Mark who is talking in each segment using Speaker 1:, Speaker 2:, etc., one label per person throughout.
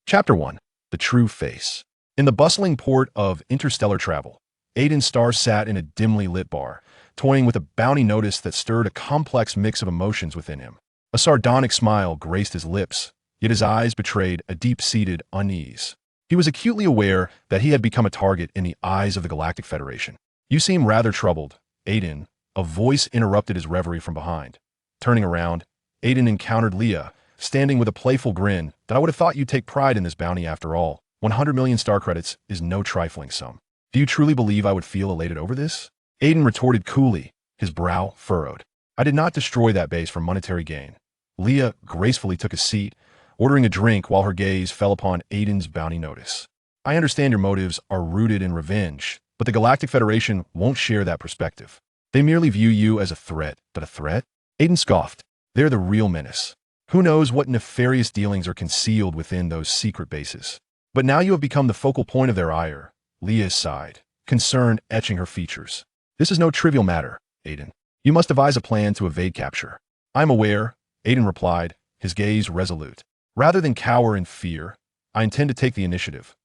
Speaker 1: Chapter 1. The True Face. In the bustling port of interstellar travel, Aiden Starr sat in a dimly lit bar, toying with a bounty notice that stirred a complex mix of emotions within him. A sardonic smile graced his lips, yet his eyes betrayed a deep-seated unease. He was acutely aware that he had become a target in the eyes of the Galactic Federation. "You seem rather troubled, Aiden," a voice interrupted his reverie from behind. Turning around, Aiden encountered Leah, standing with a playful grin that I would have thought you'd take pride in this bounty after all. 100 million star credits is no trifling sum. "Do you truly believe I would feel elated over this?" Aiden retorted coolly, his brow furrowed. "I did not destroy that base for monetary gain." Leah gracefully took a seat, ordering a drink while her gaze fell upon Aiden's bounty notice. "I understand your motives are rooted in revenge, but the Galactic Federation won't share that perspective. They merely view you as a threat." "But a threat?" Aiden scoffed. "They're the real menace. Who knows what nefarious dealings are concealed within those secret bases? But now you have become the focal point of their ire." Leah sighed, concern etching her features. "This is no trivial matter, Aiden. You must devise a plan to evade capture." "I'm aware," Aiden replied, his gaze resolute. "Rather than cower in fear, I intend to take the initiative."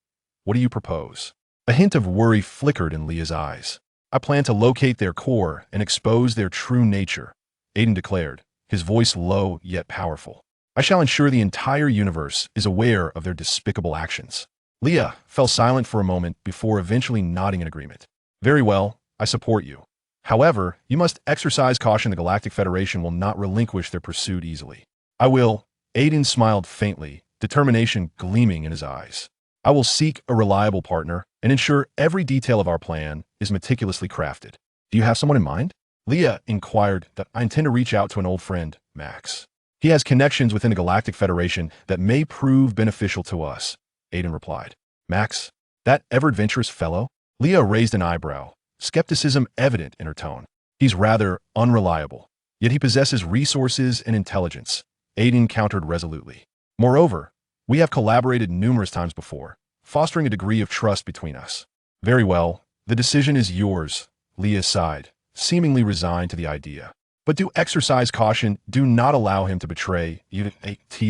Speaker 1: "What do you propose?" A hint of worry flickered in Leah's eyes. "I plan to locate their core and expose their true nature," Aiden declared, his voice low yet powerful. "I shall ensure the entire universe is aware of their despicable actions." Leah fell silent for a moment before eventually nodding in agreement. "Very well, I support you. However, you must exercise caution. The Galactic Federation will not relinquish their pursuit easily." "I will." Aiden smiled faintly, determination gleaming in his eyes. "I will seek a reliable partner and ensure every detail of our plan is meticulously crafted." "Do you have someone in mind?" Leah inquired. "That I intend to reach out to an old friend, Max. He has connections within the Galactic Federation that may prove beneficial to us," Aiden replied. "Max? That ever-adventurous fellow?" Leah raised an eyebrow, skepticism evident in her tone. "He's rather unreliable, yet he possesses resources and intelligence," Aiden countered resolutely. "Moreover, we have collaborated numerous times before, fostering a degree of trust between us." "Very well, the decision is yours," Leah sighed, seemingly resigned to the idea. "But do exercise caution. Do not allow him to betray even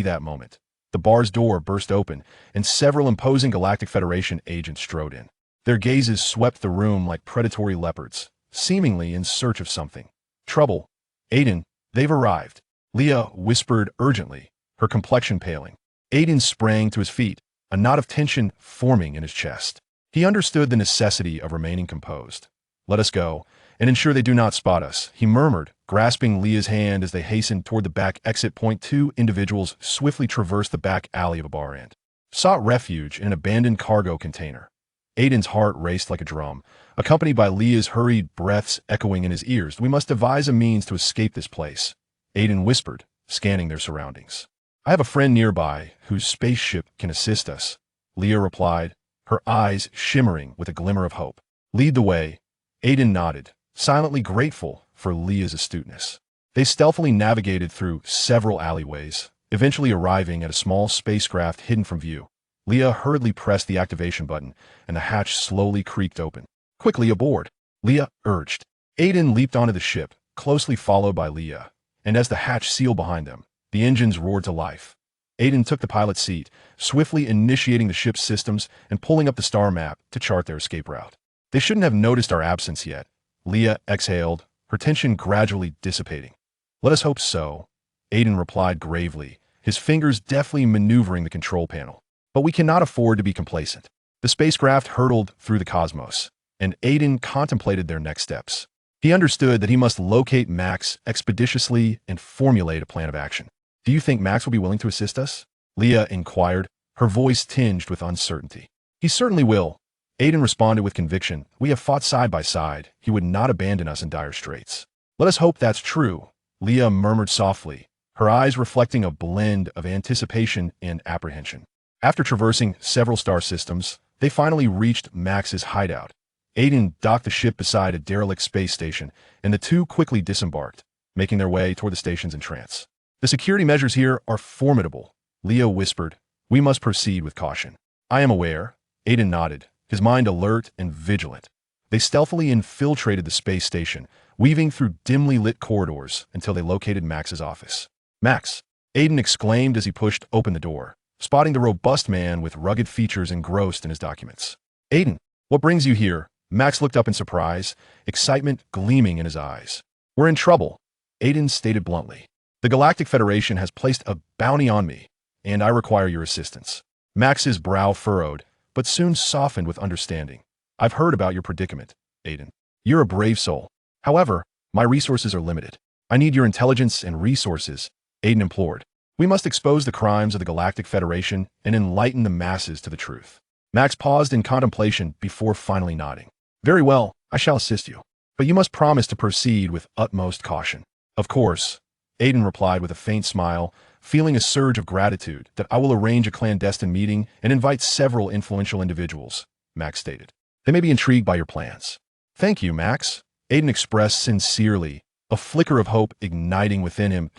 Speaker 1: that moment." The bar's door burst open, and several imposing Galactic Federation agents strode in. Their gazes swept the room like predatory leopards, seemingly in search of something. "Trouble. Aiden, they've arrived," Leah whispered urgently, her complexion paling. Aiden sprang to his feet, a knot of tension forming in his chest. He understood the necessity of remaining composed. "Let us go, and ensure they do not spot us," he murmured, grasping Leah's hand as they hastened toward the back exit point. Two individuals swiftly traversed the back alley of a bar and sought refuge in an abandoned cargo container. Aiden's heart raced like a drum, accompanied by Leah's hurried breaths echoing in his ears. "We must devise a means to escape this place," Aiden whispered, scanning their surroundings. "I have a friend nearby whose spaceship can assist us," Leah replied, her eyes shimmering with a glimmer of hope. "Lead the way." Aiden nodded, silently grateful for Leah's astuteness. They stealthily navigated through several alleyways, eventually arriving at a small spacecraft hidden from view. Leah hurriedly pressed the activation button, and the hatch slowly creaked open. "Quickly aboard," Leah urged. Aiden leaped onto the ship, closely followed by Leah, and as the hatch sealed behind them, the engines roared to life. Aiden took the pilot's seat, swiftly initiating the ship's systems and pulling up the star map to chart their escape route. "They shouldn't have noticed our absence yet," Leah exhaled, her tension gradually dissipating. "Let us hope so," Aiden replied gravely, his fingers deftly maneuvering the control panel. "But we cannot afford to be complacent." The spacecraft hurtled through the cosmos, and Aiden contemplated their next steps. He understood that he must locate Max expeditiously and formulate a plan of action. "Do you think Max will be willing to assist us?" Leah inquired, her voice tinged with uncertainty. "He certainly will," Aiden responded with conviction. "We have fought side by side. He would not abandon us in dire straits." "Let us hope that's true," Leah murmured softly, her eyes reflecting a blend of anticipation and apprehension. After traversing several star systems, they finally reached Max's hideout. Aiden docked the ship beside a derelict space station, and the two quickly disembarked, making their way toward the station's entrance. "The security measures here are formidable," Leah whispered. "We must proceed with caution." "I am aware," Aiden nodded, his mind alert and vigilant. They stealthily infiltrated the space station, weaving through dimly lit corridors until they located Max's office. "Max!" Aiden exclaimed as he pushed open the door. spotting the robust man with rugged features engrossed in his documents. Aiden, what brings you here? Max looked up in surprise, excitement gleaming in his eyes. We're in trouble, Aiden stated bluntly. The Galactic Federation has placed a bounty on me, and I require your assistance. Max's brow furrowed, but soon softened with understanding. I've heard about your predicament, Aiden. You're a brave soul. However, my resources are limited. I need your intelligence and resources, Aiden implored. We must expose the crimes of the Galactic Federation and enlighten the masses to the truth. Max paused in contemplation before finally nodding. Very well, I shall assist you. But you must promise to proceed with utmost caution. Of course, Aiden replied with a faint smile, feeling a surge of gratitude that I will arrange a clandestine meeting and invite several influential individuals, Max stated. They may be intrigued by your plans. Thank you, Max, Aiden expressed sincerely, a flicker of hope igniting within him.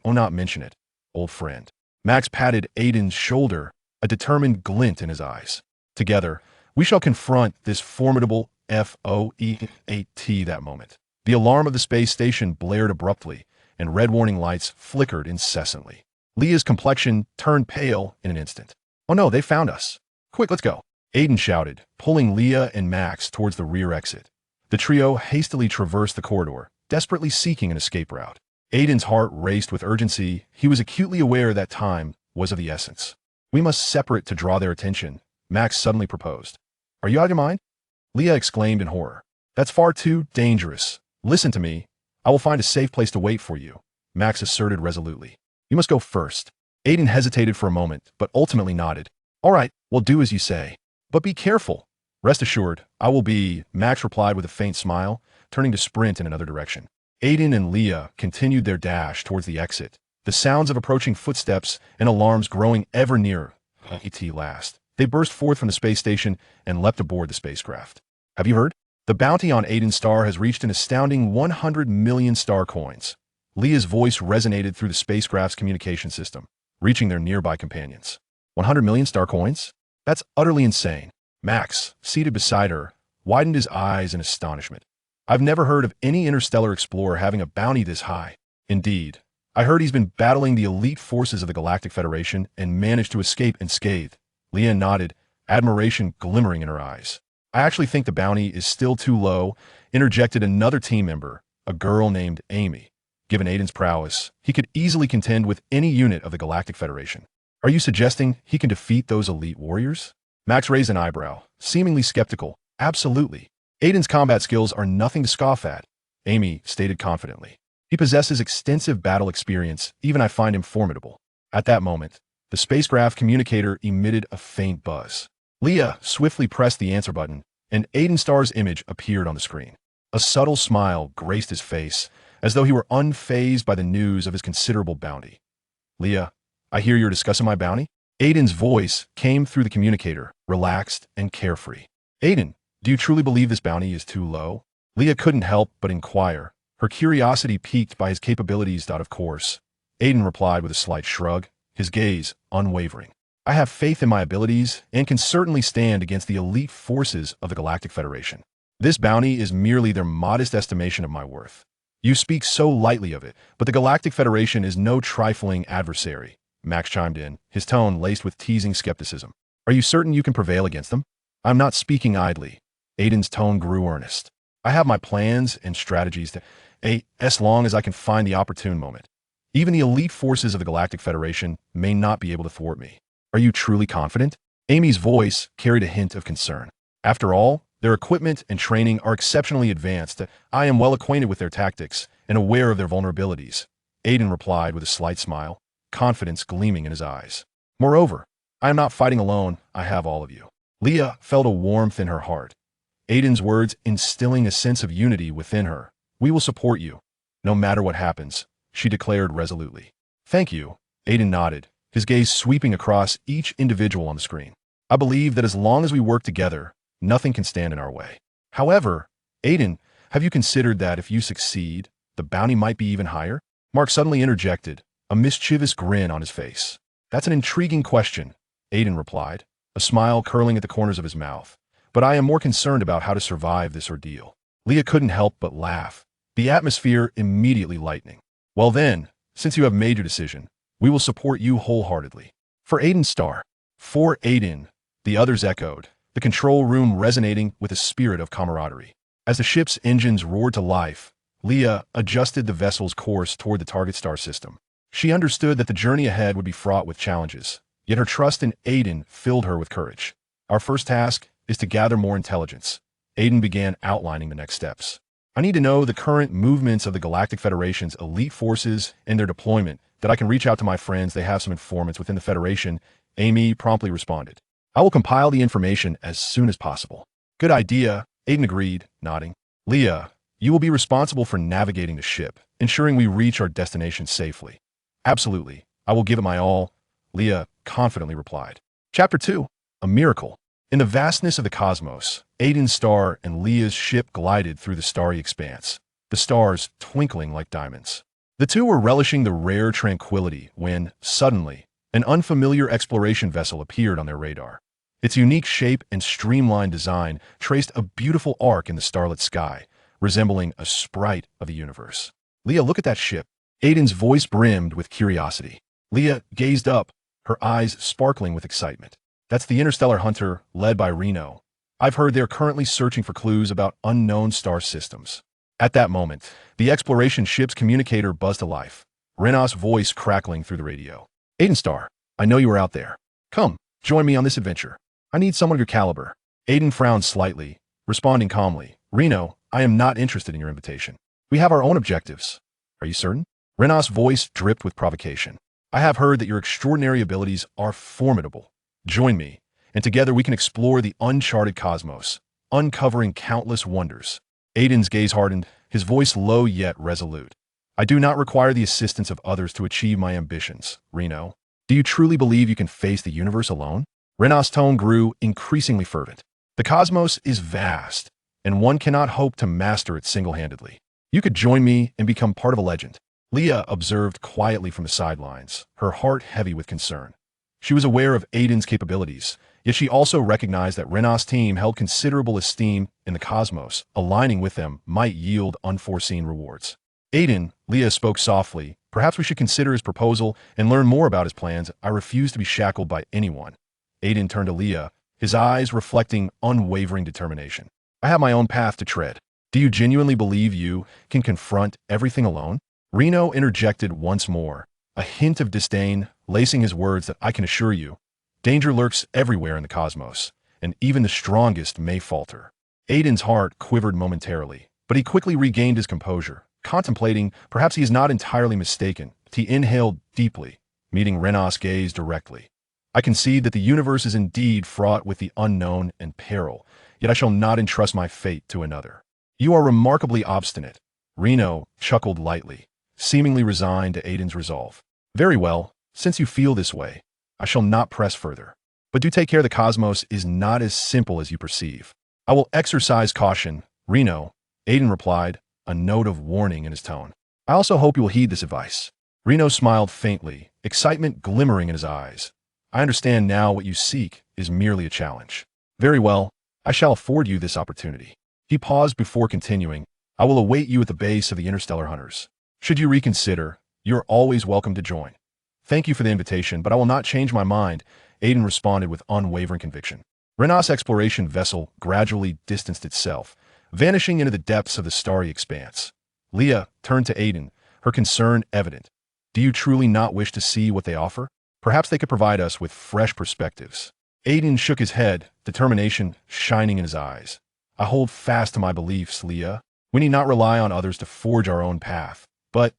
Speaker 1: Oh, not mention it, old friend. Max patted Aiden's shoulder, a determined glint in his eyes. Together, we shall confront this formidable FOEAT that moment. The alarm of the space station blared abruptly, and red warning lights flickered incessantly. Leah's complexion turned pale in an instant. Oh no, they found us. Quick, let's go, Aiden shouted, pulling Leah and Max towards the rear exit. The trio hastily traversed the corridor, desperately seeking an escape route. Aiden's heart raced with urgency. He was acutely aware that time was of the essence. We must separate to draw their attention, Max suddenly proposed. Are you out of your mind? Leah exclaimed in horror. That's far too dangerous. Listen to me. I will find a safe place to wait for you, Max asserted resolutely. You must go first. Aiden hesitated for a moment, but ultimately nodded. All right, we'll do as you say. But be careful. Rest assured, I will be, Max replied with a faint smile, turning to sprint in another direction. Aiden and Leah continued their dash towards the exit, the sounds of approaching footsteps and alarms growing ever nearer. At last, they burst forth from the space station and leapt aboard the spacecraft. Have you heard? The bounty on Aiden's star has reached an astounding 100 million star coins. Leah's voice resonated through the spacecraft's communication system, reaching their nearby companions. 100 million star coins? That's utterly insane. Max, seated beside her, widened his eyes in astonishment. I've never heard of any interstellar explorer having a bounty this high. Indeed, I heard he's been battling the elite forces of the Galactic Federation and managed to escape unscathed. Leah nodded, admiration glimmering in her eyes. I actually think the bounty is still too low, interjected another team member, a girl named Amy. Given Aiden's prowess, he could easily contend with any unit of the Galactic Federation. Are you suggesting he can defeat those elite warriors? Max raised an eyebrow, seemingly skeptical. Absolutely. Aiden's combat skills are nothing to scoff at, Amy stated confidently. He possesses extensive battle experience, even I find him formidable. At that moment, the spacecraft communicator emitted a faint buzz. Leah swiftly pressed the answer button, and Aiden Starr's image appeared on the screen. A subtle smile graced his face, as though he were unfazed by the news of his considerable bounty. Leah, I hear you're discussing my bounty? Aiden's voice came through the communicator, relaxed and carefree. Aiden, do you truly believe this bounty is too low? Leah couldn't help but inquire, her curiosity piqued by his capabilities. Of course. Aiden replied with a slight shrug, his gaze unwavering. I have faith in my abilities and can certainly stand against the elite forces of the Galactic Federation. This bounty is merely their modest estimation of my worth. You speak so lightly of it, but the Galactic Federation is no trifling adversary, Max chimed in, his tone laced with teasing skepticism. Are you certain you can prevail against them? I'm not speaking idly. Aiden's tone grew earnest. I have my plans and strategies as long as I can find the opportune moment. Even the elite forces of the Galactic Federation may not be able to thwart me. Are you truly confident? Amy's voice carried a hint of concern. After all, their equipment and training are exceptionally advanced. I am well acquainted with their tactics and aware of their vulnerabilities. Aiden replied with a slight smile, confidence gleaming in his eyes. Moreover, I am not fighting alone. I have all of you. Leah felt a warmth in her heart. Aiden's words instilling a sense of unity within her. We will support you, no matter what happens, she declared resolutely. Thank you, Aiden nodded, his gaze sweeping across each individual on the screen. I believe that as long as we work together, nothing can stand in our way. However, Aiden, have you considered that if you succeed, the bounty might be even higher? Mark suddenly interjected, a mischievous grin on his face. That's an intriguing question, Aiden replied, a smile curling at the corners of his mouth. But I am more concerned about how to survive this ordeal. Leah couldn't help but laugh, the atmosphere immediately lightening. Well then, since you have made your decision, we will support you wholeheartedly. For Aiden's star. For Aiden, the others echoed, the control room resonating with a spirit of camaraderie. As the ship's engines roared to life, Leah adjusted the vessel's course toward the target star system. She understood that the journey ahead would be fraught with challenges, yet her trust in Aiden filled her with courage. Our first task is to gather more intelligence. Aiden began outlining the next steps. I need to know the current movements of the Galactic Federation's elite forces and their deployment, that I can reach out to my friends. They have some informants within the Federation. Amy promptly responded. I will compile the information as soon as possible. Good idea, Aiden agreed, nodding. Leah, you will be responsible for navigating the ship, ensuring we reach our destination safely. Absolutely, I will give it my all, Leah confidently replied. Chapter 2. A Miracle. In the vastness of the cosmos, Aiden's star and Leah's ship glided through the starry expanse, the stars twinkling like diamonds. The two were relishing the rare tranquility when, suddenly, an unfamiliar exploration vessel appeared on their radar. Its unique shape and streamlined design traced a beautiful arc in the starlit sky, resembling a sprite of the universe. Leah, look at that ship. Aiden's voice brimmed with curiosity. Leah gazed up, her eyes sparkling with excitement. That's the interstellar hunter led by Reno. I've heard they're currently searching for clues about unknown star systems. At that moment, the exploration ship's communicator buzzed to life, Rena's voice crackling through the radio. Aiden Star, I know you are out there. Come, join me on this adventure. I need someone of your caliber. Aiden frowned slightly, responding calmly. Reno, I am not interested in your invitation. We have our own objectives. Are you certain? Rena's voice dripped with provocation. I have heard that your extraordinary abilities are formidable. Join me, and together we can explore the uncharted cosmos, uncovering countless wonders. Aiden's gaze hardened, his voice low yet resolute. I do not require the assistance of others to achieve my ambitions, Reno. Do you truly believe you can face the universe alone? Rena's tone grew increasingly fervent. The cosmos is vast, and one cannot hope to master it single-handedly. You could join me and become part of a legend. Leah observed quietly from the sidelines, her heart heavy with concern. She was aware of Aiden's capabilities, yet she also recognized that Rena's team held considerable esteem in the cosmos. Aligning with them might yield unforeseen rewards. Aiden, Leah spoke softly, perhaps we should consider his proposal and learn more about his plans. I refuse to be shackled by anyone. Aiden turned to Leah, his eyes reflecting unwavering determination. I have my own path to tread. Do you genuinely believe you can confront everything alone? Reno interjected once more, a hint of disdain lacing his words. That I can assure you, danger lurks everywhere in the cosmos, and even the strongest may falter. Aiden's heart quivered momentarily, but he quickly regained his composure, contemplating perhaps he is not entirely mistaken. He inhaled deeply, meeting Rena's gaze directly. I concede that the universe is indeed fraught with the unknown and peril, yet I shall not entrust my fate to another. You are remarkably obstinate. Reno chuckled lightly, seemingly resigned to Aiden's resolve. Very well, since you feel this way, I shall not press further. But do take care, the cosmos is not as simple as you perceive. I will exercise caution, Reno, Aiden replied, a note of warning in his tone. I also hope you will heed this advice. Reno smiled faintly, excitement glimmering in his eyes. I understand now what you seek is merely a challenge. Very well, I shall afford you this opportunity. He paused before continuing. I will await you at the base of the interstellar hunters. Should you reconsider, you're always welcome to join. Thank you for the invitation, but I will not change my mind, Aiden responded with unwavering conviction. Rena's exploration vessel gradually distanced itself, vanishing into the depths of the starry expanse. Leah turned to Aiden, her concern evident. Do you truly not wish to see what they offer? Perhaps they could provide us with fresh perspectives. Aiden shook his head, determination shining in his eyes. I hold fast to my beliefs, Leah. We need not rely on others to forge our own path. But,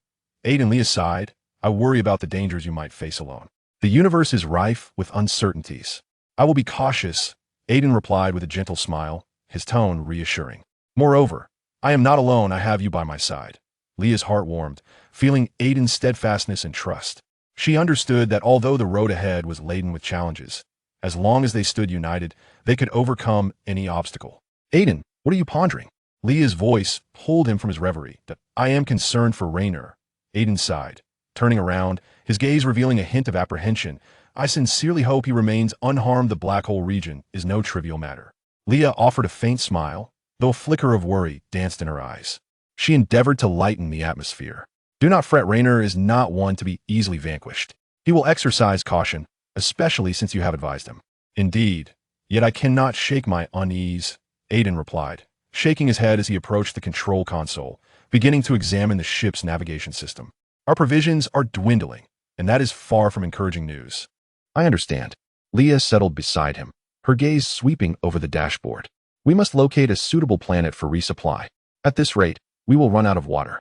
Speaker 1: Aiden, Leah sighed, I worry about the dangers you might face alone. The universe is rife with uncertainties. I will be cautious, Aiden replied with a gentle smile, his tone reassuring. Moreover, I am not alone. I have you by my side. Leah's heart warmed, feeling Aiden's steadfastness and trust. She understood that although the road ahead was laden with challenges, as long as they stood united, they could overcome any obstacle. Aiden, what are you pondering? Leah's voice pulled him from his reverie. That I am concerned for Raynor. Aiden sighed, turning around, his gaze revealing a hint of apprehension. I sincerely hope he remains unharmed. The black hole region is no trivial matter. Leah offered a faint smile, though a flicker of worry danced in her eyes. She endeavored to lighten the atmosphere. Do not fret, Raynor is not one to be easily vanquished. He will exercise caution, especially since you have advised him. Indeed. Yet I cannot shake my unease, Aiden replied, shaking his head as he approached the control console, beginning to examine the ship's navigation system. Our provisions are dwindling, and that is far from encouraging news. I understand. Leah settled beside him, her gaze sweeping over the dashboard. We must locate a suitable planet for resupply. At this rate, we will run out of water.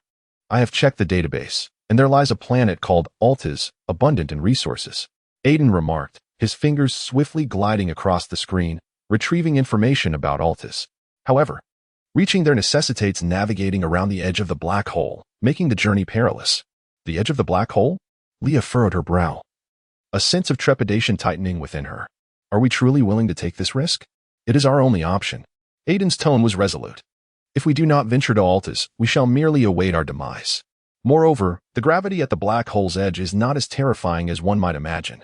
Speaker 1: I have checked the database, and there lies a planet called Altis, abundant in resources. Aiden remarked, his fingers swiftly gliding across the screen, retrieving information about Altis. However, reaching there necessitates navigating around the edge of the black hole, making the journey perilous. The edge of the black hole? Leah furrowed her brow, a sense of trepidation tightening within her. Are we truly willing to take this risk? It is our only option. Aiden's tone was resolute. If we do not venture to Altis, we shall merely await our demise. Moreover, the gravity at the black hole's edge is not as terrifying as one might imagine.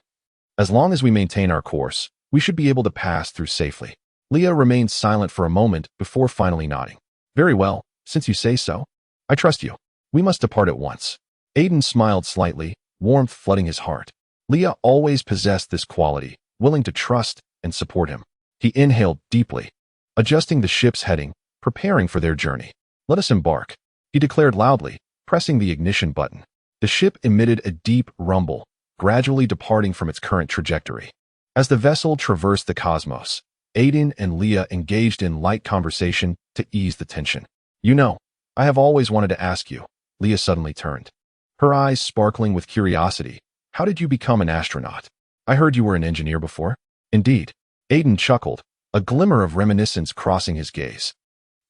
Speaker 1: As long as we maintain our course, we should be able to pass through safely. Leah remained silent for a moment before finally nodding. Very well, since you say so. I trust you. We must depart at once. Aiden smiled slightly, warmth flooding his heart. Leah always possessed this quality, willing to trust and support him. He inhaled deeply, adjusting the ship's heading, preparing for their journey. Let us embark, he declared loudly, pressing the ignition button. The ship emitted a deep rumble, gradually departing from its current trajectory. As the vessel traversed the cosmos, Aiden and Leah engaged in light conversation to ease the tension. You know, I have always wanted to ask you. Leah suddenly turned, her eyes sparkling with curiosity. How did you become an astronaut? I heard you were an engineer before. Indeed. Aiden chuckled, a glimmer of reminiscence crossing his gaze.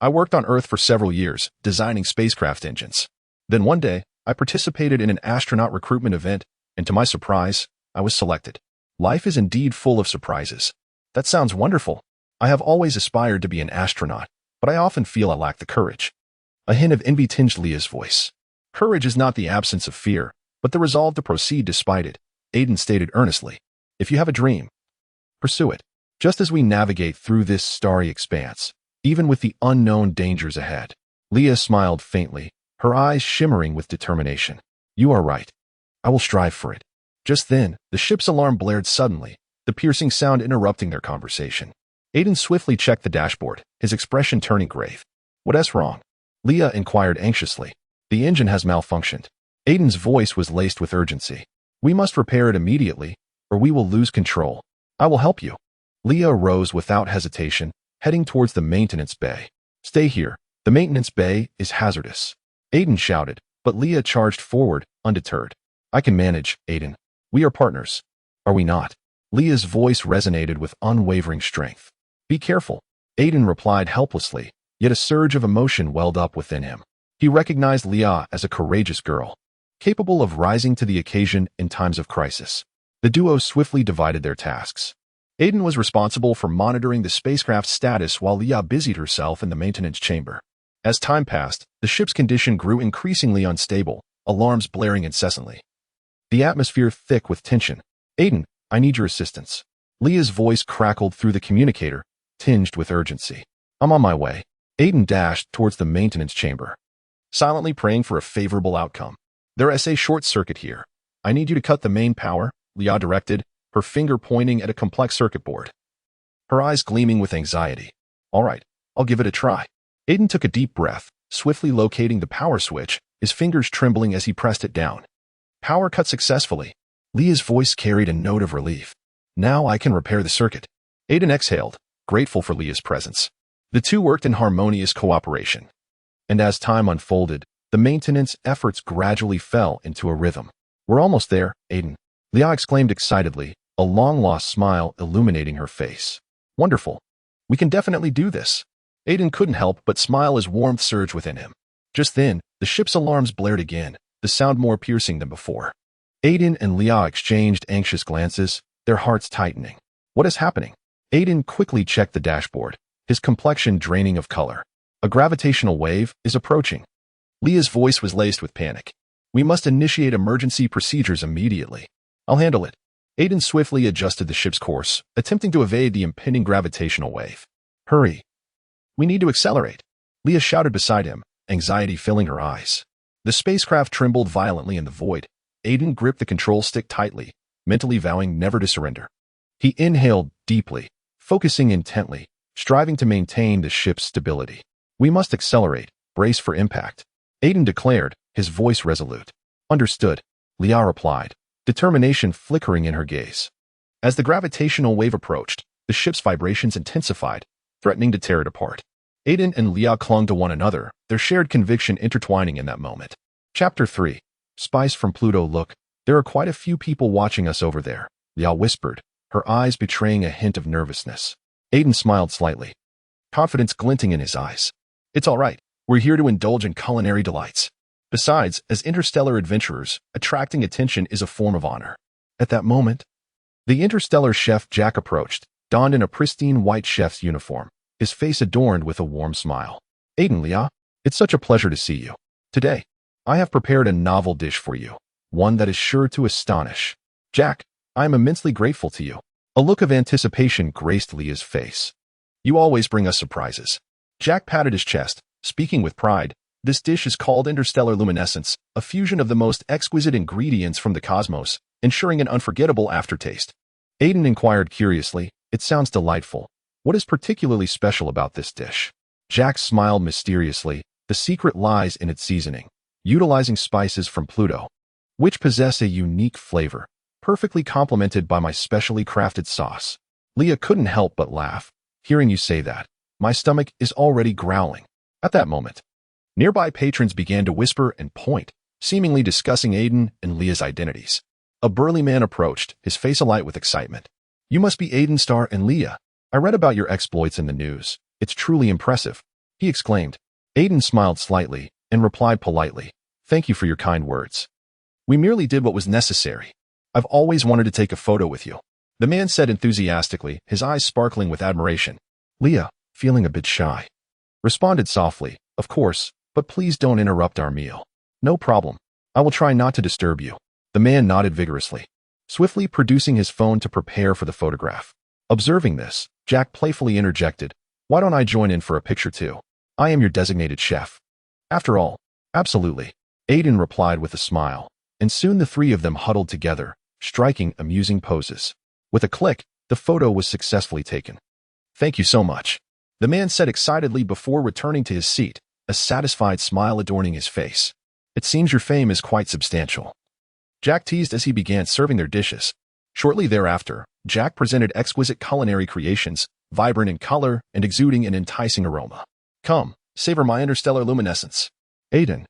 Speaker 1: I worked on Earth for several years, designing spacecraft engines. Then one day, I participated in an astronaut recruitment event, and to my surprise, I was selected. Life is indeed full of surprises. That sounds wonderful. I have always aspired to be an astronaut, but I often feel I lack the courage. A hint of envy tinged Leah's voice. Courage is not the absence of fear, but the resolve to proceed despite it, Aiden stated earnestly. If you have a dream, pursue it. Just as we navigate through this starry expanse, even with the unknown dangers ahead. Leah smiled faintly, her eyes shimmering with determination. You are right. I will strive for it. Just then, the ship's alarm blared suddenly, the piercing sound interrupting their conversation. Aiden swiftly checked the dashboard, his expression turning grave. What's wrong? Leah inquired anxiously. The engine has malfunctioned. Aiden's voice was laced with urgency. We must repair it immediately, or we will lose control. I will help you. Leah rose without hesitation, heading towards the maintenance bay. Stay here. The maintenance bay is hazardous. Aiden shouted, but Leah charged forward, undeterred. I can manage, Aiden. We are partners. Are we not? Leah's voice resonated with unwavering strength. Be careful. Aiden replied helplessly, yet a surge of emotion welled up within him. He recognized Leah as a courageous girl, capable of rising to the occasion in times of crisis. The duo swiftly divided their tasks. Aiden was responsible for monitoring the spacecraft's status while Leah busied herself in the maintenance chamber. As time passed, the ship's condition grew increasingly unstable, alarms blaring incessantly. The atmosphere thick with tension. Aiden, I need your assistance. Leah's voice crackled through the communicator, tinged with urgency. I'm on my way. Aiden dashed towards the maintenance chamber, silently praying for a favorable outcome. There is a short circuit here. I need you to cut the main power, Leah directed, her finger pointing at a complex circuit board. Her eyes gleaming with anxiety. All right, I'll give it a try. Aiden took a deep breath, swiftly locating the power switch, his fingers trembling as he pressed it down. Power cut successfully. Leah's voice carried a note of relief. Now I can repair the circuit. Aiden exhaled, grateful for Leah's presence. The two worked in harmonious cooperation. And as time unfolded, the maintenance efforts gradually fell into a rhythm. We're almost there, Aiden. Leah exclaimed excitedly, a long-lost smile illuminating her face. Wonderful. We can definitely do this. Aiden couldn't help but smile as warmth surged within him. Just then, the ship's alarms blared again, the sound more piercing than before. Aiden and Leah exchanged anxious glances, their hearts tightening. What is happening? Aiden quickly checked the dashboard, his complexion draining of color. A gravitational wave is approaching. Leah's voice was laced with panic. We must initiate emergency procedures immediately. I'll handle it. Aiden swiftly adjusted the ship's course, attempting to evade the impending gravitational wave. Hurry. We need to accelerate. Leah shouted beside him, anxiety filling her eyes. The spacecraft trembled violently in the void. Aiden gripped the control stick tightly, mentally vowing never to surrender. He inhaled deeply, focusing intently, striving to maintain the ship's stability. "We must accelerate, brace for impact," Aiden declared, his voice resolute. "Understood," Leah replied, determination flickering in her gaze. As the gravitational wave approached, the ship's vibrations intensified, threatening to tear it apart. Aiden and Leah clung to one another, their shared conviction intertwining in that moment. Chapter 3. Spies from Pluto. "Look, there are quite a few people watching us over there," Leah whispered, her eyes betraying a hint of nervousness. Aiden smiled slightly, confidence glinting in his eyes. "It's all right. We're here to indulge in culinary delights. Besides, as interstellar adventurers, attracting attention is a form of honor." At that moment, the interstellar chef Jack approached, donned in a pristine white chef's uniform, his face adorned with a warm smile. "Aiden, Leah, it's such a pleasure to see you. Today, I have prepared a novel dish for you, one that is sure to astonish. Jack, I am immensely grateful to you." A look of anticipation graced Leah's face. "You always bring us surprises." Jack patted his chest, speaking with pride. "This dish is called interstellar luminescence, a fusion of the most exquisite ingredients from the cosmos, ensuring an unforgettable aftertaste." Aiden inquired curiously, "It sounds delightful. What is particularly special about this dish?" Jack smiled mysteriously. "The secret lies in its seasoning, utilizing spices from Pluto, which possess a unique flavor, perfectly complemented by my specially crafted sauce." Leah couldn't help but laugh. "Hearing you say that, my stomach is already growling." At that moment, nearby patrons began to whisper and point, seemingly discussing Aiden and Leah's identities. A burly man approached, his face alight with excitement. "You must be Aiden Starr and Leah. I read about your exploits in the news. It's truly impressive," he exclaimed. Aiden smiled slightly and replied politely, "Thank you for your kind words. We merely did what was necessary. I've always wanted to take a photo with you," the man said enthusiastically, his eyes sparkling with admiration. Leah, feeling a bit shy, responded softly, "Of course, but please don't interrupt our meal." "No problem. I will try not to disturb you." The man nodded vigorously, swiftly producing his phone to prepare for the photograph. Observing this, Jack playfully interjected, "Why don't I join in for a picture too? I am your designated chef." "After all, absolutely," Aiden replied with a smile, and soon the three of them huddled together, striking amusing poses. With a click, the photo was successfully taken. "Thank you so much," the man said excitedly before returning to his seat, a satisfied smile adorning his face. "It seems your fame is quite substantial," Jack teased as he began serving their dishes. Shortly thereafter, Jack presented exquisite culinary creations, vibrant in color and exuding an enticing aroma. "Come, savor my interstellar luminescence." Aiden,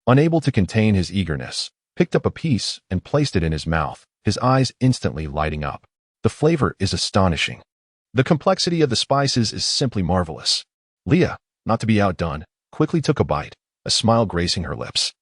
Speaker 1: unable to contain his eagerness, picked up a piece and placed it in his mouth, his eyes instantly lighting up. "The flavor is astonishing. The complexity of the spices is simply marvelous." Leah, not to be outdone, quickly took a bite, a smile gracing her lips.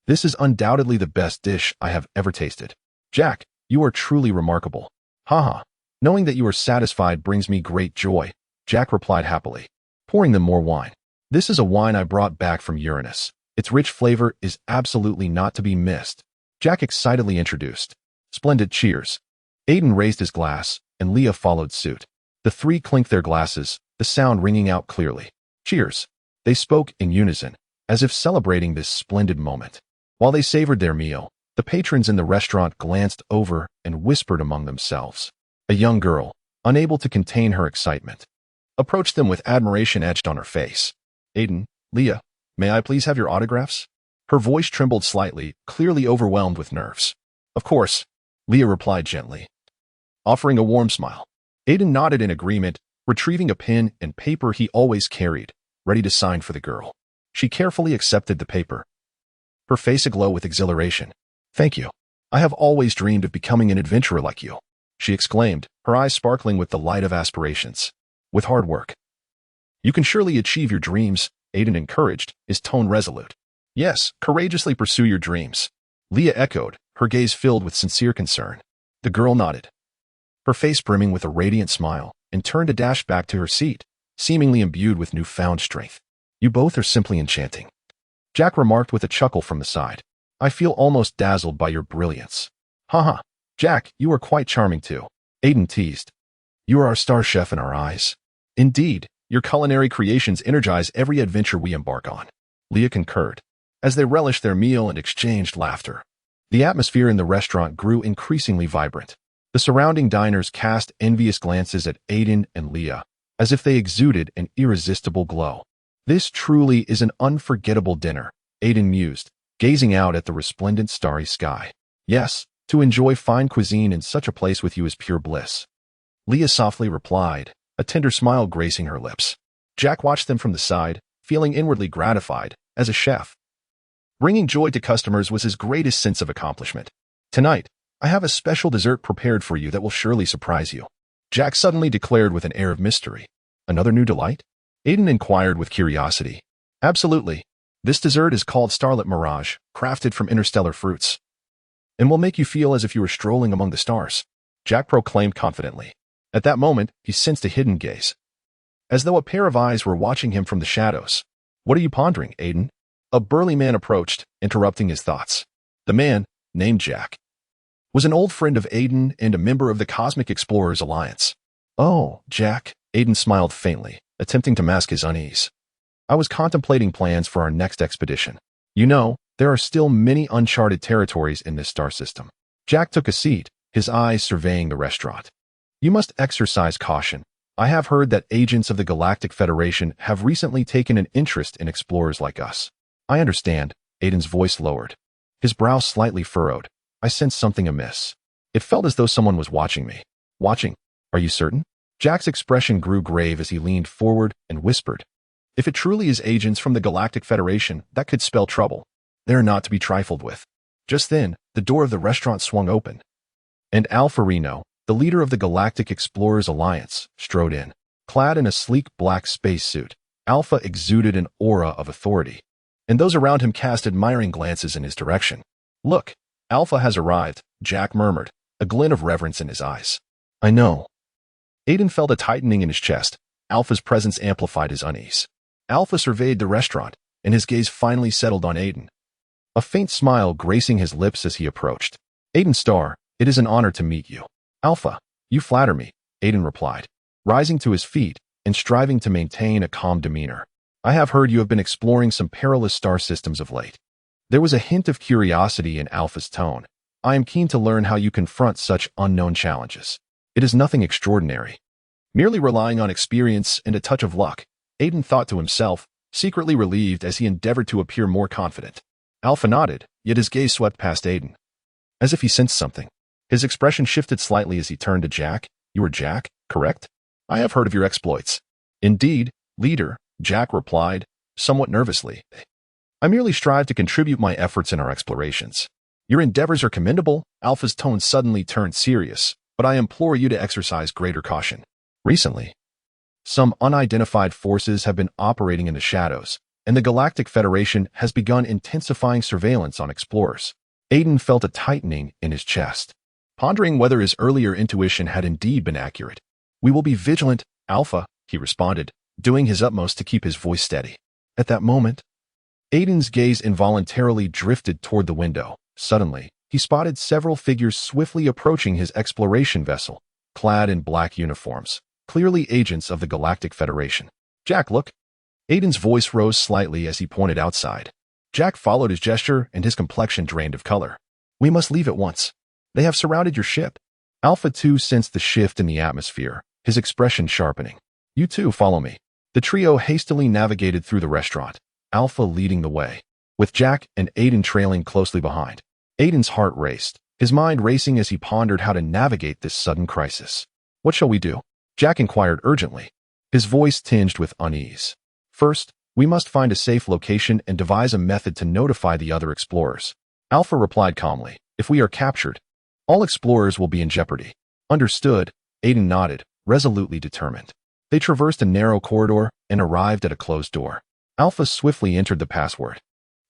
Speaker 1: "This is undoubtedly the best dish I have ever tasted. Jack, you are truly remarkable." "Haha, knowing that you are satisfied brings me great joy," Jack replied happily, pouring them more wine. "This is a wine I brought back from Uranus. Its rich flavor is absolutely not to be missed," Jack excitedly introduced. "Splendid, cheers." Aiden raised his glass, and Leah followed suit. The three clinked their glasses, the sound ringing out clearly. "Cheers." They spoke in unison, as if celebrating this splendid moment. While they savored their meal, the patrons in the restaurant glanced over and whispered among themselves. A young girl, unable to contain her excitement, approached them with admiration etched on her face. "Aiden, Leah, may I please have your autographs?" Her voice trembled slightly, clearly overwhelmed with nerves. "Of course," Leah replied gently, offering a warm smile. Aiden nodded in agreement, retrieving a pen and paper he always carried, ready to sign for the girl. She carefully accepted the paper, her face aglow with exhilaration. "Thank you. I have always dreamed of becoming an adventurer like you," she exclaimed, her eyes sparkling with the light of aspirations. "With hard work, you can surely achieve your dreams," Aiden encouraged, his tone resolute. "Yes, courageously pursue your dreams," Leah echoed, her gaze filled with sincere concern. The girl nodded, her face brimming with a radiant smile, and turned to dash back to her seat, seemingly imbued with newfound strength. "You both are simply enchanting," Jack remarked with a chuckle from the side. "I feel almost dazzled by your brilliance." "Haha, Jack, you are quite charming too," Aiden teased. "You are our star chef in our eyes." "Indeed, your culinary creations energize every adventure we embark on," Leah concurred, as they relished their meal and exchanged laughter. The atmosphere in the restaurant grew increasingly vibrant. The surrounding diners cast envious glances at Aiden and Leah, as if they exuded an irresistible glow. This truly is an unforgettable dinner, Aiden mused, gazing out at the resplendent starry sky. Yes, to enjoy fine cuisine in such a place with you is pure bliss. Leah softly replied, a tender smile gracing her lips. Jack watched them from the side, feeling inwardly gratified, as a chef. Bringing joy to customers was his greatest sense of accomplishment. Tonight, I have a special dessert prepared for you that will surely surprise you, Jack suddenly declared with an air of mystery. Another new delight? Aiden inquired with curiosity. Absolutely. This dessert is called Starlit Mirage, crafted from interstellar fruits, and will make you feel as if you were strolling among the stars, Jack proclaimed confidently. At that moment, he sensed a hidden gaze, as though a pair of eyes were watching him from the shadows. What are you pondering, Aiden? A burly man approached, interrupting his thoughts. The man, named Jack, was an old friend of Aiden and a member of the Cosmic Explorers Alliance. Oh, Jack, Aiden smiled faintly, attempting to mask his unease. I was contemplating plans for our next expedition. You know, there are still many uncharted territories in this star system. Jack took a seat, his eyes surveying the restaurant. You must exercise caution. I have heard that agents of the Galactic Federation have recently taken an interest in explorers like us. I understand, Aiden's voice lowered. His brow slightly furrowed. I sensed something amiss. It felt as though someone was watching me. Watching? Are you certain? Jack's expression grew grave as he leaned forward and whispered. If it truly is agents from the Galactic Federation, that could spell trouble. They are not to be trifled with. Just then, the door of the restaurant swung open, and Alpha Reno, the leader of the Galactic Explorers Alliance, strode in. Clad in a sleek black spacesuit, Alpha exuded an aura of authority, and those around him cast admiring glances in his direction. Look, Alpha has arrived, Jack murmured, a glint of reverence in his eyes. I know. Aiden felt a tightening in his chest. Alpha's presence amplified his unease. Alpha surveyed the restaurant, and his gaze finally settled on Aiden. A faint smile gracing his lips as he approached. Aiden Starr, it is an honor to meet you. Alpha, you flatter me, Aiden replied, rising to his feet and striving to maintain a calm demeanor. I have heard you have been exploring some perilous star systems of late. There was a hint of curiosity in Alpha's tone. I am keen to learn how you confront such unknown challenges. It is nothing extraordinary. Merely relying on experience and a touch of luck, Aiden thought to himself, secretly relieved as he endeavored to appear more confident. Alpha nodded, yet his gaze swept past Aiden, as if he sensed something. His expression shifted slightly as he turned to Jack. You are Jack, correct? I have heard of your exploits. Indeed, leader, Jack replied, somewhat nervously. I merely strive to contribute my efforts in our explorations. Your endeavors are commendable. Alpha's tone suddenly turned serious, but I implore you to exercise greater caution. Recently, some unidentified forces have been operating in the shadows, and the Galactic Federation has begun intensifying surveillance on explorers. Aiden felt a tightening in his chest, pondering whether his earlier intuition had indeed been accurate. We will be vigilant, Alpha, he responded, doing his utmost to keep his voice steady. At that moment, Aiden's gaze involuntarily drifted toward the window. Suddenly, he spotted several figures swiftly approaching his exploration vessel, clad in black uniforms, clearly agents of the Galactic Federation. Jack, look. Aiden's voice rose slightly as he pointed outside. Jack followed his gesture and his complexion drained of color. We must leave at once. They have surrounded your ship. Alpha 2 sensed the shift in the atmosphere, his expression sharpening. You too, follow me. The trio hastily navigated through the restaurant, Alpha leading the way, with Jack and Aiden trailing closely behind. Aiden's heart raced, his mind racing as he pondered how to navigate this sudden crisis. What shall we do? Jack inquired urgently, his voice tinged with unease. First, we must find a safe location and devise a method to notify the other explorers. Alpha replied calmly, if we are captured, all explorers will be in jeopardy. Understood, Aiden nodded, resolutely determined. They traversed a narrow corridor and arrived at a closed door. Alpha swiftly entered the password,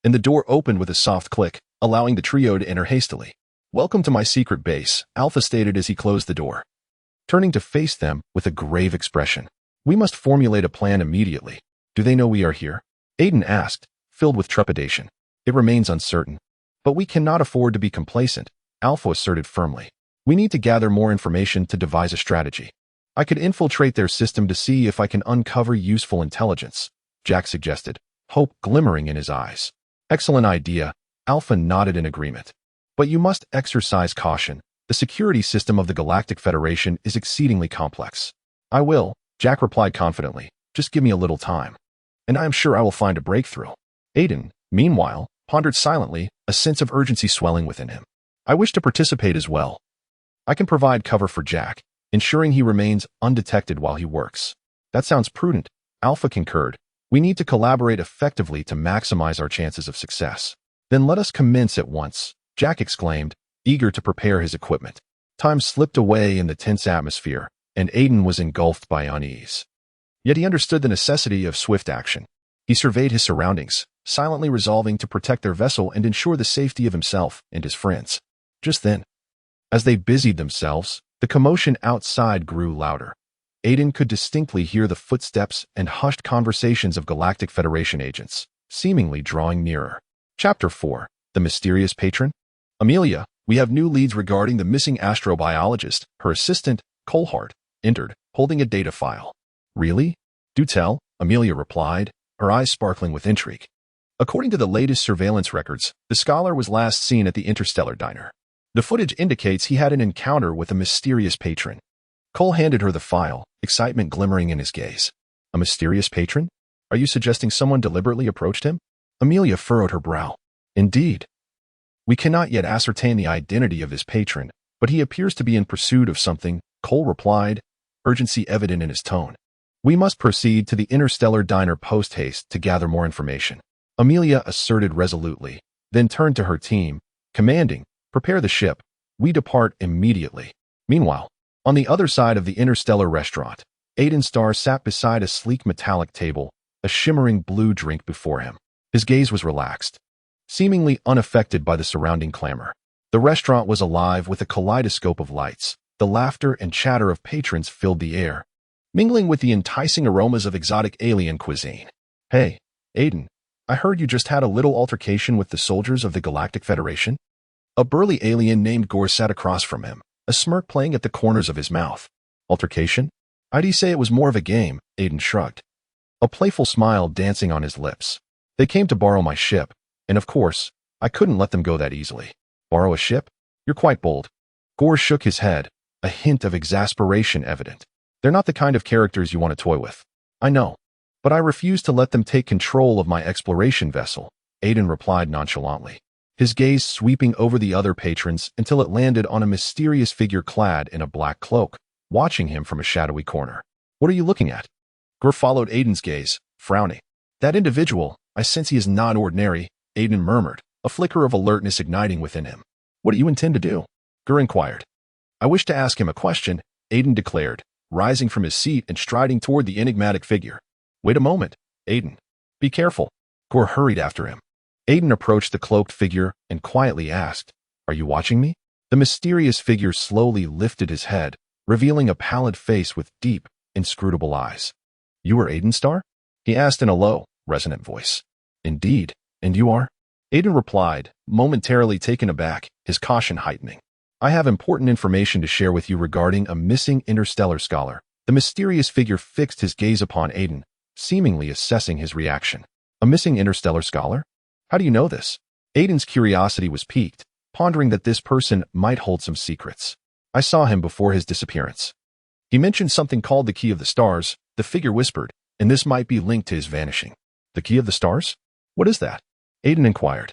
Speaker 1: and the door opened with a soft click, allowing the trio to enter hastily. Welcome to my secret base, Alpha stated as he closed the door, turning to face them with a grave expression. We must formulate a plan immediately. Do they know we are here? Aiden asked, filled with trepidation. It remains uncertain. But we cannot afford to be complacent, Alpha asserted firmly. We need to gather more information to devise a strategy. I could infiltrate their system to see if I can uncover useful intelligence, Jack suggested, hope glimmering in his eyes. Excellent idea, Alpha nodded in agreement. But you must exercise caution. The security system of the Galactic Federation is exceedingly complex. I will, Jack replied confidently. Just give me a little time. And I am sure I will find a breakthrough. Aiden, meanwhile, pondered silently, a sense of urgency swelling within him. I wish to participate as well. I can provide cover for Jack, ensuring he remains undetected while he works. That sounds prudent, Alpha concurred. We need to collaborate effectively to maximize our chances of success. Then let us commence at once, Jack exclaimed, eager to prepare his equipment. Time slipped away in the tense atmosphere, and Aiden was engulfed by unease. Yet he understood the necessity of swift action. He surveyed his surroundings, silently resolving to protect their vessel and ensure the safety of himself and his friends. Just then, as they busied themselves, the commotion outside grew louder. Aiden could distinctly hear the footsteps and hushed conversations of Galactic Federation agents, seemingly drawing nearer. Chapter 4. The Mysterious Patron. Amelia, we have new leads regarding the missing astrobiologist. Her assistant, Colehart, entered, holding a data file. Really? Do tell, Amelia replied, her eyes sparkling with intrigue. According to the latest surveillance records, the scholar was last seen at the Interstellar diner. The footage indicates he had an encounter with a mysterious patron. Cole handed her the file, excitement glimmering in his gaze. A mysterious patron? Are you suggesting someone deliberately approached him? Amelia furrowed her brow. Indeed. We cannot yet ascertain the identity of this patron, but he appears to be in pursuit of something, Cole replied, urgency evident in his tone. We must proceed to the Interstellar diner post-haste to gather more information, Amelia asserted resolutely, then turned to her team, commanding, prepare the ship. We depart immediately. Meanwhile, on the other side of the Interstellar restaurant, Aiden Starr sat beside a sleek metallic table, a shimmering blue drink before him. His gaze was relaxed, seemingly unaffected by the surrounding clamor. The restaurant was alive with a kaleidoscope of lights. The laughter and chatter of patrons filled the air, mingling with the enticing aromas of exotic alien cuisine. Hey, Aiden, I heard you just had a little altercation with the soldiers of the Galactic Federation. A burly alien named Gore sat across from him, a smirk playing at the corners of his mouth. Altercation? I'd say it was more of a game, Aiden shrugged, a playful smile dancing on his lips. They came to borrow my ship, and of course, I couldn't let them go that easily. Borrow a ship? You're quite bold. Gore shook his head, a hint of exasperation evident. They're not the kind of characters you want to toy with. I know, but I refuse to let them take control of my exploration vessel, Aiden replied nonchalantly, his gaze sweeping over the other patrons until it landed on a mysterious figure clad in a black cloak, watching him from a shadowy corner. What are you looking at? Gore followed Aiden's gaze, frowning. That individual, I sense he is not ordinary, Aiden murmured, a flicker of alertness igniting within him. What do you intend to do? Gore inquired. I wish to ask him a question, Aiden declared, rising from his seat and striding toward the enigmatic figure. Wait a moment, Aiden. Be careful. Gore hurried after him. Aiden approached the cloaked figure and quietly asked, Are you watching me? The mysterious figure slowly lifted his head, revealing a pallid face with deep, inscrutable eyes. You are Aiden Starr? He asked in a low, resonant voice. Indeed, and you are? Aiden replied, momentarily taken aback, his caution heightening. I have important information to share with you regarding a missing interstellar scholar. The mysterious figure fixed his gaze upon Aiden, seemingly assessing his reaction. A missing interstellar scholar? How do you know this? Aiden's curiosity was piqued, pondering that this person might hold some secrets. I saw him before his disappearance. He mentioned something called the Key of the Stars, the figure whispered, and this might be linked to his vanishing. The Key of the Stars? What is that? Aiden inquired,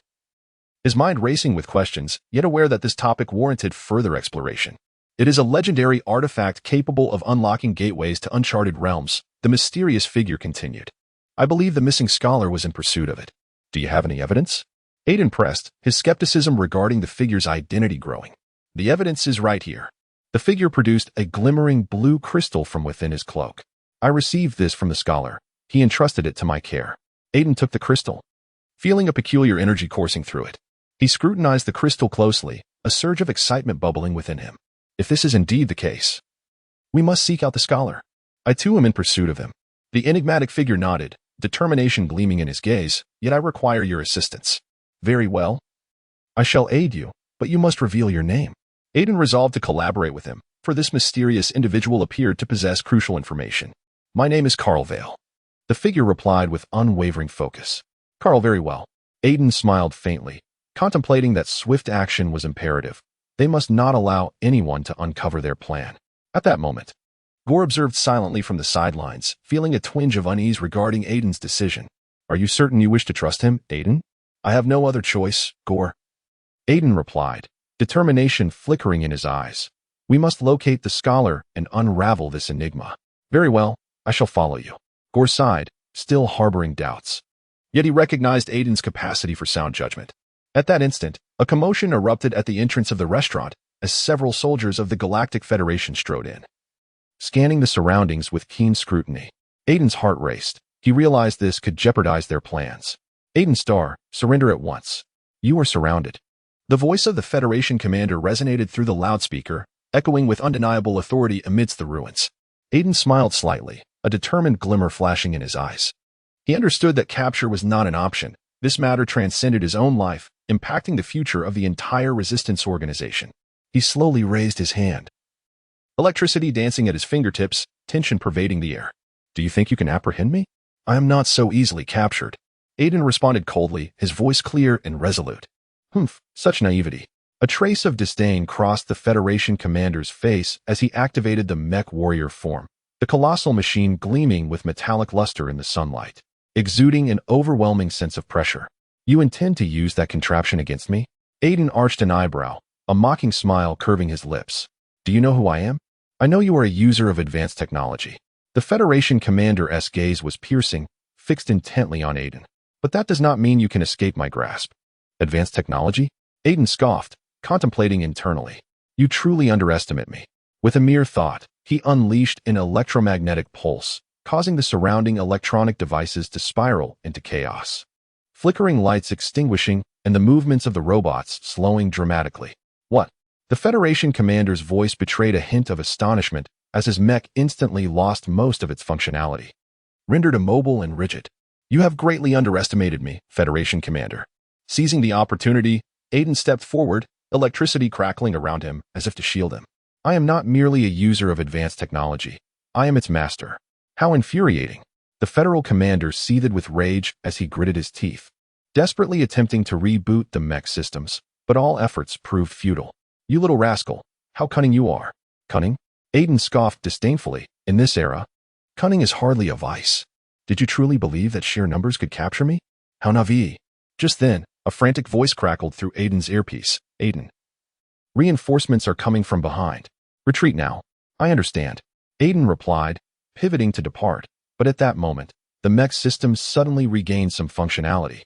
Speaker 1: his mind racing with questions, yet aware that this topic warranted further exploration. It is a legendary artifact capable of unlocking gateways to uncharted realms, the mysterious figure continued. I believe the missing scholar was in pursuit of it. Do you have any evidence? Aiden pressed, his skepticism regarding the figure's identity growing. The evidence is right here. The figure produced a glimmering blue crystal from within his cloak. I received this from the scholar. He entrusted it to my care. Aiden took the crystal, feeling a peculiar energy coursing through it. He scrutinized the crystal closely, a surge of excitement bubbling within him. If this is indeed the case, we must seek out the scholar. I too am in pursuit of him. The enigmatic figure nodded, determination gleaming in his gaze, yet I require your assistance. Very well. I shall aid you, but you must reveal your name. Aiden resolved to collaborate with him, for this mysterious individual appeared to possess crucial information. My name is Carl Vale. The figure replied with unwavering focus. Carl, very well. Aiden smiled faintly, Contemplating that swift action was imperative, they must not allow anyone to uncover their plan. At that moment, Gore observed silently from the sidelines, feeling a twinge of unease regarding Aiden's decision. Are you certain you wish to trust him, Aiden? I have no other choice, Gore. Aiden replied, determination flickering in his eyes. We must locate the scholar and unravel this enigma. Very well, I shall follow you. Gore sighed, still harboring doubts. Yet he recognized Aiden's capacity for sound judgment. At that instant, a commotion erupted at the entrance of the restaurant as several soldiers of the Galactic Federation strode in. Scanning the surroundings with keen scrutiny, Aiden's heart raced. He realized this could jeopardize their plans. Aiden Starr, surrender at once. You are surrounded. The voice of the Federation commander resonated through the loudspeaker, echoing with undeniable authority amidst the ruins. Aiden smiled slightly, a determined glimmer flashing in his eyes. He understood that capture was not an option. This matter transcended his own life, impacting the future of the entire resistance organization. He slowly raised his hand. Electricity dancing at his fingertips, tension pervading the air. Do you think you can apprehend me? I am not so easily captured. Aiden responded coldly, his voice clear and resolute. Humph, such naivety. A trace of disdain crossed the Federation commander's face as he activated the mech warrior form, the colossal machine gleaming with metallic luster in the sunlight, exuding an overwhelming sense of pressure. You intend to use that contraption against me? Aiden arched an eyebrow, a mocking smile curving his lips. Do you know who I am? I know you are a user of advanced technology. The Federation commander's gaze was piercing, fixed intently on Aiden. But that does not mean you can escape my grasp. Advanced technology? Aiden scoffed, contemplating internally. You truly underestimate me. With a mere thought, he unleashed an electromagnetic pulse, causing the surrounding electronic devices to spiral into chaos. Flickering lights extinguishing and the movements of the robots slowing dramatically. What? The Federation commander's voice betrayed a hint of astonishment as his mech instantly lost most of its functionality. Rendered immobile and rigid. You have greatly underestimated me, Federation commander. Seizing the opportunity, Aiden stepped forward, electricity crackling around him as if to shield him. I am not merely a user of advanced technology. I am its master. How infuriating. The Federal commander seethed with rage as he gritted his teeth, desperately attempting to reboot the mech systems, but all efforts proved futile. You little rascal, how cunning you are. Cunning? Aiden scoffed disdainfully. In this era, cunning is hardly a vice. Did you truly believe that sheer numbers could capture me? How naive. Just then, a frantic voice crackled through Aiden's earpiece. Aiden. Reinforcements are coming from behind. Retreat now. I understand. Aiden replied, pivoting to depart. But at that moment, the mech system suddenly regained some functionality.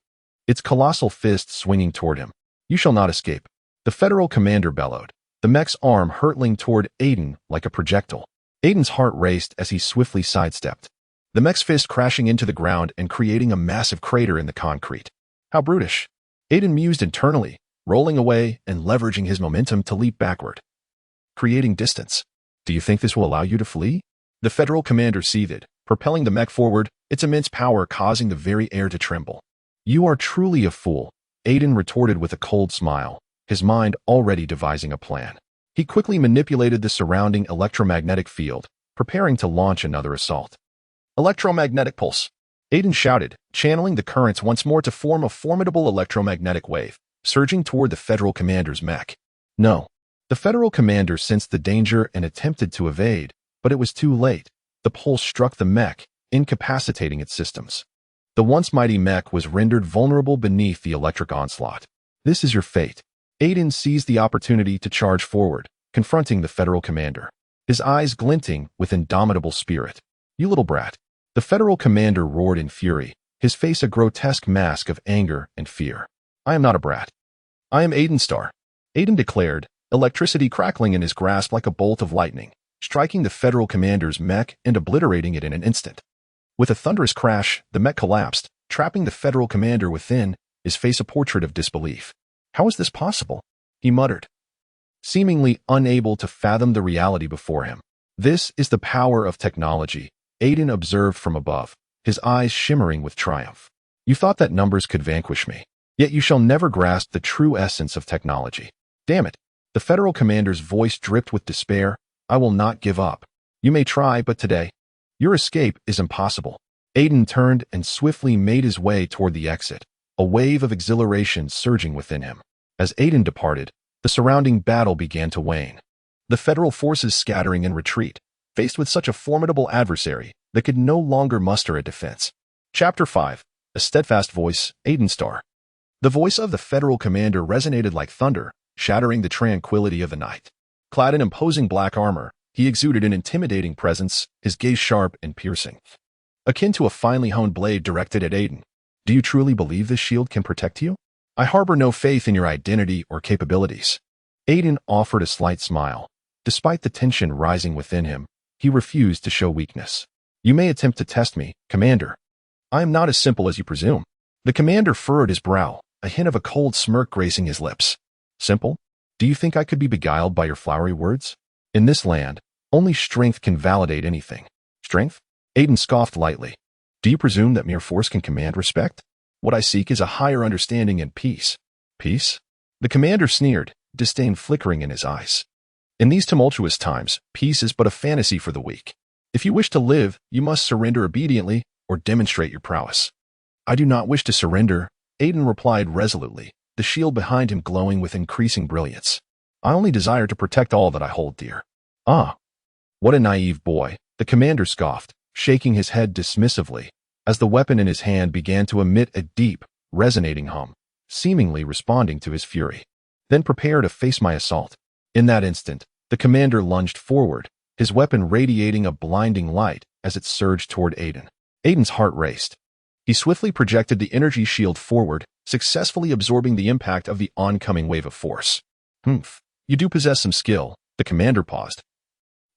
Speaker 1: Its colossal fist swinging toward him. You shall not escape. The Federal commander bellowed, the mech's arm hurtling toward Aiden like a projectile. Aiden's heart raced as he swiftly sidestepped, the mech's fist crashing into the ground and creating a massive crater in the concrete. How brutish. Aiden mused internally, rolling away and leveraging his momentum to leap backward, creating distance. Do you think this will allow you to flee? The Federal commander seethed, propelling the mech forward, its immense power causing the very air to tremble. You are truly a fool, Aiden retorted with a cold smile, his mind already devising a plan. He quickly manipulated the surrounding electromagnetic field, preparing to launch another assault. Electromagnetic pulse. Aiden shouted, channeling the currents once more to form a formidable electromagnetic wave, surging toward the Federal commander's mech. No. The Federal commander sensed the danger and attempted to evade, but it was too late. The pulse struck the mech, incapacitating its systems. The once mighty mech was rendered vulnerable beneath the electric onslaught. This is your fate. Aiden seized the opportunity to charge forward, confronting the Federal commander, his eyes glinting with indomitable spirit. You little brat. The Federal commander roared in fury, his face a grotesque mask of anger and fear. I am not a brat. I am Aiden Starr. Aiden declared, electricity crackling in his grasp like a bolt of lightning, striking the Federal commander's mech and obliterating it in an instant. With a thunderous crash, the mech collapsed, trapping the Federal commander within, his face a portrait of disbelief. How is this possible? He muttered, seemingly unable to fathom the reality before him. This is the power of technology, Aiden observed from above, his eyes shimmering with triumph. You thought that numbers could vanquish me, yet you shall never grasp the true essence of technology. Damn it. The Federal commander's voice dripped with despair. I will not give up. You may try, but today, your escape is impossible. Aiden turned and swiftly made his way toward the exit, a wave of exhilaration surging within him. As Aiden departed, the surrounding battle began to wane. The Federal forces scattering in retreat, faced with such a formidable adversary that could no longer muster a defense. Chapter 5. A steadfast voice, Aiden Starr. The voice of the Federal commander resonated like thunder, shattering the tranquility of the night. Clad in imposing black armor, he exuded an intimidating presence, his gaze sharp and piercing, akin to a finely honed blade directed at Aiden. Do you truly believe this shield can protect you? I harbor no faith in your identity or capabilities. Aiden offered a slight smile. Despite the tension rising within him, he refused to show weakness. You may attempt to test me, Commander. I am not as simple as you presume. The commander furrowed his brow, a hint of a cold smirk gracing his lips. Simple? Do you think I could be beguiled by your flowery words? In this land, only strength can validate anything. Strength? Aiden scoffed lightly. Do you presume that mere force can command respect? What I seek is a higher understanding and peace. Peace? The commander sneered, disdain flickering in his eyes. In these tumultuous times, peace is but a fantasy for the weak. If you wish to live, you must surrender obediently or demonstrate your prowess. I do not wish to surrender, Aiden replied resolutely, the shield behind him glowing with increasing brilliance. I only desire to protect all that I hold dear. Ah, what a naive boy, the commander scoffed, shaking his head dismissively, as the weapon in his hand began to emit a deep, resonating hum, seemingly responding to his fury. Then prepare to face my assault. In that instant, the commander lunged forward, his weapon radiating a blinding light as it surged toward Aiden. Aiden's heart raced. He swiftly projected the energy shield forward, successfully absorbing the impact of the oncoming wave of force. Humph, you do possess some skill, the commander paused,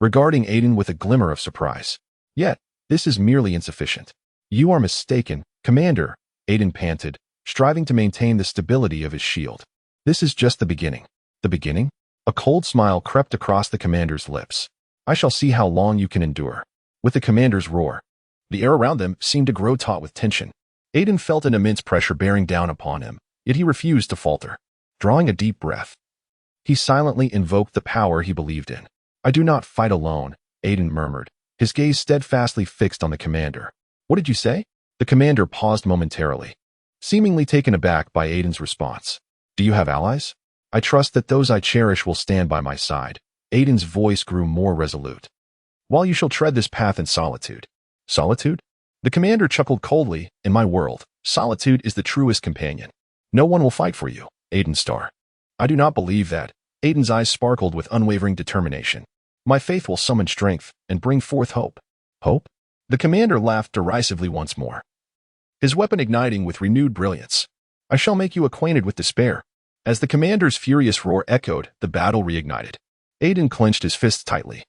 Speaker 1: regarding Aiden with a glimmer of surprise. Yet, this is merely insufficient. You are mistaken, Commander, Aiden panted, striving to maintain the stability of his shield. This is just the beginning. The beginning? A cold smile crept across the commander's lips. I shall see how long you can endure. With the commander's roar, the air around them seemed to grow taut with tension. Aiden felt an immense pressure bearing down upon him, yet he refused to falter. Drawing a deep breath, he silently invoked the power he believed in. I do not fight alone, Aiden murmured, his gaze steadfastly fixed on the commander. What did you say? The commander paused momentarily, seemingly taken aback by Aiden's response. Do you have allies? I trust that those I cherish will stand by my side. Aiden's voice grew more resolute. While you shall tread this path in solitude. Solitude? The commander chuckled coldly. In my world, solitude is the truest companion. No one will fight for you, Aiden Starr. I do not believe that. Aiden's eyes sparkled with unwavering determination. My faith will summon strength and bring forth hope. Hope? The commander laughed derisively once more, his weapon igniting with renewed brilliance. I shall make you acquainted with despair. As the commander's furious roar echoed, the battle reignited. Aiden clenched his fists tightly,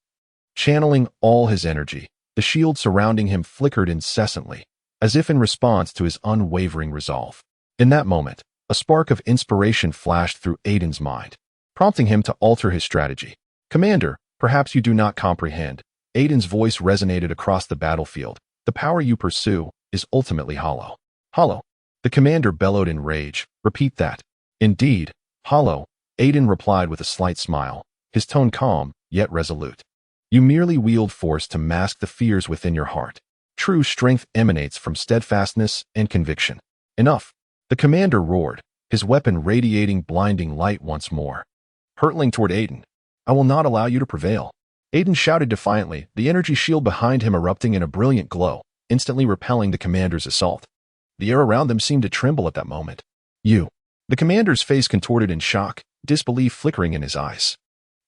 Speaker 1: channeling all his energy. The shield surrounding him flickered incessantly, as if in response to his unwavering resolve. In that moment, a spark of inspiration flashed through Aiden's mind, prompting him to alter his strategy. Commander, perhaps you do not comprehend. Aiden's voice resonated across the battlefield. The power you pursue is ultimately hollow. Hollow. The commander bellowed in rage. Repeat that. Indeed, hollow, Aiden replied with a slight smile, his tone calm, yet resolute. You merely wield force to mask the fears within your heart. True strength emanates from steadfastness and conviction. Enough. The commander roared, his weapon radiating blinding light once more. Hurtling toward Aiden. I will not allow you to prevail. Aiden shouted defiantly, the energy shield behind him erupting in a brilliant glow, instantly repelling the commander's assault. The air around them seemed to tremble at that moment. You. The commander's face contorted in shock, disbelief flickering in his eyes.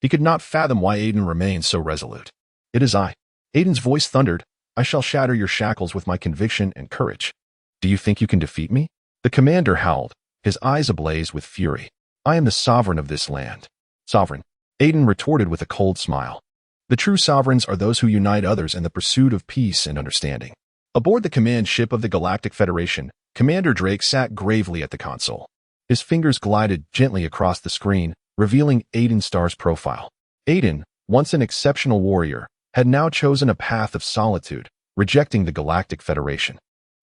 Speaker 1: He could not fathom why Aiden remained so resolute. It is I. Aiden's voice thundered. I shall shatter your shackles with my conviction and courage. Do you think you can defeat me? The commander howled, his eyes ablaze with fury. I am the sovereign of this land. Sovereign. Aiden retorted with a cold smile. The true sovereigns are those who unite others in the pursuit of peace and understanding. Aboard the command ship of the Galactic Federation, Commander Drake sat gravely at the console. His fingers glided gently across the screen, revealing Aiden Starr's profile. Aiden, once an exceptional warrior, had now chosen a path of solitude, rejecting the Galactic Federation.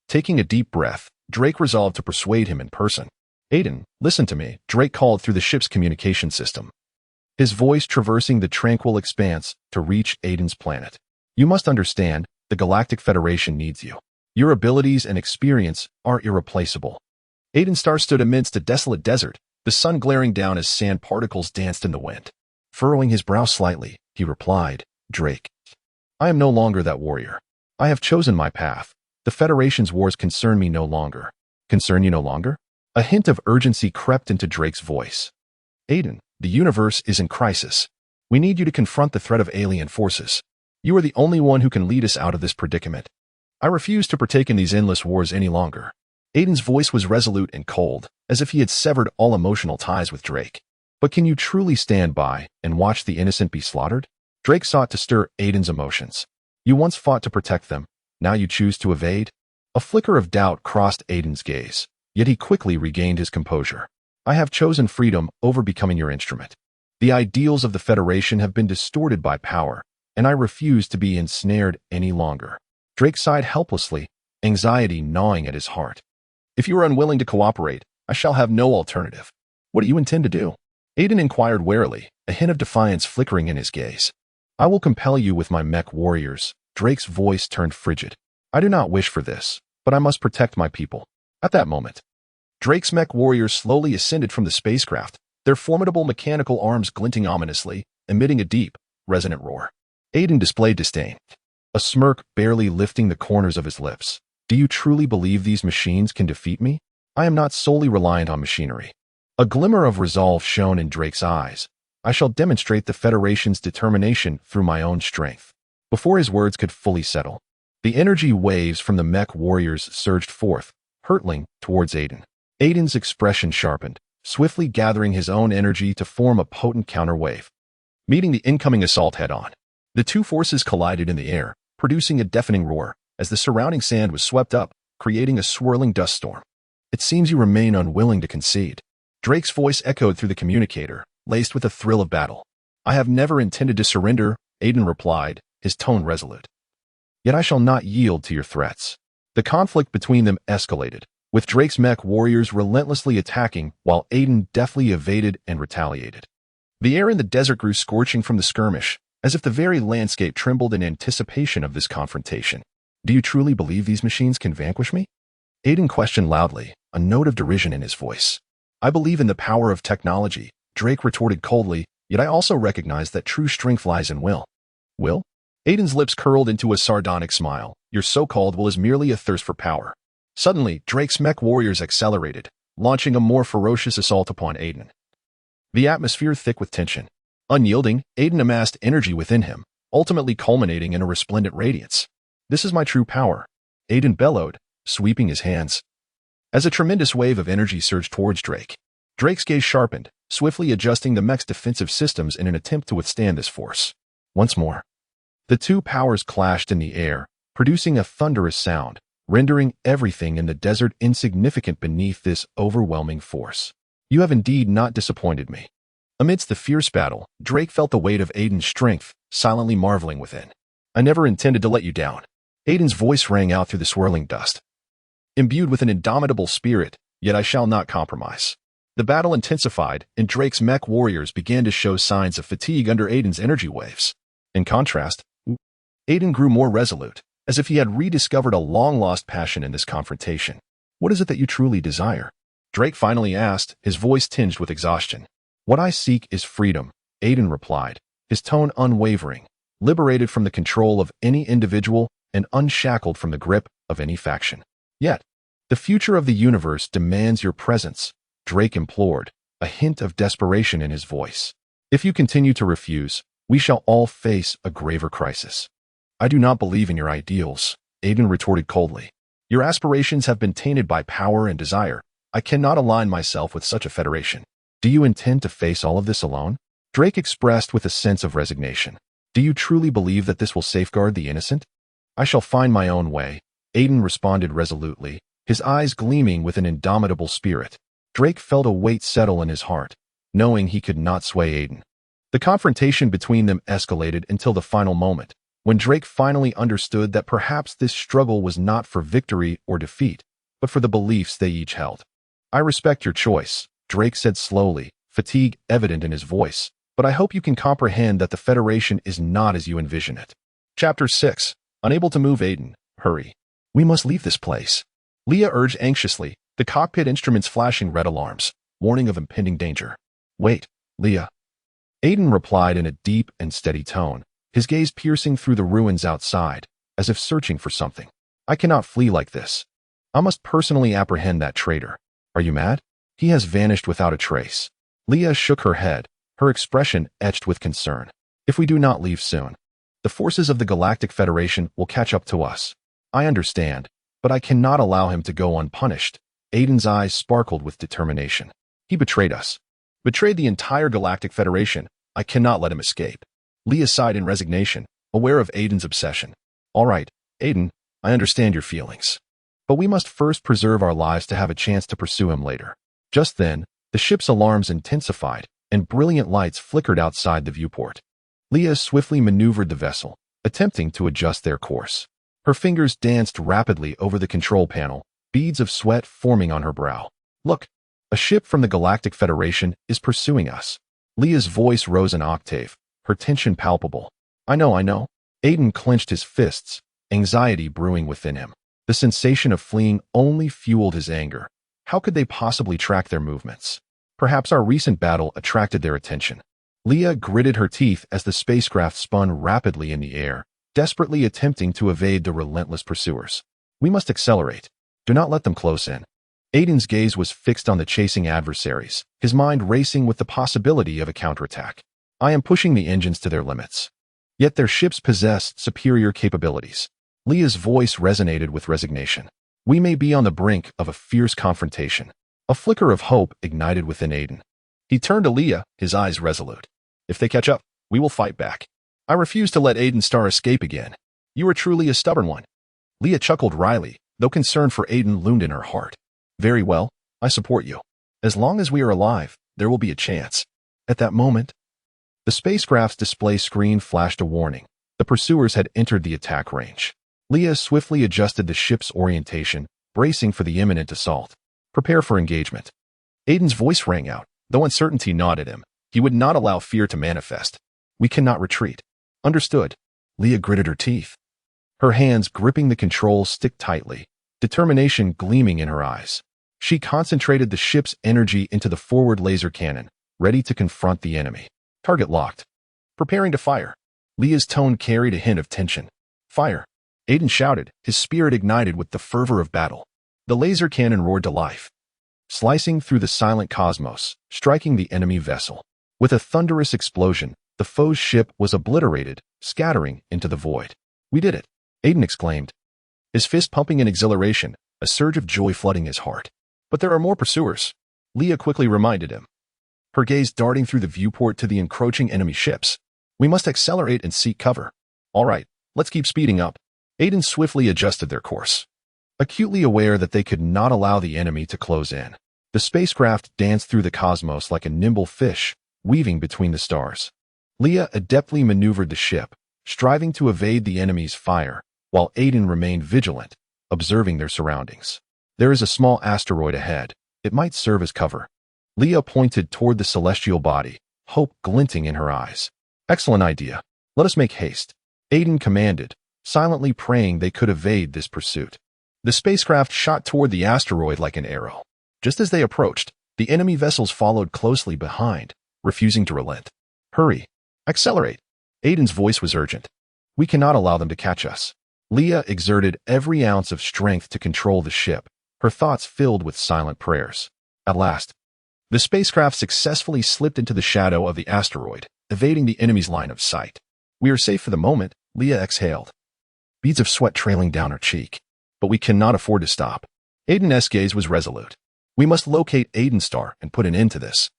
Speaker 1: Taking a deep breath, Drake resolved to persuade him in person. Aiden, listen to me, Drake called through the ship's communication system, his voice traversing the tranquil expanse to reach Aiden's planet. You must understand, the Galactic Federation needs you. Your abilities and experience are irreplaceable. Aiden Starr stood amidst a desolate desert, the sun glaring down as sand particles danced in the wind. Furrowing his brow slightly, he replied, "Drake, I am no longer that warrior. I have chosen my path. The Federation's wars concern me no longer." "Concern you no longer?" A hint of urgency crept into Drake's voice. "Aiden, the universe is in crisis. We need you to confront the threat of alien forces. You are the only one who can lead us out of this predicament. I refuse to partake in these endless wars any longer." Aiden's voice was resolute and cold, as if he had severed all emotional ties with Drake. "But can you truly stand by and watch the innocent be slaughtered?" Drake sought to stir Aiden's emotions. "You once fought to protect them. Now you choose to evade?" A flicker of doubt crossed Aiden's gaze, yet he quickly regained his composure. "I have chosen freedom over becoming your instrument. The ideals of the Federation have been distorted by power, and I refuse to be ensnared any longer." Drake sighed helplessly, anxiety gnawing at his heart. "If you are unwilling to cooperate, I shall have no alternative. What do you intend to do?" Aiden inquired warily, a hint of defiance flickering in his gaze. "I will compel you with my mech warriors." Drake's voice turned frigid. "I do not wish for this, but I must protect my people." At that moment, Drake's mech warriors slowly ascended from the spacecraft, their formidable mechanical arms glinting ominously, emitting a deep, resonant roar. Aiden displayed disdain, a smirk barely lifting the corners of his lips. "Do you truly believe these machines can defeat me? I am not solely reliant on machinery." A glimmer of resolve shone in Drake's eyes. "I shall demonstrate the Federation's determination through my own strength." Before his words could fully settle, the energy waves from the mech warriors surged forth, hurtling towards Aiden. Aiden's expression sharpened, swiftly gathering his own energy to form a potent counterwave. Meeting the incoming assault head-on, the two forces collided in the air, producing a deafening roar as the surrounding sand was swept up, creating a swirling dust storm. "It seems you remain unwilling to concede." Drake's voice echoed through the communicator, laced with a thrill of battle. "I have never intended to surrender," Aiden replied, his tone resolute. "Yet I shall not yield to your threats." The conflict between them escalated, with Drake's mech warriors relentlessly attacking while Aiden deftly evaded and retaliated. The air in the desert grew scorching from the skirmish, as if the very landscape trembled in anticipation of this confrontation. "Do you truly believe these machines can vanquish me?" Aiden questioned loudly, a note of derision in his voice. "I believe in the power of technology," Drake retorted coldly, "yet I also recognize that true strength lies in will." "Will?" Aiden's lips curled into a sardonic smile. "Your so-called will is merely a thirst for power." Suddenly, Drake's mech warriors accelerated, launching a more ferocious assault upon Aiden. The atmosphere thick with tension. Unyielding, Aiden amassed energy within him, ultimately culminating in a resplendent radiance. "This is my true power," Aiden bellowed, sweeping his hands. As a tremendous wave of energy surged towards Drake, Drake's gaze sharpened, swiftly adjusting the mech's defensive systems in an attempt to withstand this force. Once more, the two powers clashed in the air, producing a thunderous sound, rendering everything in the desert insignificant beneath this overwhelming force. "You have indeed not disappointed me." Amidst the fierce battle, Drake felt the weight of Aiden's strength, silently marveling within. "I never intended to let you down." Aiden's voice rang out through the swirling dust. "Imbued with an indomitable spirit, yet I shall not compromise." The battle intensified, and Drake's mech warriors began to show signs of fatigue under Aiden's energy waves. In contrast, Aiden grew more resolute, as if he had rediscovered a long-lost passion in this confrontation. "What is it that you truly desire?" Drake finally asked, his voice tinged with exhaustion. "What I seek is freedom," Aiden replied, his tone unwavering, liberated from the control of any individual and unshackled from the grip of any faction. "Yet, the future of the universe demands your presence," Drake implored, a hint of desperation in his voice. "If you continue to refuse, we shall all face a graver crisis." "I do not believe in your ideals," Aiden retorted coldly. "Your aspirations have been tainted by power and desire. I cannot align myself with such a federation." "Do you intend to face all of this alone?" Drake expressed with a sense of resignation. "Do you truly believe that this will safeguard the innocent?" "I shall find my own way," Aiden responded resolutely, his eyes gleaming with an indomitable spirit. Drake felt a weight settle in his heart, knowing he could not sway Aiden. The confrontation between them escalated until the final moment, when Drake finally understood that perhaps this struggle was not for victory or defeat, but for the beliefs they each held. "I respect your choice," Drake said slowly, fatigue evident in his voice, "but I hope you can comprehend that the Federation is not as you envision it." Chapter 6. Unable to move Aiden, hurry. "We must leave this place," Leah urged anxiously, the cockpit instruments flashing red alarms, warning of impending danger. Wait, Leah. Aiden replied in a deep and steady tone, his gaze piercing through the ruins outside, as if searching for something. I cannot flee like this. I must personally apprehend that traitor. Are you mad? He has vanished without a trace. Leah shook her head, her expression etched with concern. If we do not leave soon, the forces of the Galactic Federation will catch up to us. I understand, but I cannot allow him to go unpunished. Aiden's eyes sparkled with determination. He betrayed us. Betrayed the entire Galactic Federation. I cannot let him escape. Leah sighed in resignation, aware of Aiden's obsession. All right, Aiden, I understand your feelings. But we must first preserve our lives to have a chance to pursue him later. Just then, the ship's alarms intensified, and brilliant lights flickered outside the viewport. Leah swiftly maneuvered the vessel, attempting to adjust their course. Her fingers danced rapidly over the control panel, beads of sweat forming on her brow. Look, a ship from the Galactic Federation is pursuing us. Leah's voice rose an octave, her tension palpable. I know. Aiden clenched his fists, anxiety brewing within him. The sensation of fleeing only fueled his anger. How could they possibly track their movements? Perhaps our recent battle attracted their attention. Leah gritted her teeth as the spacecraft spun rapidly in the air, desperately attempting to evade the relentless pursuers. We must accelerate. Do not let them close in. Aiden's gaze was fixed on the chasing adversaries, his mind racing with the possibility of a counterattack. I am pushing the engines to their limits. Yet their ships possess superior capabilities. Leah's voice resonated with resignation. We may be on the brink of a fierce confrontation. A flicker of hope ignited within Aiden. He turned to Leah, his eyes resolute. If they catch up, we will fight back. I refuse to let Aiden Starr escape again. You are truly a stubborn one. Leah chuckled wryly, though concern for Aiden loomed in her heart. Very well, I support you. As long as we are alive, there will be a chance. At that moment, the spacecraft's display screen flashed a warning. The pursuers had entered the attack range. Leah swiftly adjusted the ship's orientation, bracing for the imminent assault. Prepare for engagement. Aiden's voice rang out, though uncertainty gnawed at him. He would not allow fear to manifest. We cannot retreat. Understood. Leah gritted her teeth, her hands gripping the control stick tightly, determination gleaming in her eyes. She concentrated the ship's energy into the forward laser cannon, ready to confront the enemy. Target locked. Preparing to fire. Leah's tone carried a hint of tension. Fire. Aiden shouted, his spirit ignited with the fervor of battle. The laser cannon roared to life, slicing through the silent cosmos, striking the enemy vessel. With a thunderous explosion, the foe's ship was obliterated, scattering into the void. We did it, Aiden exclaimed, his fist pumping in exhilaration, a surge of joy flooding his heart. But there are more pursuers, Leah quickly reminded him, her gaze darting through the viewport to the encroaching enemy ships. We must accelerate and seek cover. All right, let's keep speeding up. Aiden swiftly adjusted their course, acutely aware that they could not allow the enemy to close in. The spacecraft danced through the cosmos like a nimble fish, weaving between the stars. Leah adeptly maneuvered the ship, striving to evade the enemy's fire, while Aiden remained vigilant, observing their surroundings. There is a small asteroid ahead. It might serve as cover. Leah pointed toward the celestial body, hope glinting in her eyes. Excellent idea. Let us make haste, Aiden commanded, silently praying they could evade this pursuit. The spacecraft shot toward the asteroid like an arrow. Just as they approached, the enemy vessels followed closely behind, refusing to relent. Hurry. Accelerate. Aiden's voice was urgent. We cannot allow them to catch us. Leah exerted every ounce of strength to control the ship, her thoughts filled with silent prayers. At last, the spacecraft successfully slipped into the shadow of the asteroid, evading the enemy's line of sight. We are safe for the moment, Leah exhaled, beads of sweat trailing down her cheek. But we cannot afford to stop. Aiden's gaze was resolute. We must locate Aiden Starr and put an end to this.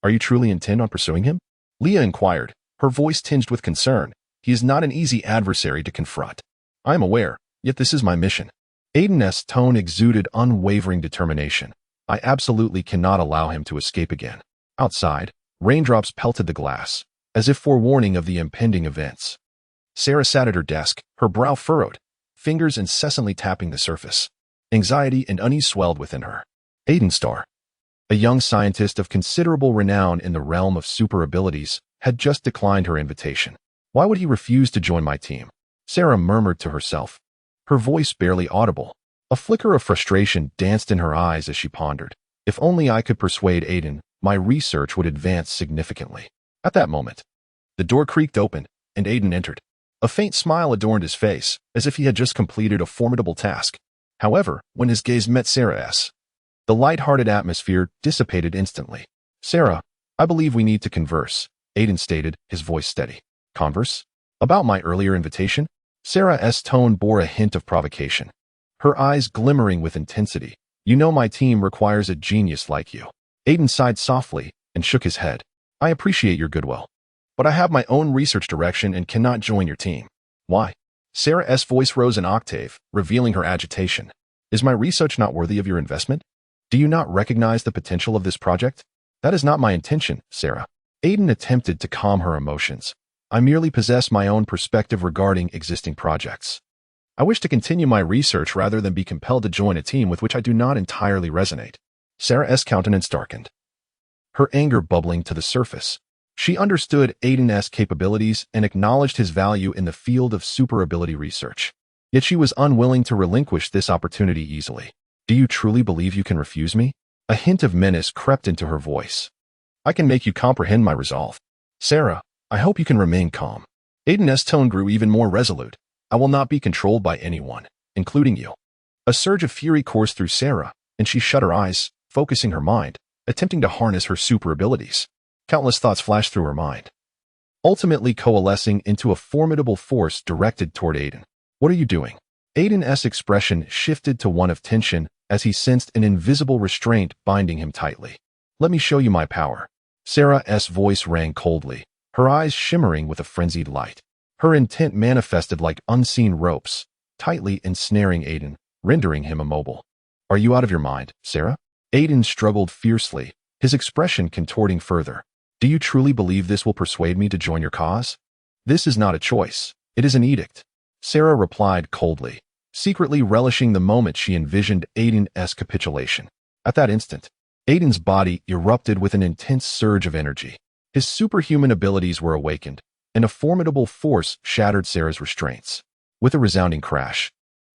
Speaker 1: Are you truly intent on pursuing him? Leah inquired, her voice tinged with concern. He is not an easy adversary to confront. I am aware, yet this is my mission. Aiden's tone exuded unwavering determination. I absolutely cannot allow him to escape again. Outside, raindrops pelted the glass, as if forewarning of the impending events. Sarah sat at her desk, her brow furrowed, fingers incessantly tapping the surface. Anxiety and unease swelled within her. Aiden Starr, a young scientist of considerable renown in the realm of super abilities, had just declined her invitation. Why would he refuse to join my team? Sarah murmured to herself, her voice barely audible. A flicker of frustration danced in her eyes as she pondered. If only I could persuade Aiden, my research would advance significantly. At that moment, the door creaked open, and Aiden entered. A faint smile adorned his face, as if he had just completed a formidable task. However, when his gaze met Sarah's, the light-hearted atmosphere dissipated instantly. "Sarah, I believe we need to converse," Aiden stated, his voice steady. "Converse? About my earlier invitation?" Sarah's tone bore a hint of provocation, her eyes glimmering with intensity. "You know my team requires a genius like you." Aiden sighed softly and shook his head. "I appreciate your goodwill, but I have my own research direction and cannot join your team." "Why?" Sarah's voice rose an octave, revealing her agitation. "Is my research not worthy of your investment? Do you not recognize the potential of this project?" "That is not my intention, Sarah." Aiden attempted to calm her emotions. "I merely possess my own perspective regarding existing projects. I wish to continue my research rather than be compelled to join a team with which I do not entirely resonate." Sarah's countenance darkened, her anger bubbling to the surface. She understood Aiden's capabilities and acknowledged his value in the field of super-ability research. Yet she was unwilling to relinquish this opportunity easily. "Do you truly believe you can refuse me?" A hint of menace crept into her voice. "I can make you comprehend my resolve. Sarah, I hope you can remain calm." Aiden's tone grew even more resolute. "I will not be controlled by anyone, including you." A surge of fury coursed through Sarah, and she shut her eyes, focusing her mind, attempting to harness her super abilities. Countless thoughts flashed through her mind, ultimately coalescing into a formidable force directed toward Aiden. "What are you doing?" Aiden's expression shifted to one of tension as he sensed an invisible restraint binding him tightly. "Let me show you my power." Sarah's voice rang coldly, her eyes shimmering with a frenzied light. Her intent manifested like unseen ropes, tightly ensnaring Aiden, rendering him immobile. "Are you out of your mind, Sarah?" Aiden struggled fiercely, his expression contorting further. "Do you truly believe this will persuade me to join your cause?" "This is not a choice. It is an edict," Sarah replied coldly, secretly relishing the moment she envisioned Aiden's capitulation. At that instant, Aiden's body erupted with an intense surge of energy. His superhuman abilities were awakened, and a formidable force shattered Sarah's restraints. With a resounding crash,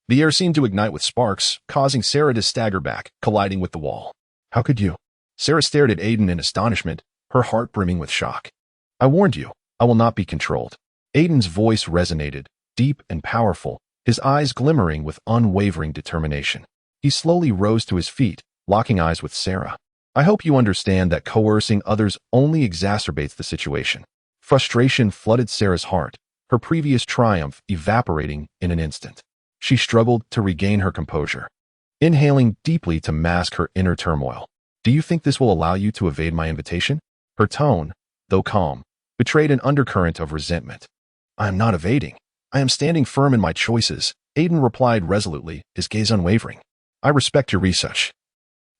Speaker 1: the air seemed to ignite with sparks, causing Sarah to stagger back, colliding with the wall. "How could you?" Sarah stared at Aiden in astonishment, her heart brimming with shock. "I warned you, I will not be controlled." Aiden's voice resonated, deep and powerful, his eyes glimmering with unwavering determination. He slowly rose to his feet, locking eyes with Sarah. "I hope you understand that coercing others only exacerbates the situation." Frustration flooded Sarah's heart, her previous triumph evaporating in an instant. She struggled to regain her composure, inhaling deeply to mask her inner turmoil. "Do you think this will allow you to evade my invitation?" Her tone, though calm, betrayed an undercurrent of resentment. "I am not evading. I am standing firm in my choices," Aiden replied resolutely, his gaze unwavering. "I respect your research,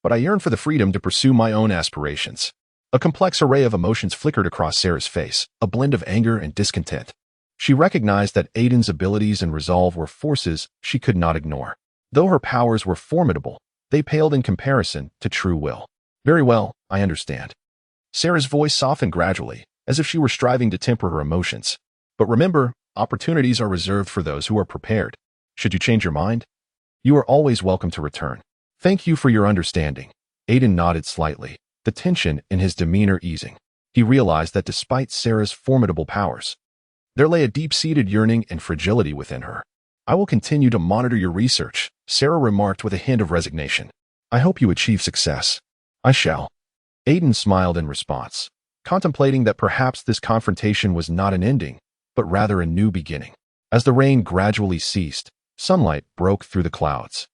Speaker 1: but I yearn for the freedom to pursue my own aspirations." A complex array of emotions flickered across Sarah's face, a blend of anger and discontent. She recognized that Aiden's abilities and resolve were forces she could not ignore. Though her powers were formidable, they paled in comparison to true will. "Very well, I understand." Sarah's voice softened gradually, as if she were striving to temper her emotions. "But remember, opportunities are reserved for those who are prepared. Should you change your mind, you are always welcome to return." "Thank you for your understanding." Aiden nodded slightly, the tension in his demeanor easing. He realized that despite Sarah's formidable powers, there lay a deep-seated yearning and fragility within her. "I will continue to monitor your research," Sarah remarked with a hint of resignation. "I hope you achieve success." "I shall." Aiden smiled in response, contemplating that perhaps this confrontation was not an ending, but rather a new beginning. As the rain gradually ceased, sunlight broke through the clouds,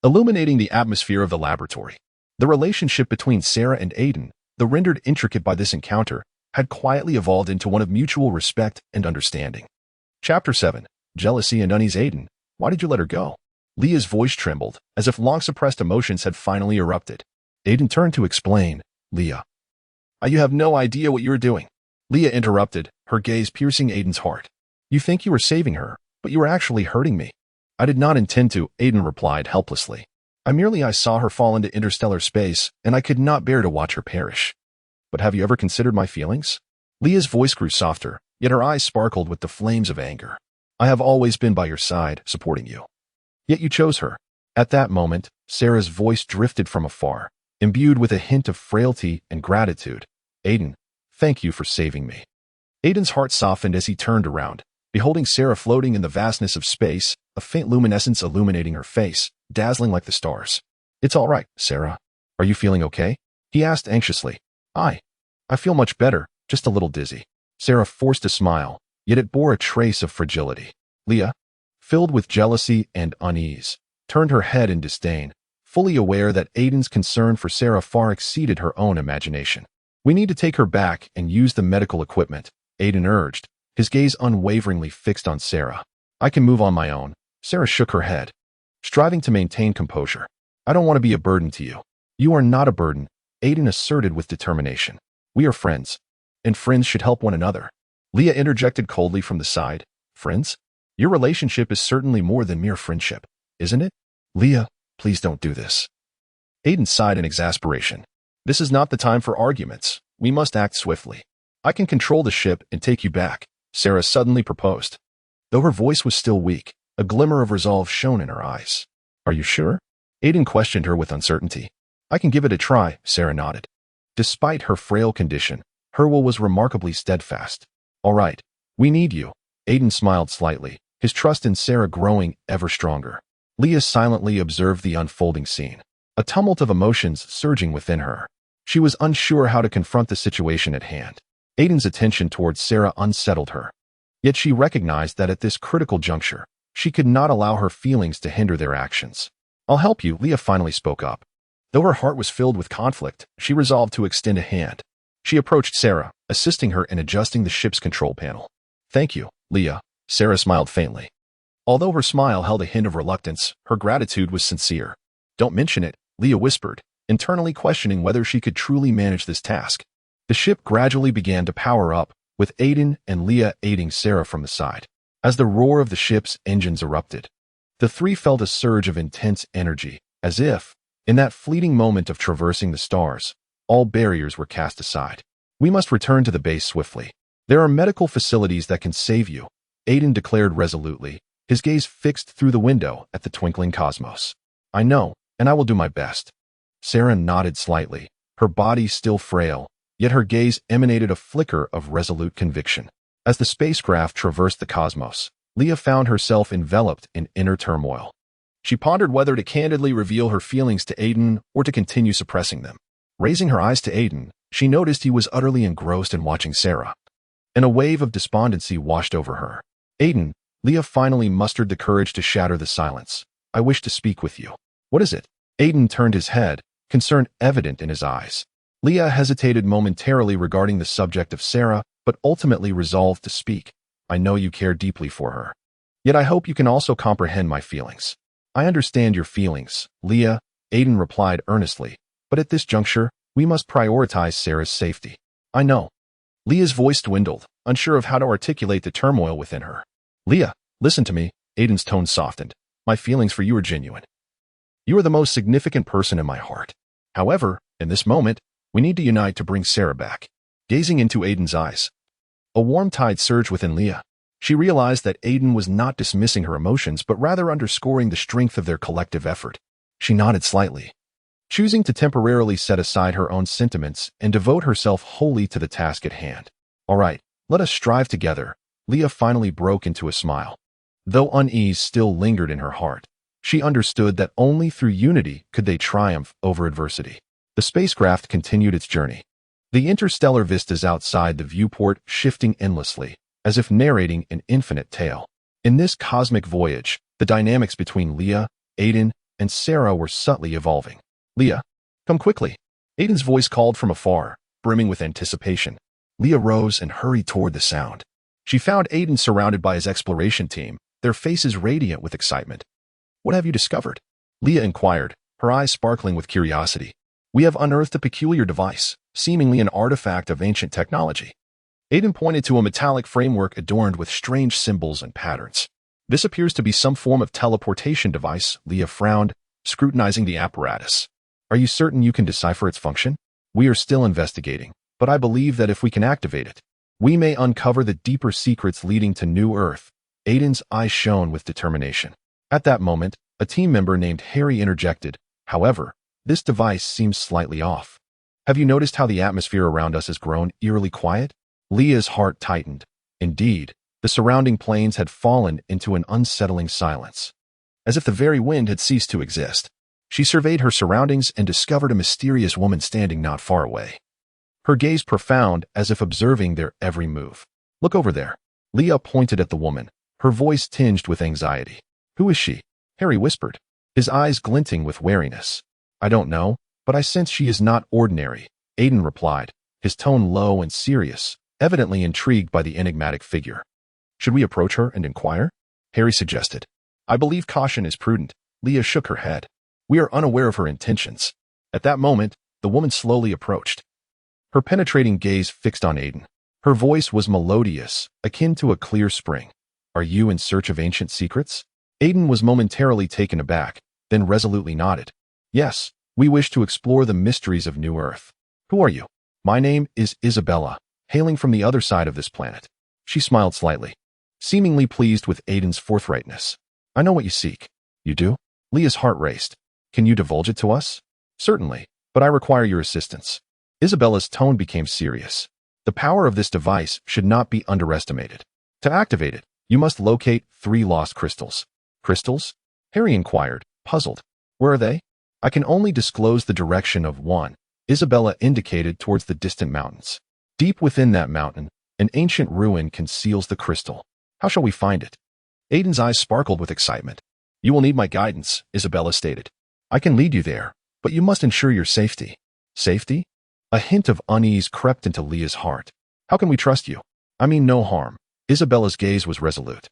Speaker 1: illuminating the atmosphere of the laboratory. The relationship between Sarah and Aiden, though rendered intricate by this encounter, had quietly evolved into one of mutual respect and understanding. Chapter 7. Jealousy and Unease. "Aiden, why did you let her go?" Leah's voice trembled, as if long-suppressed emotions had finally erupted. Aiden turned to explain. "Leah, you have no idea what you're doing." Leah interrupted, her gaze piercing Aiden's heart. "You think you were saving her, but you were actually hurting me." "I did not intend to," Aiden replied helplessly. I saw her fall into interstellar space, and I could not bear to watch her perish." "But have you ever considered my feelings?" Leah's voice grew softer, yet her eyes sparkled with the flames of anger. "I have always been by your side, supporting you. Yet you chose her." At that moment, Sarah's voice drifted from afar, imbued with a hint of frailty and gratitude. Aiden, thank you for saving me. Aiden's heart softened as he turned around, beholding Sarah floating in the vastness of space, a faint luminescence illuminating her face, dazzling like the stars. It's all right, Sarah. Are you feeling okay? He asked anxiously. I feel much better, just a little dizzy. Sarah forced a smile, yet it bore a trace of fragility. Leah, filled with jealousy and unease, turned her head in disdain, fully aware that Aiden's concern for Sarah far exceeded her own imagination. We need to take her back and use the medical equipment, Aiden urged, his gaze unwaveringly fixed on Sarah. I can move on my own. Sarah shook her head, striving to maintain composure. I don't want to be a burden to you. You are not a burden, Aiden asserted with determination. We are friends, and friends should help one another. Leah interjected coldly from the side. Friends? Your relationship is certainly more than mere friendship, isn't it? Leah, please don't do this. Aiden sighed in exasperation. This is not the time for arguments. We must act swiftly. I can control the ship and take you back, Sarah suddenly proposed. Though her voice was still weak, a glimmer of resolve shone in her eyes. Are you sure? Aiden questioned her with uncertainty. I can give it a try, Sarah nodded. Despite her frail condition, her will was remarkably steadfast. All right, we need you. Aiden smiled slightly, his trust in Sarah growing ever stronger. Leah silently observed the unfolding scene, a tumult of emotions surging within her. She was unsure how to confront the situation at hand. Aiden's attention towards Sarah unsettled her. Yet she recognized that at this critical juncture, she could not allow her feelings to hinder their actions. I'll help you, Leah finally spoke up. Though her heart was filled with conflict, she resolved to extend a hand. She approached Sarah, assisting her in adjusting the ship's control panel. Thank you, Leah. Sarah smiled faintly. Although her smile held a hint of reluctance, her gratitude was sincere. Don't mention it, Leah whispered, internally questioning whether she could truly manage this task. The ship gradually began to power up, with Aiden and Leah aiding Sarah from the side. As the roar of the ship's engines erupted, the three felt a surge of intense energy, as if, in that fleeting moment of traversing the stars, all barriers were cast aside. We must return to the base swiftly. There are medical facilities that can save you, Aiden declared resolutely, his gaze fixed through the window at the twinkling cosmos. I know, and I will do my best. Sarah nodded slightly, her body still frail, yet her gaze emanated a flicker of resolute conviction. As the spacecraft traversed the cosmos, Leah found herself enveloped in inner turmoil. She pondered whether to candidly reveal her feelings to Aiden or to continue suppressing them. Raising her eyes to Aiden, she noticed he was utterly engrossed in watching Sarah. And a wave of despondency washed over her. Aiden, Leah finally mustered the courage to shatter the silence. I wish to speak with you. What is it? Aiden turned his head, concern evident in his eyes. Leah hesitated momentarily regarding the subject of Sarah, but ultimately resolved to speak. I know you care deeply for her. Yet I hope you can also comprehend my feelings. I understand your feelings, Leah, Aiden replied earnestly, but at this juncture, we must prioritize Sarah's safety. I know. Leah's voice dwindled, unsure of how to articulate the turmoil within her. Leah, listen to me, Aiden's tone softened. My feelings for you are genuine. You are the most significant person in my heart. However, in this moment, we need to unite to bring Sarah back. Gazing into Aiden's eyes, a warm tide surged within Leah. She realized that Aiden was not dismissing her emotions, but rather underscoring the strength of their collective effort. She nodded slightly, choosing to temporarily set aside her own sentiments and devote herself wholly to the task at hand. All right, let us strive together. Leah finally broke into a smile. Though unease still lingered in her heart, she understood that only through unity could they triumph over adversity. The spacecraft continued its journey. The interstellar vistas outside the viewport shifting endlessly, as if narrating an infinite tale. In this cosmic voyage, the dynamics between Leah, Aiden, and Sarah were subtly evolving. Leah, come quickly. Aiden's voice called from afar, brimming with anticipation. Leah rose and hurried toward the sound. She found Aiden surrounded by his exploration team, their faces radiant with excitement. What have you discovered? Leah inquired, her eyes sparkling with curiosity. We have unearthed a peculiar device, seemingly an artifact of ancient technology. Aiden pointed to a metallic framework adorned with strange symbols and patterns. This appears to be some form of teleportation device, Leah frowned, scrutinizing the apparatus. Are you certain you can decipher its function? We are still investigating, but I believe that if we can activate it, we may uncover the deeper secrets leading to New Earth. Aiden's eyes shone with determination. At that moment, A team member named Harry interjected. However, this device seems slightly off. Have you noticed how the atmosphere around us has grown eerily quiet? Leah's heart tightened. Indeed, the surrounding plains had fallen into an unsettling silence, as if the very wind had ceased to exist. She surveyed her surroundings and discovered a mysterious woman standing not far away, her gaze profound as if observing their every move. Look over there. Leah pointed at the woman, her voice tinged with anxiety. Who is she? Harry whispered, his eyes glinting with wariness. I don't know, but I sense she is not ordinary, Aiden replied, his tone low and serious, evidently intrigued by the enigmatic figure. Should we approach her and inquire? Harry suggested. I believe caution is prudent. Leah shook her head. We are unaware of her intentions. At that moment, the woman slowly approached, her penetrating gaze fixed on Aiden. Her voice was melodious, akin to a clear spring. Are you in search of ancient secrets? Aiden was momentarily taken aback, then resolutely nodded. Yes, we wish to explore the mysteries of New Earth. Who are you? My name is Isabella, hailing from the other side of this planet. She smiled slightly, seemingly pleased with Aiden's forthrightness. I know what you seek. You do? Leah's heart raced. Can you divulge it to us? Certainly, but I require your assistance. Isabella's tone became serious. The power of this device should not be underestimated. To activate it, you must locate 3 lost crystals. Crystals? Harry inquired, puzzled. Where are they? I can only disclose the direction of one. Isabella indicated towards the distant mountains. Deep within that mountain, an ancient ruin conceals the crystal. How shall we find it? Aiden's eyes sparkled with excitement. You will need my guidance, Isabella stated. I can lead you there, but you must ensure your safety. Safety? A hint of unease crept into Leah's heart. How can we trust you? I mean no harm. Isabella's gaze was resolute.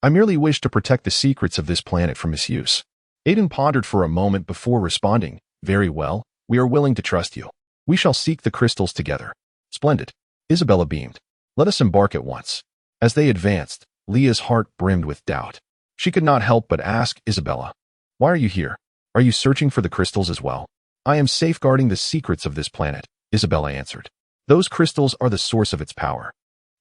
Speaker 1: I merely wish to protect the secrets of this planet from misuse. Aiden pondered for a moment before responding. Very well, we are willing to trust you. We shall seek the crystals together. Splendid. Isabella beamed. Let us embark at once. As they advanced, Leah's heart brimmed with doubt. She could not help but ask Isabella, why are you here? Are you searching for the crystals as well? I am safeguarding the secrets of this planet, Isabella answered. Those crystals are the source of its power.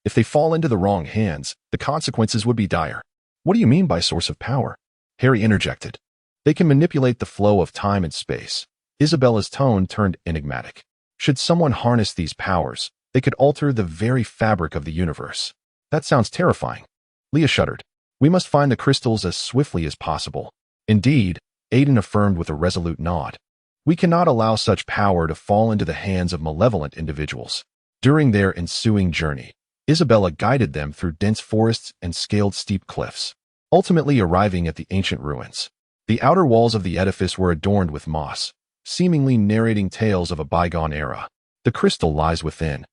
Speaker 1: If they fall into the wrong hands, the consequences would be dire. What do you mean by source of power? Harry interjected. They can manipulate the flow of time and space. Isabella's tone turned enigmatic. Should someone harness these powers, they could alter the very fabric of the universe. That sounds terrifying. Leah shuddered. We must find the crystals as swiftly as possible. Indeed, Aiden affirmed with a resolute nod. We cannot allow such power to fall into the hands of malevolent individuals. During their ensuing journey, Isabella guided them through dense forests and scaled steep cliffs, ultimately arriving at the ancient ruins. The outer walls of the edifice were adorned with moss, seemingly narrating tales of a bygone era. The crystal lies within.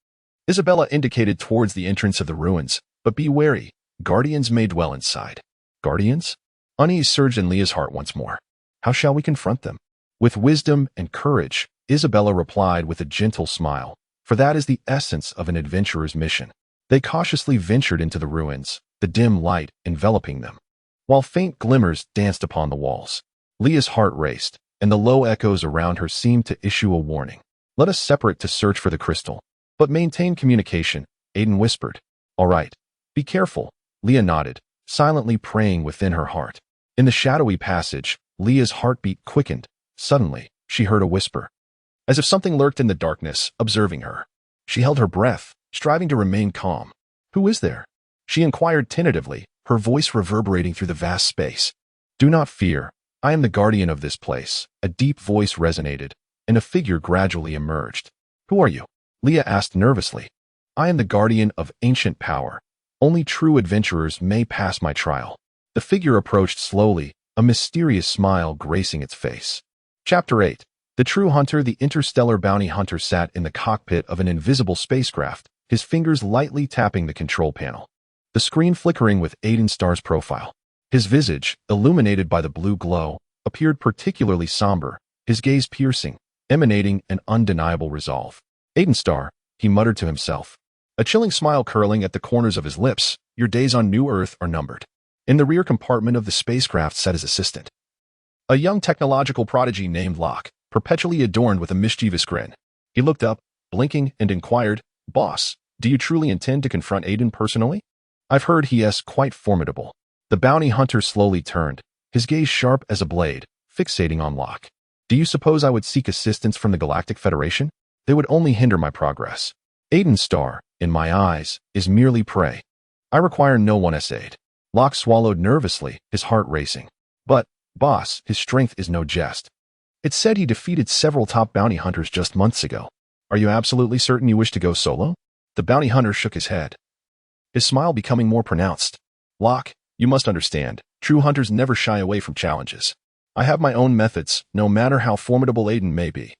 Speaker 1: Isabella indicated towards the entrance of the ruins, but be wary, guardians may dwell inside. Guardians? Unease surged in Leah's heart once more. How shall we confront them? With wisdom and courage, Isabella replied with a gentle smile, for that is the essence of an adventurer's mission. They cautiously ventured into the ruins, the dim light enveloping them, while faint glimmers danced upon the walls. Leah's heart raced, and the low echoes around her seemed to issue a warning. Let us separate to search for the crystal, but maintain communication, Aiden whispered. All right. Be careful, Leah nodded, silently praying within her heart. In the shadowy passage, Leah's heartbeat quickened. Suddenly, she heard a whisper, as if something lurked in the darkness, observing her. She held her breath, striving to remain calm. Who is there? She inquired tentatively, her voice reverberating through the vast space. Do not fear. I am the guardian of this place. A deep voice resonated, and a figure gradually emerged. Who are you? Leah asked nervously. I am the guardian of ancient power. Only true adventurers may pass my trial. The figure approached slowly, a mysterious smile gracing its face. Chapter 8. The true hunter. The interstellar bounty hunter sat in the cockpit of an invisible spacecraft, his fingers lightly tapping the control panel. The screen flickering with Aiden Starr's profile. His visage, illuminated by the blue glow, appeared particularly somber, his gaze piercing, emanating an undeniable resolve. Aiden Starr, he muttered to himself, a chilling smile curling at the corners of his lips. Your days on New Earth are numbered. In the rear compartment of the spacecraft sat his assistant, a young technological prodigy named Locke, perpetually adorned with a mischievous grin. He looked up, blinking, and inquired, Boss, do you truly intend to confront Aiden personally? I've heard he is quite formidable. The bounty hunter slowly turned, his gaze sharp as a blade, fixating on Locke. Do you suppose I would seek assistance from the Galactic Federation? They would only hinder my progress. Aiden's star, in my eyes, is merely prey. I require no one's aid. Locke swallowed nervously, his heart racing. But, boss, his strength is no jest. It's said he defeated several top bounty hunters just months ago. Are you absolutely certain you wish to go solo? The bounty hunter shook his head, his smile becoming more pronounced. Locke, you must understand, true hunters never shy away from challenges. I have my own methods, no matter how formidable Aiden may be.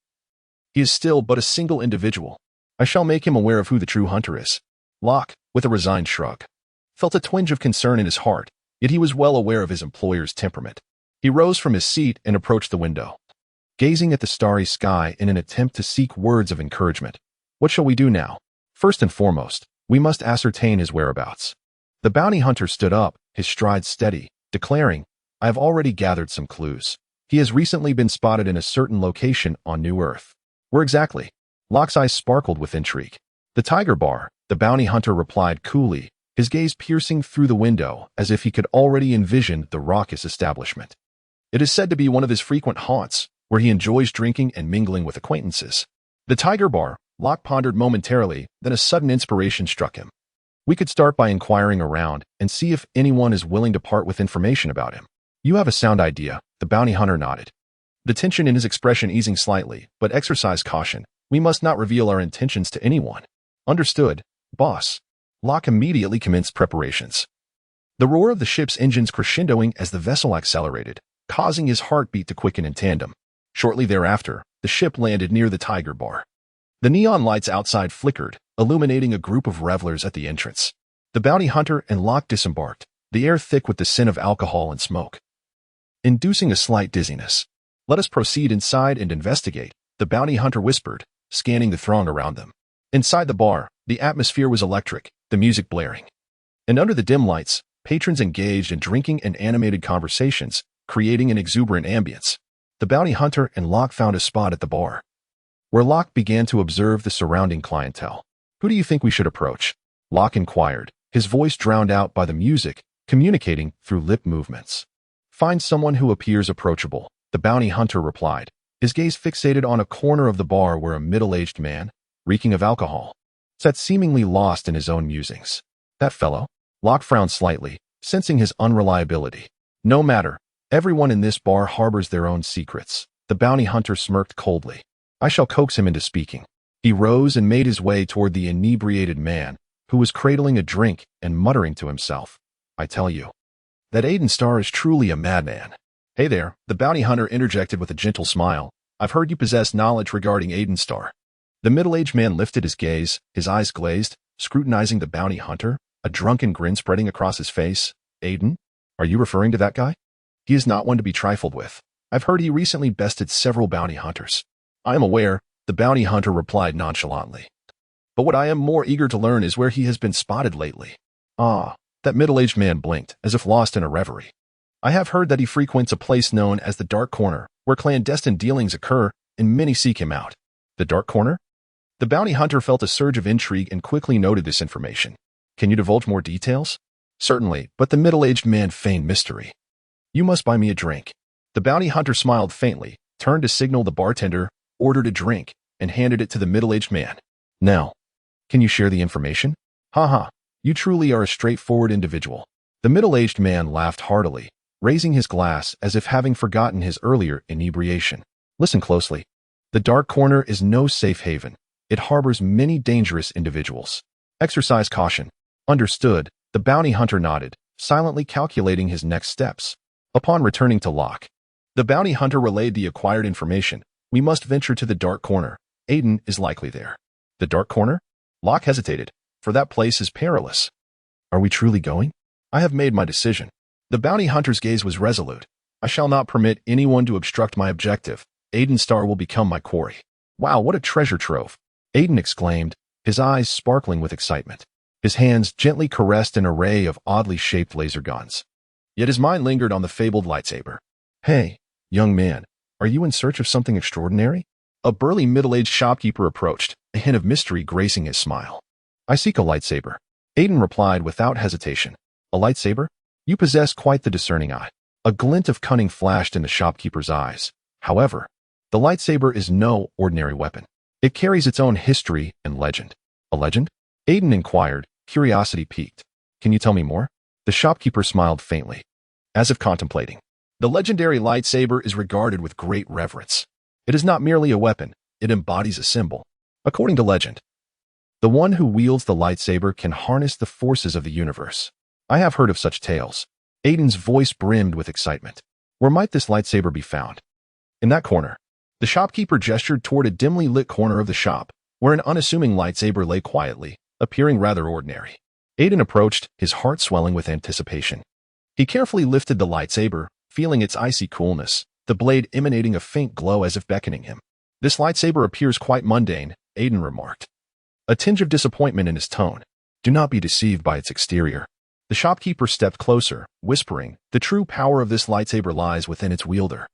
Speaker 1: He is still but a single individual. I shall make him aware of who the true hunter is. Locke, with a resigned shrug, felt a twinge of concern in his heart, yet he was well aware of his employer's temperament. He rose from his seat and approached the window, gazing at the starry sky in an attempt to seek words of encouragement. What shall we do now? First and foremost, we must ascertain his whereabouts. The bounty hunter stood up, his stride steady, declaring, I have already gathered some clues. He has recently been spotted in a certain location on New Earth. Where exactly? Locke's eyes sparkled with intrigue. The Tiger Bar, the bounty hunter replied coolly, his gaze piercing through the window as if he could already envision the raucous establishment. It is said to be one of his frequent haunts, where he enjoys drinking and mingling with acquaintances. The Tiger Bar, Locke pondered momentarily, then a sudden inspiration struck him. We could start by inquiring around and see if anyone is willing to part with information about him. You have a sound idea, the bounty hunter nodded, the tension in his expression easing slightly, but exercise caution. We must not reveal our intentions to anyone. Understood, boss. Locke immediately commenced preparations, the roar of the ship's engines crescendoing as the vessel accelerated, causing his heartbeat to quicken in tandem. Shortly thereafter, the ship landed near the Tiger Bar. The neon lights outside flickered, illuminating a group of revelers at the entrance. The bounty hunter and Locke disembarked, the air thick with the scent of alcohol and smoke, inducing a slight dizziness. Let us proceed inside and investigate, the bounty hunter whispered, scanning the throng around them. Inside the bar, the atmosphere was electric, the music blaring. And under the dim lights, patrons engaged in drinking and animated conversations, creating an exuberant ambience. The bounty hunter and Locke found a spot at the bar, where Locke began to observe the surrounding clientele. Who do you think we should approach? Locke inquired, his voice drowned out by the music, communicating through lip movements. Find someone who appears approachable, the bounty hunter replied, his gaze fixated on a corner of the bar where a middle-aged man, reeking of alcohol, sat seemingly lost in his own musings. That fellow? Locke frowned slightly, sensing his unreliability. No matter, everyone in this bar harbors their own secrets. The bounty hunter smirked coldly. I shall coax him into speaking. He rose and made his way toward the inebriated man, who was cradling a drink and muttering to himself. I tell you, that Aiden Starr is truly a madman. Hey there, the bounty hunter interjected with a gentle smile. I've heard you possess knowledge regarding Aiden Starr. The middle-aged man lifted his gaze, his eyes glazed, scrutinizing the bounty hunter, a drunken grin spreading across his face. Aiden? Are you referring to that guy? He is not one to be trifled with. I've heard he recently bested several bounty hunters. I am aware, the bounty hunter replied nonchalantly. But what I am more eager to learn is where he has been spotted lately. Ah, that middle-aged man blinked, as if lost in a reverie. I have heard that he frequents a place known as the Dark Corner, where clandestine dealings occur, and many seek him out. The Dark Corner? The bounty hunter felt a surge of intrigue and quickly noted this information. Can you divulge more details? Certainly, but the middle-aged man feigned mystery. You must buy me a drink. The bounty hunter smiled faintly, turned to signal the bartender, ordered a drink, and handed it to the middle-aged man. Now, can you share the information? Ha, you truly are a straightforward individual. The middle-aged man laughed heartily, raising his glass as if having forgotten his earlier inebriation. Listen closely. The Dark Corner is no safe haven. It harbors many dangerous individuals. Exercise caution. Understood, the bounty hunter nodded, silently calculating his next steps. Upon returning to Locke, the bounty hunter relayed the acquired information. We must venture to the Dark Corner. Aiden is likely there. The Dark Corner? Locke hesitated, for that place is perilous. Are we truly going? I have made my decision. The bounty hunter's gaze was resolute. I shall not permit anyone to obstruct my objective. Aiden Starr will become my quarry. Wow, what a treasure trove! Aiden exclaimed, his eyes sparkling with excitement. His hands gently caressed an array of oddly shaped laser guns. Yet his mind lingered on the fabled lightsaber. Hey, young man, are you in search of something extraordinary? A burly middle-aged shopkeeper approached, a hint of mystery gracing his smile. I seek a lightsaber. Aiden replied without hesitation. A lightsaber? You possess quite the discerning eye. A glint of cunning flashed in the shopkeeper's eyes. However, the lightsaber is no ordinary weapon. It carries its own history and legend. A legend? Aiden inquired, curiosity piqued. Can you tell me more? The shopkeeper smiled faintly, as if contemplating. The legendary lightsaber is regarded with great reverence. It is not merely a weapon, it embodies a symbol. According to legend, the one who wields the lightsaber can harness the forces of the universe. I have heard of such tales. Aiden's voice brimmed with excitement. Where might this lightsaber be found? In that corner. The shopkeeper gestured toward a dimly lit corner of the shop, where an unassuming lightsaber lay quietly, appearing rather ordinary. Aiden approached, his heart swelling with anticipation. He carefully lifted the lightsaber, feeling its icy coolness, the blade emanating a faint glow as if beckoning him. This lightsaber appears quite mundane, Aiden remarked. A tinge of disappointment in his tone. Do not be deceived by its exterior. The shopkeeper stepped closer, whispering, the true power of this lightsaber lies within its wielder.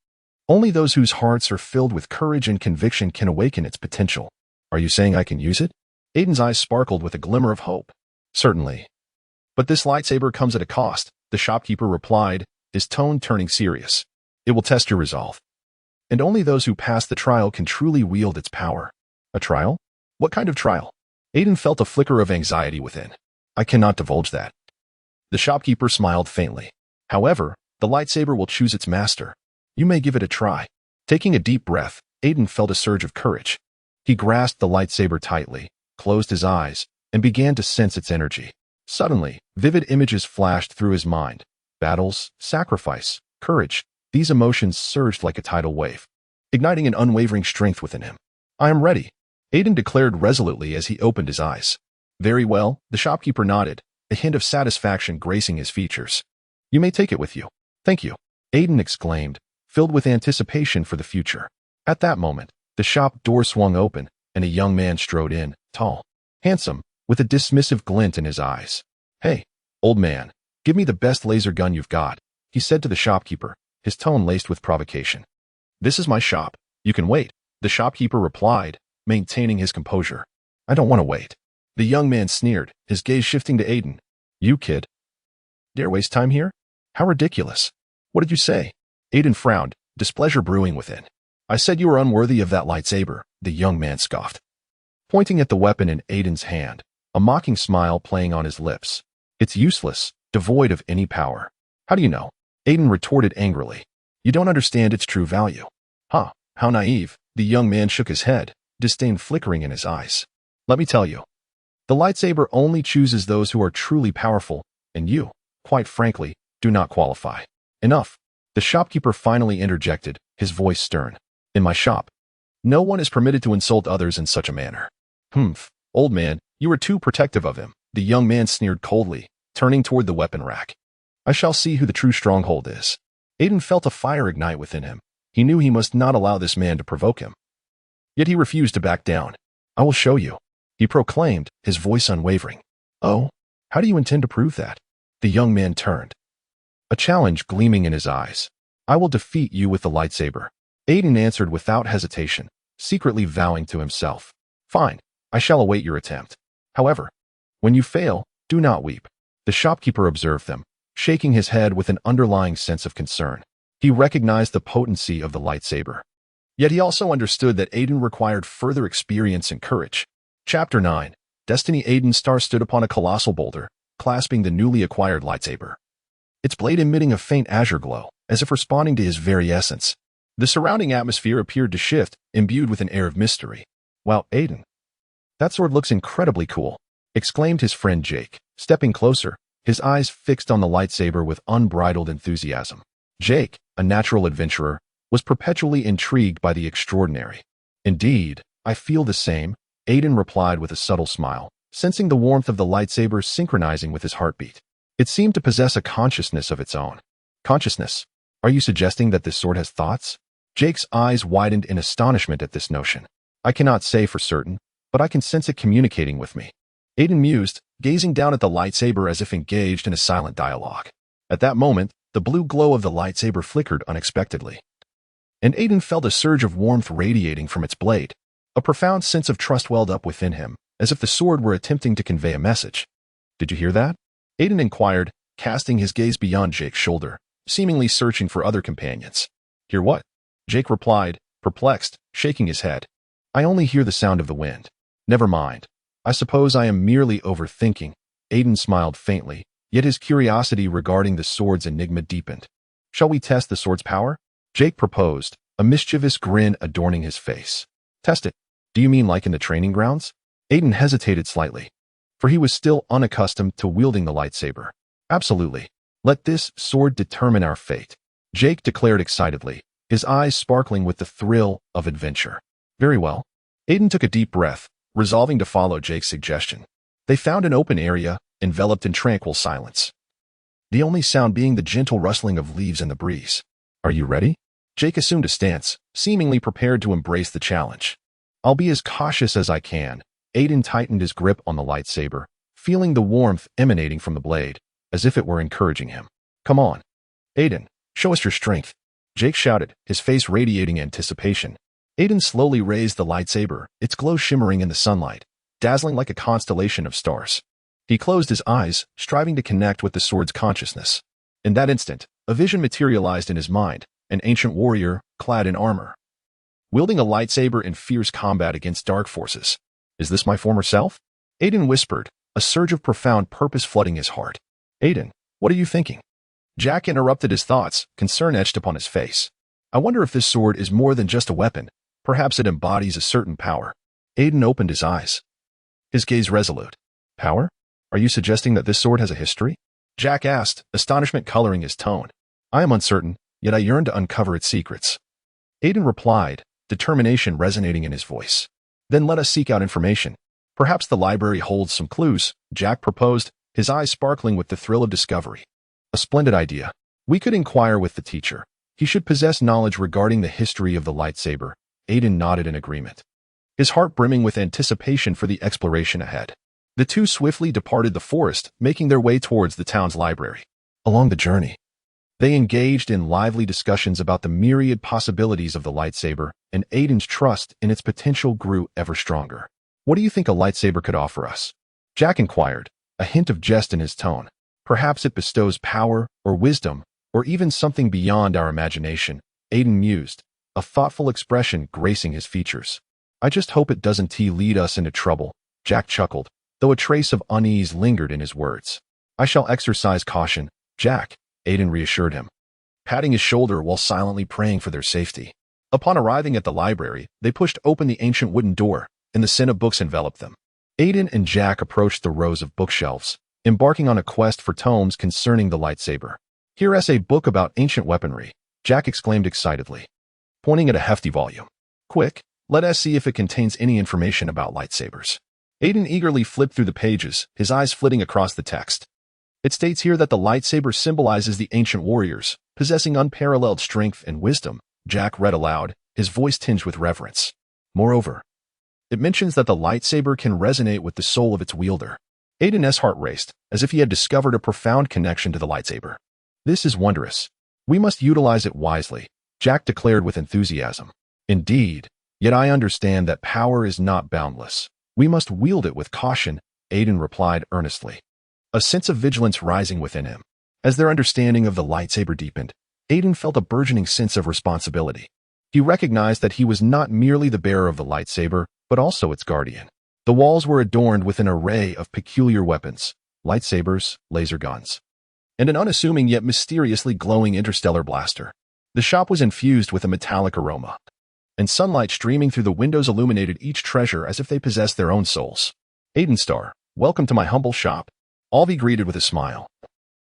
Speaker 1: Only those whose hearts are filled with courage and conviction can awaken its potential. Are you saying I can use it? Aiden's eyes sparkled with a glimmer of hope. Certainly. But this lightsaber comes at a cost, the shopkeeper replied, his tone turning serious. It will test your resolve. And only those who pass the trial can truly wield its power. A trial? What kind of trial? Aiden felt a flicker of anxiety within. I cannot divulge that. The shopkeeper smiled faintly. However, the lightsaber will choose its master. You may give it a try. Taking a deep breath, Aiden felt a surge of courage. He grasped the lightsaber tightly, closed his eyes, and began to sense its energy. Suddenly, vivid images flashed through his mind. Battles, sacrifice, courage. These emotions surged like a tidal wave, igniting an unwavering strength within him. I am ready, Aiden declared resolutely as he opened his eyes. Very well, the shopkeeper nodded, a hint of satisfaction gracing his features. You may take it with you. Thank you, Aiden exclaimed, filled with anticipation for the future. At that moment, the shop door swung open, and a young man strode in, tall, handsome, with a dismissive glint in his eyes. Hey, old man, give me the best laser gun you've got, he said to the shopkeeper, his tone laced with provocation. This is my shop. You can wait, the shopkeeper replied, maintaining his composure. I don't want to wait. The young man sneered, his gaze shifting to Aiden. You kid. Dare waste time here? How ridiculous. What did you say? Aiden frowned, displeasure brewing within. I said you were unworthy of that lightsaber, the young man scoffed, pointing at the weapon in Aiden's hand, a mocking smile playing on his lips. It's useless, devoid of any power. How do you know? Aiden retorted angrily. You don't understand its true value. Huh, how naive. The young man shook his head, disdain flickering in his eyes. Let me tell you. The lightsaber only chooses those who are truly powerful, and you, quite frankly, do not qualify. Enough. The shopkeeper finally interjected, his voice stern. In my shop, no one is permitted to insult others in such a manner. Humph, old man, you are too protective of him, the young man sneered coldly, turning toward the weapon rack. I shall see who the true stronghold is. Aiden felt a fire ignite within him. He knew he must not allow this man to provoke him. Yet he refused to back down. I will show you, he proclaimed, his voice unwavering. Oh, how do you intend to prove that? The young man turned, a challenge gleaming in his eyes. I will defeat you with the lightsaber. Aiden answered without hesitation, secretly vowing to himself. Fine, I shall await your attempt. However, when you fail, do not weep. The shopkeeper observed them, shaking his head with an underlying sense of concern. He recognized the potency of the lightsaber. Yet he also understood that Aiden required further experience and courage. Chapter 9. Destiny. Aiden Star stood upon a colossal boulder, clasping the newly acquired lightsaber, its blade emitting a faint azure glow, as if responding to his very essence. The surrounding atmosphere appeared to shift, imbued with an air of mystery. Wow, Aiden, that sword looks incredibly cool, exclaimed his friend Jake, stepping closer, his eyes fixed on the lightsaber with unbridled enthusiasm. Jake, a natural adventurer, was perpetually intrigued by the extraordinary. Indeed, I feel the same, Aiden replied with a subtle smile, sensing the warmth of the lightsaber synchronizing with his heartbeat. It seemed to possess a consciousness of its own. Consciousness? Are you suggesting that this sword has thoughts? Jake's eyes widened in astonishment at this notion. I cannot say for certain, but I can sense it communicating with me. Aiden mused, gazing down at the lightsaber as if engaged in a silent dialogue. At that moment, the blue glow of the lightsaber flickered unexpectedly, and Aiden felt a surge of warmth radiating from its blade. A profound sense of trust welled up within him, as if the sword were attempting to convey a message. Did you hear that? Aiden inquired, casting his gaze beyond Jake's shoulder. seemingly searching for other companions. Hear what? Jake replied, perplexed, shaking his head. I only hear the sound of the wind. Never mind. I suppose I am merely overthinking. Aiden smiled faintly, yet his curiosity regarding the sword's enigma deepened. Shall we test the sword's power? Jake proposed, a mischievous grin adorning his face. Test it. Do you mean like in the training grounds? Aiden hesitated slightly, for he was still unaccustomed to wielding the lightsaber. Absolutely. Let this sword determine our fate, Jake declared excitedly, his eyes sparkling with the thrill of adventure. Very well. Aiden took a deep breath, resolving to follow Jake's suggestion. They found an open area, enveloped in tranquil silence, the only sound being the gentle rustling of leaves in the breeze. Are you ready? Jake assumed a stance, seemingly prepared to embrace the challenge. I'll be as cautious as I can. Aiden tightened his grip on the lightsaber, feeling the warmth emanating from the blade, as if it were encouraging him. Come on. Aiden, show us your strength, Jake shouted, his face radiating anticipation. Aiden slowly raised the lightsaber, its glow shimmering in the sunlight, dazzling like a constellation of stars. He closed his eyes, striving to connect with the sword's consciousness. In that instant, a vision materialized in his mind, an ancient warrior, clad in armor, wielding a lightsaber in fierce combat against dark forces. Is this my former self? Aiden whispered, a surge of profound purpose flooding his heart. Aiden, what are you thinking? Jack interrupted his thoughts, concern etched upon his face. I wonder if this sword is more than just a weapon. Perhaps it embodies a certain power. Aiden opened his eyes, his gaze resolute. Power? Are you suggesting that this sword has a history? Jack asked, astonishment coloring his tone. I am uncertain, yet I yearn to uncover its secrets. Aiden replied, determination resonating in his voice. Then let us seek out information. Perhaps the library holds some clues, Jack proposed, his eyes sparkling with the thrill of discovery. A splendid idea. We could inquire with the teacher. He should possess knowledge regarding the history of the lightsaber. Aiden nodded in agreement, his heart brimming with anticipation for the exploration ahead. The two swiftly departed the forest, making their way towards the town's library. Along the journey, they engaged in lively discussions about the myriad possibilities of the lightsaber, and Aiden's trust in its potential grew ever stronger. What do you think a lightsaber could offer us? Jack inquired, a hint of jest in his tone. Perhaps it bestows power, or wisdom, or even something beyond our imagination, Aiden mused, a thoughtful expression gracing his features. I just hope it doesn't lead us into trouble, Jack chuckled, though a trace of unease lingered in his words. I shall exercise caution, Jack, Aiden reassured him, patting his shoulder while silently praying for their safety. Upon arriving at the library, they pushed open the ancient wooden door, and the scent of books enveloped them. Aiden and Jack approached the rows of bookshelves, embarking on a quest for tomes concerning the lightsaber. Here's a book about ancient weaponry, Jack exclaimed excitedly, pointing at a hefty volume. Quick, let us see if it contains any information about lightsabers. Aiden eagerly flipped through the pages, his eyes flitting across the text. It states here that the lightsaber symbolizes the ancient warriors, possessing unparalleled strength and wisdom, Jack read aloud, his voice tinged with reverence. Moreover, it mentions that the lightsaber can resonate with the soul of its wielder. Aiden's heart raced, as if he had discovered a profound connection to the lightsaber. This is wondrous. We must utilize it wisely, Jack declared with enthusiasm. Indeed, yet I understand that power is not boundless. We must wield it with caution, Aiden replied earnestly, a sense of vigilance rising within him. As their understanding of the lightsaber deepened, Aiden felt a burgeoning sense of responsibility. He recognized that he was not merely the bearer of the lightsaber, but also its guardian. The walls were adorned with an array of peculiar weapons, lightsabers, laser guns, and an unassuming yet mysteriously glowing interstellar blaster. The shop was infused with a metallic aroma, and sunlight streaming through the windows illuminated each treasure as if they possessed their own souls. Aiden Star, welcome to my humble shop, Alvi greeted with a smile,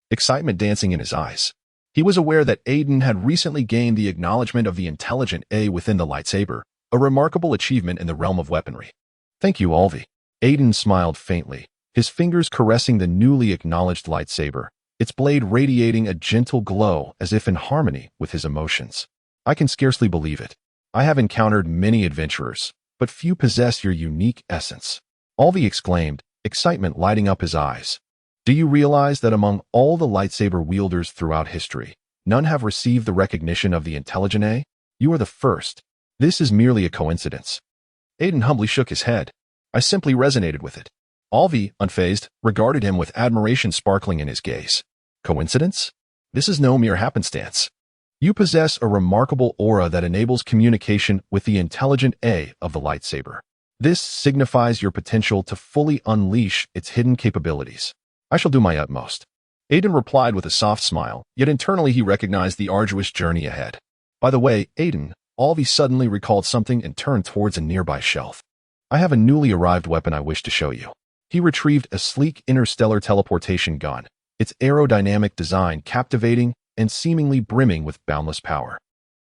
Speaker 1: excitement dancing in his eyes. He was aware that Aiden had recently gained the acknowledgement of the intelligent A within the lightsaber, a remarkable achievement in the realm of weaponry. Thank you, Alvi. Aiden smiled faintly, his fingers caressing the newly acknowledged lightsaber, its blade radiating a gentle glow as if in harmony with his emotions. I can scarcely believe it. I have encountered many adventurers, but few possess your unique essence. Alvi exclaimed, excitement lighting up his eyes. Do you realize that among all the lightsaber wielders throughout history, none have received the recognition of the intelligent A? You are the first. This is merely a coincidence. Aiden humbly shook his head. I simply resonated with it. Alvi, unfazed, regarded him with admiration sparkling in his gaze. Coincidence? This is no mere happenstance. You possess a remarkable aura that enables communication with the intelligent A of the lightsaber. This signifies your potential to fully unleash its hidden capabilities. I shall do my utmost. Aiden replied with a soft smile, yet internally he recognized the arduous journey ahead. By the way, Aiden, Alvi suddenly recalled something and turned towards a nearby shelf. I have a newly arrived weapon I wish to show you. He retrieved a sleek interstellar teleportation gun, its aerodynamic design captivating and seemingly brimming with boundless power.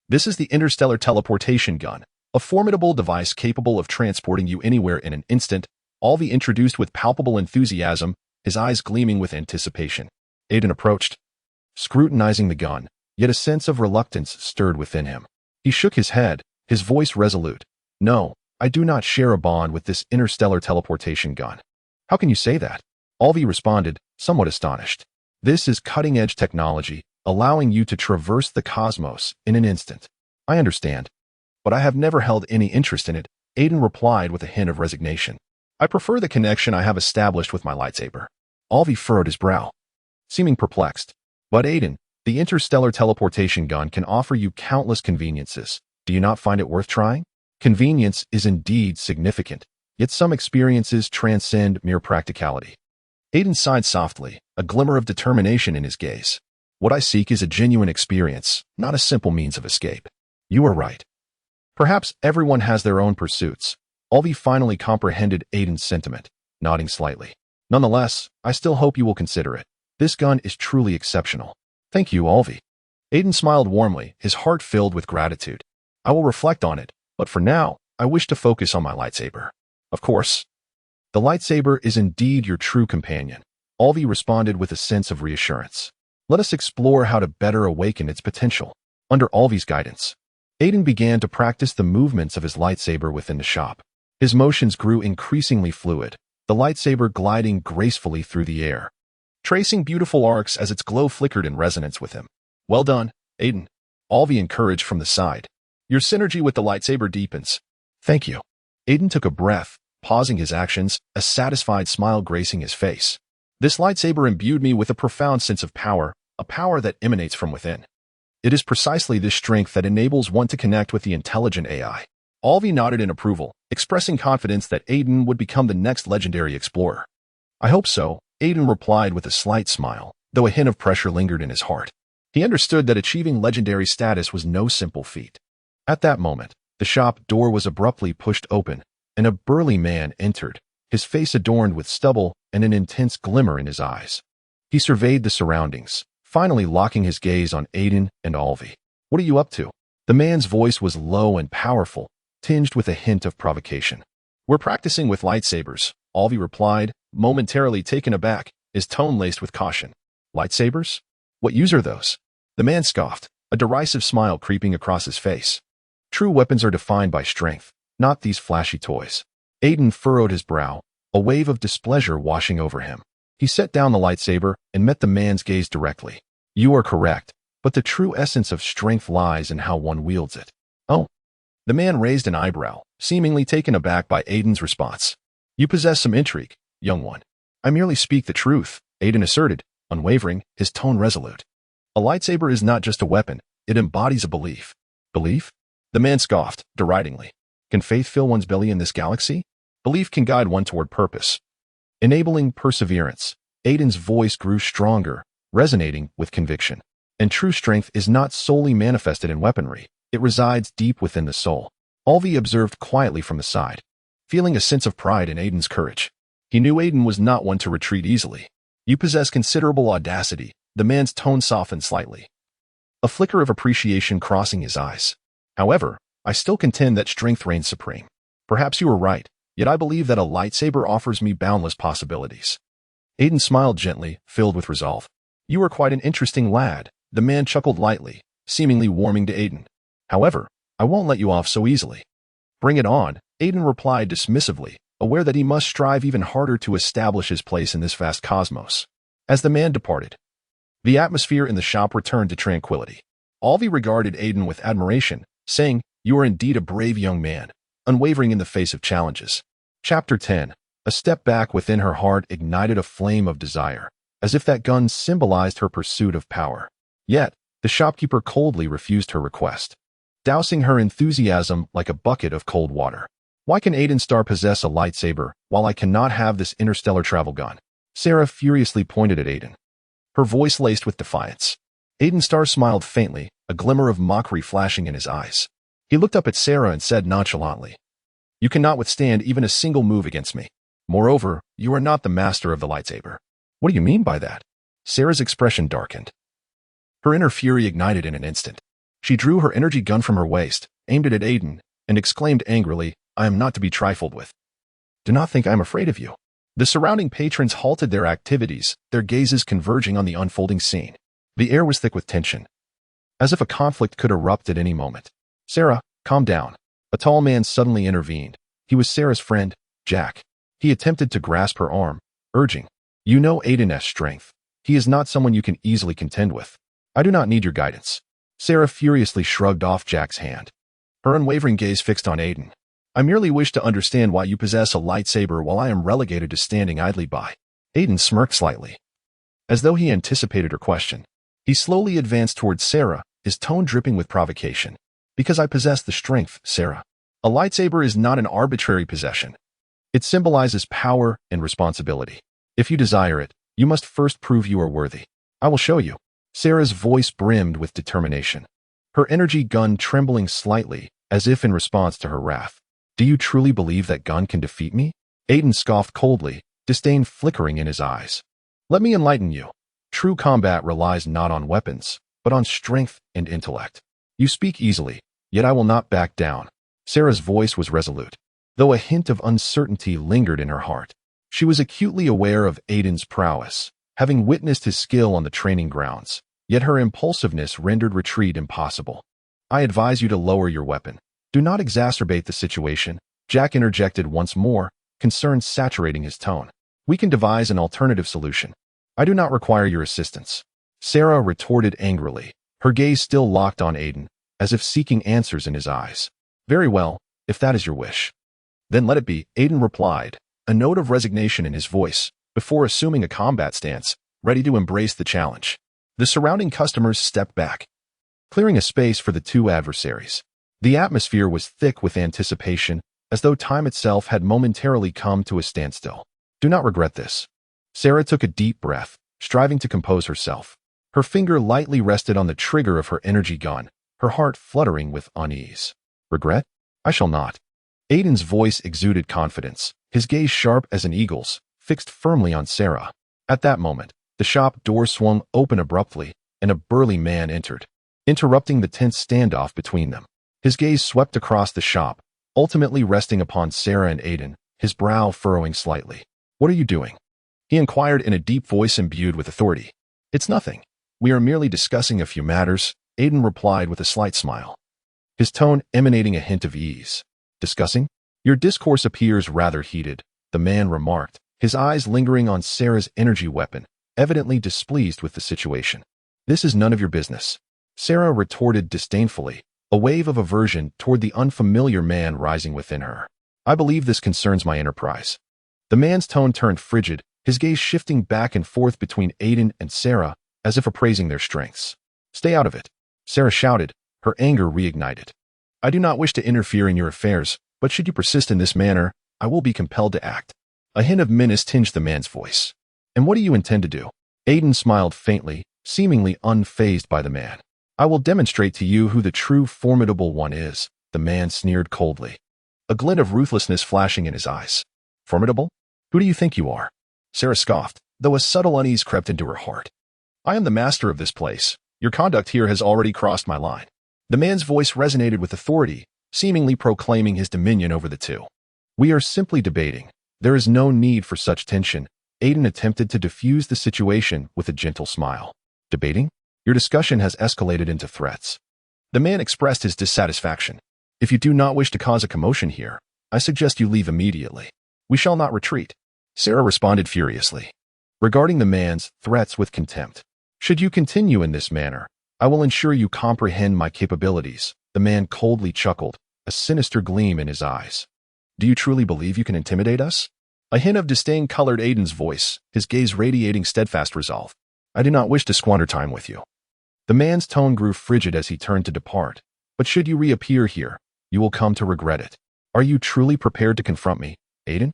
Speaker 1: This is the interstellar teleportation gun, a formidable device capable of transporting you anywhere in an instant, Alvi introduced with palpable enthusiasm, his eyes gleaming with anticipation. Aiden approached, scrutinizing the gun, yet a sense of reluctance stirred within him. He shook his head, his voice resolute. No, I do not share a bond with this interstellar teleportation gun. How can you say that? Alvi responded, somewhat astonished. This is cutting-edge technology, allowing you to traverse the cosmos in an instant. I understand, but I have never held any interest in it, Aiden replied with a hint of resignation. I prefer the connection I have established with my lightsaber. Alvi furrowed his brow, seeming perplexed. But Aiden, the interstellar teleportation gun can offer you countless conveniences. Do you not find it worth trying? Convenience is indeed significant, yet some experiences transcend mere practicality. Aiden sighed softly, a glimmer of determination in his gaze. What I seek is a genuine experience, not a simple means of escape. You are right. Perhaps everyone has their own pursuits. Alvi finally comprehended Aiden's sentiment, nodding slightly. Nonetheless, I still hope you will consider it. This gun is truly exceptional. Thank you, Alvi. Aiden smiled warmly, his heart filled with gratitude. I will reflect on it, but for now, I wish to focus on my lightsaber. Of course. The lightsaber is indeed your true companion, Alvi responded with a sense of reassurance. Let us explore how to better awaken its potential. Under Alvi's guidance, Aiden began to practice the movements of his lightsaber within the shop. His motions grew increasingly fluid, the lightsaber gliding gracefully through the air, tracing beautiful arcs as its glow flickered in resonance with him. Well done, Aiden, Alvi encouraged from the side. Your synergy with the lightsaber deepens. Thank you. Aiden took a breath, pausing his actions, a satisfied smile gracing his face. This lightsaber imbued me with a profound sense of power, a power that emanates from within. It is precisely this strength that enables one to connect with the intelligent AI. Alvi nodded in approval, expressing confidence that Aiden would become the next legendary explorer. I hope so, Aiden replied with a slight smile, though a hint of pressure lingered in his heart. He understood that achieving legendary status was no simple feat. At that moment, the shop door was abruptly pushed open, and a burly man entered, his face adorned with stubble and an intense glimmer in his eyes. He surveyed the surroundings, finally locking his gaze on Aiden and Alvi. What are you up to? The man's voice was low and powerful, tinged with a hint of provocation. We're practicing with lightsabers, Alvi replied, momentarily taken aback, his tone laced with caution. Lightsabers? What use are those? The man scoffed, a derisive smile creeping across his face. True weapons are defined by strength, not these flashy toys. Aiden furrowed his brow, a wave of displeasure washing over him. He set down the lightsaber and met the man's gaze directly. You are correct, but the true essence of strength lies in how one wields it. Oh. The man raised an eyebrow, seemingly taken aback by Aiden's response. You possess some intrigue, young one. I merely speak the truth, Aiden asserted, unwavering, his tone resolute. A lightsaber is not just a weapon, it embodies a belief. Belief? The man scoffed, deridingly. Can faith fill one's belly in this galaxy? Belief can guide one toward purpose, enabling perseverance. Aiden's voice grew stronger, resonating with conviction. And true strength is not solely manifested in weaponry. It resides deep within the soul. Alvi observed quietly from the side, feeling a sense of pride in Aiden's courage. He knew Aiden was not one to retreat easily. You possess considerable audacity. The man's tone softened slightly, a flicker of appreciation crossing his eyes. However, I still contend that strength reigns supreme. Perhaps you are right, yet I believe that a lightsaber offers me boundless possibilities. Aiden smiled gently, filled with resolve. You are quite an interesting lad. The man chuckled lightly, seemingly warming to Aiden. However, I won't let you off so easily. Bring it on, Aiden replied dismissively, aware that he must strive even harder to establish his place in this vast cosmos. As the man departed, the atmosphere in the shop returned to tranquility. Alvi regarded Aiden with admiration, saying, You are indeed a brave young man, unwavering in the face of challenges. Chapter 10. A step back within her heart ignited a flame of desire, as if that gun symbolized her pursuit of power. Yet, the shopkeeper coldly refused her request, dousing her enthusiasm like a bucket of cold water. Why can Aiden Starr possess a lightsaber while I cannot have this interstellar travel gun? Sarah furiously pointed at Aiden, her voice laced with defiance. Aiden Starr smiled faintly, a glimmer of mockery flashing in his eyes. He looked up at Sarah and said nonchalantly, "You cannot withstand even a single move against me. Moreover, you are not the master of the lightsaber." "What do you mean by that?" Sarah's expression darkened. Her inner fury ignited in an instant. She drew her energy gun from her waist, aimed it at Aiden, and exclaimed angrily, "I am not to be trifled with. Do not think I am afraid of you." The surrounding patrons halted their activities, their gazes converging on the unfolding scene. The air was thick with tension, as if a conflict could erupt at any moment. "Sarah, calm down." A tall man suddenly intervened. He was Sarah's friend, Jack. He attempted to grasp her arm, urging, "You know Aiden's strength. He is not someone you can easily contend with. I do not need your guidance." Sarah furiously shrugged off Jack's hand, her unwavering gaze fixed on Aiden. "I merely wish to understand why you possess a lightsaber while I am relegated to standing idly by." Aiden smirked slightly, as though he anticipated her question. He slowly advanced towards Sarah, his tone dripping with provocation. "Because I possess the strength, Sarah. A lightsaber is not an arbitrary possession. It symbolizes power and responsibility. If you desire it, you must first prove you are worthy. I will show you." Sarah's voice brimmed with determination, her energy gun trembling slightly, as if in response to her wrath. "Do you truly believe that gun can defeat me?" Aiden scoffed coldly, disdain flickering in his eyes. "Let me enlighten you. True combat relies not on weapons, but on strength and intellect. You speak easily, yet I will not back down." Sarah's voice was resolute, though a hint of uncertainty lingered in her heart. She was acutely aware of Aiden's prowess, having witnessed his skill on the training grounds, yet her impulsiveness rendered retreat impossible. "I advise you to lower your weapon. Do not exacerbate the situation," Jack interjected once more, concern saturating his tone. "We can devise an alternative solution. I do not require your assistance." Sarah retorted angrily, her gaze still locked on Aiden, as if seeking answers in his eyes. "Very well, if that is your wish. Then let it be," Aiden replied, a note of resignation in his voice, before assuming a combat stance, ready to embrace the challenge. The surrounding customers stepped back, clearing a space for the two adversaries. The atmosphere was thick with anticipation, as though time itself had momentarily come to a standstill. "Do not regret this." Sarah took a deep breath, striving to compose herself. Her finger lightly rested on the trigger of her energy gun, her heart fluttering with unease. "Regret? I shall not." Aiden's voice exuded confidence, his gaze sharp as an eagle's, fixed firmly on Sarah. At that moment, the shop door swung open abruptly, and a burly man entered, interrupting the tense standoff between them. His gaze swept across the shop, ultimately resting upon Sarah and Aiden, his brow furrowing slightly. "What are you doing?" he inquired in a deep voice imbued with authority. "It's nothing. We are merely discussing a few matters," Aiden replied with a slight smile, his tone emanating a hint of ease. "Discussing? Your discourse appears rather heated," the man remarked, his eyes lingering on Sarah's energy weapon, evidently displeased with the situation. "This is none of your business," Sarah retorted disdainfully, a wave of aversion toward the unfamiliar man rising within her. "I believe this concerns my enterprise." The man's tone turned frigid, his gaze shifting back and forth between Aiden and Sarah, as if appraising their strengths. "Stay out of it," Sarah shouted, her anger reignited. "I do not wish to interfere in your affairs, but should you persist in this manner, I will be compelled to act." A hint of menace tinged the man's voice. "And what do you intend to do?" Aiden smiled faintly, seemingly unfazed by the man. "I will demonstrate to you who the true formidable one is," the man sneered coldly, a glint of ruthlessness flashing in his eyes. "Formidable? Who do you think you are?" Sarah scoffed, though a subtle unease crept into her heart. "I am the master of this place. Your conduct here has already crossed my line." The man's voice resonated with authority, seemingly proclaiming his dominion over the two. "We are simply debating. There is no need for such tension." Aiden attempted to diffuse the situation with a gentle smile. "Debating? Your discussion has escalated into threats." The man expressed his dissatisfaction. "If you do not wish to cause a commotion here, I suggest you leave immediately. We shall not retreat." Sarah responded furiously, regarding the man's threats with contempt. "Should you continue in this manner, I will ensure you comprehend my capabilities." The man coldly chuckled, a sinister gleam in his eyes. "Do you truly believe you can intimidate us?" A hint of disdain colored Aiden's voice, his gaze radiating steadfast resolve. "I do not wish to squander time with you." The man's tone grew frigid as he turned to depart. But should you reappear here, you will come to regret it. Are you truly prepared to confront me, Aiden?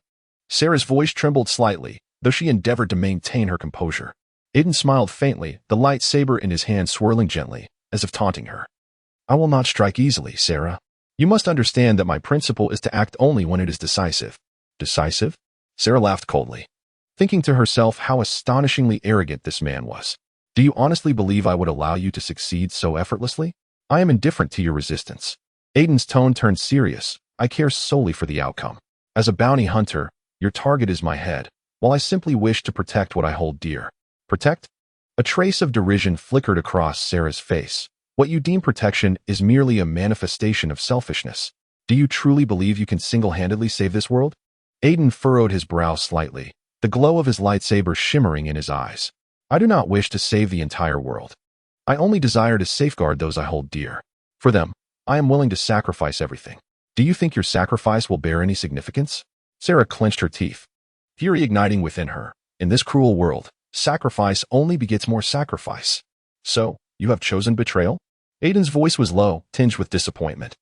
Speaker 1: Sarah's voice trembled slightly, though she endeavored to maintain her composure. Aiden smiled faintly, the lightsaber in his hand swirling gently, as if taunting her. I will not strike easily, Sarah. You must understand that my principle is to act only when it is decisive. Decisive? Sarah laughed coldly, thinking to herself how astonishingly arrogant this man was. Do you honestly believe I would allow you to succeed so effortlessly? I am indifferent to your resistance. Aiden's tone turned serious. I care solely for the outcome. As a bounty hunter, your target is my head, while I simply wish to protect what I hold dear. Protect? A trace of derision flickered across Sarah's face. What you deem protection is merely a manifestation of selfishness. Do you truly believe you can single-handedly save this world? Aiden furrowed his brow slightly, the glow of his lightsaber shimmering in his eyes. I do not wish to save the entire world. I only desire to safeguard those I hold dear. For them, I am willing to sacrifice everything. Do you think your sacrifice will bear any significance? Sarah clenched her teeth, fury igniting within her. In this cruel world, sacrifice only begets more sacrifice. So, you have chosen betrayal? Aiden's voice was low, tinged with disappointment.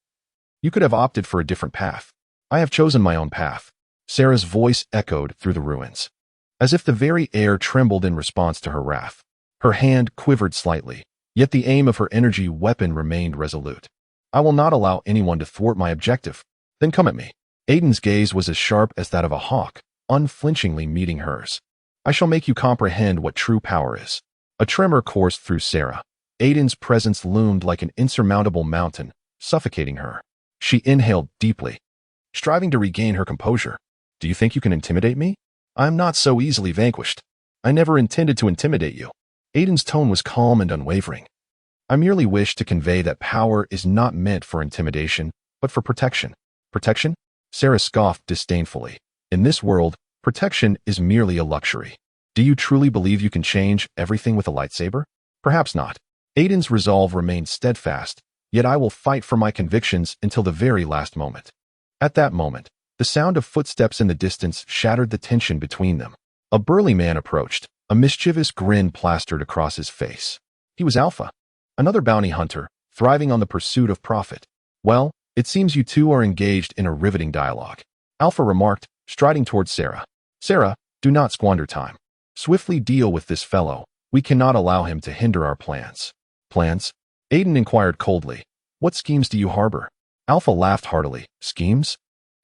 Speaker 1: You could have opted for a different path. I have chosen my own path. Sarah's voice echoed through the ruins, as if the very air trembled in response to her wrath. Her hand quivered slightly, yet the aim of her energy weapon remained resolute. I will not allow anyone to thwart my objective. Then come at me. Aiden's gaze was as sharp as that of a hawk, unflinchingly meeting hers. I shall make you comprehend what true power is. A tremor coursed through Sarah. Aiden's presence loomed like an insurmountable mountain, suffocating her. She inhaled deeply, striving to regain her composure. Do you think you can intimidate me? I am not so easily vanquished. I never intended to intimidate you. Aiden's tone was calm and unwavering. I merely wish to convey that power is not meant for intimidation, but for protection. Protection? Sarah scoffed disdainfully. In this world, protection is merely a luxury. Do you truly believe you can change everything with a lightsaber? Perhaps not. Aiden's resolve remained steadfast, yet I will fight for my convictions until the very last moment. At that moment, the sound of footsteps in the distance shattered the tension between them. A burly man approached, a mischievous grin plastered across his face. He was Alpha, another bounty hunter, thriving on the pursuit of profit. Well, it seems you two are engaged in a riveting dialogue, Alpha remarked, striding towards Sarah. Sarah, do not squander time. Swiftly deal with this fellow. We cannot allow him to hinder our plans. Plans? Aiden inquired coldly. What schemes do you harbor? Alpha laughed heartily. Schemes?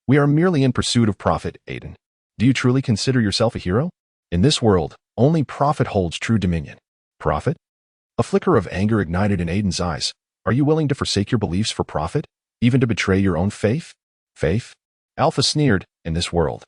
Speaker 1: We are merely in pursuit of profit, Aiden. Do you truly consider yourself a hero? In this world, only profit holds true dominion. Profit? A flicker of anger ignited in Aiden's eyes. Are you willing to forsake your beliefs for profit? Even to betray your own faith? Faith? Alpha sneered. In this world,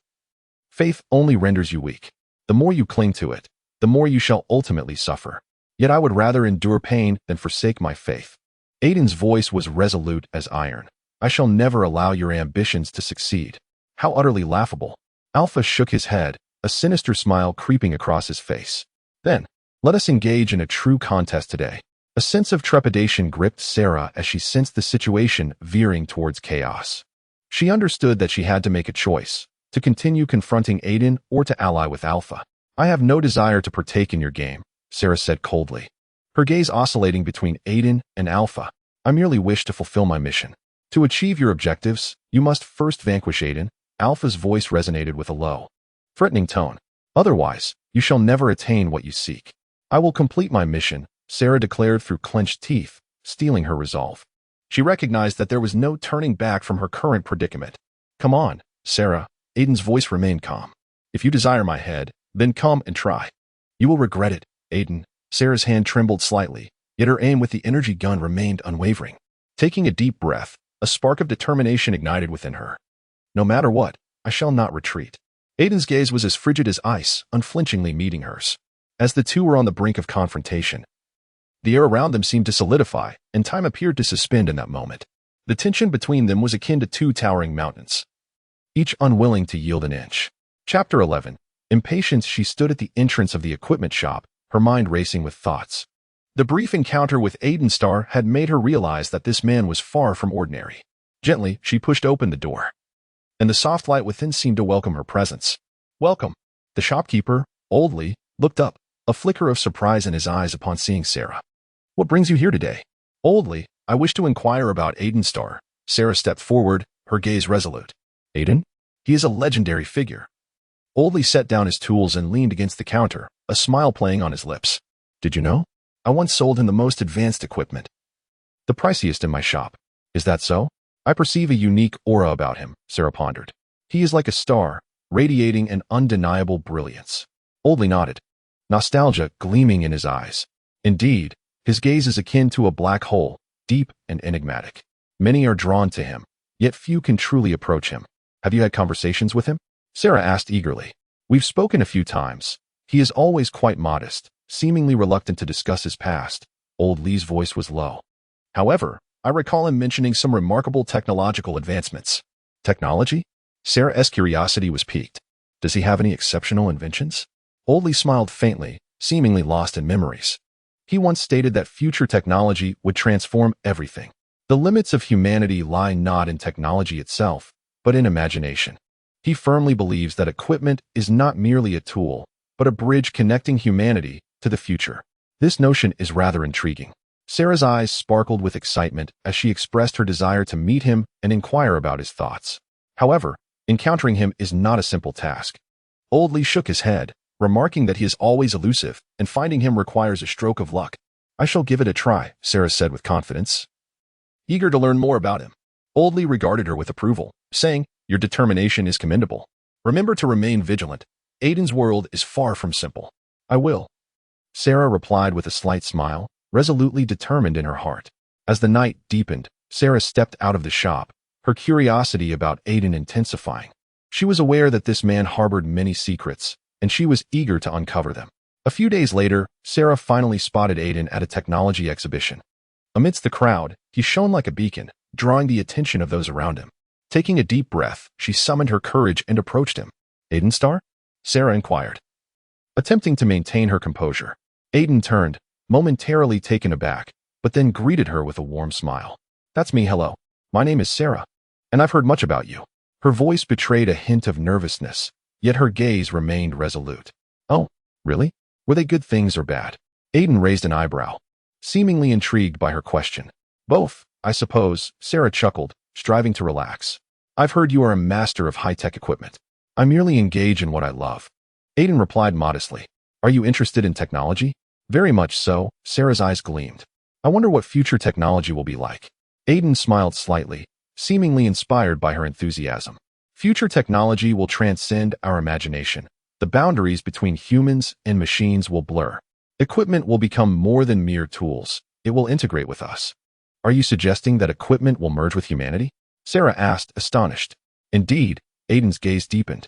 Speaker 1: faith only renders you weak. The more you cling to it, the more you shall ultimately suffer. Yet I would rather endure pain than forsake my faith. Aiden's voice was resolute as iron. I shall never allow your ambitions to succeed. How utterly laughable. Alpha shook his head, a sinister smile creeping across his face. Then, let us engage in a true contest today. A sense of trepidation gripped Sarah as she sensed the situation veering towards chaos. She understood that she had to make a choice, to continue confronting Aiden or to ally with Alpha. I have no desire to partake in your game, Sarah said coldly, her gaze oscillating between Aiden and Alpha. I merely wish to fulfill my mission. To achieve your objectives, you must first vanquish Aiden. Alpha's voice resonated with a low, threatening tone. Otherwise, you shall never attain what you seek. I will complete my mission, Sarah declared through clenched teeth, steeling her resolve. She recognized that there was no turning back from her current predicament. Come on, Sarah. Aiden's voice remained calm. If you desire my head, then come and try. You will regret it, Aiden. Sarah's hand trembled slightly, yet her aim with the energy gun remained unwavering. Taking a deep breath, a spark of determination ignited within her. No matter what, I shall not retreat. Aiden's gaze was as frigid as ice, unflinchingly meeting hers. As the two were on the brink of confrontation, the air around them seemed to solidify, and time appeared to suspend in that moment. The tension between them was akin to two towering mountains, each unwilling to yield an inch. Chapter 11. Impatient, she stood at the entrance of the equipment shop, her mind racing with thoughts. The brief encounter with Aiden Starr had made her realize that this man was far from ordinary. Gently, she pushed open the door, and the soft light within seemed to welcome her presence. Welcome. The shopkeeper, Oldley, looked up, a flicker of surprise in his eyes upon seeing Sarah. What brings you here today? Boldly, I wish to inquire about Aiden Starr. Sarah stepped forward, her gaze resolute. Aiden? He is a legendary figure. Boldly set down his tools and leaned against the counter, a smile playing on his lips. Did you know? I once sold him the most advanced equipment. The priciest in my shop. Is that so? I perceive a unique aura about him, Sarah pondered. He is like a star, radiating an undeniable brilliance. Boldly nodded, nostalgia gleaming in his eyes. Indeed, his gaze is akin to a black hole, deep and enigmatic. Many are drawn to him, yet few can truly approach him. Have you had conversations with him? Sarah asked eagerly. We've spoken a few times. He is always quite modest, seemingly reluctant to discuss his past. Old Lee's voice was low. However, I recall him mentioning some remarkable technological advancements. Technology? Sarah's curiosity was piqued. Does he have any exceptional inventions? Old Lee smiled faintly, seemingly lost in memories. He once stated that future technology would transform everything. The limits of humanity lie not in technology itself, but in imagination. He firmly believes that equipment is not merely a tool, but a bridge connecting humanity to the future. This notion is rather intriguing. Sarah's eyes sparkled with excitement as she expressed her desire to meet him and inquire about his thoughts. However, encountering him is not a simple task. Old Lee shook his head, remarking that he is always elusive, and finding him requires a stroke of luck. I shall give it a try, Sarah said with confidence. Eager to learn more about him, Old Lee regarded her with approval, saying, Your determination is commendable. Remember to remain vigilant. Aiden's world is far from simple. I will. Sarah replied with a slight smile, resolutely determined in her heart. As the night deepened, Sarah stepped out of the shop, her curiosity about Aiden intensifying. She was aware that this man harbored many secrets, and she was eager to uncover them. A few days later, Sarah finally spotted Aiden at a technology exhibition. Amidst the crowd, he shone like a beacon, drawing the attention of those around him. Taking a deep breath, she summoned her courage and approached him. Aiden Starr? Sarah inquired. Attempting to maintain her composure, Aiden turned, momentarily taken aback, but then greeted her with a warm smile. That's me, hello. My name is Sarah, and I've heard much about you. Her voice betrayed a hint of nervousness, yet her gaze remained resolute. Oh, really? Were they good things or bad? Aiden raised an eyebrow, seemingly intrigued by her question. Both, I suppose, Sarah chuckled, striving to relax. I've heard you are a master of high-tech equipment. I merely engage in what I love. Aiden replied modestly. Are you interested in technology? Very much so, Sarah's eyes gleamed. I wonder what future technology will be like. Aiden smiled slightly, seemingly inspired by her enthusiasm. Future technology will transcend our imagination. The boundaries between humans and machines will blur. Equipment will become more than mere tools. It will integrate with us. Are you suggesting that equipment will merge with humanity? Sarah asked, astonished. Indeed, Aiden's gaze deepened.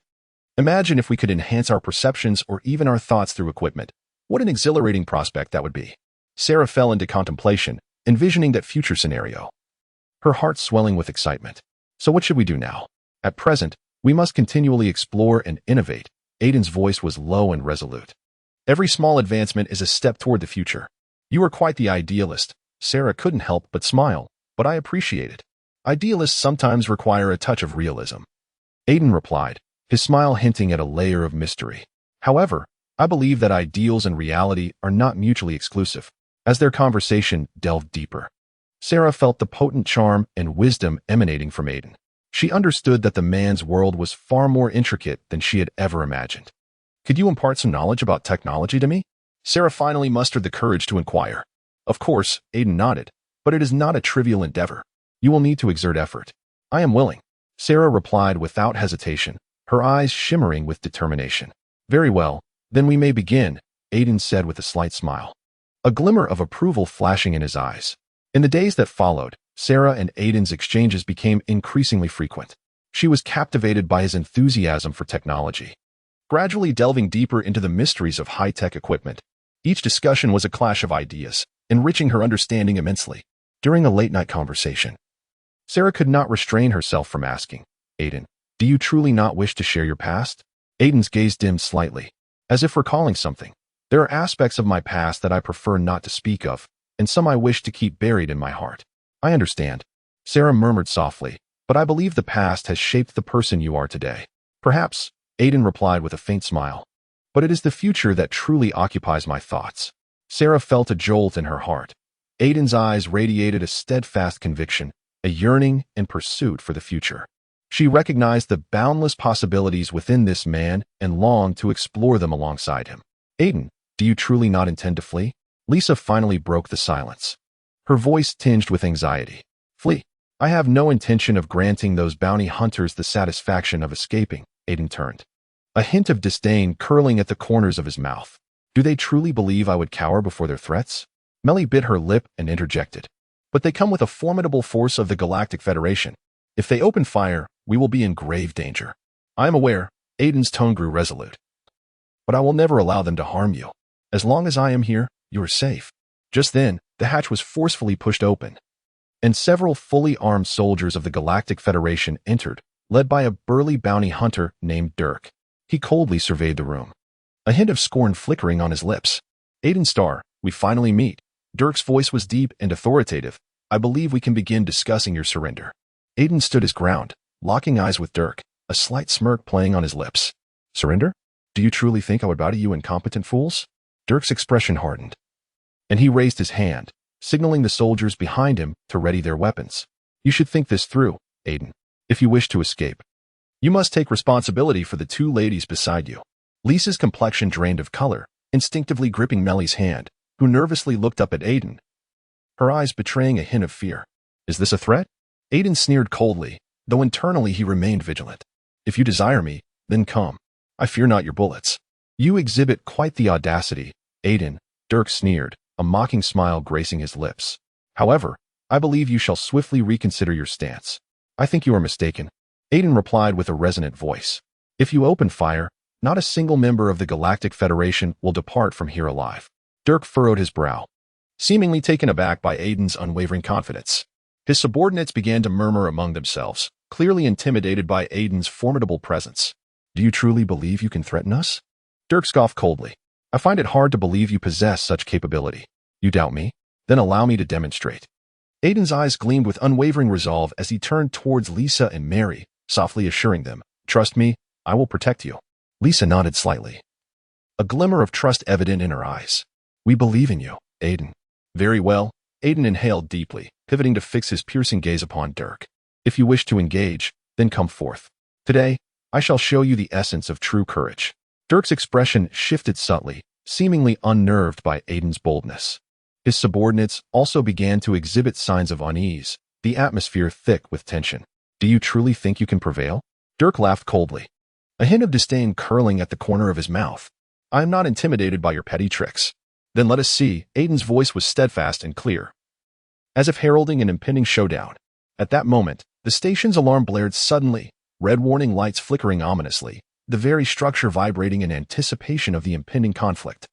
Speaker 1: Imagine if we could enhance our perceptions or even our thoughts through equipment. What an exhilarating prospect that would be. Sarah fell into contemplation, envisioning that future scenario. Her heart swelling with excitement. So what should we do now? At present, we must continually explore and innovate. Aiden's voice was low and resolute. Every small advancement is a step toward the future. You are quite the idealist. Sarah couldn't help but smile, but I appreciate it. Idealists sometimes require a touch of realism. Aiden replied, his smile hinting at a layer of mystery. However, I believe that ideals and reality are not mutually exclusive. As their conversation delved deeper, Sarah felt the potent charm and wisdom emanating from Aiden. She understood that the man's world was far more intricate than she had ever imagined. Could you impart some knowledge about technology to me? Sarah finally mustered the courage to inquire. Of course, Aiden nodded, but it is not a trivial endeavor. You will need to exert effort. I am willing. Sarah replied without hesitation, her eyes shimmering with determination. Very well, then we may begin, Aiden said with a slight smile, a glimmer of approval flashing in his eyes. In the days that followed, Sarah and Aiden's exchanges became increasingly frequent. She was captivated by his enthusiasm for technology, gradually delving deeper into the mysteries of high-tech equipment. Each discussion was a clash of ideas, enriching her understanding immensely. During a late-night conversation, Sarah could not restrain herself from asking, Aiden, do you truly not wish to share your past? Aiden's gaze dimmed slightly, as if recalling something. There are aspects of my past that I prefer not to speak of, and some I wish to keep buried in my heart. I understand, Sarah murmured softly, but I believe the past has shaped the person you are today. Perhaps, Aiden replied with a faint smile, but it is the future that truly occupies my thoughts. Sarah felt a jolt in her heart, Aiden's eyes radiated a steadfast conviction, a yearning and pursuit for the future. She recognized the boundless possibilities within this man and longed to explore them alongside him. Aiden, do you truly not intend to flee? Lisa finally broke the silence. Her voice tinged with anxiety. Flee. I have no intention of granting those bounty hunters the satisfaction of escaping. Aiden turned, a hint of disdain curling at the corners of his mouth. Do they truly believe I would cower before their threats? Melly bit her lip and interjected. But they come with a formidable force of the Galactic Federation. If they open fire, we will be in grave danger. I am aware. Aiden's tone grew resolute. But I will never allow them to harm you. As long as I am here, you are safe. Just then, the hatch was forcefully pushed open, and several fully armed soldiers of the Galactic Federation entered, led by a burly bounty hunter named Dirk. He coldly surveyed the room, a hint of scorn flickering on his lips. Aiden Starr, we finally meet. Dirk's voice was deep and authoritative. I believe we can begin discussing your surrender. Aiden stood his ground, locking eyes with Dirk, a slight smirk playing on his lips. Surrender? Do you truly think I would bow to you incompetent fools? Dirk's expression hardened, and he raised his hand, signaling the soldiers behind him to ready their weapons. You should think this through, Aiden. If you wish to escape, you must take responsibility for the two ladies beside you. Lisa's complexion drained of color, instinctively gripping Melly's hand, who nervously looked up at Aiden, her eyes betraying a hint of fear. Is this a threat? Aiden sneered coldly, though internally he remained vigilant. If you desire me, then come. I fear not your bullets. You exhibit quite the audacity, Aiden, Dirk sneered, a mocking smile gracing his lips. However, I believe you shall swiftly reconsider your stance. I think you are mistaken. Aiden replied with a resonant voice. If you open fire, not a single member of the Galactic Federation will depart from here alive. Dirk furrowed his brow, seemingly taken aback by Aiden's unwavering confidence. His subordinates began to murmur among themselves, clearly intimidated by Aiden's formidable presence. Do you truly believe you can threaten us? Dirk scoffed coldly. I find it hard to believe you possess such capability. You doubt me? Then allow me to demonstrate. Aiden's eyes gleamed with unwavering resolve as he turned towards Lisa and Mary, softly assuring them, Trust me, I will protect you. Lisa nodded slightly, a glimmer of trust evident in her eyes. We believe in you, Aiden. Very well. Aiden inhaled deeply, pivoting to fix his piercing gaze upon Dirk. If you wish to engage, then come forth. Today, I shall show you the essence of true courage. Dirk's expression shifted subtly, seemingly unnerved by Aiden's boldness. His subordinates also began to exhibit signs of unease, the atmosphere thick with tension. Do you truly think you can prevail? Dirk laughed coldly, a hint of disdain curling at the corner of his mouth. I am not intimidated by your petty tricks. Then let us see. Aiden's voice was steadfast and clear, as if heralding an impending showdown. At that moment, the station's alarm blared suddenly, red warning lights flickering ominously, the very structure vibrating in anticipation of the impending conflict.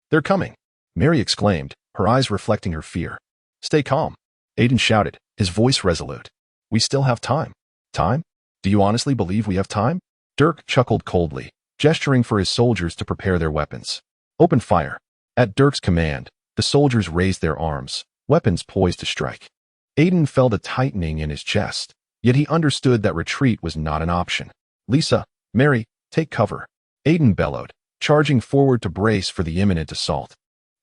Speaker 1: They're coming, Mary exclaimed, her eyes reflecting her fear. Stay calm, Aiden shouted, his voice resolute. We still have time. Time? Do you honestly believe we have time? Dirk chuckled coldly, gesturing for his soldiers to prepare their weapons. Open fire. At Dirk's command, the soldiers raised their arms, weapons poised to strike. Aiden felt a tightening in his chest, yet he understood that retreat was not an option. Lisa, Mary, take cover. Aiden bellowed, charging forward to brace for the imminent assault.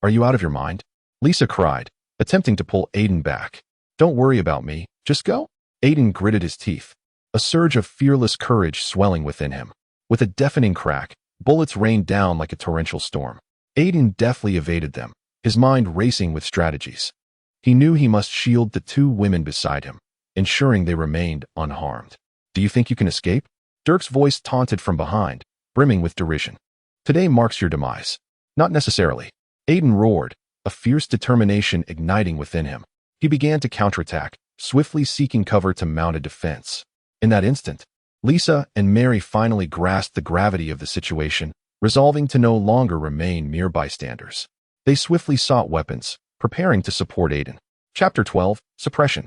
Speaker 1: Are you out of your mind? Lisa cried, attempting to pull Aiden back. Don't worry about me, just go. Aiden gritted his teeth, a surge of fearless courage swelling within him. With a deafening crack, bullets rained down like a torrential storm. Aiden deftly evaded them, his mind racing with strategies. He knew he must shield the two women beside him, ensuring they remained unharmed. Do you think you can escape? Dirk's voice taunted from behind, brimming with derision. Today marks your demise. Not necessarily. Aiden roared, a fierce determination igniting within him. He began to counterattack, swiftly seeking cover to mount a defense. In that instant, Lisa and Mary finally grasped the gravity of the situation, resolving to no longer remain mere bystanders. They swiftly sought weapons, preparing to support Aiden. Chapter 12, Suppression.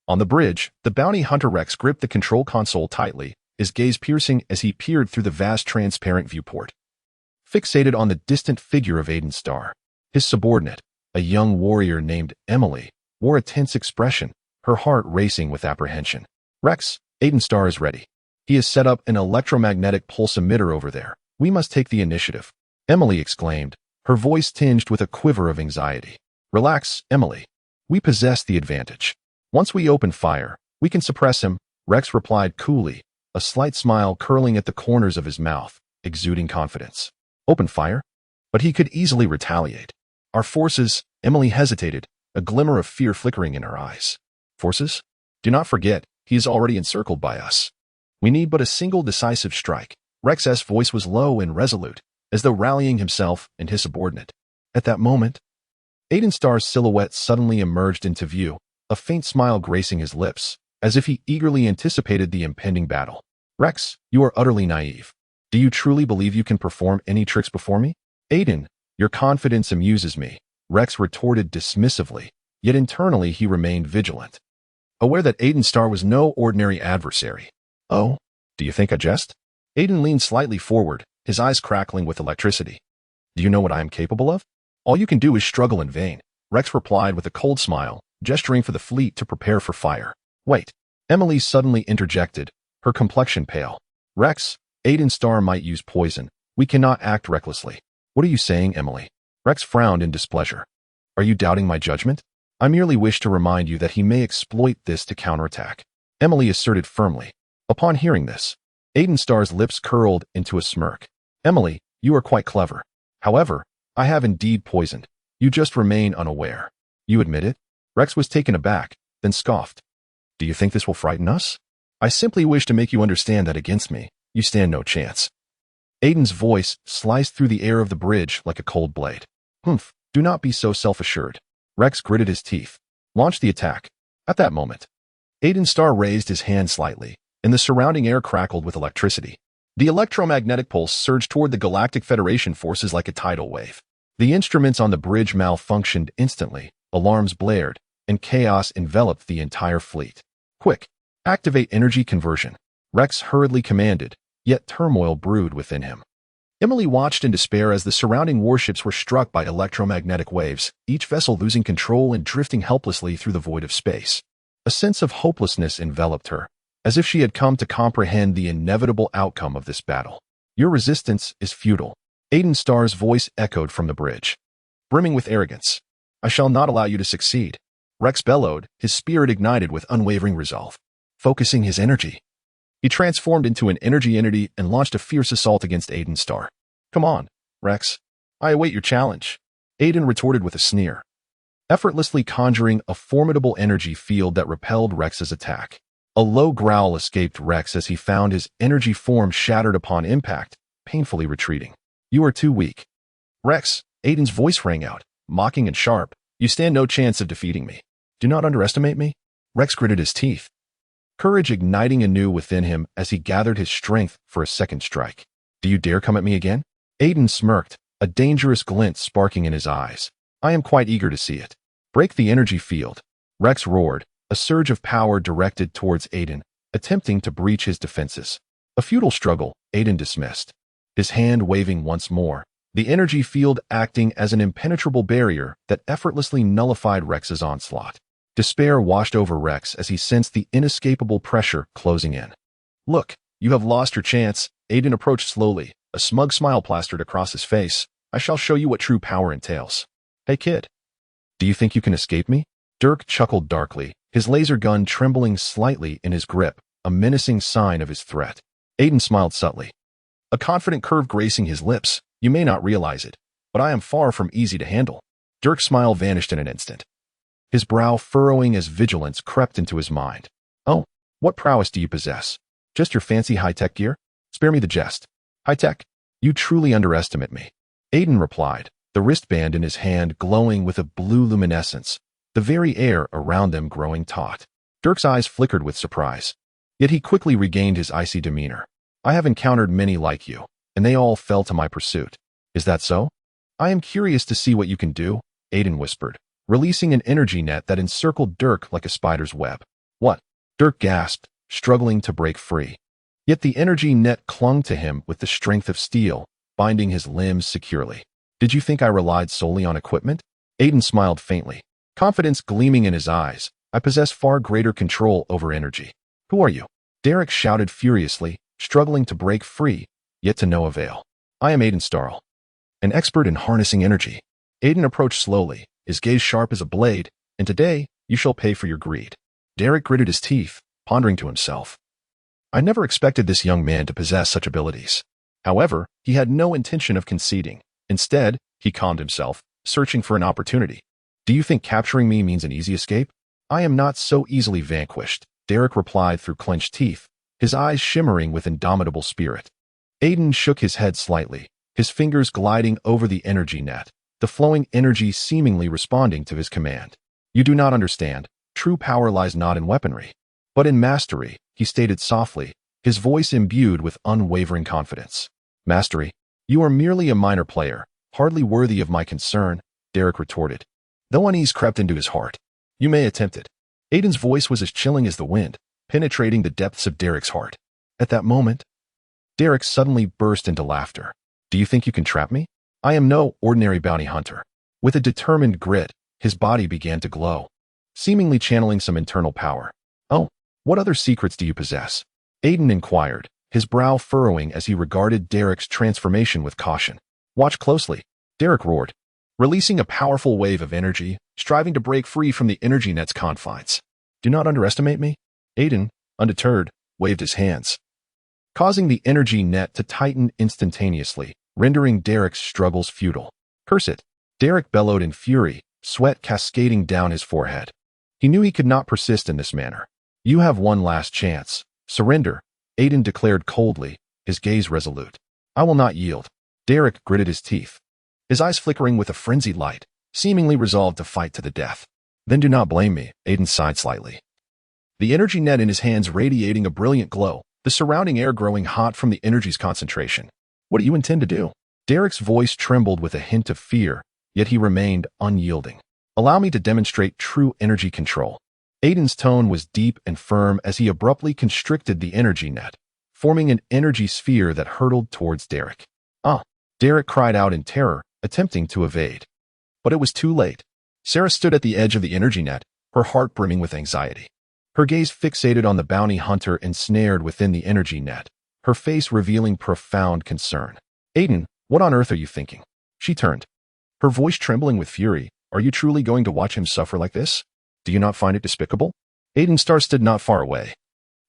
Speaker 1: On the bridge, the bounty hunter Rex gripped the control console tightly, his gaze piercing as he peered through the vast transparent viewport, fixated on the distant figure of Aiden Starr. His subordinate, a young warrior named Emily, wore a tense expression, her heart racing with apprehension. Rex, Aiden Starr is ready. He has set up an electromagnetic pulse emitter over there. We must take the initiative, Emily exclaimed, her voice tinged with a quiver of anxiety. Relax, Emily. We possess the advantage. Once we open fire, we can suppress him, Rex replied coolly, a slight smile curling at the corners of his mouth, exuding confidence. Open fire? But he could easily retaliate. Our forces, Emily hesitated, a glimmer of fear flickering in her eyes. Forces? Do not forget, he is already encircled by us. We need but a single decisive strike. Rex's voice was low and resolute, as though rallying himself and his subordinate. At that moment, Aiden Starr's silhouette suddenly emerged into view, a faint smile gracing his lips, as if he eagerly anticipated the impending battle. Rex, you are utterly naive. Do you truly believe you can perform any tricks before me? Aiden, your confidence amuses me, Rex retorted dismissively, yet internally he remained vigilant, aware that Aiden Starr was no ordinary adversary. Oh, do you think I jest? Aiden leaned slightly forward, his eyes crackling with electricity. Do you know what I am capable of? All you can do is struggle in vain, Rex replied with a cold smile, gesturing for the fleet to prepare for fire. Wait, Emily suddenly interjected, her complexion pale. Rex, Aiden Starr might use poison. We cannot act recklessly. What are you saying, Emily? Rex frowned in displeasure. Are you doubting my judgment? I merely wish to remind you that he may exploit this to counterattack, Emily asserted firmly. Upon hearing this, Aiden Starr's lips curled into a smirk. Emily, you are quite clever. However, I have indeed poisoned. You just remain unaware. You admit it? Rex was taken aback, then scoffed. Do you think this will frighten us? I simply wish to make you understand that against me, you stand no chance. Aiden's voice sliced through the air of the bridge like a cold blade. Humph, do not be so self-assured. Rex gritted his teeth. Launch the attack. At that moment, Aiden Starr raised his hand slightly, and the surrounding air crackled with electricity. The electromagnetic pulse surged toward the Galactic Federation forces like a tidal wave. The instruments on the bridge malfunctioned instantly, alarms blared, and chaos enveloped the entire fleet. Quick, activate energy conversion, Rex hurriedly commanded, yet turmoil brewed within him. Emily watched in despair as the surrounding warships were struck by electromagnetic waves, each vessel losing control and drifting helplessly through the void of space. A sense of hopelessness enveloped her, as if she had come to comprehend the inevitable outcome of this battle. Your resistance is futile, Aiden Starr's voice echoed from the bridge, brimming with arrogance. I shall not allow you to succeed, Rex bellowed, his spirit ignited with unwavering resolve. Focusing his energy, he transformed into an energy entity and launched a fierce assault against Aiden Starr. Come on, Rex. I await your challenge, Aiden retorted with a sneer, effortlessly conjuring a formidable energy field that repelled Rex's attack. A low growl escaped Rex as he found his energy form shattered upon impact, painfully retreating. You are too weak. Rex, Aiden's voice rang out, mocking and sharp. You stand no chance of defeating me. Do not underestimate me. Rex gritted his teeth, courage igniting anew within him as he gathered his strength for a second strike. Do you dare come at me again? Aiden smirked, a dangerous glint sparking in his eyes. I am quite eager to see it. Break the energy field, Rex roared, a surge of power directed towards Aiden, attempting to breach his defenses. A futile struggle, Aiden dismissed, his hand waving once more, the energy field acting as an impenetrable barrier that effortlessly nullified Rex's onslaught. Despair washed over Rex as he sensed the inescapable pressure closing in. Look, you have lost your chance, Aiden approached slowly, a smug smile plastered across his face. I shall show you what true power entails. Hey kid, do you think you can escape me? Dirk chuckled darkly, his laser gun trembling slightly in his grip, a menacing sign of his threat. Aiden smiled subtly, a confident curve gracing his lips. You may not realize it, but I am far from easy to handle. Dirk's smile vanished in an instant, his brow furrowing as vigilance crept into his mind. Oh, what prowess do you possess? Just your fancy high-tech gear? Spare me the jest. High-tech? You truly underestimate me. Aiden replied, the wristband in his hand glowing with a blue luminescence, the very air around them growing taut. Dirk's eyes flickered with surprise, yet he quickly regained his icy demeanor. I have encountered many like you, and they all fell to my pursuit. Is that so? I am curious to see what you can do, Aiden whispered, releasing an energy net that encircled Dirk like a spider's web. What? Dirk gasped, struggling to break free. Yet the energy net clung to him with the strength of steel, binding his limbs securely. Did you think I relied solely on equipment? Aiden smiled faintly, confidence gleaming in his eyes. I possess far greater control over energy. Who are you? Derek shouted furiously, struggling to break free, yet to no avail. I am Aiden Starr, an expert in harnessing energy. Aiden approached slowly, his gaze sharp as a blade, and today you shall pay for your greed. Derek gritted his teeth, pondering to himself. I never expected this young man to possess such abilities. However, he had no intention of conceding. Instead, he calmed himself, searching for an opportunity. Do you think capturing me means an easy escape? I am not so easily vanquished, Derek replied through clenched teeth, his eyes shimmering with indomitable spirit. Aiden shook his head slightly, his fingers gliding over the energy net, the flowing energy seemingly responding to his command. You do not understand. True power lies not in weaponry, but in mastery, he stated softly, his voice imbued with unwavering confidence. Mastery? You are merely a minor player, hardly worthy of my concern, Derek retorted. Though unease crept into his heart. You may attempt it. Aiden's voice was as chilling as the wind, penetrating the depths of Derek's heart. At that moment, Derek suddenly burst into laughter. Do you think you can trap me? I am no ordinary bounty hunter. With a determined grit, his body began to glow, seemingly channeling some internal power. Oh, what other secrets do you possess? Aiden inquired, his brow furrowing as he regarded Derek's transformation with caution. Watch closely, Derek roared, releasing a powerful wave of energy, striving to break free from the energy net's confines. Do not underestimate me. Aiden, undeterred, waved his hands, causing the energy net to tighten instantaneously, rendering Derek's struggles futile. Curse it! Derek bellowed in fury, sweat cascading down his forehead. He knew he could not persist in this manner. You have one last chance. Surrender, Aiden declared coldly, his gaze resolute. I will not yield. Derek gritted his teeth, his eyes flickering with a frenzied light, seemingly resolved to fight to the death. Then do not blame me, Aiden sighed slightly, the energy net in his hands radiating a brilliant glow, the surrounding air growing hot from the energy's concentration. What do you intend to do? Derek's voice trembled with a hint of fear, yet he remained unyielding. Allow me to demonstrate true energy control. Aiden's tone was deep and firm as he abruptly constricted the energy net, forming an energy sphere that hurtled towards Derek. Ah! Derek cried out in terror, attempting to evade. But it was too late. Sarah stood at the edge of the energy net, her heart brimming with anxiety. Her gaze fixated on the bounty hunter ensnared within the energy net, her face revealing profound concern. Aiden, what on earth are you thinking? She turned, her voice trembling with fury. Are you truly going to watch him suffer like this? Do you not find it despicable? Aiden Starr stood not far away,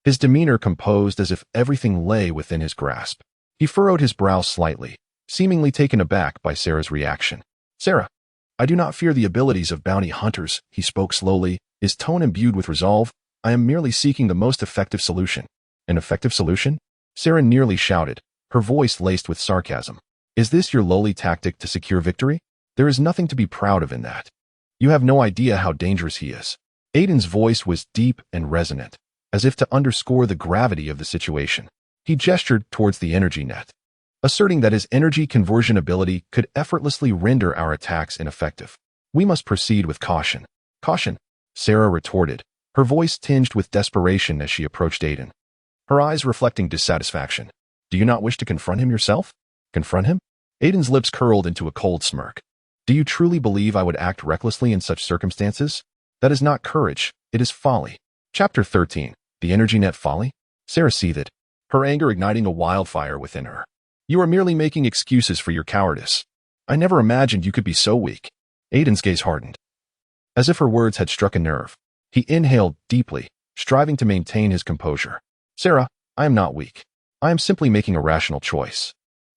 Speaker 1: his demeanor composed as if everything lay within his grasp. He furrowed his brow slightly, seemingly taken aback by Sarah's reaction. Sarah, I do not fear the abilities of bounty hunters, he spoke slowly, his tone imbued with resolve. I am merely seeking the most effective solution. An effective solution? Sarah nearly shouted, her voice laced with sarcasm. Is this your lowly tactic to secure victory? There is nothing to be proud of in that. You have no idea how dangerous he is. Aiden's voice was deep and resonant, as if to underscore the gravity of the situation. He gestured towards the energy net, asserting that his energy conversion ability could effortlessly render our attacks ineffective. We must proceed with caution. Caution, Sarah retorted, her voice tinged with desperation as she approached Aiden, her eyes reflecting dissatisfaction. Do you not wish to confront him yourself? Confront him? Aiden's lips curled into a cold smirk. Do you truly believe I would act recklessly in such circumstances? That is not courage, it is folly. Chapter 13. The Energy Net Folly? Sarah seethed, her anger igniting a wildfire within her. You are merely making excuses for your cowardice. I never imagined you could be so weak. Aiden's gaze hardened, as if her words had struck a nerve. He inhaled deeply, striving to maintain his composure. Sarah, I am not weak. I am simply making a rational choice.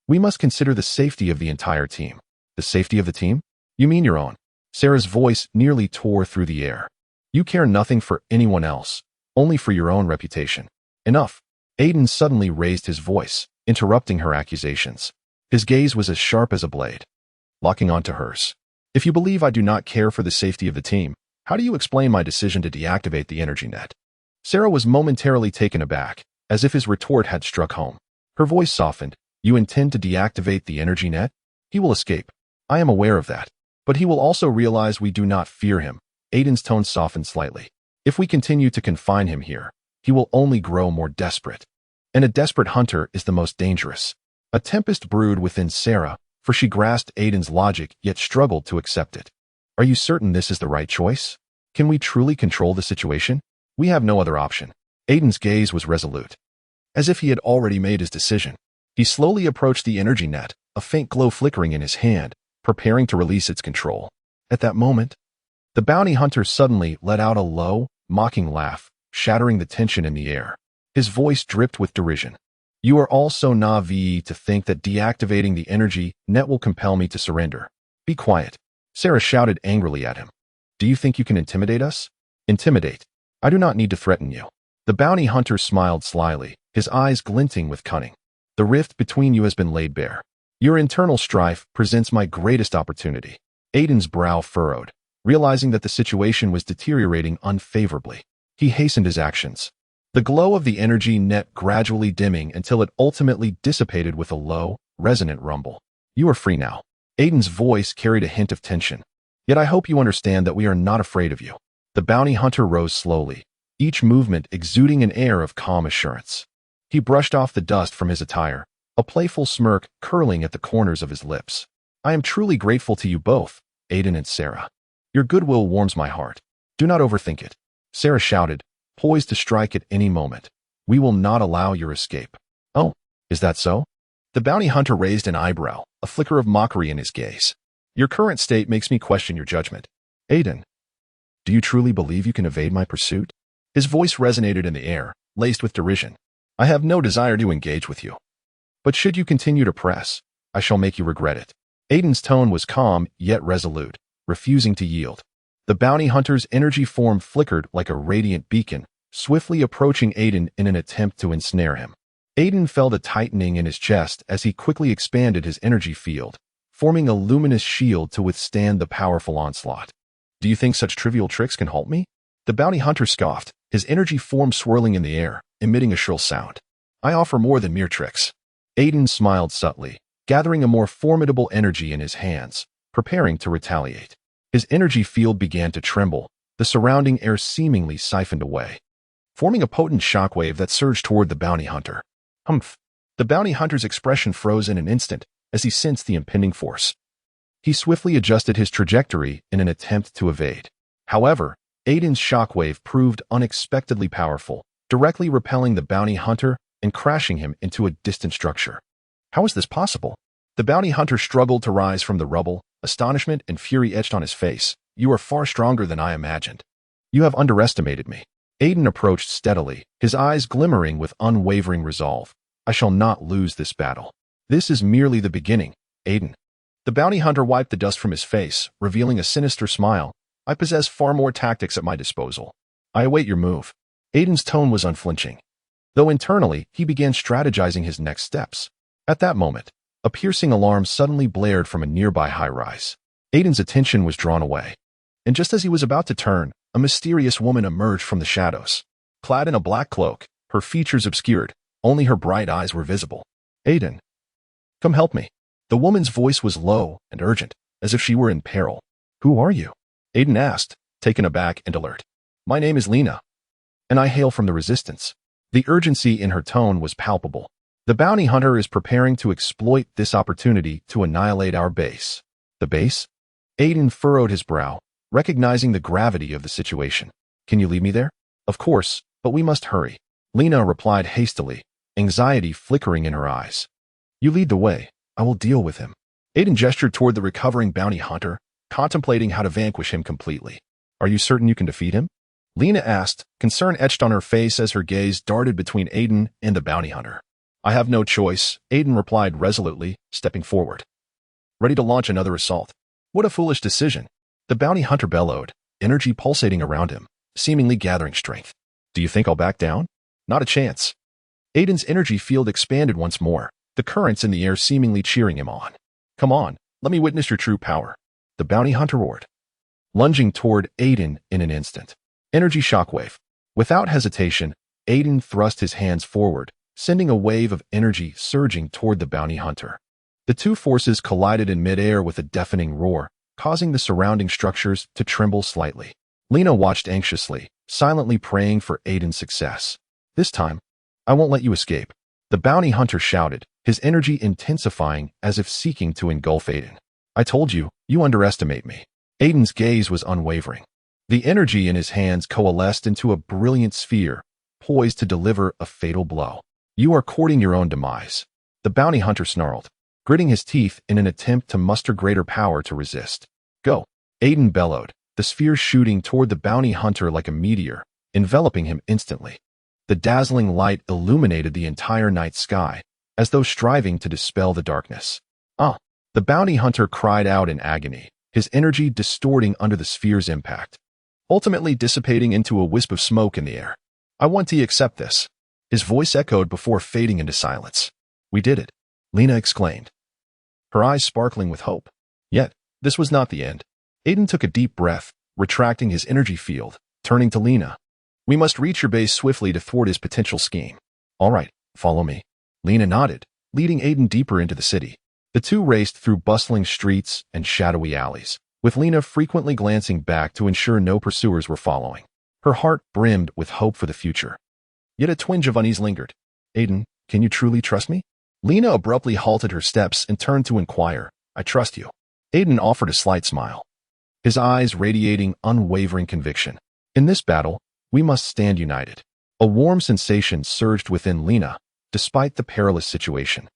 Speaker 1: We must consider the safety of the entire team. The safety of the team? You mean your own? Sarah's voice nearly tore through the air. You care nothing for anyone else, only for your own reputation. Enough. Aiden suddenly raised his voice, interrupting her accusations. His gaze was as sharp as a blade, locking onto hers. If you believe I do not care for the safety of the team, how do you explain my decision to deactivate the energy net? Sarah was momentarily taken aback, as if his retort had struck home. Her voice softened. You intend to deactivate the energy net? He will escape. I am aware of that. But he will also realize we do not fear him. Aiden's tone softened slightly. If we continue to confine him here, he will only grow more desperate. And a desperate hunter is the most dangerous. A tempest brewed within Sarah, for she grasped Aiden's logic yet struggled to accept it. Are you certain this is the right choice? Can we truly control the situation? We have no other option. Aiden's gaze was resolute, as if he had already made his decision. He slowly approached the energy net, a faint glow flickering in his hand, preparing to release its control. At that moment, The bounty hunter suddenly let out a low, mocking laugh, shattering the tension in the air. His voice dripped with derision. You are all so naive to think that deactivating the energy net will compel me to surrender. Be quiet. Sarah shouted angrily at him. Do you think you can intimidate us? Intimidate. I do not need to threaten you. The bounty hunter smiled slyly, his eyes glinting with cunning. The rift between you has been laid bare. Your internal strife presents my greatest opportunity. Aiden's brow furrowed, realizing that the situation was deteriorating unfavorably. He hastened his actions. The glow of the energy net gradually dimming until it ultimately dissipated with a low, resonant rumble. You are free now. Aiden's voice carried a hint of tension. Yet I hope you understand that we are not afraid of you. The bounty hunter rose slowly, each movement exuding an air of calm assurance. He brushed off the dust from his attire, a playful smirk curling at the corners of his lips. I am truly grateful to you both, Aiden and Sarah. Your goodwill warms my heart. Do not overthink it. Sarah shouted, poised to strike at any moment. We will not allow your escape. Oh, is that so? The bounty hunter raised an eyebrow, a flicker of mockery in his gaze. Your current state makes me question your judgment. Aiden, do you truly believe you can evade my pursuit? His voice resonated in the air, laced with derision. I have no desire to engage with you. But should you continue to press, I shall make you regret it. Aiden's tone was calm, yet resolute, refusing to yield. The bounty hunter's energy form flickered like a radiant beacon, swiftly approaching Aiden in an attempt to ensnare him. Aiden felt a tightening in his chest as he quickly expanded his energy field, forming a luminous shield to withstand the powerful onslaught. Do you think such trivial tricks can halt me? The bounty hunter scoffed, his energy form swirling in the air, emitting a shrill sound. I offer more than mere tricks. Aiden smiled subtly, gathering a more formidable energy in his hands, preparing to retaliate. His energy field began to tremble, the surrounding air seemingly siphoned away, forming a potent shockwave that surged toward the bounty hunter. Humph! The bounty hunter's expression froze in an instant as he sensed the impending force. He swiftly adjusted his trajectory in an attempt to evade. However, Aiden's shockwave proved unexpectedly powerful, directly repelling the bounty hunter and crashing him into a distant structure. How is this possible? The bounty hunter struggled to rise from the rubble, astonishment and fury etched on his face. You are far stronger than I imagined. You have underestimated me. Aiden approached steadily, his eyes glimmering with unwavering resolve. I shall not lose this battle. This is merely the beginning, Aiden. The bounty hunter wiped the dust from his face, revealing a sinister smile. I possess far more tactics at my disposal. I await your move. Aiden's tone was unflinching, though internally he began strategizing his next steps. At that moment, a piercing alarm suddenly blared from a nearby high-rise. Aiden's attention was drawn away, and just as he was about to turn, a mysterious woman emerged from the shadows. Clad in a black cloak, her features obscured, only her bright eyes were visible. Aiden, come help me. The woman's voice was low and urgent, as if she were in peril. Who are you? Aiden asked, taken aback and alert. My name is Lena, and I hail from the Resistance. The urgency in her tone was palpable. The bounty hunter is preparing to exploit this opportunity to annihilate our base. The base? Aiden furrowed his brow, recognizing the gravity of the situation. Can you lead me there? Of course, but we must hurry. Lena replied hastily, anxiety flickering in her eyes. You lead the way. I will deal with him. Aiden gestured toward the recovering bounty hunter, contemplating how to vanquish him completely. Are you certain you can defeat him? Lena asked, concern etched on her face as her gaze darted between Aiden and the bounty hunter. I have no choice, Aiden replied resolutely, stepping forward, ready to launch another assault. What a foolish decision. The bounty hunter bellowed, energy pulsating around him, seemingly gathering strength. Do you think I'll back down? Not a chance. Aiden's energy field expanded once more, the currents in the air seemingly cheering him on. Come on, let me witness your true power. The bounty hunter roared, lunging toward Aiden in an instant. Energy shockwave. Without hesitation, Aiden thrust his hands forward, sending a wave of energy surging toward the bounty hunter. The two forces collided in midair with a deafening roar, causing the surrounding structures to tremble slightly. Lena watched anxiously, silently praying for Aiden's success. This time, I won't let you escape. The bounty hunter shouted, his energy intensifying as if seeking to engulf Aiden. I told you, you underestimate me. Aiden's gaze was unwavering. The energy in his hands coalesced into a brilliant sphere, poised to deliver a fatal blow. You are courting your own demise. The bounty hunter snarled, gritting his teeth in an attempt to muster greater power to resist. Go. Aiden bellowed, the sphere shooting toward the bounty hunter like a meteor, enveloping him instantly. The dazzling light illuminated the entire night sky, as though striving to dispel the darkness. Ah! The bounty hunter cried out in agony, his energy distorting under the sphere's impact, ultimately dissipating into a wisp of smoke in the air. I want to accept this. His voice echoed before fading into silence. We did it, Lena exclaimed, her eyes sparkling with hope. Yet, this was not the end. Aiden took a deep breath, retracting his energy field, turning to Lena. We must reach your base swiftly to thwart his potential scheme. All right, follow me. Lena nodded, leading Aiden deeper into the city. The two raced through bustling streets and shadowy alleys, with Lena frequently glancing back to ensure no pursuers were following. Her heart brimmed with hope for the future. Yet a twinge of unease lingered. Aiden, can you truly trust me? Lena abruptly halted her steps and turned to inquire. I trust you. Aiden offered a slight smile, his eyes radiating unwavering conviction. In this battle, we must stand united. A warm sensation surged within Lena, despite the perilous situation.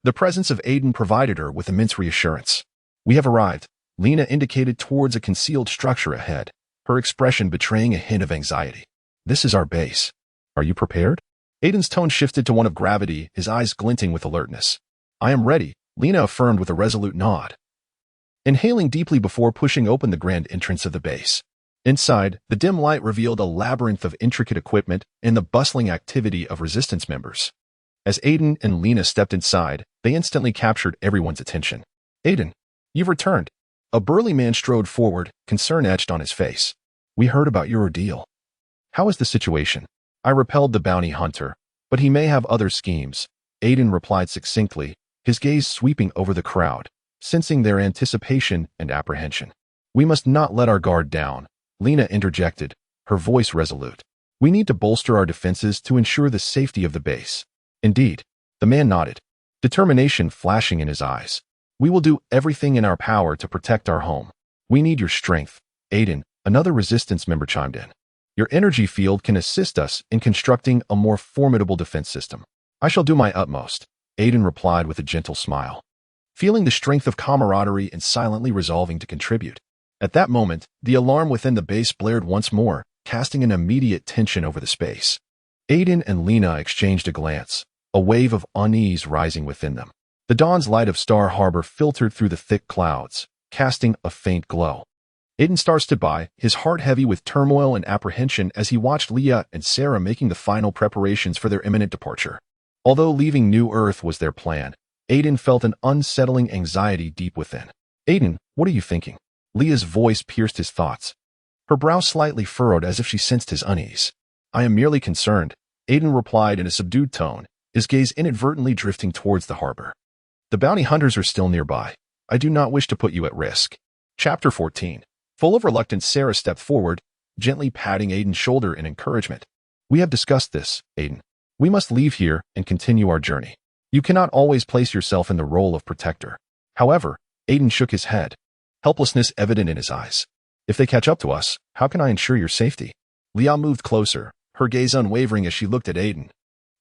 Speaker 1: The presence of Aiden provided her with immense reassurance. We have arrived, Lena indicated towards a concealed structure ahead, her expression betraying a hint of anxiety. This is our base. Are you prepared? Aiden's tone shifted to one of gravity, his eyes glinting with alertness. I am ready, Lena affirmed with a resolute nod, inhaling deeply before pushing open the grand entrance of the base. Inside, the dim light revealed a labyrinth of intricate equipment and the bustling activity of resistance members. As Aiden and Lena stepped inside, they instantly captured everyone's attention. Aiden, you've returned. A burly man strode forward, concern etched on his face. We heard about your ordeal. How is the situation? I repelled the bounty hunter, but he may have other schemes, Aiden replied succinctly, his gaze sweeping over the crowd, sensing their anticipation and apprehension. We must not let our guard down, Lena interjected, her voice resolute. We need to bolster our defenses to ensure the safety of the base. Indeed, the man nodded, determination flashing in his eyes. We will do everything in our power to protect our home. We need your strength, Aiden, another resistance member chimed in. Your energy field can assist us in constructing a more formidable defense system. I shall do my utmost, Aiden replied with a gentle smile, feeling the strength of camaraderie and silently resolving to contribute. At that moment, the alarm within the base blared once more, casting an immediate tension over the space. Aiden and Lena exchanged a glance, a wave of unease rising within them. The dawn's light of Star Harbor filtered through the thick clouds, casting a faint glow. Aiden Starr stood by, his heart heavy with turmoil and apprehension as he watched Leah and Sarah making the final preparations for their imminent departure. Although leaving New Earth was their plan, Aiden felt an unsettling anxiety deep within. Aiden, what are you thinking? Leah's voice pierced his thoughts, her brow slightly furrowed as if she sensed his unease. I am merely concerned, Aiden replied in a subdued tone, his gaze inadvertently drifting towards the harbor. The bounty hunters are still nearby. I do not wish to put you at risk. Chapter 14. Full of reluctance, Sarah stepped forward, gently patting Aiden's shoulder in encouragement. We have discussed this, Aiden. We must leave here and continue our journey. You cannot always place yourself in the role of protector. However, Aiden shook his head, helplessness evident in his eyes. If they catch up to us, how can I ensure your safety? Leah moved closer, her gaze unwavering as she looked at Aiden.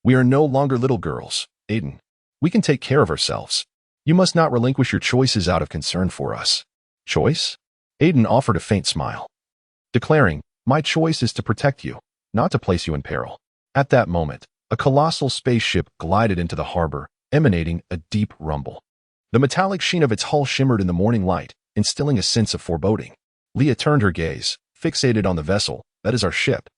Speaker 1: We are no longer little girls, Aiden. We can take care of ourselves. You must not relinquish your choices out of concern for us. Choice? Aiden offered a faint smile, declaring, my choice is to protect you, not to place you in peril. At that moment, a colossal spaceship glided into the harbor, emanating a deep rumble. The metallic sheen of its hull shimmered in the morning light, instilling a sense of foreboding. Leah turned her gaze, fixated on the vessel. That is our ship.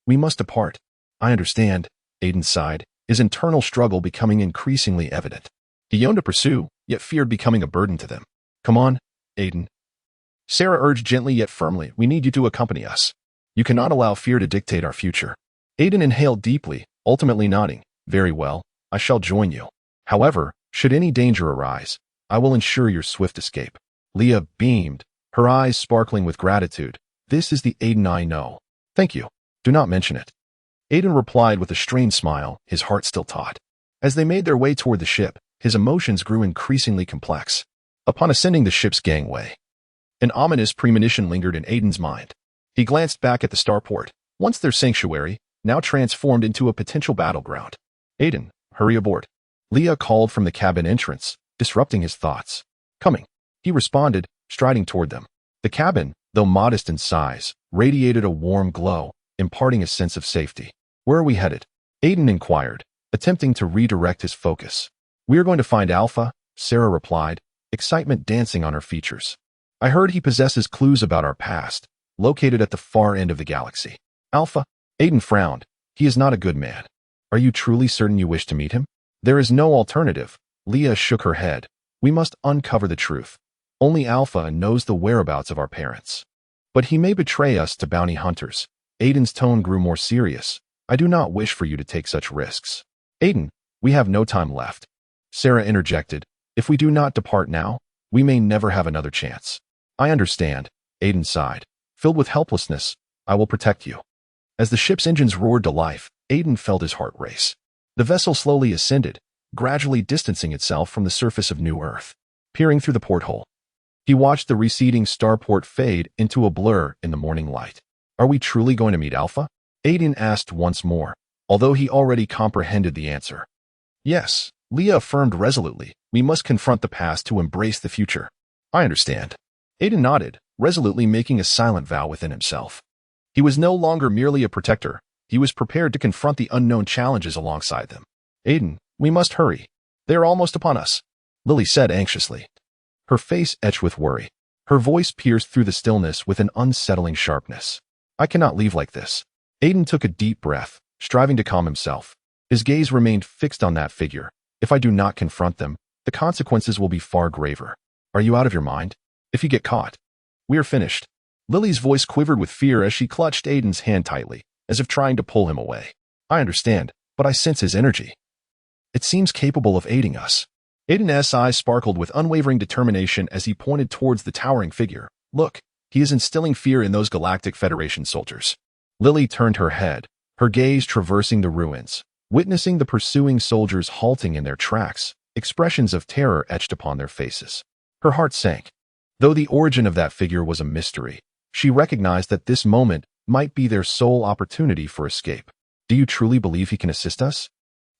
Speaker 1: We must depart. I understand, Aiden sighed, his internal struggle becoming increasingly evident. He yearned to pursue, yet feared becoming a burden to them. Come on, Aiden. Sarah urged gently yet firmly, we need you to accompany us. You cannot allow fear to dictate our future. Aiden inhaled deeply, ultimately nodding. Very well, I shall join you. However, should any danger arise, I will ensure your swift escape. Leah beamed, her eyes sparkling with gratitude. This is the Aiden I know. Thank you. Do not mention it. Aiden replied with a strained smile, his heart still taut. As they made their way toward the ship, his emotions grew increasingly complex. Upon ascending the ship's gangway, an ominous premonition lingered in Aiden's mind. He glanced back at the starport, once their sanctuary, now transformed into a potential battleground. Aiden, hurry aboard. Leah called from the cabin entrance, disrupting his thoughts. Coming. He responded, striding toward them. The cabin, though modest in size, radiated a warm glow, imparting a sense of safety. "Where are we headed?" Aiden inquired, attempting to redirect his focus. "We are going to find Alpha," Sarah replied, excitement dancing on her features. "I heard he possesses clues about our past, located at the far end of the galaxy." "Alpha?" Aiden frowned. "He is not a good man. Are you truly certain you wish to meet him?" "There is no alternative." Leah shook her head. "We must uncover the truth. Only Alpha knows the whereabouts of our parents. But he may betray us to bounty hunters." Aiden's tone grew more serious. "I do not wish for you to take such risks." "Aiden, we have no time left." Sarah interjected. "If we do not depart now, we may never have another chance." "I understand," Aiden sighed. Filled with helplessness, "I will protect you." As the ship's engines roared to life, Aiden felt his heart race. The vessel slowly ascended, gradually distancing itself from the surface of New Earth. Peering through the porthole, he watched the receding starport fade into a blur in the morning light. "Are we truly going to meet Alpha?" Aiden asked once more, although he already comprehended the answer. "Yes," Leah affirmed resolutely. "We must confront the past to embrace the future." "I understand." Aiden nodded, resolutely making a silent vow within himself. He was no longer merely a protector. He was prepared to confront the unknown challenges alongside them. "Aiden, we must hurry. They are almost upon us," Lily said anxiously. Her face etched with worry. Her voice pierced through the stillness with an unsettling sharpness. "I cannot leave like this." Aiden took a deep breath, striving to calm himself. His gaze remained fixed on that figure. "If I do not confront them, the consequences will be far graver." "Are you out of your mind? If you get caught, we are finished." Lily's voice quivered with fear as she clutched Aiden's hand tightly, as if trying to pull him away. "I understand, but I sense his energy. It seems capable of aiding us." Aiden's eyes sparkled with unwavering determination as he pointed towards the towering figure. "Look, he is instilling fear in those Galactic Federation soldiers." Lily turned her head, her gaze traversing the ruins, witnessing the pursuing soldiers halting in their tracks, expressions of terror etched upon their faces. Her heart sank. Though the origin of that figure was a mystery, she recognized that this moment might be their sole opportunity for escape. "Do you truly believe he can assist us?"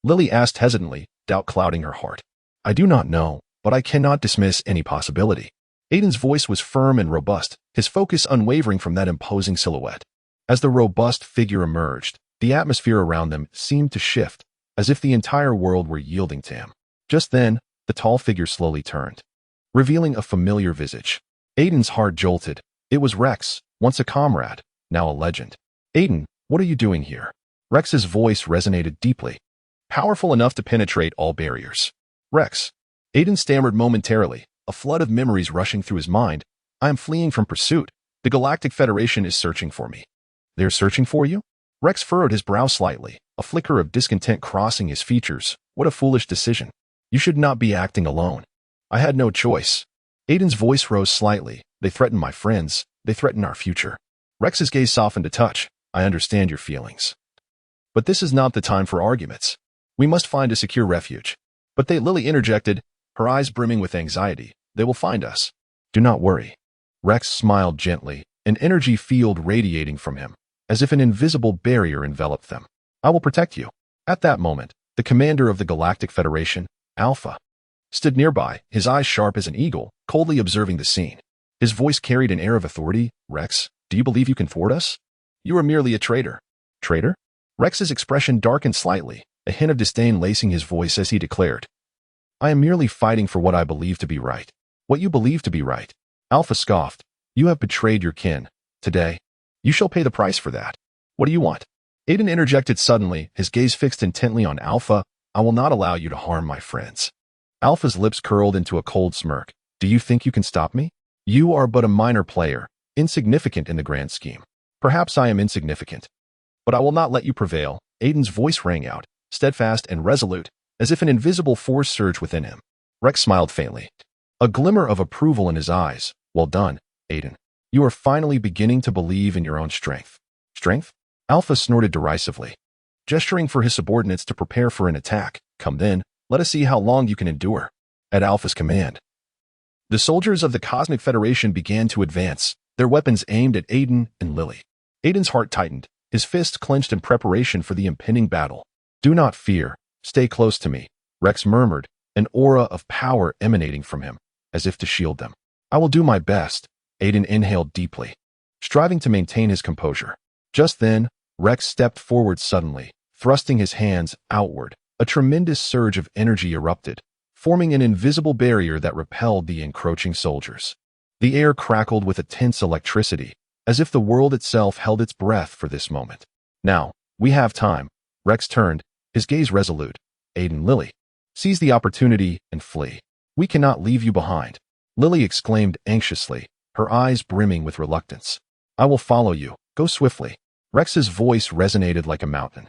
Speaker 1: Lily asked hesitantly, doubt clouding her heart. "I do not know, but I cannot dismiss any possibility." Aiden's voice was firm and robust, his focus unwavering from that imposing silhouette. As the robust figure emerged, the atmosphere around them seemed to shift, as if the entire world were yielding to him. Just then, the tall figure slowly turned, revealing a familiar visage. Aiden's heart jolted. It was Rex, once a comrade, now a legend. "Aiden, what are you doing here?" Rex's voice resonated deeply, powerful enough to penetrate all barriers. "Rex." Aiden stammered momentarily, a flood of memories rushing through his mind. "I am fleeing from pursuit. The Galactic Federation is searching for me." "They're searching for you?" Rex furrowed his brow slightly, a flicker of discontent crossing his features. "What a foolish decision. You should not be acting alone." "I had no choice." Aiden's voice rose slightly. "They threaten my friends. They threaten our future." Rex's gaze softened a touch. "I understand your feelings. But this is not the time for arguments. We must find a secure refuge." "But they," Lily interjected, her eyes brimming with anxiety. "They will find us." "Do not worry." Rex smiled gently, an energy field radiating from him, as if an invisible barrier enveloped them. "I will protect you." At that moment, the commander of the Galactic Federation, Alpha, stood nearby, his eyes sharp as an eagle, coldly observing the scene. His voice carried an air of authority. "Rex, do you believe you can thwart us? You are merely a traitor." "Traitor?" Rex's expression darkened slightly, a hint of disdain lacing his voice as he declared, "I am merely fighting for what I believe to be right." "What you believe to be right?" Alpha scoffed. "You have betrayed your kin. Today, you shall pay the price for that." "What do you want?" Aiden interjected suddenly, his gaze fixed intently on Alpha. "I will not allow you to harm my friends." Alpha's lips curled into a cold smirk. "Do you think you can stop me? You are but a minor player, insignificant in the grand scheme." "Perhaps I am insignificant, but I will not let you prevail." Aiden's voice rang out, steadfast and resolute, as if an invisible force surged within him. Rex smiled faintly, a glimmer of approval in his eyes. "Well done, Aiden. You are finally beginning to believe in your own strength." "Strength?" Alpha snorted derisively, gesturing for his subordinates to prepare for an attack. "Come then, let us see how long you can endure." At Alpha's command, the soldiers of the Cosmic Federation began to advance, their weapons aimed at Aiden and Lily. Aiden's heart tightened, his fists clenched in preparation for the impending battle. "Do not fear. Stay close to me," Rex murmured, an aura of power emanating from him, as if to shield them. "I will do my best." Aiden inhaled deeply. striving to maintain his composure. Just then, Rex stepped forward suddenly, thrusting his hands outward. A tremendous surge of energy erupted, forming an invisible barrier that repelled the encroaching soldiers. The air crackled with a tense electricity, as if the world itself held its breath for this moment. Now, we have time. Rex turned, his gaze resolute. Aiden, Lily, seize the opportunity and flee. We cannot leave you behind. Lily exclaimed anxiously, her eyes brimming with reluctance. I will follow you. Go swiftly. Rex's voice resonated like a mountain.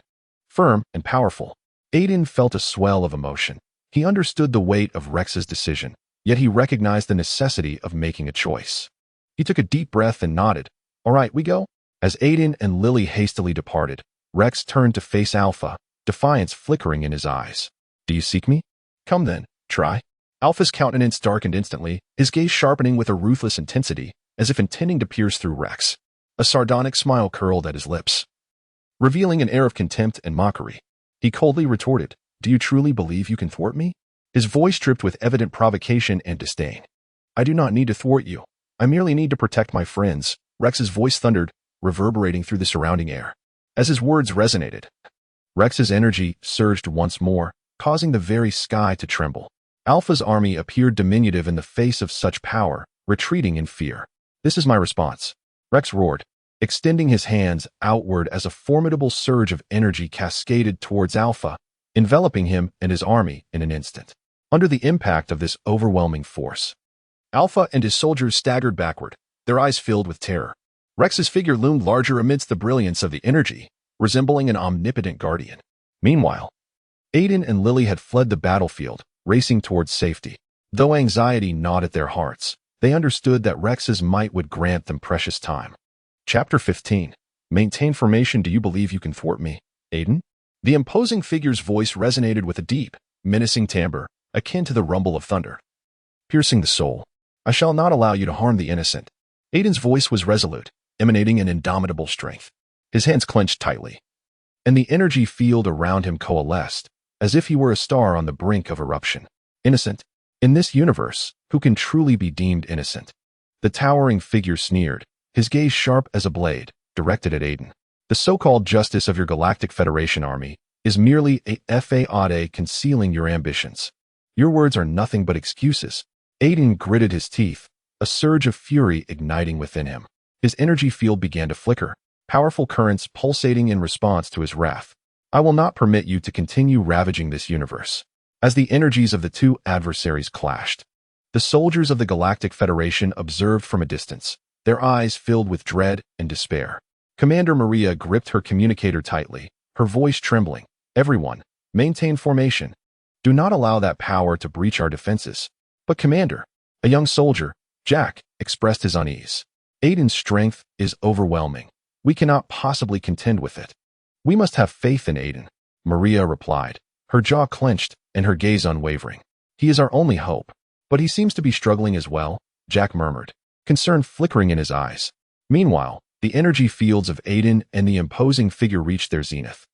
Speaker 1: Firm and powerful. Aiden felt a swell of emotion. He understood the weight of Rex's decision, yet he recognized the necessity of making a choice. He took a deep breath and nodded. All right, we go? As Aiden and Lily hastily departed, Rex turned to face Alpha, defiance flickering in his eyes. Do you seek me? Come then, try. Alpha's countenance darkened instantly, his gaze sharpening with a ruthless intensity, as if intending to pierce through Rex. A sardonic smile curled at his lips, revealing an air of contempt and mockery. He coldly retorted, Do you truly believe you can thwart me? His voice dripped with evident provocation and disdain. I do not need to thwart you. I merely need to protect my friends. Rex's voice thundered, reverberating through the surrounding air. As his words resonated, Rex's energy surged once more, causing the very sky to tremble. Alpha's army appeared diminutive in the face of such power, retreating in fear. This is my response. Rex roared, extending his hands outward as a formidable surge of energy cascaded towards Alpha, enveloping him and his army in an instant. Under the impact of this overwhelming force, Alpha and his soldiers staggered backward, their eyes filled with terror. Rex's figure loomed larger amidst the brilliance of the energy, resembling an omnipotent guardian. Meanwhile, Aiden and Lily had fled the battlefield, racing towards safety. Though anxiety gnawed at their hearts, they understood that Rex's might would grant them precious time. Chapter 15. Maintain formation. Do you believe you can thwart me, Aiden? The imposing figure's voice resonated with a deep, menacing timbre, akin to the rumble of thunder, piercing the soul. I shall not allow you to harm the innocent. Aiden's voice was resolute, emanating an indomitable strength. His hands clenched tightly, and the energy field around him coalesced, as if he were a star on the brink of eruption. Innocent? In this universe, who can truly be deemed innocent? The towering figure sneered, his gaze sharp as a blade, directed at Aiden. The so-called justice of your Galactic Federation army is merely a fade concealing your ambitions. Your words are nothing but excuses. Aiden gritted his teeth, a surge of fury igniting within him. His energy field began to flicker, powerful currents pulsating in response to his wrath. I will not permit you to continue ravaging this universe. As the energies of the two adversaries clashed, the soldiers of the Galactic Federation observed from a distance, their eyes filled with dread and despair. Commander Maria gripped her communicator tightly, her voice trembling. Everyone, maintain formation. Do not allow that power to breach our defenses. But Commander, a young soldier, Jack, expressed his unease. Aiden's strength is overwhelming. We cannot possibly contend with it. We must have faith in Aiden, Maria replied, her jaw clenched and her gaze unwavering. He is our only hope. But he seems to be struggling as well, Jack murmured, concern flickering in his eyes. Meanwhile, the energy fields of Aiden and the imposing figure reached their zenith,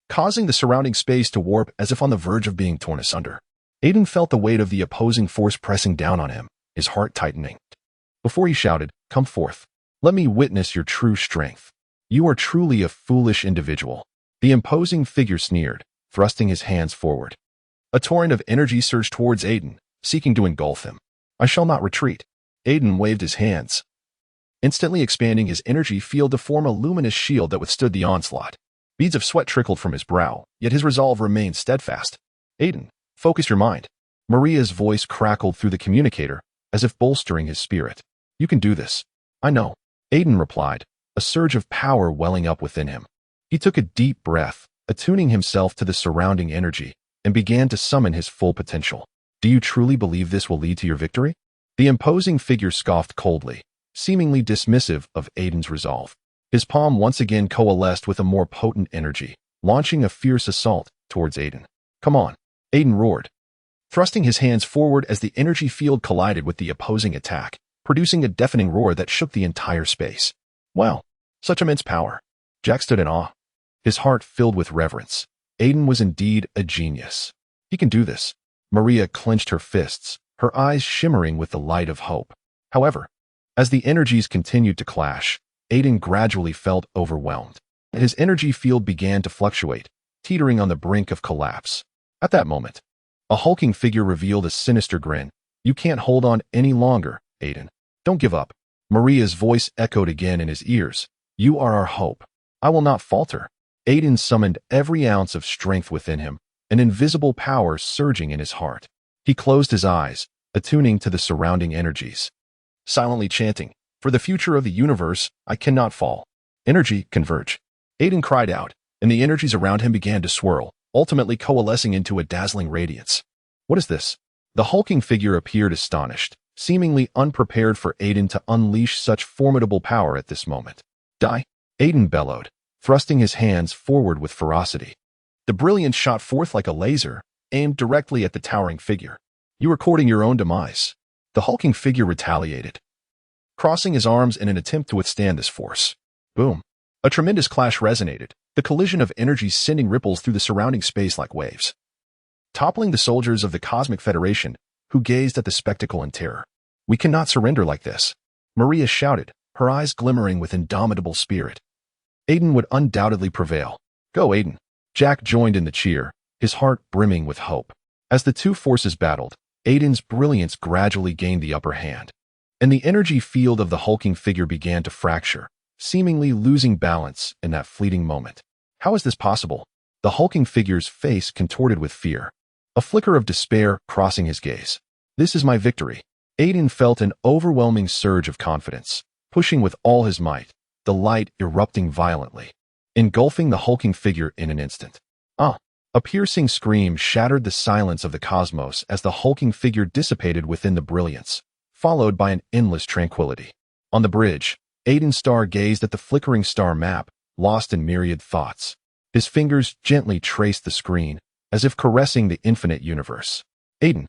Speaker 1: causing the surrounding space to warp as if on the verge of being torn asunder. Aiden felt the weight of the opposing force pressing down on him, his heart tightening. Before he shouted, Come forth. Let me witness your true strength. You are truly a foolish individual. The imposing figure sneered, thrusting his hands forward. A torrent of energy surged towards Aiden, seeking to engulf him. I shall not retreat. Aiden waved his hands, instantly expanding his energy field to form a luminous shield that withstood the onslaught. Beads of sweat trickled from his brow, yet his resolve remained steadfast. Aiden, focus your mind. Maria's voice crackled through the communicator, as if bolstering his spirit. You can do this. I know. Aiden replied, a surge of power welling up within him. He took a deep breath, attuning himself to the surrounding energy, and began to summon his full potential. Do you truly believe this will lead to your victory? The imposing figure scoffed coldly, seemingly dismissive of Aiden's resolve. His palm once again coalesced with a more potent energy, launching a fierce assault towards Aiden. Come on, Aiden roared, thrusting his hands forward as the energy field collided with the opposing attack, producing a deafening roar that shook the entire space. Wow, such immense power. Jack stood in awe, his heart filled with reverence. Aiden was indeed a genius. He can do this. Maria clenched her fists, her eyes shimmering with the light of hope. However, as the energies continued to clash, Aiden gradually felt overwhelmed. His energy field began to fluctuate, teetering on the brink of collapse. At that moment, a hulking figure revealed a sinister grin. "You can't hold on any longer, Aiden. Don't give up." Maria's voice echoed again in his ears. "You are our hope. I will not falter." Aiden summoned every ounce of strength within him, an invisible power surging in his heart. He closed his eyes, attuning to the surrounding energies, silently chanting, "For the future of the universe, I cannot fall." "Energy, converge." Aiden cried out, and the energies around him began to swirl, ultimately coalescing into a dazzling radiance. "What is this?" The hulking figure appeared astonished, seemingly unprepared for Aiden to unleash such formidable power at this moment. "Die!" Aiden bellowed, thrusting his hands forward with ferocity. The brilliance shot forth like a laser, aimed directly at the towering figure. "You are courting your own demise." The hulking figure retaliated, crossing his arms in an attempt to withstand this force. Boom! A tremendous clash resonated, the collision of energies sending ripples through the surrounding space like waves, toppling the soldiers of the Cosmic Federation, who gazed at the spectacle in terror. "We cannot surrender like this," Maria shouted, her eyes glimmering with indomitable spirit. Aiden would undoubtedly prevail. "Go, Aiden." Jack joined in the cheer, his heart brimming with hope. As the two forces battled, Aiden's brilliance gradually gained the upper hand, and the energy field of the hulking figure began to fracture, seemingly losing balance in that fleeting moment. "How is this possible?" The hulking figure's face contorted with fear, a flicker of despair crossing his gaze. "This is my victory." Aiden felt an overwhelming surge of confidence, pushing with all his might, the light erupting violently, engulfing the hulking figure in an instant. A piercing scream shattered the silence of the cosmos as the hulking figure dissipated within the brilliance, followed by an endless tranquility. On the bridge, Aiden Starr gazed at the flickering star map, lost in myriad thoughts. His fingers gently traced the screen, as if caressing the infinite universe. "Aiden,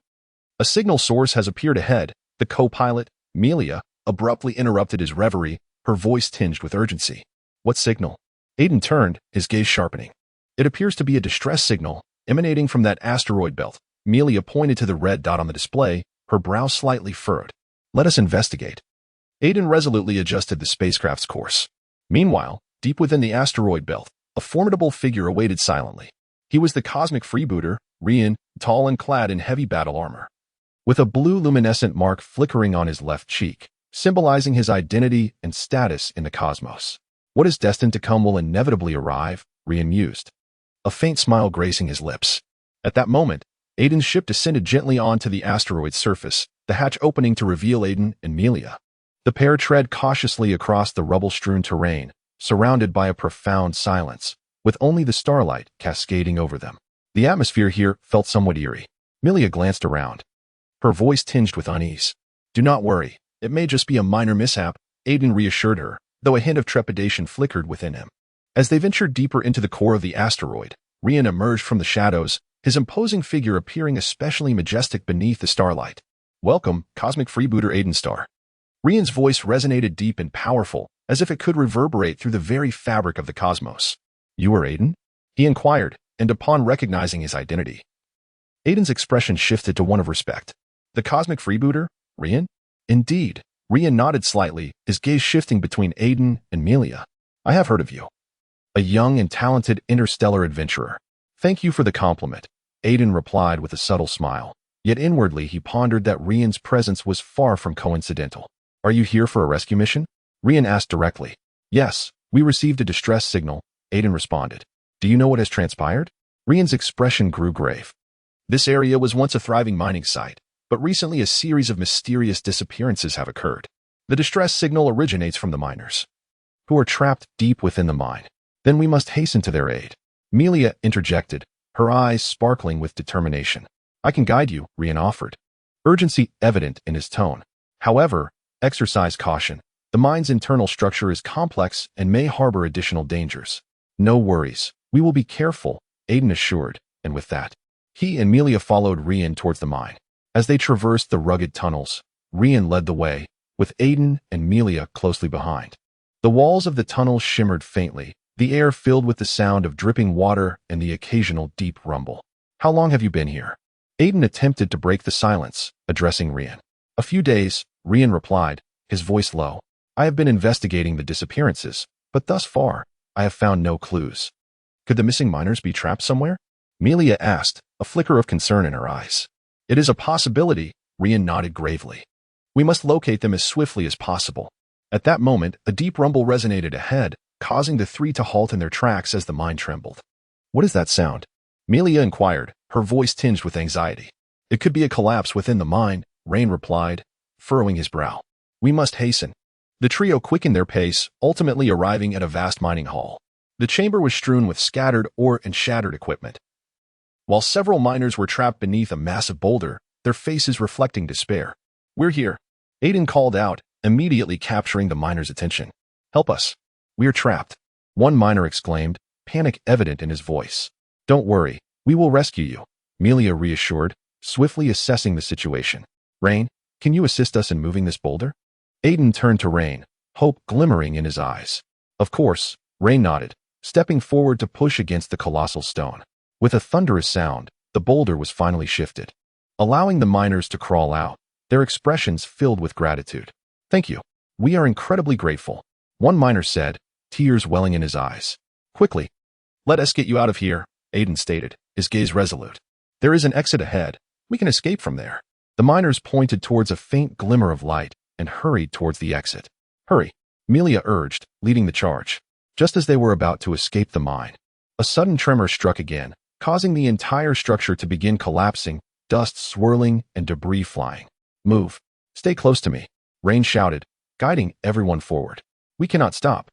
Speaker 1: a signal source has appeared ahead." The co-pilot, Melia, abruptly interrupted his reverie, her voice tinged with urgency. "What signal?" Aiden turned, his gaze sharpening. "It appears to be a distress signal, emanating from that asteroid belt." Melia pointed to the red dot on the display, her brow slightly furrowed. "Let us investigate." Aiden resolutely adjusted the spacecraft's course. Meanwhile, deep within the asteroid belt, a formidable figure awaited silently. He was the cosmic freebooter, Rian, tall and clad in heavy battle armor, with a blue luminescent mark flickering on his left cheek, symbolizing his identity and status in the cosmos. "What is destined to come will inevitably arrive," Rian mused, a faint smile gracing his lips. At that moment, Aiden's ship descended gently onto the asteroid's surface, the hatch opening to reveal Aiden and Melia. The pair tread cautiously across the rubble-strewn terrain, surrounded by a profound silence, with only the starlight cascading over them. The atmosphere here felt somewhat eerie. Melia glanced around, her voice tinged with unease. "Do not worry, it may just be a minor mishap," Aiden reassured her, though a hint of trepidation flickered within him. As they ventured deeper into the core of the asteroid, Rian emerged from the shadows, his imposing figure appearing especially majestic beneath the starlight. "Welcome, cosmic freebooter Aiden Starr." Rian's voice resonated deep and powerful, as if it could reverberate through the very fabric of the cosmos. "You are Aiden?" he inquired, and upon recognizing his identity, Aiden's expression shifted to one of respect. "The cosmic freebooter, Rian?" "Indeed." Rian nodded slightly, his gaze shifting between Aiden and Melia. "I have heard of you. A young and talented interstellar adventurer." "Thank you for the compliment," Aiden replied with a subtle smile. Yet inwardly he pondered that Rian's presence was far from coincidental. "Are you here for a rescue mission?" Rian asked directly. "Yes, we received a distress signal," Aiden responded. "Do you know what has transpired?" Rian's expression grew grave. "This area was once a thriving mining site, but recently a series of mysterious disappearances have occurred. The distress signal originates from the miners, who are trapped deep within the mine. Then we must hasten to their aid." Melia interjected, her eyes sparkling with determination. "I can guide you," Rian offered, urgency evident in his tone. "However, exercise caution. The mine's internal structure is complex and may harbor additional dangers." "No worries. We will be careful," Aiden assured, and with that, he and Melia followed Rian towards the mine. As they traversed the rugged tunnels, Rian led the way, with Aiden and Melia closely behind. The walls of the tunnel shimmered faintly, the air filled with the sound of dripping water and the occasional deep rumble. "How long have you been here?" Aiden attempted to break the silence, addressing Rian. "A few days," Rian replied, his voice low. I have been investigating the disappearances, but thus far, I have found no clues. Could the missing miners be trapped somewhere? Melia asked, a flicker of concern in her eyes. It is a possibility, Rian nodded gravely. We must locate them as swiftly as possible. At that moment, a deep rumble resonated ahead, causing the three to halt in their tracks as the mine trembled. What is that sound? Melia inquired, her voice tinged with anxiety. It could be a collapse within the mine, Rain replied, furrowing his brow. We must hasten. The trio quickened their pace, ultimately arriving at a vast mining hall. The chamber was strewn with scattered ore and shattered equipment. While several miners were trapped beneath a massive boulder, their faces reflecting despair. We're here, Aiden called out, immediately capturing the miners' attention. Help us. We're trapped. One miner exclaimed, panic evident in his voice. Don't worry, we will rescue you, Melia reassured, swiftly assessing the situation. Rain, can you assist us in moving this boulder? Aiden turned to Rain, hope glimmering in his eyes. Of course, Rain nodded, stepping forward to push against the colossal stone. With a thunderous sound, the boulder was finally shifted, allowing the miners to crawl out, their expressions filled with gratitude. Thank you. We are incredibly grateful, one miner said, tears welling in his eyes. Quickly. Let us get you out of here, Aiden stated, his gaze resolute. There is an exit ahead. We can escape from there. The miners pointed towards a faint glimmer of light and hurried towards the exit. Hurry, Melia urged, leading the charge. Just as they were about to escape the mine, a sudden tremor struck again, causing the entire structure to begin collapsing, dust swirling and debris flying. Move. Stay close to me, Rain shouted, guiding everyone forward. We cannot stop.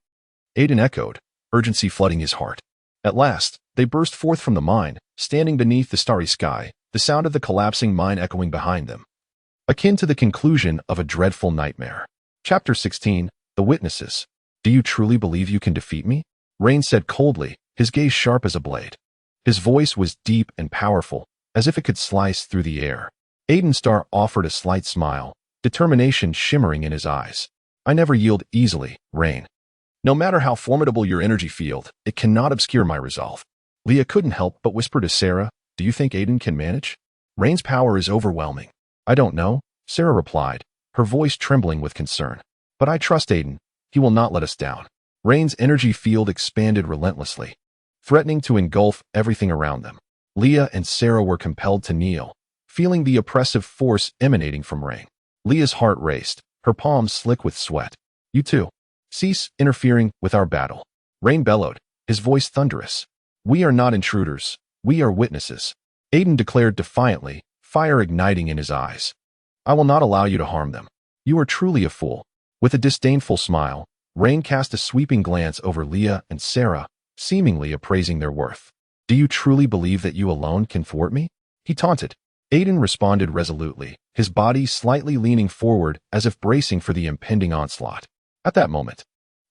Speaker 1: Aiden echoed, urgency flooding his heart. At last, they burst forth from the mine, standing beneath the starry sky, the sound of the collapsing mine echoing behind them. Akin to the conclusion of a dreadful nightmare. Chapter 16, The Witnesses. Do you truly believe you can defeat me? Rain said coldly, his gaze sharp as a blade. His voice was deep and powerful, as if it could slice through the air. Aiden Starr offered a slight smile, determination shimmering in his eyes. I never yield easily, Rain. No matter how formidable your energy field, it cannot obscure my resolve. Leah couldn't help but whisper to Sarah, do you think Aiden can manage? Rain's power is overwhelming. I don't know, Sarah replied, her voice trembling with concern. But I trust Aiden. He will not let us down. Rain's energy field expanded relentlessly, threatening to engulf everything around them. Leah and Sarah were compelled to kneel, feeling the oppressive force emanating from Rain. Leah's heart raced, her palms slick with sweat. You too. Cease interfering with our battle. Rain bellowed, his voice thunderous. We are not intruders. We are witnesses. Aiden declared defiantly, fire igniting in his eyes. I will not allow you to harm them. You are truly a fool. With a disdainful smile, Rain cast a sweeping glance over Leah and Sarah, seemingly appraising their worth. Do you truly believe that you alone can thwart me? He taunted. Aiden responded resolutely, his body slightly leaning forward as if bracing for the impending onslaught. At that moment,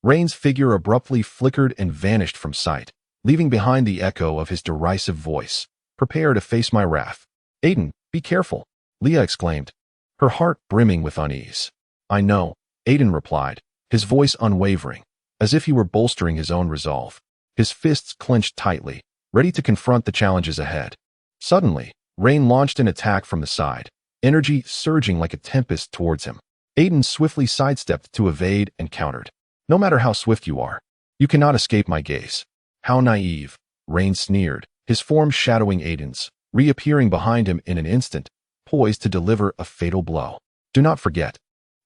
Speaker 1: Rain's figure abruptly flickered and vanished from sight, leaving behind the echo of his derisive voice. Prepare to face my wrath. Aiden, be careful, Leah exclaimed, her heart brimming with unease. I know, Aiden replied, his voice unwavering, as if he were bolstering his own resolve. His fists clenched tightly, ready to confront the challenges ahead. Suddenly, Rain launched an attack from the side, energy surging like a tempest towards him. Aiden swiftly sidestepped to evade and countered. No matter how swift you are, you cannot escape my gaze. How naive, Rain sneered, his form shadowing Aiden's, reappearing behind him in an instant, poised to deliver a fatal blow. Do not forget.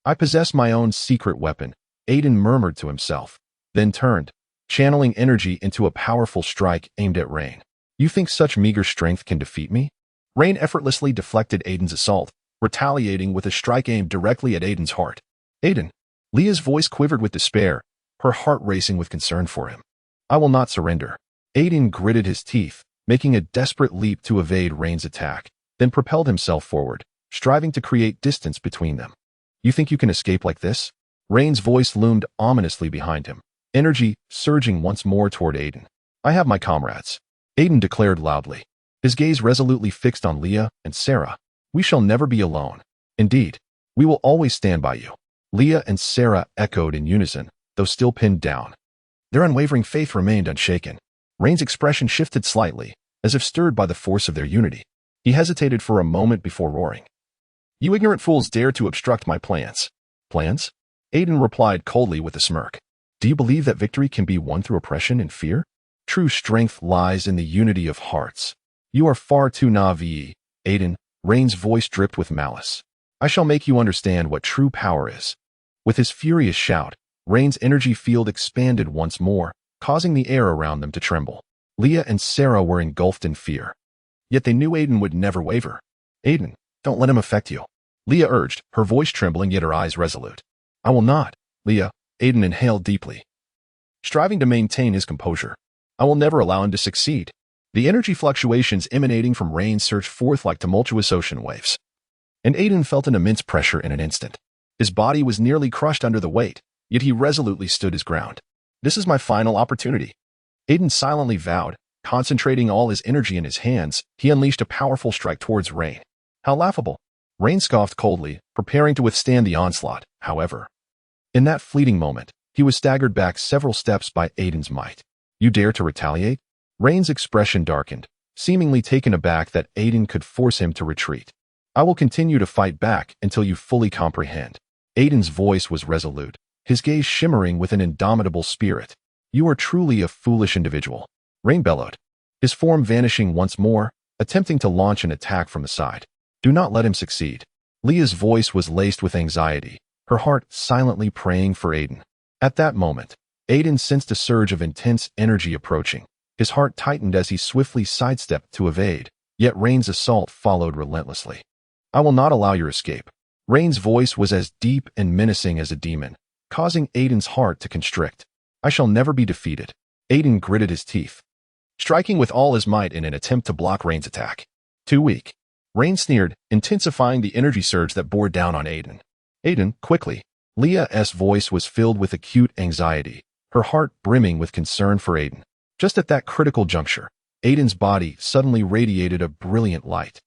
Speaker 1: I possess my own secret weapon, Aiden murmured to himself, then turned, channeling energy into a powerful strike aimed at Rain. You think such meager strength can defeat me? Rain effortlessly deflected Aiden's assault, retaliating with a strike aimed directly at Aiden's heart. Aiden. Leah's voice quivered with despair, her heart racing with concern for him. I will not surrender. Aiden gritted his teeth, making a desperate leap to evade Rain's attack, then propelled himself forward, striving to create distance between them. You think you can escape like this? Rain's voice loomed ominously behind him, energy surging once more toward Aiden. I have my comrades, Aiden declared loudly, his gaze resolutely fixed on Leah and Sarah. We shall never be alone. Indeed, we will always stand by you. Leah and Sarah echoed in unison, though still pinned down. Their unwavering faith remained unshaken. Rain's expression shifted slightly, as if stirred by the force of their unity. He hesitated for a moment before roaring. You ignorant fools dare to obstruct my plans. Plans? Aiden replied coldly with a smirk. Do you believe that victory can be won through oppression and fear? True strength lies in the unity of hearts. You are far too naive, Aiden. Rain's voice dripped with malice. I shall make you understand what true power is. With his furious shout, Rain's energy field expanded once more, causing the air around them to tremble. Leah and Sarah were engulfed in fear. Yet they knew Aiden would never waver. Aiden, don't let him affect you. Leah urged, her voice trembling yet her eyes resolute. I will not, Leah. Aiden inhaled deeply, striving to maintain his composure. I will never allow him to succeed. The energy fluctuations emanating from Rain surged forth like tumultuous ocean waves. And Aiden felt an immense pressure in an instant. His body was nearly crushed under the weight, yet he resolutely stood his ground. This is my final opportunity. Aiden silently vowed, concentrating all his energy in his hands, he unleashed a powerful strike towards Rain. How laughable. Rain scoffed coldly, preparing to withstand the onslaught, however. In that fleeting moment, he was staggered back several steps by Aiden's might. You dare to retaliate? Rain's expression darkened, seemingly taken aback that Aiden could force him to retreat. I will continue to fight back until you fully comprehend. Aiden's voice was resolute, his gaze shimmering with an indomitable spirit. You are truly a foolish individual. Rain bellowed, his form vanishing once more, attempting to launch an attack from the side. Do not let him succeed. Leah's voice was laced with anxiety, her heart silently praying for Aiden. At that moment, Aiden sensed a surge of intense energy approaching. His heart tightened as he swiftly sidestepped to evade, yet Rain's assault followed relentlessly. I will not allow your escape. Rain's voice was as deep and menacing as a demon, causing Aiden's heart to constrict. I shall never be defeated. Aiden gritted his teeth, striking with all his might in an attempt to block Rain's attack. Too weak. Rain sneered, intensifying the energy surge that bore down on Aiden. Aiden, quickly. Leah's voice was filled with acute anxiety, her heart brimming with concern for Aiden. Just at that critical juncture, Aiden's body suddenly radiated a brilliant light.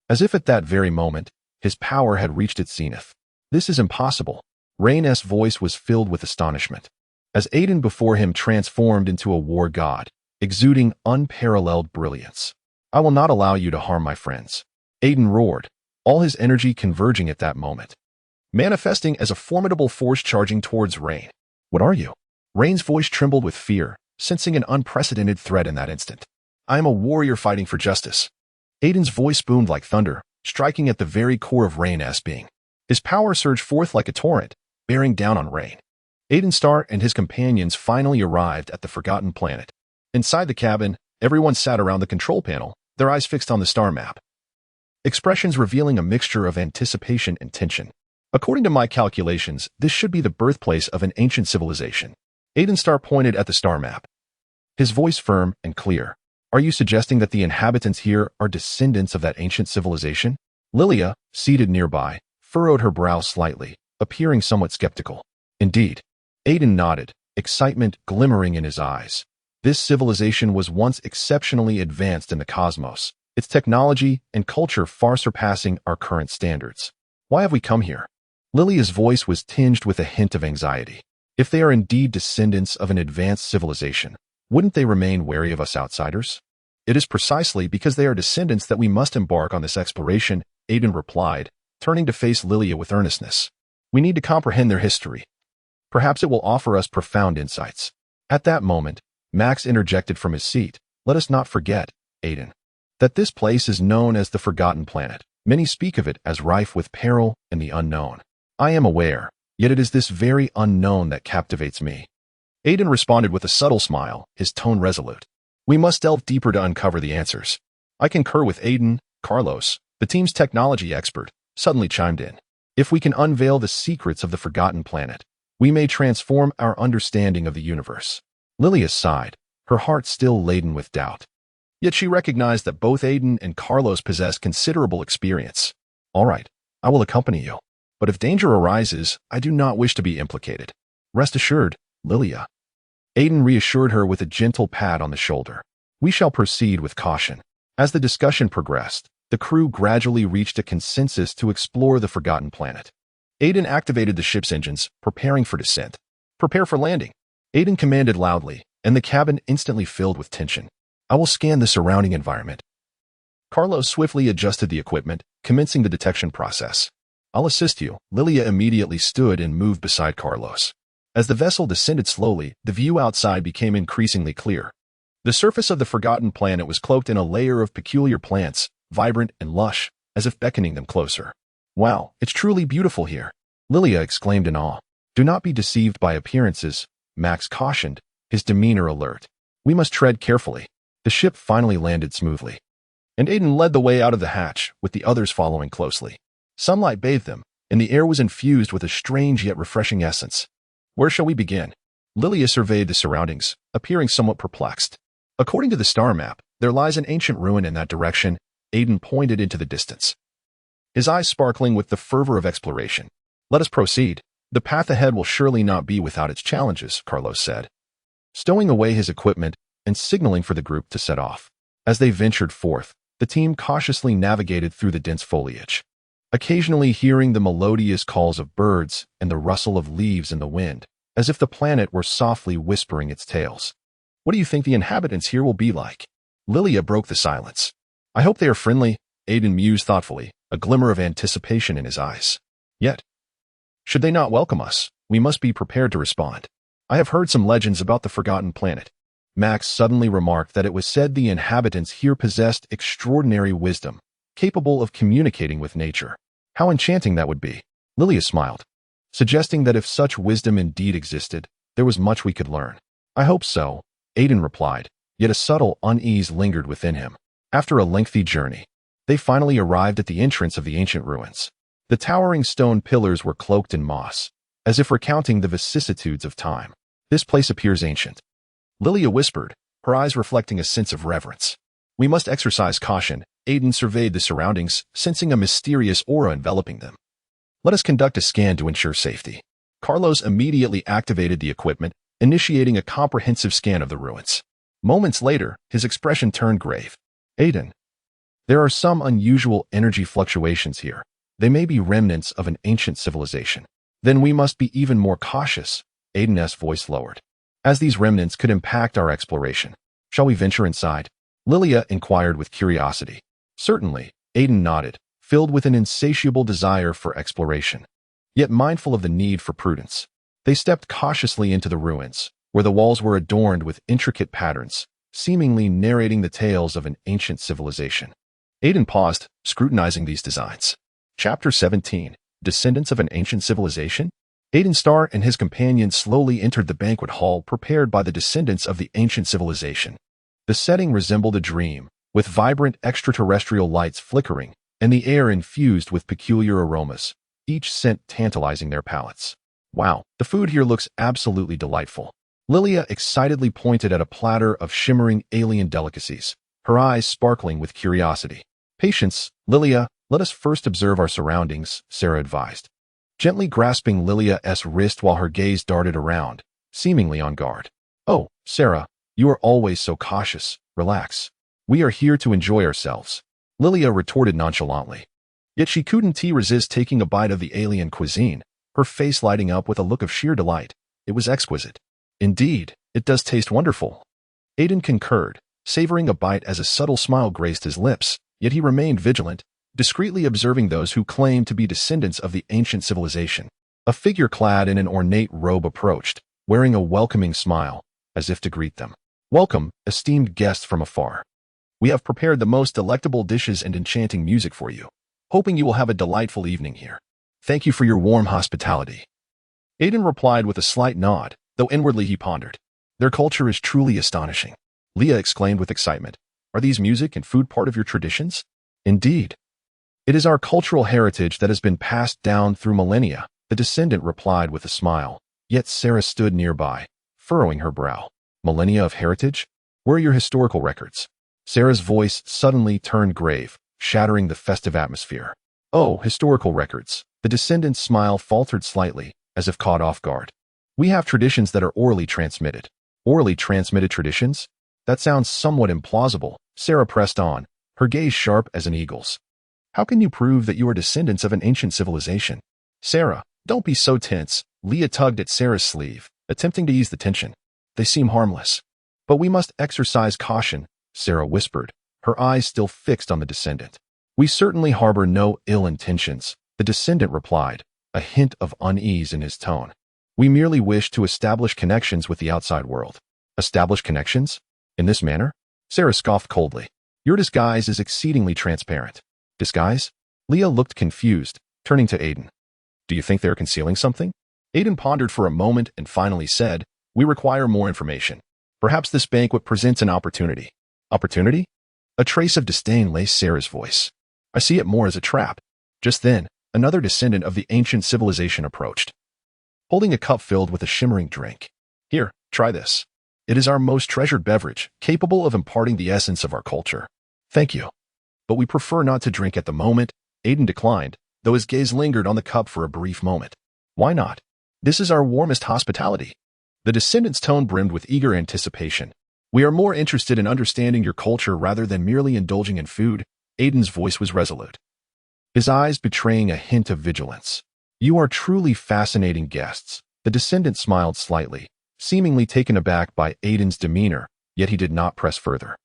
Speaker 1: As if at that very moment, his power had reached its zenith. This is impossible. Rain's voice was filled with astonishment, as Aiden before him transformed into a war god, exuding unparalleled brilliance. I will not allow you to harm my friends. Aiden roared, all his energy converging at that moment, manifesting as a formidable force charging towards Rain. What are you? Rain's voice trembled with fear, sensing an unprecedented threat in that instant. I am a warrior fighting for justice. Aiden's voice boomed like thunder, striking at the very core of Rain's being. His power surged forth like a torrent, bearing down on Rain. Aiden Starr and his companions finally arrived at the Forgotten Planet. Inside the cabin, everyone sat around the control panel, their eyes fixed on the star map, expressions revealing a mixture of anticipation and tension. According to my calculations, this should be the birthplace of an ancient civilization. Aiden Starr pointed at the star map, his voice firm and clear. Are you suggesting that the inhabitants here are descendants of that ancient civilization? Lilia, seated nearby, furrowed her brow slightly, appearing somewhat skeptical. Indeed. Aiden nodded, excitement glimmering in his eyes. This civilization was once exceptionally advanced in the cosmos, its technology and culture far surpassing our current standards. Why have we come here? Lilia's voice was tinged with a hint of anxiety. If they are indeed descendants of an advanced civilization, wouldn't they remain wary of us outsiders? It is precisely because they are descendants that we must embark on this exploration, Aiden replied, turning to face Lilia with earnestness. We need to comprehend their history. Perhaps it will offer us profound insights. At that moment, Max interjected from his seat. Let us not forget, Aiden, that this place is known as the Forgotten Planet. Many speak of it as rife with peril and the unknown. I am aware, yet it is this very unknown that captivates me. Aiden responded with a subtle smile, his tone resolute. We must delve deeper to uncover the answers. I concur with Aiden. Carlos, the team's technology expert, suddenly chimed in. If we can unveil the secrets of the Forgotten Planet, we may transform our understanding of the universe. Lilia sighed, her heart still laden with doubt. Yet she recognized that both Aiden and Carlos possessed considerable experience. All right, I will accompany you. But if danger arises, I do not wish to be implicated. Rest assured, Lilia. Aiden reassured her with a gentle pat on the shoulder. We shall proceed with caution. As the discussion progressed, the crew gradually reached a consensus to explore the Forgotten Planet. Aiden activated the ship's engines, preparing for descent. Prepare for landing. Aiden commanded loudly, and the cabin instantly filled with tension. I will scan the surrounding environment. Carlos swiftly adjusted the equipment, commencing the detection process. I'll assist you. Lilia immediately stood and moved beside Carlos. As the vessel descended slowly, the view outside became increasingly clear. The surface of the forgotten planet was cloaked in a layer of peculiar plants, vibrant and lush, as if beckoning them closer. Wow, it's truly beautiful here, Lilia exclaimed in awe. Do not be deceived by appearances, Max cautioned, his demeanor alert. We must tread carefully. The ship finally landed smoothly, and Aiden led the way out of the hatch, with the others following closely. Sunlight bathed them, and the air was infused with a strange yet refreshing essence. Where shall we begin? Lilia surveyed the surroundings, appearing somewhat perplexed. According to the star map, there lies an ancient ruin in that direction. Aiden pointed into the distance, his eyes sparkling with the fervor of exploration. Let us proceed. The path ahead will surely not be without its challenges, Carlos said, stowing away his equipment and signaling for the group to set off. As they ventured forth, the team cautiously navigated through the dense foliage, occasionally hearing the melodious calls of birds and the rustle of leaves in the wind, as if the planet were softly whispering its tales. What do you think the inhabitants here will be like? Lilia broke the silence. I hope they are friendly, Aiden mused thoughtfully, a glimmer of anticipation in his eyes. Yet, should they not welcome us, we must be prepared to respond. I have heard some legends about the forgotten planet. Max suddenly remarked that it was said the inhabitants here possessed extraordinary wisdom, capable of communicating with nature. How enchanting that would be. Lilia smiled, suggesting that if such wisdom indeed existed, there was much we could learn. I hope so, Aiden replied, yet a subtle unease lingered within him. After a lengthy journey, they finally arrived at the entrance of the ancient ruins. The towering stone pillars were cloaked in moss, as if recounting the vicissitudes of time. This place appears ancient, Lilia whispered, her eyes reflecting a sense of reverence. We must exercise caution. Aiden surveyed the surroundings, sensing a mysterious aura enveloping them. Let us conduct a scan to ensure safety. Carlos immediately activated the equipment, initiating a comprehensive scan of the ruins. Moments later, his expression turned grave. Aiden, there are some unusual energy fluctuations here. They may be remnants of an ancient civilization. Then we must be even more cautious, Aiden's voice lowered, as these remnants could impact our exploration. Shall we venture inside? Lilia inquired with curiosity. Certainly, Aiden nodded, filled with an insatiable desire for exploration, yet mindful of the need for prudence. They stepped cautiously into the ruins, where the walls were adorned with intricate patterns, seemingly narrating the tales of an ancient civilization. Aiden paused, scrutinizing these designs. Chapter 17, Descendants of an Ancient Civilization? Aiden Starr and his companions slowly entered the banquet hall prepared by the descendants of the ancient civilization. The setting resembled a dream, with vibrant extraterrestrial lights flickering and the air infused with peculiar aromas, each scent tantalizing their palates. Wow, the food here looks absolutely delightful. Lilia excitedly pointed at a platter of shimmering alien delicacies, her eyes sparkling with curiosity. Patience, Lilia, let us first observe our surroundings, Sarah advised, gently grasping Lilia's wrist while her gaze darted around, seemingly on guard. Oh, Sarah, you are always so cautious. Relax. We are here to enjoy ourselves, Lilia retorted nonchalantly. Yet she couldn't resist taking a bite of the alien cuisine, her face lighting up with a look of sheer delight. It was exquisite. Indeed, it does taste wonderful. Aiden concurred, savoring a bite as a subtle smile graced his lips, yet he remained vigilant, discreetly observing those who claimed to be descendants of the ancient civilization. A figure clad in an ornate robe approached, wearing a welcoming smile, as if to greet them. Welcome, esteemed guests from afar. We have prepared the most delectable dishes and enchanting music for you, hoping you will have a delightful evening here. Thank you for your warm hospitality. Aiden replied with a slight nod, though inwardly he pondered. Their culture is truly astonishing. Leah exclaimed with excitement. Are these music and food part of your traditions? Indeed. It is our cultural heritage that has been passed down through millennia, the descendant replied with a smile. Yet Sarah stood nearby, furrowing her brow. Millennia of heritage? Where are your historical records? Sarah's voice suddenly turned grave, shattering the festive atmosphere. Oh, historical records. The descendant's smile faltered slightly, as if caught off guard. We have traditions that are orally transmitted. Orally transmitted traditions? That sounds somewhat implausible, Sarah pressed on, her gaze sharp as an eagle's. How can you prove that you are descendants of an ancient civilization? Sarah, don't be so tense. Leah tugged at Sarah's sleeve, attempting to ease the tension. They seem harmless. But we must exercise caution, Sarah whispered, her eyes still fixed on the descendant. We certainly harbor no ill intentions, The descendant replied, a hint of unease in his tone. We merely wish to establish connections with the outside world. Establish connections? In this manner? Sarah scoffed coldly. Your disguise is exceedingly transparent. Disguise? Leah looked confused, turning to Aiden. Do you think they're concealing something? Aiden pondered for a moment and finally said, we require more information. Perhaps this banquet presents an opportunity. Opportunity? A trace of disdain laced Sarah's voice. I see it more as a trap. Just then, another descendant of the ancient civilization approached, holding a cup filled with a shimmering drink. Here, try this. It is our most treasured beverage, capable of imparting the essence of our culture. Thank you. But we prefer not to drink at the moment. Aiden declined, though his gaze lingered on the cup for a brief moment. Why not? This is our warmest hospitality. The descendant's tone brimmed with eager anticipation. We are more interested in understanding your culture rather than merely indulging in food. Aiden's voice was resolute, his eyes betraying a hint of vigilance. You are truly fascinating guests. The descendant smiled slightly, seemingly taken aback by Aiden's demeanor, yet he did not press further.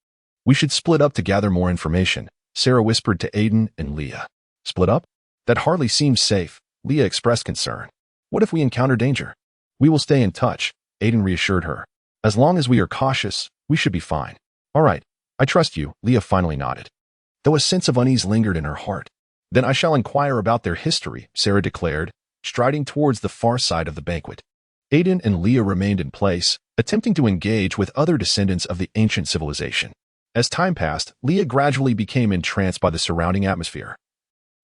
Speaker 1: We should split up to gather more information, Sarah whispered to Aiden and Leah. Split up? That hardly seems safe, Leah expressed concern. What if we encounter danger? We will stay in touch, Aiden reassured her. As long as we are cautious, we should be fine. All right, I trust you, Leah finally nodded, though a sense of unease lingered in her heart. Then I shall inquire about their history, Sarah declared, striding towards the far side of the banquet. Aiden and Leah remained in place, attempting to engage with other descendants of the ancient civilization. As time passed, Leah gradually became entranced by the surrounding atmosphere,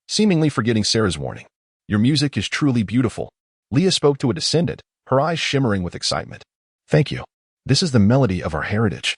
Speaker 1: seemingly forgetting Sarah's warning. Your music is truly beautiful. Leah spoke to a descendant, her eyes shimmering with excitement. Thank you. This is the melody of our heritage.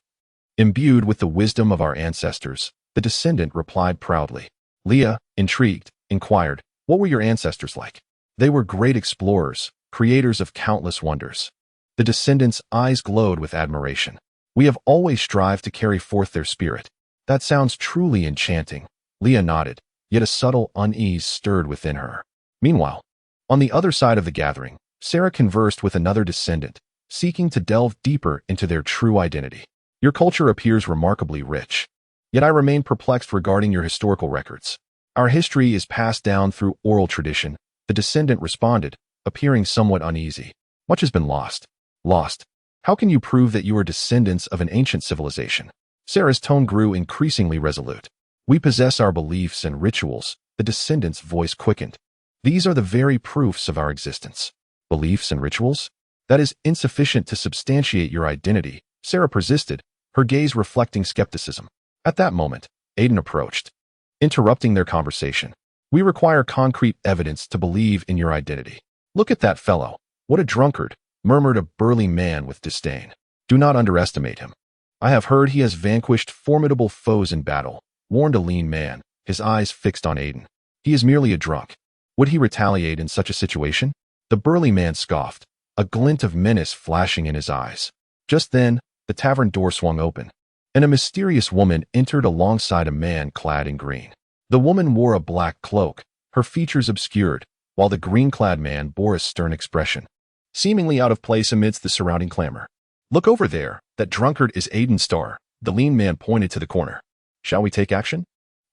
Speaker 1: Imbued with the wisdom of our ancestors, the descendant replied proudly. Leah, intrigued, inquired, what were your ancestors like? They were great explorers, creators of countless wonders. The descendant's eyes glowed with admiration. We have always strived to carry forth their spirit. That sounds truly enchanting. Leah nodded, yet a subtle unease stirred within her. Meanwhile, on the other side of the gathering, Sarah conversed with another descendant, seeking to delve deeper into their true identity. Your culture appears remarkably rich. Yet I remain perplexed regarding your historical records. Our history is passed down through oral tradition, the descendant responded, appearing somewhat uneasy. Much has been lost. Lost? How can you prove that you are descendants of an ancient civilization? Sarah's tone grew increasingly resolute. We possess our beliefs and rituals, the descendant's voice quickened. These are the very proofs of our existence. Beliefs and rituals? That is insufficient to substantiate your identity, Sarah persisted, her gaze reflecting skepticism. At that moment, Aiden approached, interrupting their conversation. We require concrete evidence to believe in your identity. Look at that fellow. What a drunkard, murmured a burly man with disdain. Do not underestimate him. I have heard he has vanquished formidable foes in battle, warned a lean man, his eyes fixed on Aiden. He is merely a drunk. Would he retaliate in such a situation? The burly man scoffed, a glint of menace flashing in his eyes. Just then, the tavern door swung open, and a mysterious woman entered alongside a man clad in green. The woman wore a black cloak, her features obscured, while the green-clad man bore a stern expression, seemingly out of place amidst the surrounding clamor. Look over there, that drunkard is Aiden Starr, the lean man pointed to the corner. Shall we take action?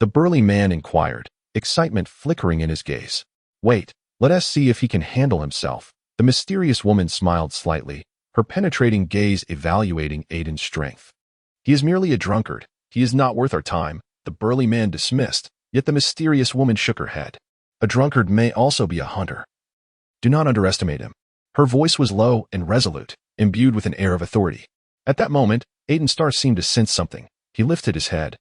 Speaker 1: The burly man inquired, excitement flickering in his gaze. Wait, let us see if he can handle himself. The mysterious woman smiled slightly, her penetrating gaze evaluating Aiden's strength. He is merely a drunkard. He is not worth our time, the burly man dismissed, yet the mysterious woman shook her head. A drunkard may also be a hunter. Do not underestimate him. Her voice was low and resolute, imbued with an air of authority. At that moment, Aiden Starr seemed to sense something. He lifted his head,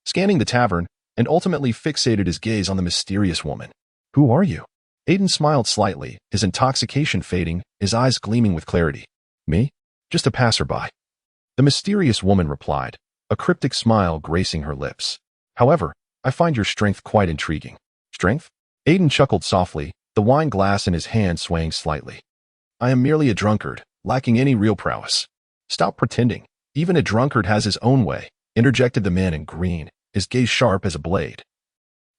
Speaker 1: scanning the tavern, and ultimately fixated his gaze on the mysterious woman. Who are you? Aiden smiled slightly, his intoxication fading, his eyes gleaming with clarity. Me? Just a passerby. The mysterious woman replied, a cryptic smile gracing her lips. However, I find your strength quite intriguing. Strength? Aiden chuckled softly, the wine glass in his hand swaying slightly. I am merely a drunkard, lacking any real prowess. Stop pretending. Even a drunkard has his own way, interjected the man in green, his gaze sharp as a blade,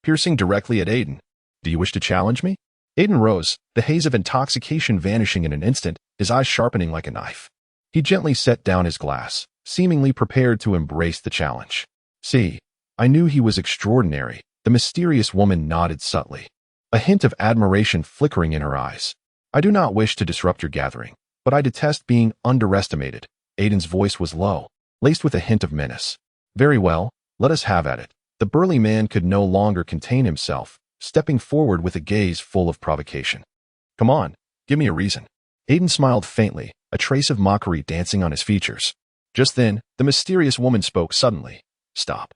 Speaker 1: piercing directly at Aiden. Do you wish to challenge me? Aiden rose, the haze of intoxication vanishing in an instant, his eyes sharpening like a knife. He gently set down his glass, seemingly prepared to embrace the challenge. See, I knew he was extraordinary. The mysterious woman nodded subtly. a hint of admiration flickering in her eyes. I do not wish to disrupt your gathering, but I detest being underestimated. Aiden's voice was low, laced with a hint of menace. Very well, let us have at it. The burly man could no longer contain himself, stepping forward with a gaze full of provocation. Come on, give me a reason. Aiden smiled faintly, a trace of mockery dancing on his features. Just then, the mysterious woman spoke suddenly. Stop.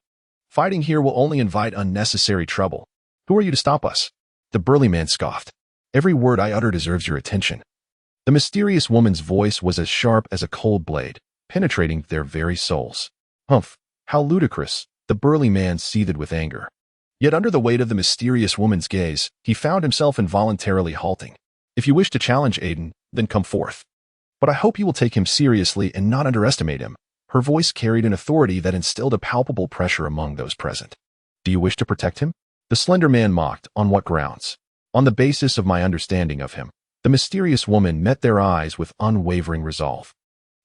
Speaker 1: Fighting here will only invite unnecessary trouble. Who are you to stop us? The burly man scoffed. Every word I utter deserves your attention. The mysterious woman's voice was as sharp as a cold blade, penetrating their very souls. Humph, how ludicrous, the burly man seethed with anger. Yet under the weight of the mysterious woman's gaze, he found himself involuntarily halting. If you wish to challenge Aiden, then come forth. But I hope you will take him seriously and not underestimate him. Her voice carried an authority that instilled a palpable pressure among those present. Do you wish to protect him? The slender man mocked. On what grounds? On the basis of my understanding of him. The mysterious woman met their eyes with unwavering resolve.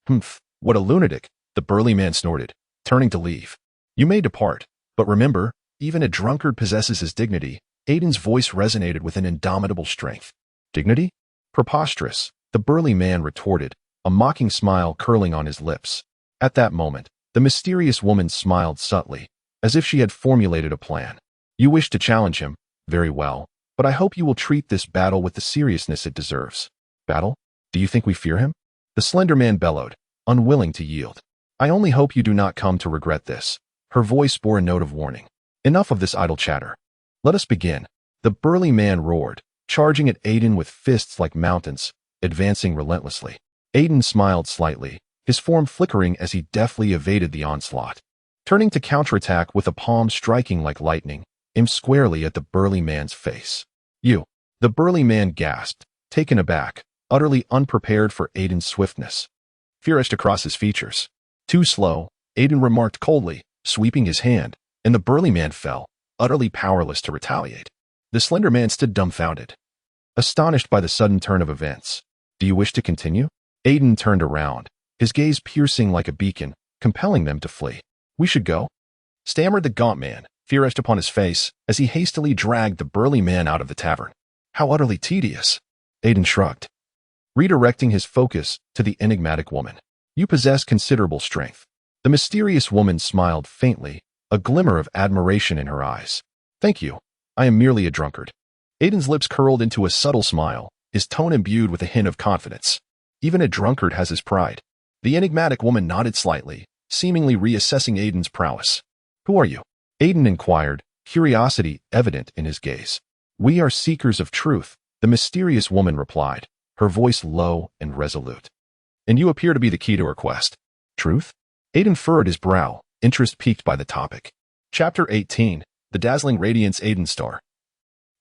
Speaker 1: Humph, what a lunatic, the burly man snorted, turning to leave. You may depart, but remember, even a drunkard possesses his dignity. Aiden's voice resonated with an indomitable strength. Dignity? Preposterous, the burly man retorted, a mocking smile curling on his lips. At that moment, the mysterious woman smiled subtly, as if she had formulated a plan. You wish to challenge him? Very well, but I hope you will treat this battle with the seriousness it deserves. Battle? Do you think we fear him? The slender man bellowed, unwilling to yield. I only hope you do not come to regret this. Her voice bore a note of warning. Enough of this idle chatter. Let us begin. The burly man roared, charging at Aiden with fists like mountains, advancing relentlessly. Aiden smiled slightly, his form flickering as he deftly evaded the onslaught. Turning to counterattack with a palm striking like lightning, aimed squarely at the burly man's face. You! The burly man gasped, taken aback, utterly unprepared for Aiden's swiftness. Fear etched across his features. Too slow, Aiden remarked coldly, sweeping his hand, and the burly man fell, utterly powerless to retaliate. The slender man stood dumbfounded, astonished by the sudden turn of events. Do you wish to continue? Aiden turned around, his gaze piercing like a beacon, compelling them to flee. We should go, stammered the gaunt man, fear etched upon his face, as he hastily dragged the burly man out of the tavern. How utterly tedious. Aiden shrugged, redirecting his focus to the enigmatic woman. You possess considerable strength. The mysterious woman smiled faintly, a glimmer of admiration in her eyes. Thank you. I am merely a drunkard. Aiden's lips curled into a subtle smile, his tone imbued with a hint of confidence. Even a drunkard has his pride. The enigmatic woman nodded slightly, seemingly reassessing Aiden's prowess. Who are you? Aiden inquired, curiosity evident in his gaze. We are seekers of truth, the mysterious woman replied, her voice low and resolute. And you appear to be the key to her quest. Truth? Aiden furrowed his brow, interest piqued by the topic. Chapter 18, The Dazzling Radiance Aiden Star.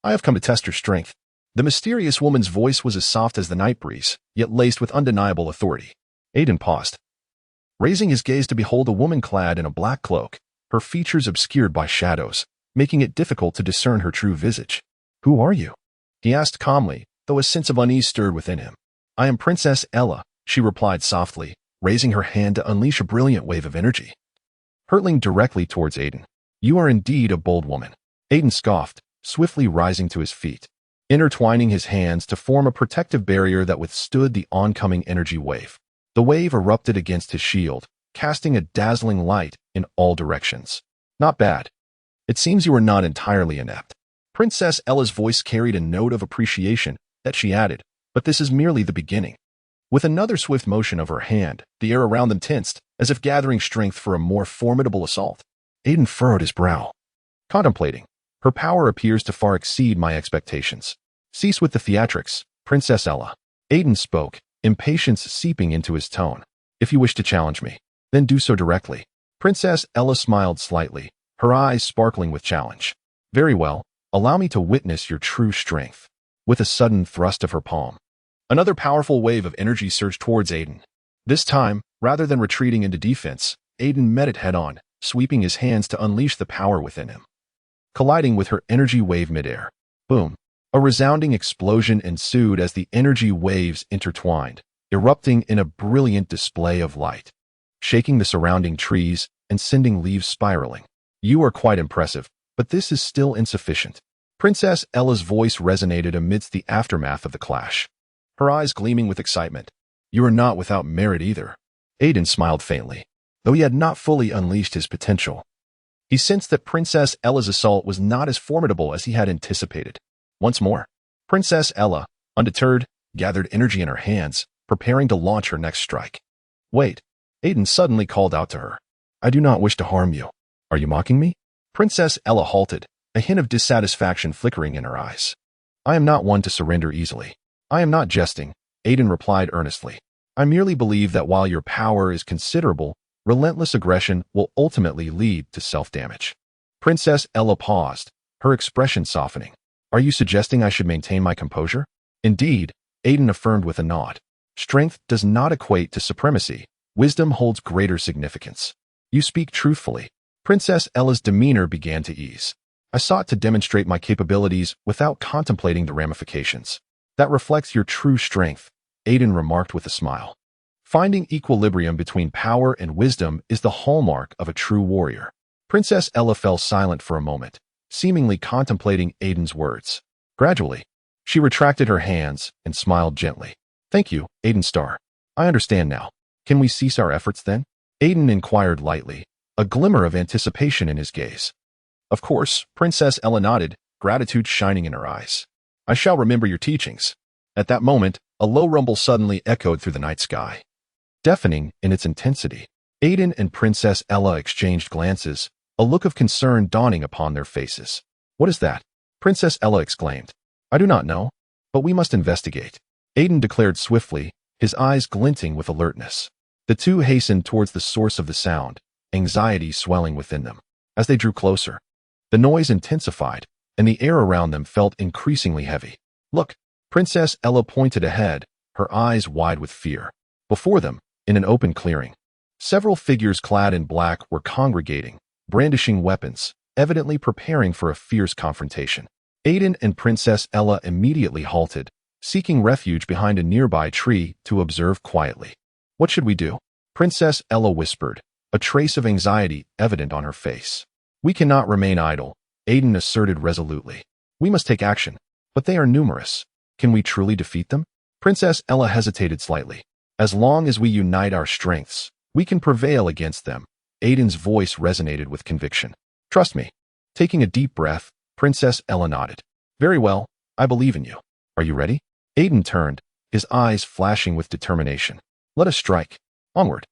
Speaker 1: I have come to test your strength. The mysterious woman's voice was as soft as the night breeze, yet laced with undeniable authority. Aiden paused, raising his gaze to behold a woman clad in a black cloak, her features obscured by shadows, making it difficult to discern her true visage. Who are you? He asked calmly, though a sense of unease stirred within him. I am Princess Ella, she replied softly, raising her hand to unleash a brilliant wave of energy, hurtling directly towards Aiden. You are indeed a bold woman. Aiden scoffed, swiftly rising to his feet, intertwining his hands to form a protective barrier that withstood the oncoming energy wave. The wave erupted against his shield, casting a dazzling light in all directions. Not bad. It seems you are not entirely inept. Princess Ella's voice carried a note of appreciation that she added, but this is merely the beginning. With another swift motion of her hand, the air around them tensed, as if gathering strength for a more formidable assault. Aiden furrowed his brow, contemplating. Her power appears to far exceed my expectations. Cease with the theatrics, Princess Ella. Aiden spoke, impatience seeping into his tone. If you wish to challenge me, then do so directly. Princess Ella smiled slightly, her eyes sparkling with challenge. Very well, allow me to witness your true strength. With a sudden thrust of her palm, another powerful wave of energy surged towards Aiden. This time, rather than retreating into defense, Aiden met it head-on, sweeping his hands to unleash the power within him. Colliding with her energy wave midair. Boom. A resounding explosion ensued as the energy waves intertwined, erupting in a brilliant display of light, shaking the surrounding trees and sending leaves spiraling. You are quite impressive, but this is still insufficient. Princess Ella's voice resonated amidst the aftermath of the clash, her eyes gleaming with excitement. You are not without merit either. Aiden smiled faintly, though he had not fully unleashed his potential. He sensed that Princess Ella's assault was not as formidable as he had anticipated. Once more, Princess Ella, undeterred, gathered energy in her hands, preparing to launch her next strike. Wait, Aiden suddenly called out to her. I do not wish to harm you. Are you mocking me? Princess Ella halted, a hint of dissatisfaction flickering in her eyes. I am not one to surrender easily. I am not jesting, Aiden replied earnestly. I merely believe that while your power is considerable, relentless aggression will ultimately lead to self-damage. Princess Ella paused, her expression softening. Are you suggesting I should maintain my composure? Indeed, Aiden affirmed with a nod. Strength does not equate to supremacy. Wisdom holds greater significance. You speak truthfully. Princess Ella's demeanor began to ease. I sought to demonstrate my capabilities without contemplating the ramifications. That reflects your true strength, Aiden remarked with a smile. Finding equilibrium between power and wisdom is the hallmark of a true warrior. Princess Ella fell silent for a moment, seemingly contemplating Aiden's words. Gradually, she retracted her hands and smiled gently. Thank you, Aiden Star. I understand now. Can we cease our efforts then? Aiden inquired lightly, a glimmer of anticipation in his gaze. Of course, Princess Ella nodded, gratitude shining in her eyes. I shall remember your teachings. At that moment, a low rumble suddenly echoed through the night sky. Deafening in its intensity, Aiden and Princess Ella exchanged glances, a look of concern dawning upon their faces. What is that? Princess Ella exclaimed. I do not know, but we must investigate. Aiden declared swiftly, his eyes glinting with alertness. The two hastened towards the source of the sound, anxiety swelling within them. As they drew closer, the noise intensified, and the air around them felt increasingly heavy. Look, Princess Ella pointed ahead, her eyes wide with fear. Before them, in an open clearing, several figures clad in black were congregating, brandishing weapons, evidently preparing for a fierce confrontation. Aiden and Princess Ella immediately halted, seeking refuge behind a nearby tree to observe quietly. What should we do? Princess Ella whispered, a trace of anxiety evident on her face. We cannot remain idle, Aiden asserted resolutely. We must take action, but they are numerous. Can we truly defeat them? Princess Ella hesitated slightly. As long as we unite our strengths, we can prevail against them. Aiden's voice resonated with conviction. Trust me. Taking a deep breath, Princess Ella nodded. Very well, I believe in you. Are you ready? Aiden turned, his eyes flashing with determination. Let us strike. Onward.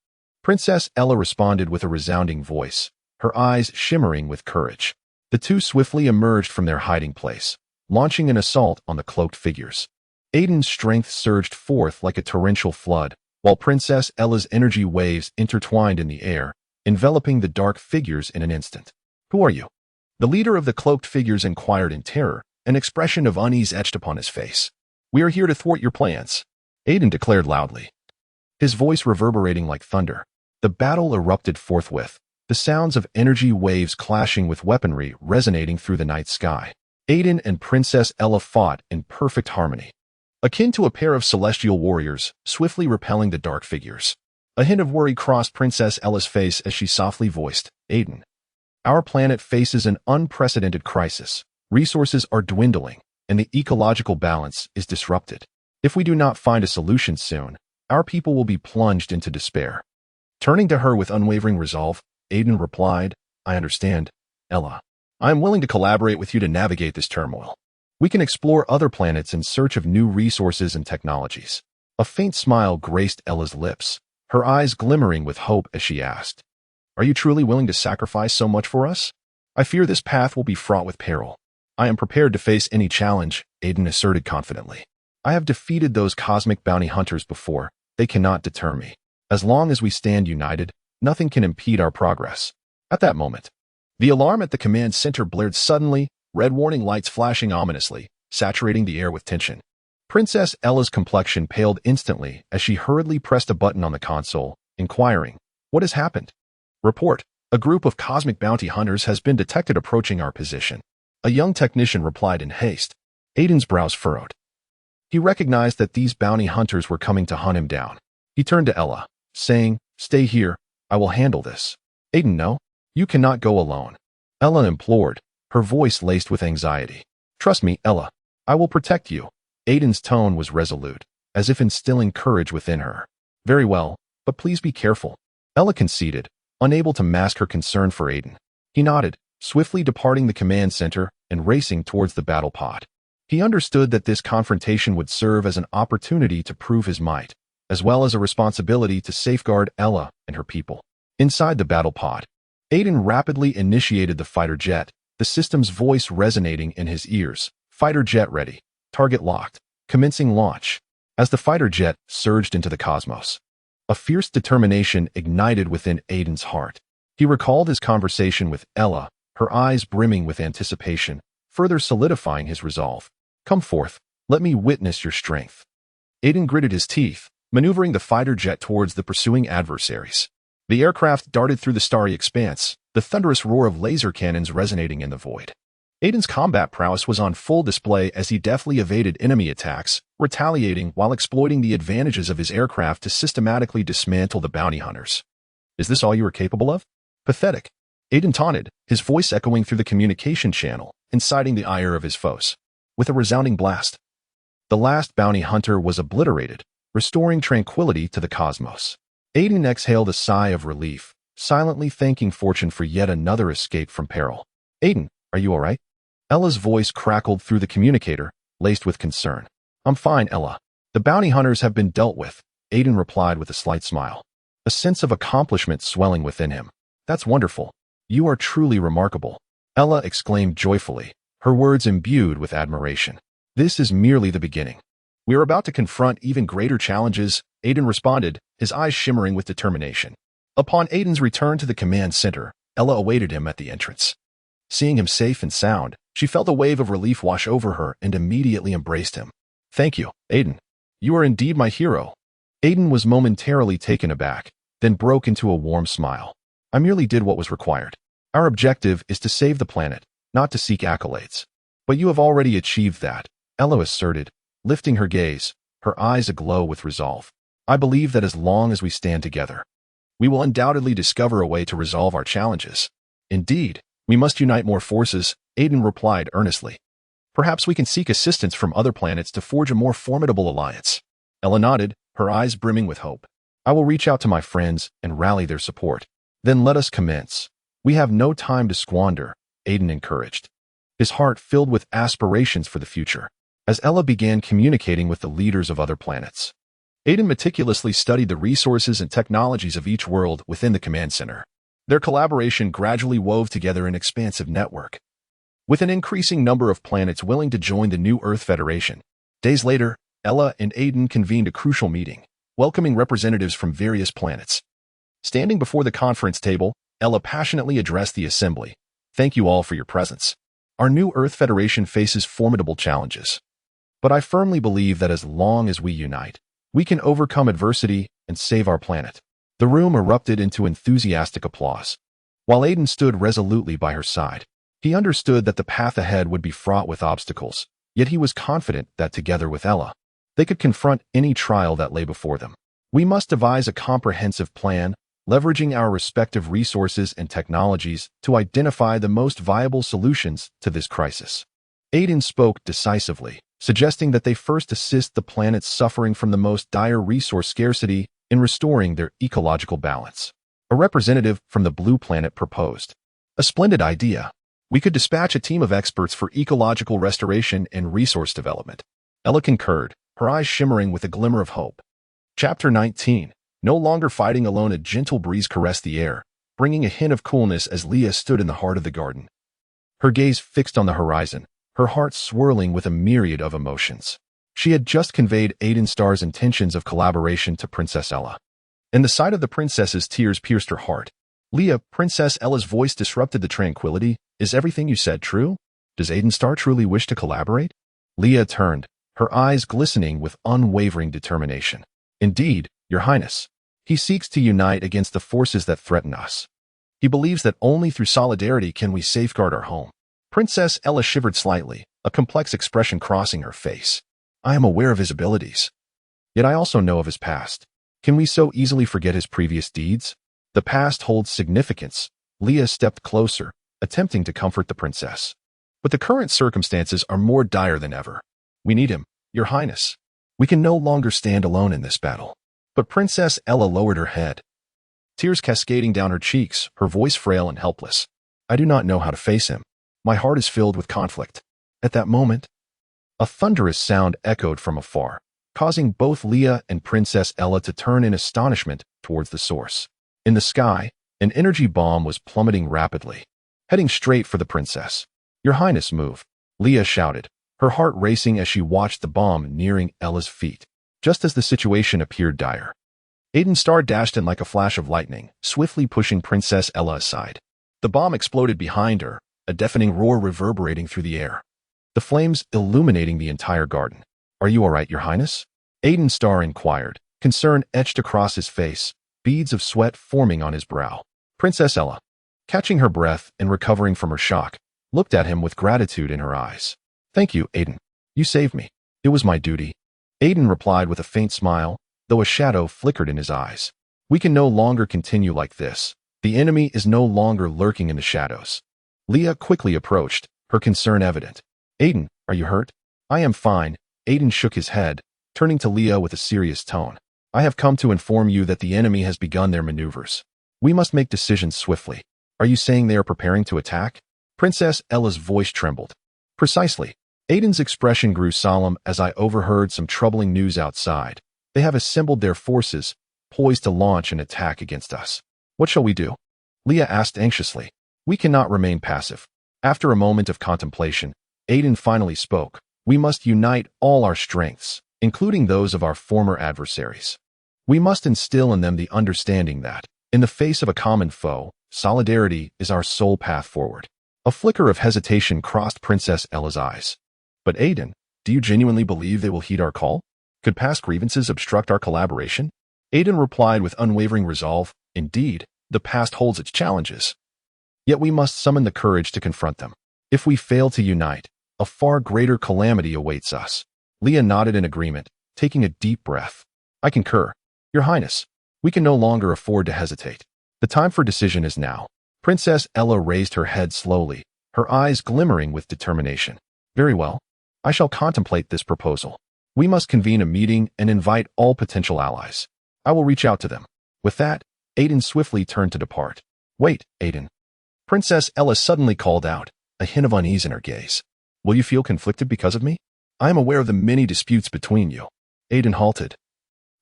Speaker 1: Princess Ella responded with a resounding voice, her eyes shimmering with courage. The two swiftly emerged from their hiding place, launching an assault on the cloaked figures. Aiden's strength surged forth like a torrential flood, while Princess Ella's energy waves intertwined in the air, enveloping the dark figures in an instant. Who are you? The leader of the cloaked figures inquired in terror, an expression of unease etched upon his face. We are here to thwart your plans, Aiden declared loudly, his voice reverberating like thunder. The battle erupted forthwith, the sounds of energy waves clashing with weaponry resonating through the night sky. Aiden and Princess Ella fought in perfect harmony, akin to a pair of celestial warriors, swiftly repelling the dark figures. A hint of worry crossed Princess Ella's face as she softly voiced, Aiden, our planet faces an unprecedented crisis. Resources are dwindling, and the ecological balance is disrupted. If we do not find a solution soon, our people will be plunged into despair. Turning to her with unwavering resolve, Aiden replied, I understand, Ella. I am willing to collaborate with you to navigate this turmoil. We can explore other planets in search of new resources and technologies. A faint smile graced Ella's lips, her eyes glimmering with hope as she asked, Are you truly willing to sacrifice so much for us? I fear this path will be fraught with peril. I am prepared to face any challenge, Aiden asserted confidently. I have defeated those cosmic bounty hunters before. They cannot deter me. As long as we stand united, nothing can impede our progress. At that moment, the alarm at the command center blared suddenly, red warning lights flashing ominously, saturating the air with tension. Princess Ella's complexion paled instantly as she hurriedly pressed a button on the console, inquiring, What has happened? Report. A group of cosmic bounty hunters has been detected approaching our position. A young technician replied in haste. Aiden's brows furrowed. He recognized that these bounty hunters were coming to hunt him down. He turned to Ella, saying, Stay here, I will handle this. Aiden, no, you cannot go alone. Ella implored, her voice laced with anxiety. Trust me, Ella. I will protect you. Aiden's tone was resolute, as if instilling courage within her. Very well, but please be careful. Ella conceded, unable to mask her concern for Aiden. He nodded, swiftly departing the command center and racing towards the battle pod. He understood that this confrontation would serve as an opportunity to prove his might, as well as a responsibility to safeguard Ella and her people. Inside the battle pod, Aiden rapidly initiated the fighter jet, the system's voice resonating in his ears. Fighter jet ready. Target locked. Commencing launch. As the fighter jet surged into the cosmos, a fierce determination ignited within Aiden's heart. He recalled his conversation with Ella, her eyes brimming with anticipation, further solidifying his resolve. Come forth, let me witness your strength. Aiden gritted his teeth, maneuvering the fighter jet towards the pursuing adversaries. The aircraft darted through the starry expanse, the thunderous roar of laser cannons resonating in the void. Aiden's combat prowess was on full display as he deftly evaded enemy attacks, retaliating while exploiting the advantages of his aircraft to systematically dismantle the bounty hunters. Is this all you are capable of? Pathetic. Aiden taunted, his voice echoing through the communication channel, inciting the ire of his foes. With a resounding blast, the last bounty hunter was obliterated, restoring tranquility to the cosmos. Aiden exhaled a sigh of relief, silently thanking fortune for yet another escape from peril. Aiden, are you all right? Ella's voice crackled through the communicator, laced with concern. I'm fine, Ella. The bounty hunters have been dealt with, Aiden replied with a slight smile. A sense of accomplishment swelling within him. That's wonderful. You are truly remarkable. Ella exclaimed joyfully, her words imbued with admiration. This is merely the beginning. We are about to confront even greater challenges, Aiden responded, his eyes shimmering with determination. Upon Aiden's return to the command center, Ella awaited him at the entrance. Seeing him safe and sound, she felt a wave of relief wash over her and immediately embraced him. Thank you, Aiden. You are indeed my hero. Aiden was momentarily taken aback, then broke into a warm smile. I merely did what was required. Our objective is to save the planet, not to seek accolades. But you have already achieved that, Ella asserted, lifting her gaze, her eyes aglow with resolve. I believe that as long as we stand together, we will undoubtedly discover a way to resolve our challenges. Indeed, we must unite more forces, Aiden replied earnestly. Perhaps we can seek assistance from other planets to forge a more formidable alliance. Ella nodded, her eyes brimming with hope. I will reach out to my friends and rally their support. Then let us commence. We have no time to squander, Aiden encouraged, his heart filled with aspirations for the future. As Ella began communicating with the leaders of other planets, Aiden meticulously studied the resources and technologies of each world within the command center. Their collaboration gradually wove together an expansive network, with an increasing number of planets willing to join the new Earth Federation. Days later, Ella and Aiden convened a crucial meeting, welcoming representatives from various planets. Standing before the conference table, Ella passionately addressed the assembly. Thank you all for your presence. Our new Earth Federation faces formidable challenges, but I firmly believe that as long as we unite, we can overcome adversity and save our planet. The room erupted into enthusiastic applause. While Aiden stood resolutely by her side, he understood that the path ahead would be fraught with obstacles, yet he was confident that together with Ella, they could confront any trial that lay before them. We must devise a comprehensive plan, leveraging our respective resources and technologies to identify the most viable solutions to this crisis. Aiden spoke decisively, suggesting that they first assist the planets suffering from the most dire resource scarcity in restoring their ecological balance. A representative from the Blue Planet proposed. A splendid idea. We could dispatch a team of experts for ecological restoration and resource development. Ella concurred, her eyes shimmering with a glimmer of hope. Chapter 19. No longer fighting alone, a gentle breeze caressed the air, bringing a hint of coolness as Leah stood in the heart of the garden. Her gaze fixed on the horizon, her heart swirling with a myriad of emotions. She had just conveyed Aiden Starr's intentions of collaboration to Princess Ella, and the sight of the princess's tears pierced her heart. Leah, Princess Ella's voice disrupted the tranquility. Is everything you said true? Does Aiden Starr truly wish to collaborate? Leah turned, her eyes glistening with unwavering determination. Indeed, Your Highness. He seeks to unite against the forces that threaten us. He believes that only through solidarity can we safeguard our home. Princess Ella shivered slightly, a complex expression crossing her face. I am aware of his abilities, yet I also know of his past. Can we so easily forget his previous deeds? The past holds significance. Leah stepped closer, attempting to comfort the princess. But the current circumstances are more dire than ever. We need him, Your Highness. We can no longer stand alone in this battle. But Princess Ella lowered her head, tears cascading down her cheeks, her voice frail and helpless. I do not know how to face him. My heart is filled with conflict. At that moment, a thunderous sound echoed from afar, causing both Leah and Princess Ella to turn in astonishment towards the source. In the sky, an energy bomb was plummeting rapidly, heading straight for the princess. Your Highness, move, Leah shouted, her heart racing as she watched the bomb nearing Ella's feet. Just as the situation appeared dire, Aiden's star dashed in like a flash of lightning, swiftly pushing Princess Ella aside. The bomb exploded behind her, a deafening roar reverberating through the air, the flames illuminating the entire garden. Are you all right, Your Highness? Aiden's star inquired, concern etched across his face, beads of sweat forming on his brow. Princess Ella, catching her breath and recovering from her shock, looked at him with gratitude in her eyes. Thank you, Aiden. You saved me. It was my duty. Aiden replied with a faint smile, though a shadow flickered in his eyes. We can no longer continue like this. The enemy is no longer lurking in the shadows. Leah quickly approached, her concern evident. Aiden, are you hurt? I am fine. Aiden shook his head, turning to Leah with a serious tone. I have come to inform you that the enemy has begun their maneuvers. We must make decisions swiftly. Are you saying they are preparing to attack? Princess Ella's voice trembled. Precisely. Aiden's expression grew solemn as I overheard some troubling news outside. They have assembled their forces, poised to launch an attack against us. What shall we do? Leah asked anxiously. We cannot remain passive. After a moment of contemplation, Aiden finally spoke. We must unite all our strengths, including those of our former adversaries. We must instill in them the understanding that, in the face of a common foe, solidarity is our sole path forward. A flicker of hesitation crossed Princess Ella's eyes. But Aiden, do you genuinely believe they will heed our call? Could past grievances obstruct our collaboration? Aiden replied with unwavering resolve. Indeed, the past holds its challenges. Yet we must summon the courage to confront them. If we fail to unite, a far greater calamity awaits us. Leah nodded in agreement, taking a deep breath. I concur. Your Highness, we can no longer afford to hesitate. The time for decision is now. Princess Ella raised her head slowly, her eyes glimmering with determination. Very well. I shall contemplate this proposal. We must convene a meeting and invite all potential allies. I will reach out to them. With that, Aiden swiftly turned to depart. Wait, Aiden. Princess Ella suddenly called out, a hint of unease in her gaze. Will you feel conflicted because of me? I am aware of the many disputes between you. Aiden halted,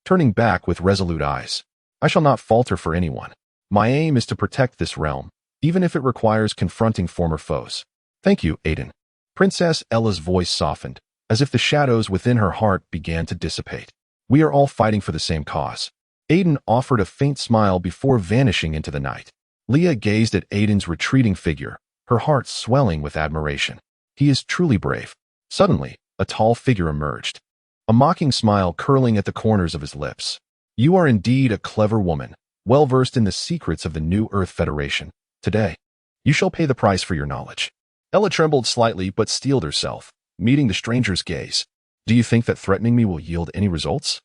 Speaker 1: turning back with resolute eyes. I shall not falter for anyone. My aim is to protect this realm, even if it requires confronting former foes. Thank you, Aiden. Princess Ella's voice softened, as if the shadows within her heart began to dissipate. We are all fighting for the same cause. Aiden offered a faint smile before vanishing into the night. Leah gazed at Aiden's retreating figure, her heart swelling with admiration. He is truly brave. Suddenly, a tall figure emerged, a mocking smile curling at the corners of his lips. You are indeed a clever woman, well-versed in the secrets of the New Earth Federation. Today, you shall pay the price for your knowledge. Ella trembled slightly but steeled herself, meeting the stranger's gaze. Do you think that threatening me will yield any results?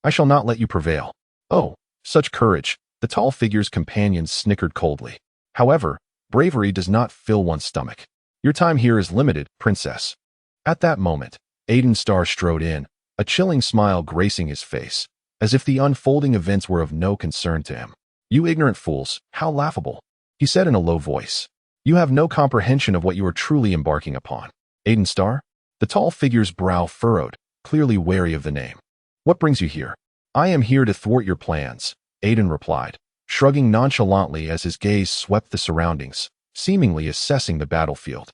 Speaker 1: I shall not let you prevail. Oh, such courage. The tall figure's companion snickered coldly. However, bravery does not fill one's stomach. Your time here is limited, princess. At that moment, Aiden's star strode in, a chilling smile gracing his face, as if the unfolding events were of no concern to him. You ignorant fools, how laughable, he said in a low voice. You have no comprehension of what you are truly embarking upon. Aiden Star? The tall figure's brow furrowed, clearly wary of the name. What brings you here? I am here to thwart your plans, Aiden replied, shrugging nonchalantly as his gaze swept the surroundings, seemingly assessing the battlefield.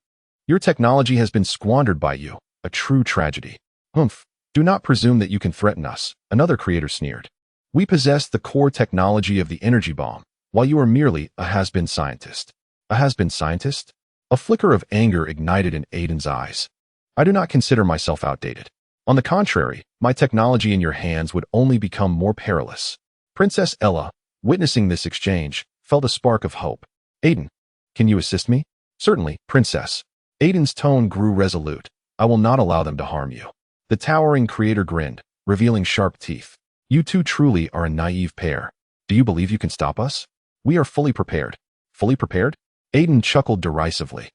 Speaker 1: Your technology has been squandered by you, a true tragedy. Humph, do not presume that you can threaten us, another creator sneered. We possess the core technology of the energy bomb, while you are merely a has-been scientist. A has-been scientist? A flicker of anger ignited in Aiden's eyes. I do not consider myself outdated. On the contrary, my technology in your hands would only become more perilous. Princess Ella, witnessing this exchange, felt a spark of hope. Aiden, can you assist me? Certainly, princess. Aiden's tone grew resolute. I will not allow them to harm you. The towering creator grinned, revealing sharp teeth. You two truly are a naive pair. Do you believe you can stop us? We are fully prepared. Fully prepared? Aiden chuckled derisively.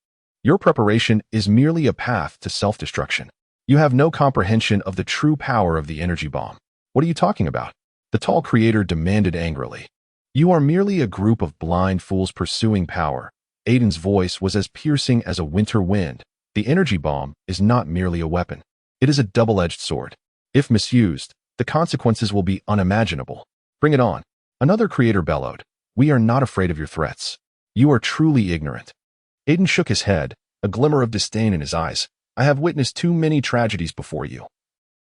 Speaker 1: Your preparation is merely a path to self-destruction. You have no comprehension of the true power of the energy bomb. What are you talking about? The tall creator demanded angrily. You are merely a group of blind fools pursuing power. Aiden's voice was as piercing as a winter wind. The energy bomb is not merely a weapon. It is a double-edged sword. If misused, the consequences will be unimaginable. Bring it on. Another creator bellowed. We are not afraid of your threats. You are truly ignorant. Aiden shook his head, a glimmer of disdain in his eyes. I have witnessed too many tragedies before you,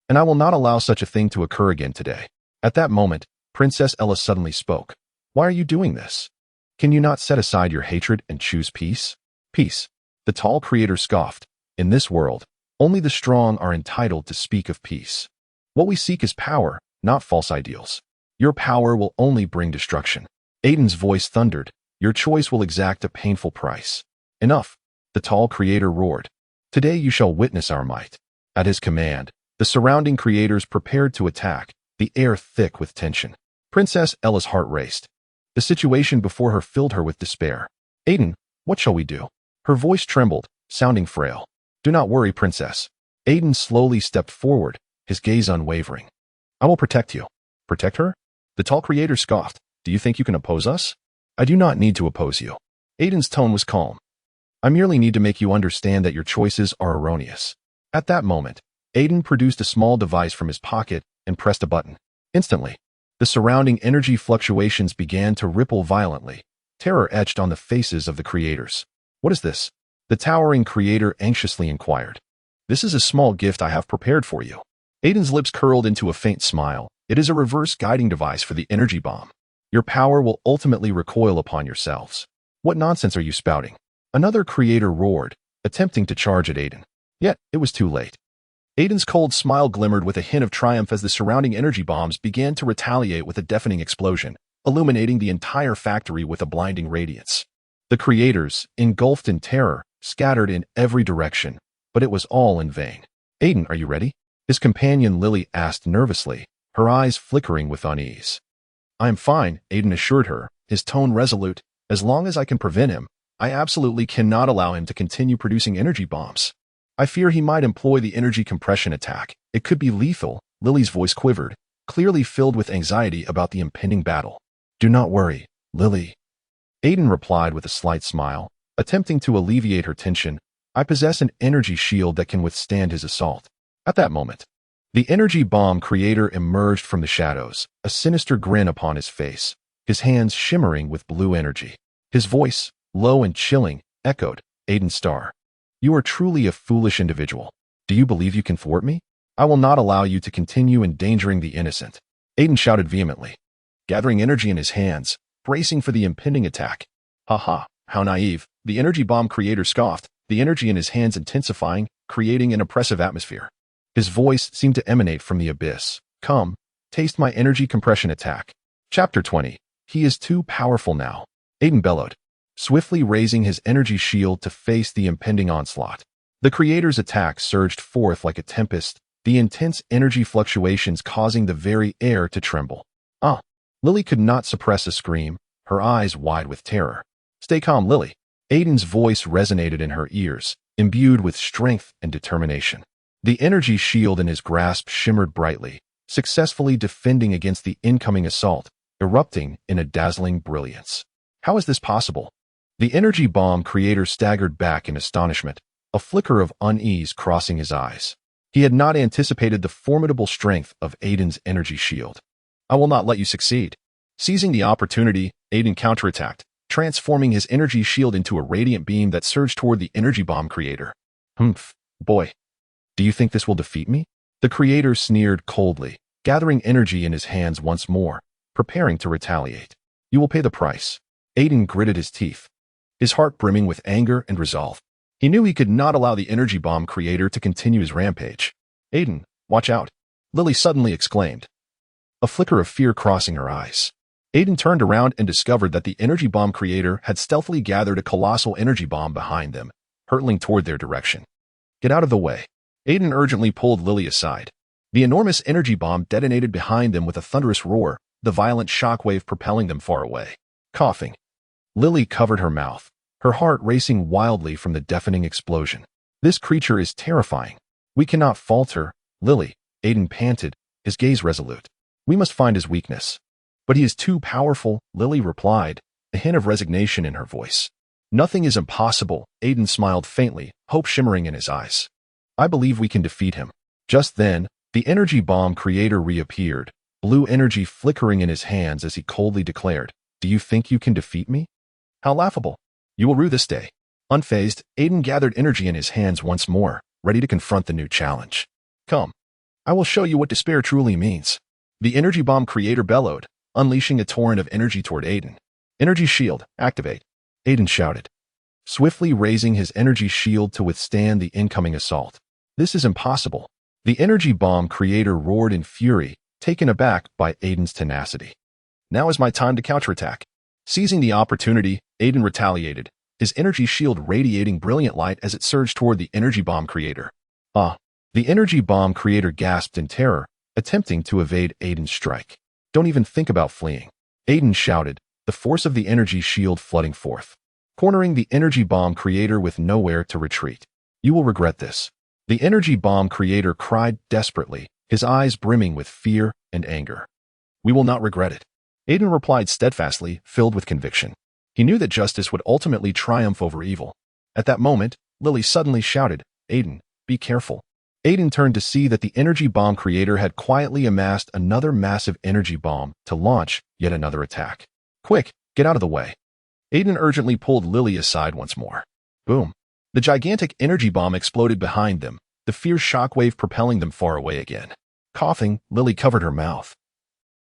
Speaker 1: and I will not allow such a thing to occur again today. At that moment, Princess Ella suddenly spoke. Why are you doing this? Can you not set aside your hatred and choose peace? Peace. The tall creator scoffed. In this world, only the strong are entitled to speak of peace. What we seek is power, not false ideals. Your power will only bring destruction. Aiden's voice thundered. Your choice will exact a painful price. Enough. The tall creator roared. Today you shall witness our might. At his command, the surrounding creators prepared to attack, the air thick with tension. Princess Ella's heart raced. The situation before her filled her with despair. Aiden, what shall we do? Her voice trembled, sounding frail. Do not worry, princess. Aiden slowly stepped forward, his gaze unwavering. I will protect you. Protect her? The tall creator scoffed. Do you think you can oppose us? I do not need to oppose you. Aiden's tone was calm. I merely need to make you understand that your choices are erroneous. At that moment, Aiden produced a small device from his pocket and pressed a button. Instantly, the surrounding energy fluctuations began to ripple violently. Terror etched on the faces of the creators. What is this? The towering creator anxiously inquired. This is a small gift I have prepared for you. Aiden's lips curled into a faint smile. It is a reverse guiding device for the energy bomb. Your power will ultimately recoil upon yourselves. What nonsense are you spouting? Another creator roared, attempting to charge at Aiden. Yet, it was too late. Aiden's cold smile glimmered with a hint of triumph as the surrounding energy bombs began to retaliate with a deafening explosion, illuminating the entire factory with a blinding radiance. The creators, engulfed in terror, scattered in every direction, but it was all in vain. Aiden, are you ready? His companion Lily asked nervously, her eyes flickering with unease. I am fine, Aiden assured her, his tone resolute. As long as I can prevent him, I absolutely cannot allow him to continue producing energy bombs. I fear he might employ the energy compression attack. It could be lethal. Lily's voice quivered, clearly filled with anxiety about the impending battle. Do not worry, Lily. Aiden replied with a slight smile, attempting to alleviate her tension. I possess an energy shield that can withstand his assault. At that moment, the energy bomb creator emerged from the shadows, a sinister grin upon his face, his hands shimmering with blue energy. His voice, low and chilling, echoed, Aiden Starr. You are truly a foolish individual. Do you believe you can thwart me? I will not allow you to continue endangering the innocent. Aiden shouted vehemently, gathering energy in his hands, bracing for the impending attack. Ha ha, how naive. The energy bomb creator scoffed, the energy in his hands intensifying, creating an oppressive atmosphere. His voice seemed to emanate from the abyss. Come, taste my energy compression attack. Chapter 20. He is too powerful now. Aiden bellowed, swiftly raising his energy shield to face the impending onslaught. The creator's attack surged forth like a tempest, the intense energy fluctuations causing the very air to tremble. Lily could not suppress a scream, her eyes wide with terror. Stay calm, Lily. Aiden's voice resonated in her ears, imbued with strength and determination. The energy shield in his grasp shimmered brightly, successfully defending against the incoming assault, erupting in a dazzling brilliance. How is this possible? The energy bomb creator staggered back in astonishment, a flicker of unease crossing his eyes. He had not anticipated the formidable strength of Aiden's energy shield. I will not let you succeed. Seizing the opportunity, Aiden counterattacked, transforming his energy shield into a radiant beam that surged toward the energy bomb creator. Boy. Do you think this will defeat me? The creator sneered coldly, gathering energy in his hands once more, preparing to retaliate. You will pay the price. Aiden gritted his teeth, his heart brimming with anger and resolve. He knew he could not allow the energy bomb creator to continue his rampage. Aiden, watch out, Lily suddenly exclaimed, a flicker of fear crossing her eyes. Aiden turned around and discovered that the energy bomb creator had stealthily gathered a colossal energy bomb behind them, hurtling toward their direction. Get out of the way. Aiden urgently pulled Lily aside. The enormous energy bomb detonated behind them with a thunderous roar, the violent shockwave propelling them far away. Coughing, Lily covered her mouth, her heart racing wildly from the deafening explosion. This creature is terrifying. We cannot falter, Lily, Aiden panted, his gaze resolute. We must find his weakness. But he is too powerful, Lily replied, a hint of resignation in her voice. Nothing is impossible, Aiden smiled faintly, hope shimmering in his eyes. I believe we can defeat him. Just then, the energy bomb creator reappeared, blue energy flickering in his hands as he coldly declared, Do you think you can defeat me? How laughable. You will rue this day. Unfazed, Aiden gathered energy in his hands once more, ready to confront the new challenge. Come. I will show you what despair truly means. The energy bomb creator bellowed, unleashing a torrent of energy toward Aiden. Energy shield, activate. Aiden shouted, swiftly raising his energy shield to withstand the incoming assault. This is impossible. The energy bomb creator roared in fury, taken aback by Aiden's tenacity. Now is my time to counterattack. Seizing the opportunity, Aiden retaliated, his energy shield radiating brilliant light as it surged toward the energy bomb creator. The energy bomb creator gasped in terror, attempting to evade Aiden's strike. Don't even think about fleeing. Aiden shouted, the force of the energy shield flooding forth, cornering the energy bomb creator with nowhere to retreat. You will regret this. The energy bomb creator cried desperately, his eyes brimming with fear and anger. We will not regret it. Aiden replied steadfastly, filled with conviction. He knew that justice would ultimately triumph over evil. At that moment, Lily suddenly shouted, Aiden, be careful. Aiden turned to see that the energy bomb creator had quietly amassed another massive energy bomb to launch yet another attack. Quick, get out of the way. Aiden urgently pulled Lily aside once more. Boom. The gigantic energy bomb exploded behind them, the fierce shockwave propelling them far away again. Coughing, Lily covered her mouth,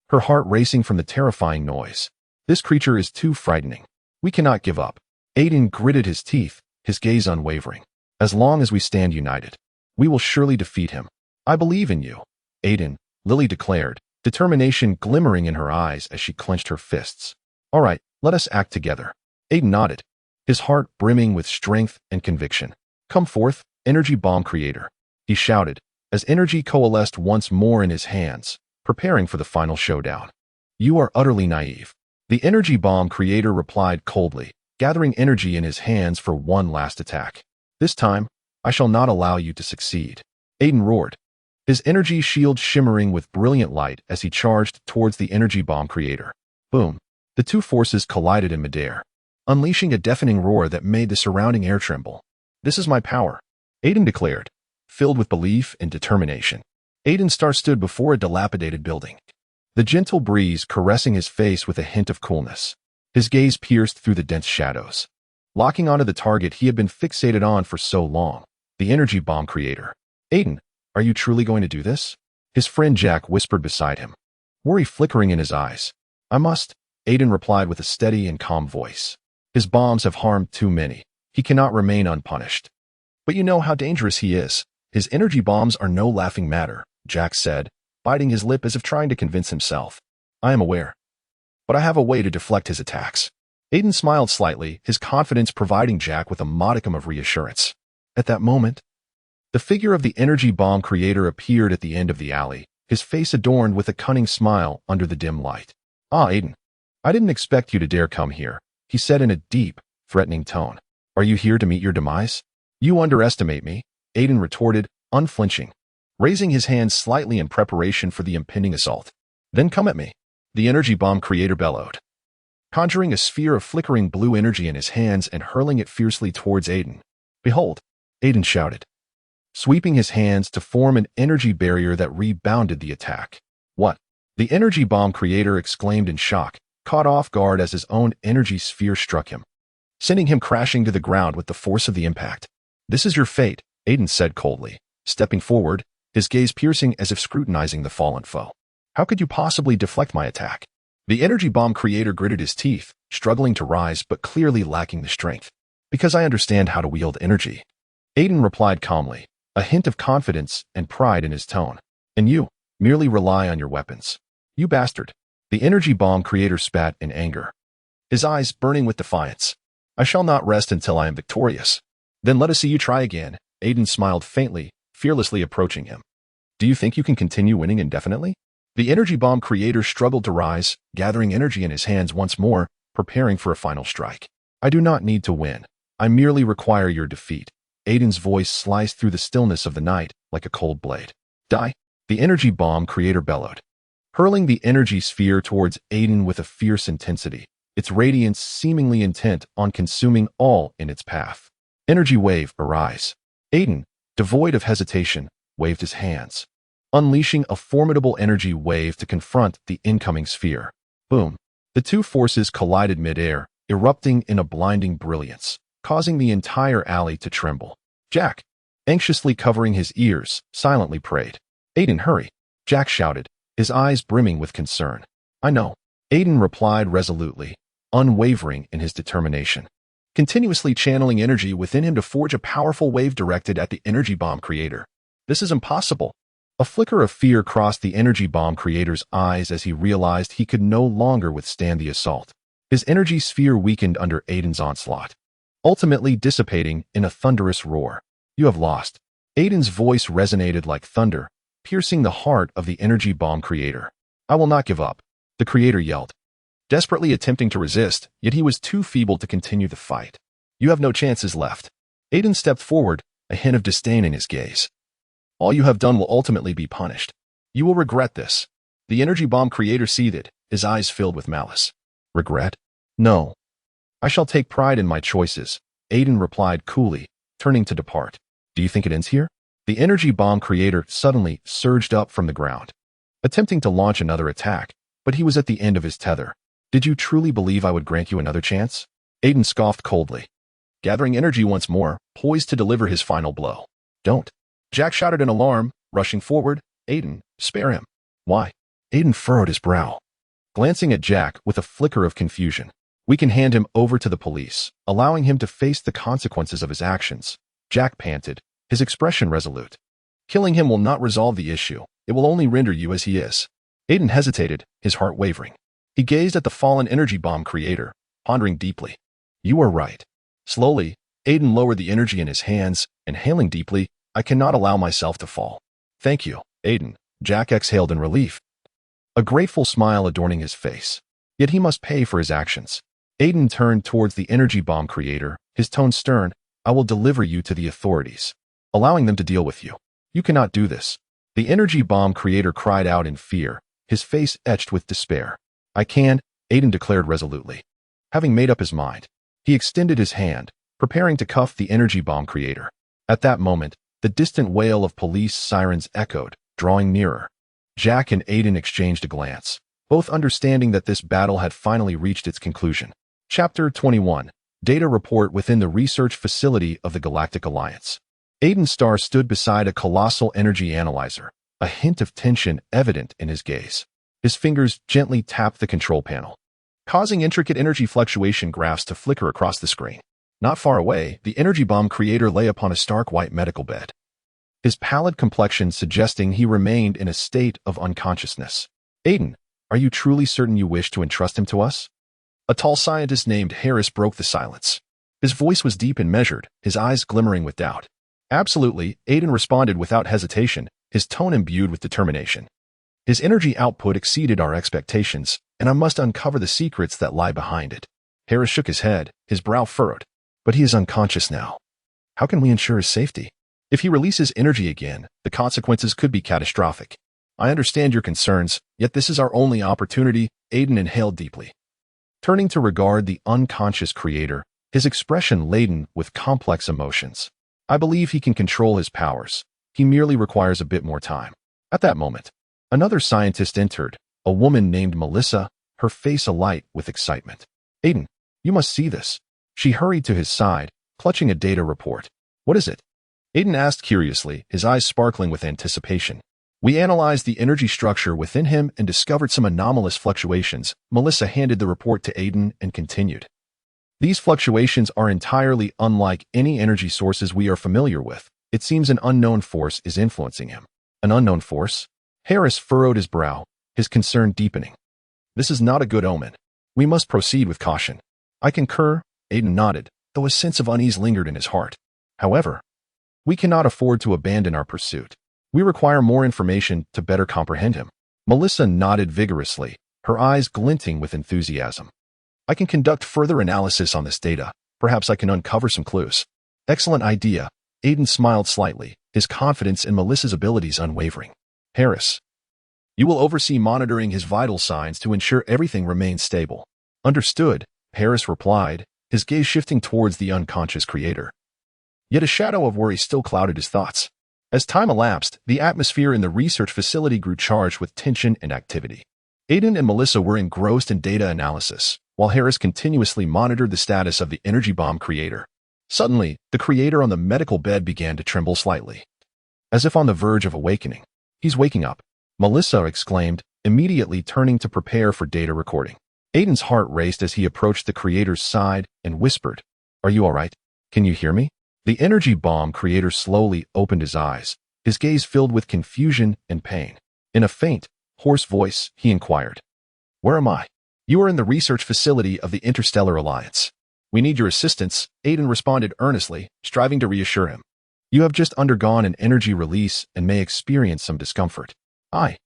Speaker 1: her heart racing from the terrifying noise. This creature is too frightening. We cannot give up. Aiden gritted his teeth, his gaze unwavering. As long as we stand united, we will surely defeat him. I believe in you, Aiden, Lily declared, determination glimmering in her eyes as she clenched her fists. All right, let us act together. Aiden nodded, his heart brimming with strength and conviction. Come forth, energy bomb creator, he shouted, as energy coalesced once more in his hands, preparing for the final showdown. You are utterly naive. The energy bomb creator replied coldly, gathering energy in his hands for one last attack. This time, I shall not allow you to succeed. Aiden roared, his energy shield shimmering with brilliant light as he charged towards the energy bomb creator. Boom. The two forces collided in midair, unleashing a deafening roar that made the surrounding air tremble. This is my power, Aiden declared, filled with belief and determination. Aiden Starr stood before a dilapidated building, the gentle breeze caressing his face with a hint of coolness. His gaze pierced through the dense shadows, locking onto the target he had been fixated on for so long, the energy bomb creator. Aiden, are you truly going to do this? His friend Jack whispered beside him, worry flickering in his eyes. I must, Aiden replied with a steady and calm voice. His bombs have harmed too many. He cannot remain unpunished. But you know how dangerous he is. His energy bombs are no laughing matter, Jack said, biting his lip as if trying to convince himself. I am aware. But I have a way to deflect his attacks. Aiden smiled slightly, his confidence providing Jack with a modicum of reassurance. At that moment, the figure of the energy bomb creator appeared at the end of the alley, his face adorned with a cunning smile under the dim light. Aiden, I didn't expect you to dare come here, he said in a deep, threatening tone. Are you here to meet your demise? You underestimate me, Aiden retorted, unflinching, raising his hands slightly in preparation for the impending assault. Then come at me, the energy bomb creator bellowed, conjuring a sphere of flickering blue energy in his hands and hurling it fiercely towards Aiden. Behold, Aiden shouted, sweeping his hands to form an energy barrier that rebounded the attack. What? The energy bomb creator exclaimed in shock, caught off guard as his own energy sphere struck him, sending him crashing to the ground with the force of the impact. This is your fate, Aiden said coldly, stepping forward, his gaze piercing as if scrutinizing the fallen foe. How could you possibly deflect my attack? The energy bomb creator gritted his teeth, struggling to rise but clearly lacking the strength. Because I understand how to wield energy, Aiden replied calmly, a hint of confidence and pride in his tone. And you merely rely on your weapons. You bastard. The energy bomb creator spat in anger, his eyes burning with defiance. I shall not rest until I am victorious. Then let us see you try again. Aiden smiled faintly, fearlessly approaching him. Do you think you can continue winning indefinitely? The energy bomb creator struggled to rise, gathering energy in his hands once more, preparing for a final strike. I do not need to win. I merely require your defeat. Aiden's voice sliced through the stillness of the night like a cold blade. Die! The energy bomb creator bellowed, hurling the energy sphere towards Aiden with a fierce intensity, its radiance seemingly intent on consuming all in its path. Energy wave, arise. Aiden, devoid of hesitation, waved his hands, unleashing a formidable energy wave to confront the incoming sphere. Boom! The two forces collided midair, erupting in a blinding brilliance, causing the entire alley to tremble. Jack, anxiously covering his ears, silently prayed. Aiden, hurry! Jack shouted, his eyes brimming with concern. I know. Aiden replied resolutely, unwavering in his determination, continuously channeling energy within him to forge a powerful wave directed at the energy bomb creator. This is impossible. A flicker of fear crossed the energy bomb creator's eyes as he realized he could no longer withstand the assault. His energy sphere weakened under Aiden's onslaught, ultimately dissipating in a thunderous roar. You have lost. Aiden's voice resonated like thunder, piercing the heart of the energy bomb creator. I will not give up, the creator yelled, desperately attempting to resist, yet he was too feeble to continue the fight. You have no chances left. Aiden stepped forward, a hint of disdain in his gaze. All you have done will ultimately be punished. You will regret this. The energy bomb creator seethed, his eyes filled with malice. Regret? No. I shall take pride in my choices, Aiden replied coolly, turning to depart. Do you think it ends here? The energy bomb creator suddenly surged up from the ground, attempting to launch another attack, but he was at the end of his tether. Did you truly believe I would grant you another chance? Aiden scoffed coldly, gathering energy once more, poised to deliver his final blow. Don't. Jack shouted in alarm, rushing forward. Aiden, spare him. Why? Aiden furrowed his brow, glancing at Jack with a flicker of confusion. We can hand him over to the police, allowing him to face the consequences of his actions. Jack panted, his expression resolute. Killing him will not resolve the issue. It will only render you as he is. Aiden hesitated, his heart wavering. He gazed at the fallen energy bomb creator, pondering deeply. You are right. Slowly, Aiden lowered the energy in his hands, inhaling deeply. I cannot allow myself to fall. Thank you, Aiden. Jack exhaled in relief, a grateful smile adorning his face. Yet he must pay for his actions. Aiden turned towards the energy bomb creator, his tone stern. I will deliver you to the authorities, allowing them to deal with you. You cannot do this. The energy bomb creator cried out in fear, his face etched with despair. I can, Aiden declared resolutely. Having made up his mind, he extended his hand, preparing to cuff the energy bomb creator. At that moment, the distant wail of police sirens echoed, drawing nearer. Jack and Aiden exchanged a glance, both understanding that this battle had finally reached its conclusion. Chapter 21. Data report within the research facility of the Galactic Alliance. Aiden Starr stood beside a colossal energy analyzer, a hint of tension evident in his gaze. His fingers gently tapped the control panel, causing intricate energy fluctuation graphs to flicker across the screen. Not far away, the energy bomb creator lay upon a stark white medical bed, his pallid complexion suggesting he remained in a state of unconsciousness. Aiden, are you truly certain you wish to entrust him to us? A tall scientist named Harris broke the silence. His voice was deep and measured, his eyes glimmering with doubt. Absolutely, Aiden responded without hesitation, his tone imbued with determination. His energy output exceeded our expectations, and I must uncover the secrets that lie behind it. Harris shook his head, his brow furrowed. But he is unconscious now. How can we ensure his safety? If he releases energy again, the consequences could be catastrophic. I understand your concerns, yet this is our only opportunity. Aiden inhaled deeply, turning to regard the unconscious creator, his expression laden with complex emotions. I believe he can control his powers. He merely requires a bit more time. At that moment, another scientist entered, a woman named Melissa, her face alight with excitement. Aiden, you must see this. She hurried to his side, clutching a data report. What is it? Aiden asked curiously, his eyes sparkling with anticipation. We analyzed the energy structure within him and discovered some anomalous fluctuations. Melissa handed the report to Aiden and continued. These fluctuations are entirely unlike any energy sources we are familiar with. It seems an unknown force is influencing him. An unknown force? Harris furrowed his brow, his concern deepening. This is not a good omen. We must proceed with caution. I concur. Aiden nodded, though a sense of unease lingered in his heart. However, we cannot afford to abandon our pursuit. We require more information to better comprehend him. Melissa nodded vigorously, her eyes glinting with enthusiasm. I can conduct further analysis on this data. Perhaps I can uncover some clues. Excellent idea. Aiden smiled slightly, his confidence in Melissa's abilities unwavering. Harris, you will oversee monitoring his vital signs to ensure everything remains stable. Understood, Harris replied, his gaze shifting towards the unconscious creator. Yet a shadow of worry still clouded his thoughts. As time elapsed, the atmosphere in the research facility grew charged with tension and activity. Aiden and Melissa were engrossed in data analysis, while Harris continuously monitored the status of the energy bomb creator. Suddenly, the creator on the medical bed began to tremble slightly, as if on the verge of awakening. He's waking up, Melissa exclaimed, immediately turning to prepare for data recording. Aiden's heart raced as he approached the creator's side and whispered, "Are you all right? Can you hear me?" The energy bomb creator slowly opened his eyes, his gaze filled with confusion and pain. In a faint, hoarse voice, he inquired, "Where am I?" "You are in the research facility of the Interstellar Alliance. We need your assistance," Aiden responded earnestly, striving to reassure him. "You have just undergone an energy release and may experience some discomfort." I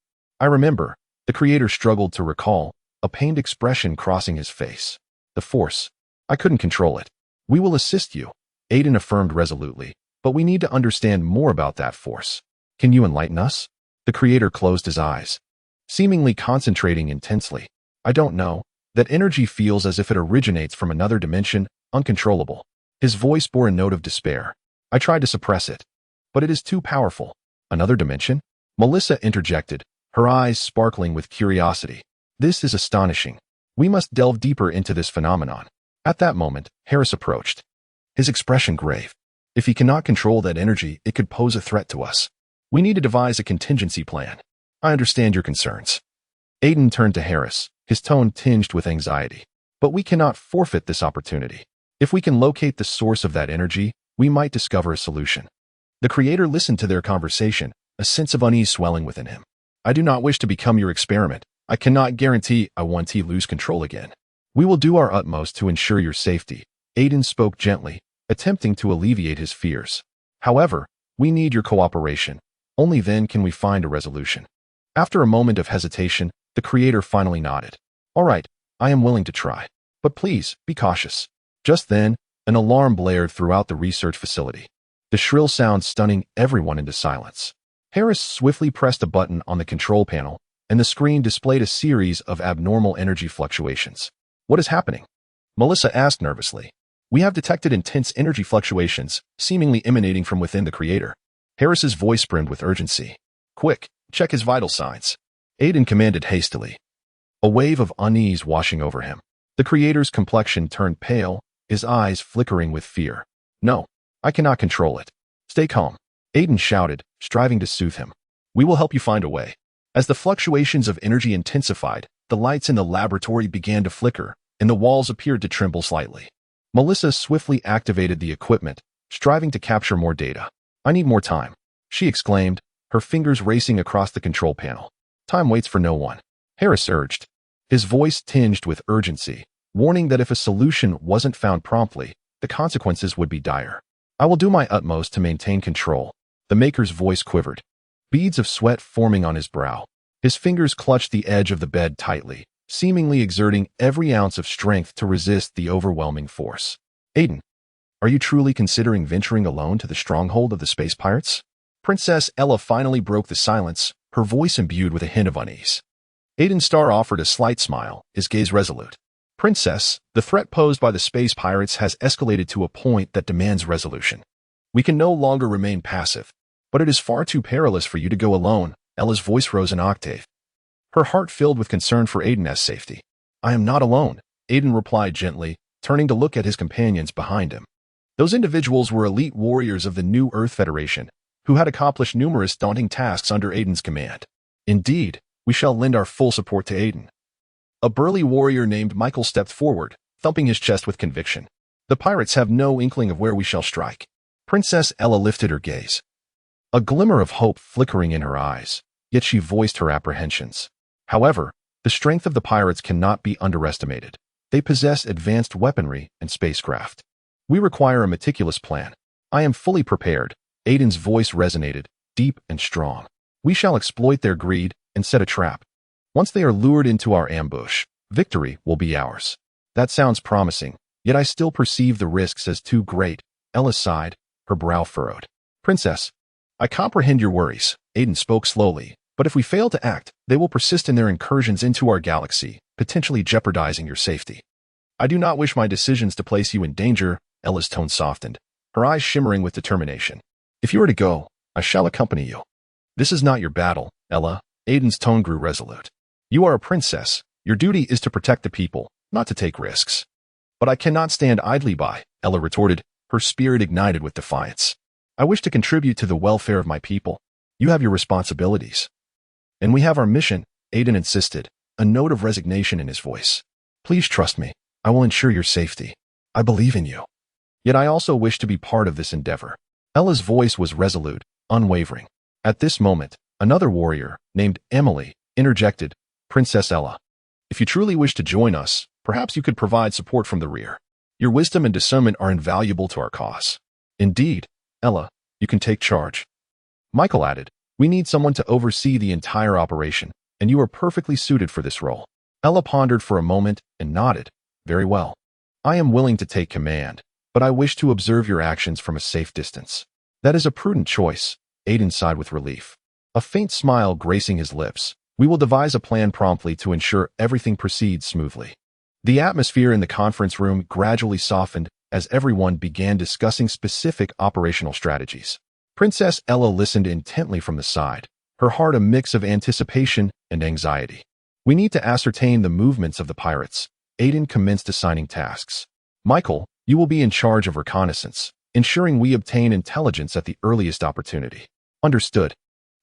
Speaker 1: remember," the creator struggled to recall, a pained expression crossing his face. "The force. I couldn't control it." "We will assist you," Aiden affirmed resolutely, "but we need to understand more about that force. Can you enlighten us?" The creator closed his eyes, seemingly concentrating intensely. "I don't know. That energy feels as if it originates from another dimension, uncontrollable." His voice bore a note of despair. "I tried to suppress it, but it is too powerful." "Another dimension?" Melissa interjected, her eyes sparkling with curiosity. "This is astonishing. We must delve deeper into this phenomenon." At that moment, Harris approached, his expression grave. "If he cannot control that energy, it could pose a threat to us. We need to devise a contingency plan." "I understand your concerns." Aiden turned to Harris, his tone tinged with anxiety. "But we cannot forfeit this opportunity. If we can locate the source of that energy, we might discover a solution." The creator listened to their conversation, a sense of unease swelling within him. "I do not wish to become your experiment. I cannot guarantee I won't lose control again. We will do our utmost to ensure your safety." Aiden spoke gently, attempting to alleviate his fears. "However, we need your cooperation. Only then can we find a resolution." After a moment of hesitation, the creator finally nodded. "All right, I am willing to try. But please, be cautious." Just then, an alarm blared throughout the research facility, the shrill sound stunning everyone into silence. Harris swiftly pressed a button on the control panel, and the screen displayed a series of abnormal energy fluctuations. "What is happening?" Melissa asked nervously. "We have detected intense energy fluctuations, seemingly emanating from within the creator." Harris's voice brimmed with urgency. "Quick, check his vital signs," Aiden commanded hastily, a wave of unease washing over him. The creator's complexion turned pale, his eyes flickering with fear. "No, I cannot control it. Stay calm," Aiden shouted, striving to soothe him. "We will help you find a way." As the fluctuations of energy intensified, the lights in the laboratory began to flicker, and the walls appeared to tremble slightly. Melissa swiftly activated the equipment, striving to capture more data. "I need more time," she exclaimed, her fingers racing across the control panel. "Time waits for no one," Harris urged, his voice tinged with urgency, warning that if a solution wasn't found promptly, the consequences would be dire. "I will do my utmost to maintain control." The maker's voice quivered, beads of sweat forming on his brow. His fingers clutched the edge of the bed tightly, seemingly exerting every ounce of strength to resist the overwhelming force. "Aiden, are you truly considering venturing alone to the stronghold of the space pirates?" Princess Ella finally broke the silence, her voice imbued with a hint of unease. Aiden Starr offered a slight smile, his gaze resolute. "Princess, the threat posed by the space pirates has escalated to a point that demands resolution. We can no longer remain passive, but it is far too perilous for you to go alone." Ella's voice rose an octave, her heart filled with concern for Aiden's safety. "I am not alone," Aiden replied gently, turning to look at his companions behind him. Those individuals were elite warriors of the New Earth Federation, who had accomplished numerous daunting tasks under Aiden's command. "Indeed, we shall lend our full support to Aiden." A burly warrior named Michael stepped forward, thumping his chest with conviction. "The pirates have no inkling of where we shall strike." Princess Ella lifted her gaze, a glimmer of hope flickering in her eyes, yet she voiced her apprehensions. "However, the strength of the pirates cannot be underestimated. They possess advanced weaponry and spacecraft. We require a meticulous plan." "I am fully prepared," Aiden's voice resonated, deep and strong. "We shall exploit their greed and set a trap. Once they are lured into our ambush, victory will be ours." That sounds promising, yet I still perceive the risks as too great. Ella sighed, her brow furrowed. Princess, I comprehend your worries, Aiden spoke slowly, but if we fail to act, they will persist in their incursions into our galaxy, potentially jeopardizing your safety. I do not wish my decisions to place you in danger. Ella's tone softened, her eyes shimmering with determination. If you are to go, I shall accompany you. This is not your battle, Ella. Aiden's tone grew resolute. You are a princess. Your duty is to protect the people, not to take risks. But I cannot stand idly by, Ella retorted, her spirit ignited with defiance. I wish to contribute to the welfare of my people. You have your responsibilities. And we have our mission, Aiden insisted, a note of resignation in his voice. Please trust me. I will ensure your safety. I believe in you. Yet I also wish to be part of this endeavor. Ella's voice was resolute, unwavering. At this moment, another warrior, named Emily, interjected, Princess Ella, if you truly wish to join us, perhaps you could provide support from the rear. Your wisdom and discernment are invaluable to our cause. Indeed, Ella, you can take charge. Michael added, we need someone to oversee the entire operation, and you are perfectly suited for this role. Ella pondered for a moment and nodded. Very well. I am willing to take command, but I wish to observe your actions from a safe distance. That is a prudent choice, Aiden sighed with relief. A faint smile gracing his lips. We will devise a plan promptly to ensure everything proceeds smoothly. The atmosphere in the conference room gradually softened as everyone began discussing specific operational strategies. Princess Ella listened intently from the side, her heart a mix of anticipation and anxiety. We need to ascertain the movements of the pirates. Aiden commenced assigning tasks. Michael, you will be in charge of reconnaissance, ensuring we obtain intelligence at the earliest opportunity. Understood.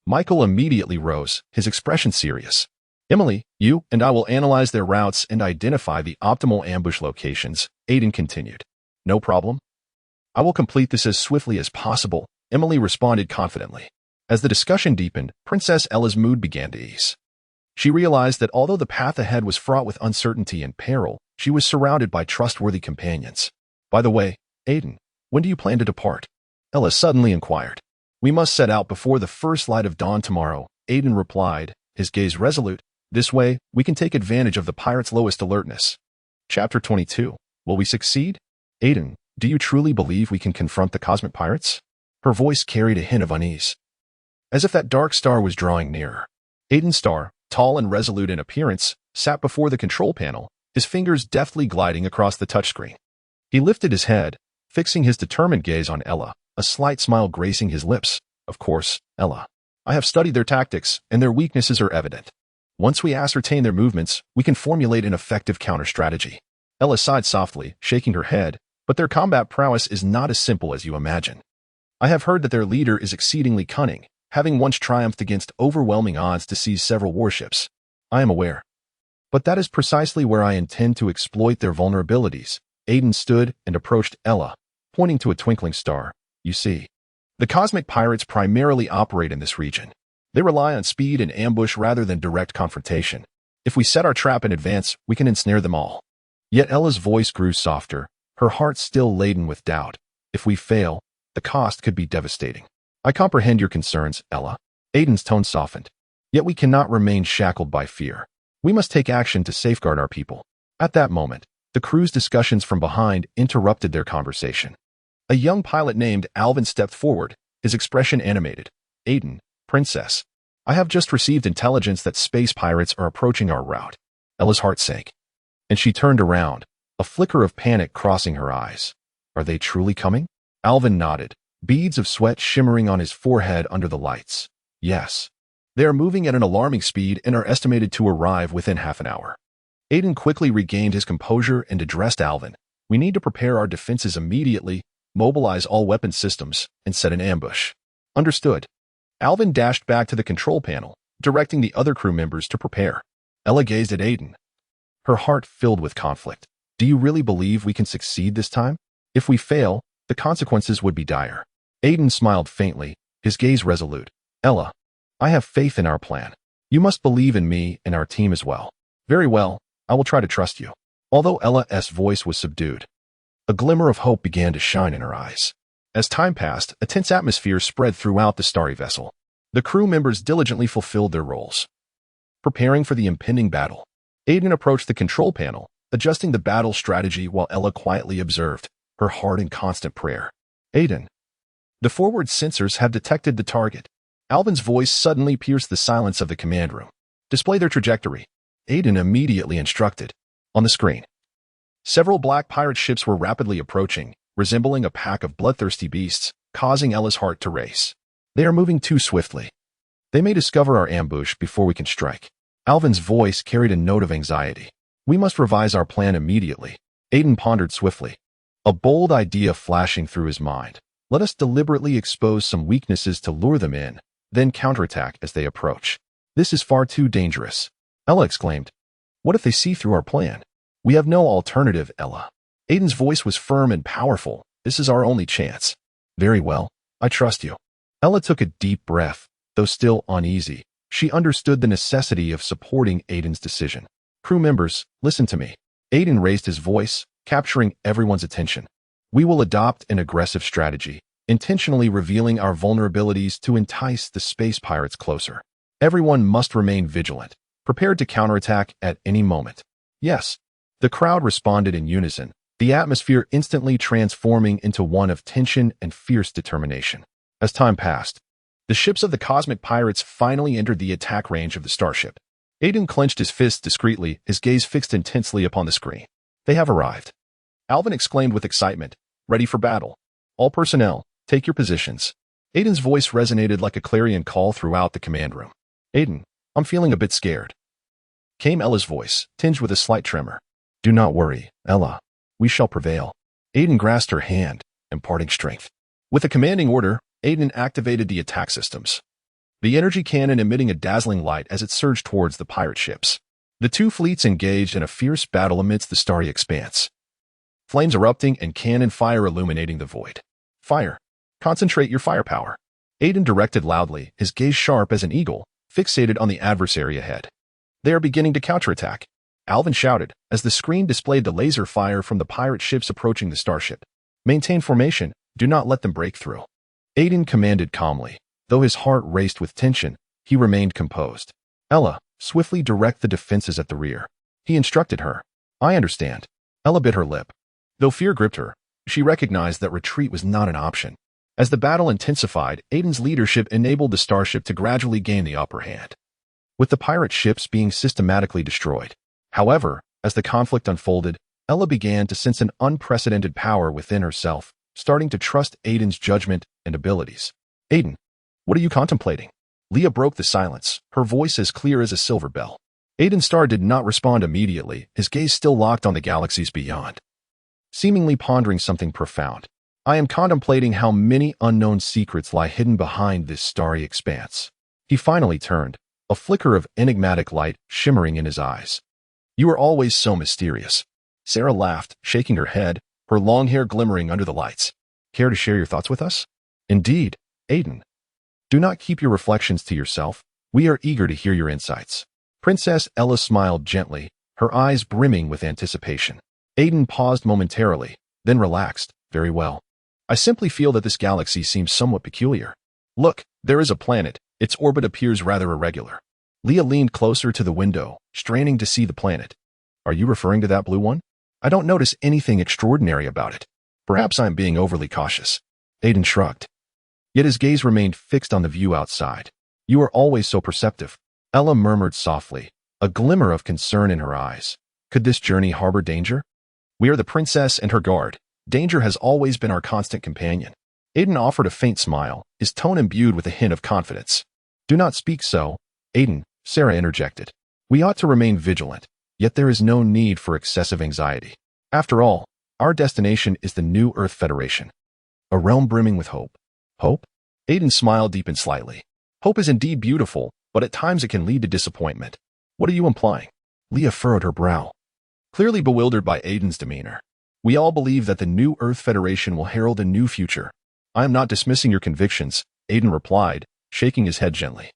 Speaker 1: Michael immediately rose, his expression serious. Emily, you and I will analyze their routes and identify the optimal ambush locations, Aiden continued. No problem. I will complete this as swiftly as possible, Emily responded confidently. As the discussion deepened, Princess Ella's mood began to ease. She realized that although the path ahead was fraught with uncertainty and peril, she was surrounded by trustworthy companions. By the way, Aiden, when do you plan to depart? Ella suddenly inquired. We must set out before the first light of dawn tomorrow, Aiden replied, his gaze resolute. This way, we can take advantage of the pirates' lowest alertness. Chapter 22. Will we succeed? Aiden, do you truly believe we can confront the cosmic pirates? Her voice carried a hint of unease. As if that dark star was drawing nearer. Aiden's star, tall and resolute in appearance, sat before the control panel, his fingers deftly gliding across the touchscreen. He lifted his head, fixing his determined gaze on Ella, a slight smile gracing his lips. Of course, Ella. I have studied their tactics, and their weaknesses are evident. Once we ascertain their movements, we can formulate an effective counter-strategy. Ella sighed softly, shaking her head, but their combat prowess is not as simple as you imagine. I have heard that their leader is exceedingly cunning, having once triumphed against overwhelming odds to seize several warships. I am aware. But that is precisely where I intend to exploit their vulnerabilities. Aiden stood and approached Ella, pointing to a twinkling star. You see, the cosmic pirates primarily operate in this region. They rely on speed and ambush rather than direct confrontation. If we set our trap in advance, we can ensnare them all. Yet Ella's voice grew softer, her heart still laden with doubt. If we fail, the cost could be devastating. I comprehend your concerns, Ella. Aiden's tone softened. Yet we cannot remain shackled by fear. We must take action to safeguard our people. At that moment, the crew's discussions from behind interrupted their conversation. A young pilot named Alvin stepped forward, his expression animated. Aiden, Princess, I have just received intelligence that space pirates are approaching our route. Ella's heart sank, and she turned around, a flicker of panic crossing her eyes. Are they truly coming? Alvin nodded, beads of sweat shimmering on his forehead under the lights. Yes. They are moving at an alarming speed and are estimated to arrive within half an hour. Aiden quickly regained his composure and addressed Alvin. We need to prepare our defenses immediately, mobilize all weapon systems, and set an ambush. Understood. Alvin dashed back to the control panel, directing the other crew members to prepare. Ella gazed at Aiden, her heart filled with conflict. Do you really believe we can succeed this time? If we fail, the consequences would be dire. Aiden smiled faintly, his gaze resolute. Ella, I have faith in our plan. You must believe in me and our team as well. Very well, I will try to trust you. Although Ella's voice was subdued, a glimmer of hope began to shine in her eyes. As time passed, a tense atmosphere spread throughout the starry vessel. The crew members diligently fulfilled their roles, preparing for the impending battle. Aiden approached the control panel, adjusting the battle strategy while Ella quietly observed, her heart in constant prayer. Aiden. The forward sensors have detected the target. Alvin's voice suddenly pierced the silence of the command room. Display their trajectory. Aiden immediately instructed. On the screen. Several black pirate ships were rapidly approaching, resembling a pack of bloodthirsty beasts, causing Ella's heart to race. They are moving too swiftly. They may discover our ambush before we can strike. Alvin's voice carried a note of anxiety. We must revise our plan immediately. Aiden pondered swiftly. A bold idea flashing through his mind. Let us deliberately expose some weaknesses to lure them in, then counterattack as they approach. This is far too dangerous. Ella exclaimed. What if they see through our plan? We have no alternative, Ella. Aiden's voice was firm and powerful. This is our only chance. Very well. I trust you. Ella took a deep breath. Though still uneasy, she understood the necessity of supporting Aiden's decision. Crew members, listen to me. Aiden raised his voice, capturing everyone's attention. We will adopt an aggressive strategy, intentionally revealing our vulnerabilities to entice the space pirates closer. Everyone must remain vigilant, prepared to counterattack at any moment. Yes. The crowd responded in unison, the atmosphere instantly transforming into one of tension and fierce determination. As time passed, the ships of the cosmic pirates finally entered the attack range of the starship. Aiden clenched his fists discreetly, his gaze fixed intensely upon the screen. They have arrived. Alvin exclaimed with excitement, ready for battle. All personnel, take your positions. Aiden's voice resonated like a clarion call throughout the command room. Aiden, I'm feeling a bit scared. Came Ella's voice, tinged with a slight tremor. Do not worry, Ella. We shall prevail. Aiden grasped her hand, imparting strength. With a commanding order, Aiden activated the attack systems. The energy cannon emitting a dazzling light as it surged towards the pirate ships. The two fleets engaged in a fierce battle amidst the starry expanse. Flames erupting and cannon fire illuminating the void. Fire. Concentrate your firepower. Aiden directed loudly, his gaze sharp as an eagle, fixated on the adversary ahead. They are beginning to counterattack. Alvin shouted, as the screen displayed the laser fire from the pirate ships approaching the starship. Maintain formation, do not let them break through. Aiden commanded calmly. Though his heart raced with tension, he remained composed. Ella, swiftly direct the defenses at the rear. He instructed her. I understand. Ella bit her lip. Though fear gripped her, she recognized that retreat was not an option. As the battle intensified, Aiden's leadership enabled the starship to gradually gain the upper hand, with the pirate ships being systematically destroyed. However, as the conflict unfolded, Ella began to sense an unprecedented power within herself, starting to trust Aiden's judgment and abilities. Aiden, what are you contemplating? Leah broke the silence, her voice as clear as a silver bell. Aiden's star did not respond immediately, his gaze still locked on the galaxies beyond. Seemingly pondering something profound. I am contemplating how many unknown secrets lie hidden behind this starry expanse. He finally turned, a flicker of enigmatic light shimmering in his eyes. You are always so mysterious. Sarah laughed, shaking her head, her long hair glimmering under the lights. Care to share your thoughts with us? Indeed, Aiden. Do not keep your reflections to yourself. We are eager to hear your insights. Princess Ella smiled gently, her eyes brimming with anticipation. Aiden paused momentarily, then relaxed. Very well. I simply feel that this galaxy seems somewhat peculiar. Look, there is a planet. Its orbit appears rather irregular. Leah leaned closer to the window, straining to see the planet. Are you referring to that blue one? I don't notice anything extraordinary about it. Perhaps I am being overly cautious. Aiden shrugged. Yet his gaze remained fixed on the view outside. You are always so perceptive. Ella murmured softly, a glimmer of concern in her eyes. Could this journey harbor danger? We are the princess and her guard. Danger has always been our constant companion. Aiden offered a faint smile, his tone imbued with a hint of confidence. Do not speak so, Aiden, Sarah interjected. We ought to remain vigilant, yet there is no need for excessive anxiety. After all, our destination is the New Earth Federation, a realm brimming with hope. Hope? Aiden smiled deep and slightly. Hope is indeed beautiful, but at times it can lead to disappointment. What are you implying? Leah furrowed her brow, clearly bewildered by Aiden's demeanor. We all believe that the New Earth Federation will herald a new future. I am not dismissing your convictions, Aiden replied, shaking his head gently.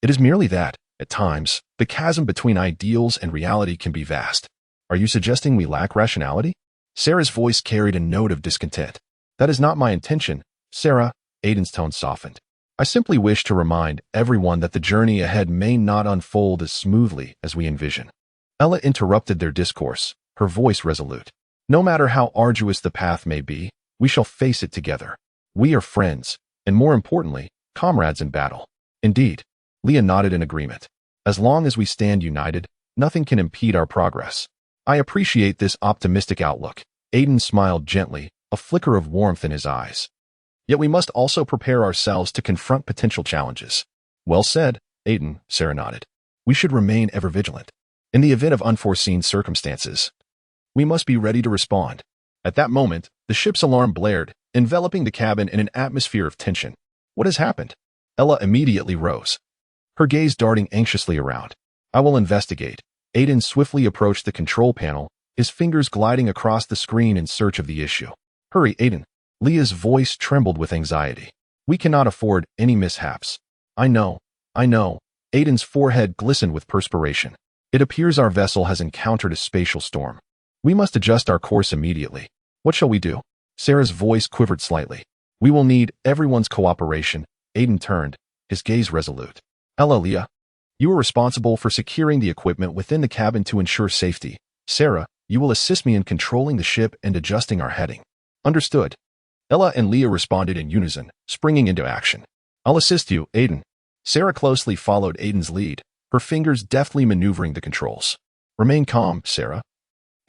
Speaker 1: It is merely that, at times, the chasm between ideals and reality can be vast. Are you suggesting we lack rationality? Sarah's voice carried a note of discontent. That is not my intention, Sarah. Aiden's tone softened. I simply wish to remind everyone that the journey ahead may not unfold as smoothly as we envision. Ella interrupted their discourse, her voice resolute. No matter how arduous the path may be, we shall face it together. We are friends, and more importantly, comrades in battle. Indeed, Leah nodded in agreement. As long as we stand united, nothing can impede our progress. I appreciate this optimistic outlook. Aiden smiled gently, a flicker of warmth in his eyes. Yet we must also prepare ourselves to confront potential challenges. Well said, Aiden, Sarah nodded. We should remain ever vigilant. In the event of unforeseen circumstances, we must be ready to respond. At that moment, the ship's alarm blared, enveloping the cabin in an atmosphere of tension. What has happened? Ella immediately rose, her gaze darting anxiously around. I will investigate. Aiden swiftly approached the control panel, his fingers gliding across the screen in search of the issue. Hurry, Aiden. Leah's voice trembled with anxiety. We cannot afford any mishaps. I know. Aiden's forehead glistened with perspiration. It appears our vessel has encountered a spatial storm. We must adjust our course immediately. What shall we do? Sarah's voice quivered slightly. We will need everyone's cooperation. Aiden turned, his gaze resolute. Ella, Leah, you are responsible for securing the equipment within the cabin to ensure safety. Sarah, you will assist me in controlling the ship and adjusting our heading. Understood. Ella and Leah responded in unison, springing into action. I'll assist you, Aiden. Sarah closely followed Aiden's lead, her fingers deftly maneuvering the controls. Remain calm, Sarah.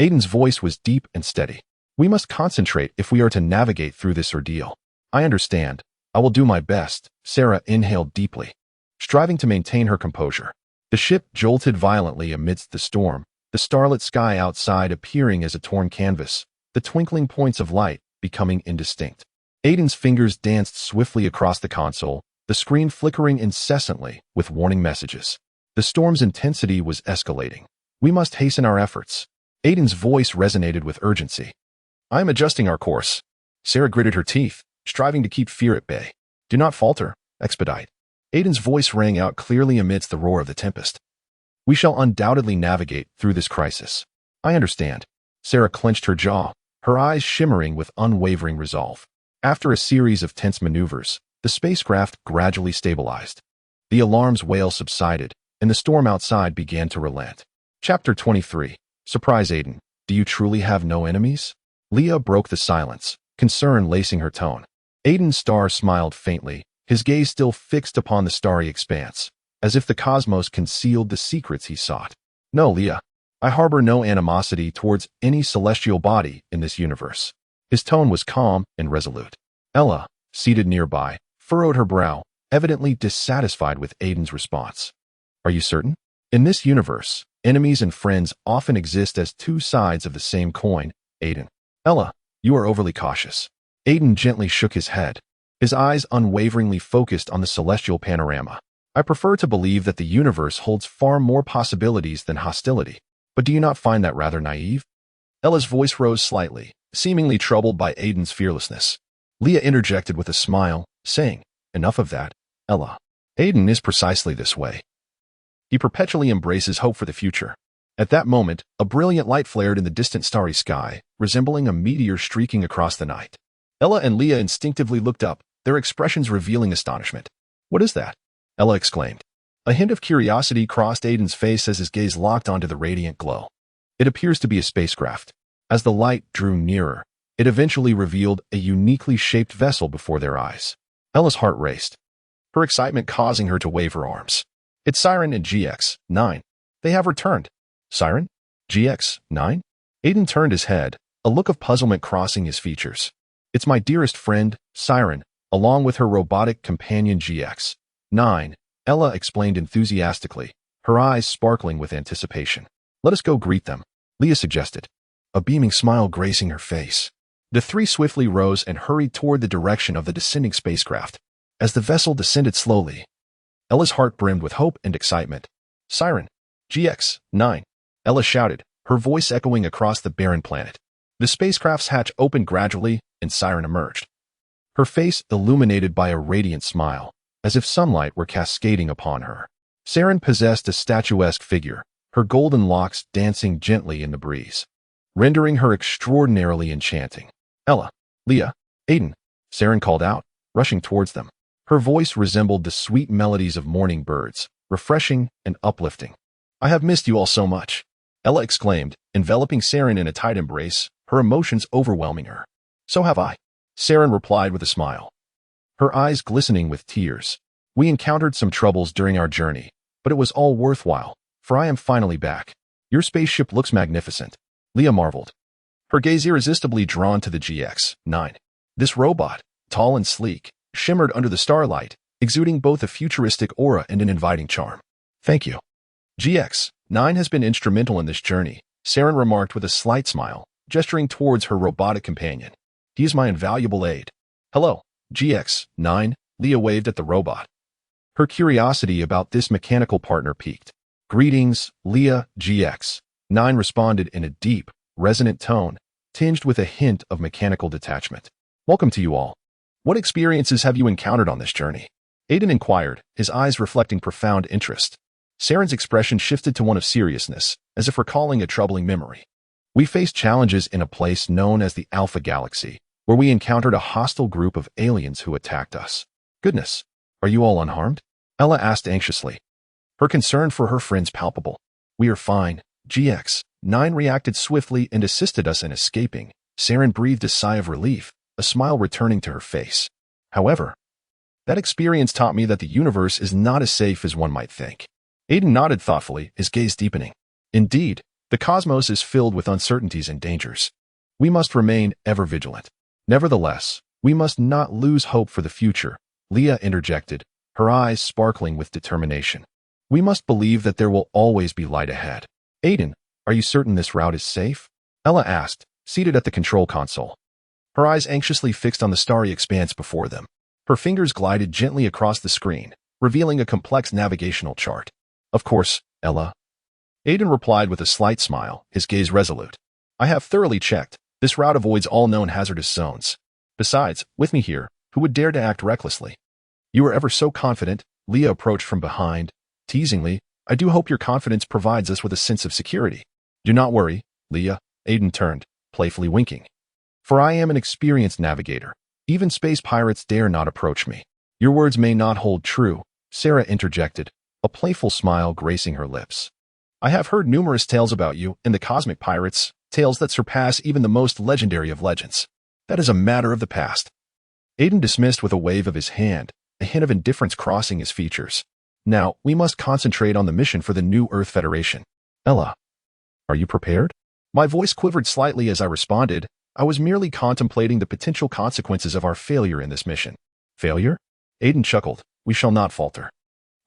Speaker 1: Aiden's voice was deep and steady. We must concentrate if we are to navigate through this ordeal. I understand. I will do my best. Sarah inhaled deeply, striving to maintain her composure. The ship jolted violently amidst the storm, the starlit sky outside appearing as a torn canvas, the twinkling points of light becoming indistinct. Aiden's fingers danced swiftly across the console, the screen flickering incessantly with warning messages. The storm's intensity was escalating. We must hasten our efforts. Aiden's voice resonated with urgency. I am adjusting our course. Sarah gritted her teeth, striving to keep fear at bay. Do not falter. Expedite. Aiden's voice rang out clearly amidst the roar of the tempest. We shall undoubtedly navigate through this crisis. I understand. Sarah clenched her jaw, her eyes shimmering with unwavering resolve. After a series of tense maneuvers, the spacecraft gradually stabilized. The alarm's wail subsided, and the storm outside began to relent. Chapter 23. Surprise, Aiden. Do you truly have no enemies? Leah broke the silence, concern lacing her tone. Aiden's star smiled faintly, his gaze still fixed upon the starry expanse, as if the cosmos concealed the secrets he sought. No, Leah. I harbor no animosity towards any celestial body in this universe. His tone was calm and resolute. Ella, seated nearby, furrowed her brow, evidently dissatisfied with Aiden's response. Are you certain? In this universe, enemies and friends often exist as two sides of the same coin, Aiden. Ella, you are overly cautious. Aiden gently shook his head, his eyes unwaveringly focused on the celestial panorama. I prefer to believe that the universe holds far more possibilities than hostility. But do you not find that rather naive? Ella's voice rose slightly, seemingly troubled by Aiden's fearlessness. Leah interjected with a smile, saying, Enough of that, Ella. Aiden is precisely this way. He perpetually embraces hope for the future. At that moment, a brilliant light flared in the distant starry sky, resembling a meteor streaking across the night. Ella and Leah instinctively looked up, their expressions revealing astonishment. What is that? Ella exclaimed. A hint of curiosity crossed Aiden's face as his gaze locked onto the radiant glow. It appears to be a spacecraft. As the light drew nearer, it eventually revealed a uniquely shaped vessel before their eyes. Ella's heart raced, her excitement causing her to wave her arms. It's Siren and GX-9. They have returned. Siren? GX-9? Aiden turned his head, a look of puzzlement crossing his features. It's my dearest friend, Siren, along with her robotic companion GX-9. Ella explained enthusiastically, her eyes sparkling with anticipation. Let us go greet them, Leah suggested, a beaming smile gracing her face. The three swiftly rose and hurried toward the direction of the descending spacecraft. As the vessel descended slowly, Ella's heart brimmed with hope and excitement. Siren, GX-9, Ella shouted, her voice echoing across the barren planet. The spacecraft's hatch opened gradually, and Siren emerged, her face illuminated by a radiant smile, as if sunlight were cascading upon her. Siren possessed a statuesque figure, her golden locks dancing gently in the breeze, rendering her extraordinarily enchanting. Ella, Leah, Aiden, Siren called out, rushing towards them. Her voice resembled the sweet melodies of morning birds, refreshing and uplifting. I have missed you all so much. Ella exclaimed, enveloping Saren in a tight embrace, her emotions overwhelming her. So have I. Saren replied with a smile, her eyes glistening with tears. We encountered some troubles during our journey, but it was all worthwhile, for I am finally back. Your spaceship looks magnificent. Leah marveled, her gaze irresistibly drawn to the GX-9. This robot, tall and sleek, shimmered under the starlight, exuding both a futuristic aura and an inviting charm. Thank you. GX-9 has been instrumental in this journey, Saren remarked with a slight smile, gesturing towards her robotic companion. He is my invaluable aid. Hello, GX-9, Leah waved at the robot. Her curiosity about this mechanical partner piqued. Greetings, Leah. GX-9 responded in a deep, resonant tone, tinged with a hint of mechanical detachment. Welcome to you all. What experiences have you encountered on this journey? Aiden inquired, his eyes reflecting profound interest. Saren's expression shifted to one of seriousness, as if recalling a troubling memory. We faced challenges in a place known as the Alpha Galaxy, where we encountered a hostile group of aliens who attacked us. Goodness, are you all unharmed? Ella asked anxiously, her concern for her friends palpable. We are fine. GX-9 reacted swiftly and assisted us in escaping. Saren breathed a sigh of relief, a smile returning to her face. However, that experience taught me that the universe is not as safe as one might think. Aiden nodded thoughtfully, his gaze deepening. Indeed, the cosmos is filled with uncertainties and dangers. We must remain ever vigilant. Nevertheless, we must not lose hope for the future, Leah interjected, her eyes sparkling with determination. We must believe that there will always be light ahead. Aiden, are you certain this route is safe? Ella asked, seated at the control console. Her eyes anxiously fixed on the starry expanse before them. Her fingers glided gently across the screen, revealing a complex navigational chart. Of course, Ella. Aiden replied with a slight smile, his gaze resolute. I have thoroughly checked. This route avoids all known hazardous zones. Besides, with me here, who would dare to act recklessly? You are ever so confident, Leah approached from behind. Teasingly, I do hope your confidence provides us with a sense of security. Do not worry, Leah, Aiden turned, playfully winking. For I am an experienced navigator. Even space pirates dare not approach me. Your words may not hold true, Sarah interjected, a playful smile gracing her lips. I have heard numerous tales about you and the cosmic pirates, tales that surpass even the most legendary of legends. That is a matter of the past. Aiden dismissed with a wave of his hand, a hint of indifference crossing his features. Now, we must concentrate on the mission for the New Earth Federation. Ella, are you prepared? My voice quivered slightly as I responded. I was merely contemplating the potential consequences of our failure in this mission. Failure? Aiden chuckled. We shall not falter.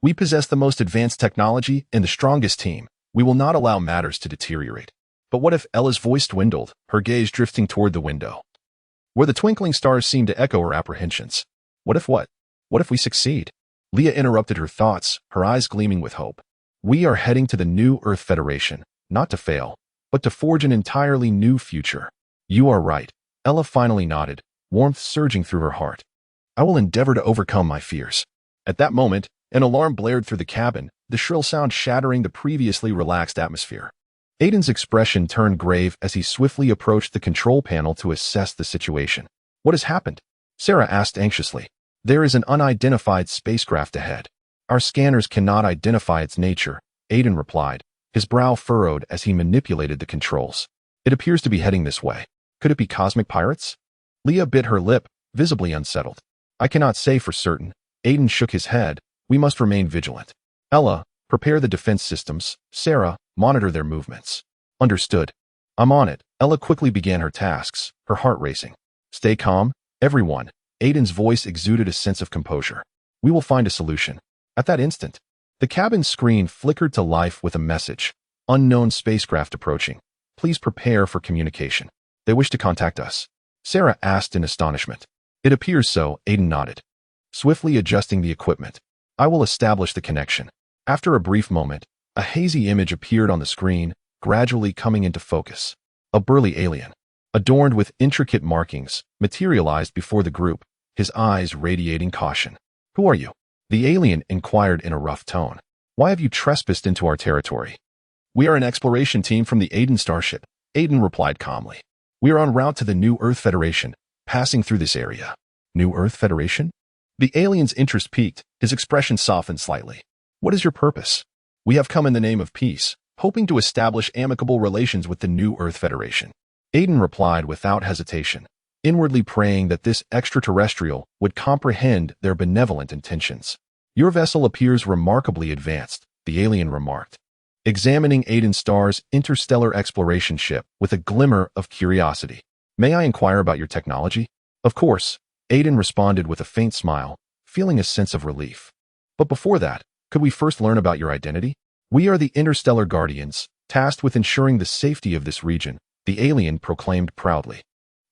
Speaker 1: We possess the most advanced technology and the strongest team. We will not allow matters to deteriorate. But what if Ella's voice dwindled, her gaze drifting toward the window, where the twinkling stars seemed to echo her apprehensions? What if what? What if we succeed? Leah interrupted her thoughts, her eyes gleaming with hope. We are heading to the New Earth Federation, not to fail, but to forge an entirely new future. You are right. Ella finally nodded, warmth surging through her heart. I will endeavor to overcome my fears. At that moment, an alarm blared through the cabin, the shrill sound shattering the previously relaxed atmosphere. Aiden's expression turned grave as he swiftly approached the control panel to assess the situation. What has happened? Sarah asked anxiously. There is an unidentified spacecraft ahead. Our scanners cannot identify its nature, Aiden replied, his brow furrowed as he manipulated the controls. It appears to be heading this way. Could it be cosmic pirates? Leah bit her lip, visibly unsettled. I cannot say for certain. Aiden shook his head. We must remain vigilant. Ella, prepare the defense systems. Sarah, monitor their movements. Understood. I'm on it. Ella quickly began her tasks, her heart racing. Stay calm, everyone. Aiden's voice exuded a sense of composure. We will find a solution. At that instant, the cabin screen flickered to life with a message. Unknown spacecraft approaching. Please prepare for communication. They wish to contact us. Sarah asked in astonishment. It appears so, Aiden nodded. Swiftly adjusting the equipment. I will establish the connection. After a brief moment, a hazy image appeared on the screen, gradually coming into focus. A burly alien, adorned with intricate markings, materialized before the group, his eyes radiating caution. Who are you? The alien inquired in a rough tone. Why have you trespassed into our territory? We are an exploration team from the Aiden starship, Aiden replied calmly. We are en route to the New Earth Federation, passing through this area. New Earth Federation? The alien's interest piqued, his expression softened slightly. What is your purpose? We have come in the name of peace, hoping to establish amicable relations with the new Earth Federation. Aiden replied without hesitation, inwardly praying that this extraterrestrial would comprehend their benevolent intentions. Your vessel appears remarkably advanced, the alien remarked, examining Aiden Starr's interstellar exploration ship with a glimmer of curiosity. May I inquire about your technology? Of course, Aiden responded with a faint smile, feeling a sense of relief. But before that, could we first learn about your identity? We are the Interstellar Guardians, tasked with ensuring the safety of this region, the alien proclaimed proudly.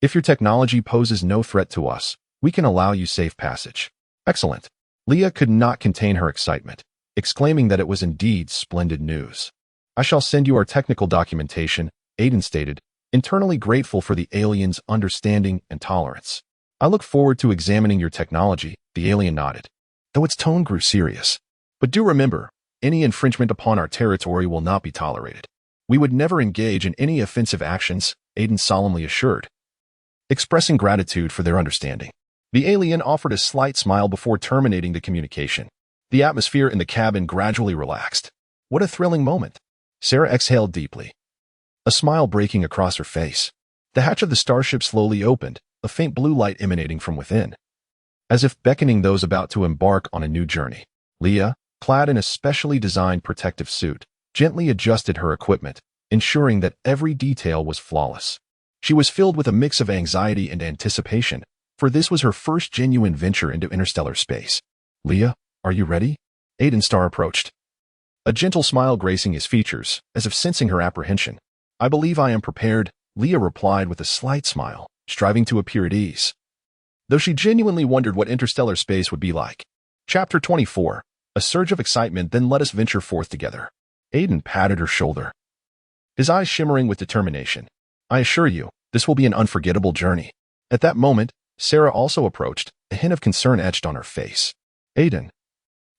Speaker 1: If your technology poses no threat to us, we can allow you safe passage. Excellent. Leah could not contain her excitement, exclaiming that it was indeed splendid news. I shall send you our technical documentation, Aiden stated, internally grateful for the alien's understanding and tolerance. I look forward to examining your technology, the alien nodded, though its tone grew serious. But do remember, any infringement upon our territory will not be tolerated. We would never engage in any offensive actions, Aiden solemnly assured, expressing gratitude for their understanding. The alien offered a slight smile before terminating the communication. The atmosphere in the cabin gradually relaxed. What a thrilling moment. Sarah exhaled deeply, a smile breaking across her face. The hatch of the starship slowly opened, a faint blue light emanating from within, as if beckoning those about to embark on a new journey. Leah, clad in a specially designed protective suit, gently adjusted her equipment, ensuring that every detail was flawless. She was filled with a mix of anxiety and anticipation, for this was her first genuine venture into interstellar space. Leah, are you ready? Aiden Starr approached, a gentle smile gracing his features, as if sensing her apprehension. I believe I am prepared, Leah replied with a slight smile, striving to appear at ease, though she genuinely wondered what interstellar space would be like. Chapter 24. A surge of excitement, then let us venture forth together. Aiden patted her shoulder, his eyes shimmering with determination. I assure you, this will be an unforgettable journey. At that moment, Sarah also approached, a hint of concern etched on her face. Aiden,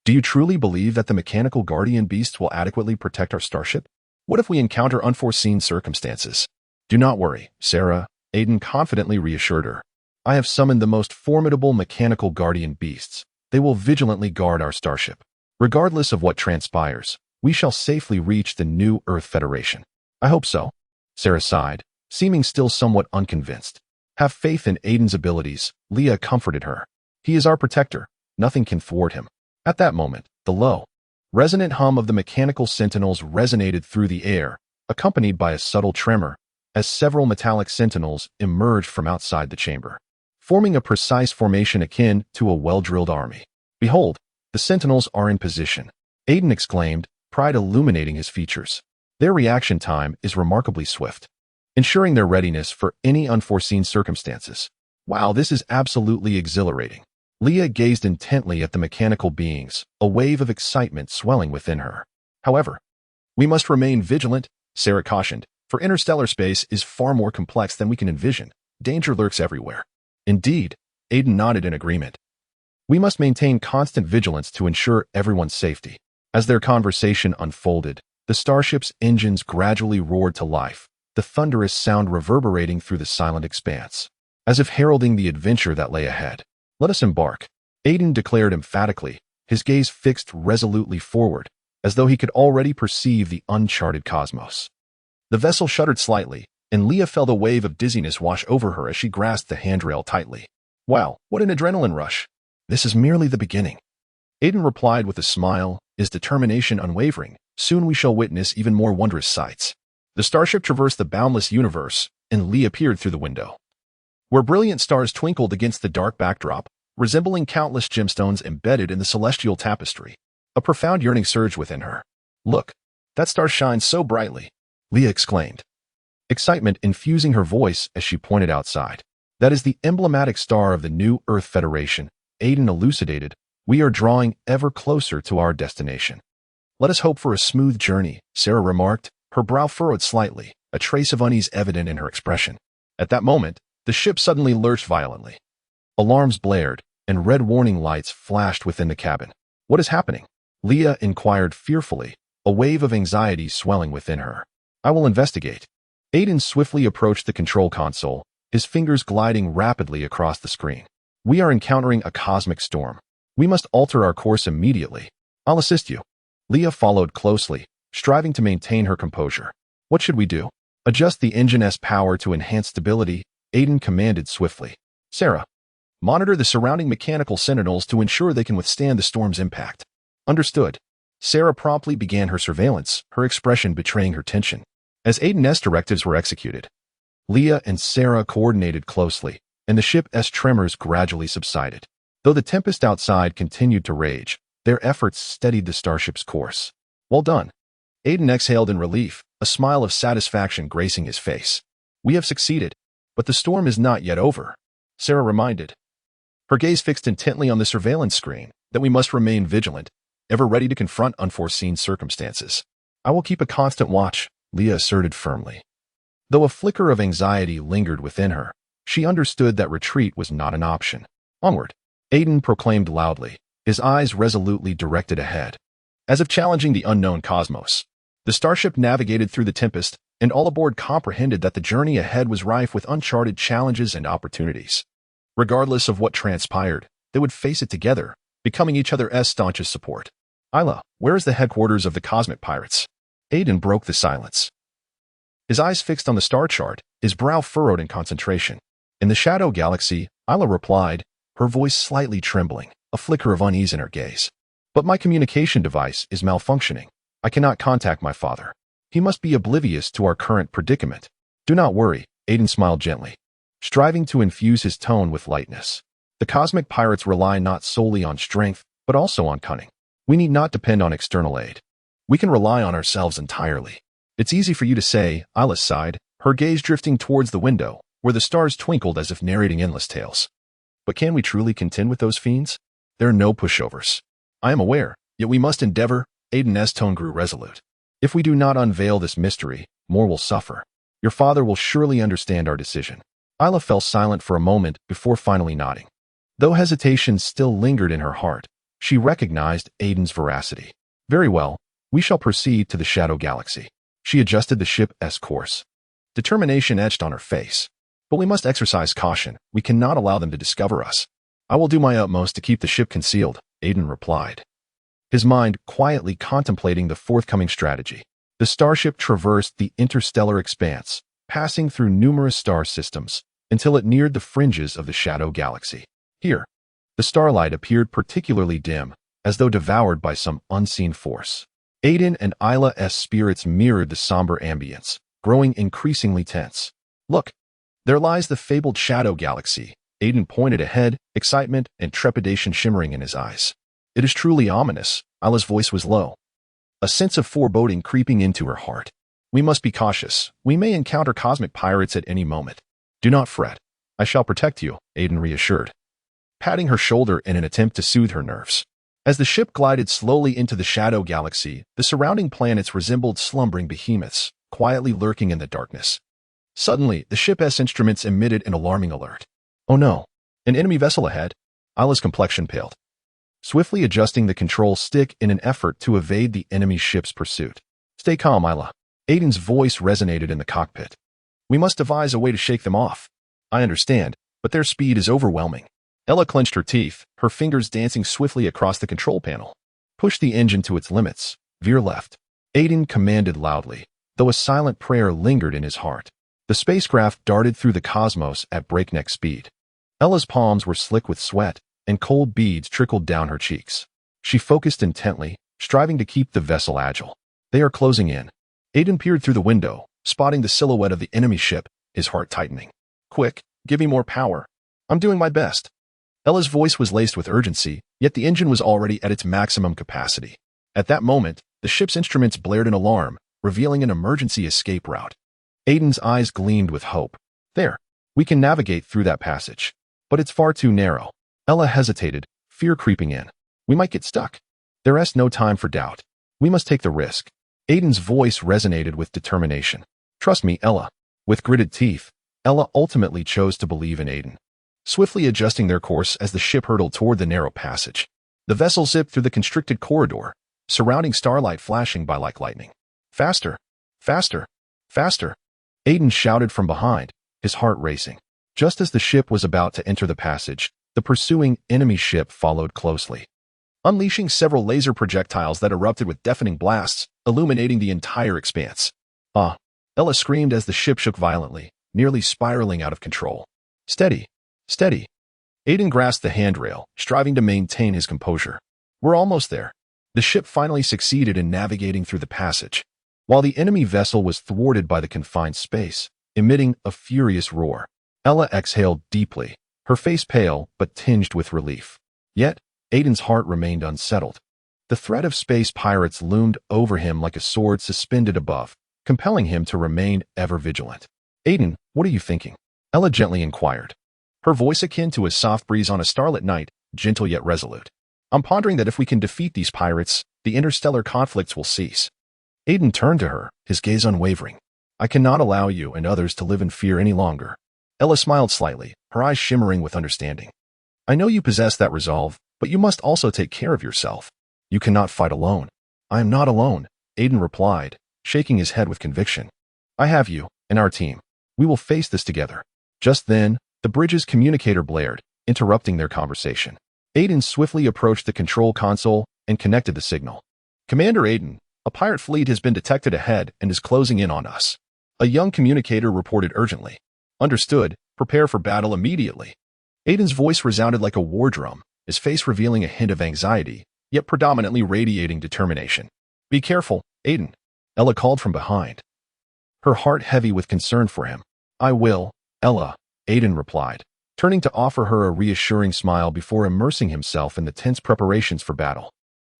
Speaker 1: do you truly believe that the mechanical guardian beasts will adequately protect our starship? What if we encounter unforeseen circumstances? Do not worry, Sarah, Aiden confidently reassured her. I have summoned the most formidable mechanical guardian beasts. They will vigilantly guard our starship. Regardless of what transpires, we shall safely reach the new Earth Federation. I hope so, Sarah sighed, seeming still somewhat unconvinced. Have faith in Aiden's abilities, Leah comforted her. He is our protector. Nothing can thwart him. At that moment, the low, resonant hum of the mechanical sentinels resonated through the air, accompanied by a subtle tremor, as several metallic sentinels emerged from outside the chamber, forming a precise formation akin to a well-drilled army. Behold, the sentinels are in position, Aiden exclaimed, pride illuminating his features. Their reaction time is remarkably swift, ensuring their readiness for any unforeseen circumstances. Wow, this is absolutely exhilarating. Leah gazed intently at the mechanical beings, a wave of excitement swelling within her. However, we must remain vigilant, Sarah cautioned, for interstellar space is far more complex than we can envision. Danger lurks everywhere. Indeed, Aiden nodded in agreement. We must maintain constant vigilance to ensure everyone's safety. As their conversation unfolded, the starship's engines gradually roared to life, the thunderous sound reverberating through the silent expanse, as if heralding the adventure that lay ahead. Let us embark, Aiden declared emphatically, his gaze fixed resolutely forward, as though he could already perceive the uncharted cosmos. The vessel shuddered slightly, and Leah felt a wave of dizziness wash over her as she grasped the handrail tightly. Wow, what an adrenaline rush! This is merely the beginning. Aiden replied with a smile, his determination unwavering. Soon we shall witness even more wondrous sights. The starship traversed the boundless universe, and Lee appeared through the window, where brilliant stars twinkled against the dark backdrop, resembling countless gemstones embedded in the celestial tapestry. A profound yearning surged within her. Look, that star shines so brightly, Leah exclaimed, excitement infusing her voice as she pointed outside. That is the emblematic star of the new Earth Federation, Aiden elucidated. We are drawing ever closer to our destination. Let us hope for a smooth journey, Sarah remarked, her brow furrowed slightly, a trace of unease evident in her expression. At that moment, the ship suddenly lurched violently. Alarms blared, and red warning lights flashed within the cabin. What is happening? Leah inquired fearfully, a wave of anxiety swelling within her. I will investigate. Aiden swiftly approached the control console, his fingers gliding rapidly across the screen. We are encountering a cosmic storm. We must alter our course immediately. I'll assist you. Leah followed closely, striving to maintain her composure. What should we do? Adjust the engine's power to enhance stability, Aiden commanded swiftly. Sarah, monitor the surrounding mechanical sentinels to ensure they can withstand the storm's impact. Understood. Sarah promptly began her surveillance, her expression betraying her tension. As Aiden's directives were executed, Leah and Sarah coordinated closely, and the ship's tremors gradually subsided. Though the tempest outside continued to rage, their efforts steadied the starship's course. Well done. Aiden exhaled in relief, a smile of satisfaction gracing his face. We have succeeded, but the storm is not yet over, Sarah reminded. Her gaze fixed intently on the surveillance screen, that we must remain vigilant, ever ready to confront unforeseen circumstances. I will keep a constant watch, Leah asserted firmly. Though a flicker of anxiety lingered within her, she understood that retreat was not an option. Onward, Aiden proclaimed loudly, his eyes resolutely directed ahead. As if challenging the unknown cosmos, the starship navigated through the tempest, and all aboard comprehended that the journey ahead was rife with uncharted challenges and opportunities. Regardless of what transpired, they would face it together, becoming each other's staunchest support. Isla, where is the headquarters of the cosmic pirates? Aiden broke the silence. His eyes fixed on the star chart, his brow furrowed in concentration. In the shadow galaxy, Isla replied, her voice slightly trembling, a flicker of unease in her gaze. But my communication device is malfunctioning. I cannot contact my father. He must be oblivious to our current predicament. Do not worry, Aiden smiled gently, striving to infuse his tone with lightness. The cosmic pirates rely not solely on strength, but also on cunning. We need not depend on external aid. We can rely on ourselves entirely. It's easy for you to say, Isla sighed, her gaze drifting towards the window, where the stars twinkled as if narrating endless tales. But can we truly contend with those fiends? There are no pushovers. I am aware, yet we must endeavor. Aiden's tone grew resolute. If we do not unveil this mystery, more will suffer. Your father will surely understand our decision. Isla fell silent for a moment before finally nodding. Though hesitation still lingered in her heart, she recognized Aiden's veracity. Very well, we shall proceed to the shadow galaxy. She adjusted the ship's course. Determination etched on her face. But we must exercise caution. We cannot allow them to discover us. I will do my utmost to keep the ship concealed, Aiden replied, his mind quietly contemplating the forthcoming strategy. The starship traversed the interstellar expanse, passing through numerous star systems, until it neared the fringes of the shadow galaxy. Here, the starlight appeared particularly dim, as though devoured by some unseen force. Aiden and Isla's spirits mirrored the somber ambience, growing increasingly tense. Look, there lies the fabled shadow galaxy. Aiden pointed ahead, excitement and trepidation shimmering in his eyes. It is truly ominous. Isla's voice was low, a sense of foreboding creeping into her heart. We must be cautious. We may encounter cosmic pirates at any moment. Do not fret. I shall protect you, Aiden reassured, patting her shoulder in an attempt to soothe her nerves. As the ship glided slowly into the shadow galaxy, the surrounding planets resembled slumbering behemoths, quietly lurking in the darkness. Suddenly, the ship's instruments emitted an alarming alert. Oh no, an enemy vessel ahead. Isla's complexion paled, swiftly adjusting the control stick in an effort to evade the enemy ship's pursuit. Stay calm, Isla. Aiden's voice resonated in the cockpit. We must devise a way to shake them off. I understand, but their speed is overwhelming. Ella clenched her teeth, her fingers dancing swiftly across the control panel. Push the engine to its limits. Veer left. Aiden commanded loudly, though a silent prayer lingered in his heart. The spacecraft darted through the cosmos at breakneck speed. Ella's palms were slick with sweat, and cold beads trickled down her cheeks. She focused intently, striving to keep the vessel agile. They are closing in. Aiden peered through the window, spotting the silhouette of the enemy ship, his heart tightening. Quick, give me more power. I'm doing my best. Ella's voice was laced with urgency, yet the engine was already at its maximum capacity. At that moment, the ship's instruments blared an alarm, revealing an emergency escape route. Aiden's eyes gleamed with hope. There, we can navigate through that passage. But it's far too narrow. Ella hesitated, fear creeping in. We might get stuck. There is no time for doubt. We must take the risk. Aiden's voice resonated with determination. Trust me, Ella. With gritted teeth, Ella ultimately chose to believe in Aiden. Swiftly adjusting their course as the ship hurtled toward the narrow passage. The vessel zipped through the constricted corridor, surrounding starlight flashing by like lightning. Faster! Faster! Faster! Aiden shouted from behind, his heart racing. Just as the ship was about to enter the passage, the pursuing enemy ship followed closely. Unleashing several laser projectiles that erupted with deafening blasts, illuminating the entire expanse. Ah! Ella screamed as the ship shook violently, nearly spiraling out of control. Steady! Steady! Aiden grasped the handrail, striving to maintain his composure. We're almost there. The ship finally succeeded in navigating through the passage, while the enemy vessel was thwarted by the confined space, emitting a furious roar. Ella exhaled deeply, her face pale but tinged with relief. Yet, Aiden's heart remained unsettled. The threat of space pirates loomed over him like a sword suspended above, compelling him to remain ever vigilant. Aiden, what are you thinking? Ella gently inquired, her voice akin to a soft breeze on a starlit night, gentle yet resolute. I'm pondering that if we can defeat these pirates, the interstellar conflicts will cease. Aiden turned to her, his gaze unwavering. I cannot allow you and others to live in fear any longer. Ella smiled slightly, her eyes shimmering with understanding. I know you possess that resolve, but you must also take care of yourself. You cannot fight alone. I am not alone, Aiden replied, shaking his head with conviction. I have you, and our team. We will face this together. Just then, the bridge's communicator blared, interrupting their conversation. Aiden swiftly approached the control console and connected the signal. Commander Aiden, a pirate fleet has been detected ahead and is closing in on us. A young communicator reported urgently. Understood, prepare for battle immediately. Aiden's voice resounded like a war drum, his face revealing a hint of anxiety, yet predominantly radiating determination. Be careful, Aiden, Ella called from behind, her heart heavy with concern for him. I will, Ella, Aiden replied, turning to offer her a reassuring smile before immersing himself in the tense preparations for battle.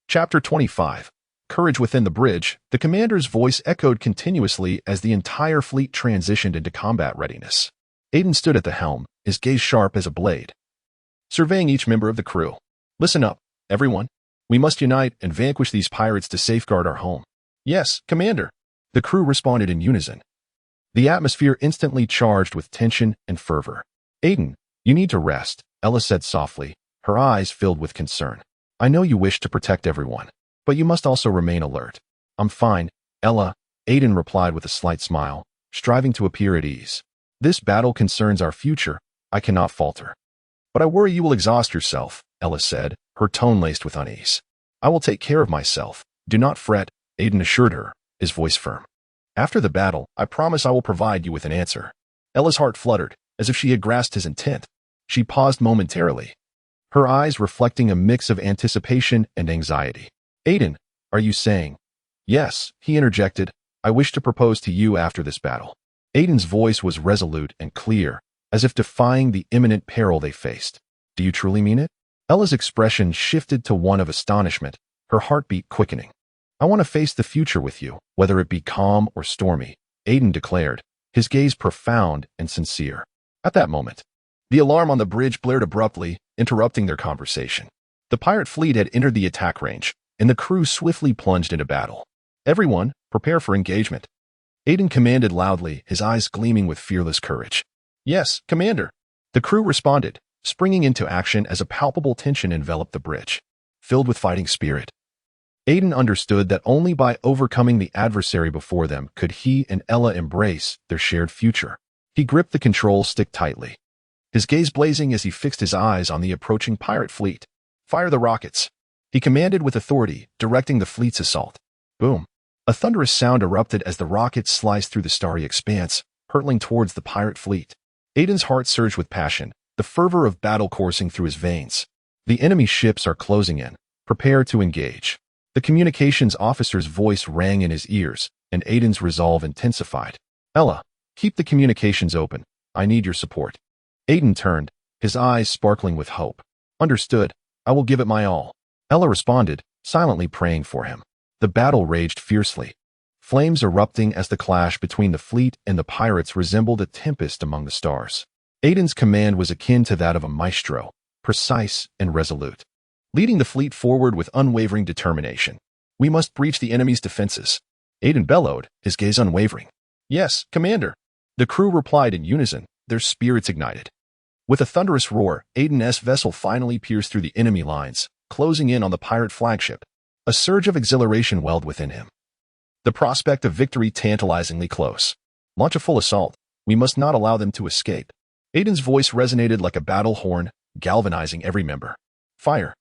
Speaker 1: Chapter 25. Courage within the bridge. The commander's voice echoed continuously as the entire fleet transitioned into combat readiness. Aiden stood at the helm, his gaze sharp as a blade, surveying each member of the crew. Listen up, everyone. We must unite and vanquish these pirates to safeguard our home. Yes, Commander. The crew responded in unison, the atmosphere instantly charged with tension and fervor. Aiden, you need to rest, Ella said softly, her eyes filled with concern. I know you wish to protect everyone, but you must also remain alert. I'm fine, Ella, Aiden replied with a slight smile, striving to appear at ease. This battle concerns our future, I cannot falter. But I worry you will exhaust yourself, Ella said, her tone laced with unease. I will take care of myself. Do not fret, Aiden assured her, his voice firm. After the battle, I promise I will provide you with an answer. Ella's heart fluttered, as if she had grasped his intent. She paused momentarily, her eyes reflecting a mix of anticipation and anxiety. Aiden, are you saying? Yes, he interjected. I wish to propose to you after this battle. Aiden's voice was resolute and clear, as if defying the imminent peril they faced. Do you truly mean it? Ella's expression shifted to one of astonishment, her heartbeat quickening. I want to face the future with you, whether it be calm or stormy, Aiden declared, his gaze profound and sincere. At that moment, the alarm on the bridge blared abruptly, interrupting their conversation. The pirate fleet had entered the attack range, and the crew swiftly plunged into battle. Everyone, prepare for engagement. Aiden commanded loudly, his eyes gleaming with fearless courage. Yes, Commander. The crew responded, springing into action as a palpable tension enveloped the bridge, filled with fighting spirit. Aiden understood that only by overcoming the adversary before them could he and Ella embrace their shared future. He gripped the control stick tightly, his gaze blazing as he fixed his eyes on the approaching pirate fleet. Fire the rockets, he commanded with authority, directing the fleet's assault. Boom! A thunderous sound erupted as the rockets sliced through the starry expanse, hurtling towards the pirate fleet. Aiden's heart surged with passion, the fervor of battle coursing through his veins. The enemy ships are closing in. Prepare to engage. The communications officer's voice rang in his ears, and Aiden's resolve intensified. Ella, keep the communications open. I need your support. Aiden turned, his eyes sparkling with hope. Understood. I will give it my all. Ella responded, silently praying for him. The battle raged fiercely, flames erupting as the clash between the fleet and the pirates resembled a tempest among the stars. Aiden's command was akin to that of a maestro, precise and resolute, leading the fleet forward with unwavering determination. We must breach the enemy's defenses, Aiden bellowed, his gaze unwavering. Yes, Commander. The crew replied in unison, their spirits ignited. With a thunderous roar, Aiden's vessel finally pierced through the enemy lines, closing in on the pirate flagship. A surge of exhilaration welled within him, the prospect of victory tantalizingly close. Launch a full assault. We must not allow them to escape. Aiden's voice resonated like a battle horn, galvanizing every member. Fire!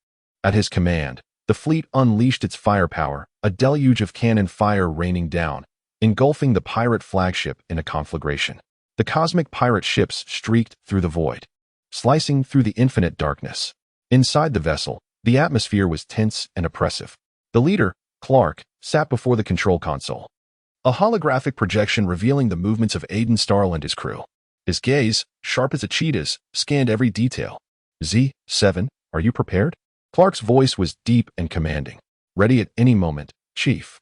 Speaker 1: At his command, The fleet unleashed its firepower, a deluge of cannon fire raining down, engulfing the pirate flagship in a conflagration. The cosmic pirate ships streaked through the void, slicing through the infinite darkness. Inside the vessel, the atmosphere was tense and oppressive. The leader, Clark, sat before the control console, a holographic projection revealing the movements of Aiden Starl and his crew. His gaze, sharp as a cheetah's, scanned every detail. Z7, are you prepared? Clark's voice was deep and commanding. Ready at any moment, Chief.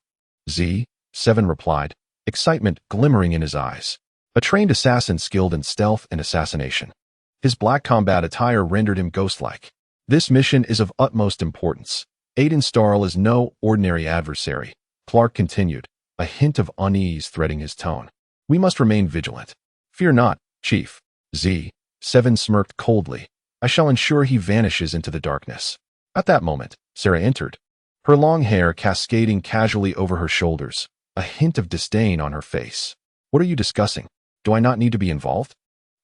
Speaker 1: Z7 replied, excitement glimmering in his eyes. A trained assassin skilled in stealth and assassination. His black combat attire rendered him ghost-like. This mission is of utmost importance. Aiden Starl is no ordinary adversary, Clark continued, a hint of unease threading his tone. We must remain vigilant. Fear not, Chief. Z7 smirked coldly. I shall ensure he vanishes into the darkness. At that moment, Sarah entered, her long hair cascading casually over her shoulders, a hint of disdain on her face. What are you discussing? Do I not need to be involved?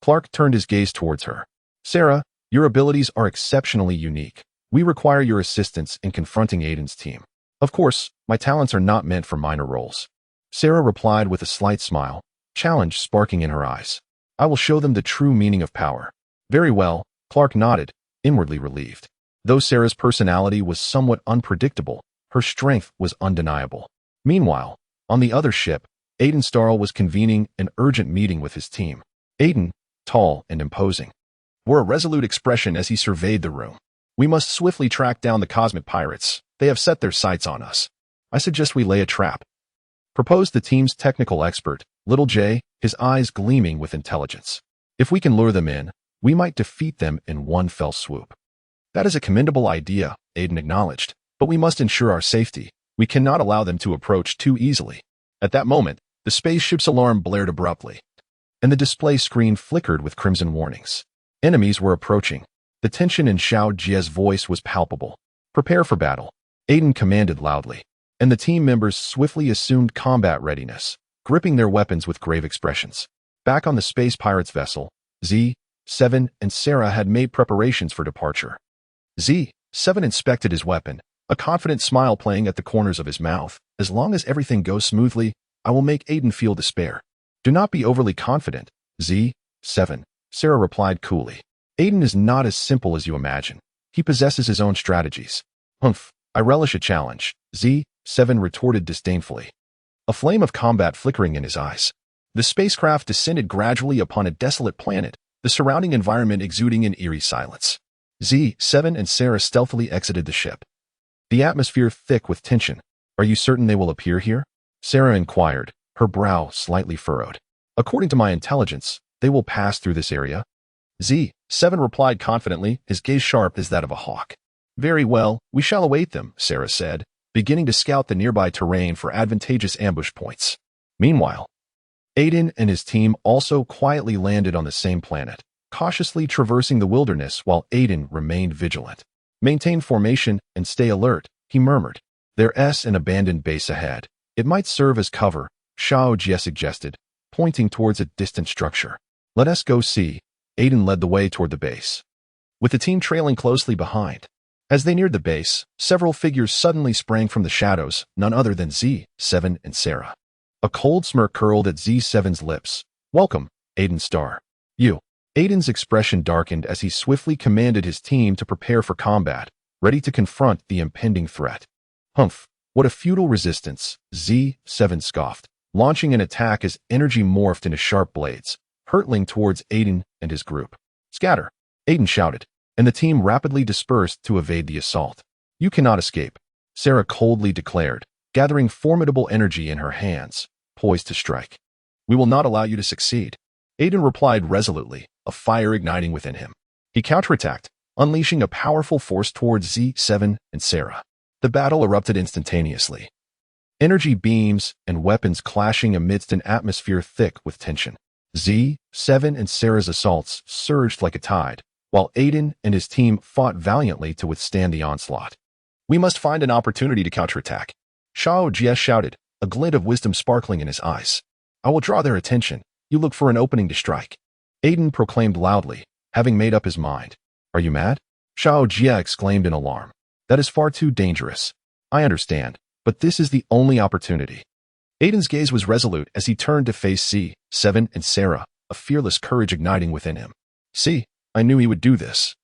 Speaker 1: Clark turned his gaze towards her. Sarah, your abilities are exceptionally unique. We require your assistance in confronting Aiden's team. Of course, my talents are not meant for minor roles. Sarah replied with a slight smile, challenge sparking in her eyes. I will show them the true meaning of power. Very well, Clark nodded, inwardly relieved. Though Sarah's personality was somewhat unpredictable, her strength was undeniable. Meanwhile, on the other ship, Aiden Starl was convening an urgent meeting with his team. Aiden, tall and imposing, wore a resolute expression as he surveyed the room. We must swiftly track down the cosmic pirates. They have set their sights on us. I suggest we lay a trap, proposed the team's technical expert, Little J, his eyes gleaming with intelligence. If we can lure them in, we might defeat them in one fell swoop. That is a commendable idea, Aiden acknowledged, but we must ensure our safety. We cannot allow them to approach too easily. At that moment, the spaceship's alarm blared abruptly, and the display screen flickered with crimson warnings. Enemies were approaching. The tension in Xiao Jie's voice was palpable. Prepare for battle, Aiden commanded loudly, and the team members swiftly assumed combat readiness, gripping their weapons with grave expressions. Back on the space pirates vessel, Z7 and Sarah had made preparations for departure. Z7 inspected his weapon, a confident smile playing at the corners of his mouth. As long as everything goes smoothly, I will make Aiden feel despair. Do not be overly confident, Z7, Sarah replied coolly. Aiden is not as simple as you imagine. He possesses his own strategies. Humph, I relish a challenge, Z7 retorted disdainfully, a flame of combat flickering in his eyes. The spacecraft descended gradually upon a desolate planet, the surrounding environment exuding an eerie silence. Z7 and Sarah stealthily exited the ship, the atmosphere thick with tension. Are you certain they will appear here? Sarah inquired, her brow slightly furrowed. According to my intelligence, they will pass through this area. Z7 replied confidently, his gaze sharp as that of a hawk. Very well, we shall await them, Sarah said, beginning to scout the nearby terrain for advantageous ambush points. Meanwhile, Aiden and his team also quietly landed on the same planet, cautiously traversing the wilderness while Aiden remained vigilant. Maintain formation and stay alert, he murmured. There's an abandoned base ahead. It might serve as cover, Xiao Jie suggested, pointing towards a distant structure. Let us go see. Aiden led the way toward the base, with the team trailing closely behind. As they neared the base, several figures suddenly sprang from the shadows, none other than Z7 and Sarah. A cold smirk curled at Z7's lips. Welcome, Aiden Starr. You. Aiden's expression darkened as he swiftly commanded his team to prepare for combat, ready to confront the impending threat. Humph, what a futile resistance, Z7 scoffed, launching an attack as energy morphed into sharp blades, hurtling towards Aiden and his group. Scatter, Aiden shouted, and the team rapidly dispersed to evade the assault. You cannot escape, Sarah coldly declared, gathering formidable energy in her hands, poised to strike. We will not allow you to succeed, Aiden replied resolutely, a fire igniting within him. He counterattacked, unleashing a powerful force towards Z7 and Sarah. The battle erupted instantaneously, energy beams and weapons clashing amidst an atmosphere thick with tension. Z7 and Sarah's assaults surged like a tide, while Aiden and his team fought valiantly to withstand the onslaught. We must find an opportunity to counterattack, Xiao Jie shouted, a glint of wisdom sparkling in his eyes. I will draw their attention. You look for an opening to strike, Aiden proclaimed loudly, having made up his mind. Are you mad? Xiao Jie exclaimed in alarm. That is far too dangerous. I understand, but this is the only opportunity. Aiden's gaze was resolute as he turned to face C7 and Sarah, a fearless courage igniting within him. See, I knew he would do this,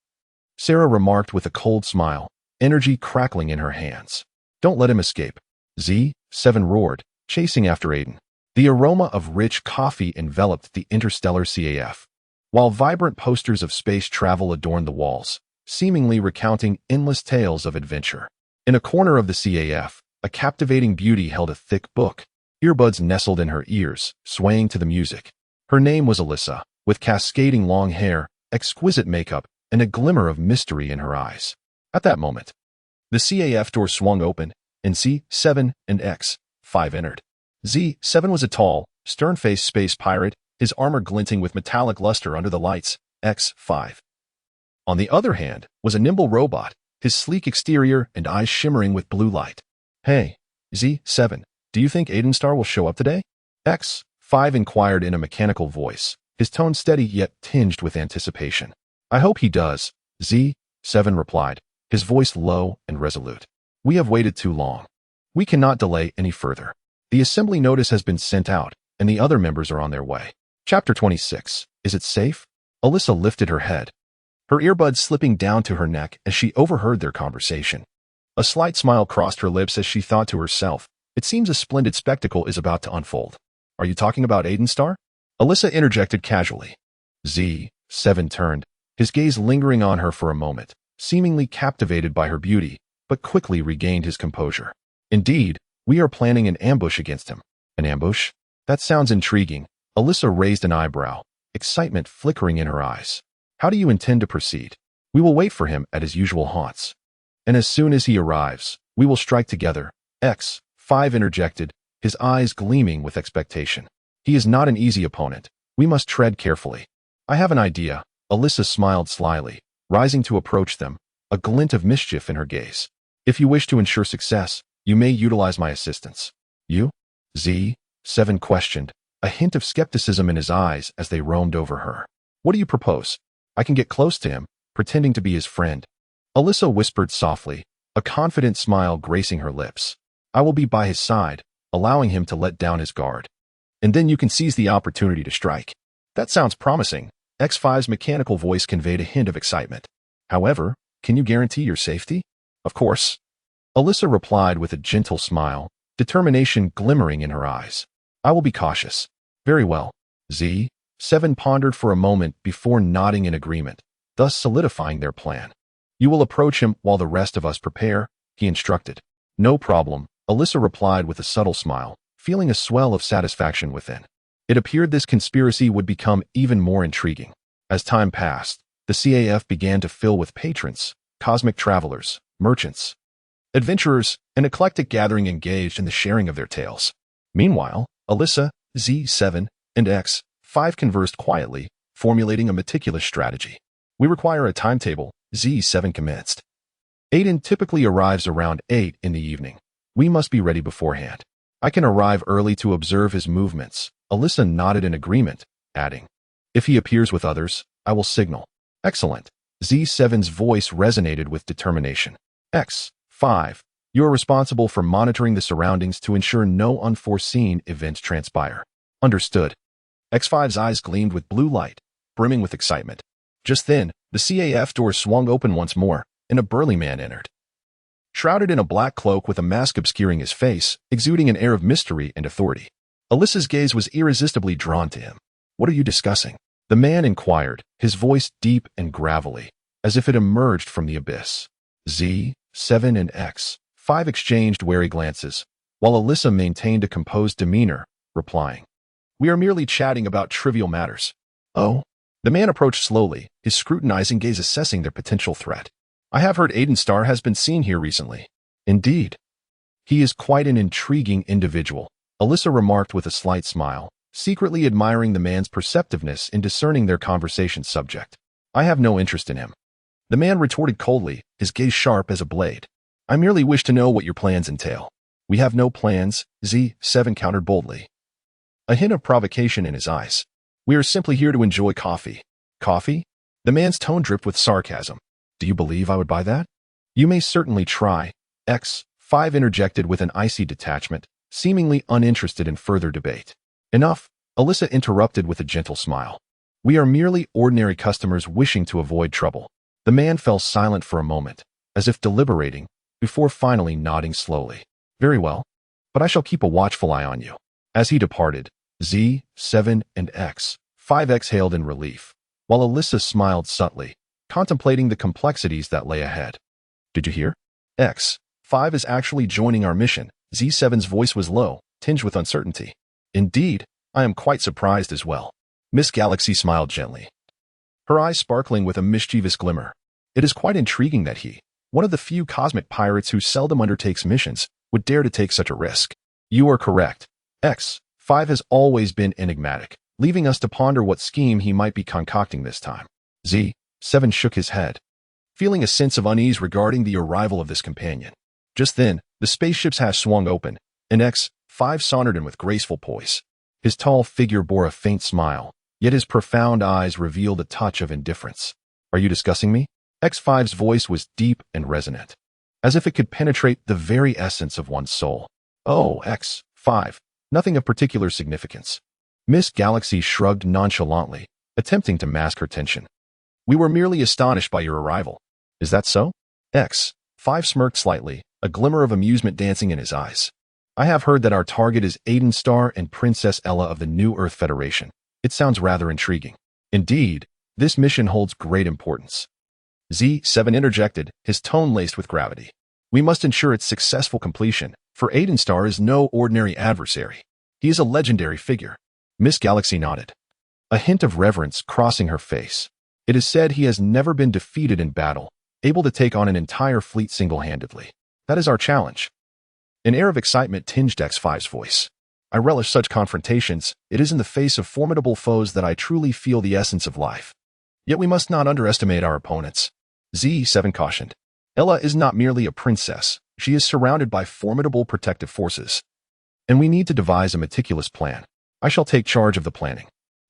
Speaker 1: Sarah remarked with a cold smile, energy crackling in her hands. Don't let him escape. Z7 roared, chasing after Aiden. The aroma of rich coffee enveloped the interstellar CAF, while vibrant posters of space travel adorned the walls, seemingly recounting endless tales of adventure. In a corner of the CAF, a captivating beauty held a thick book, earbuds nestled in her ears, swaying to the music. Her name was Alyssa, with cascading long hair, exquisite makeup, and a glimmer of mystery in her eyes. At that moment, the CAF door swung open, and C7 and X5 entered. Z7 was a tall, stern-faced space pirate, his armor glinting with metallic luster under the lights. X5, on the other hand, was a nimble robot, his sleek exterior and eyes shimmering with blue light. Hey, Z7, do you think Aiden Star will show up today? X5 inquired in a mechanical voice, his tone steady yet tinged with anticipation. I hope he does, Z7 replied, his voice low and resolute. We have waited too long. We cannot delay any further. The assembly notice has been sent out, and the other members are on their way. Chapter 26. Is it safe? Alyssa lifted her head, her earbuds slipping down to her neck as she overheard their conversation. A slight smile crossed her lips as she thought to herself, it seems a splendid spectacle is about to unfold. Are you talking about Aiden Star? Alyssa interjected casually. Z7 turned, his gaze lingering on her for a moment, seemingly captivated by her beauty, but quickly regained his composure. Indeed, we are planning an ambush against him. An ambush? That sounds intriguing. Alyssa raised an eyebrow, excitement flickering in her eyes. How do you intend to proceed? We will wait for him at his usual haunts. And as soon as he arrives, we will strike together. X5 interjected, his eyes gleaming with expectation. He is not an easy opponent. We must tread carefully. I have an idea. Alyssa smiled slyly, rising to approach them, a glint of mischief in her gaze. If you wish to ensure success, you may utilize my assistance. You? Z7 questioned, a hint of skepticism in his eyes as they roamed over her. What do you propose? I can get close to him, pretending to be his friend. Alyssa whispered softly, a confident smile gracing her lips. I will be by his side, allowing him to let down his guard. And then you can seize the opportunity to strike. That sounds promising. X5's mechanical voice conveyed a hint of excitement. However, can you guarantee your safety? Of course. Alyssa replied with a gentle smile, determination glimmering in her eyes. I will be cautious. Very well. Z7 pondered for a moment before nodding in agreement, thus solidifying their plan. You will approach him while the rest of us prepare, he instructed. No problem, Alyssa replied with a subtle smile, feeling a swell of satisfaction within. It appeared this conspiracy would become even more intriguing. As time passed, the CAF began to fill with patrons, cosmic travelers, merchants, adventurers, an eclectic gathering engaged in the sharing of their tales. Meanwhile, Alyssa, Z7, and X5 conversed quietly, formulating a meticulous strategy. We require a timetable, Z7 commenced. Aiden typically arrives around 8 in the evening. We must be ready beforehand. I can arrive early to observe his movements. Alyssa nodded in agreement, adding, if he appears with others, I will signal. Excellent. Z7's voice resonated with determination. X5, you are responsible for monitoring the surroundings to ensure no unforeseen events transpire. Understood. X5's eyes gleamed with blue light, brimming with excitement. Just then, the CAF door swung open once more, and a burly man entered. Shrouded in a black cloak with a mask obscuring his face, exuding an air of mystery and authority. Alyssa's gaze was irresistibly drawn to him. What are you discussing? The man inquired, his voice deep and gravelly, as if it emerged from the abyss. Z7 and X5 exchanged wary glances, while Alyssa maintained a composed demeanor, replying, we are merely chatting about trivial matters. Oh? The man approached slowly, his scrutinizing gaze assessing their potential threat. I have heard Aiden Star has been seen here recently. Indeed. He is quite an intriguing individual, Alyssa remarked with a slight smile, secretly admiring the man's perceptiveness in discerning their conversation subject. I have no interest in him. The man retorted coldly, his gaze sharp as a blade. I merely wish to know what your plans entail. We have no plans, Z7 countered boldly, a hint of provocation in his eyes. We are simply here to enjoy coffee. Coffee? The man's tone dripped with sarcasm. Do you believe I would buy that? You may certainly try, X5 interjected with an icy detachment, seemingly uninterested in further debate. Enough, Alyssa interrupted with a gentle smile. We are merely ordinary customers wishing to avoid trouble. The man fell silent for a moment, as if deliberating, before finally nodding slowly. Very well, but I shall keep a watchful eye on you. As he departed, Z7 and X5 exhaled in relief, while Alyssa smiled subtly, contemplating the complexities that lay ahead. Did you hear? X5 is actually joining our mission. Z7's voice was low, tinged with uncertainty. Indeed, I am quite surprised as well. Miss Galaxy smiled gently, her eyes sparkling with a mischievous glimmer. It is quite intriguing that he, one of the few cosmic pirates who seldom undertakes missions, would dare to take such a risk. You are correct. X5 has always been enigmatic, leaving us to ponder what scheme he might be concocting this time. Z7 shook his head, feeling a sense of unease regarding the arrival of this companion. Just then, the spaceship's hatch swung open, and X5 sauntered in with graceful poise. His tall figure bore a faint smile, yet his profound eyes revealed a touch of indifference. Are you discussing me? X5's voice was deep and resonant, as if it could penetrate the very essence of one's soul. Oh, X5, nothing of particular significance. Miss Galaxy shrugged nonchalantly, attempting to mask her tension. We were merely astonished by your arrival. Is that so? X5 smirked slightly, a glimmer of amusement dancing in his eyes. I have heard that our target is Aiden Star and Princess Ella of the New Earth Federation. It sounds rather intriguing. Indeed, this mission holds great importance. Z7 interjected, his tone laced with gravity. We must ensure its successful completion, for Aiden Star is no ordinary adversary. He is a legendary figure. Miss Galaxy nodded, a hint of reverence crossing her face. It is said he has never been defeated in battle, able to take on an entire fleet single-handedly. That is our challenge. An air of excitement tinged X5's voice. I relish such confrontations. It is in the face of formidable foes that I truly feel the essence of life. Yet we must not underestimate our opponents. Z7 cautioned. Ella is not merely a princess. She is surrounded by formidable protective forces. And we need to devise a meticulous plan. I shall take charge of the planning.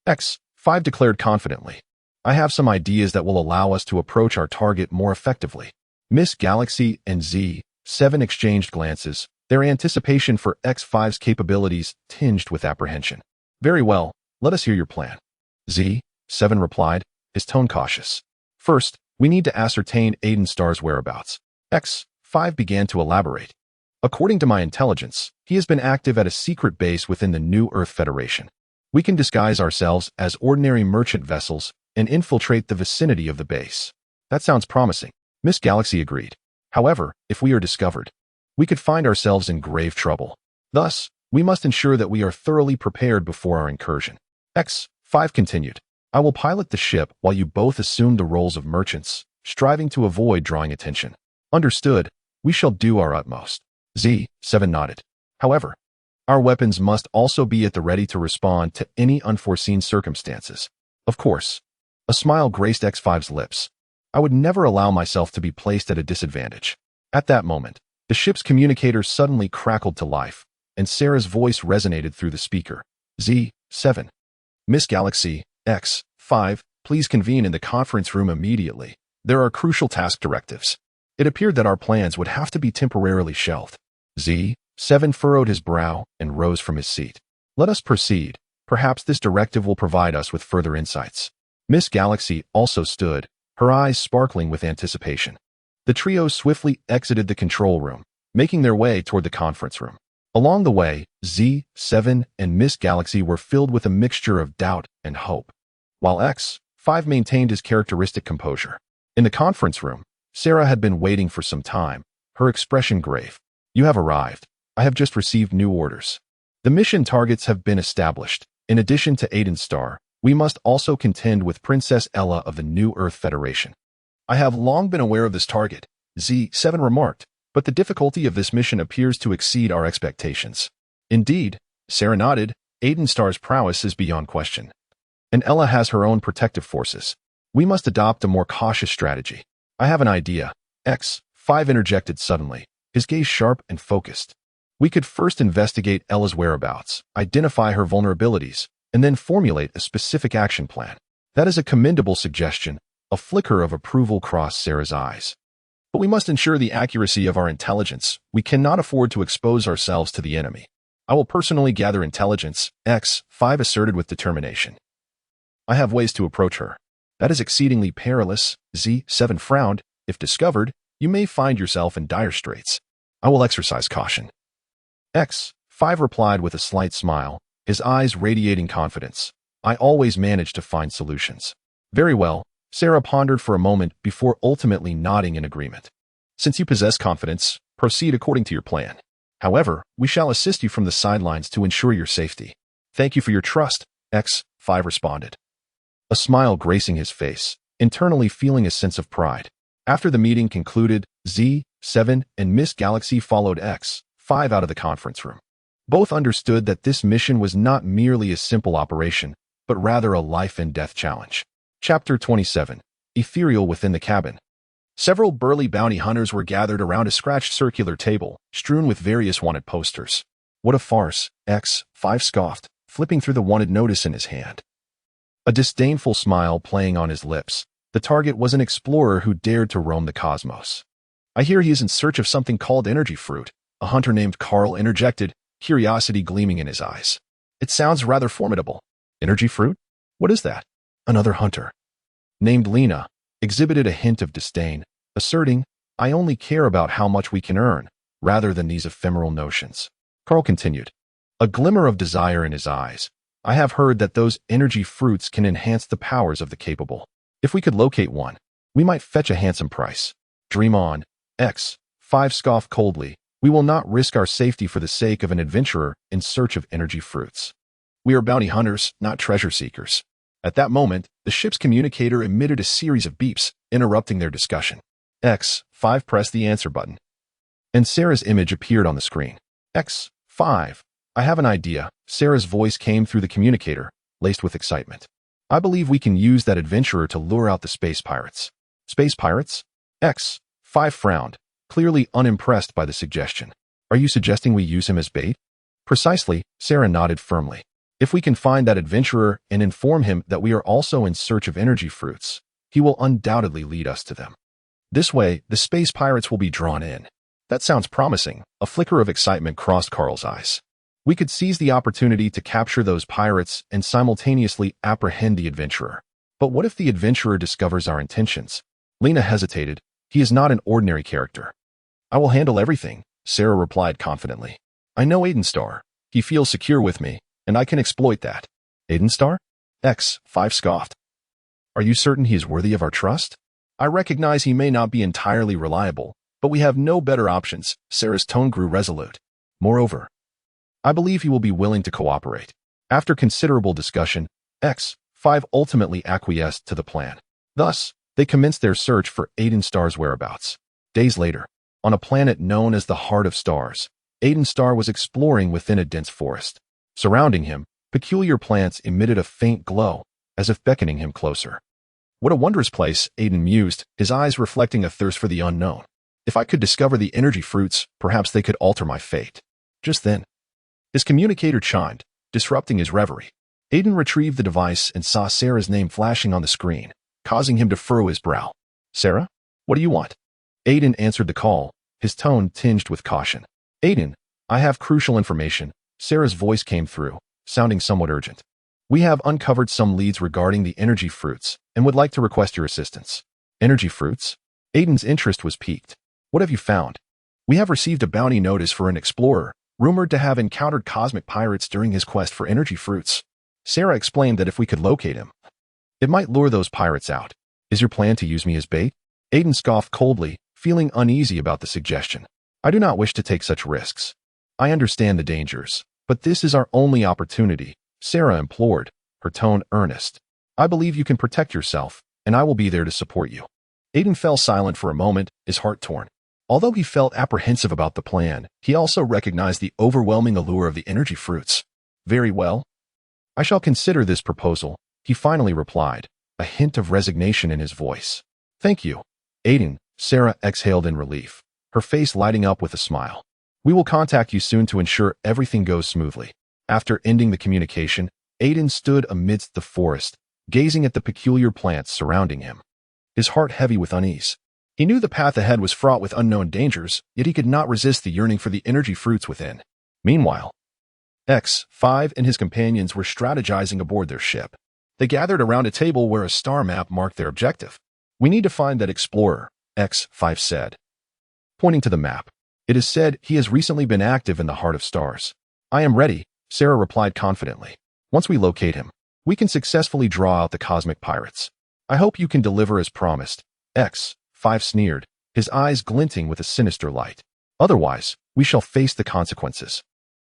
Speaker 1: X5 declared confidently. I have some ideas that will allow us to approach our target more effectively. Miss Galaxy and Z7 exchanged glances, their anticipation for X5's capabilities tinged with apprehension. Very well, let us hear your plan. Z7 replied, his tone cautious. First, we need to ascertain Aiden Star's whereabouts. X5 began to elaborate. According to my intelligence, he has been active at a secret base within the New Earth Federation. We can disguise ourselves as ordinary merchant vessels and infiltrate the vicinity of the base. That sounds promising. Miss Galaxy agreed. However, if we are discovered, we could find ourselves in grave trouble. Thus, we must ensure that we are thoroughly prepared before our incursion. X5 continued. I will pilot the ship while you both assume the roles of merchants, striving to avoid drawing attention. Understood, we shall do our utmost. Z7 nodded. However, our weapons must also be at the ready to respond to any unforeseen circumstances. Of course, a smile graced X5's lips. I would never allow myself to be placed at a disadvantage. At that moment, the ship's communicator suddenly crackled to life, and Sarah's voice resonated through the speaker. Z7. Miss Galaxy, X5, please convene in the conference room immediately. There are crucial task directives. It appeared that our plans would have to be temporarily shelved. Z7 furrowed his brow and rose from his seat. Let us proceed. Perhaps this directive will provide us with further insights. Miss Galaxy also stood, her eyes sparkling with anticipation. The trio swiftly exited the control room, making their way toward the conference room. Along the way, Z7 and Miss Galaxy were filled with a mixture of doubt and hope, while X5 maintained his characteristic composure. In the conference room, Sarah had been waiting for some time, her expression grave. You have arrived. I have just received new orders. The mission targets have been established. In addition to Aiden Star, we must also contend with Princess Ella of the New Earth Federation. I have long been aware of this target, Z7 remarked, but the difficulty of this mission appears to exceed our expectations. Indeed, Sarah nodded, Aiden Star's prowess is beyond question. And Ella has her own protective forces. We must adopt a more cautious strategy. I have an idea. X5 interjected suddenly, his gaze sharp and focused. We could first investigate Ella's whereabouts, identify her vulnerabilities, and then formulate a specific action plan. That is a commendable suggestion. A flicker of approval crossed Sarah's eyes. But we must ensure the accuracy of our intelligence. We cannot afford to expose ourselves to the enemy. I will personally gather intelligence, X5 asserted with determination. I have ways to approach her. That is exceedingly perilous, Z7 frowned. If discovered, you may find yourself in dire straits. I will exercise caution. X5 replied with a slight smile, his eyes radiating confidence. I always manage to find solutions. Very well, Sarah pondered for a moment before ultimately nodding in agreement. Since you possess confidence, proceed according to your plan. However, we shall assist you from the sidelines to ensure your safety. Thank you for your trust, X5 responded. A smile gracing his face, internally feeling a sense of pride. After the meeting concluded, Z7 and Miss Galaxy followed X5 out of the conference room. Both understood that this mission was not merely a simple operation, but rather a life-and-death challenge. Chapter 27. Ethereal within the cabin. Several burly bounty hunters were gathered around a scratched circular table, strewn with various wanted posters. What a farce, X5 scoffed, flipping through the wanted notice in his hand. A disdainful smile playing on his lips, the target was an explorer who dared to roam the cosmos. I hear he is in search of something called energy fruit, a hunter named Carl interjected, curiosity gleaming in his eyes. It sounds rather formidable. Energy fruit? What is that? Another hunter, named Lena, exhibited a hint of disdain, asserting, I only care about how much we can earn, rather than these ephemeral notions. Carl continued, a glimmer of desire in his eyes. I have heard that those energy fruits can enhance the powers of the capable. If we could locate one, we might fetch a handsome price. Dream on, X5 scoffed coldly. We will not risk our safety for the sake of an adventurer in search of energy fruits. We are bounty hunters, not treasure seekers. At that moment, the ship's communicator emitted a series of beeps, interrupting their discussion. X5 pressed the answer button, and Sarah's image appeared on the screen. X5, I have an idea. Sarah's voice came through the communicator, laced with excitement. I believe we can use that adventurer to lure out the space pirates. Space pirates? X5 frowned, clearly unimpressed by the suggestion. Are you suggesting we use him as bait? Precisely, Sarah nodded firmly. If we can find that adventurer and inform him that we are also in search of energy fruits, he will undoubtedly lead us to them. This way, the space pirates will be drawn in. That sounds promising. A flicker of excitement crossed Carl's eyes. We could seize the opportunity to capture those pirates and simultaneously apprehend the adventurer. But what if the adventurer discovers our intentions? Lena hesitated. He is not an ordinary character. I will handle everything, Sarah replied confidently. I know Aidenstar. He feels secure with me, and I can exploit that. Aidenstar? X5 scoffed. Are you certain he is worthy of our trust? I recognize he may not be entirely reliable, but we have no better options. Sarah's tone grew resolute. Moreover, I believe he will be willing to cooperate. After considerable discussion, X5 ultimately acquiesced to the plan. Thus, they commenced their search for Aidenstar's whereabouts. Days later, on a planet known as the Heart of Stars, Aidenstar was exploring within a dense forest. Surrounding him, peculiar plants emitted a faint glow, as if beckoning him closer. What a wondrous place, Aiden mused, his eyes reflecting a thirst for the unknown. If I could discover the energy fruits, perhaps they could alter my fate. Just then, his communicator chimed, disrupting his reverie. Aiden retrieved the device and saw Sarah's name flashing on the screen, causing him to furrow his brow. Sarah? What do you want? Aiden answered the call, his tone tinged with caution. Aiden, I have crucial information. Sarah's voice came through, sounding somewhat urgent. We have uncovered some leads regarding the energy fruits and would like to request your assistance. Energy fruits? Aiden's interest was piqued. What have you found? We have received a bounty notice for an explorer, rumored to have encountered cosmic pirates during his quest for energy fruits. Sarah explained that if we could locate him, it might lure those pirates out. Is your plan to use me as bait? Aiden scoffed coldly, feeling uneasy about the suggestion. I do not wish to take such risks. I understand the dangers, but this is our only opportunity, Sarah implored, her tone earnest. I believe you can protect yourself, and I will be there to support you. Aiden fell silent for a moment, his heart torn. Although he felt apprehensive about the plan, he also recognized the overwhelming allure of the energy fruits. Very well. I shall consider this proposal, he finally replied, a hint of resignation in his voice. Thank you, Aiden, Sarah exhaled in relief, her face lighting up with a smile. We will contact you soon to ensure everything goes smoothly. After ending the communication, Aiden stood amidst the forest, gazing at the peculiar plants surrounding him, his heart heavy with unease. He knew the path ahead was fraught with unknown dangers, yet he could not resist the yearning for the energy fruits within. Meanwhile, X5 and his companions were strategizing aboard their ship. They gathered around a table where a star map marked their objective. "We need to find that explorer," X5 said, pointing to the map. "It is said he has recently been active in the heart of stars." "I am ready," Sarah replied confidently. "Once we locate him, we can successfully draw out the cosmic pirates." "I hope you can deliver as promised," X5 sneered, his eyes glinting with a sinister light. "Otherwise, we shall face the consequences."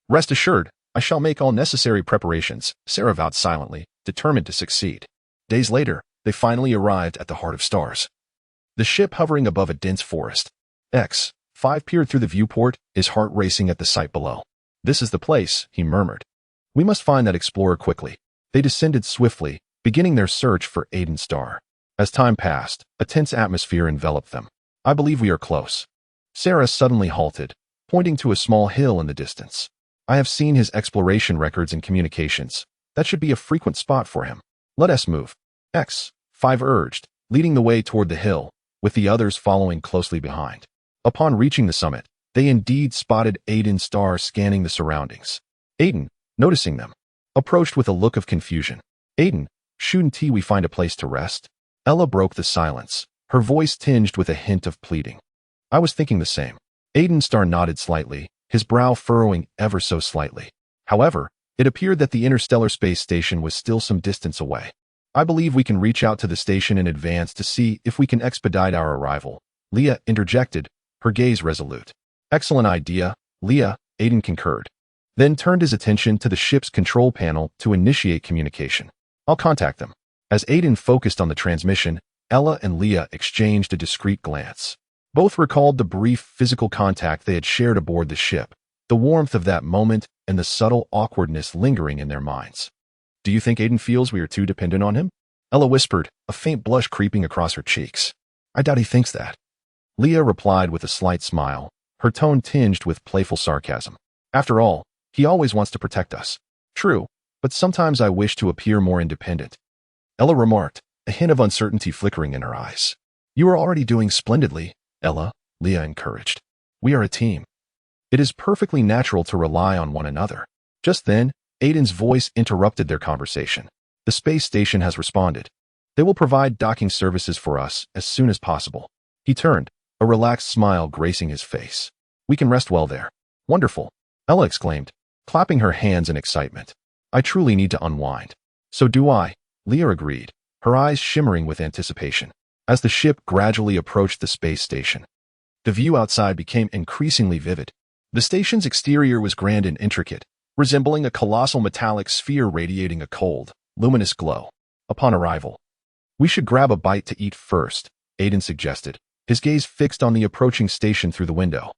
Speaker 1: "Rest assured, I shall make all necessary preparations," Sarah vowed silently, determined to succeed. Days later, they finally arrived at the heart of stars. The ship hovering above a dense forest. X5 peered through the viewport, his heart racing at the sight below. "This is the place," he murmured. "We must find that explorer quickly." They descended swiftly, beginning their search for Aiden's star. As time passed, a tense atmosphere enveloped them. "I believe we are close." Sarah suddenly halted, pointing to a small hill in the distance. "I have seen his exploration records and communications. That should be a frequent spot for him. Let us move," X5 urged, leading the way toward the hill, with the others following closely behind. Upon reaching the summit, they indeed spotted Aiden's star scanning the surroundings. Aiden, noticing them, approached with a look of confusion. "Aiden, shouldn't we find a place to rest?" Ella broke the silence, her voice tinged with a hint of pleading. "I was thinking the same." Aiden's star nodded slightly, his brow furrowing ever so slightly. However, it appeared that the interstellar space station was still some distance away. "I believe we can reach out to the station in advance to see if we can expedite our arrival," Leah interjected, her gaze resolute. "Excellent idea, Leah," Aiden concurred, then turned his attention to the ship's control panel to initiate communication. "I'll contact them." As Aiden focused on the transmission, Ella and Leah exchanged a discreet glance. Both recalled the brief physical contact they had shared aboard the ship, the warmth of that moment and the subtle awkwardness lingering in their minds. "Do you think Aiden feels we are too dependent on him?" Ella whispered, a faint blush creeping across her cheeks. "I doubt he thinks that." Leah replied with a slight smile, her tone tinged with playful sarcasm. "After all, he always wants to protect us." "True, but sometimes I wish to appear more independent," Ella remarked, a hint of uncertainty flickering in her eyes. "You are already doing splendidly, Ella," Leah encouraged. "We are a team. It is perfectly natural to rely on one another." Just then, Aiden's voice interrupted their conversation. "The space station has responded. They will provide docking services for us as soon as possible." He turned, a relaxed smile gracing his face. "We can rest well there." "Wonderful," Ella exclaimed, clapping her hands in excitement. "I truly need to unwind." "So do I," Leah agreed, her eyes shimmering with anticipation. As the ship gradually approached the space station, the view outside became increasingly vivid. The station's exterior was grand and intricate, resembling a colossal metallic sphere radiating a cold, luminous glow. Upon arrival, "We should grab a bite to eat first," Aiden suggested, his gaze fixed on the approaching station through the window.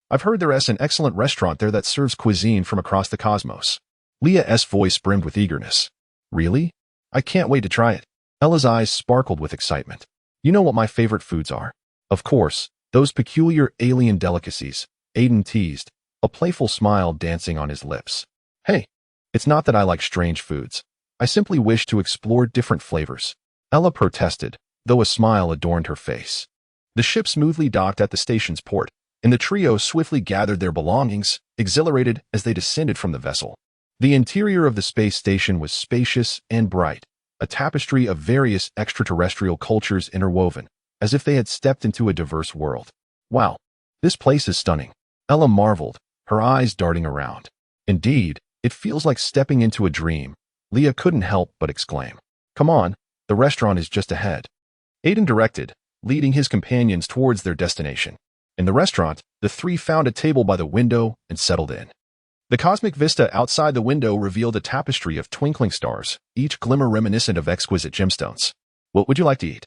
Speaker 1: "I've heard there's an excellent restaurant there that serves cuisine from across the cosmos." Leah's voice brimmed with eagerness. "Really? I can't wait to try it." Ella's eyes sparkled with excitement. "You know what my favorite foods are." "Of course, those peculiar alien delicacies," Aiden teased, a playful smile dancing on his lips. "Hey, it's not that I like strange foods. I simply wish to explore different flavors," Ella protested, though a smile adorned her face. The ship smoothly docked at the station's port, and the trio swiftly gathered their belongings, exhilarated as they descended from the vessel. The interior of the space station was spacious and bright, a tapestry of various extraterrestrial cultures interwoven, as if they had stepped into a diverse world. "Wow, this place is stunning," Ella marveled, her eyes darting around. "Indeed, it feels like stepping into a dream," Leah couldn't help but exclaim. "Come on, the restaurant is just ahead," Aiden directed, leading his companions towards their destination. In the restaurant, the three found a table by the window and settled in. The cosmic vista outside the window revealed a tapestry of twinkling stars, each glimmer reminiscent of exquisite gemstones. "What would you like to eat?"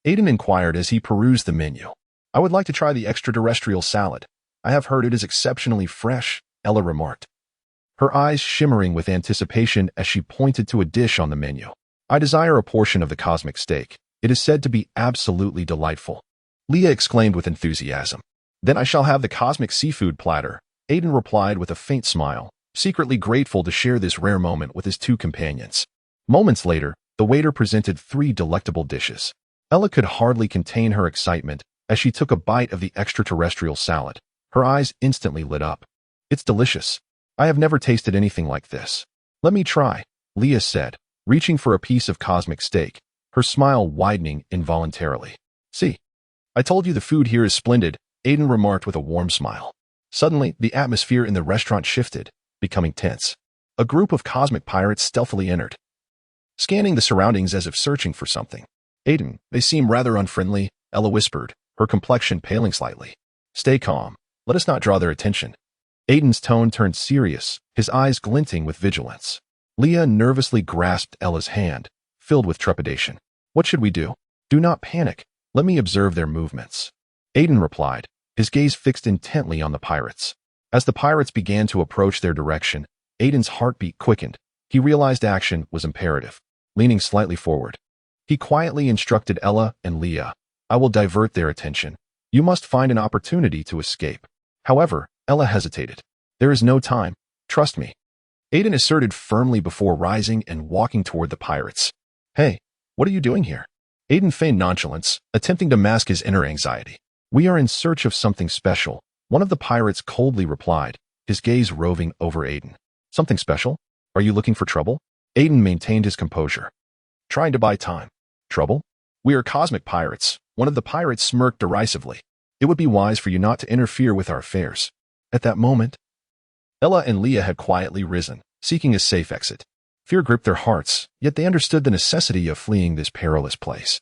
Speaker 1: Aiden inquired as he perused the menu. "I would like to try the extraterrestrial salad. I have heard it is exceptionally fresh," Ella remarked, her eyes shimmering with anticipation as she pointed to a dish on the menu. "I desire a portion of the cosmic steak. It is said to be absolutely delightful," Leah exclaimed with enthusiasm. "Then I shall have the cosmic seafood platter," Aiden replied with a faint smile, secretly grateful to share this rare moment with his two companions. Moments later, the waiter presented 3 delectable dishes. Ella could hardly contain her excitement As she took a bite of the extraterrestrial salad, her eyes instantly lit up. It's delicious. I have never tasted anything like this. Let me try, Leah said, reaching for a piece of cosmic steak, her smile widening involuntarily. See, I told you the food here is splendid, Aiden remarked with a warm smile. Suddenly, the atmosphere in the restaurant shifted, becoming tense. A group of cosmic pirates stealthily entered, scanning the surroundings as if searching for something. Aiden, they seem rather unfriendly, Ella whispered, her complexion paling slightly. Stay calm. Let us not draw their attention. Aiden's tone turned serious, his eyes glinting with vigilance. Leah nervously grasped Ella's hand, filled with trepidation. What should we do? Do not panic. Let me observe their movements. Aiden replied, his gaze fixed intently on the pirates. As the pirates began to approach their direction, Aiden's heartbeat quickened. He realized action was imperative. Leaning slightly forward, he quietly instructed Ella and Leah, I will divert their attention. You must find an opportunity to escape. However, Ella hesitated. There is no time. Trust me. Aiden asserted firmly before rising and walking toward the pirates. Hey, what are you doing here? Aiden feigned nonchalance, attempting to mask his inner anxiety. We are in search of something special, one of the pirates coldly replied, his gaze roving over Aiden. Something special? Are you looking for trouble? Aiden maintained his composure. Trying to buy time. Trouble? We are cosmic pirates. One of the pirates smirked derisively. It would be wise for you not to interfere with our affairs. At that moment, Ella and Leah had quietly risen, seeking a safe exit. Fear gripped their hearts, yet they understood the necessity of fleeing this perilous place.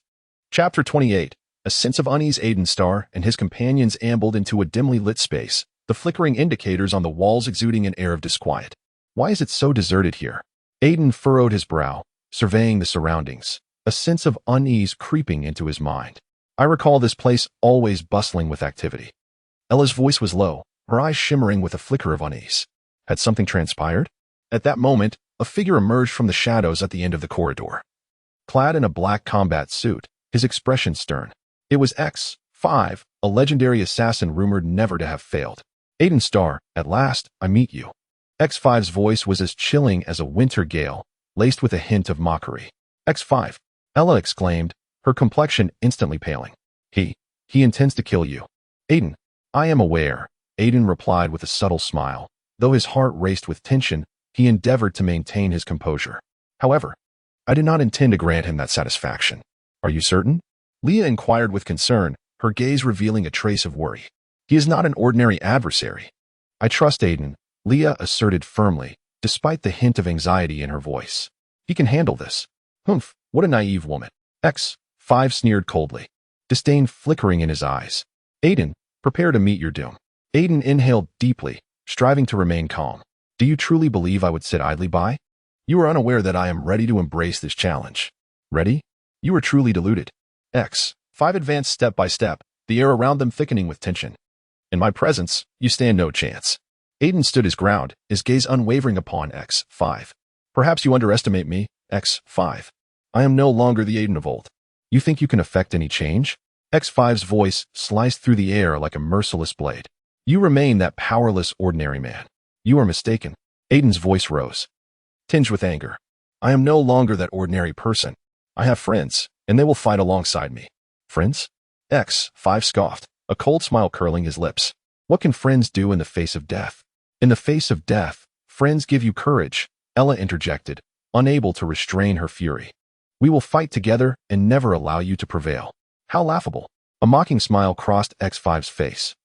Speaker 1: Chapter 28. A sense of unease. Aiden Starr and his companions ambled into a dimly lit space, the flickering indicators on the walls exuding an air of disquiet. Why is it so deserted here? Aiden furrowed his brow, surveying the surroundings, a sense of unease creeping into his mind. I recall this place always bustling with activity. Ella's voice was low, her eyes shimmering with a flicker of unease. Had something transpired? At that moment, a figure emerged from the shadows at the end of the corridor. Clad in a black combat suit, his expression stern. It was X5, a legendary assassin rumored never to have failed. Aiden Starr, at last, I meet you. X5's voice was as chilling as a winter gale, laced with a hint of mockery. X5, Ella exclaimed, her complexion instantly paling. He intends to kill you. Aiden, I am aware, Aiden replied with a subtle smile. Though his heart raced with tension, he endeavored to maintain his composure. However, I did not intend to grant him that satisfaction. Are you certain? Leah inquired with concern, her gaze revealing a trace of worry. He is not an ordinary adversary. I trust Aiden, Leah asserted firmly, despite the hint of anxiety in her voice. He can handle this. Humph, what a naive woman. X5 sneered coldly, disdain flickering in his eyes. Aiden, prepare to meet your doom. Aiden inhaled deeply, striving to remain calm. Do you truly believe I would sit idly by? You are unaware that I am ready to embrace this challenge. Ready? You are truly deluded. X5 advanced step by step, the air around them thickening with tension. In my presence, you stand no chance. Aiden stood his ground, his gaze unwavering upon X5. Perhaps you underestimate me, X5. I am no longer the Aiden of old. You think you can effect any change? X5's voice sliced through the air like a merciless blade. You remain that powerless ordinary man. You are mistaken. Aiden's voice rose, tinged with anger. I am no longer that ordinary person. I have friends, and they will fight alongside me. Friends? X5 scoffed, a cold smile curling his lips. What can friends do in the face of death? In the face of death, friends give you courage, Ella interjected, unable to restrain her fury. We will fight together and never allow you to prevail. How laughable. A mocking smile crossed X5's face.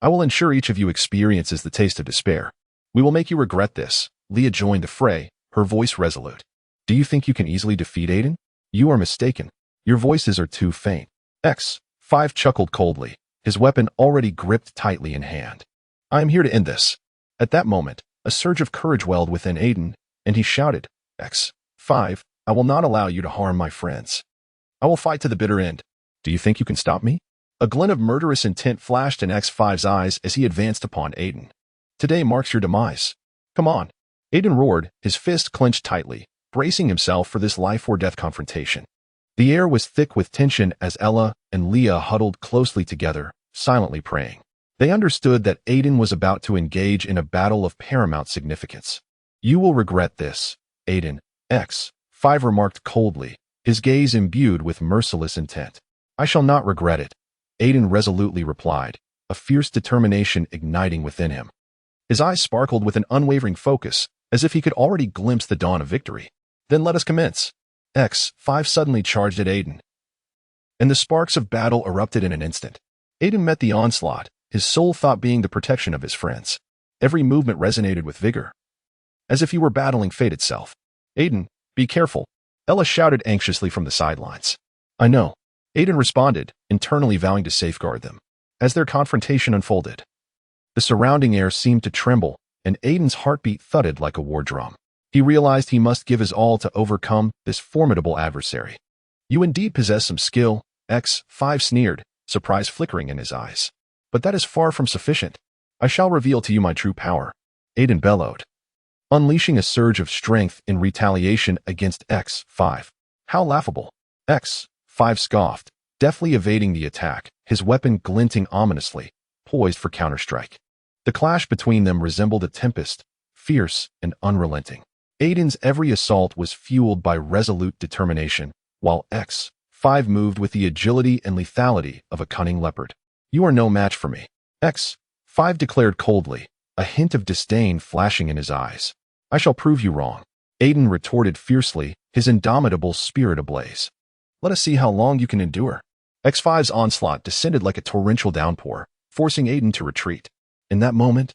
Speaker 1: I will ensure each of you experiences the taste of despair. We will make you regret this. Leah joined the fray, her voice resolute. Do you think you can easily defeat Aiden? You are mistaken. Your voices are too faint. X5 chuckled coldly, his weapon already gripped tightly in hand. I am here to end this. At that moment, a surge of courage welled within Aiden, and he shouted, X5, I will not allow you to harm my friends. I will fight to the bitter end. Do you think you can stop me? A glint of murderous intent flashed in X5's eyes as he advanced upon Aiden. Today marks your demise. Come on. Aiden roared, his fist clenched tightly, bracing himself for this life-or-death confrontation. The air was thick with tension as Ella and Leah huddled closely together, silently praying. They understood that Aiden was about to engage in a battle of paramount significance. You will regret this, Aiden, X5 remarked coldly, his gaze imbued with merciless intent. I shall not regret it. Aiden resolutely replied, a fierce determination igniting within him. His eyes sparkled with an unwavering focus, as if he could already glimpse the dawn of victory. Then let us commence. X5 suddenly charged at Aiden, and the sparks of battle erupted in an instant. Aiden met the onslaught, his sole thought being the protection of his friends. Every movement resonated with vigor, as if he were battling fate itself. Aiden, be careful, Ella shouted anxiously from the sidelines. I know, Aiden responded, internally vowing to safeguard them. As their confrontation unfolded, the surrounding air seemed to tremble, and Aiden's heartbeat thudded like a war drum. He realized he must give his all to overcome this formidable adversary. You indeed possess some skill, X5 sneered, surprise flickering in his eyes. But that is far from sufficient. I shall reveal to you my true power, Aiden bellowed, unleashing a surge of strength in retaliation against X5. How laughable, X5 scoffed, deftly evading the attack, his weapon glinting ominously, poised for counterstrike. The clash between them resembled a tempest, fierce and unrelenting. Aiden's every assault was fueled by resolute determination, while X5 moved with the agility and lethality of a cunning leopard. You are no match for me, X5 declared coldly, a hint of disdain flashing in his eyes. I shall prove you wrong, Aiden retorted fiercely, his indomitable spirit ablaze. Let us see how long you can endure. X5's onslaught descended like a torrential downpour, forcing Aiden to retreat. In that moment,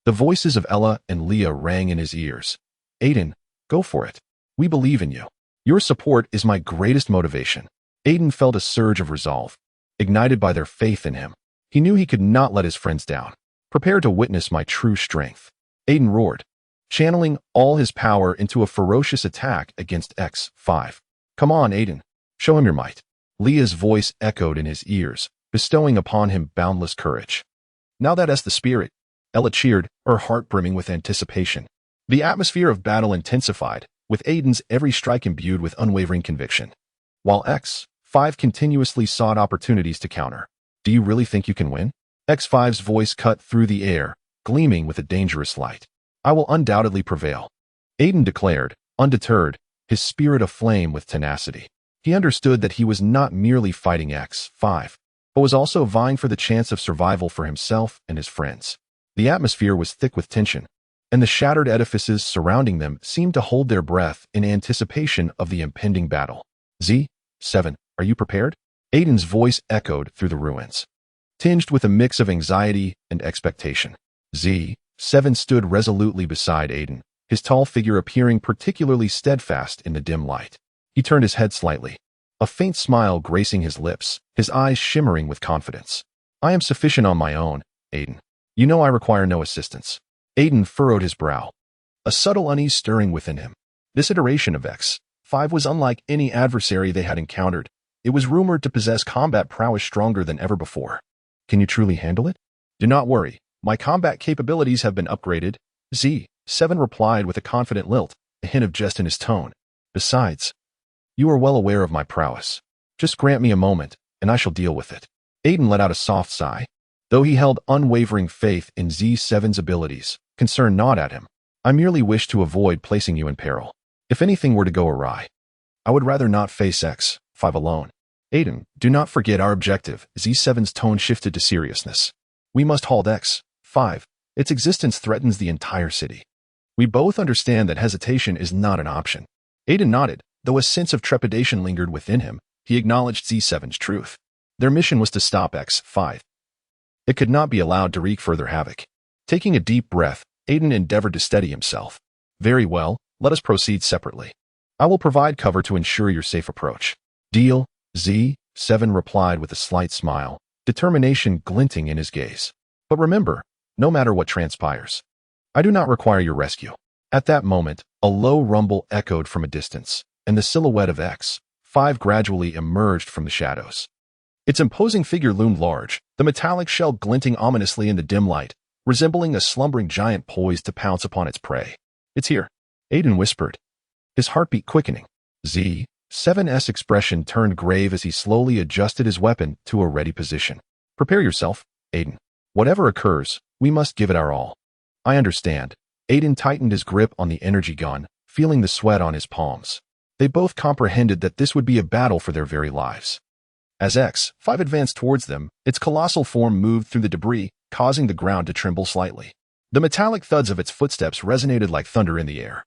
Speaker 1: the voices of Ella and Leah rang in his ears. Aiden, go for it. We believe in you. Your support is my greatest motivation. Aiden felt a surge of resolve, ignited by their faith in him. He knew he could not let his friends down. Prepare to witness my true strength, Aiden roared, channeling all his power into a ferocious attack against X5. Come on, Aiden. Show him your might. Leah's voice echoed in his ears, bestowing upon him boundless courage. Now that's the spirit, Ella cheered, her heart brimming with anticipation. The atmosphere of battle intensified, with Aiden's every strike imbued with unwavering conviction. While X5 continuously sought opportunities to counter. Do you really think you can win? X5's voice cut through the air, gleaming with a dangerous light. I will undoubtedly prevail, Aiden declared, undeterred, his spirit aflame with tenacity. He understood that he was not merely fighting X5, but was also vying for the chance of survival for himself and his friends. The atmosphere was thick with tension, and the shattered edifices surrounding them seemed to hold their breath in anticipation of the impending battle. Z7, are you prepared? Aiden's voice echoed through the ruins, tinged with a mix of anxiety and expectation. Z7 stood resolutely beside Aiden, his tall figure appearing particularly steadfast in the dim light. He turned his head slightly, a faint smile gracing his lips, his eyes shimmering with confidence. I am sufficient on my own, Aiden. You know I require no assistance. Aiden furrowed his brow, a subtle unease stirring within him. This iteration of X5 was unlike any adversary they had encountered. It was rumored to possess combat prowess stronger than ever before. Can you truly handle it? Do not worry. My combat capabilities have been upgraded, Z7 replied with a confident lilt, a hint of jest in his tone. Besides, you are well aware of my prowess. Just grant me a moment, and I shall deal with it. Aiden let out a soft sigh. Though he held unwavering faith in Z7's abilities, concern gnawed at him. I merely wish to avoid placing you in peril. If anything were to go awry, I would rather not face X5 alone. Aiden, do not forget our objective. Z7's tone shifted to seriousness. We must halt X5. Its existence threatens the entire city. We both understand that hesitation is not an option. Aiden nodded, though a sense of trepidation lingered within him. He acknowledged Z7's truth. Their mission was to stop X5. It could not be allowed to wreak further havoc. Taking a deep breath, Aiden endeavored to steady himself. Very well, let us proceed separately. I will provide cover to ensure your safe approach. Deal, Z7 replied with a slight smile, determination glinting in his gaze. But remember, no matter what transpires, I do not require your rescue. At that moment, a low rumble echoed from a distance, and the silhouette of X5 gradually emerged from the shadows. Its imposing figure loomed large, the metallic shell glinting ominously in the dim light, resembling a slumbering giant poised to pounce upon its prey. It's here, Aiden whispered, his heartbeat quickening. Z7's expression turned grave as he slowly adjusted his weapon to a ready position. Prepare yourself, Aiden. Whatever occurs, we must give it our all. I understand. Aiden tightened his grip on the energy gun, feeling the sweat on his palms. They both comprehended that this would be a battle for their very lives. As X5 advanced towards them, its colossal form moved through the debris, causing the ground to tremble slightly. The metallic thuds of its footsteps resonated like thunder in the air,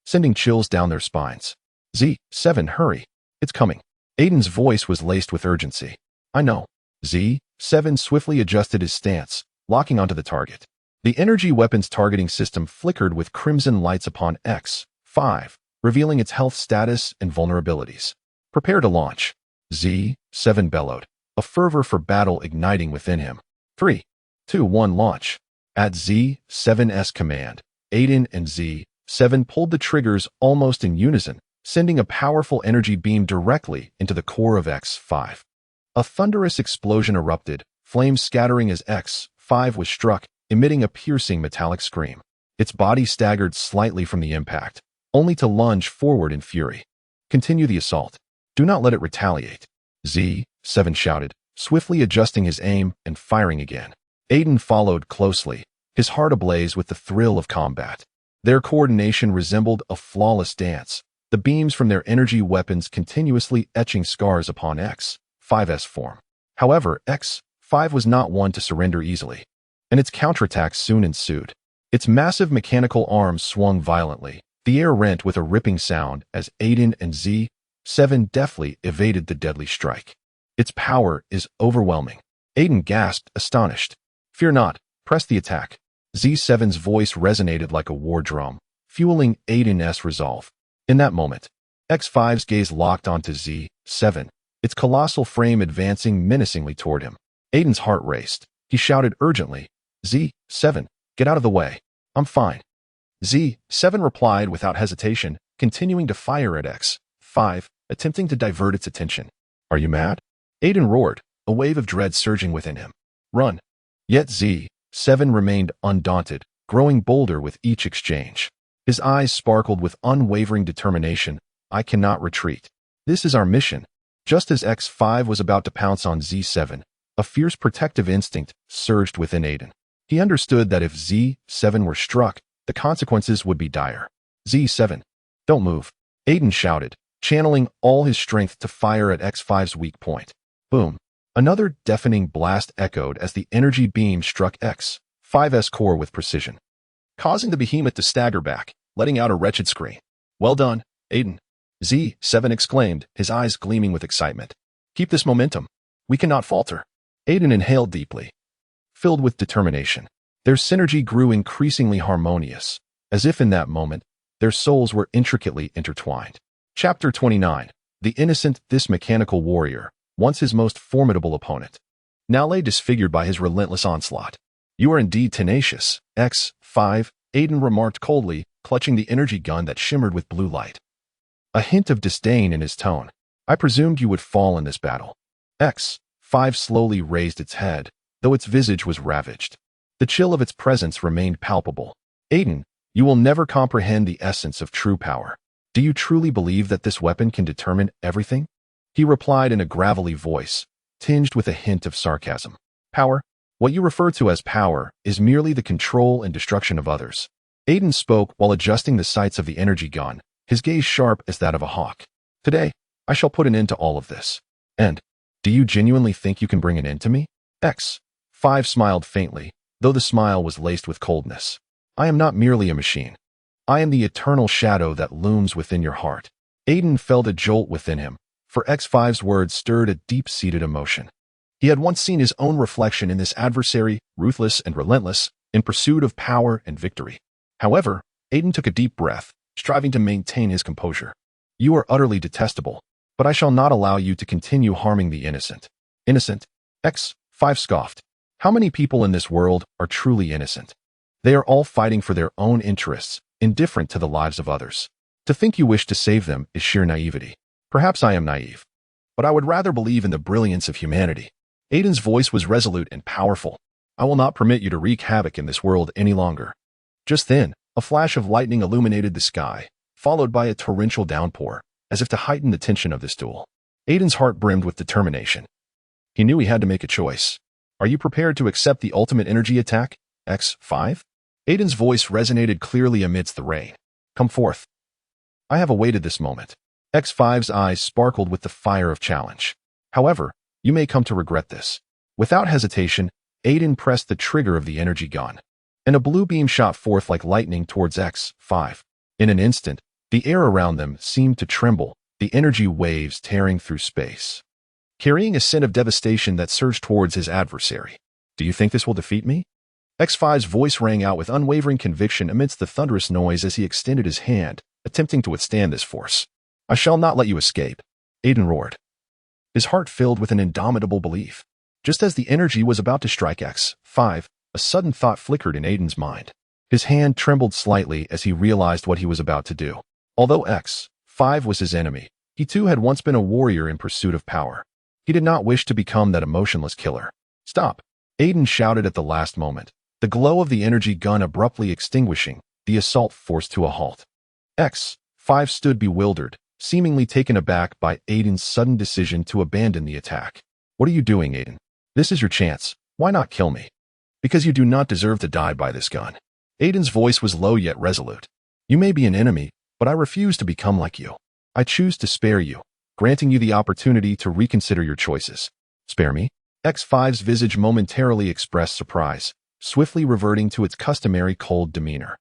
Speaker 1: sending chills down their spines. Z7, hurry. It's coming. Aiden's voice was laced with urgency. I know. Z7 swiftly adjusted his stance, locking onto the target. The energy weapon's targeting system flickered with crimson lights upon X5, revealing its health status and vulnerabilities. Prepare to launch. Z7 bellowed, a fervor for battle igniting within him. 3, 2, 1, launch. At Z7's command, Aiden and Z7 pulled the triggers almost in unison, sending a powerful energy beam directly into the core of X5. A thunderous explosion erupted, flames scattering as X5 was struck, emitting a piercing metallic scream. Its body staggered slightly from the impact, only to lunge forward in fury. Continue the assault. Do not let it retaliate. Z7 shouted, swiftly adjusting his aim and firing again. Aiden followed closely, his heart ablaze with the thrill of combat. Their coordination resembled a flawless dance, the beams from their energy weapons continuously etching scars upon X5's form. However, X5 was not one to surrender easily, and its counterattacks soon ensued. Its massive mechanical arms swung violently, the air rent with a ripping sound as Aiden and Z7 deftly evaded the deadly strike. Its power is overwhelming. Aiden gasped, astonished. Fear not, press the attack. Z7's voice resonated like a war drum, fueling Aiden's resolve. In that moment, X5's gaze locked onto Z7, its colossal frame advancing menacingly toward him. Aiden's heart raced. He shouted urgently, Z7, get out of the way. I'm fine. Z7 replied without hesitation, continuing to fire at X5, attempting to divert its attention. Are you mad? Aiden roared, a wave of dread surging within him. Run. Yet Z7 remained undaunted, growing bolder with each exchange. His eyes sparkled with unwavering determination. I cannot retreat. This is our mission. Just as X5 was about to pounce on Z7, a fierce protective instinct surged within Aiden. He understood that if Z7 were struck, the consequences would be dire. Z7, don't move. Aiden shouted, channeling all his strength to fire at X5's weak point. Boom. Another deafening blast echoed as the energy beam struck X5's core with precision, causing the behemoth to stagger back, letting out a wretched scream. Well done, Aiden. Z7 exclaimed, his eyes gleaming with excitement. Keep this momentum. We cannot falter. Aiden inhaled deeply, filled with determination. Their synergy grew increasingly harmonious, as if in that moment, their souls were intricately intertwined. Chapter 29. The innocent, this mechanical warrior, once his most formidable opponent, now lay disfigured by his relentless onslaught. You are indeed tenacious, X5, Aiden remarked coldly, clutching the energy gun that shimmered with blue light. A hint of disdain in his tone. I presumed you would fall in this battle. X5 slowly raised its head, though its visage was ravaged. The chill of its presence remained palpable. Aiden, you will never comprehend the essence of true power. Do you truly believe that this weapon can determine everything? He replied in a gravelly voice, tinged with a hint of sarcasm. Power? What you refer to as power is merely the control and destruction of others. Aiden spoke while adjusting the sights of the energy gun, his gaze sharp as that of a hawk. Today, I shall put an end to all of this. And, do you genuinely think you can bring an end to me? X5 smiled faintly, though the smile was laced with coldness. I am not merely a machine. I am the eternal shadow that looms within your heart. Aiden felt a jolt within him, for X5's words stirred a deep-seated emotion. He had once seen his own reflection in this adversary, ruthless and relentless, in pursuit of power and victory. However, Aiden took a deep breath, striving to maintain his composure. You are utterly detestable, but I shall not allow you to continue harming the innocent. Innocent? X5 scoffed. How many people in this world are truly innocent? They are all fighting for their own interests, indifferent to the lives of others. To think you wish to save them is sheer naivety. Perhaps I am naive, but I would rather believe in the brilliance of humanity. Aiden's voice was resolute and powerful. I will not permit you to wreak havoc in this world any longer. Just then, a flash of lightning illuminated the sky, followed by a torrential downpour, as if to heighten the tension of this duel. Aiden's heart brimmed with determination. He knew he had to make a choice. Are you prepared to accept the ultimate energy attack, X5? Aiden's voice resonated clearly amidst the rain. Come forth. I have awaited this moment. X5's eyes sparkled with the fire of challenge. However, You may come to regret this. Without hesitation, Aiden pressed the trigger of the energy gun, and a blue beam shot forth like lightning towards X5. In an instant, the air around them seemed to tremble, the energy waves tearing through space, carrying a scent of devastation that surged towards his adversary. Do you think this will defeat me? X5's voice rang out with unwavering conviction amidst the thunderous noise as he extended his hand, attempting to withstand this force. I shall not let you escape, Aiden roared, his heart filled with an indomitable belief. Just as the energy was about to strike X5, a sudden thought flickered in Aiden's mind. His hand trembled slightly as he realized what he was about to do. Although X5 was his enemy, he too had once been a warrior in pursuit of power. He did not wish to become that emotionless killer. Stop! Aiden shouted at the last moment, the glow of the energy gun abruptly extinguishing, the assault forced to a halt. X5 stood bewildered, seemingly taken aback by Aiden's sudden decision to abandon the attack. What are you doing, Aiden? This is your chance. Why not kill me? Because you do not deserve to die by this gun. Aiden's voice was low yet resolute. You may be an enemy, but I refuse to become like you. I choose to spare you, granting you the opportunity to reconsider your choices. Spare me? X5's visage momentarily expressed surprise, swiftly reverting to its customary cold demeanor.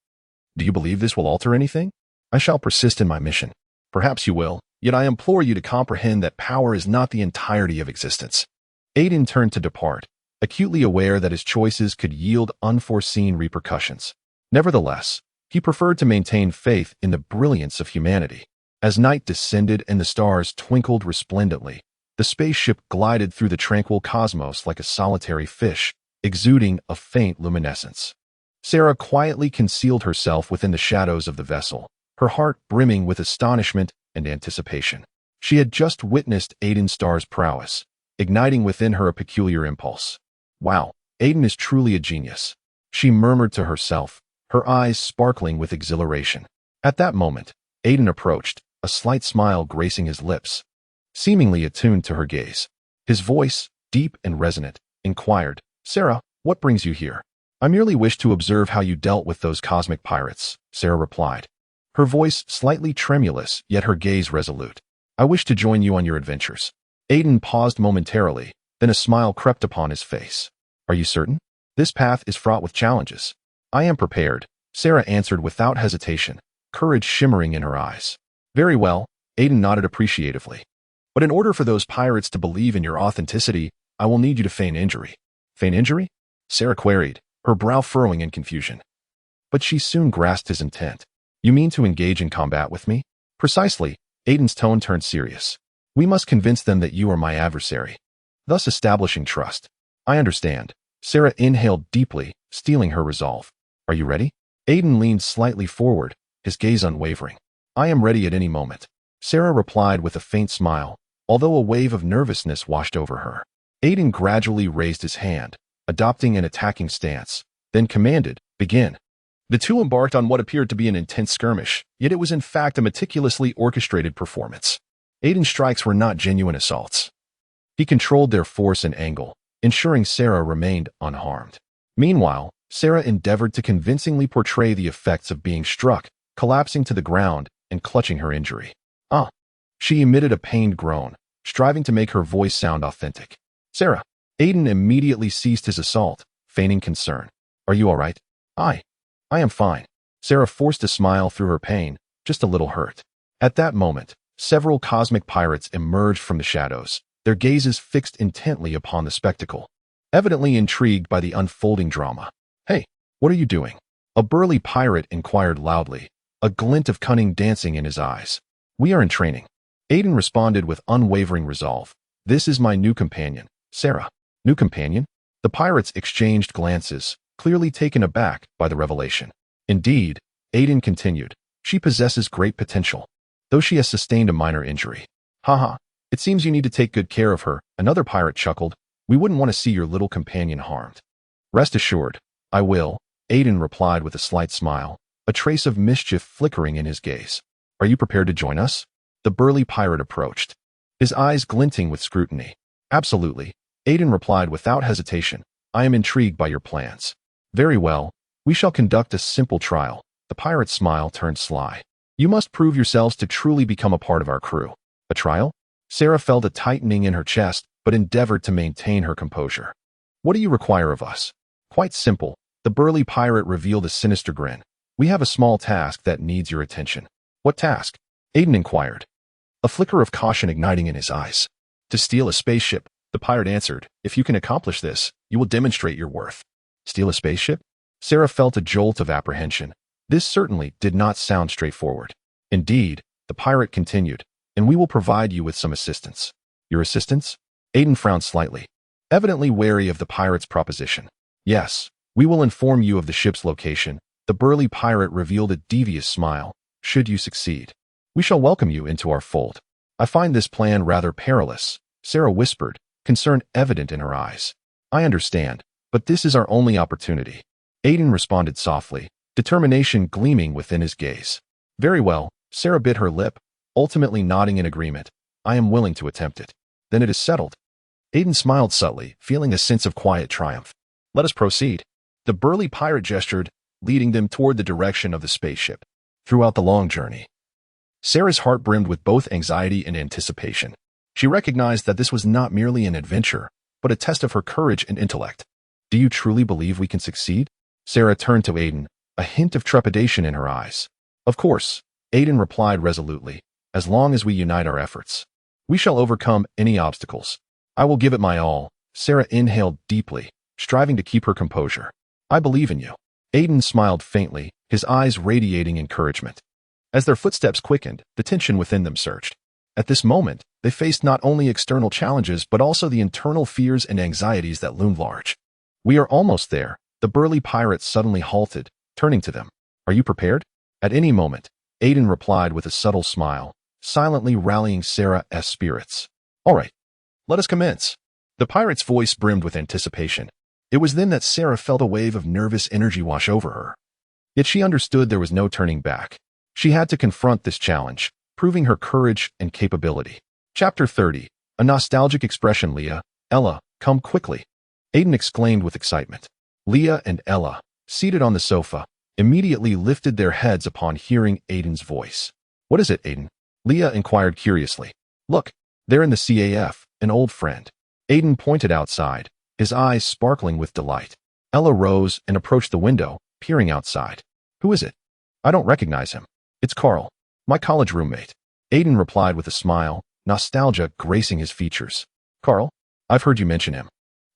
Speaker 1: Do you believe this will alter anything? I shall persist in my mission. Perhaps you will, yet I implore you to comprehend that power is not the entirety of existence. Aiden turned to depart, acutely aware that his choices could yield unforeseen repercussions. Nevertheless, he preferred to maintain faith in the brilliance of humanity. As night descended and the stars twinkled resplendently, the spaceship glided through the tranquil cosmos like a solitary fish, exuding a faint luminescence. Sarah quietly concealed herself within the shadows of the vessel, her heart brimming with astonishment and anticipation. She had just witnessed Aiden Starr's prowess, igniting within her a peculiar impulse. Wow, Aiden is truly a genius, she murmured to herself, her eyes sparkling with exhilaration. At that moment, Aiden approached, a slight smile gracing his lips. Seemingly attuned to her gaze, his voice, deep and resonant, inquired, Sarah, what brings you here? I merely wish to observe how you dealt with those cosmic pirates, Sarah replied, her voice slightly tremulous, yet her gaze resolute. I wish to join you on your adventures. Aiden paused momentarily, then a smile crept upon his face. Are you certain? This path is fraught with challenges. I am prepared, Sarah answered without hesitation, courage shimmering in her eyes. Very well, Aiden nodded appreciatively. But in order for those pirates to believe in your authenticity, I will need you to feign injury. Feign injury? Sarah queried, her brow furrowing in confusion. But she soon grasped his intent. You mean to engage in combat with me? Precisely, Aiden's tone turned serious. We must convince them that you are my adversary, thus establishing trust. I understand. Sarah inhaled deeply, steeling her resolve. Are you ready? Aiden leaned slightly forward, his gaze unwavering. I am ready at any moment, Sarah replied with a faint smile, although a wave of nervousness washed over her. Aiden gradually raised his hand, adopting an attacking stance, then commanded, begin. The two embarked on what appeared to be an intense skirmish, yet it was in fact a meticulously orchestrated performance. Aiden's strikes were not genuine assaults. He controlled their force and angle, ensuring Sarah remained unharmed. Meanwhile, Sarah endeavored to convincingly portray the effects of being struck, collapsing to the ground and clutching her injury. She emitted a pained groan, striving to make her voice sound authentic. Sarah. Aiden immediately ceased his assault, feigning concern. Are you all right? I am fine. Sarah forced a smile through her pain, just a little hurt. At that moment, several cosmic pirates emerged from the shadows, their gazes fixed intently upon the spectacle, evidently intrigued by the unfolding drama. Hey, what are you doing? A burly pirate inquired loudly, a glint of cunning dancing in his eyes. We are in training. Aiden responded with unwavering resolve. This is my new companion, Sarah. New companion? The pirates exchanged glances, clearly taken aback by the revelation. Indeed, Aiden continued, she possesses great potential, though she has sustained a minor injury. Haha, it seems you need to take good care of her, another pirate chuckled. We wouldn't want to see your little companion harmed. Rest assured, I will, Aiden replied with a slight smile, a trace of mischief flickering in his gaze. Are you prepared to join us? The burly pirate approached, his eyes glinting with scrutiny. Absolutely, Aiden replied without hesitation. I am intrigued by your plans. Very well, we shall conduct a simple trial. The pirate's smile turned sly. You must prove yourselves to truly become a part of our crew. A trial? Sarah felt a tightening in her chest, but endeavored to maintain her composure. "What do you require of us?" "Quite simple." The burly pirate revealed a sinister grin. "We have a small task that needs your attention." "What task?" Aiden inquired, a flicker of caution igniting in his eyes. "To steal a spaceship," the pirate answered. "If you can accomplish this, you will demonstrate your worth." "Steal a spaceship?" Sarah felt a jolt of apprehension. This certainly did not sound straightforward. "Indeed," the pirate continued, "and we will provide you with some assistance." "Your assistance?" Aiden frowned slightly, evidently wary of the pirate's proposition. "Yes, we will inform you of the ship's location." The burly pirate revealed a devious smile. "Should you succeed, we shall welcome you into our fold." "I find this plan rather perilous," Sarah whispered, concern evident in her eyes. "I understand, but this is our only opportunity." Aiden responded softly, determination gleaming within his gaze. "Very well," Sarah bit her lip, ultimately nodding in agreement. "I am willing to attempt it." "Then it is settled." Aiden smiled subtly, feeling a sense of quiet triumph. "Let us proceed." The burly pirate gestured, leading them toward the direction of the spaceship. Throughout the long journey, Sarah's heart brimmed with both anxiety and anticipation. She recognized that this was not merely an adventure, but a test of her courage and intellect. "Do you truly believe we can succeed?" Sarah turned to Aiden, a hint of trepidation in her eyes. "Of course," Aiden replied resolutely, "as long as we unite our efforts, we shall overcome any obstacles." "I will give it my all." Sarah inhaled deeply, striving to keep her composure. "I believe in you." Aiden smiled faintly, his eyes radiating encouragement. As their footsteps quickened, the tension within them surged. At this moment, they faced not only external challenges but also the internal fears and anxieties that loomed large. "We are almost there." The burly pirate suddenly halted, turning to them. "Are you prepared?" "At any moment," Aiden replied with a subtle smile, silently rallying Sarah's spirits. "All right, let us commence." The pirate's voice brimmed with anticipation. It was then that Sarah felt a wave of nervous energy wash over her. Yet she understood there was no turning back. She had to confront this challenge, proving her courage and capability. Chapter 30. A nostalgic expression. "Leah, Ella, come quickly," Aiden exclaimed with excitement. Leah and Ella, seated on the sofa, immediately lifted their heads upon hearing Aiden's voice. "What is it, Aiden?" Leah inquired curiously. "Look, they're in the CAF, an old friend." Aiden pointed outside, his eyes sparkling with delight. Ella rose and approached the window, peering outside. "Who is it?" "I don't recognize him." "It's Carl, my college roommate," Aiden replied with a smile, nostalgia gracing his features. "Carl? I've heard you mention him."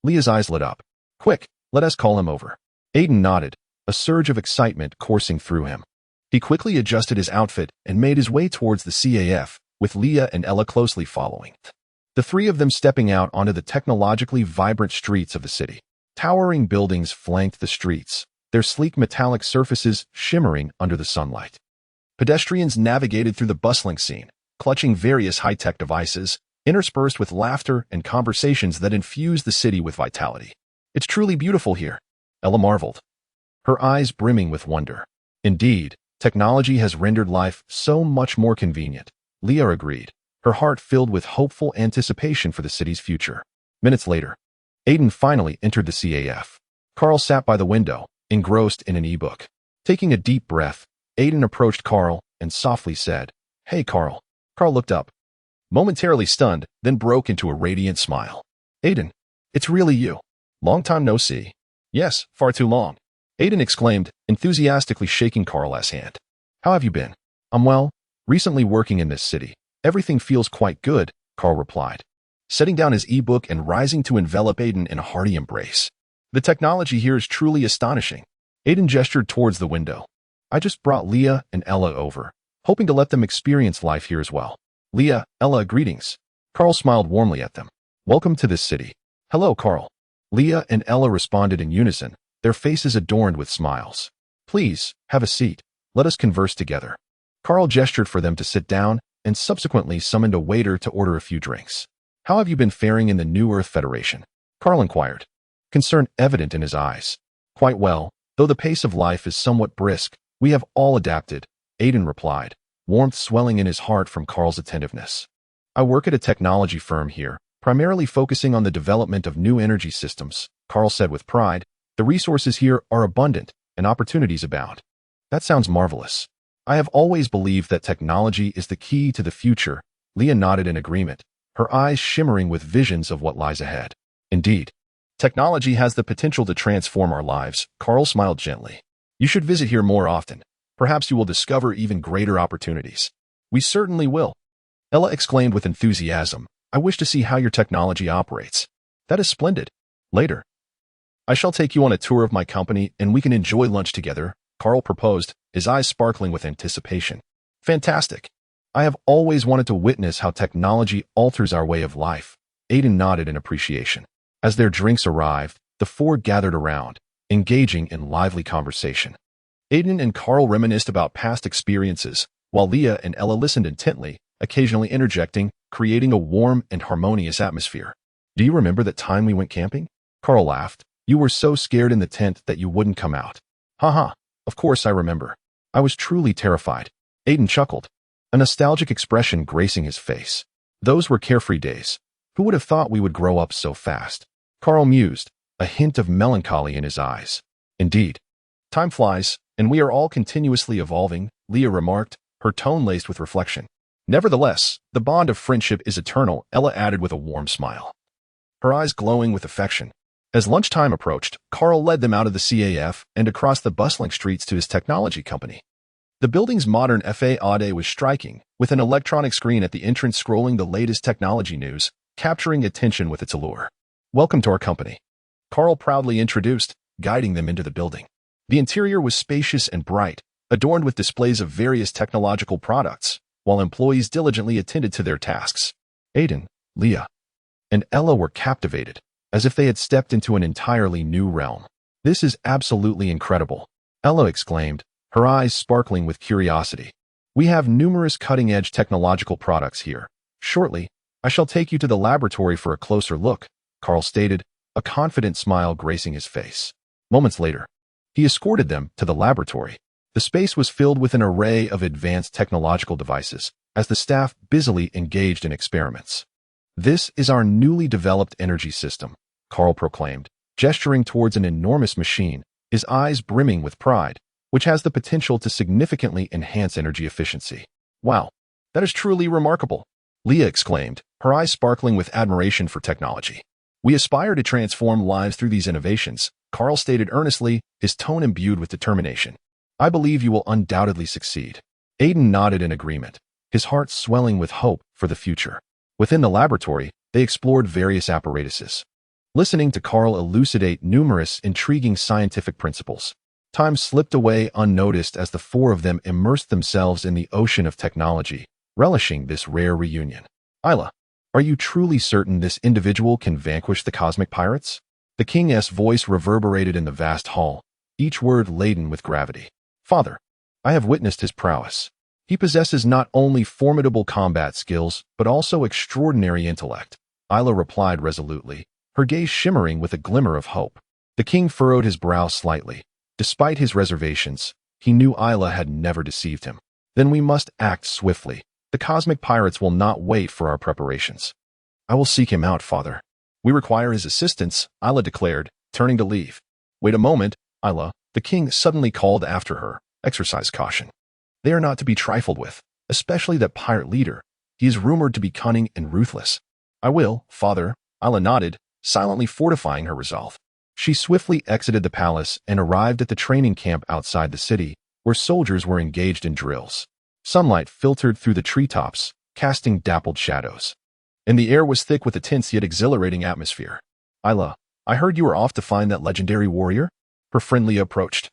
Speaker 1: Leah's eyes lit up. "Quick, let us call him over." Aiden nodded, a surge of excitement coursing through him. He quickly adjusted his outfit and made his way towards the CAF, with Leah and Ella closely following. The three of them stepping out onto the technologically vibrant streets of the city. Towering buildings flanked the streets, their sleek metallic surfaces shimmering under the sunlight. Pedestrians navigated through the bustling scene, clutching various high-tech devices, interspersed with laughter and conversations that infused the city with vitality. "It's truly beautiful here," Ella marveled, her eyes brimming with wonder. "Indeed, technology has rendered life so much more convenient," Leah agreed, her heart filled with hopeful anticipation for the city's future. Minutes later, Aiden finally entered the CAF. Carl sat by the window, engrossed in an e-book. Taking a deep breath, Aiden approached Carl and softly said, "Hey, Carl." Carl looked up, momentarily stunned, then broke into a radiant smile. "Aiden, it's really you. Long time no see." "Yes, far too long," Aiden exclaimed, enthusiastically shaking Carl's hand. "How have you been?" "I'm well. Recently working in this city. Everything feels quite good," Carl replied, setting down his e-book and rising to envelop Aiden in a hearty embrace. "The technology here is truly astonishing." Aiden gestured towards the window. "I just brought Leah and Ella over, hoping to let them experience life here as well." "Leah, Ella, greetings." Carl smiled warmly at them. "Welcome to this city." "Hello, Carl." Leah and Ella responded in unison, their faces adorned with smiles. "Please, have a seat. Let us converse together." Carl gestured for them to sit down and subsequently summoned a waiter to order a few drinks. "How have you been faring in the New Earth Federation?" Carl inquired, concern evident in his eyes. "Quite well, though the pace of life is somewhat brisk. We have all adapted," Aiden replied, warmth swelling in his heart from Carl's attentiveness. "I work at a technology firm here, primarily focusing on the development of new energy systems," Carl said with pride. "The resources here are abundant and opportunities abound." "That sounds marvelous. I have always believed that technology is the key to the future." Leah nodded in agreement, her eyes shimmering with visions of what lies ahead. Indeed, technology has the potential to transform our lives. Carl smiled gently. You should visit here more often. Perhaps you will discover even greater opportunities. We certainly will. Ella exclaimed with enthusiasm. I wish to see how your technology operates. That is splendid. Later, I shall take you on a tour of my company and we can enjoy lunch together, Carl proposed, his eyes sparkling with anticipation. Fantastic. I have always wanted to witness how technology alters our way of life. Aiden nodded in appreciation. As their drinks arrived, the four gathered around, engaging in lively conversation. Aiden and Carl reminisced about past experiences, while Leah and Ella listened intently, occasionally interjecting, creating a warm and harmonious atmosphere. Do you remember that time we went camping? Carl laughed. You were so scared in the tent that you wouldn't come out. Haha, of course I remember. I was truly terrified. Aiden chuckled, a nostalgic expression gracing his face. Those were carefree days. Who would have thought we would grow up so fast? Carl mused, a hint of melancholy in his eyes. Indeed. Time flies, and we are all continuously evolving, Leah remarked, her tone laced with reflection. Nevertheless, the bond of friendship is eternal, Ella added with a warm smile, her eyes glowing with affection. As lunchtime approached, Carl led them out of the CAF and across the bustling streets to his technology company. The building's modern facade was striking, with an electronic screen at the entrance scrolling the latest technology news, capturing attention with its allure. Welcome to our company, Carl proudly introduced, guiding them into the building. The interior was spacious and bright, adorned with displays of various technological products, while employees diligently attended to their tasks. Aiden, Leah, and Ella were captivated, as if they had stepped into an entirely new realm. This is absolutely incredible, Ella exclaimed, her eyes sparkling with curiosity. We have numerous cutting-edge technological products here. Shortly, I shall take you to the laboratory for a closer look, Carl stated, a confident smile gracing his face. Moments later, he escorted them to the laboratory. The space was filled with an array of advanced technological devices, as the staff busily engaged in experiments. This is our newly developed energy system, Carl proclaimed, gesturing towards an enormous machine, his eyes brimming with pride, which has the potential to significantly enhance energy efficiency. Wow, that is truly remarkable, Leah exclaimed, her eyes sparkling with admiration for technology. We aspire to transform lives through these innovations, Carl stated earnestly, his tone imbued with determination. I believe you will undoubtedly succeed. Aiden nodded in agreement, his heart swelling with hope for the future. Within the laboratory, they explored various apparatuses, listening to Carl elucidate numerous intriguing scientific principles. Time slipped away unnoticed as the four of them immersed themselves in the ocean of technology, relishing this rare reunion. Isla, are you truly certain this individual can vanquish the cosmic pirates? The king's voice reverberated in the vast hall, each word laden with gravity. Father, I have witnessed his prowess. He possesses not only formidable combat skills, but also extraordinary intellect, Isla replied resolutely, her gaze shimmering with a glimmer of hope. The king furrowed his brow slightly. Despite his reservations, he knew Isla had never deceived him. Then we must act swiftly. The cosmic pirates will not wait for our preparations. I will seek him out, father. We require his assistance, Isla declared, turning to leave. Wait a moment, Isla, the king suddenly called after her. Exercise caution. They are not to be trifled with, especially that pirate leader. He is rumored to be cunning and ruthless. I will, father, Isla nodded, silently fortifying her resolve. She swiftly exited the palace and arrived at the training camp outside the city, where soldiers were engaged in drills. Sunlight filtered through the treetops, casting dappled shadows, and the air was thick with a tense yet exhilarating atmosphere. Isla, I heard you were off to find that legendary warrior? Her friend Leah approached,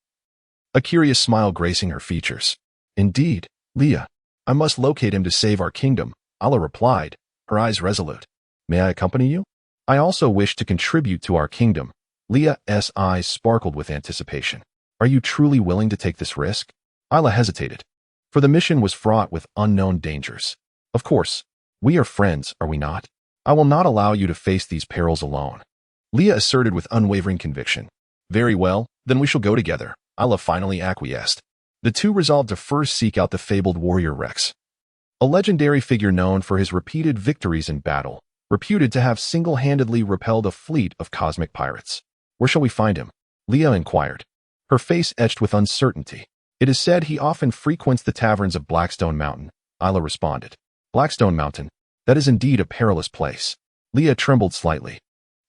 Speaker 1: a curious smile gracing her features. Indeed, Leah, I must locate him to save our kingdom, Isla replied, her eyes resolute. May I accompany you? I also wish to contribute to our kingdom. Leah's eyes sparkled with anticipation. Are you truly willing to take this risk? Isla hesitated, for the mission was fraught with unknown dangers. Of course, we are friends, are we not? I will not allow you to face these perils alone, Leah asserted with unwavering conviction. Very well, then we shall go together, Isla finally acquiesced. The two resolved to first seek out the fabled warrior Rex, a legendary figure known for his repeated victories in battle, reputed to have single-handedly repelled a fleet of cosmic pirates. Where shall we find him? Leah inquired, her face etched with uncertainty. It is said he often frequents the taverns of Blackstone Mountain, Isla responded. Blackstone Mountain, That is indeed a perilous place. Leah trembled slightly,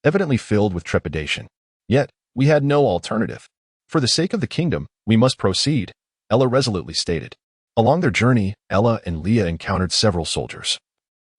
Speaker 1: evidently filled with trepidation. Yet, we had no alternative. For the sake of the kingdom, we must proceed, Ella resolutely stated. Along their journey, Ella and Leah encountered several soldiers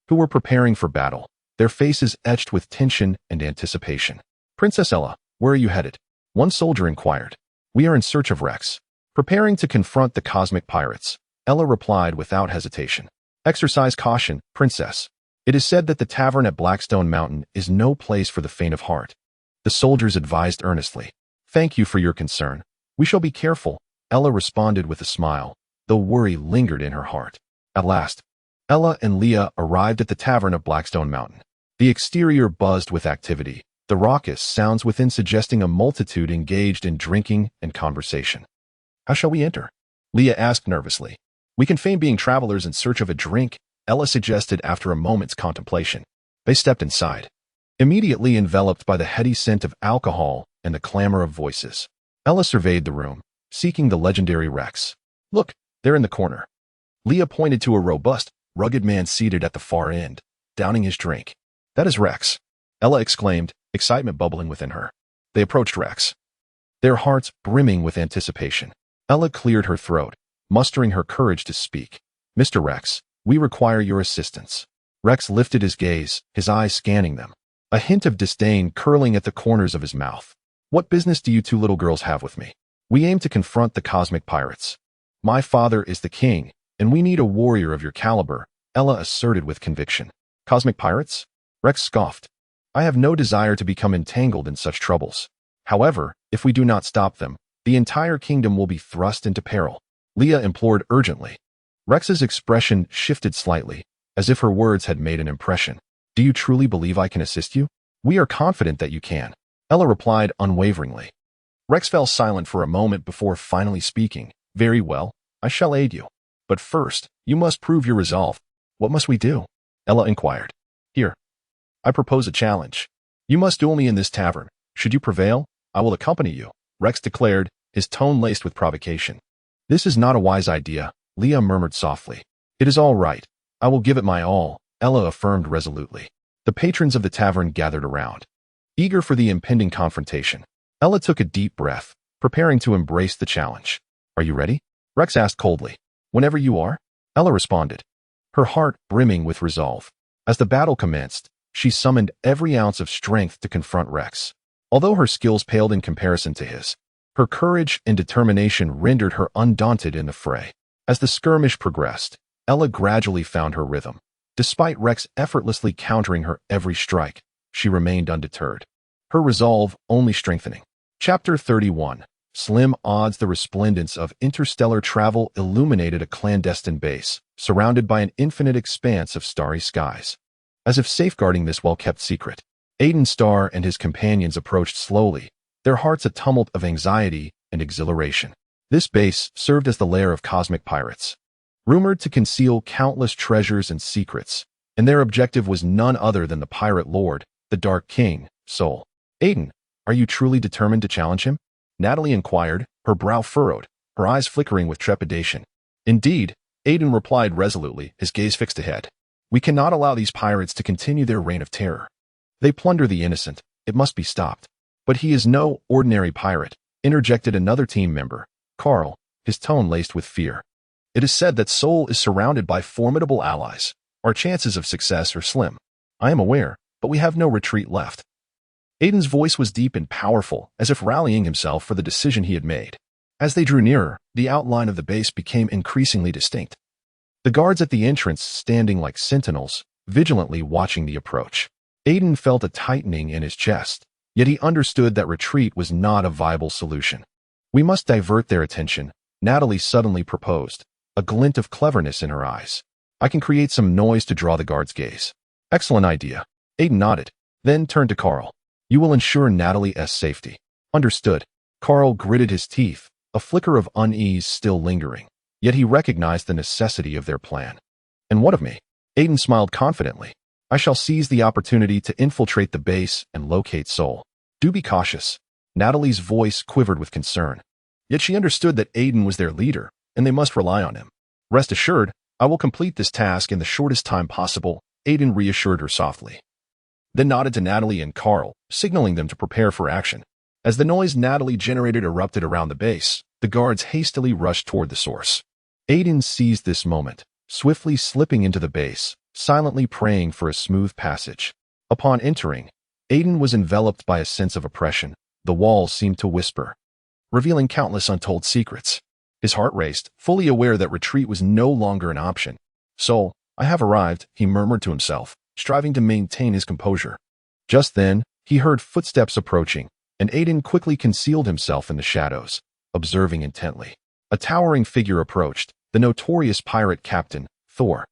Speaker 1: who were preparing for battle, their faces etched with tension and anticipation. Princess Ella, where are you headed? One soldier inquired. We are in search of Rex. Preparing to confront the cosmic pirates, Ella replied without hesitation. Exercise caution, princess. It is said that the tavern at Blackstone Mountain is no place for the faint of heart. The soldiers advised earnestly. Thank you for your concern. We shall be careful, Ella responded with a smile, though worry lingered in her heart. At last, Ella and Leah arrived at the tavern of Blackstone Mountain. The exterior buzzed with activity, the raucous sounds within suggesting a multitude engaged in drinking and conversation. How shall we enter? Leah asked nervously. We can feign being travelers in search of a drink, Ella suggested after a moment's contemplation. They stepped inside, immediately enveloped by the heady scent of alcohol and the clamor of voices. Ella surveyed the room, seeking the legendary Rex. Look, there in the corner. Leah pointed to a robust, rugged man seated at the far end, downing his drink. That is Rex, Ella exclaimed, excitement bubbling within her. They approached Rex, their hearts brimming with anticipation. Ella cleared her throat, mustering her courage to speak. Mr. Rex, we require your assistance. Rex lifted his gaze, his eyes scanning them, a hint of disdain curling at the corners of his mouth. What business do you two little girls have with me? We aim to confront the cosmic pirates. My father is the king, and we need a warrior of your caliber, Ella asserted with conviction. Cosmic pirates? Rex scoffed. I have no desire to become entangled in such troubles. However, if we do not stop them, the entire kingdom will be thrust into peril, Leah implored urgently. Rex's expression shifted slightly, as if her words had made an impression. Do you truly believe I can assist you? We are confident that you can, Ella replied unwaveringly. Rex fell silent for a moment before finally speaking. Very well, I shall aid you. But first, you must prove your resolve. What must we do? Ella inquired. Here. I propose a challenge. You must duel me in this tavern. Should you prevail, I will accompany you, Rex declared, his tone laced with provocation. This is not a wise idea, Leah murmured softly. It is all right. I will give it my all, Ella affirmed resolutely. The patrons of the tavern gathered around, eager for the impending confrontation. Ella took a deep breath, preparing to embrace the challenge. Are you ready? Rex asked coldly. Whenever you are, Ella responded, her heart brimming with resolve. As the battle commenced, she summoned every ounce of strength to confront Rex. Although her skills paled in comparison to his, her courage and determination rendered her undaunted in the fray. As the skirmish progressed, Ella gradually found her rhythm. Despite Rex effortlessly countering her every strike, she remained undeterred, her resolve only strengthening. Chapter 31. Slim odds. The resplendence of interstellar travel illuminated a clandestine base, surrounded by an infinite expanse of starry skies. As if safeguarding this well-kept secret, Aiden Starr and his companions approached slowly, their hearts a tumult of anxiety and exhilaration. This base served as the lair of cosmic pirates, rumored to conceal countless treasures and secrets, and their objective was none other than the pirate lord, the Dark King, Sol. Aiden, are you truly determined to challenge him? Natalie inquired, her brow furrowed, her eyes flickering with trepidation. Indeed, Aiden replied resolutely, his gaze fixed ahead. We cannot allow these pirates to continue their reign of terror. They plunder the innocent. It must be stopped. But he is no ordinary pirate, interjected another team member, Carl, his tone laced with fear. It is said that Sol is surrounded by formidable allies. Our chances of success are slim. I am aware, but we have no retreat left. Aiden's voice was deep and powerful, as if rallying himself for the decision he had made. As they drew nearer, the outline of the base became increasingly distinct. The guards at the entrance standing like sentinels, vigilantly watching the approach. Aiden felt a tightening in his chest, yet he understood that retreat was not a viable solution. We must divert their attention, Natalie suddenly proposed, a glint of cleverness in her eyes. I can create some noise to draw the guards' gaze. Excellent idea. Aiden nodded, then turned to Carl. You will ensure Natalie's safety. Understood. Carl gritted his teeth, a flicker of unease still lingering, yet he recognized the necessity of their plan. And what of me? Aiden smiled confidently. I shall seize the opportunity to infiltrate the base and locate Sol. Do be cautious. Natalie's voice quivered with concern. Yet she understood that Aiden was their leader, and they must rely on him. Rest assured, I will complete this task in the shortest time possible, Aiden reassured her softly, then nodded to Natalie and Carl, signaling them to prepare for action. As the noise Natalie generated erupted around the base, the guards hastily rushed toward the source. Aiden seized this moment, swiftly slipping into the base, silently praying for a smooth passage. Upon entering, Aiden was enveloped by a sense of oppression. The walls seemed to whisper, revealing countless untold secrets. His heart raced, fully aware that retreat was no longer an option. "So, I have arrived," he murmured to himself, striving to maintain his composure. Just then, he heard footsteps approaching, and Aiden quickly concealed himself in the shadows, observing intently. A towering figure approached, the notorious pirate captain, Thor.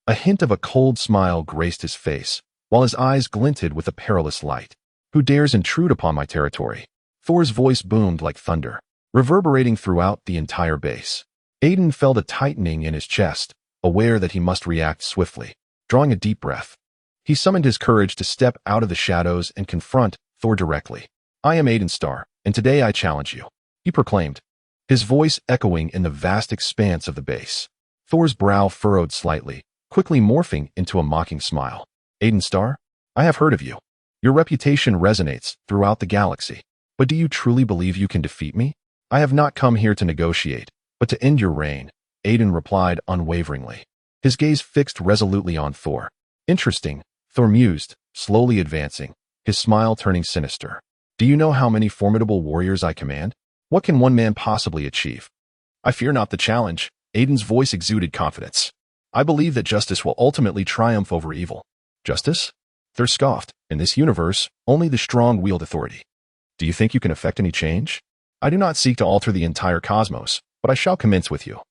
Speaker 1: A hint of a cold smile graced his face, while his eyes glinted with a perilous light. "Who dares intrude upon my territory?" Thor's voice boomed like thunder, reverberating throughout the entire base. Aiden felt a tightening in his chest, aware that he must react swiftly. Drawing a deep breath, he summoned his courage to step out of the shadows and confront Thor directly. "I am Aiden Starr, and today I challenge you," he proclaimed, his voice echoing in the vast expanse of the base. Thor's brow furrowed slightly, quickly morphing into a mocking smile. "Aiden Starr, I have heard of you. Your reputation resonates throughout the galaxy. But do you truly believe you can defeat me?" "I have not come here to negotiate, but to end your reign," Aiden replied unwaveringly, his gaze fixed resolutely on Thor. "Interesting," Thor mused, slowly advancing, his smile turning sinister. "Do you know how many formidable warriors I command? What can one man possibly achieve?" "I fear not the challenge," Aiden's voice exuded confidence. "I believe that justice will ultimately triumph over evil." "Justice?" Thor scoffed. "In this universe, only the strong wield authority. Do you think you can effect any change?" "I do not seek to alter the entire cosmos, but I shall commence with you."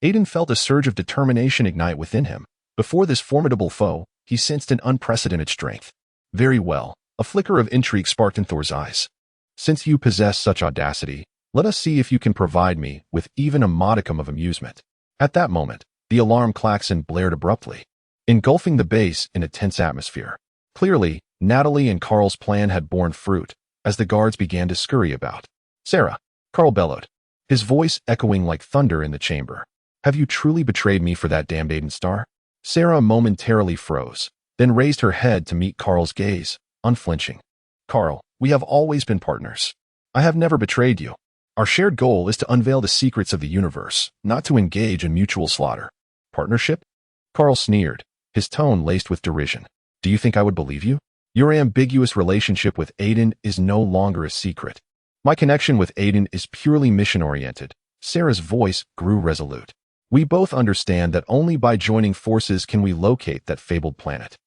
Speaker 1: Aiden felt a surge of determination ignite within him. Before this formidable foe, he sensed an unprecedented strength. "Very well," a flicker of intrigue sparked in Thor's eyes. "Since you possess such audacity, let us see if you can provide me with even a modicum of amusement." At that moment, the alarm klaxon blared abruptly, engulfing the base in a tense atmosphere. Clearly, Natalie and Carl's plan had borne fruit, as the guards began to scurry about. "Sarah," Carl bellowed, his voice echoing like thunder in the chamber. "Have you truly betrayed me for that damned Aiden Starr?" Sarah momentarily froze, then raised her head to meet Carl's gaze, unflinching. "Carl, we have always been partners. I have never betrayed you. Our shared goal is to unveil the secrets of the universe, not to engage in mutual slaughter." "Partnership?" Carl sneered, his tone laced with derision. "Do you think I would believe you? Your ambiguous relationship with Aiden is no longer a secret. My connection with Aiden is purely mission-oriented." Sarah's voice grew resolute. "We both understand that only by joining forces can we locate that fabled planet.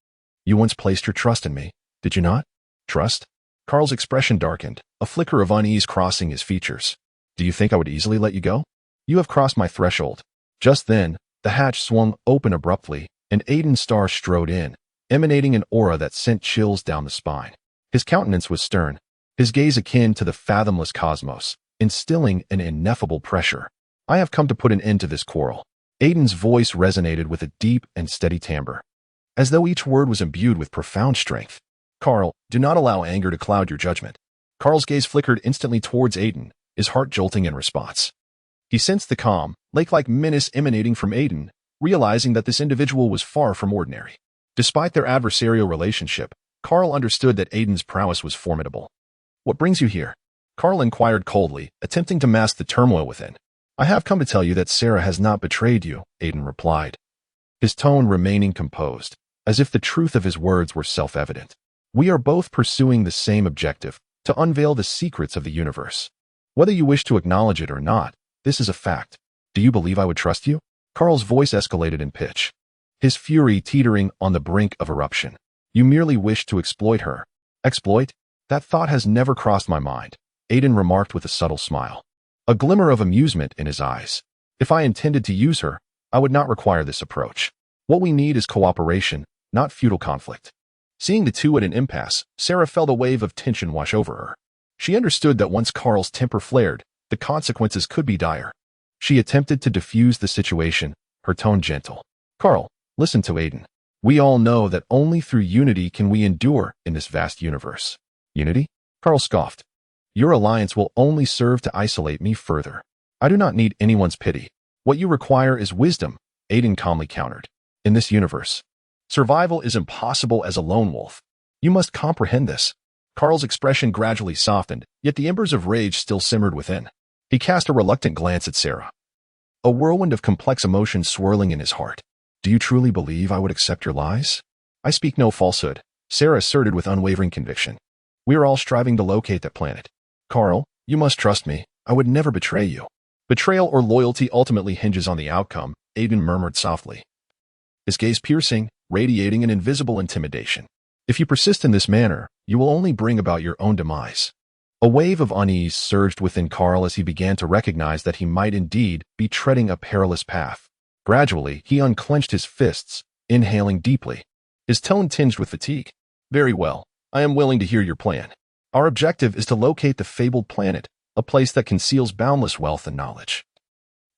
Speaker 1: You once placed your trust in me, did you not?" "Trust?" Carl's expression darkened, a flicker of unease crossing his features. "Do you think I would easily let you go? You have crossed my threshold." Just then, the hatch swung open abruptly, and Aiden Starr strode in, emanating an aura that sent chills down the spine. His countenance was stern, his gaze akin to the fathomless cosmos, instilling an ineffable pressure. "I have come to put an end to this quarrel." Aiden's voice resonated with a deep and steady timbre, as though each word was imbued with profound strength. "Carl, do not allow anger to cloud your judgment." Carl's gaze flickered instantly towards Aiden, his heart jolting in response. He sensed the calm, lake-like menace emanating from Aiden, realizing that this individual was far from ordinary. Despite their adversarial relationship, Carl understood that Aiden's prowess was formidable. "What brings you here?" Carl inquired coldly, attempting to mask the turmoil within. "I have come to tell you that Sarah has not betrayed you," Aiden replied, his tone remaining composed, as if the truth of his words were self-evident. "We are both pursuing the same objective, to unveil the secrets of the universe. Whether you wish to acknowledge it or not, this is a fact. Do you believe I would trust you?" Carl's voice escalated in pitch, his fury teetering on the brink of eruption. "You merely wish to exploit her." "Exploit? That thought has never crossed my mind," Aiden remarked with a subtle smile, a glimmer of amusement in his eyes. "If I intended to use her, I would not require this approach. What we need is cooperation, not futile conflict." Seeing the two at an impasse, Sarah felt a wave of tension wash over her. She understood that once Carl's temper flared, the consequences could be dire. She attempted to diffuse the situation, her tone gentle. "Carl, listen to Aiden. We all know that only through unity can we endure in this vast universe." "Unity?" Carl scoffed. "Your alliance will only serve to isolate me further. I do not need anyone's pity. What you require is wisdom," Aiden calmly countered. "In this universe, Survival is impossible as a lone wolf. You must comprehend this. Carl's expression gradually softened, yet the embers of rage still simmered within. He cast a reluctant glance at Sarah, a whirlwind of complex emotions swirling in his heart. Do you truly believe I would accept your lies? I speak no falsehood, Sarah asserted with unwavering conviction. We are all striving to locate that planet. Carl, you must trust me. I would never betray you. Betrayal or loyalty ultimately hinges on the outcome, Aiden murmured softly, his gaze piercing, radiating an invisible intimidation. If you persist in this manner, you will only bring about your own demise. A wave of unease surged within Carl as he began to recognize that he might indeed be treading a perilous path. Gradually, he unclenched his fists, inhaling deeply, his tone tinged with fatigue. Very well, I am willing to hear your plan. Our objective is to locate the fabled planet, a place that conceals boundless wealth and knowledge.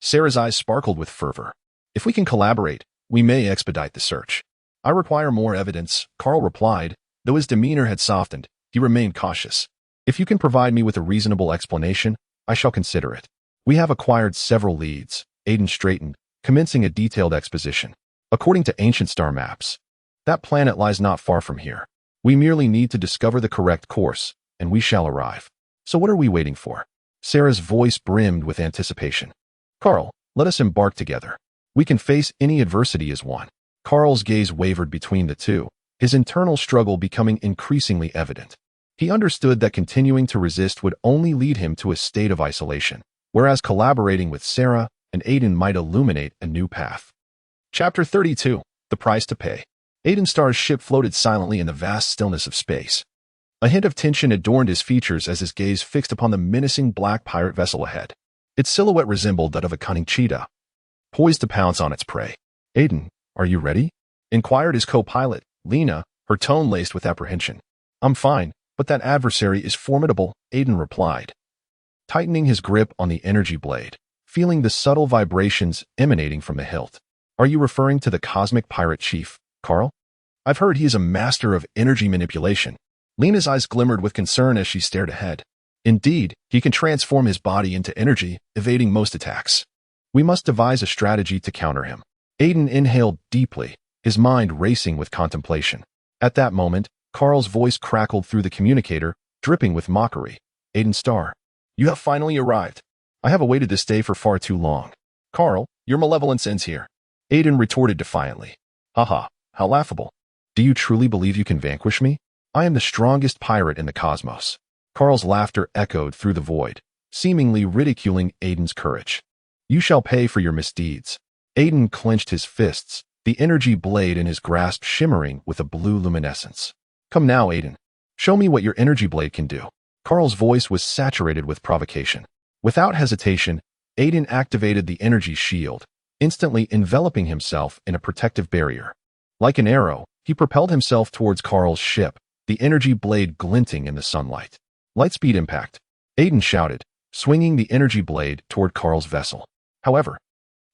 Speaker 1: Sarah's eyes sparkled with fervor. If we can collaborate, we may expedite the search. I require more evidence, Carl replied. Though his demeanor had softened, he remained cautious. If you can provide me with a reasonable explanation, I shall consider it. We have acquired several leads, Aiden straightened, commencing a detailed exposition. According to ancient star maps, that planet lies not far from here. We merely need to discover the correct course, and we shall arrive. So what are we waiting for? Sarah's voice brimmed with anticipation. Carl, let us embark together. We can face any adversity as one. Carl's gaze wavered between the two, his internal struggle becoming increasingly evident. He understood that continuing to resist would only lead him to a state of isolation, whereas collaborating with Sarah and Aiden might illuminate a new path. Chapter 32. The Price to Pay. Aiden Starr's ship floated silently in the vast stillness of space. A hint of tension adorned his features as his gaze fixed upon the menacing black pirate vessel ahead. Its silhouette resembled that of a cunning cheetah, poised to pounce on its prey. Aiden, are you ready? Inquired his co-pilot, Lena, her tone laced with apprehension. I'm fine, but that adversary is formidable, Aiden replied, tightening his grip on the energy blade, feeling the subtle vibrations emanating from the hilt. Are you referring to the cosmic pirate chief, Carl? I've heard he is a master of energy manipulation. Lena's eyes glimmered with concern as she stared ahead. Indeed, he can transform his body into energy, evading most attacks. We must devise a strategy to counter him. Aiden inhaled deeply, his mind racing with contemplation. At that moment, Carl's voice crackled through the communicator, dripping with mockery. Aiden Starr, you have finally arrived. I have awaited this day for far too long. Carl, your malevolence ends here. Aiden retorted defiantly. Haha, how laughable. Do you truly believe you can vanquish me? I am the strongest pirate in the cosmos. Carl's laughter echoed through the void, seemingly ridiculing Aiden's courage. You shall pay for your misdeeds. Aiden clenched his fists, the energy blade in his grasp shimmering with a blue luminescence. Come now, Aiden. Show me what your energy blade can do. Carl's voice was saturated with provocation. Without hesitation, Aiden activated the energy shield, instantly enveloping himself in a protective barrier. Like an arrow, he propelled himself towards Carl's ship, the energy blade glinting in the sunlight. Lightspeed impact, Aiden shouted, swinging the energy blade toward Carl's vessel. However,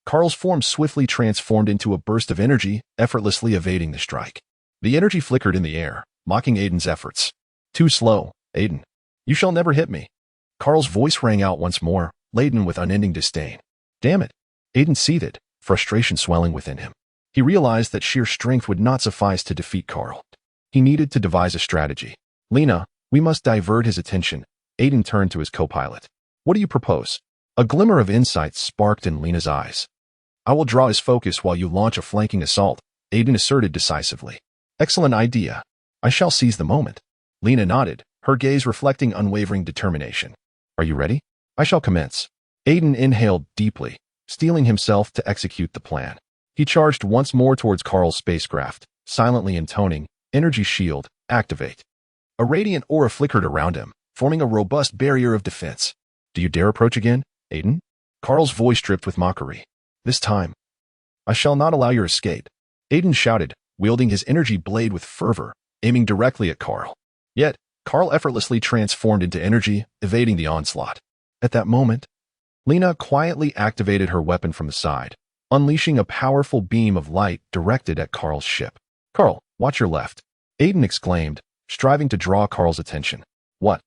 Speaker 1: Carl's form swiftly transformed into a burst of energy, effortlessly evading the strike. The energy flickered in the air, mocking Aiden's efforts. Too slow, Aiden. You shall never hit me. Carl's voice rang out once more, laden with unending disdain. Damn it. Aiden seethed, frustration swelling within him. He realized that sheer strength would not suffice to defeat Carl. He needed to devise a strategy. Lena, we must divert his attention. Aiden turned to his co-pilot. What do you propose? A glimmer of insight sparked in Lena's eyes. I will draw his focus while you launch a flanking assault, Aiden asserted decisively. Excellent idea. I shall seize the moment. Lena nodded, her gaze reflecting unwavering determination. Are you ready? I shall commence. Aiden inhaled deeply, steeling himself to execute the plan. He charged once more towards Carl's spacecraft, silently intoning, energy shield, activate. A radiant aura flickered around him, forming a robust barrier of defense. Do you dare approach again, Aiden? Carl's voice dripped with mockery. This time, I shall not allow your escape. Aiden shouted, wielding his energy blade with fervor, aiming directly at Carl. Yet, Carl effortlessly transformed into energy, evading the onslaught. At that moment, Lena quietly activated her weapon from the side, unleashing a powerful beam of light directed at Carl's ship. Carl, watch your left, Aiden exclaimed, striving to draw Carl's attention. What?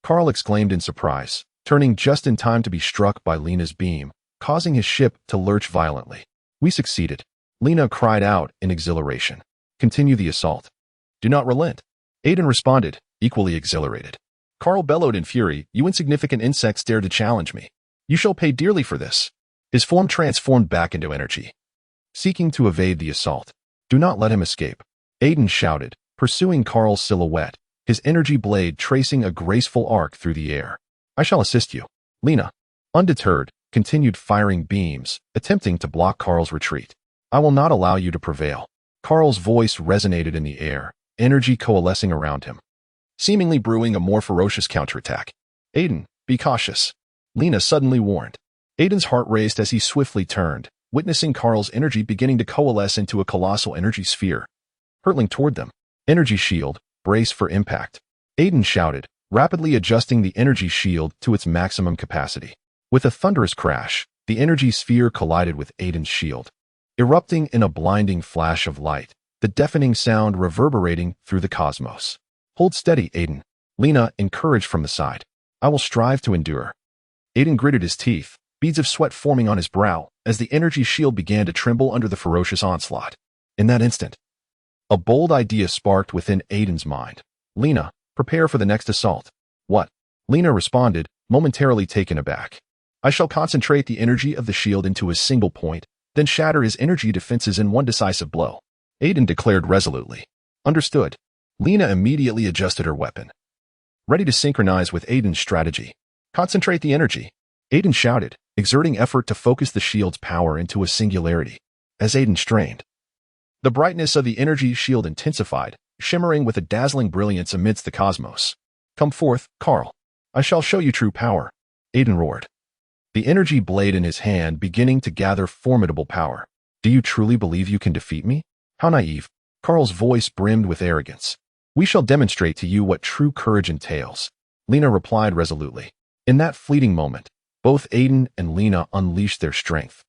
Speaker 1: Carl exclaimed in surprise, turning just in time to be struck by Lena's beam, causing his ship to lurch violently. We succeeded. Lena cried out in exhilaration. Continue the assault. Do not relent. Aiden responded, equally exhilarated. Carl bellowed in fury, "You insignificant insects dare to challenge me. You shall pay dearly for this." His form transformed back into energy, seeking to evade the assault. Do not let him escape. Aiden shouted, pursuing Carl's silhouette, his energy blade tracing a graceful arc through the air. I shall assist you. Lena, undeterred, continued firing beams, attempting to block Carl's retreat. I will not allow you to prevail. Carl's voice resonated in the air, energy coalescing around him, seemingly brewing a more ferocious counterattack. Aiden, be cautious. Lena suddenly warned. Aiden's heart raced as he swiftly turned, witnessing Carl's energy beginning to coalesce into a colossal energy sphere, hurtling toward them. Energy shield, brace for impact. Aiden shouted, rapidly adjusting the energy shield to its maximum capacity. With a thunderous crash, the energy sphere collided with Aiden's shield, erupting in a blinding flash of light, the deafening sound reverberating through the cosmos. Hold steady, Aiden. Lena encouraged from the side. I will strive to endure. Aiden gritted his teeth, beads of sweat forming on his brow as the energy shield began to tremble under the ferocious onslaught. In that instant, a bold idea sparked within Aiden's mind. Lena, prepare for the next assault. What? Lena responded, momentarily taken aback. I shall concentrate the energy of the shield into a single point, then shatter his energy defenses in one decisive blow. Aiden declared resolutely. Understood. Lena immediately adjusted her weapon, ready to synchronize with Aiden's strategy. Concentrate the energy. Aiden shouted, exerting effort to focus the shield's power into a singularity. As Aiden strained, the brightness of the energy shield intensified, shimmering with a dazzling brilliance amidst the cosmos. Come forth, Carl. I shall show you true power. Aiden roared, the energy blade in his hand beginning to gather formidable power. Do you truly believe you can defeat me? How naive. Carl's voice brimmed with arrogance. We shall demonstrate to you what true courage entails. Lena replied resolutely. In that fleeting moment, both Aiden and Lena unleashed their strength.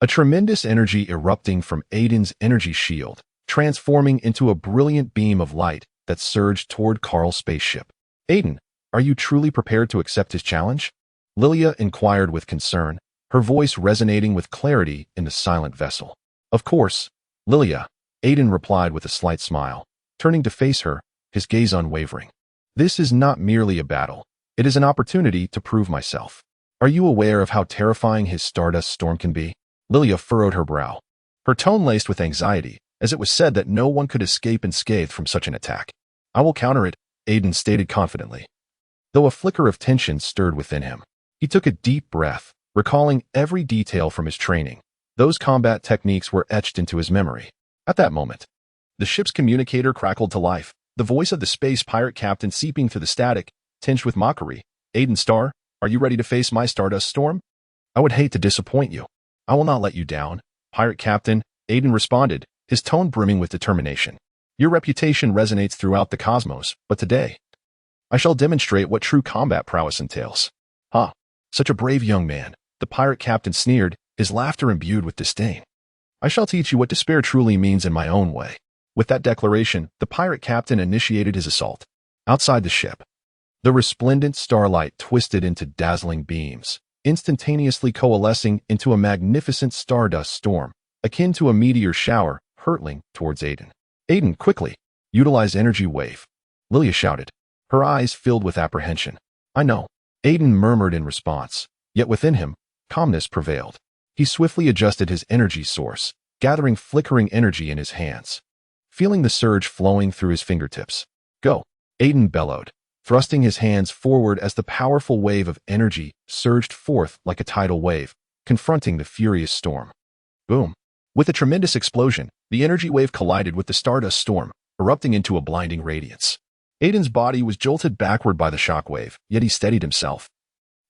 Speaker 1: A tremendous energy erupting from Aiden's energy shield, transforming into a brilliant beam of light that surged toward Carl's spaceship. Aiden, are you truly prepared to accept his challenge? Lilia inquired with concern, her voice resonating with clarity in the silent vessel. Of course, Lilia, Aiden replied with a slight smile, turning to face her, his gaze unwavering. This is not merely a battle. It is an opportunity to prove myself. Are you aware of how terrifying his stardust storm can be? Lilia furrowed her brow, her tone laced with anxiety, as it was said that no one could escape unscathed from such an attack. I will counter it, Aiden stated confidently. Though a flicker of tension stirred within him, he took a deep breath, recalling every detail from his training. Those combat techniques were etched into his memory. At that moment, the ship's communicator crackled to life, the voice of the space pirate captain seeping through the static, tinged with mockery. Aiden Starr, are you ready to face my stardust storm? I would hate to disappoint you. I will not let you down, pirate captain, Aiden responded, his tone brimming with determination. Your reputation resonates throughout the cosmos, but today, I shall demonstrate what true combat prowess entails. Ha! Such a brave young man, the pirate captain sneered, his laughter imbued with disdain. I shall teach you what despair truly means in my own way. With that declaration, the pirate captain initiated his assault. Outside the ship, the resplendent starlight twisted into dazzling beams, instantaneously coalescing into a magnificent stardust storm, akin to a meteor shower, hurtling towards Aiden. Aiden, quickly, utilize energy wave. Lilia shouted, her eyes filled with apprehension. I know. Aiden murmured in response, yet within him, calmness prevailed. He swiftly adjusted his energy source, gathering flickering energy in his hands, feeling the surge flowing through his fingertips. Go, Aiden bellowed, thrusting his hands forward as the powerful wave of energy surged forth like a tidal wave, confronting the furious storm. Boom. With a tremendous explosion, the energy wave collided with the stardust storm, erupting into a blinding radiance. Aiden's body was jolted backward by the shockwave, yet he steadied himself,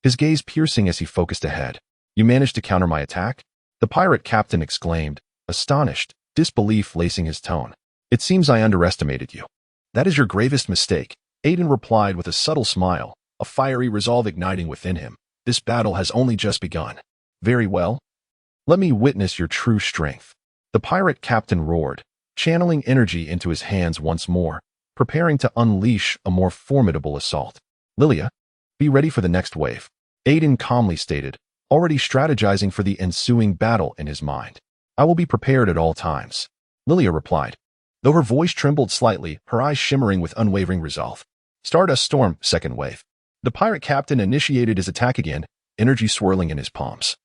Speaker 1: his gaze piercing as he focused ahead. You managed to counter my attack? The pirate captain exclaimed, astonished, disbelief lacing his tone. It seems I underestimated you. That is your gravest mistake, Aiden replied with a subtle smile, a fiery resolve igniting within him. This battle has only just begun. Very well. Let me witness your true strength. The pirate captain roared, channeling energy into his hands once more, preparing to unleash a more formidable assault. Lilia, be ready for the next wave, Aiden calmly stated, already strategizing for the ensuing battle in his mind. I will be prepared at all times. Lilia replied. Though her voice trembled slightly, her eyes shimmering with unwavering resolve. Stardust Storm, second wave. The pirate captain initiated his attack again, energy swirling in his palms,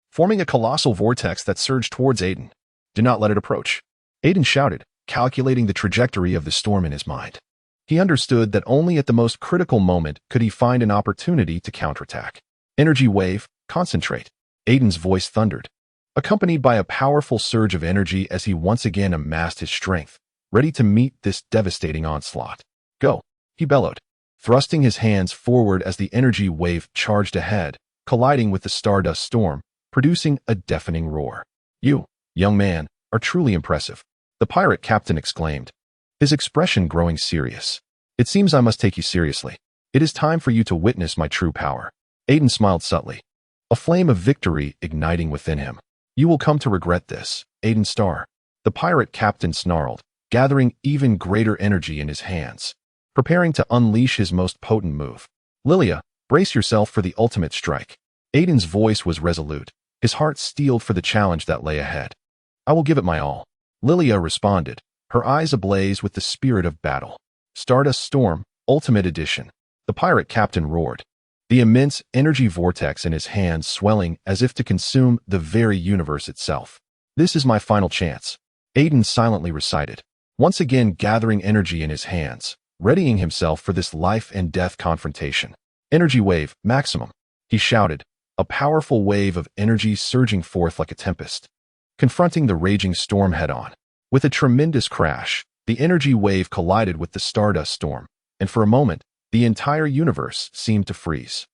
Speaker 1: forming a colossal vortex that surged towards Aiden. Do not let it approach, Aiden shouted, calculating the trajectory of the storm in his mind. He understood that only at the most critical moment could he find an opportunity to counterattack. Energy wave, concentrate, Aiden's voice thundered, accompanied by a powerful surge of energy as he once again amassed his strength, ready to meet this devastating onslaught. Go, he bellowed, thrusting his hands forward as the energy wave charged ahead, colliding with the stardust storm, producing a deafening roar. You, young man, are truly impressive, the pirate captain exclaimed, his expression growing serious. It seems I must take you seriously. It is time for you to witness my true power. Aiden smiled subtly, a flame of victory igniting within him. You will come to regret this, Aiden Starr, the pirate captain snarled, gathering even greater energy in his hands, preparing to unleash his most potent move. Lilia, brace yourself for the ultimate strike. Aiden's voice was resolute, his heart steeled for the challenge that lay ahead. I will give it my all, Lilia responded, her eyes ablaze with the spirit of battle. Stardust Storm, Ultimate Edition. The pirate captain roared, the immense energy vortex in his hands swelling as if to consume the very universe itself. This is my final chance, Aiden silently recited, once again gathering energy in his hands, readying himself for this life and death confrontation. Energy wave, maximum, he shouted, a powerful wave of energy surging forth like a tempest, confronting the raging storm head-on. With a tremendous crash, the energy wave collided with the stardust storm, and for a moment, the entire universe seemed to freeze.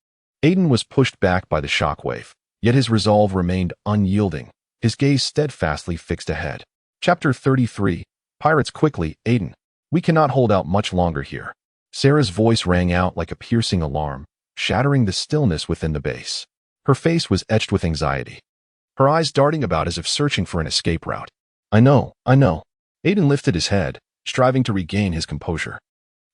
Speaker 1: Aiden was pushed back by the shockwave, yet his resolve remained unyielding, his gaze steadfastly fixed ahead. Chapter 33. Pirates quickly, Aiden. We cannot hold out much longer here. Sarah's voice rang out like a piercing alarm, shattering the stillness within the base. Her face was etched with anxiety, her eyes darting about as if searching for an escape route. I know. Aiden lifted his head, striving to regain his composure.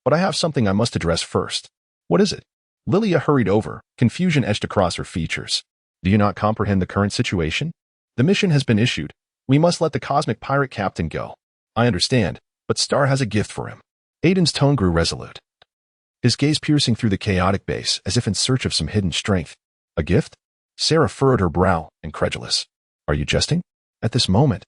Speaker 1: But I have something I must address first. What is it? Lilia hurried over, confusion etched across her features. Do you not comprehend the current situation? The mission has been issued. We must let the cosmic pirate captain go. I understand, but Star has a gift for him. Aiden's tone grew resolute, his gaze piercing through the chaotic base as if in search of some hidden strength. A gift? Sarah furrowed her brow, incredulous. Are you jesting? At this moment,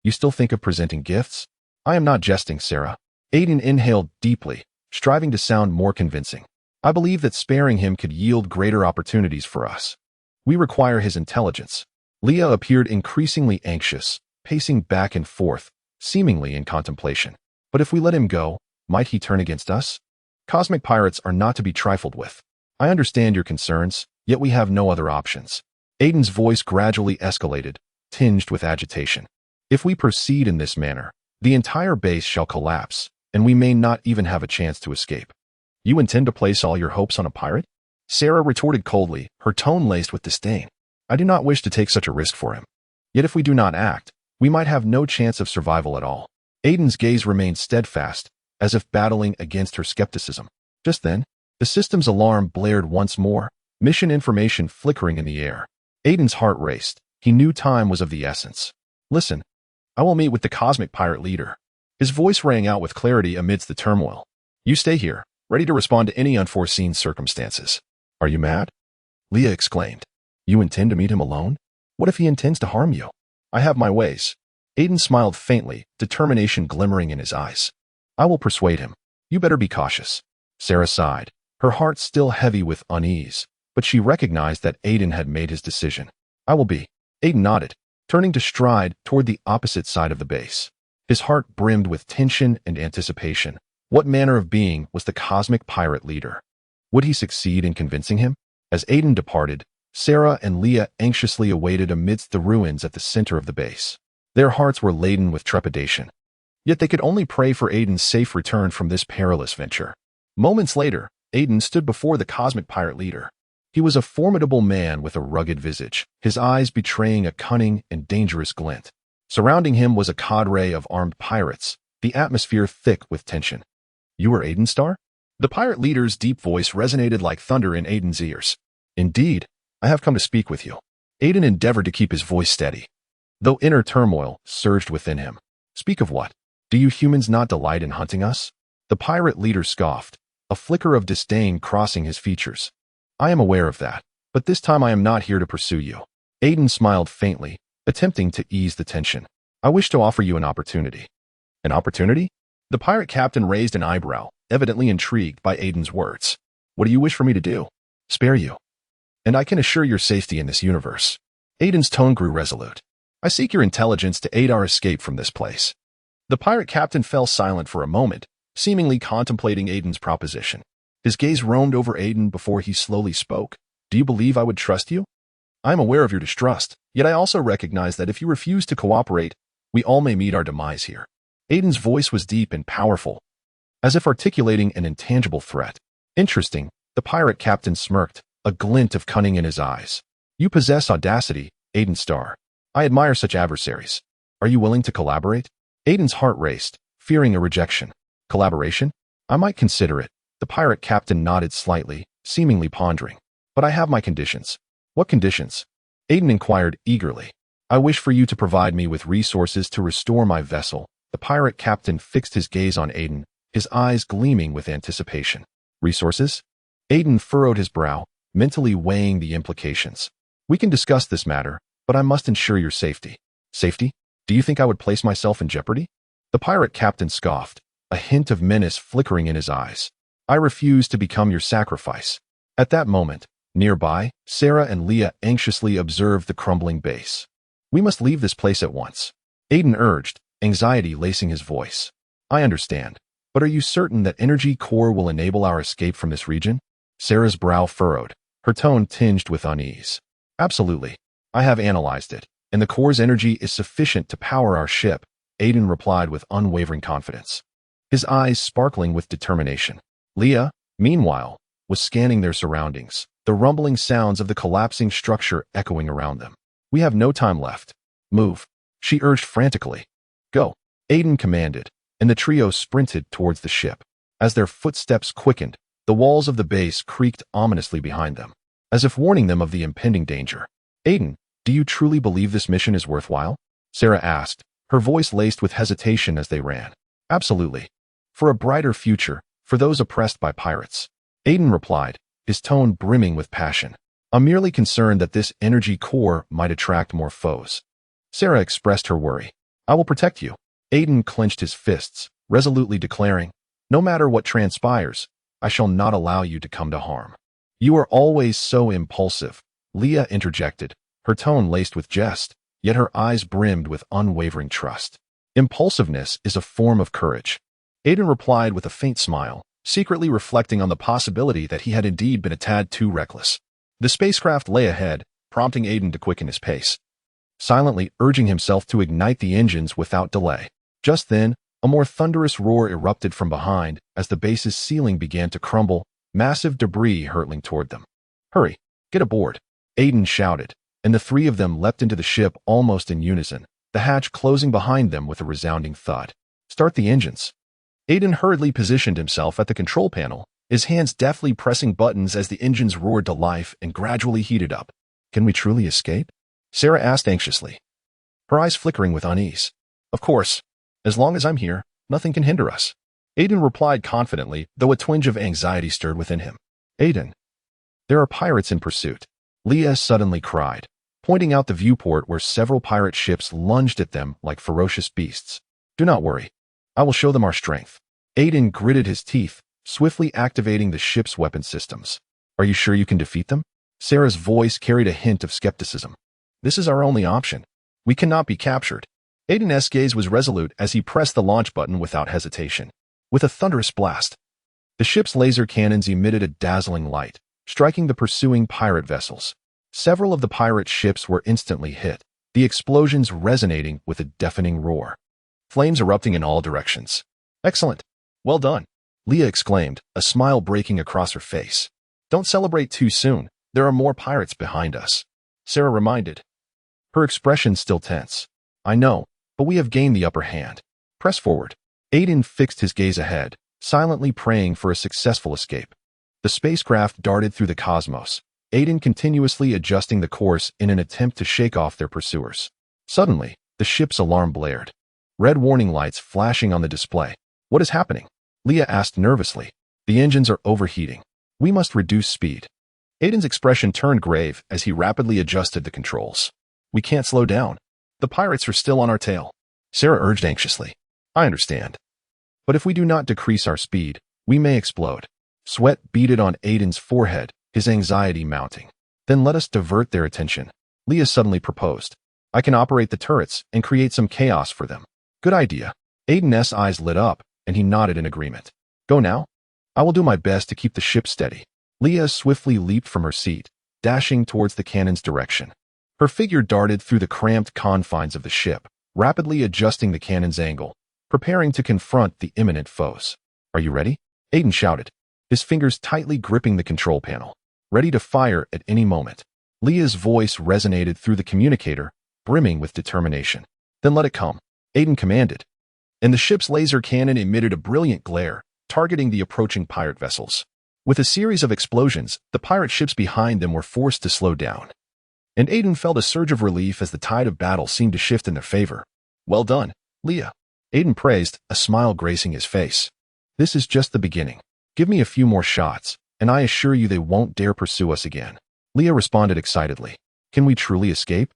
Speaker 1: you still think of presenting gifts? I am not jesting, Sarah. Aiden inhaled deeply, striving to sound more convincing. I believe that sparing him could yield greater opportunities for us. We require his intelligence. Leah appeared increasingly anxious, pacing back and forth, seemingly in contemplation. But if we let him go, might he turn against us? Cosmic pirates are not to be trifled with. I understand your concerns, yet we have no other options. Aiden's voice gradually escalated, tinged with agitation. If we proceed in this manner, the entire base shall collapse, and we may not even have a chance to escape. You intend to place all your hopes on a pirate? Sarah retorted coldly, her tone laced with disdain. I do not wish to take such a risk for him. Yet if we do not act, we might have no chance of survival at all. Aiden's gaze remained steadfast, as if battling against her skepticism. Just then, the system's alarm blared once more, mission information flickering in the air. Aiden's heart raced. He knew time was of the essence. Listen, I will meet with the cosmic pirate leader. His voice rang out with clarity amidst the turmoil. You stay here, ready to respond to any unforeseen circumstances. Are you mad? Leah exclaimed. You intend to meet him alone? What if he intends to harm you? I have my ways. Aiden smiled faintly, determination glimmering in his eyes. I will persuade him. You better be cautious. Sarah sighed, her heart still heavy with unease, but she recognized that Aiden had made his decision. I will be. Aiden nodded, turning to stride toward the opposite side of the base. His heart brimmed with tension and anticipation. What manner of being was the cosmic pirate leader? Would he succeed in convincing him? As Aiden departed, Sarah and Leah anxiously awaited amidst the ruins at the center of the base. Their hearts were laden with trepidation. Yet they could only pray for Aiden's safe return from this perilous venture. Moments later, Aiden stood before the cosmic pirate leader. He was a formidable man with a rugged visage, his eyes betraying a cunning and dangerous glint. Surrounding him was a cadre of armed pirates, the atmosphere thick with tension. You are Aiden Starr? The pirate leader's deep voice resonated like thunder in Aiden's ears. Indeed, I have come to speak with you. Aiden endeavored to keep his voice steady, though inner turmoil surged within him. Speak of what? Do you humans not delight in hunting us? The pirate leader scoffed, a flicker of disdain crossing his features. I am aware of that, but this time I am not here to pursue you. Aiden smiled faintly, attempting to ease the tension. I wish to offer you an opportunity. An opportunity? The pirate captain raised an eyebrow, evidently intrigued by Aiden's words. What do you wish for me to do? Spare you. And I can assure your safety in this universe. Aiden's tone grew resolute. I seek your intelligence to aid our escape from this place. The pirate captain fell silent for a moment, seemingly contemplating Aiden's proposition. His gaze roamed over Aiden before he slowly spoke. Do you believe I would trust you? I am aware of your distrust, yet I also recognize that if you refuse to cooperate, we all may meet our demise here. Aiden's voice was deep and powerful, as if articulating an intangible threat. Interesting, the pirate captain smirked, a glint of cunning in his eyes. You possess audacity, Aiden Starr. I admire such adversaries. Are you willing to collaborate? Aiden's heart raced, fearing a rejection. Collaboration? I might consider it. The pirate captain nodded slightly, seemingly pondering. But I have my conditions. What conditions? Aiden inquired eagerly. I wish for you to provide me with resources to restore my vessel. The pirate captain fixed his gaze on Aiden, his eyes gleaming with anticipation. Resources? Aiden furrowed his brow, mentally weighing the implications. We can discuss this matter, but I must ensure your safety. Safety? Do you think I would place myself in jeopardy? The pirate captain scoffed, a hint of menace flickering in his eyes. I refuse to become your sacrifice. At that moment, nearby, Sarah and Leah anxiously observed the crumbling base. We must leave this place at once. Aiden urged, anxiety lacing his voice. I understand, but are you certain that energy core will enable our escape from this region? Sarah's brow furrowed, her tone tinged with unease. Absolutely. I have analyzed it, and the core's energy is sufficient to power our ship, Aiden replied with unwavering confidence, his eyes sparkling with determination. Leah, meanwhile, was scanning their surroundings, the rumbling sounds of the collapsing structure echoing around them. We have no time left. Move, she urged frantically. Go, Aiden commanded, and the trio sprinted towards the ship. As their footsteps quickened, the walls of the base creaked ominously behind them, as if warning them of the impending danger. Aiden, do you truly believe this mission is worthwhile? Sarah asked, her voice laced with hesitation as they ran. Absolutely. For a brighter future, for those oppressed by pirates. Aiden replied, his tone brimming with passion. I'm merely concerned that this energy core might attract more foes. Sarah expressed her worry. I will protect you. Aiden clenched his fists, resolutely declaring, no matter what transpires, I shall not allow you to come to harm. You are always so impulsive, Leah interjected, her tone laced with jest, yet her eyes brimmed with unwavering trust. Impulsiveness is a form of courage. Aiden replied with a faint smile, secretly reflecting on the possibility that he had indeed been a tad too reckless. The spacecraft lay ahead, prompting Aiden to quicken his pace, silently urging himself to ignite the engines without delay. Just then, a more thunderous roar erupted from behind as the base's ceiling began to crumble, massive debris hurtling toward them. Hurry, get aboard, Aiden shouted, and the three of them leapt into the ship almost in unison, the hatch closing behind them with a resounding thud. Start the engines. Aiden hurriedly positioned himself at the control panel, his hands deftly pressing buttons as the engines roared to life and gradually heated up. Can we truly escape? Sarah asked anxiously, her eyes flickering with unease. Of course. As long as I'm here, nothing can hinder us. Aiden replied confidently, though a twinge of anxiety stirred within him. Aiden, there are pirates in pursuit. Leah suddenly cried, pointing out the viewport where several pirate ships lunged at them like ferocious beasts. Do not worry. I will show them our strength. Aiden gritted his teeth, swiftly activating the ship's weapon systems. Are you sure you can defeat them? Sarah's voice carried a hint of skepticism. This is our only option. We cannot be captured. Aiden's gaze was resolute as he pressed the launch button without hesitation. With a thunderous blast, the ship's laser cannons emitted a dazzling light, striking the pursuing pirate vessels. Several of the pirate ships were instantly hit, the explosions resonating with a deafening roar. Flames erupting in all directions. Excellent. Well done, Leah exclaimed, a smile breaking across her face. Don't celebrate too soon. There are more pirates behind us, Sarah reminded, her expression still tense. I know, but we have gained the upper hand. Press forward. Aiden fixed his gaze ahead, silently praying for a successful escape. The spacecraft darted through the cosmos, Aiden continuously adjusting the course in an attempt to shake off their pursuers. Suddenly, the ship's alarm blared. red warning lights flashing on the display. What is happening? Leah asked nervously. The engines are overheating. We must reduce speed. Aiden's expression turned grave as he rapidly adjusted the controls. We can't slow down. The pirates are still on our tail. Sarah urged anxiously. I understand. But if we do not decrease our speed, we may explode. Sweat beaded on Aiden's forehead, his anxiety mounting. Then let us divert their attention. Leah suddenly proposed. I can operate the turrets and create some chaos for them. Good idea. Aiden's eyes lit up, and he nodded in agreement. Go now? I will do my best to keep the ship steady. Leah swiftly leaped from her seat, dashing towards the cannon's direction. Her figure darted through the cramped confines of the ship, rapidly adjusting the cannon's angle, preparing to confront the imminent foes. Are you ready? Aiden shouted, his fingers tightly gripping the control panel, ready to fire at any moment. Leah's voice resonated through the communicator, brimming with determination. Then let it come, Aiden commanded. And the ship's laser cannon emitted a brilliant glare, targeting the approaching pirate vessels. With a series of explosions, the pirate ships behind them were forced to slow down. And Aiden felt a surge of relief as the tide of battle seemed to shift in their favor. Well done, Leah. Aiden praised, a smile gracing his face. This is just the beginning. Give me a few more shots, and I assure you they won't dare pursue us again. Leah responded excitedly. Can we truly escape?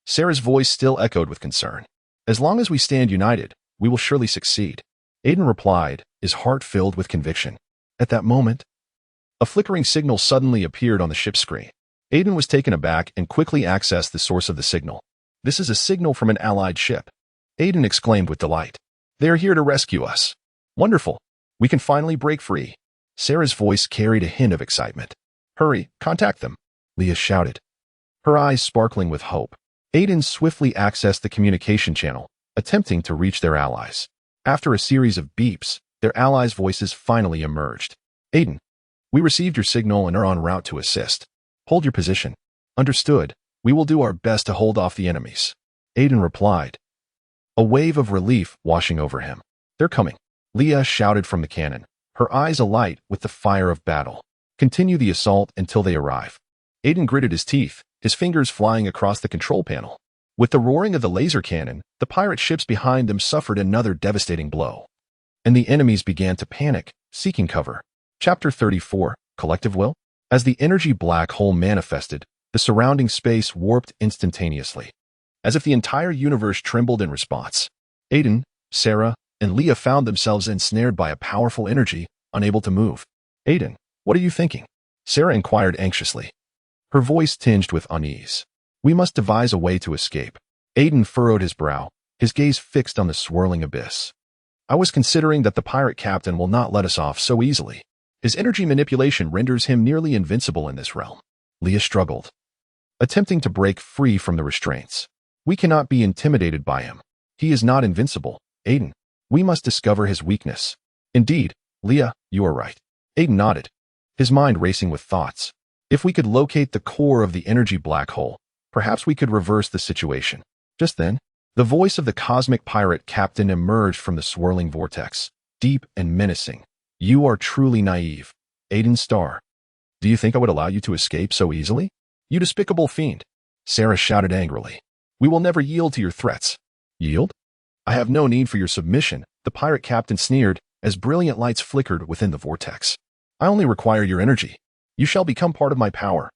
Speaker 1: Sarah's voice still echoed with concern. As long as we stand united, we will surely succeed. Aiden replied, his heart filled with conviction. At that moment, a flickering signal suddenly appeared on the ship's screen. Aiden was taken aback and quickly accessed the source of the signal. This is a signal from an allied ship. Aiden exclaimed with delight. They are here to rescue us. Wonderful. We can finally break free. Sarah's voice carried a hint of excitement. Hurry, contact them, Leah shouted, her eyes sparkling with hope. Aiden swiftly accessed the communication channel, attempting to reach their allies. After a series of beeps, their allies' voices finally emerged. Aiden, we received your signal and are en route to assist. Hold your position. Understood. We will do our best to hold off the enemies. Aiden replied, a wave of relief washing over him. They're coming, Leah shouted from the cannon, her eyes alight with the fire of battle. Continue the assault until they arrive. Aiden gritted his teeth, his fingers flying across the control panel. With the roaring of the laser cannon, the pirate ships behind them suffered another devastating blow. And the enemies began to panic, seeking cover. Chapter 34, Collective Will? As the energy black hole manifested, the surrounding space warped instantaneously, as if the entire universe trembled in response. Aiden, Sarah, and Leah found themselves ensnared by a powerful energy, unable to move. Aiden, what are you thinking? Sarah inquired anxiously, her voice tinged with unease. We must devise a way to escape. Aiden furrowed his brow, his gaze fixed on the swirling abyss. I was considering that the pirate captain will not let us off so easily. His energy manipulation renders him nearly invincible in this realm. Leah struggled, attempting to break free from the restraints. We cannot be intimidated by him. He is not invincible, Aiden. We must discover his weakness. Indeed, Leah, you are right. Aiden nodded, his mind racing with thoughts. If we could locate the core of the energy black hole, perhaps we could reverse the situation. Just then, the voice of the cosmic pirate captain emerged from the swirling vortex, deep and menacing. You are truly naive, Aiden Starr. Do you think I would allow you to escape so easily? You despicable fiend, Sarah shouted angrily. We will never yield to your threats. Yield? I have no need for your submission, the pirate captain sneered as brilliant lights flickered within the vortex. I only require your energy. You shall become part of my power.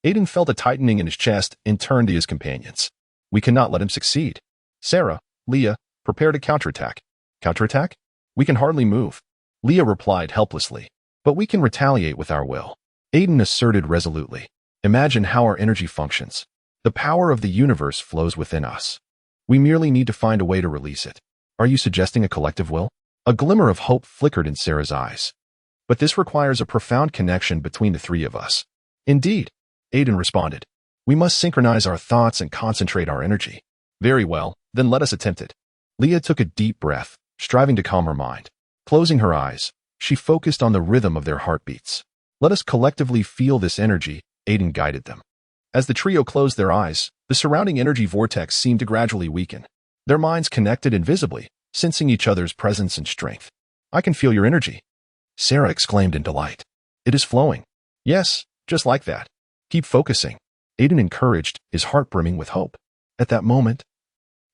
Speaker 1: Aiden felt a tightening in his chest and turned to his companions. We cannot let him succeed. Sarah, Leah, prepare to counterattack. Counterattack? We can hardly move. Leah replied helplessly. But we can retaliate with our will. Aiden asserted resolutely. Imagine how our energy functions. The power of the universe flows within us. We merely need to find a way to release it. Are you suggesting a collective will? A glimmer of hope flickered in Sarah's eyes. But this requires a profound connection between the three of us. Indeed, Aiden responded. We must synchronize our thoughts and concentrate our energy. Very well, then let us attempt it. Leah took a deep breath, striving to calm her mind. Closing her eyes, she focused on the rhythm of their heartbeats. Let us collectively feel this energy, Aiden guided them. As the trio closed their eyes, the surrounding energy vortex seemed to gradually weaken. Their minds connected invisibly, sensing each other's presence and strength. I can feel your energy, Sarah exclaimed in delight. It is flowing. Yes, just like that. Keep focusing, Aiden encouraged, his heart brimming with hope. At that moment,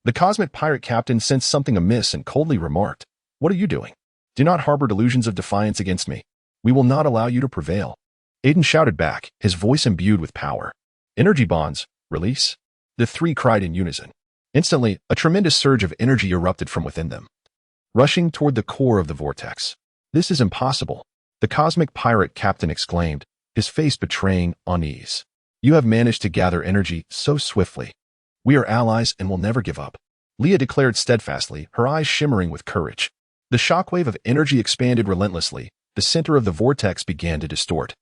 Speaker 1: The cosmic pirate captain sensed something amiss and coldly remarked, "What are you doing? Do not harbor delusions of defiance against me. We will not allow you to prevail." Aiden shouted back, his voice imbued with power. "Energy bonds, release." The three cried in unison. Instantly, a tremendous surge of energy erupted from within them, rushing toward the core of the vortex. "This is impossible," the cosmic pirate captain exclaimed, his face betraying unease. "You have managed to gather energy so swiftly. We are allies and will never give up," Leah declared steadfastly, her eyes shimmering with courage. The shockwave of energy expanded relentlessly, the center of the vortex began to distort,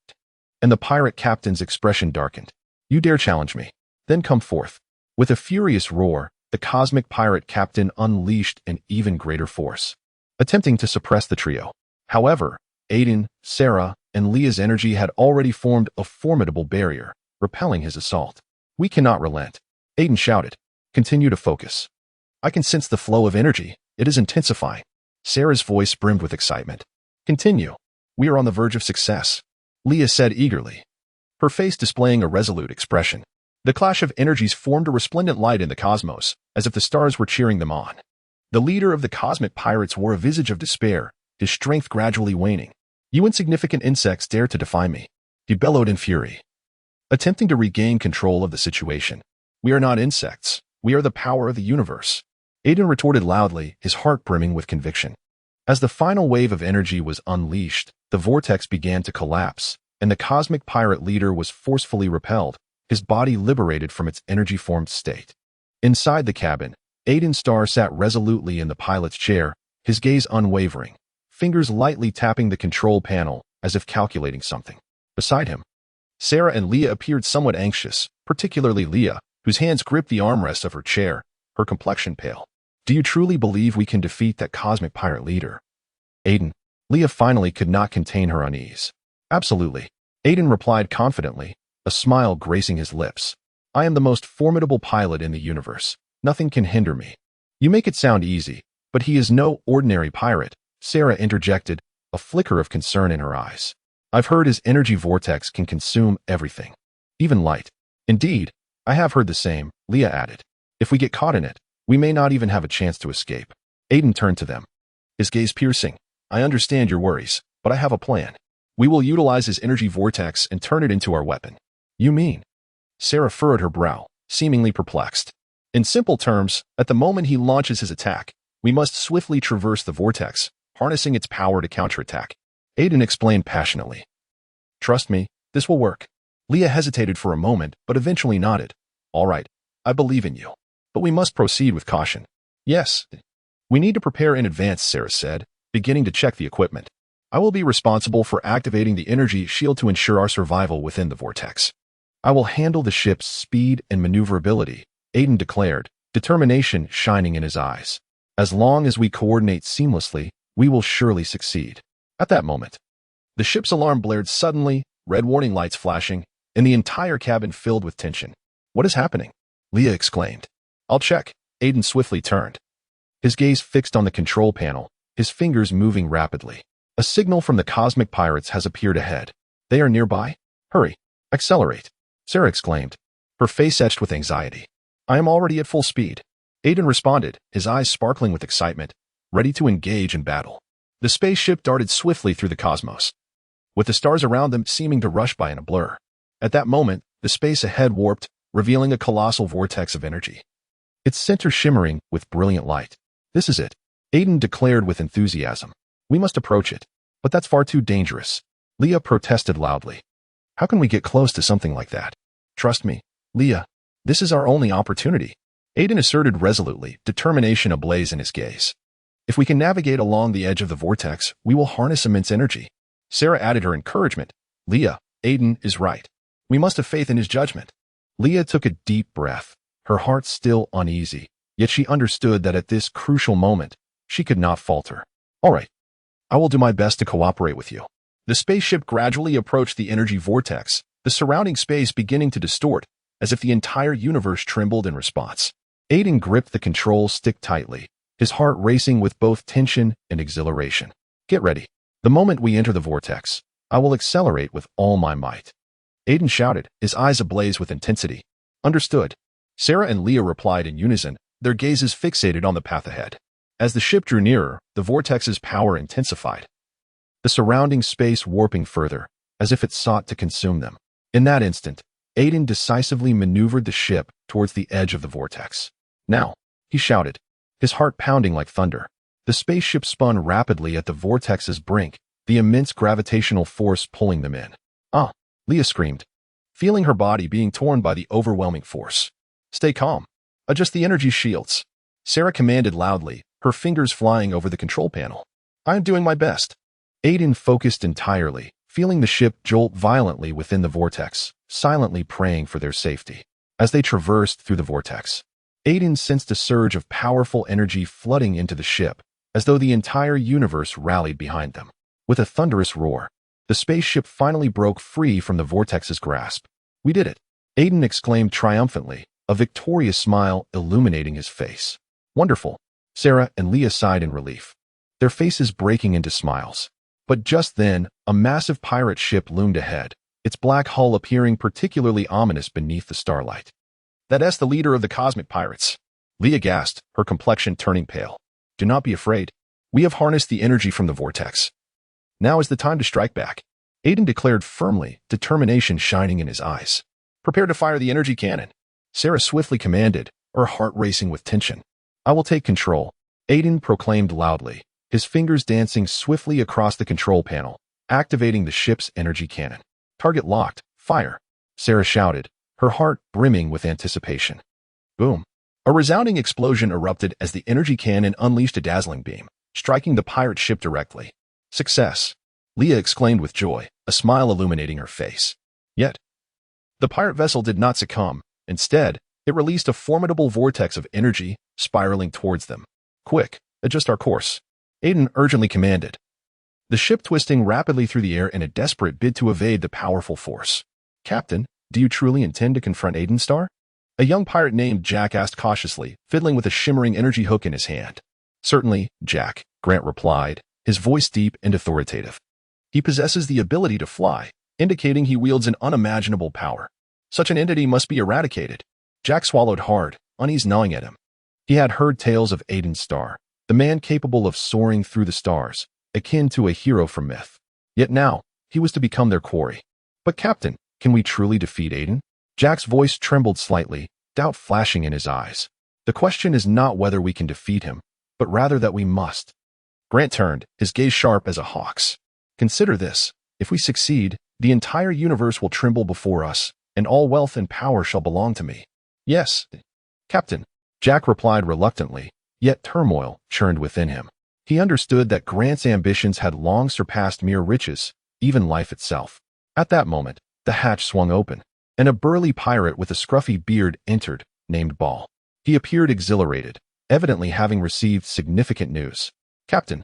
Speaker 1: and the pirate captain's expression darkened. "You dare challenge me? Then come forth." With a furious roar, the cosmic pirate captain unleashed an even greater force, attempting to suppress the trio. However, Aiden, Sarah, and Leah's energy had already formed a formidable barrier, repelling his assault. "We cannot relent," Aiden shouted. "Continue to focus. I can sense the flow of energy. It is intensifying." Sarah's voice brimmed with excitement. "Continue. We are on the verge of success," Leah said eagerly, her face displaying a resolute expression. The clash of energies formed a resplendent light in the cosmos, as if the stars were cheering them on. The leader of the cosmic pirates wore a visage of despair, his strength gradually waning. "You insignificant insects dare to defy me," he bellowed in fury, attempting to regain control of the situation. "We are not insects. We are the power of the universe," Aiden retorted loudly, his heart brimming with conviction. As the final wave of energy was unleashed, the vortex began to collapse, and the cosmic pirate leader was forcefully repelled, his body liberated from its energy-formed state. Inside the cabin, Aiden Starr sat resolutely in the pilot's chair, his gaze unwavering, fingers lightly tapping the control panel as if calculating something. Beside him, Sarah and Leah appeared somewhat anxious, particularly Leah, whose hands gripped the armrest of her chair, her complexion pale. "Do you truly believe we can defeat that cosmic pirate leader?" "Aiden." Leah finally could not contain her unease. "Absolutely," Aiden replied confidently, a smile gracing his lips. "I am the most formidable pilot in the universe. Nothing can hinder me." "You make it sound easy, but he is no ordinary pirate," Sarah interjected, a flicker of concern in her eyes. "I've heard his energy vortex can consume everything, even light." "Indeed, I have heard the same," Leah added. "If we get caught in it, we may not even have a chance to escape." Aiden turned to them, his gaze piercing. "I understand your worries, but I have a plan. We will utilize his energy vortex and turn it into our weapon." "You mean?" Sarah furrowed her brow, seemingly perplexed. "In simple terms, at the moment he launches his attack, we must swiftly traverse the vortex, harnessing its power to counterattack," Aiden explained passionately. "Trust me, this will work." Leah hesitated for a moment, but eventually nodded. "All right, I believe in you. But we must proceed with caution." "Yes. We need to prepare in advance," Sarah said, beginning to check the equipment. "I will be responsible for activating the energy shield to ensure our survival within the vortex." "I will handle the ship's speed and maneuverability," Aiden declared, determination shining in his eyes. "As long as we coordinate seamlessly, we will surely succeed." At that moment, the ship's alarm blared suddenly, red warning lights flashing, and the entire cabin filled with tension. "What is happening?" Leah exclaimed. "I'll check." Aiden swiftly turned, his gaze fixed on the control panel, his fingers moving rapidly. "A signal from the cosmic pirates has appeared ahead. They are nearby. Hurry. Accelerate," Sarah exclaimed, her face etched with anxiety. "I am already at full speed," Aiden responded, his eyes sparkling with excitement, ready to engage in battle. The spaceship darted swiftly through the cosmos, with the stars around them seeming to rush by in a blur. At that moment, the space ahead warped, revealing a colossal vortex of energy, its center shimmering with brilliant light. "This is it," Aiden declared with enthusiasm. "We must approach it." "But that's far too dangerous," Leah protested loudly. "How can we get close to something like that?" "Trust me, Leah. This is our only opportunity," Aiden asserted resolutely, determination ablaze in his gaze. "If we can navigate along the edge of the vortex, we will harness immense energy." Sarah added her encouragement. "Leah, Aiden is right. We must have faith in his judgment." Leah took a deep breath, her heart still uneasy, yet she understood that at this crucial moment, she could not falter. "All right. I will do my best to cooperate with you." The spaceship gradually approached the energy vortex, the surrounding space beginning to distort, as if the entire universe trembled in response. Aiden gripped the control stick tightly, his heart racing with both tension and exhilaration. "Get ready. The moment we enter the vortex, I will accelerate with all my might," Aiden shouted, his eyes ablaze with intensity. "Understood," Sarah and Leah replied in unison, their gazes fixated on the path ahead. As the ship drew nearer, the vortex's power intensified, the surrounding space warping further, as if it sought to consume them. In that instant, Aiden decisively maneuvered the ship towards the edge of the vortex. "Now," he shouted, his heart pounding like thunder. The spaceship spun rapidly at the vortex's brink, the immense gravitational force pulling them in. "Ah!" Leah screamed, feeling her body being torn by the overwhelming force. "Stay calm. Adjust the energy shields," Sarah commanded loudly, her fingers flying over the control panel. "I am doing my best." Aiden focused entirely, feeling the ship jolt violently within the vortex, silently praying for their safety. As they traversed through the vortex, Aiden sensed a surge of powerful energy flooding into the ship, as though the entire universe rallied behind them. With a thunderous roar, the spaceship finally broke free from the vortex's grasp. "We did it!" Aiden exclaimed triumphantly, a victorious smile illuminating his face. "Wonderful!" Sarah and Leah sighed in relief, their faces breaking into smiles. But just then, a massive pirate ship loomed ahead, its black hull appearing particularly ominous beneath the starlight. "That's the leader of the cosmic pirates," Leah gasped, her complexion turning pale. "Do not be afraid. We have harnessed the energy from the vortex. Now is the time to strike back," Aiden declared firmly, determination shining in his eyes. "Prepare to fire the energy cannon," Sarah swiftly commanded, her heart racing with tension. "I will take control," Aiden proclaimed loudly, his fingers dancing swiftly across the control panel, activating the ship's energy cannon. "Target locked. Fire," Sarah shouted, her heart brimming with anticipation. Boom. A resounding explosion erupted as the energy cannon unleashed a dazzling beam, striking the pirate ship directly. "Success," Leah exclaimed with joy, a smile illuminating her face. Yet, the pirate vessel did not succumb. Instead, it released a formidable vortex of energy, spiraling towards them. "Quick, adjust our course," Aiden urgently commanded, the ship twisting rapidly through the air in a desperate bid to evade the powerful force. "Captain, do you truly intend to confront Aiden Star?" a young pirate named Jack asked cautiously, fiddling with a shimmering energy hook in his hand. "Certainly, Jack," Grant replied, his voice deep and authoritative. "He possesses the ability to fly, indicating he wields an unimaginable power. Such an entity must be eradicated." Jack swallowed hard, unease gnawing at him. He had heard tales of Aiden Star, the man capable of soaring through the stars, akin to a hero from myth. Yet now, he was to become their quarry. "But Captain, can we truly defeat Aiden?" Jack's voice trembled slightly, doubt flashing in his eyes. "The question is not whether we can defeat him, but rather that we must." Grant turned, his gaze sharp as a hawk's. "Consider this. If we succeed, the entire universe will tremble before us, and all wealth and power shall belong to me." "Yes, Captain," Jack replied reluctantly, yet turmoil churned within him. He understood that Grant's ambitions had long surpassed mere riches, even life itself. At that moment, the hatch swung open, and a burly pirate with a scruffy beard entered, named Ball. He appeared exhilarated, evidently having received significant news. "Captain,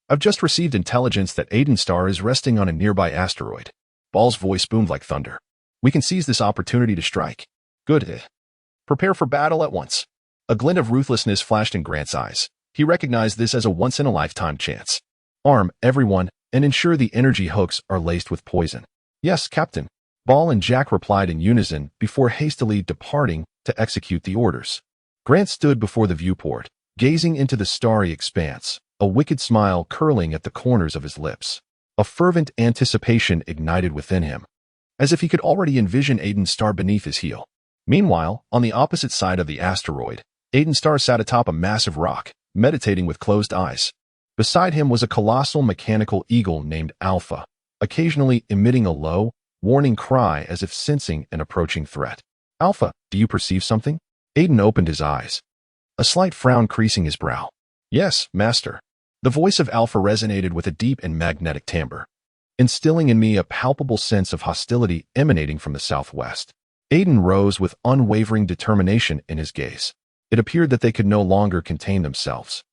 Speaker 1: I've just received intelligence that Aiden Star is resting on a nearby asteroid." Ball's voice boomed like thunder. "We can seize this opportunity to strike." "Good. Prepare for battle at once." A glint of ruthlessness flashed in Grant's eyes. He recognized this as a once-in-a-lifetime chance. "Arm everyone and ensure the energy hooks are laced with poison." "Yes, Captain," Ball and Jack replied in unison before hastily departing to execute the orders. Grant stood before the viewport, gazing into the starry expanse, a wicked smile curling at the corners of his lips. A fervent anticipation ignited within him, as if he could already envision Aiden Star beneath his heel. Meanwhile, on the opposite side of the asteroid, Aiden Star sat atop a massive rock, meditating with closed eyes. Beside him was a colossal mechanical eagle named Alpha, occasionally emitting a low, warning cry as if sensing an approaching threat. "Alpha, do you perceive something?" Aiden opened his eyes, a slight frown creasing his brow. "Yes, Master." The voice of Alpha resonated with a deep and magnetic timbre, instilling in me a palpable sense of hostility emanating from the southwest. Aiden rose with unwavering determination in his gaze. It appeared that they could no longer contain themselves.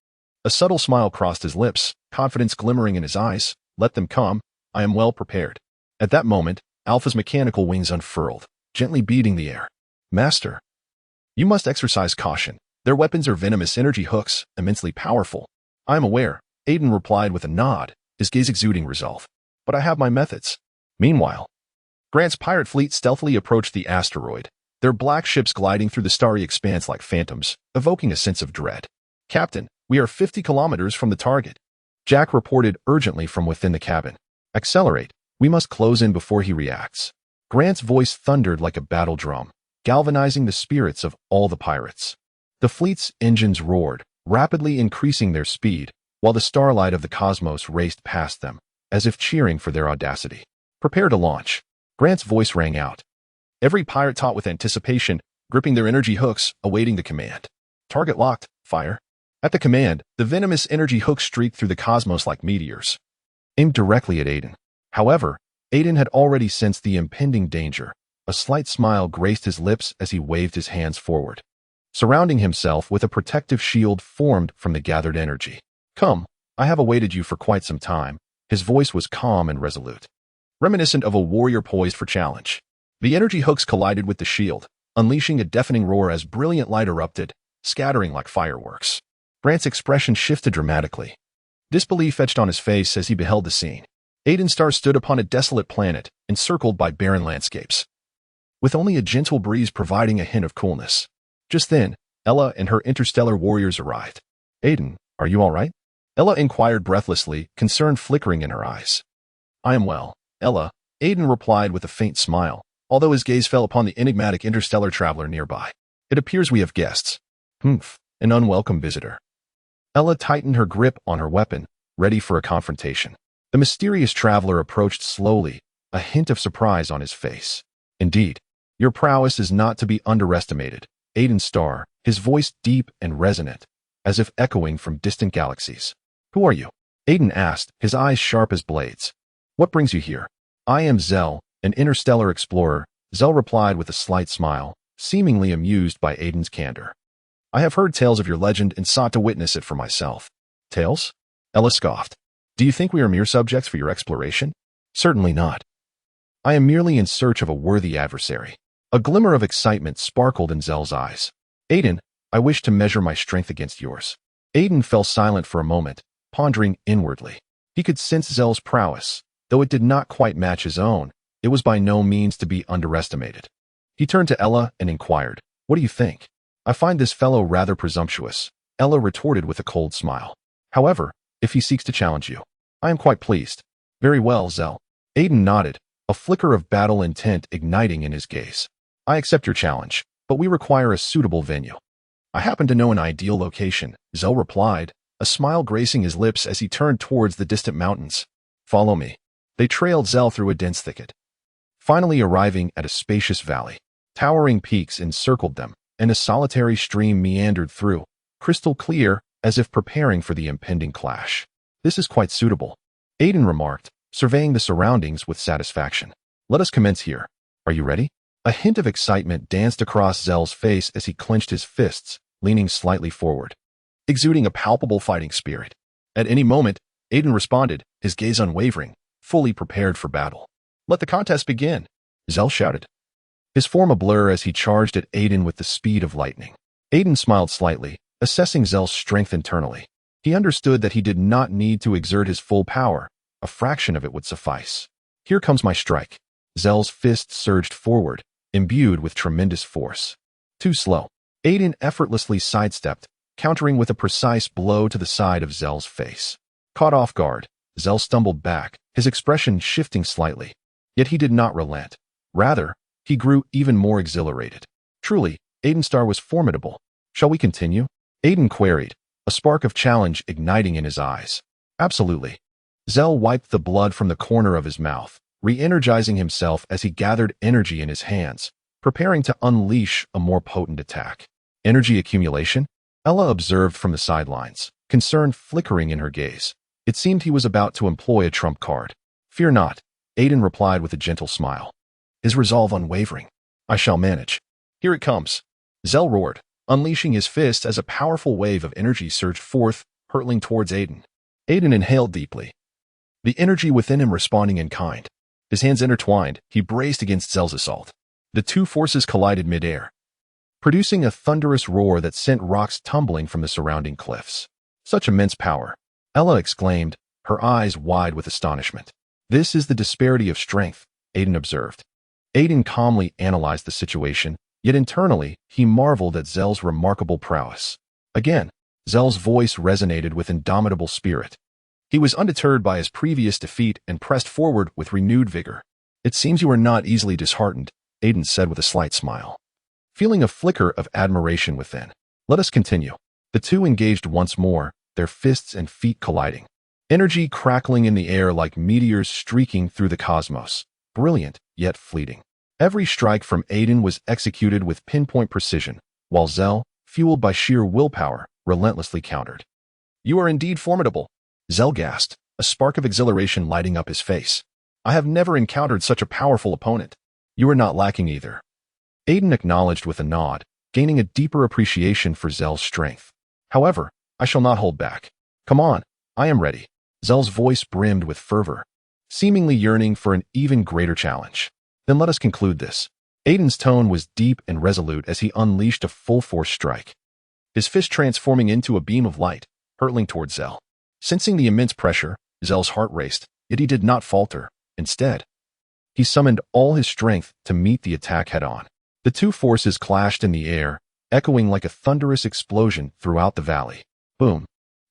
Speaker 1: A subtle smile crossed his lips, confidence glimmering in his eyes. "Let them come. I am well prepared." At that moment, Alpha's mechanical wings unfurled, gently beating the air. "Master, you must exercise caution. Their weapons are venomous energy hooks, immensely powerful." "I am aware," Aiden replied with a nod, his gaze exuding resolve. "But I have my methods." Meanwhile, Grant's pirate fleet stealthily approached the asteroid, their black ships gliding through the starry expanse like phantoms, evoking a sense of dread. "Captain, we are 50 kilometers from the target," Jack reported urgently from within the cabin. "Accelerate. We must close in before he reacts." Grant's voice thundered like a battle drum, galvanizing the spirits of all the pirates. The fleet's engines roared, rapidly increasing their speed, while the starlight of the cosmos raced past them, as if cheering for their audacity. "Prepare to launch." Grant's voice rang out. Every pirate taut with anticipation, gripping their energy hooks, awaiting the command. "Target locked. Fire." At the command, the venomous energy hooks streaked through the cosmos like meteors, aimed directly at Aiden. However, Aiden had already sensed the impending danger. A slight smile graced his lips as he waved his hands forward, surrounding himself with a protective shield formed from the gathered energy. "Come, I have awaited you for quite some time." His voice was calm and resolute, reminiscent of a warrior poised for challenge. The energy hooks collided with the shield, unleashing a deafening roar as brilliant light erupted, scattering like fireworks. Grant's expression shifted dramatically. Disbelief etched on his face as he beheld the scene. Aiden Star stood upon a desolate planet, encircled by barren landscapes, with only a gentle breeze providing a hint of coolness. Just then, Ella and her interstellar warriors arrived. "Aiden, are you all right?" Ella inquired breathlessly, concern flickering in her eyes. "I am well, Ella," Aiden replied with a faint smile, although his gaze fell upon the enigmatic interstellar traveler nearby. "It appears we have guests." "Humph, an unwelcome visitor." Ella tightened her grip on her weapon, ready for a confrontation. The mysterious traveler approached slowly, a hint of surprise on his face. "Indeed, your prowess is not to be underestimated," Aiden Star, his voice deep and resonant, as if echoing from distant galaxies. "Who are you?" Aiden asked, his eyes sharp as blades. "What brings you here?" "I am Zell, an interstellar explorer," Zell replied with a slight smile, seemingly amused by Aiden's candor. "I have heard tales of your legend and sought to witness it for myself." "Tales?" Ella scoffed. "Do you think we are mere subjects for your exploration?" "Certainly not. I am merely in search of a worthy adversary." A glimmer of excitement sparkled in Zell's eyes. "Aiden, I wish to measure my strength against yours." Aiden fell silent for a moment, pondering inwardly. He could sense Zell's prowess. Though it did not quite match his own, it was by no means to be underestimated. He turned to Ella and inquired, "What do you think?" "I find this fellow rather presumptuous," Ella retorted with a cold smile. "However, if he seeks to challenge you, I am quite pleased." "Very well, Zell." Aiden nodded, a flicker of battle intent igniting in his gaze. "I accept your challenge, but we require a suitable venue." "I happen to know an ideal location," Zell replied, a smile gracing his lips as he turned towards the distant mountains. "Follow me." They trailed Zell through a dense thicket, finally arriving at a spacious valley. Towering peaks encircled them, and a solitary stream meandered through, crystal clear, as if preparing for the impending clash. "This is quite suitable," Aiden remarked, surveying the surroundings with satisfaction. "Let us commence here. Are you ready?" A hint of excitement danced across Zell's face as he clenched his fists, leaning slightly forward, exuding a palpable fighting spirit. At any moment, Aiden responded, his gaze unwavering, fully prepared for battle. "Let the contest begin," Zell shouted, his form a blur as he charged at Aiden with the speed of lightning. Aiden smiled slightly, assessing Zell's strength internally. He understood that he did not need to exert his full power. A fraction of it would suffice. "Here comes my strike." Zell's fist surged forward, imbued with tremendous force. Too slow. Aiden effortlessly sidestepped, countering with a precise blow to the side of Zell's face. Caught off guard, Zell stumbled back, his expression shifting slightly. Yet he did not relent. Rather, he grew even more exhilarated. Truly, Aiden Star was formidable. "Shall we continue?" Aiden queried, a spark of challenge igniting in his eyes. "Absolutely." Zell wiped the blood from the corner of his mouth, re-energizing himself as he gathered energy in his hands, preparing to unleash a more potent attack. "Energy accumulation?" Ella observed from the sidelines, concern flickering in her gaze. It seemed he was about to employ a trump card. "Fear not," Aiden replied with a gentle smile, his resolve unwavering. "I shall manage." "Here it comes." Zell roared, unleashing his fist as a powerful wave of energy surged forth, hurtling towards Aiden. Aiden inhaled deeply, the energy within him responding in kind. His hands intertwined, he braced against Zell's assault. The two forces collided midair, producing a thunderous roar that sent rocks tumbling from the surrounding cliffs. "Such immense power," Ella exclaimed, her eyes wide with astonishment. "This is the disparity of strength," Aiden observed. Aiden calmly analyzed the situation, Yet internally, he marveled at Zell's remarkable prowess. Again, Zell's voice resonated with indomitable spirit. He was undeterred by his previous defeat and pressed forward with renewed vigor. "It seems you are not easily disheartened," Aiden said with a slight smile. Feeling a flicker of admiration within, "Let us continue." The two engaged once more, their fists and feet colliding. Energy crackling in the air like meteors streaking through the cosmos. Brilliant, yet fleeting. Every strike from Aiden was executed with pinpoint precision, while Zell, fueled by sheer willpower, relentlessly countered. "You are indeed formidable," Zell gasped, a spark of exhilaration lighting up his face. "I have never encountered such a powerful opponent." "You are not lacking either," Aiden acknowledged with a nod, gaining a deeper appreciation for Zell's strength. "However, I shall not hold back. Come on, I am ready." Zell's voice brimmed with fervor, seemingly yearning for an even greater challenge. "Then let us conclude this." Aiden's tone was deep and resolute as he unleashed a full-force strike, his fist transforming into a beam of light, hurtling towards Zell. Sensing the immense pressure, Zell's heart raced, yet he did not falter. Instead, he summoned all his strength to meet the attack head-on. The two forces clashed in the air, echoing like a thunderous explosion throughout the valley. Boom!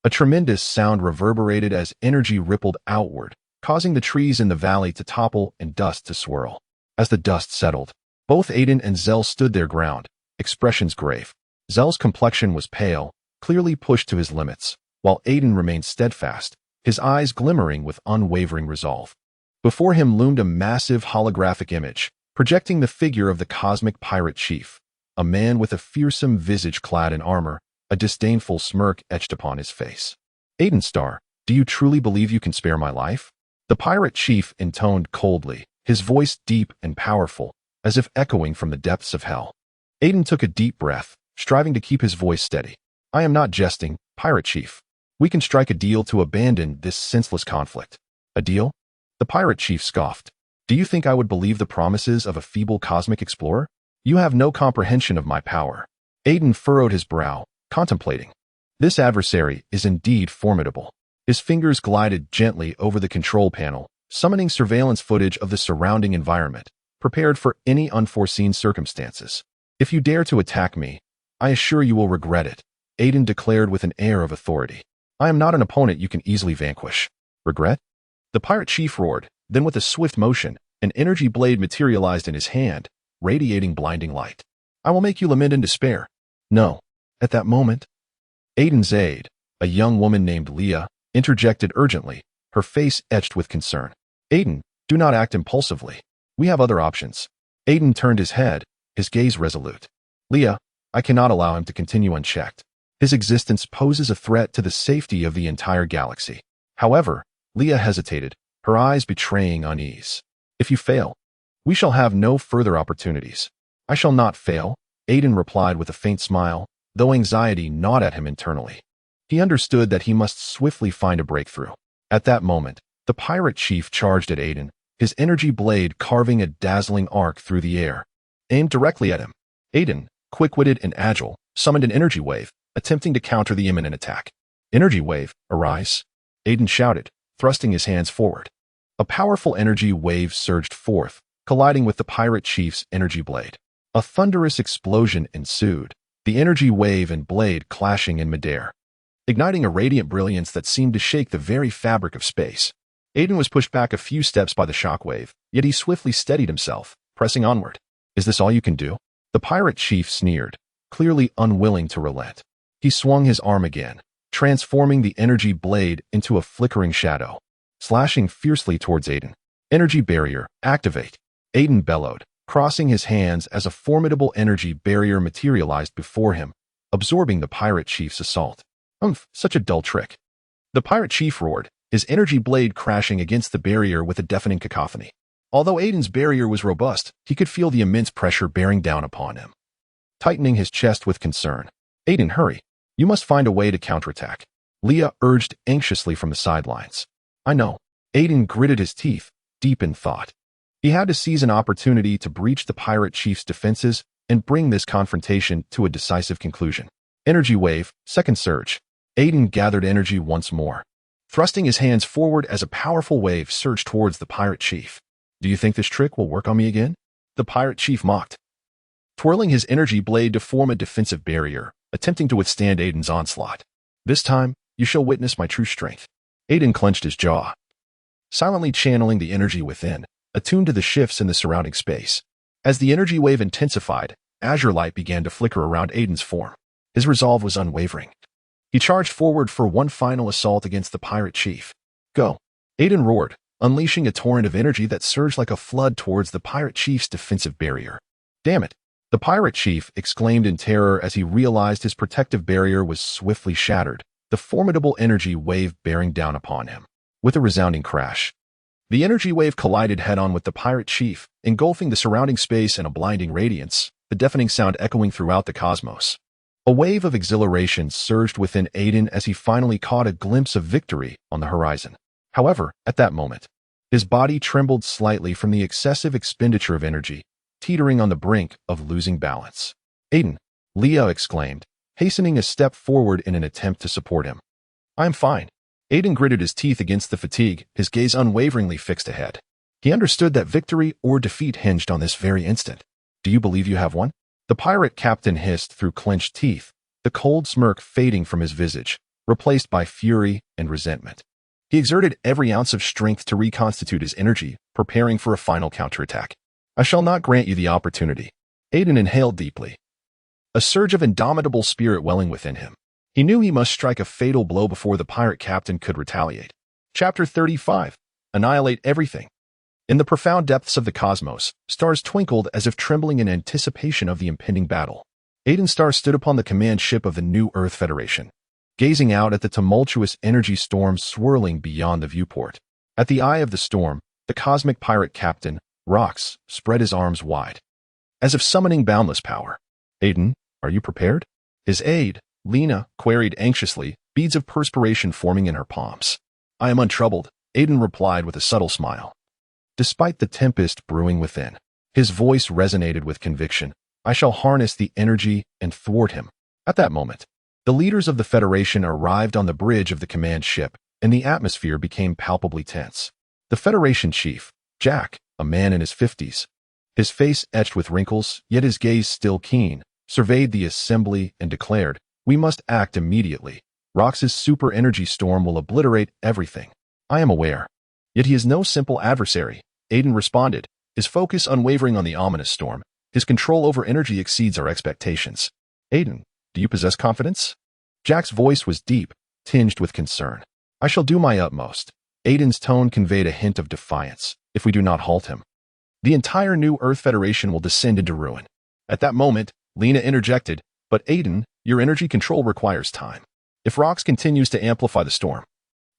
Speaker 1: A tremendous sound reverberated as energy rippled outward, causing the trees in the valley to topple and dust to swirl. As the dust settled, both Aiden and Zell stood their ground, expressions grave. Zell's complexion was pale, clearly pushed to his limits, while Aiden remained steadfast, his eyes glimmering with unwavering resolve. Before him loomed a massive holographic image, projecting the figure of the cosmic pirate chief, a man with a fearsome visage clad in armor, a disdainful smirk etched upon his face. "Aiden Star, do you truly believe you can spare my life?" The pirate chief intoned coldly, his voice deep and powerful, as if echoing from the depths of hell. Aiden took a deep breath, striving to keep his voice steady. "I am not jesting, pirate chief. We can strike a deal to abandon this senseless conflict." "A deal?" The pirate chief scoffed. "Do you think I would believe the promises of a feeble cosmic explorer? You have no comprehension of my power." Aiden furrowed his brow, contemplating. This adversary is indeed formidable. His fingers glided gently over the control panel, summoning surveillance footage of the surrounding environment, prepared for any unforeseen circumstances. "If you dare to attack me, I assure you will regret it," Aiden declared with an air of authority. "I am not an opponent you can easily vanquish." "Regret?" The pirate chief roared, then with a swift motion, an energy blade materialized in his hand, radiating blinding light. "I will make you lament in despair." "No." At that moment, Aiden's aide, a young woman named Leah, interjected urgently, her face etched with concern. "Aiden, do not act impulsively. We have other options." Aiden turned his head, his gaze resolute. "Leah, I cannot allow him to continue unchecked. His existence poses a threat to the safety of the entire galaxy." However, Leah hesitated, her eyes betraying unease. "If you fail, we shall have no further opportunities." "I shall not fail," Aiden replied with a faint smile, though anxiety gnawed at him internally. He understood that he must swiftly find a breakthrough. At that moment, the pirate chief charged at Aiden, his energy blade carving a dazzling arc through the air, aimed directly at him. Aiden, quick-witted and agile, summoned an energy wave, attempting to counter the imminent attack. "Energy wave, arise!" Aiden shouted, thrusting his hands forward. A powerful energy wave surged forth, colliding with the pirate chief's energy blade. A thunderous explosion ensued, the energy wave and blade clashing in midair, igniting a radiant brilliance that seemed to shake the very fabric of space. Aiden was pushed back a few steps by the shockwave, yet he swiftly steadied himself, pressing onward. "Is this all you can do?" The pirate chief sneered, clearly unwilling to relent. He swung his arm again, transforming the energy blade into a flickering shadow, slashing fiercely towards Aiden. "Energy barrier, activate!" Aiden bellowed, crossing his hands as a formidable energy barrier materialized before him, absorbing the pirate chief's assault. Such a dull trick." The pirate chief roared, his energy blade crashing against the barrier with a deafening cacophony. Although Aiden's barrier was robust, he could feel the immense pressure bearing down upon him, tightening his chest with concern. "Aiden, hurry. You must find a way to counterattack," Leah urged anxiously from the sidelines. "I know." Aiden gritted his teeth, deep in thought. He had to seize an opportunity to breach the pirate chief's defenses and bring this confrontation to a decisive conclusion. Energy wave, second surge. Aiden gathered energy once more, thrusting his hands forward as a powerful wave surged towards the pirate chief. "Do you think this trick will work on me again?" The pirate chief mocked. twirling his energy blade to form a defensive barrier, attempting to withstand Aiden's onslaught. This time, you shall witness my true strength. Aiden clenched his jaw, silently channeling the energy within, attuned to the shifts in the surrounding space. As the energy wave intensified, azure light began to flicker around Aiden's form. His resolve was unwavering. He charged forward for one final assault against the pirate chief. Go! Aiden roared, unleashing a torrent of energy that surged like a flood towards the pirate chief's defensive barrier. Damn it! The pirate chief exclaimed in terror as he realized his protective barrier was swiftly shattered, the formidable energy wave bearing down upon him. With a resounding crash, the energy wave collided head-on with the pirate chief, engulfing the surrounding space in a blinding radiance, the deafening sound echoing throughout the cosmos. A wave of exhilaration surged within Aiden as he finally caught a glimpse of victory on the horizon. However, at that moment, his body trembled slightly from the excessive expenditure of energy, teetering on the brink of losing balance. Aiden, Leah exclaimed, hastening a step forward in an attempt to support him. I'm fine. Aiden gritted his teeth against the fatigue, his gaze unwaveringly fixed ahead. He understood that victory or defeat hinged on this very instant. Do you believe you have won? The pirate captain hissed through clenched teeth, the cold smirk fading from his visage, replaced by fury and resentment. He exerted every ounce of strength to reconstitute his energy, preparing for a final counterattack. I shall not grant you the opportunity. Aiden inhaled deeply, a surge of indomitable spirit welling within him. He knew he must strike a fatal blow before the pirate captain could retaliate. Chapter 35. Annihilate everything. In the profound depths of the cosmos, stars twinkled as if trembling in anticipation of the impending battle. Aiden Starr stood upon the command ship of the New Earth Federation, gazing out at the tumultuous energy storm swirling beyond the viewport. At the eye of the storm, the cosmic pirate captain, Rox, spread his arms wide, as if summoning boundless power. Aiden, are you prepared? His aide, Lena, queried anxiously, beads of perspiration forming in her palms. I am untroubled, Aiden replied with a subtle smile. Despite the tempest brewing within, his voice resonated with conviction. I shall harness the energy and thwart him. At that moment, the leaders of the Federation arrived on the bridge of the command ship, and the atmosphere became palpably tense. The Federation chief, Jack, a man in his 50s, his face etched with wrinkles, yet his gaze still keen, surveyed the assembly and declared, we must act immediately. Rox's super energy storm will obliterate everything. I am aware. Yet he is no simple adversary, Aiden responded, his focus unwavering on the ominous storm. His control over energy exceeds our expectations. Aiden, do you possess confidence? Jack's voice was deep, tinged with concern. I shall do my utmost. Aiden's tone conveyed a hint of defiance. If we do not halt him, the entire New Earth Federation will descend into ruin. At that moment, Lena interjected, but Aiden, your energy control requires time. If Rox continues to amplify the storm,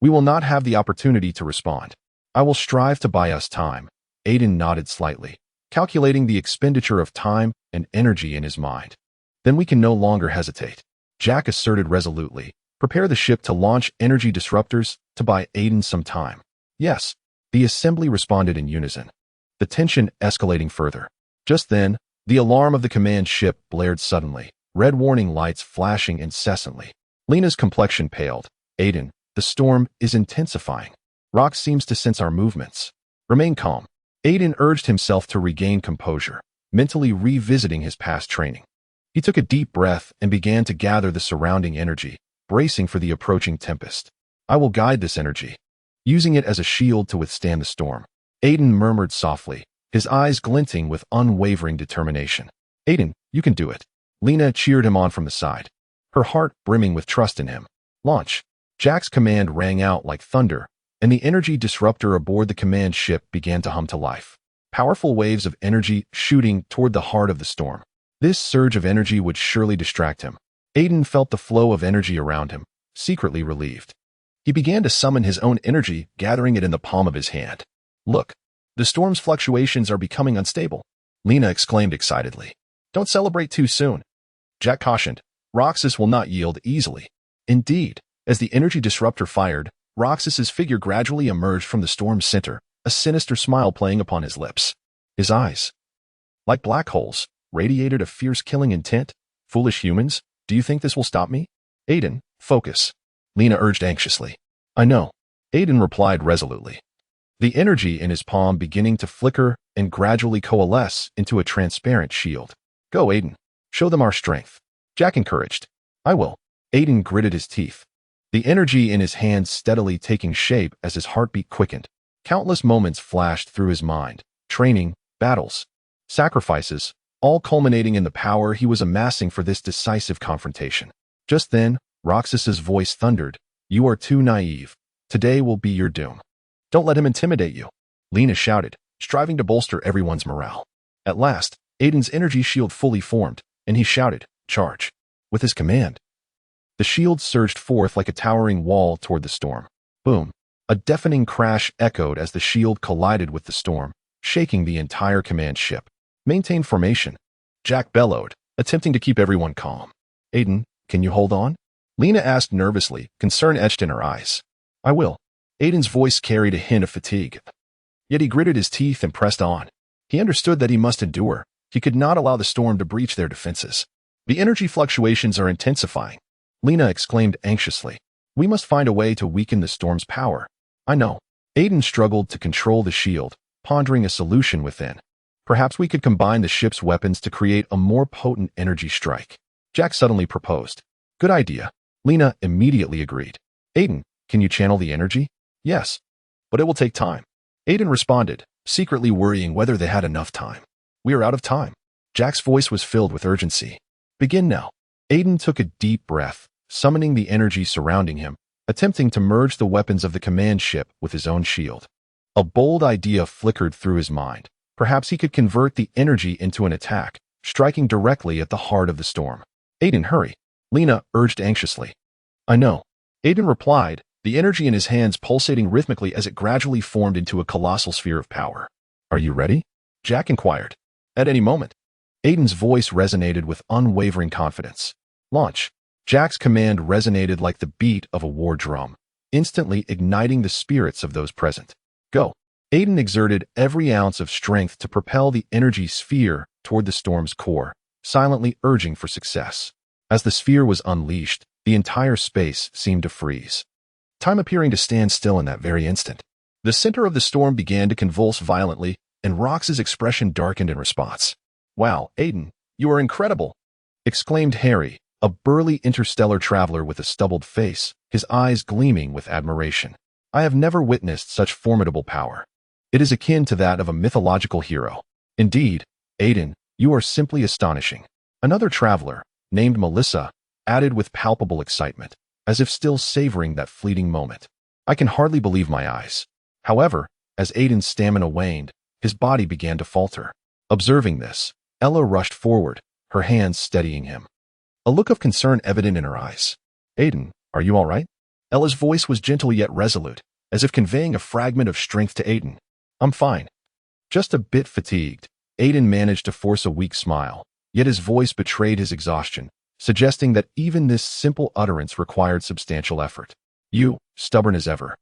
Speaker 1: we will not have the opportunity to respond. I will strive to buy us time. Aiden nodded slightly, calculating the expenditure of time and energy in his mind. Then we can no longer hesitate. Jack asserted resolutely, prepare the ship to launch energy disruptors to buy Aiden some time. Yes, the assembly responded in unison, the tension escalating further. Just then, the alarm of the command ship blared suddenly, red warning lights flashing incessantly. Lena's complexion paled. Aiden, the storm is intensifying. Rox seems to sense our movements. Remain calm. Aiden urged himself to regain composure, mentally revisiting his past training. He took a deep breath and began to gather the surrounding energy, bracing for the approaching tempest. I will guide this energy, using it as a shield to withstand the storm. Aiden murmured softly, his eyes glinting with unwavering determination. Aiden, you can do it. Lena cheered him on from the side, her heart brimming with trust in him. Launch. Jack's command rang out like thunder, and the energy disruptor aboard the command ship began to hum to life. Powerful waves of energy shooting toward the heart of the storm. This surge of energy would surely distract him. Aiden felt the flow of energy around him, secretly relieved. He began to summon his own energy, gathering it in the palm of his hand. Look, the storm's fluctuations are becoming unstable, Lena exclaimed excitedly. Don't celebrate too soon. Jack cautioned, Roxas will not yield easily. Indeed, as the energy disruptor fired, Roxas's figure gradually emerged from the storm's center, a sinister smile playing upon his lips. His eyes, like black holes, radiated a fierce killing intent. Foolish humans, do you think this will stop me? Aiden, focus, Lena urged anxiously. I know, Aiden replied resolutely, the energy in his palm beginning to flicker and gradually coalesce into a transparent shield. Go, Aiden. Show them our strength. Jack encouraged. I will. Aiden gritted his teeth, the energy in his hands steadily taking shape as his heartbeat quickened. Countless moments flashed through his mind. Training, battles, sacrifices, all culminating in the power he was amassing for this decisive confrontation. Just then, Roxas's voice thundered. You are too naive. Today will be your doom. Don't let him intimidate you. Lena shouted, striving to bolster everyone's morale. At last, Aiden's energy shield fully formed, and he shouted, charge. With his command, the shield surged forth like a towering wall toward the storm. Boom. A deafening crash echoed as the shield collided with the storm, shaking the entire command ship. Maintain formation, Jack bellowed, attempting to keep everyone calm. Aiden, can you hold on? Lena asked nervously, concern etched in her eyes. I will. Aiden's voice carried a hint of fatigue. Yet he gritted his teeth and pressed on. He understood that he must endure. He could not allow the storm to breach their defenses. The energy fluctuations are intensifying, Lena exclaimed anxiously. We must find a way to weaken the storm's power. I know. Aiden struggled to control the shield, pondering a solution within. Perhaps we could combine the ship's weapons to create a more potent energy strike. Jack suddenly proposed. Good idea. Lena immediately agreed. Aiden, can you channel the energy? Yes. But it will take time. Aiden responded, secretly worrying whether they had enough time. We are out of time. Jack's voice was filled with urgency. Begin now. Aiden took a deep breath, summoning the energy surrounding him, attempting to merge the weapons of the command ship with his own shield. A bold idea flickered through his mind. Perhaps he could convert the energy into an attack, striking directly at the heart of the storm. Aiden, hurry. Lena urged anxiously. I know. Aiden replied, the energy in his hands pulsating rhythmically as it gradually formed into a colossal sphere of power. Are you ready? Jack inquired. At any moment. Aiden's voice resonated with unwavering confidence. Launch. Jack's command resonated like the beat of a war drum, instantly igniting the spirits of those present. Go. Aiden exerted every ounce of strength to propel the energy sphere toward the storm's core, silently urging for success. As the sphere was unleashed, the entire space seemed to freeze, time appearing to stand still in that very instant. The center of the storm began to convulse violently, and Rox's expression darkened in response. Wow, Aiden, you are incredible, exclaimed Harry, a burly interstellar traveler with a stubbled face, his eyes gleaming with admiration. I have never witnessed such formidable power. It is akin to that of a mythological hero. Indeed, Aiden, you are simply astonishing. Another traveler, named Melissa, added with palpable excitement, as if still savoring that fleeting moment. I can hardly believe my eyes. However, as Aiden's stamina waned, his body began to falter. Observing this, Ella rushed forward, her hands steadying him. A look of concern evident in her eyes. Aiden, are you all right? Ella's voice was gentle yet resolute, as if conveying a fragment of strength to Aiden. I'm fine. Just a bit fatigued, Aiden managed to force a weak smile, yet his voice betrayed his exhaustion, suggesting that even this simple utterance required substantial effort. You, stubborn as ever.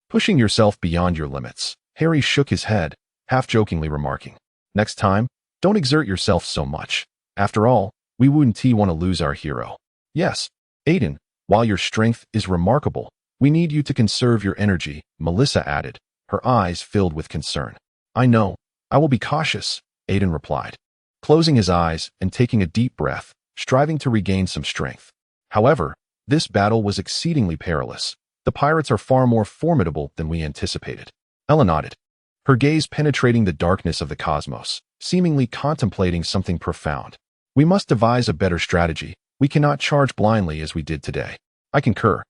Speaker 1: Pushing yourself beyond your limits. Harry shook his head, half-jokingly remarking. Next time, don't exert yourself so much. After all, we wouldn't want to lose our hero. Yes, Aiden, while your strength is remarkable, we need you to conserve your energy, Melissa added, her eyes filled with concern. I know. I will be cautious, Aiden replied, closing his eyes and taking a deep breath, striving to regain some strength. However, this battle was exceedingly perilous. The pirates are far more formidable than we anticipated. Ella nodded, her gaze penetrating the darkness of the cosmos, seemingly contemplating something profound. We must devise a better strategy. We cannot charge blindly as we did today. I concur,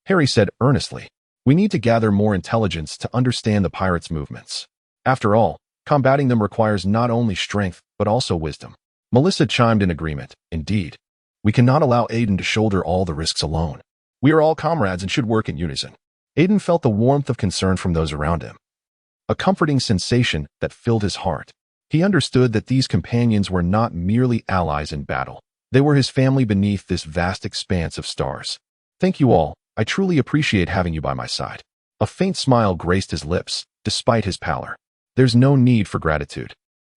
Speaker 1: Harry said earnestly. We need to gather more intelligence to understand the pirates' movements. After all, combating them requires not only strength, but also wisdom. Melissa chimed in agreement. Indeed, we cannot allow Aiden to shoulder all the risks alone. We are all comrades and should work in unison. Aiden felt the warmth of concern from those around him, a comforting sensation that filled his heart. He understood that these companions were not merely allies in battle. They were his family beneath this vast expanse of stars. Thank you all. I truly appreciate having you by my side. A faint smile graced his lips, despite his pallor. There's no need for gratitude.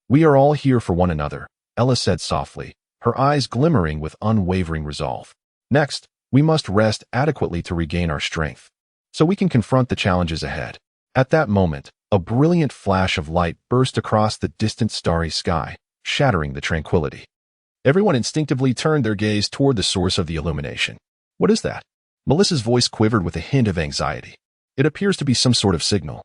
Speaker 1: We are all here for one another, Ella said softly, her eyes glimmering with unwavering resolve. Next, we must rest adequately to regain our strength, so we can confront the challenges ahead. At that moment, a brilliant flash of light burst across the distant starry sky, shattering the tranquility. Everyone instinctively turned their gaze toward the source of the illumination. What is that? Melissa's voice quivered with a hint of anxiety. It appears to be some sort of signal.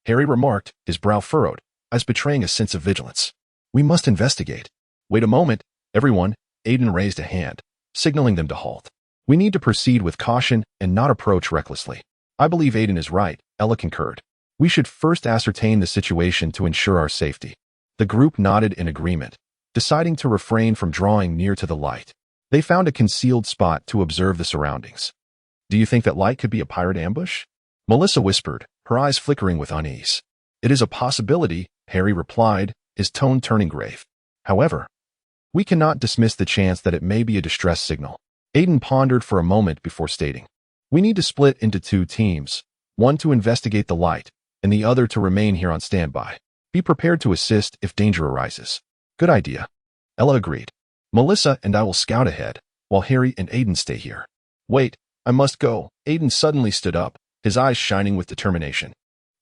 Speaker 1: Harry remarked, his brow furrowed, as betraying a sense of vigilance. We must investigate. Wait a moment, everyone. Aiden raised a hand, signaling them to halt. We need to proceed with caution and not approach recklessly. I believe Aiden is right, Ella concurred. We should first ascertain the situation to ensure our safety. The group nodded in agreement, deciding to refrain from drawing near to the light. They found a concealed spot to observe the surroundings. Do you think that light could be a pirate ambush? Melissa whispered, her eyes flickering with unease. It is a possibility, Harry replied, his tone turning grave. However, we cannot dismiss the chance that it may be a distress signal. Aiden pondered for a moment before stating, we need to split into 2 teams, one to investigate the light, and the other to remain here on standby. Be prepared to assist if danger arises. Good idea. Ella agreed. Melissa and I will scout ahead, while Harry and Aiden stay here. Wait, I must go. Aiden suddenly stood up, his eyes shining with determination.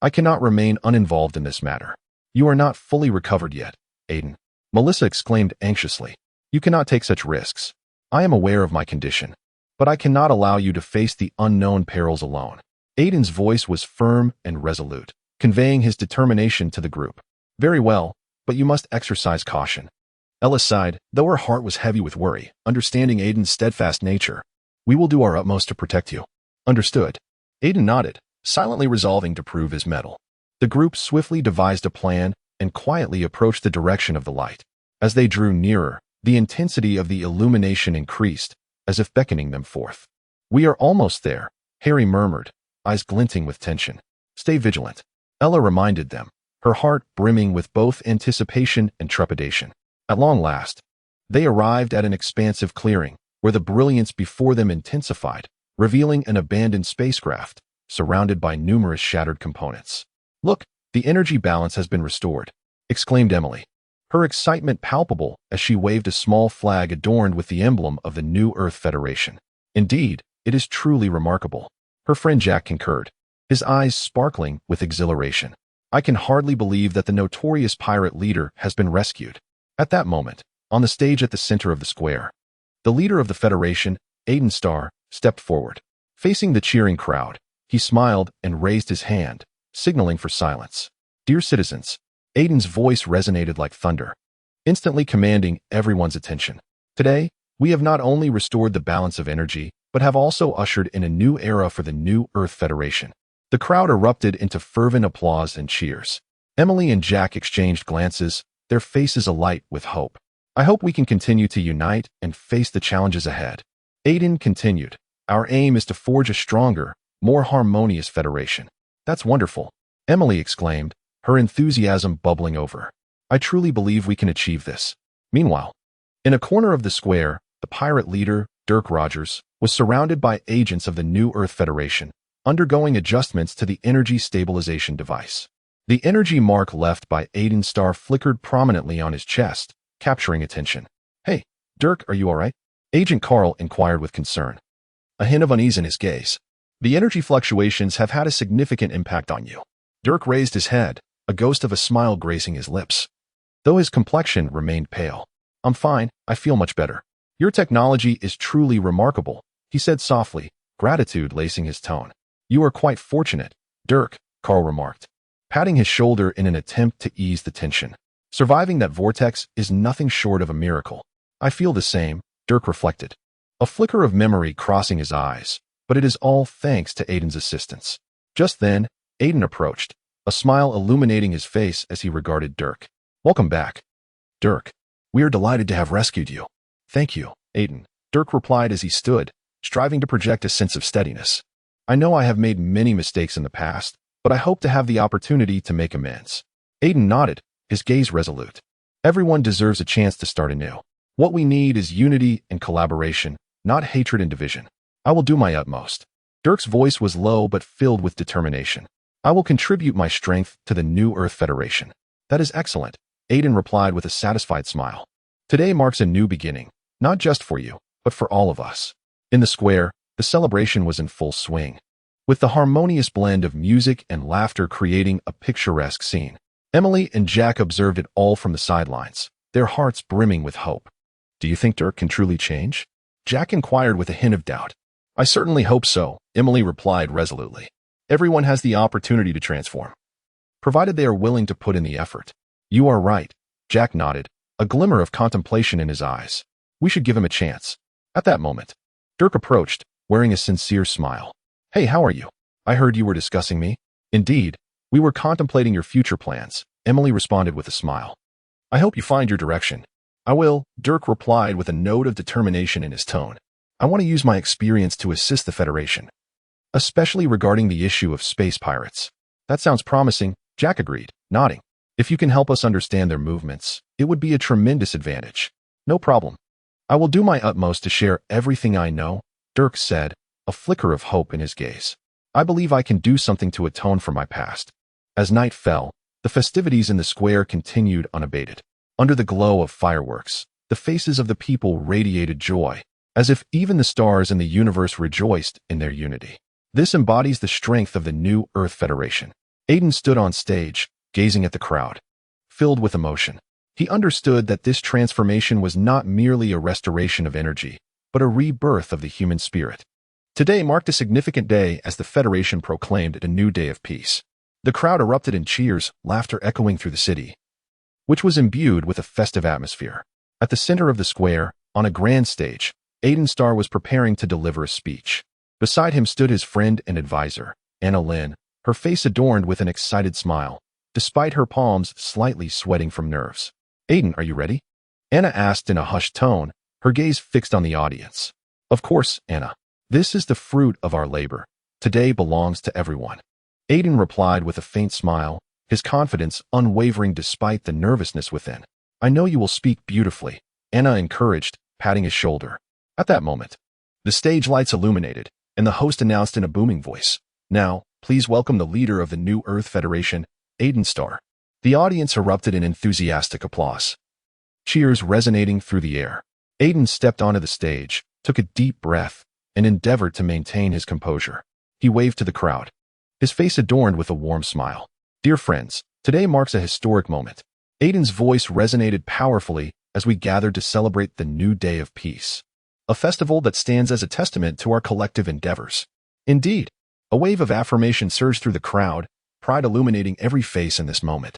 Speaker 1: I cannot remain uninvolved in this matter. You are not fully recovered yet, Aiden. Melissa exclaimed anxiously. You cannot take such risks. I am aware of my condition, but I cannot allow you to face the unknown perils alone. Aiden's voice was firm and resolute, conveying his determination to the group. Very well, but you must exercise caution. Ella sighed, though her heart was heavy with worry, understanding Aiden's steadfast nature. We will do our utmost to protect you. Understood. Aiden nodded, silently resolving to prove his mettle. The group swiftly devised a plan and quietly approached the direction of the light. As they drew nearer, the intensity of the illumination increased, as if beckoning them forth. We are almost there, Harry murmured, eyes glinting with tension. Stay vigilant. Ella reminded them, her heart brimming with both anticipation and trepidation. At long last, they arrived at an expansive clearing, where the brilliance before them intensified, revealing an abandoned spacecraft, surrounded by numerous shattered components. Look, the energy balance has been restored, exclaimed Emily, her excitement palpable as she waved a small flag adorned with the emblem of the New Earth Federation. Indeed, it is truly remarkable. Her friend Jack concurred, his eyes sparkling with exhilaration. I can hardly believe that the notorious pirate leader has been rescued. At that moment, on the stage at the center of the square, the leader of the Federation, Aiden Starr, stepped forward. Facing the cheering crowd, he smiled and raised his hand, signaling for silence. Dear citizens, Aiden's voice resonated like thunder, instantly commanding everyone's attention. Today, we have not only restored the balance of energy, but have also ushered in a new era for the New Earth Federation. The crowd erupted into fervent applause and cheers. Emily and Jack exchanged glances, their faces alight with hope. I hope we can continue to unite and face the challenges ahead. Aiden continued, our aim is to forge a stronger, more harmonious federation. That's wonderful, Emily exclaimed, her enthusiasm bubbling over. I truly believe we can achieve this. Meanwhile, in a corner of the square, the pirate leader, Dirk Rogers, was surrounded by agents of the New Earth Federation, undergoing adjustments to the energy stabilization device. The energy mark left by Aiden Starr flickered prominently on his chest, capturing attention. Hey, Dirk, are you all right? Agent Carl inquired with concern, a hint of unease in his gaze. The energy fluctuations have had a significant impact on you. Dirk raised his head, a ghost of a smile gracing his lips, though his complexion remained pale. I'm fine, I feel much better. Your technology is truly remarkable, he said softly, gratitude lacing his tone. You are quite fortunate, Dirk, Carl remarked, patting his shoulder in an attempt to ease the tension. Surviving that vortex is nothing short of a miracle. I feel the same, Dirk reflected, a flicker of memory crossing his eyes, but it is all thanks to Aiden's assistance. Just then, Aiden approached, a smile illuminating his face as he regarded Dirk. Welcome back, Dirk. We are delighted to have rescued you. Thank you, Aiden, Dirk replied as he stood, striving to project a sense of steadiness. I know I have made many mistakes in the past, but I hope to have the opportunity to make amends. Aiden nodded, his gaze resolute. Everyone deserves a chance to start anew. What we need is unity and collaboration, not hatred and division. I will do my utmost. Dirk's voice was low but filled with determination. I will contribute my strength to the New Earth Federation. That is excellent, Aiden replied with a satisfied smile. Today marks a new beginning, not just for you, but for all of us. In the square, the celebration was in full swing, with the harmonious blend of music and laughter creating a picturesque scene. Emily and Jack observed it all from the sidelines, their hearts brimming with hope. Do you think Dirk can truly change? Jack inquired with a hint of doubt. I certainly hope so, Emily replied resolutely. Everyone has the opportunity to transform, provided they are willing to put in the effort. You are right, Jack nodded, a glimmer of contemplation in his eyes. We should give him a chance. At that moment, Dirk approached, wearing a sincere smile. Hey, how are you? I heard you were discussing me. Indeed, we were contemplating your future plans, Emily responded with a smile. I hope you find your direction. I will, Dirk replied with a note of determination in his tone. I want to use my experience to assist the Federation, especially regarding the issue of space pirates. That sounds promising, Jack agreed, nodding. If you can help us understand their movements, it would be a tremendous advantage. No problem. I will do my utmost to share everything I know, Dirk said, a flicker of hope in his gaze. I believe I can do something to atone for my past. As night fell, the festivities in the square continued unabated. Under the glow of fireworks, the faces of the people radiated joy, as if even the stars in the universe rejoiced in their unity. This embodies the strength of the new Earth Federation. Aiden stood on stage, gazing at the crowd, filled with emotion. He understood that this transformation was not merely a restoration of energy, but a rebirth of the human spirit. Today marked a significant day as the Federation proclaimed a new day of peace. The crowd erupted in cheers, laughter echoing through the city, which was imbued with a festive atmosphere. At the center of the square, on a grand stage, Aiden Starr was preparing to deliver a speech. Beside him stood his friend and advisor, Anna Lynn, her face adorned with an excited smile, despite her palms slightly sweating from nerves. Aiden, are you ready? Anna asked in a hushed tone, her gaze fixed on the audience. Of course, Anna. This is the fruit of our labor. Today belongs to everyone. Aiden replied with a faint smile, his confidence unwavering despite the nervousness within. I know you will speak beautifully, Anna encouraged, patting his shoulder. At that moment, the stage lights illuminated, and the host announced in a booming voice, Now, please welcome the leader of the New Earth Federation, Aiden Starr. The audience erupted in enthusiastic applause, cheers resonating through the air. Aiden stepped onto the stage, took a deep breath, and endeavored to maintain his composure. He waved to the crowd, his face adorned with a warm smile. Dear friends, today marks a historic moment. Aiden's voice resonated powerfully as we gathered to celebrate the new day of peace, a festival that stands as a testament to our collective endeavors. Indeed, a wave of affirmation surged through the crowd, pride illuminating every face in this moment.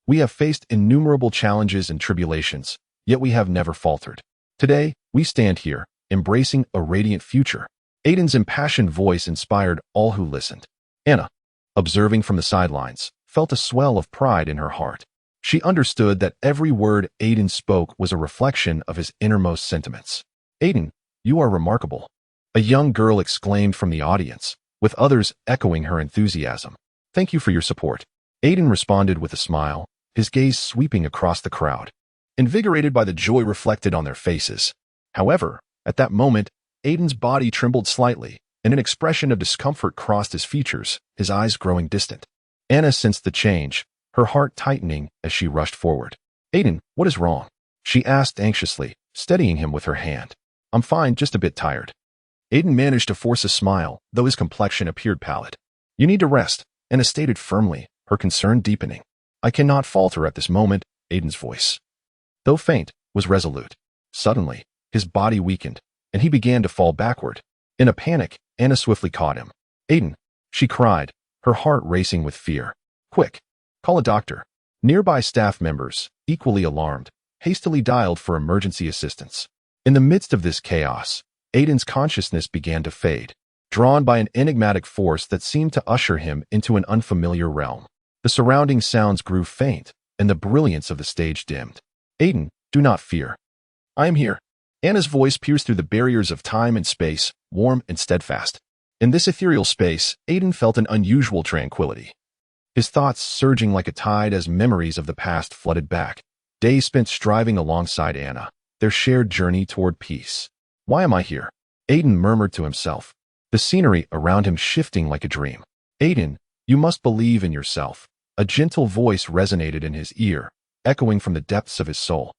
Speaker 1: We have faced innumerable challenges and tribulations, yet we have never faltered. Today, we stand here, embracing a radiant future. Aiden's impassioned voice inspired all who listened. Anna, observing from the sidelines, felt a swell of pride in her heart. She understood that every word Aiden spoke was a reflection of his innermost sentiments. Aiden, you are remarkable, a young girl exclaimed from the audience, with others echoing her enthusiasm. Thank you for your support. Aiden responded with a smile, his gaze sweeping across the crowd, invigorated by the joy reflected on their faces. However, at that moment, Aiden's body trembled slightly, and an expression of discomfort crossed his features, his eyes growing distant. Anna sensed the change, her heart tightening as she rushed forward. Aiden, what is wrong? She asked anxiously, steadying him with her hand. I'm fine, just a bit tired. Aiden managed to force a smile, though his complexion appeared pallid. You need to rest, Anna stated firmly, her concern deepening. I cannot falter at this moment, Aiden's voice, though faint, was resolute. Suddenly, his body weakened, and he began to fall backward. In a panic, Anna swiftly caught him. Aiden, she cried, her heart racing with fear. Quick, call a doctor. Nearby staff members, equally alarmed, hastily dialed for emergency assistance. In the midst of this chaos, Aiden's consciousness began to fade, drawn by an enigmatic force that seemed to usher him into an unfamiliar realm. The surrounding sounds grew faint, and the brilliance of the stage dimmed. Aiden, do not fear. I am here. Anna's voice pierced through the barriers of time and space, warm and steadfast. In this ethereal space, Aiden felt an unusual tranquility, his thoughts surging like a tide as memories of the past flooded back. Days spent striving alongside Anna, their shared journey toward peace. Why am I here? Aiden murmured to himself, the scenery around him shifting like a dream. Aiden, you must believe in yourself. A gentle voice resonated in his ear, echoing from the depths of his soul.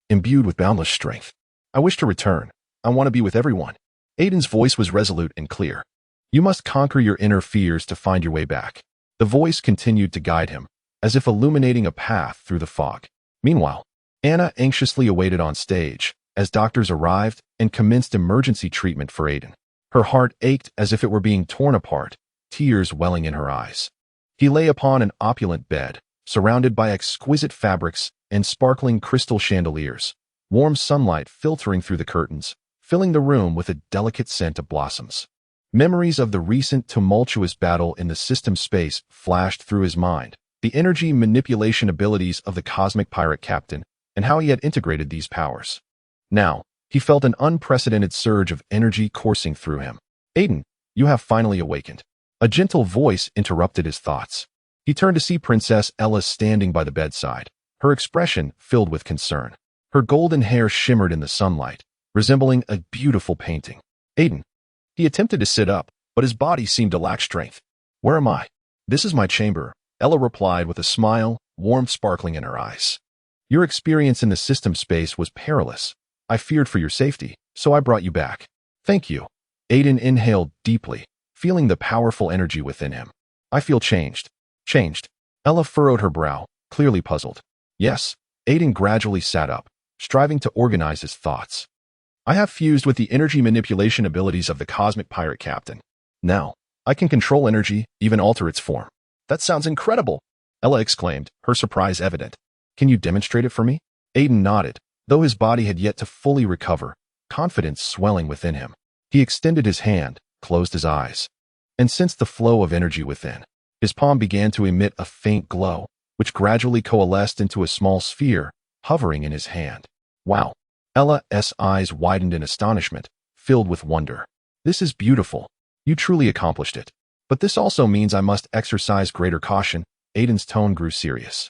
Speaker 1: Imbued with boundless strength. I wish to return. I want to be with everyone. Aiden's voice was resolute and clear. You must conquer your inner fears to find your way back. The voice continued to guide him, as if illuminating a path through the fog. Meanwhile, Anna anxiously awaited on stage, as doctors arrived and commenced emergency treatment for Aiden. Her heart ached as if it were being torn apart, tears welling in her eyes. He lay upon an opulent bed, surrounded by exquisite fabrics and sparkling crystal chandeliers, warm sunlight filtering through the curtains, filling the room with a delicate scent of blossoms. Memories of the recent tumultuous battle in the system space flashed through his mind, the energy manipulation abilities of the cosmic pirate captain, and how he had integrated these powers. Now, he felt an unprecedented surge of energy coursing through him. Aiden, you have finally awakened. A gentle voice interrupted his thoughts. He turned to see Princess Ella standing by the bedside, her expression filled with concern. Her golden hair shimmered in the sunlight, resembling a beautiful painting. Aiden. He attempted to sit up, but his body seemed to lack strength. Where am I? This is my chamber, Ella replied with a smile, warmth sparkling in her eyes. Your experience in the system space was perilous. I feared for your safety, so I brought you back. Thank you. Aiden inhaled deeply, feeling the powerful energy within him. I feel changed. Changed. Ella furrowed her brow, clearly puzzled. Yes. Aiden gradually sat up, striving to organize his thoughts. I have fused with the energy manipulation abilities of the cosmic pirate captain. Now, I can control energy, even alter its form. That sounds incredible, Ella exclaimed, her surprise evident. Can you demonstrate it for me? Aiden nodded, though his body had yet to fully recover, confidence swelling within him. He extended his hand, closed his eyes, and sensed the flow of energy within. His palm began to emit a faint glow, which gradually coalesced into a small sphere, hovering in his hand. Wow! Ella's eyes widened in astonishment, filled with wonder. This is beautiful. You truly accomplished it. But this also means I must exercise greater caution. Aiden's tone grew serious.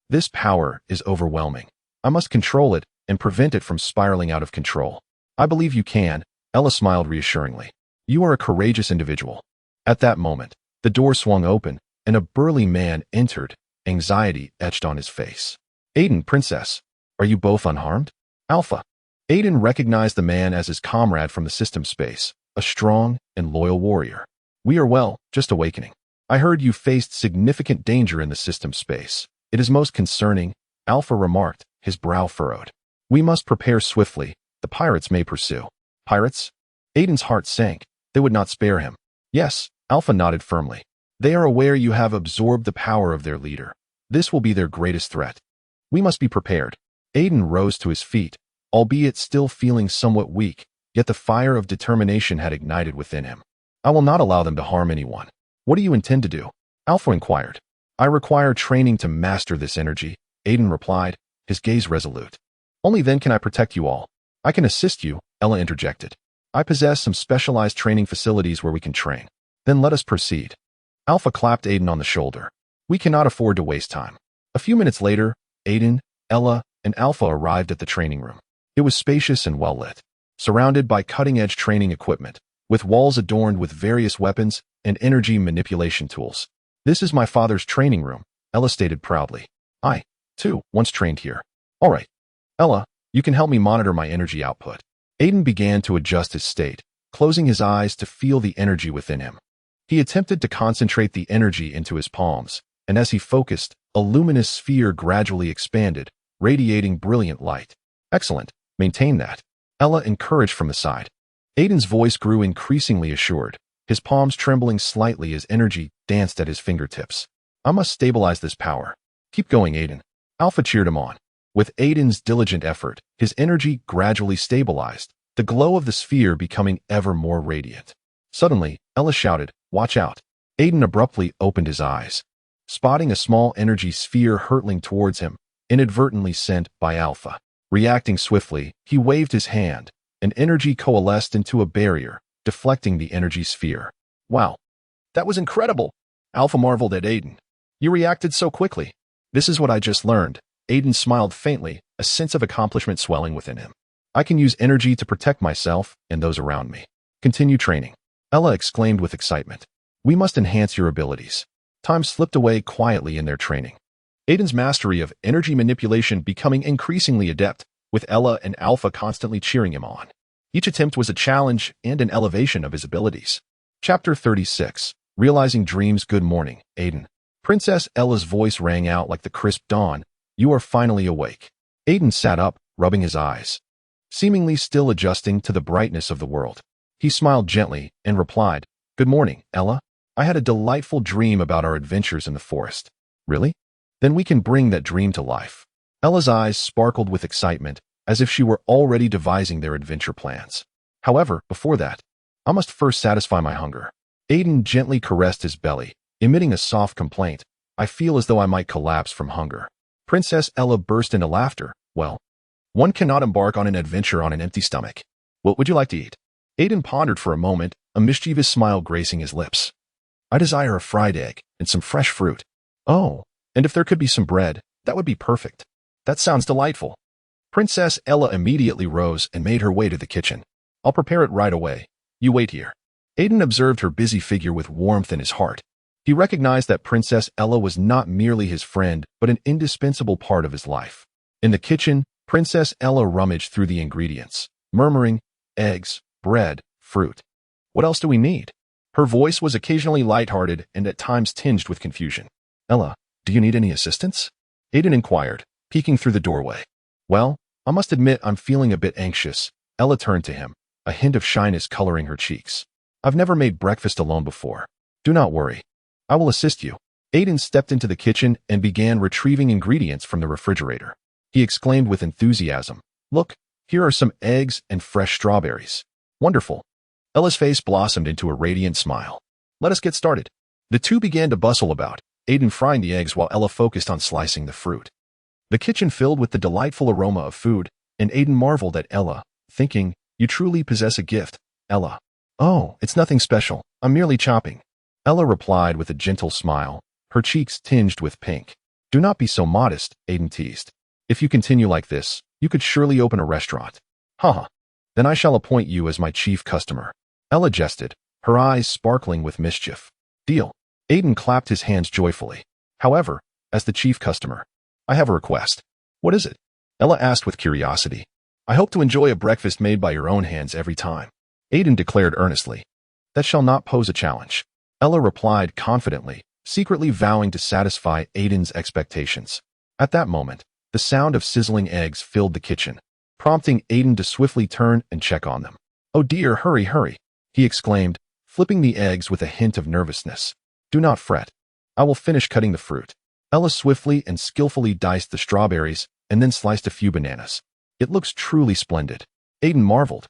Speaker 1: This power is overwhelming. I must control it and prevent it from spiraling out of control. I believe you can, Ella smiled reassuringly. You are a courageous individual. At that moment, the door swung open, and a burly man entered, anxiety etched on his face. Aiden, Princess, are you both unharmed? Alpha. Aiden recognized the man as his comrade from the system space, a strong and loyal warrior. We are well, just awakening. I heard you faced significant danger in the system space. It is most concerning, Alpha remarked, his brow furrowed. We must prepare swiftly. The pirates may pursue. Pirates? Aiden's heart sank. They would not spare him. Yes, Alpha nodded firmly. They are aware you have absorbed the power of their leader. This will be their greatest threat. We must be prepared. Aiden rose to his feet, albeit still feeling somewhat weak, yet the fire of determination had ignited within him. I will not allow them to harm anyone. What do you intend to do? Alpha inquired. I require training to master this energy, Aiden replied, his gaze resolute. Only then can I protect you all. I can assist you, Ella interjected. I possess some specialized training facilities where we can train. Then let us proceed. Alpha clapped Aiden on the shoulder. We cannot afford to waste time. A few minutes later, Aiden, Ella, and Alpha arrived at the training room. It was spacious and well lit, surrounded by cutting-edge training equipment, with walls adorned with various weapons and energy manipulation tools. This is my father's training room, Ella stated proudly. I, too, once trained here. All right. Ella, you can help me monitor my energy output. Aiden began to adjust his state, closing his eyes to feel the energy within him. He attempted to concentrate the energy into his palms, and as he focused, a luminous sphere gradually expanded, radiating brilliant light. Excellent. Maintain that. Ella encouraged from the side. Aiden's voice grew increasingly assured, his palms trembling slightly as energy danced at his fingertips. I must stabilize this power. Keep going, Aiden. Alpha cheered him on. With Aiden's diligent effort, his energy gradually stabilized, the glow of the sphere becoming ever more radiant. Suddenly, Ella shouted, "Watch out." Aiden abruptly opened his eyes, spotting a small energy sphere hurtling towards him, inadvertently sent by Alpha. Reacting swiftly, he waved his hand, and energy coalesced into a barrier, deflecting the energy sphere. Wow, that was incredible! Alpha marveled at Aiden. You reacted so quickly. This is what I just learned. Aiden smiled faintly, a sense of accomplishment swelling within him. I can use energy to protect myself and those around me. Continue training. Ella exclaimed with excitement. We must enhance your abilities. Time slipped away quietly in their training. Aiden's mastery of energy manipulation becoming increasingly adept, with Ella and Alpha constantly cheering him on. Each attempt was a challenge and an elevation of his abilities. Chapter 36. Realizing Dreams. Good morning, Aiden. Princess Ella's voice rang out like the crisp dawn. You are finally awake. Aiden sat up, rubbing his eyes. seemingly still adjusting to the brightness of the world. He smiled gently and replied, "Good morning, Ella. I had a delightful dream about our adventures in the forest." "Really? Then we can bring that dream to life." Ella's eyes sparkled with excitement, as if she were already devising their adventure plans. "However, before that, I must first satisfy my hunger." Aiden gently caressed his belly, emitting a soft complaint. "I feel as though I might collapse from hunger." Princess Ella burst into laughter. "Well, one cannot embark on an adventure on an empty stomach. What would you like to eat?" Aiden pondered for a moment, a mischievous smile gracing his lips. "I desire a fried egg and some fresh fruit." "Oh, and if there could be some bread, that would be perfect." "That sounds delightful." Princess Ella immediately rose and made her way to the kitchen. "I'll prepare it right away. You wait here." Aiden observed her busy figure with warmth in his heart. He recognized that Princess Ella was not merely his friend, but an indispensable part of his life. In the kitchen, Princess Ella rummaged through the ingredients, murmuring, "Eggs, bread, fruit. What else do we need?" Her voice was occasionally lighthearted and at times tinged with confusion. "Ella, do you need any assistance?" Aiden inquired, peeking through the doorway. "Well, I must admit I'm feeling a bit anxious." Ella turned to him, a hint of shyness coloring her cheeks. "I've never made breakfast alone before. Do not worry. I will assist you." Aiden stepped into the kitchen and began retrieving ingredients from the refrigerator. He exclaimed with enthusiasm, "Look, here are some eggs and fresh strawberries." "Wonderful." Ella's face blossomed into a radiant smile. "Let us get started." The two began to bustle about, Aiden frying the eggs while Ella focused on slicing the fruit. The kitchen filled with the delightful aroma of food, and Aiden marveled at Ella, thinking, "You truly possess a gift, Ella." "Oh, it's nothing special. I'm merely chopping." Ella replied with a gentle smile, her cheeks tinged with pink. "Do not be so modest," Aiden teased. "If you continue like this, you could surely open a restaurant." "Haha. Then I shall appoint you as my chief customer." Ella jested, her eyes sparkling with mischief. "Deal." Aiden clapped his hands joyfully. "However, as the chief customer, I have a request." "What is it?" Ella asked with curiosity. "I hope to enjoy a breakfast made by your own hands every time." Aiden declared earnestly. "That shall not pose a challenge." Ella replied confidently, secretly vowing to satisfy Aiden's expectations. At that moment, the sound of sizzling eggs filled the kitchen, prompting Aiden to swiftly turn and check on them. "Oh dear, hurry, hurry," he exclaimed, flipping the eggs with a hint of nervousness. "Do not fret. I will finish cutting the fruit." Ella swiftly and skillfully diced the strawberries and then sliced a few bananas. "It looks truly splendid." Aiden marveled,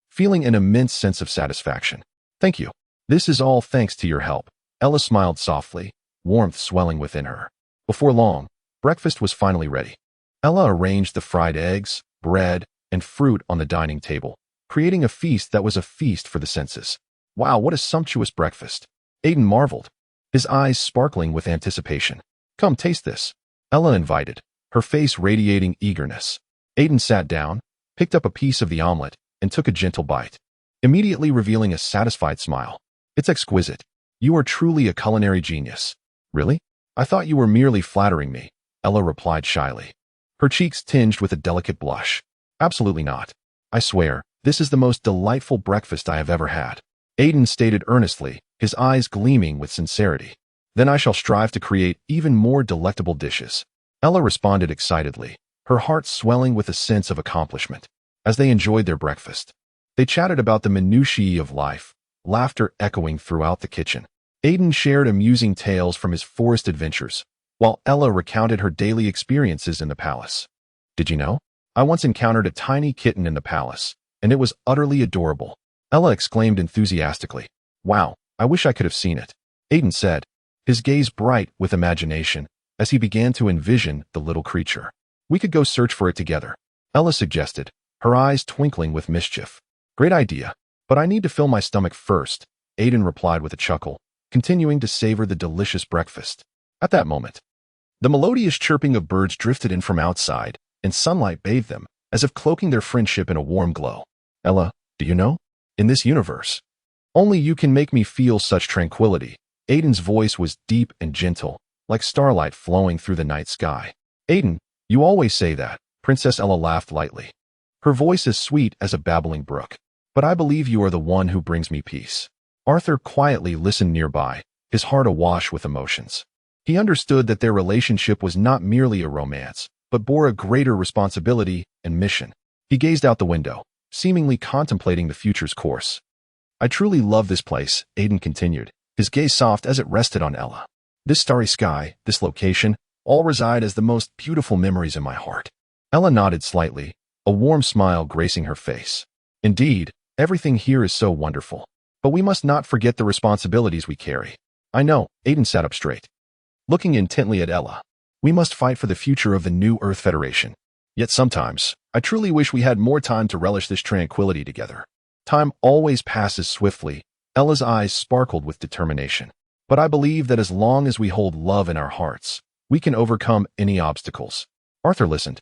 Speaker 1: feeling an immense sense of satisfaction. "Thank you. This is all thanks to your help." Ella smiled softly, warmth swelling within her. Before long, breakfast was finally ready. Ella arranged the fried eggs, bread, and fruit on the dining table, creating a feast that was a feast for the senses. "Wow, what a sumptuous breakfast." Aiden marveled, his eyes sparkling with anticipation. "Come, taste this," Ella invited, her face radiating eagerness. Aiden sat down, picked up a piece of the omelet, and took a gentle bite, immediately revealing a satisfied smile. "It's exquisite. You are truly a culinary genius." "Really? I thought you were merely flattering me," Ella replied shyly, her cheeks tinged with a delicate blush. "Absolutely not. I swear, this is the most delightful breakfast I have ever had," Aiden stated earnestly, his eyes gleaming with sincerity. "Then I shall strive to create even more delectable dishes." Ella responded excitedly, her heart swelling with a sense of accomplishment. As they enjoyed their breakfast, they chatted about the minutiae of life, laughter echoing throughout the kitchen. Aiden shared amusing tales from his forest adventures, while Ella recounted her daily experiences in the palace. "Did you know? I once encountered a tiny kitten in the palace, and it was utterly adorable," Ella exclaimed enthusiastically. "Wow, I wish I could have seen it," Aiden said, his gaze bright with imagination as he began to envision the little creature. "We could go search for it together," Ella suggested, her eyes twinkling with mischief. "Great idea, but I need to fill my stomach first," Aiden replied with a chuckle, continuing to savor the delicious breakfast. At that moment, the melodious chirping of birds drifted in from outside, and sunlight bathed them, as if cloaking their friendship in a warm glow. "Ella, do you know? In this universe, only you can make me feel such tranquility." Aiden's voice was deep and gentle, like starlight flowing through the night sky. "Aiden, you always say that," Princess Ella laughed lightly, her voice as sweet as a babbling brook. "But I believe you are the one who brings me peace." Arthur quietly listened nearby, his heart awash with emotions. He understood that their relationship was not merely a romance, but bore a greater responsibility and mission. He gazed out the window, seemingly contemplating the future's course. I truly love this place, Aiden continued, his gaze soft as it rested on Ella. This starry sky, this location, all reside as the most beautiful memories in my heart. Ella nodded slightly, a warm smile gracing her face. Indeed, everything here is so wonderful. But we must not forget the responsibilities we carry. I know, Aiden sat up straight, looking intently at Ella. We must fight for the future of the new Earth Federation. Yet sometimes, I truly wish we had more time to relish this tranquility together. Time always passes swiftly. Ella's eyes sparkled with determination. But I believe that as long as we hold love in our hearts, we can overcome any obstacles. Arthur listened,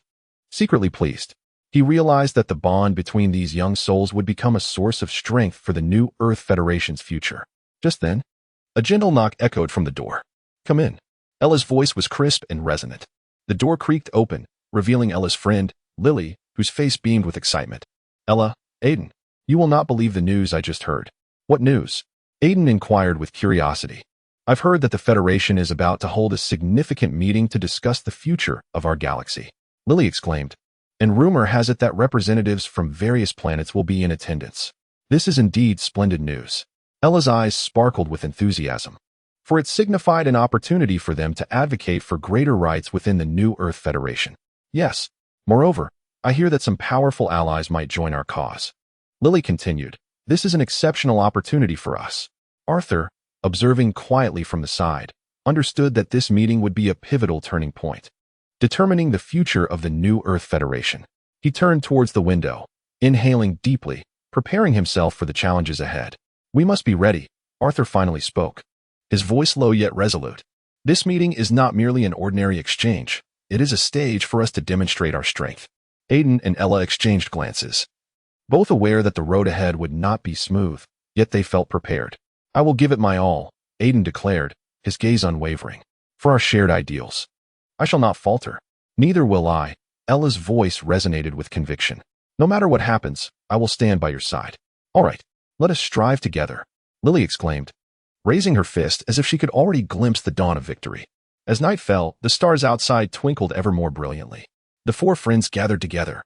Speaker 1: secretly pleased. He realized that the bond between these young souls would become a source of strength for the new Earth Federation's future. Just then, a gentle knock echoed from the door. Come in. Ella's voice was crisp and resonant. The door creaked open, revealing Ella's friend, Lily, whose face beamed with excitement. Ella, Aiden, you will not believe the news I just heard. What news? Aiden inquired with curiosity. I've heard that the Federation is about to hold a significant meeting to discuss the future of our galaxy. Lily exclaimed. And rumor has it that representatives from various planets will be in attendance. This is indeed splendid news. Ella's eyes sparkled with enthusiasm, for it signified an opportunity for them to advocate for greater rights within the new Earth Federation. Yes, moreover, I hear that some powerful allies might join our cause. Lily continued, this is an exceptional opportunity for us. Arthur, observing quietly from the side, understood that this meeting would be a pivotal turning point, determining the future of the new Earth Federation. He turned towards the window, inhaling deeply, preparing himself for the challenges ahead. We must be ready, Arthur finally spoke, his voice low yet resolute. This meeting is not merely an ordinary exchange. It is a stage for us to demonstrate our strength. Aiden and Ella exchanged glances, both aware that the road ahead would not be smooth, yet they felt prepared. I will give it my all, Aiden declared, his gaze unwavering, for our shared ideals. I shall not falter. Neither will I. Ella's voice resonated with conviction. No matter what happens, I will stand by your side. All right, let us strive together, Lily exclaimed, raising her fist as if she could already glimpse the dawn of victory. As night fell, the stars outside twinkled ever more brilliantly. The four friends gathered together,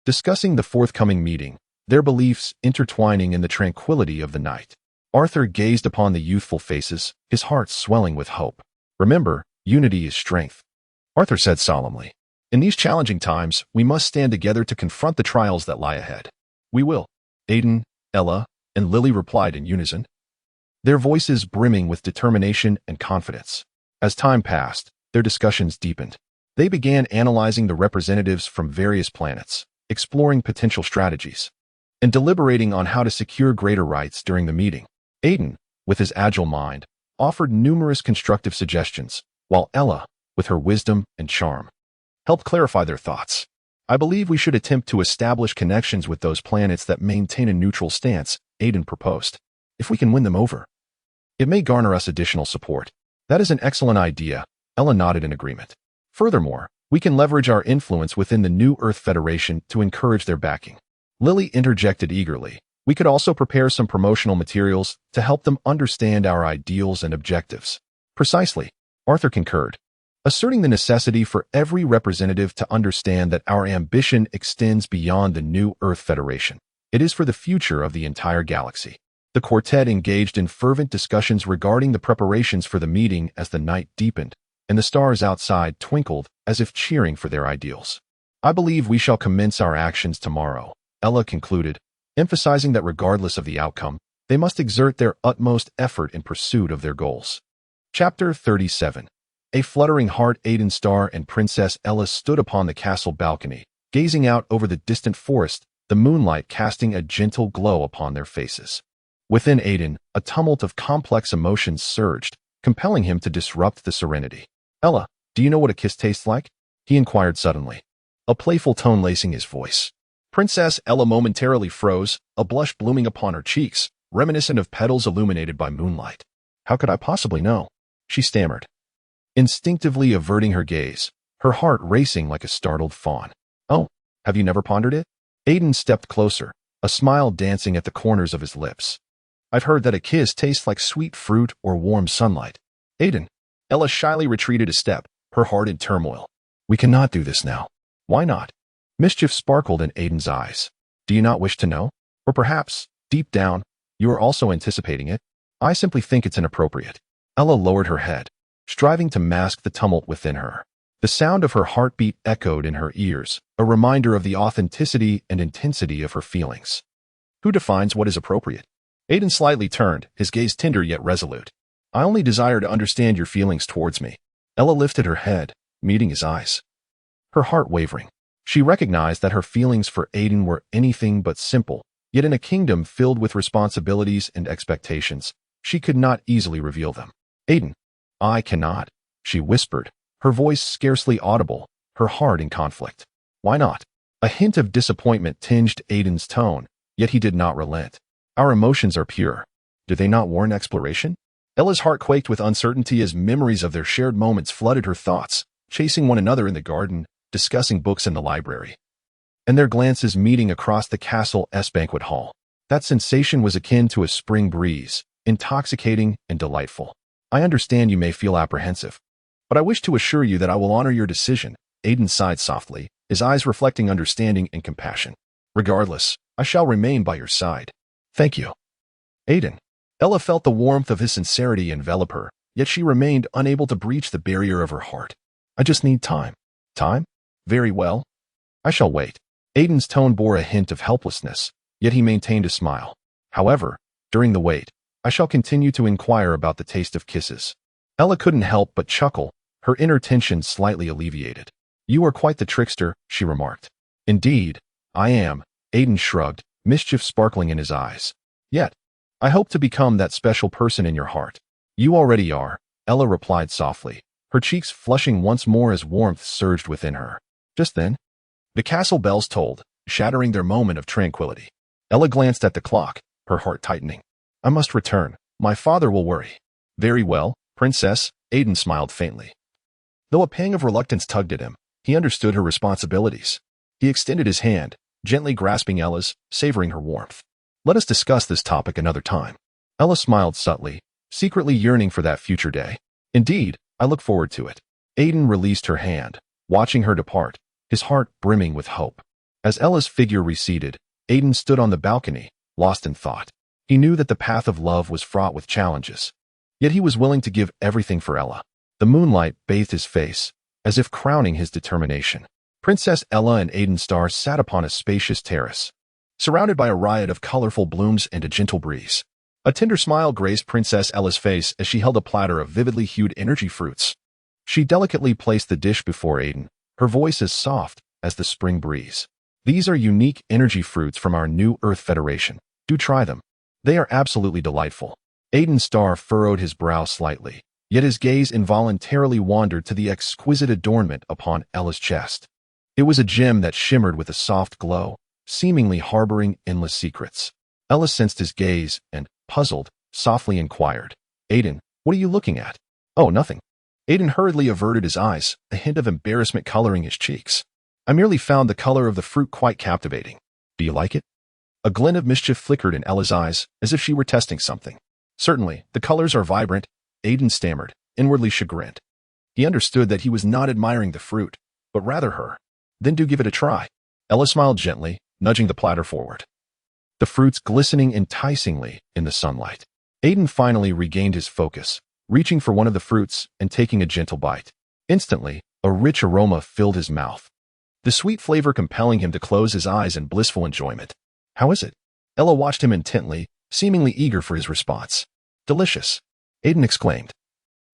Speaker 1: discussing the forthcoming meeting, their beliefs intertwining in the tranquility of the night. Arthur gazed upon the youthful faces, his heart swelling with hope. Remember, unity is strength, Arthur said solemnly. In these challenging times, we must stand together to confront the trials that lie ahead. We will, Aiden, Ella, and Lily replied in unison, their voices brimming with determination and confidence. As time passed, their discussions deepened. They began analyzing the representatives from various planets, exploring potential strategies, and deliberating on how to secure greater rights during the meeting. Aiden, with his agile mind, offered numerous constructive suggestions, while Ella, with her wisdom and charm, helped clarify their thoughts. I believe we should attempt to establish connections with those planets that maintain a neutral stance, Aiden proposed. If we can win them over, it may garner us additional support. That is an excellent idea, Ella nodded in agreement. Furthermore, we can leverage our influence within the new Earth Federation to encourage their backing. Lily interjected eagerly. We could also prepare some promotional materials to help them understand our ideals and objectives. Precisely, Arthur concurred, asserting the necessity for every representative to understand that our ambition extends beyond the new Earth Federation. It is for the future of the entire galaxy. The quartet engaged in fervent discussions regarding the preparations for the meeting as the night deepened, and the stars outside twinkled as if cheering for their ideals. I believe we shall commence our actions tomorrow, Ella concluded, emphasizing that regardless of the outcome, they must exert their utmost effort in pursuit of their goals. Chapter 37. A fluttering heart. Aiden Star and Princess Ella stood upon the castle balcony, gazing out over the distant forest, the moonlight casting a gentle glow upon their faces. Within Aiden, a tumult of complex emotions surged, compelling him to disrupt the serenity. Ella, do you know what a kiss tastes like? He inquired suddenly, a playful tone lacing his voice. Princess Ella momentarily froze, a blush blooming upon her cheeks, reminiscent of petals illuminated by moonlight. How could I possibly know? She stammered, instinctively averting her gaze, her heart racing like a startled fawn. Oh, have you never pondered it? Aiden stepped closer, a smile dancing at the corners of his lips. I've heard that a kiss tastes like sweet fruit or warm sunlight. Aiden. Ella shyly retreated a step, her heart in turmoil. We cannot do this now. Why not? Mischief sparkled in Aiden's eyes. Do you not wish to know? Or perhaps, deep down, you are also anticipating it? I simply think it's inappropriate. Ella lowered her head, striving to mask the tumult within her. The sound of her heartbeat echoed in her ears, a reminder of the authenticity and intensity of her feelings. Who defines what is appropriate? Aiden slightly turned, his gaze tender yet resolute. I only desire to understand your feelings towards me. Ella lifted her head, meeting his eyes. Her heart wavering. She recognized that her feelings for Aiden were anything but simple, yet in a kingdom filled with responsibilities and expectations, she could not easily reveal them. Aiden, I cannot, she whispered, her voice scarcely audible, her heart in conflict. Why not? A hint of disappointment tinged Aiden's tone, yet he did not relent. Our emotions are pure. Do they not warrant exploration? Ella's heart quaked with uncertainty as memories of their shared moments flooded her thoughts, chasing one another in the garden, discussing books in the library, and their glances meeting across the castle's banquet hall. That sensation was akin to a spring breeze, intoxicating and delightful. I understand you may feel apprehensive, but I wish to assure you that I will honor your decision. Aiden sighed softly, his eyes reflecting understanding and compassion. Regardless, I shall remain by your side. Thank you. Aiden. Ella felt the warmth of his sincerity envelop her, yet she remained unable to breach the barrier of her heart. I just need time. Time? Very well. I shall wait. Aiden's tone bore a hint of helplessness, yet he maintained a smile. However, during the wait, I shall continue to inquire about the taste of kisses. Ella couldn't help but chuckle, her inner tension slightly alleviated. You are quite the trickster, she remarked. Indeed, I am, Aiden shrugged, mischief sparkling in his eyes. Yet, I hope to become that special person in your heart. You already are, Ella replied softly, her cheeks flushing once more as warmth surged within her. Just then, the castle bells tolled, shattering their moment of tranquility. Ella glanced at the clock, her heart tightening. I must return. My father will worry. Very well, princess, Aiden smiled faintly. Though a pang of reluctance tugged at him, he understood her responsibilities. He extended his hand, gently grasping Ella's, savoring her warmth. Let us discuss this topic another time. Ella smiled subtly, secretly yearning for that future day. Indeed, I look forward to it. Aiden released her hand, watching her depart, his heart brimming with hope. As Ella's figure receded, Aiden stood on the balcony, lost in thought. He knew that the path of love was fraught with challenges, yet he was willing to give everything for Ella. The moonlight bathed his face, as if crowning his determination. Princess Ella and Aiden Starr sat upon a spacious terrace, surrounded by a riot of colorful blooms and a gentle breeze. A tender smile graced Princess Ella's face as she held a platter of vividly hued energy fruits. She delicately placed the dish before Aiden, her voice as soft as the spring breeze. These are unique energy fruits from our new Earth Federation. Do try them. They are absolutely delightful. Aiden Starr furrowed his brow slightly, yet his gaze involuntarily wandered to the exquisite adornment upon Ella's chest. It was a gem that shimmered with a soft glow, seemingly harboring endless secrets. Ella sensed his gaze and, puzzled, softly inquired, Aiden, what are you looking at? Oh, nothing. Aiden hurriedly averted his eyes, a hint of embarrassment coloring his cheeks. I merely found the color of the fruit quite captivating. Do you like it? A glint of mischief flickered in Ella's eyes, as if she were testing something. Certainly, the colors are vibrant, Aiden stammered, inwardly chagrined. He understood that he was not admiring the fruit, but rather her. Then do give it a try. Ella smiled gently, nudging the platter forward. The fruits glistening enticingly in the sunlight. Aiden finally regained his focus, reaching for one of the fruits and taking a gentle bite. Instantly, a rich aroma filled his mouth, the sweet flavor compelling him to close his eyes in blissful enjoyment. How is it? Ella watched him intently, seemingly eager for his response. Delicious, Aiden exclaimed,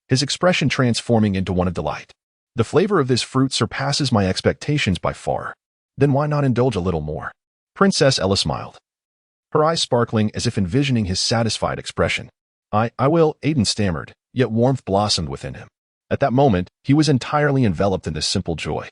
Speaker 1: his expression transforming into one of delight. The flavor of this fruit surpasses my expectations by far. Then why not indulge a little more? Princess Ella smiled, her eyes sparkling as if envisioning his satisfied expression. I will, Aiden stammered, yet warmth blossomed within him. At that moment, he was entirely enveloped in this simple joy.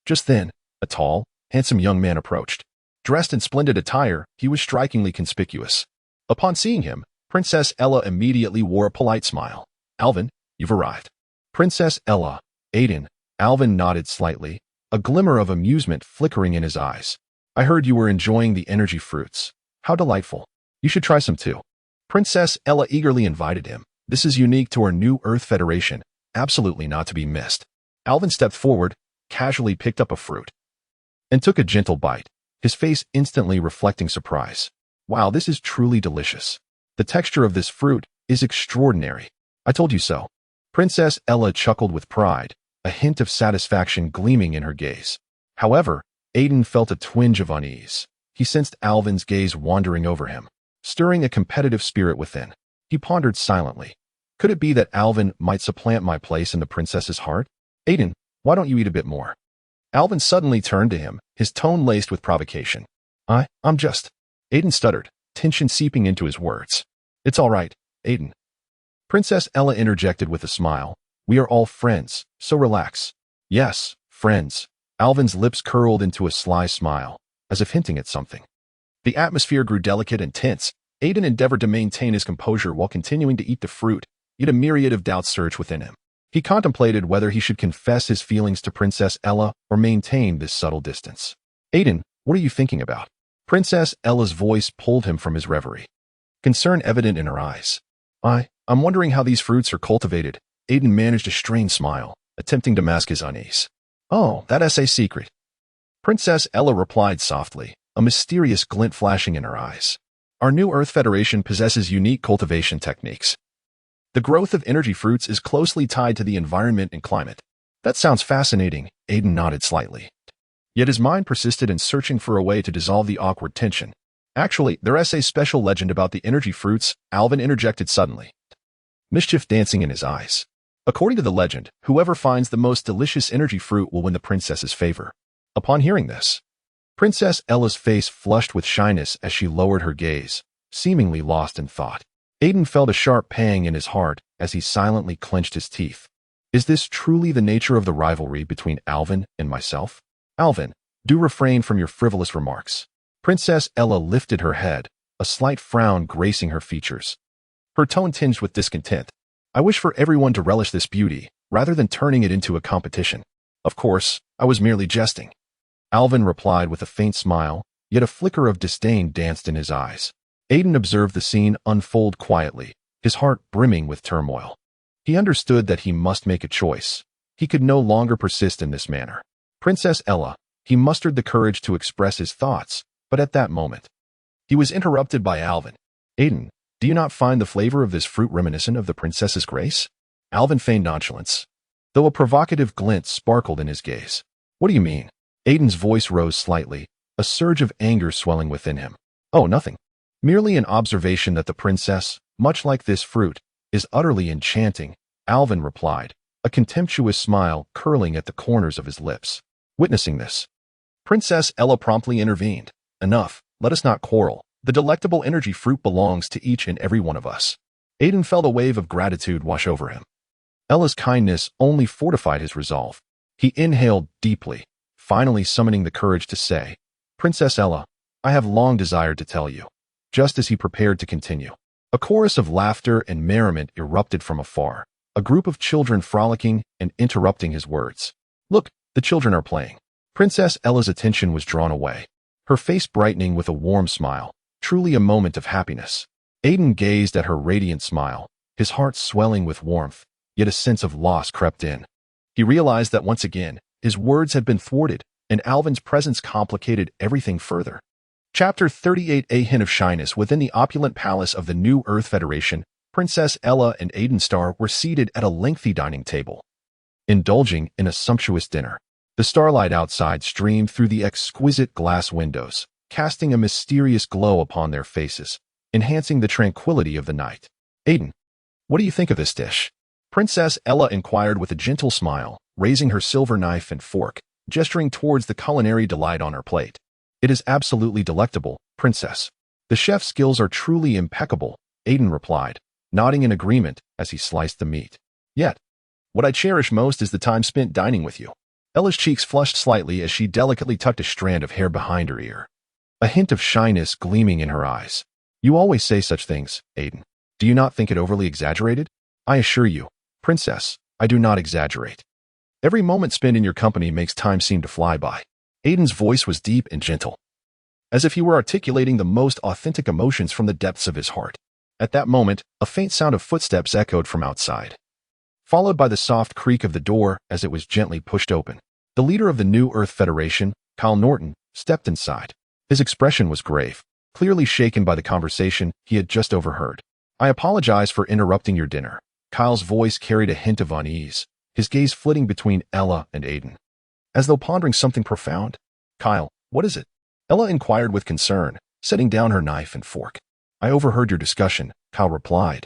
Speaker 1: Just then, a tall, handsome young man approached. Dressed in splendid attire, he was strikingly conspicuous. Upon seeing him, Princess Ella immediately wore a polite smile. Alvin, you've arrived. Princess Ella, Aiden. Alvin nodded slightly, a glimmer of amusement flickering in his eyes. I heard you were enjoying the energy fruits. How delightful. You should try some too. Princess Ella eagerly invited him. This is unique to our new Earth Federation, absolutely not to be missed. Alvin stepped forward, casually picked up a fruit, and took a gentle bite, his face instantly reflecting surprise. Wow, this is truly delicious. The texture of this fruit is extraordinary. I told you so. Princess Ella chuckled with pride, a hint of satisfaction gleaming in her gaze. However, Aiden felt a twinge of unease. He sensed Alvin's gaze wandering over him, stirring a competitive spirit within. He pondered silently. Could it be that Alvin might supplant my place in the princess's heart? Aiden, why don't you eat a bit more? Alvin suddenly turned to him, his tone laced with provocation. I'm just... Aiden stuttered, tension seeping into his words. It's all right, Aiden. Princess Ella interjected with a smile. We are all friends, so relax. Yes, friends. Alvin's lips curled into a sly smile, as if hinting at something. The atmosphere grew delicate and tense. Aiden endeavored to maintain his composure while continuing to eat the fruit, yet a myriad of doubts surged within him. He contemplated whether he should confess his feelings to Princess Ella or maintain this subtle distance. Aiden, what are you thinking about? Princess Ella's voice pulled him from his reverie, concern evident in her eyes. I'm wondering how these fruits are cultivated. Aiden managed a strained smile, attempting to mask his unease. Oh, that's a secret. Princess Ella replied softly, a mysterious glint flashing in her eyes. Our new Earth Federation possesses unique cultivation techniques. The growth of energy fruits is closely tied to the environment and climate. That sounds fascinating, Aiden nodded slightly. Yet his mind persisted in searching for a way to dissolve the awkward tension. Actually, there's a special legend about the energy fruits, Alvin interjected suddenly, mischief dancing in his eyes. According to the legend, whoever finds the most delicious energy fruit will win the princess's favor. Upon hearing this, Princess Ella's face flushed with shyness as she lowered her gaze, seemingly lost in thought. Aiden felt a sharp pang in his heart as he silently clenched his teeth. Is this truly the nature of the rivalry between Alvin and myself? Alvin, do refrain from your frivolous remarks. Princess Ella lifted her head, a slight frown gracing her features. Her tone tinged with discontent. I wish for everyone to relish this beauty, rather than turning it into a competition. Of course, I was merely jesting. Alvin replied with a faint smile, yet a flicker of disdain danced in his eyes. Aiden observed the scene unfold quietly, his heart brimming with turmoil. He understood that he must make a choice. He could no longer persist in this manner. Princess Ella, he mustered the courage to express his thoughts, but at that moment, he was interrupted by Alvin. Aiden, do you not find the flavor of this fruit reminiscent of the princess's grace? Alvin feigned nonchalance, though a provocative glint sparkled in his gaze. What do you mean? Aiden's voice rose slightly, a surge of anger swelling within him. Oh, nothing. Merely an observation that the princess, much like this fruit, is utterly enchanting, Alvin replied, a contemptuous smile curling at the corners of his lips. Witnessing this, Princess Ella promptly intervened. Enough, let us not quarrel. The delectable energy fruit belongs to each and every one of us. Aiden felt a wave of gratitude wash over him. Ella's kindness only fortified his resolve. He inhaled deeply, finally summoning the courage to say, Princess Ella, I have long desired to tell you. Just as he prepared to continue, a chorus of laughter and merriment erupted from afar, a group of children frolicking and interrupting his words. Look, the children are playing. Princess Ella's attention was drawn away, her face brightening with a warm smile, truly a moment of happiness. Aiden gazed at her radiant smile, his heart swelling with warmth, yet a sense of loss crept in. He realized that once again, his words had been thwarted, and Alvin's presence complicated everything further. Chapter 38. A hint of shyness. Within the opulent palace of the New Earth Federation, Princess Ella and Aiden Star were seated at a lengthy dining table, indulging in a sumptuous dinner. The starlight outside streamed through the exquisite glass windows, casting a mysterious glow upon their faces, enhancing the tranquility of the night. Aiden, what do you think of this dish? Princess Ella inquired with a gentle smile, raising her silver knife and fork, gesturing towards the culinary delight on her plate. It is absolutely delectable, Princess. The chef's skills are truly impeccable, Aiden replied, nodding in agreement as he sliced the meat. Yet, what I cherish most is the time spent dining with you. Ella's cheeks flushed slightly as she delicately tucked a strand of hair behind her ear, a hint of shyness gleaming in her eyes. You always say such things, Aiden. Do you not think it overly exaggerated? I assure you, Princess, I do not exaggerate. Every moment spent in your company makes time seem to fly by. Aiden's voice was deep and gentle, as if he were articulating the most authentic emotions from the depths of his heart. At that moment, a faint sound of footsteps echoed from outside, followed by the soft creak of the door as it was gently pushed open. The leader of the New Earth Federation, Kyle Norton stepped inside. His expression was grave, clearly shaken by the conversation he had just overheard. "I apologize for interrupting your dinner." Kyle's voice carried a hint of unease, his gaze flitting between Ella and Aiden, as though pondering something profound. "Kyle, what is it?" Ella inquired with concern, setting down her knife and fork. "I overheard your discussion," Kyle replied,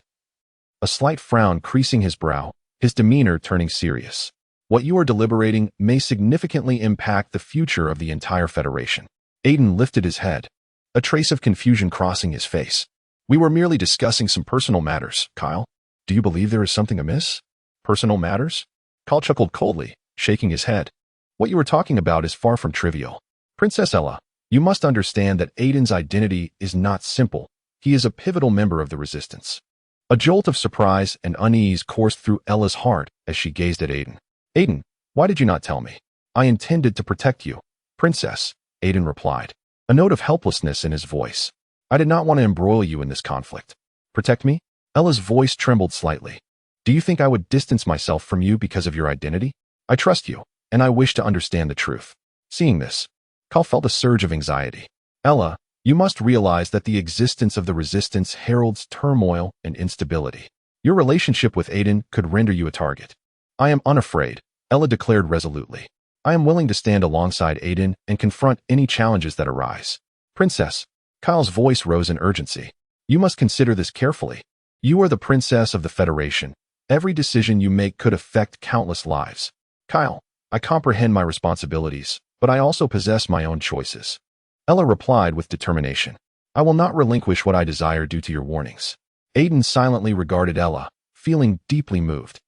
Speaker 1: a slight frown creasing his brow, his demeanor turning serious. "What you are deliberating may significantly impact the future of the entire Federation." Aiden lifted his head, a trace of confusion crossing his face. "We were merely discussing some personal matters, Kyle. Do you believe there is something amiss?" "Personal matters?" Kyle chuckled coldly, shaking his head. "What you were talking about is far from trivial. Princess Ella, you must understand that Aiden's identity is not simple. He is a pivotal member of the Resistance." A jolt of surprise and unease coursed through Ella's heart as she gazed at Aiden. "Aiden, why did you not tell me?" "I intended to protect you, Princess," Aiden replied, a note of helplessness in his voice. "I did not want to embroil you in this conflict." "Protect me?" Ella's voice trembled slightly. "Do you think I would distance myself from you because of your identity? I trust you, and I wish to understand the truth." Seeing this, Kyle felt a surge of anxiety. "Ella, you must realize that the existence of the Resistance heralds turmoil and instability. Your relationship with Aiden could render you a target." "I am unafraid," Ella declared resolutely. "I am willing to stand alongside Aiden and confront any challenges that arise." "Princess," Kyle's voice rose in urgency, "you must consider this carefully. You are the princess of the Federation. Every decision you make could affect countless lives." "Kyle, I comprehend my responsibilities, but I also possess my own choices," Ella replied with determination. "I will not relinquish what I desire due to your warnings." Aiden silently regarded Ella, feeling deeply moved.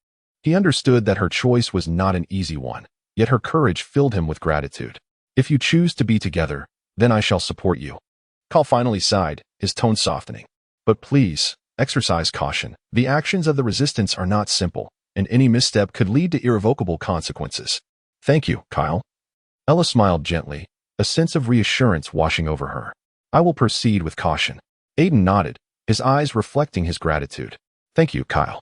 Speaker 1: He understood that her choice was not an easy one, yet her courage filled him with gratitude. "If you choose to be together, then I shall support you." Kyle finally sighed, his tone softening. "But please, exercise caution. The actions of the Resistance are not simple, and any misstep could lead to irrevocable consequences." "Thank you, Kyle." Ella smiled gently, a sense of reassurance washing over her. "I will proceed with caution." Aiden nodded, his eyes reflecting his gratitude. "Thank you, Kyle.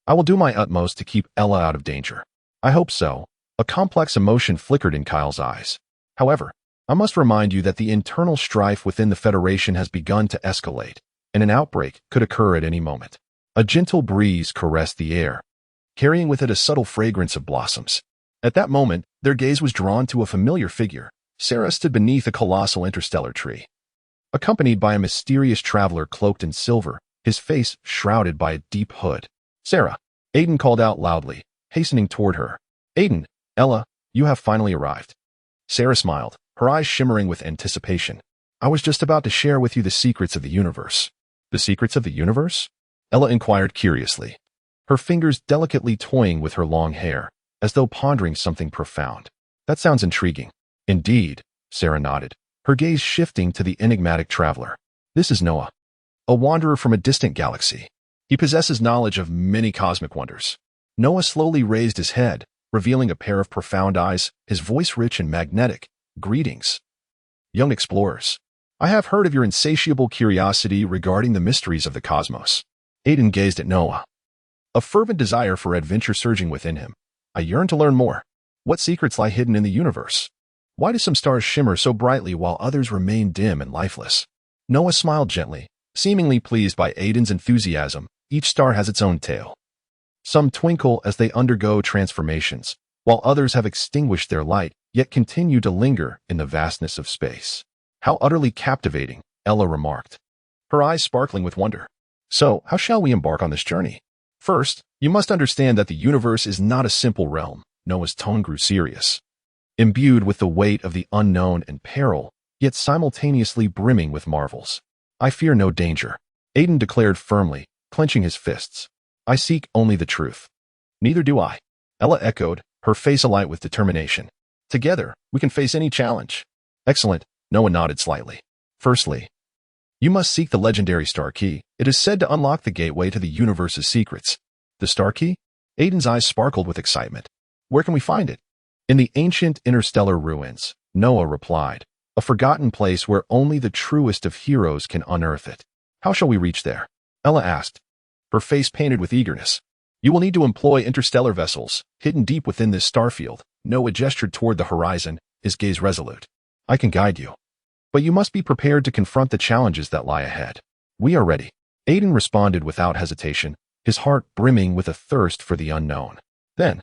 Speaker 1: I will do my utmost to keep Ella out of danger." "I hope so." A complex emotion flickered in Kyle's eyes. "However, I must remind you that the internal strife within the Federation has begun to escalate, and an outbreak could occur at any moment." A gentle breeze caressed the air, carrying with it a subtle fragrance of blossoms. At that moment, their gaze was drawn to a familiar figure. Sarah stood beneath a colossal interstellar tree, accompanied by a mysterious traveler cloaked in silver, his face shrouded by a deep hood. "Sarah," Aiden called out loudly, hastening toward her. "Aiden, Ella, you have finally arrived." Sarah smiled, her eyes shimmering with anticipation. "I was just about to share with you the secrets of the universe." "The secrets of the universe?" Ella inquired curiously, her fingers delicately toying with her long hair, as though pondering something profound. "That sounds intriguing." "Indeed," Sarah nodded, her gaze shifting to the enigmatic traveler. "This is Noah, a wanderer from a distant galaxy. He possesses knowledge of many cosmic wonders." Noah slowly raised his head, revealing a pair of profound eyes, his voice rich and magnetic. "Greetings, young explorers. I have heard of your insatiable curiosity regarding the mysteries of the cosmos." Aiden gazed at Noah, a fervent desire for adventure surging within him. "I yearn to learn more. What secrets lie hidden in the universe? Why do some stars shimmer so brightly while others remain dim and lifeless?" Noah smiled gently, seemingly pleased by Aiden's enthusiasm. "Each star has its own tale. Some twinkle as they undergo transformations, while others have extinguished their light, yet continue to linger in the vastness of space." "How utterly captivating," Ella remarked, her eyes sparkling with wonder. "So, how shall we embark on this journey?" "First, you must understand that the universe is not a simple realm." Noah's tone grew serious, imbued with the weight of the unknown and peril, yet simultaneously brimming with marvels. "I fear no danger," Aiden declared firmly, clenching his fists. "I seek only the truth." "Neither do I," Ella echoed, her face alight with determination. "Together, we can face any challenge." "Excellent," Noah nodded slightly. "Firstly, you must seek the legendary Star Key. It is said to unlock the gateway to the universe's secrets." "The Star Key?" Aiden's eyes sparkled with excitement. "Where can we find it?" "In the ancient interstellar ruins," Noah replied, "a forgotten place where only the truest of heroes can unearth it." "How shall we reach there?" Ella asked, her face painted with eagerness. "You will need to employ interstellar vessels, hidden deep within this starfield." Noah gestured toward the horizon, his gaze resolute. I can guide you. But you must be prepared to confront the challenges that lie ahead. We are ready. Aiden responded without hesitation, his heart brimming with a thirst for the unknown. Then,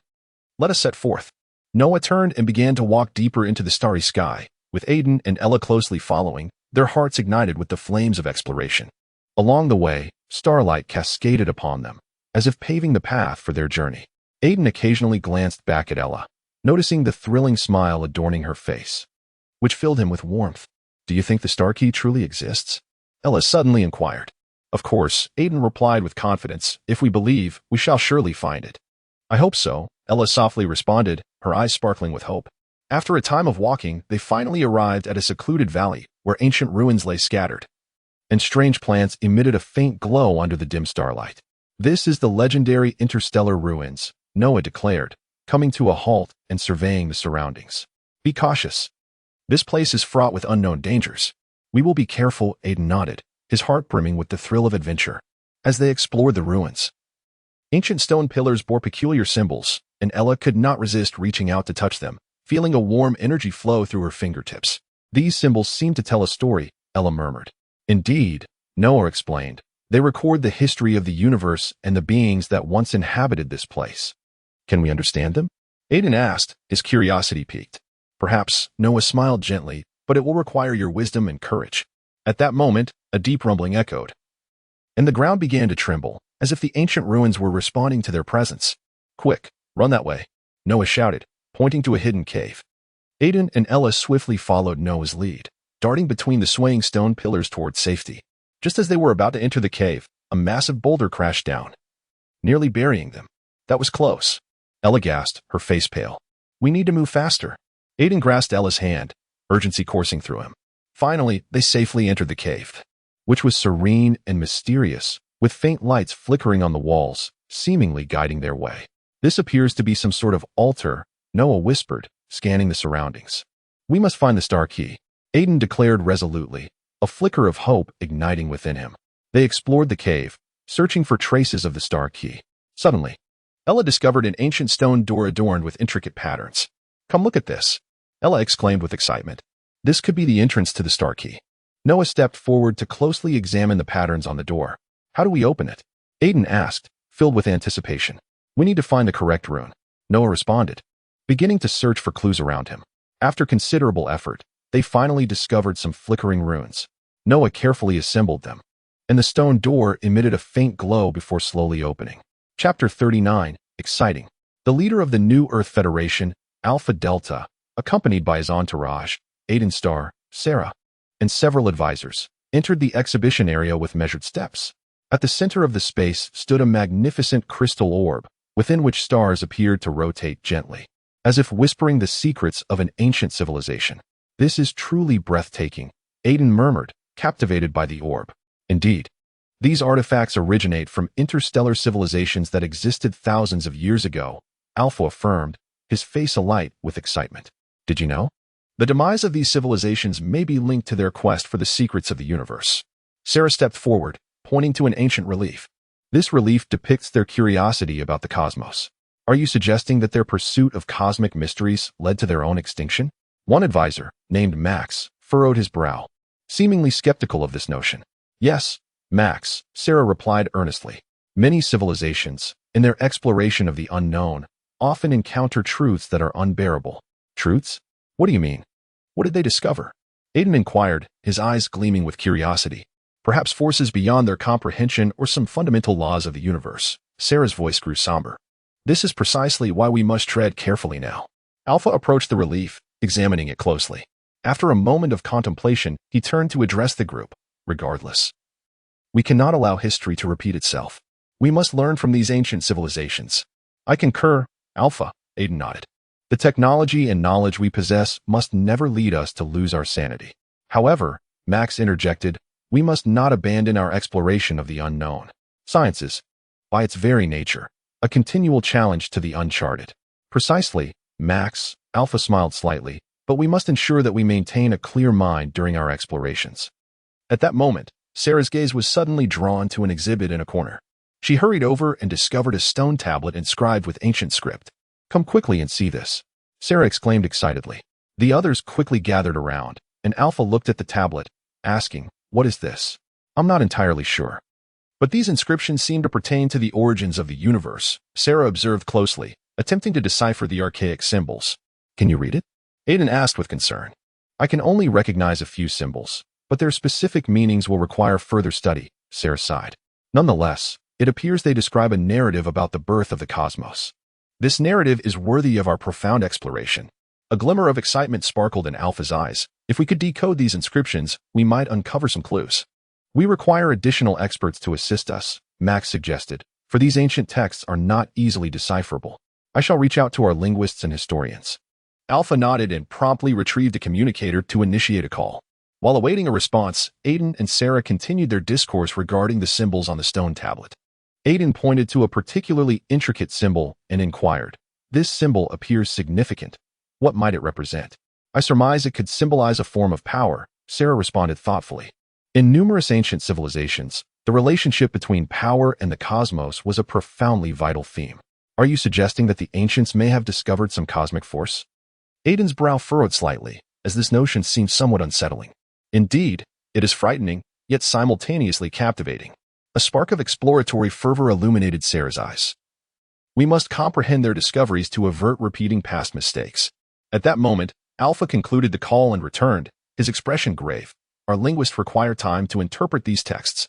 Speaker 1: let us set forth. Noah turned and began to walk deeper into the starry sky, with Aiden and Ella closely following, their hearts ignited with the flames of exploration. Along the way, starlight cascaded upon them, as if paving the path for their journey. Aiden occasionally glanced back at Ella, noticing the thrilling smile adorning her face, which filled him with warmth. Do you think the star key truly exists? Ella suddenly inquired. Of course, Aiden replied with confidence. If we believe, we shall surely find it. I hope so, Ella softly responded, her eyes sparkling with hope. After a time of walking, they finally arrived at a secluded valley where ancient ruins lay scattered, and strange plants emitted a faint glow under the dim starlight. This is the legendary interstellar ruins, Noah declared, coming to a halt and surveying the surroundings. Be cautious. This place is fraught with unknown dangers. We will be careful, Aiden nodded, his heart brimming with the thrill of adventure. As they explored the ruins, ancient stone pillars bore peculiar symbols, and Ella could not resist reaching out to touch them, feeling a warm energy flow through her fingertips. These symbols seem to tell a story, Ella murmured. Indeed, Noah explained. They record the history of the universe and the beings that once inhabited this place. Can we understand them? Aiden asked, his curiosity piqued. Perhaps, Noah smiled gently, but it will require your wisdom and courage. At that moment, a deep rumbling echoed, and the ground began to tremble, as if the ancient ruins were responding to their presence. Quick, run that way, Noah shouted, pointing to a hidden cave. Aiden and Ella swiftly followed Noah's lead, darting between the swaying stone pillars toward safety. Just as they were about to enter the cave, a massive boulder crashed down, nearly burying them. That was close. Ella gasped, her face pale. We need to move faster. Aiden grasped Ella's hand, urgency coursing through him. Finally, they safely entered the cave, which was serene and mysterious, with faint lights flickering on the walls, seemingly guiding their way. This appears to be some sort of altar, Noah whispered, scanning the surroundings. We must find the star key, Aiden declared resolutely, a flicker of hope igniting within him. They explored the cave, searching for traces of the star key. Suddenly, Ella discovered an ancient stone door adorned with intricate patterns. Come look at this, Ella exclaimed with excitement. This could be the entrance to the star key. Noah stepped forward to closely examine the patterns on the door. How do we open it? Aiden asked, filled with anticipation. We need to find the correct rune, Noah responded, beginning to search for clues around him. After considerable effort, they finally discovered some flickering runes. Noah carefully assembled them, and the stone door emitted a faint glow before slowly opening. Chapter 39, Exciting. The leader of the New Earth Federation, Alpha Delta, accompanied by his entourage, Aiden Starr, Sarah, and several advisors, entered the exhibition area with measured steps. At the center of the space stood a magnificent crystal orb, within which stars appeared to rotate gently, as if whispering the secrets of an ancient civilization. This is truly breathtaking, Aiden murmured, captivated by the orb. Indeed, these artifacts originate from interstellar civilizations that existed thousands of years ago, Alpha affirmed, his face alight with excitement. Did you know? The demise of these civilizations may be linked to their quest for the secrets of the universe. Sarah stepped forward, pointing to an ancient relief. This relief depicts their curiosity about the cosmos. Are you suggesting that their pursuit of cosmic mysteries led to their own extinction? One advisor, named Max, furrowed his brow, seemingly skeptical of this notion. Yes, Max, Sarah replied earnestly. Many civilizations, in their exploration of the unknown, often encounter truths that are unbearable. Truths? What do you mean? What did they discover? Aiden inquired, his eyes gleaming with curiosity. Perhaps forces beyond their comprehension or some fundamental laws of the universe. Sarah's voice grew somber. This is precisely why we must tread carefully now. Alpha approached the relief, examining it closely. After a moment of contemplation, he turned to address the group. Regardless, we cannot allow history to repeat itself. We must learn from these ancient civilizations. I concur, Alpha, Aiden nodded. The technology and knowledge we possess must never lead us to lose our sanity. However, Max interjected, we must not abandon our exploration of the unknown. Science is, by its very nature, a continual challenge to the uncharted. Precisely, Max, Alpha smiled slightly, but we must ensure that we maintain a clear mind during our explorations. At that moment, Sarah's gaze was suddenly drawn to an exhibit in a corner. She hurried over and discovered a stone tablet inscribed with ancient script. Come quickly and see this, Sarah exclaimed excitedly. The others quickly gathered around, and Alpha looked at the tablet, asking, "What is this?" "I'm not entirely sure. But these inscriptions seem to pertain to the origins of the universe," Sarah observed closely, attempting to decipher the archaic symbols. "Can you read it?" Aiden asked with concern. "I can only recognize a few symbols, but their specific meanings will require further study," Sarah sighed. "Nonetheless, it appears they describe a narrative about the birth of the cosmos. This narrative is worthy of our profound exploration." A glimmer of excitement sparkled in Alpha's eyes. "If we could decode these inscriptions, we might uncover some clues." "We require additional experts to assist us," Max suggested, "for these ancient texts are not easily decipherable. I shall reach out to our linguists and historians." Alpha nodded and promptly retrieved a communicator to initiate a call. While awaiting a response, Aiden and Sarah continued their discourse regarding the symbols on the stone tablet. Aiden pointed to a particularly intricate symbol and inquired, "This symbol appears significant. What might it represent?" "I surmise it could symbolize a form of power," Sarah responded thoughtfully. In numerous ancient civilizations, the relationship between power and the cosmos was a profoundly vital theme. "Are you suggesting that the ancients may have discovered some cosmic force?" Aiden's brow furrowed slightly, as this notion seemed somewhat unsettling. "Indeed, it is frightening, yet simultaneously captivating." A spark of exploratory fervor illuminated Sarah's eyes. "We must comprehend their discoveries to avert repeating past mistakes." At that moment, Alpha concluded the call and returned, his expression grave. "Our linguists require time to interpret these texts,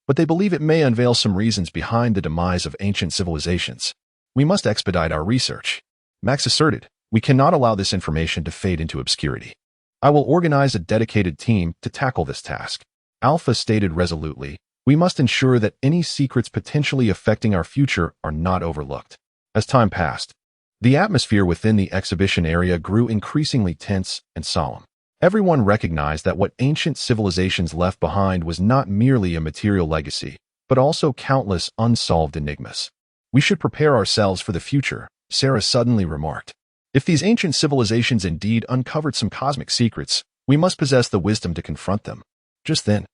Speaker 1: but they believe it may unveil some reasons behind the demise of ancient civilizations. We must expedite our research," Max asserted. "We cannot allow this information to fade into obscurity." "I will organize a dedicated team to tackle this task," Alpha stated resolutely. "We must ensure that any secrets potentially affecting our future are not overlooked." As time passed, the atmosphere within the exhibition area grew increasingly tense and solemn. Everyone recognized that what ancient civilizations left behind was not merely a material legacy, but also countless unsolved enigmas. "We should prepare ourselves for the future," Sarah suddenly remarked. "If these ancient civilizations indeed uncovered some cosmic secrets, we must possess the wisdom to confront them." Just then,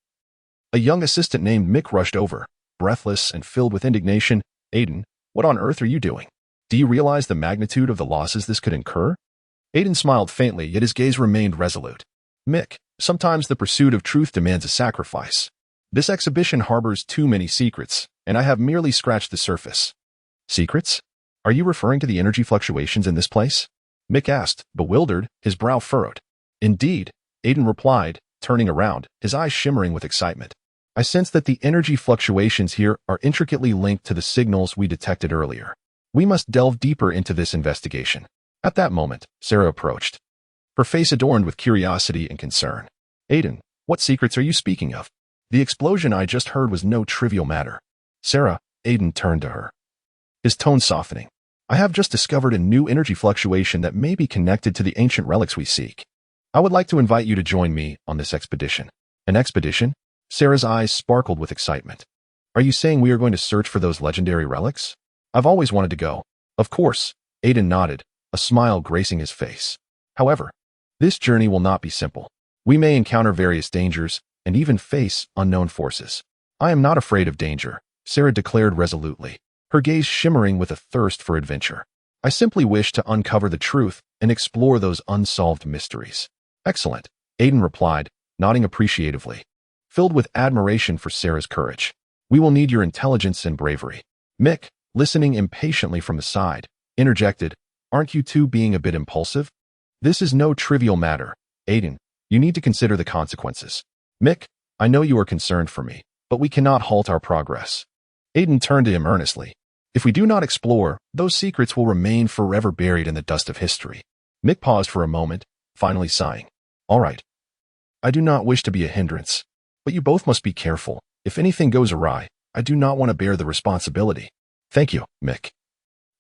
Speaker 1: a young assistant named Mick rushed over, breathless and filled with indignation. "Aiden, what on earth are you doing? Do you realize the magnitude of the losses this could incur?" Aiden smiled faintly, yet his gaze remained resolute. "Mick, sometimes the pursuit of truth demands a sacrifice. This exhibition harbors too many secrets, and I have merely scratched the surface." "Secrets? Are you referring to the energy fluctuations in this place?" Mick asked, bewildered, his brow furrowed. "Indeed," Aiden replied, turning around, his eyes shimmering with excitement. "I sense that the energy fluctuations here are intricately linked to the signals we detected earlier. We must delve deeper into this investigation." At that moment, Sarah approached, her face adorned with curiosity and concern. "Aiden, what secrets are you speaking of? The explosion I just heard was no trivial matter." "Sarah," Aiden turned to her, his tone softening. "I have just discovered a new energy fluctuation that may be connected to the ancient relics we seek. I would like to invite you to join me on this expedition." "An expedition?" Sarah's eyes sparkled with excitement. "Are you saying we are going to search for those legendary relics? I've always wanted to go." "Of course," Aiden nodded, a smile gracing his face. "However, this journey will not be simple. We may encounter various dangers and even face unknown forces." "I am not afraid of danger," Sarah declared resolutely, her gaze shimmering with a thirst for adventure. "I simply wish to uncover the truth and explore those unsolved mysteries." "Excellent," Aiden replied, nodding appreciatively, filled with admiration for Sarah's courage. "We will need your intelligence and bravery." Mick, listening impatiently from the side, interjected, "Aren't you two being a bit impulsive? This is no trivial matter. Aiden, you need to consider the consequences." "Mick, I know you are concerned for me, but we cannot halt our progress." Aiden turned to him earnestly. "If we do not explore, those secrets will remain forever buried in the dust of history." Mick paused for a moment, finally sighing. "All right. I do not wish to be a hindrance, but you both must be careful. If anything goes awry, I do not want to bear the responsibility." "Thank you, Mick."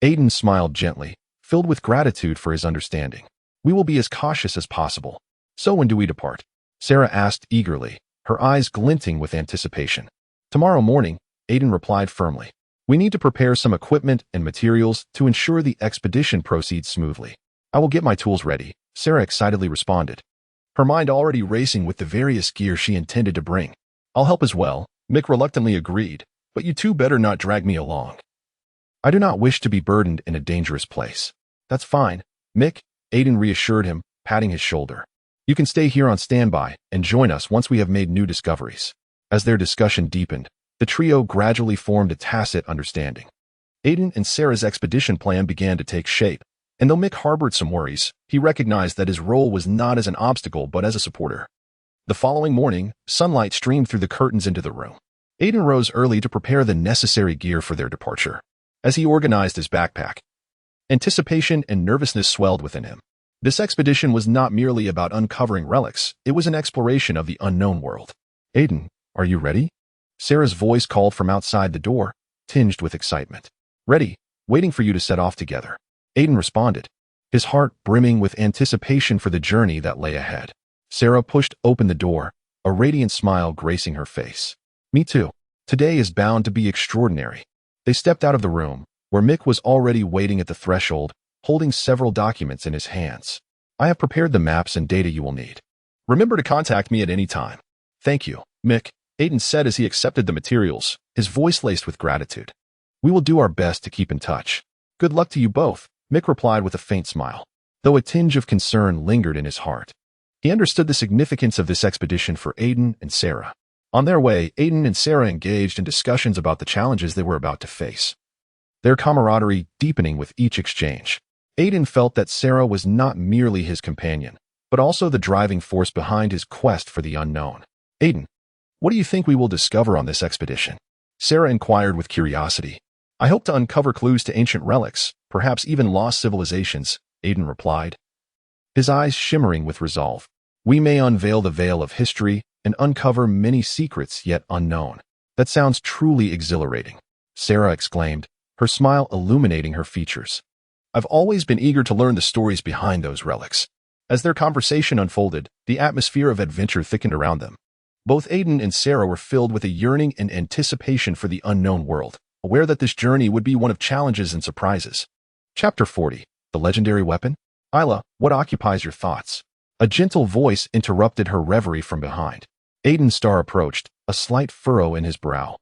Speaker 1: Aiden smiled gently, filled with gratitude for his understanding. "We will be as cautious as possible." "So when do we depart?" Sarah asked eagerly, her eyes glinting with anticipation. "Tomorrow morning," Aiden replied firmly. "We need to prepare some equipment and materials to ensure the expedition proceeds smoothly." "I will get my tools ready," Sarah excitedly responded, her mind already racing with the various gear she intended to bring. "I'll help as well," Mick reluctantly agreed, "but you two better not drag me along. I do not wish to be burdened in a dangerous place." "That's fine, Mick," Aiden reassured him, patting his shoulder. You can stay here on standby and join us once we have made new discoveries. As their discussion deepened, the trio gradually formed a tacit understanding. Aiden and Sarah's expedition plan began to take shape, and though Mick harbored some worries, he recognized that his role was not as an obstacle but as a supporter. The following morning, sunlight streamed through the curtains into the room. Aiden rose early to prepare the necessary gear for their departure. As he organized his backpack, anticipation and nervousness swelled within him. This expedition was not merely about uncovering relics, it was an exploration of the unknown world. Aiden, are you ready? Sarah's voice called from outside the door, tinged with excitement. Ready, waiting for you to set off together. Aiden responded, his heart brimming with anticipation for the journey that lay ahead. Sarah pushed open the door, a radiant smile gracing her face. Me too. Today is bound to be extraordinary. They stepped out of the room, where Mick was already waiting at the threshold, holding several documents in his hands. I have prepared the maps and data you will need. Remember to contact me at any time. Thank you, Mick, Aiden said as he accepted the materials, his voice laced with gratitude. We will do our best to keep in touch. Good luck to you both, Mick replied with a faint smile, though a tinge of concern lingered in his heart. He understood the significance of this expedition for Aiden and Sarah. On their way, Aiden and Sarah engaged in discussions about the challenges they were about to face, their camaraderie deepening with each exchange. Aiden felt that Sarah was not merely his companion, but also the driving force behind his quest for the unknown. Aiden, what do you think we will discover on this expedition? Sarah inquired with curiosity. I hope to uncover clues to ancient relics, perhaps even lost civilizations, Aiden replied, his eyes shimmering with resolve. We may unveil the veil of history and uncover many secrets yet unknown. That sounds truly exhilarating, Sarah exclaimed, her smile illuminating her features. I've always been eager to learn the stories behind those relics. As their conversation unfolded, the atmosphere of adventure thickened around them. Both Aiden and Sarah were filled with a yearning and anticipation for the unknown world, aware that this journey would be one of challenges and surprises. Chapter 40. The Legendary Weapon? Isla, what occupies your thoughts? A gentle voice interrupted her reverie from behind. Aiden's star approached, a slight furrow in his brow,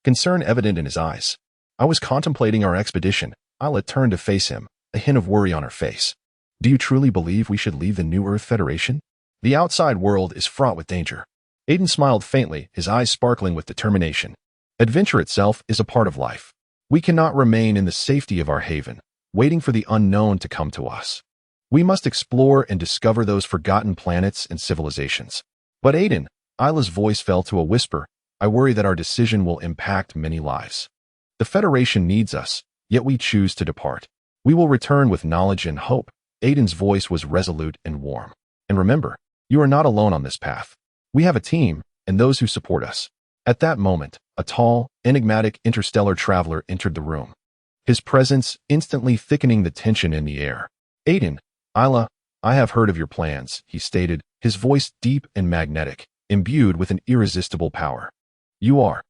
Speaker 1: concern evident in his eyes. I was contemplating our expedition. Isla turned to face him, a hint of worry on her face. Do you truly believe we should leave the New Earth Federation? The outside world is fraught with danger. Aiden smiled faintly, his eyes sparkling with determination. Adventure itself is a part of life. We cannot remain in the safety of our haven, waiting for the unknown to come to us. We must explore and discover those forgotten planets and civilizations. But Aiden, Isla's voice fell to a whisper, I worry that our decision will impact many lives. The Federation needs us, yet we choose to depart. We will return with knowledge and hope. Aiden's voice was resolute and warm. And remember, you are not alone on this path. We have a team, and those who support us. At that moment, a tall, enigmatic interstellar traveler entered the room, his presence instantly thickening the tension in the air. Aiden, Isla, I have heard of your plans, he stated, his voice deep and magnetic, imbued with an irresistible power. You are.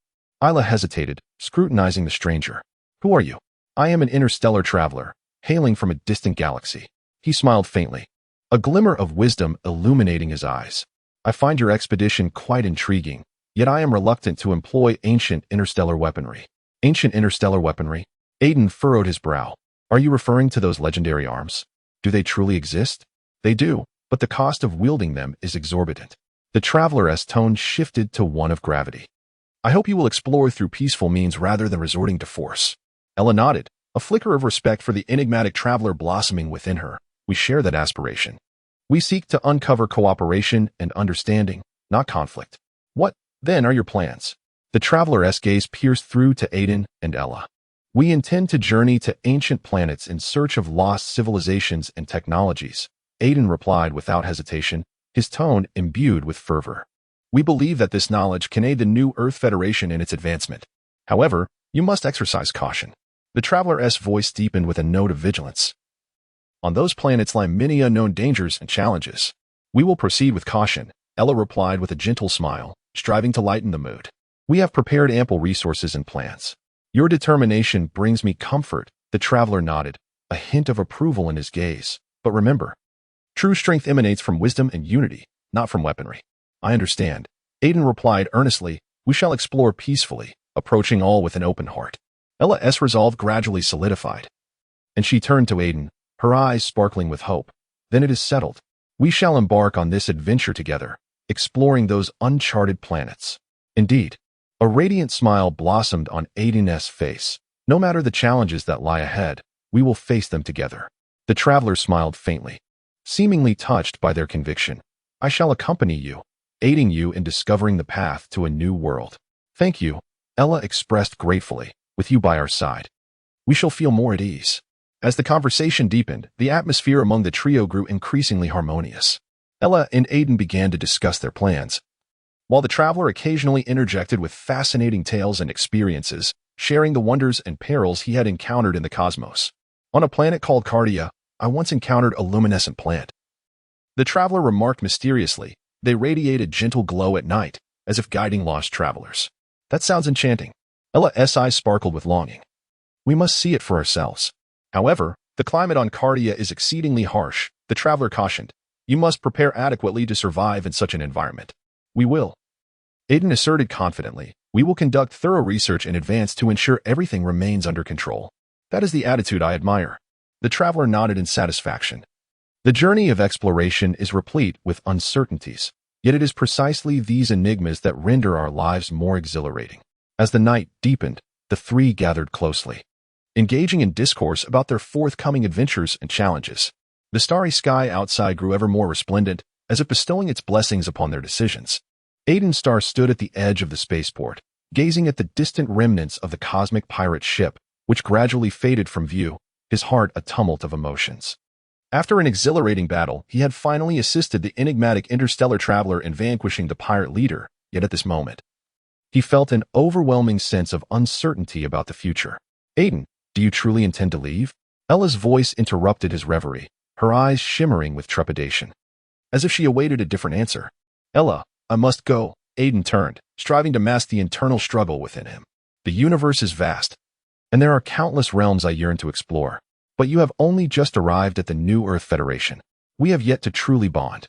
Speaker 1: Isla hesitated, scrutinizing the stranger. Who are you? I am an interstellar traveler, hailing from a distant galaxy. He smiled faintly, a glimmer of wisdom illuminating his eyes. I find your expedition quite intriguing, yet I am reluctant to employ ancient interstellar weaponry. Ancient interstellar weaponry? Aiden furrowed his brow. Are you referring to those legendary arms? Do they truly exist? They do, but the cost of wielding them is exorbitant. The traveler's tone shifted to one of gravity. I hope you will explore through peaceful means rather than resorting to force. Ella nodded, a flicker of respect for the enigmatic traveler blossoming within her. We share that aspiration. We seek to uncover cooperation and understanding, not conflict. What, then, are your plans? The traveler's gaze pierced through to Aiden and Ella. We intend to journey to ancient planets in search of lost civilizations and technologies, Aiden replied without hesitation, his tone imbued with fervor. We believe that this knowledge can aid the New Earth Federation in its advancement. However, you must exercise caution. The traveler's voice deepened with a note of vigilance. On those planets lie many unknown dangers and challenges. We will proceed with caution, Ella replied with a gentle smile, striving to lighten the mood. We have prepared ample resources and plans. Your determination brings me comfort, the traveler nodded, a hint of approval in his gaze. But remember, true strength emanates from wisdom and unity, not from weaponry. I understand. Aiden replied earnestly, we shall explore peacefully, approaching all with an open heart. Ella's resolve gradually solidified, and she turned to Aiden, her eyes sparkling with hope. Then it is settled. We shall embark on this adventure together, exploring those uncharted planets. Indeed, a radiant smile blossomed on Aiden's face. No matter the challenges that lie ahead, we will face them together. The traveler smiled faintly, seemingly touched by their conviction. I shall accompany you, aiding you in discovering the path to a new world. Thank you, Ella expressed gratefully. With you by our side, we shall feel more at ease. As the conversation deepened, the atmosphere among the trio grew increasingly harmonious. Ella and Aiden began to discuss their plans, while the traveler occasionally interjected with fascinating tales and experiences, sharing the wonders and perils he had encountered in the cosmos. On a planet called Cardia, I once encountered a luminescent plant. The traveler remarked mysteriously. They radiated gentle glow at night, as if guiding lost travelers. That sounds enchanting. Ella's eyes sparkled with longing. We must see it for ourselves. However, the climate on Cardia is exceedingly harsh, the traveler cautioned. You must prepare adequately to survive in such an environment. We will. Aiden asserted confidently. We will conduct thorough research in advance to ensure everything remains under control. That is the attitude I admire. The traveler nodded in satisfaction. The journey of exploration is replete with uncertainties, yet it is precisely these enigmas that render our lives more exhilarating. As the night deepened, the three gathered closely, engaging in discourse about their forthcoming adventures and challenges. The starry sky outside grew ever more resplendent, as if bestowing its blessings upon their decisions. Aiden's star stood at the edge of the spaceport, gazing at the distant remnants of the cosmic pirate ship, which gradually faded from view, his heart a tumult of emotions. After an exhilarating battle, he had finally assisted the enigmatic interstellar traveler in vanquishing the pirate leader, yet at this moment, he felt an overwhelming sense of uncertainty about the future. Aiden, do you truly intend to leave? Ella's voice interrupted his reverie, her eyes shimmering with trepidation, as if she awaited a different answer. Ella, I must go. Aiden turned, striving to mask the internal struggle within him. The universe is vast, and there are countless realms I yearn to explore. But you have only just arrived at the New Earth Federation. We have yet to truly bond.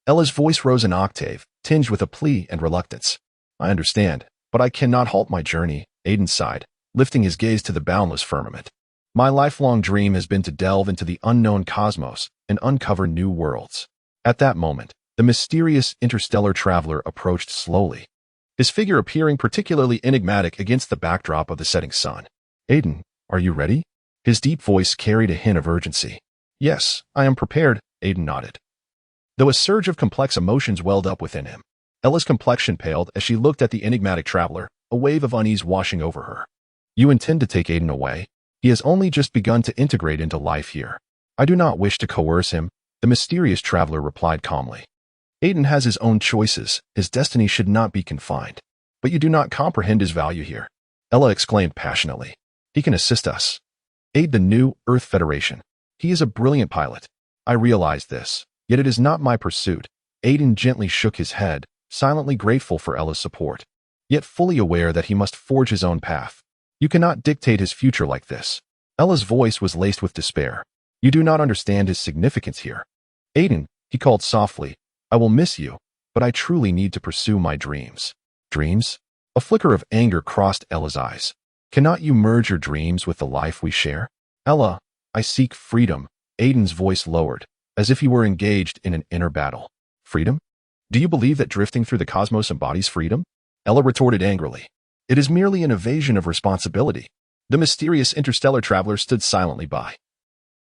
Speaker 1: Ella's voice rose an octave, tinged with a plea and reluctance. I understand, but I cannot halt my journey, Aiden sighed, lifting his gaze to the boundless firmament. My lifelong dream has been to delve into the unknown cosmos and uncover new worlds. At that moment, the mysterious interstellar traveler approached slowly, his figure appearing particularly enigmatic against the backdrop of the setting sun. Aiden, are you ready? His deep voice carried a hint of urgency. Yes, I am prepared, Aiden nodded, though a surge of complex emotions welled up within him. Ella's complexion paled as she looked at the enigmatic traveler, a wave of unease washing over her. You intend to take Aiden away? He has only just begun to integrate into life here. I do not wish to coerce him, the mysterious traveler replied calmly. Aiden has his own choices. His destiny should not be confined. But you do not comprehend his value here, Ella exclaimed passionately. He can assist us. Aid the New Earth Federation. He is a brilliant pilot. I realize this, yet it is not my pursuit. Aiden gently shook his head, silently grateful for Ella's support, yet fully aware that he must forge his own path. You cannot dictate his future like this. Ella's voice was laced with despair. You do not understand his significance here. Aiden, he called softly, I will miss you, but I truly need to pursue my dreams. Dreams? A flicker of anger crossed Ella's eyes. Cannot you merge your dreams with the life we share? Ella, I seek freedom. Aiden's voice lowered, as if he were engaged in an inner battle. Freedom? Do you believe that drifting through the cosmos embodies freedom? Ella retorted angrily. It is merely an evasion of responsibility. The mysterious interstellar traveler stood silently by,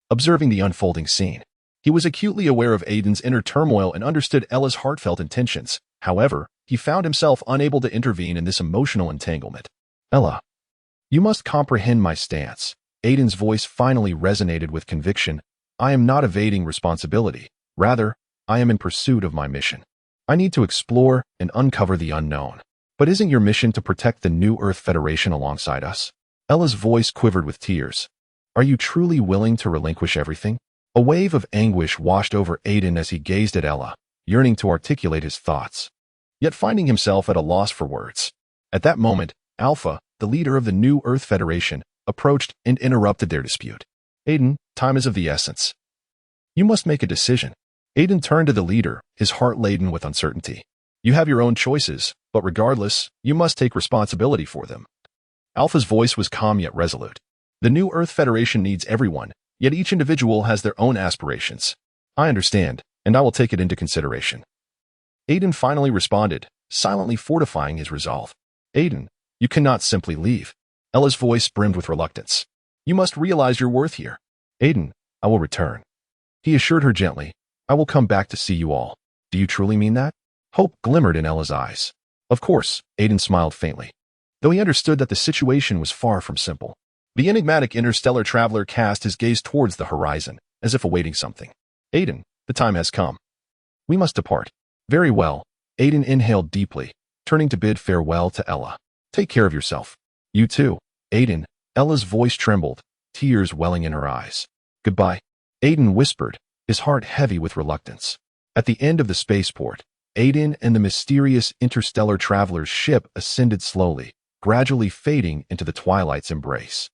Speaker 1: observing the unfolding scene. He was acutely aware of Aiden's inner turmoil and understood Ella's heartfelt intentions. However, he found himself unable to intervene in this emotional entanglement. Ella, you must comprehend my stance. Aiden's voice finally resonated with conviction. I am not evading responsibility. Rather, I am in pursuit of my mission. I need to explore and uncover the unknown. But isn't your mission to protect the New Earth Federation alongside us? Ella's voice quivered with tears. Are you truly willing to relinquish everything? A wave of anguish washed over Aiden as he gazed at Ella, yearning to articulate his thoughts, yet finding himself at a loss for words. At that moment, Alpha, the leader of the New Earth Federation, approached and interrupted their dispute. Aiden, time is of the essence. You must make a decision. Aiden turned to the leader, his heart laden with uncertainty. You have your own choices, but regardless, you must take responsibility for them. Alpha's voice was calm yet resolute. The New Earth Federation needs everyone, yet each individual has their own aspirations. I understand, and I will take it into consideration. Aiden finally responded, silently fortifying his resolve. Aiden, you cannot simply leave. Ella's voice brimmed with reluctance. You must realize your worth here. Aiden, I will return. He assured her gently, I will come back to see you all. Do you truly mean that? Hope glimmered in Ella's eyes. Of course, Aiden smiled faintly, though he understood that the situation was far from simple. The enigmatic interstellar traveler cast his gaze towards the horizon, as if awaiting something. Aiden, the time has come. We must depart. Very well. Aiden inhaled deeply, turning to bid farewell to Ella. Take care of yourself. You too. Aiden. Ella's voice trembled, tears welling in her eyes. Goodbye. Aiden whispered, his heart heavy with reluctance. At the end of the spaceport, Aiden and the mysterious interstellar traveler's ship ascended slowly, gradually fading into the twilight's embrace.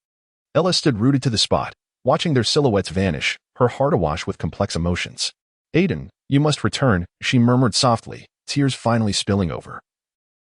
Speaker 1: Ella stood rooted to the spot, watching their silhouettes vanish, her heart awash with complex emotions. Aiden, you must return, she murmured softly, tears finally spilling over,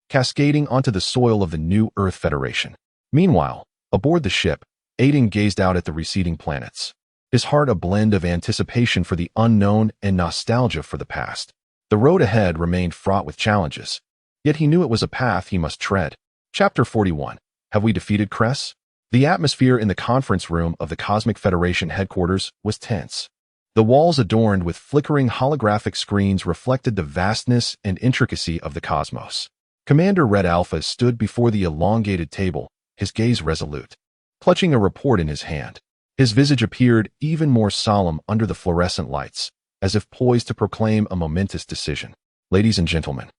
Speaker 1: cascading onto the soil of the new Earth Federation. Meanwhile, aboard the ship, Aiden gazed out at the receding planets, his heart a blend of anticipation for the unknown and nostalgia for the past. The road ahead remained fraught with challenges, yet he knew it was a path he must tread. Chapter 41. Have we defeated Kress? The atmosphere in the conference room of the Cosmic Federation headquarters was tense. The walls adorned with flickering holographic screens reflected the vastness and intricacy of the cosmos. Commander Red Alpha stood before the elongated table, his gaze resolute, clutching a report in his hand. His visage appeared even more solemn under the fluorescent lights, as if poised to proclaim a momentous decision. Ladies and gentlemen.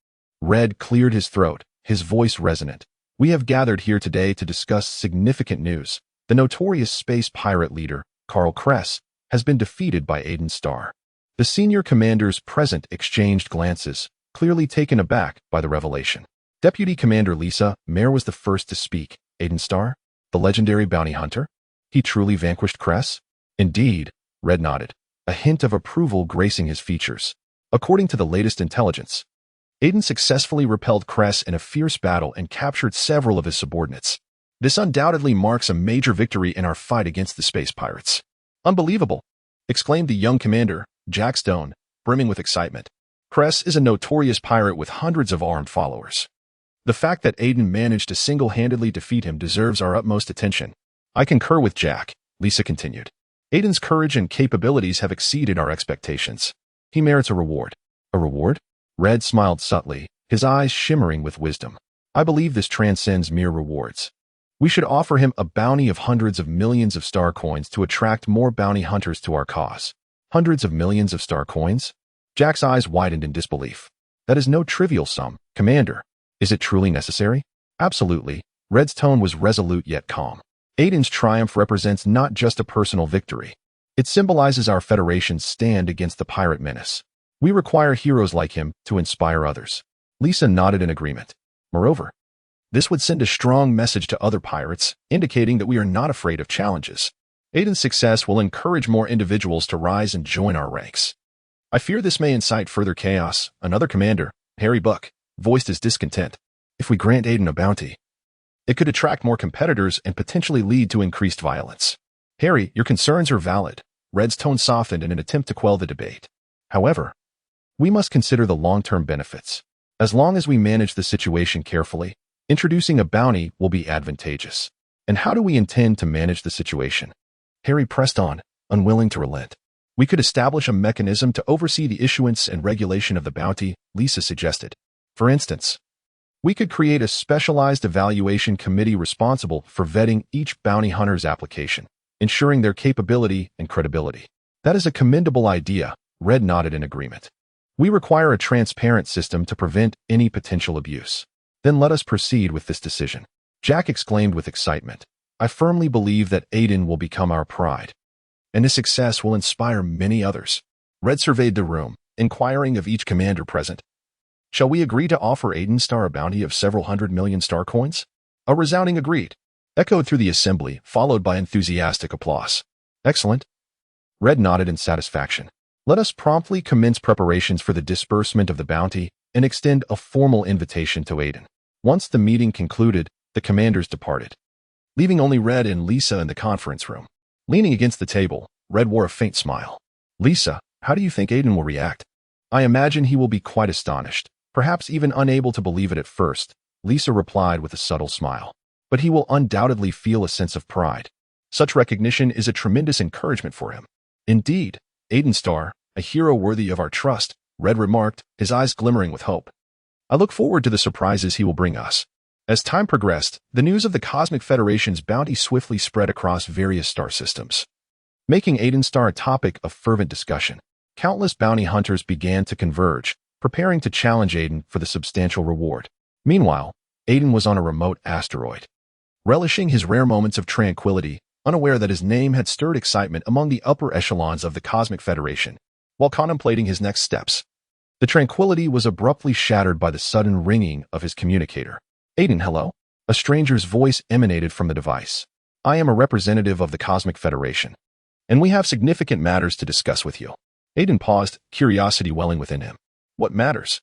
Speaker 1: Red cleared his throat, his voice resonant. We have gathered here today to discuss significant news. The notorious space pirate leader, Karl Kress, has been defeated by Aiden Starr. The senior commanders present exchanged glances, clearly taken aback by the revelation. Deputy Commander Lisa Mare was the first to speak. Aiden Starr? The legendary bounty hunter? He truly vanquished Kress? Indeed, Red nodded, a hint of approval gracing his features. According to the latest intelligence, Aiden successfully repelled Kress in a fierce battle and captured several of his subordinates. This undoubtedly marks a major victory in our fight against the space pirates. Unbelievable, exclaimed the young commander, Jack Stone, brimming with excitement. Kress is a notorious pirate with hundreds of armed followers. The fact that Aiden managed to single-handedly defeat him deserves our utmost attention. I concur with Jack, Lisa continued. Aiden's courage and capabilities have exceeded our expectations. He merits a reward. A reward? Red smiled subtly, his eyes shimmering with wisdom. I believe this transcends mere rewards. We should offer him a bounty of hundreds of millions of star coins to attract more bounty hunters to our cause. Hundreds of millions of star coins? Jack's eyes widened in disbelief. That is no trivial sum, Commander. Is it truly necessary? Absolutely. Red's tone was resolute yet calm. Aiden's triumph represents not just a personal victory. It symbolizes our Federation's stand against the pirate menace. We require heroes like him to inspire others. Lisa nodded in agreement. Moreover, this would send a strong message to other pirates, indicating that we are not afraid of challenges. Aiden's success will encourage more individuals to rise and join our ranks. I fear this may incite further chaos. Another commander, Harry Buck, voiced his discontent. If we grant Aiden a bounty, it could attract more competitors and potentially lead to increased violence. Harry, your concerns are valid. Red's tone softened in an attempt to quell the debate. However, we must consider the long-term benefits. As long as we manage the situation carefully, introducing a bounty will be advantageous. And how do we intend to manage the situation? Harry pressed on, unwilling to relent. We could establish a mechanism to oversee the issuance and regulation of the bounty, Lisa suggested. For instance, we could create a specialized evaluation committee responsible for vetting each bounty hunter's application, ensuring their capability and credibility. That is a commendable idea, Red nodded in agreement. We require a transparent system to prevent any potential abuse. Then let us proceed with this decision. Jack exclaimed with excitement. I firmly believe that Aiden will become our pride, and his success will inspire many others. Red surveyed the room, inquiring of each commander present. Shall we agree to offer Aiden Starr a bounty of several 100 million star coins? A resounding agreed echoed through the assembly, followed by enthusiastic applause. Excellent. Red nodded in satisfaction. Let us promptly commence preparations for the disbursement of the bounty and extend a formal invitation to Aiden. Once the meeting concluded, the commanders departed, leaving only Red and Lisa in the conference room. Leaning against the table, Red wore a faint smile. Lisa, how do you think Aiden will react? I imagine he will be quite astonished, perhaps even unable to believe it at first, Lisa replied with a subtle smile. But he will undoubtedly feel a sense of pride. Such recognition is a tremendous encouragement for him. Indeed, Aiden Starr, a hero worthy of our trust, Red remarked, his eyes glimmering with hope. I look forward to the surprises he will bring us. As time progressed, the news of the Cosmic Federation's bounty swiftly spread across various star systems, making Aiden Starr a topic of fervent discussion. Countless bounty hunters began to converge, preparing to challenge Aiden for the substantial reward. Meanwhile, Aiden was on a remote asteroid, relishing his rare moments of tranquility, unaware that his name had stirred excitement among the upper echelons of the Cosmic Federation. While contemplating his next steps, the tranquility was abruptly shattered by the sudden ringing of his communicator. Aiden, hello? A stranger's voice emanated from the device. I am a representative of the Cosmic Federation, and we have significant matters to discuss with you. Aiden paused, curiosity welling within him. What matters?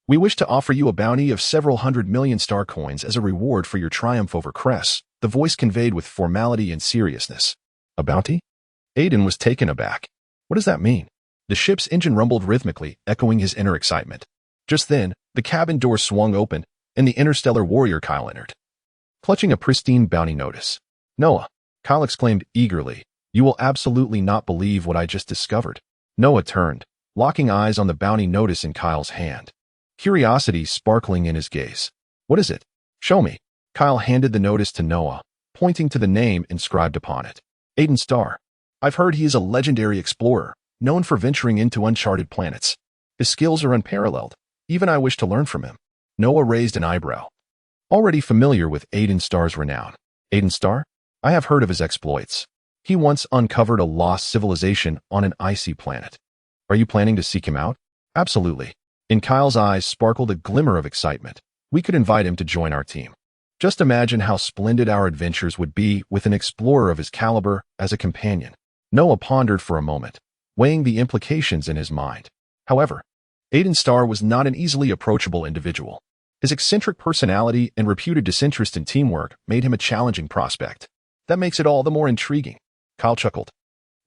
Speaker 1: We wish to offer you a bounty of several 100 million star coins as a reward for your triumph over Cress, the voice conveyed with formality and seriousness. A bounty? Aiden was taken aback. What does that mean? The ship's engine rumbled rhythmically, echoing his inner excitement. Just then, the cabin door swung open, and the interstellar warrior Kyle entered, clutching a pristine bounty notice. Noah, Kyle exclaimed eagerly, you will absolutely not believe what I just discovered. Noah turned, locking eyes on the bounty notice in Kyle's hand, curiosity sparkling in his gaze. What is it? Show me. Kyle handed the notice to Noah, pointing to the name inscribed upon it. Aiden Starr. I've heard he is a legendary explorer, known for venturing into uncharted planets. His skills are unparalleled. Even I wish to learn from him. Noah raised an eyebrow, already familiar with Aiden Starr's renown. Aiden Starr? I have heard of his exploits. He once uncovered a lost civilization on an icy planet. Are you planning to seek him out? Absolutely. In Kyle's eyes sparkled a glimmer of excitement. We could invite him to join our team. Just imagine how splendid our adventures would be with an explorer of his caliber as a companion. Noah pondered for a moment, weighing the implications in his mind. However, Aiden Starr was not an easily approachable individual. His eccentric personality and reputed disinterest in teamwork made him a challenging prospect. That makes it all the more intriguing. Kyle chuckled.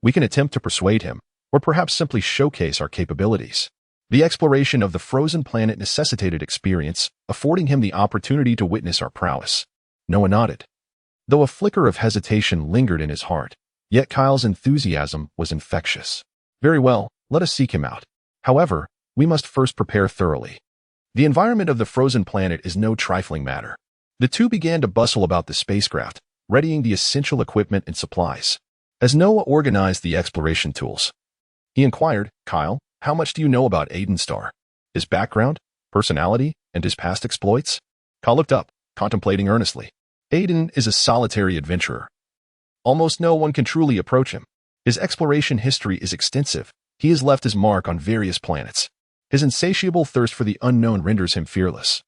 Speaker 1: We can attempt to persuade him, or perhaps simply showcase our capabilities. The exploration of the frozen planet necessitated experience, affording him the opportunity to witness our prowess. Noah nodded, though a flicker of hesitation lingered in his heart. Yet Kyle's enthusiasm was infectious. Very well, let us seek him out. However, we must first prepare thoroughly. The environment of the frozen planet is no trifling matter. The two began to bustle about the spacecraft, readying the essential equipment and supplies. As Noah organized the exploration tools, he inquired, Kyle, how much do you know about Aiden Starr? His background, personality, and his past exploits? Kyle looked up, contemplating earnestly. Aiden is a solitary adventurer. Almost no one can truly approach him. His exploration history is extensive. He has left his mark on various planets. His insatiable thirst for the unknown renders him fearless.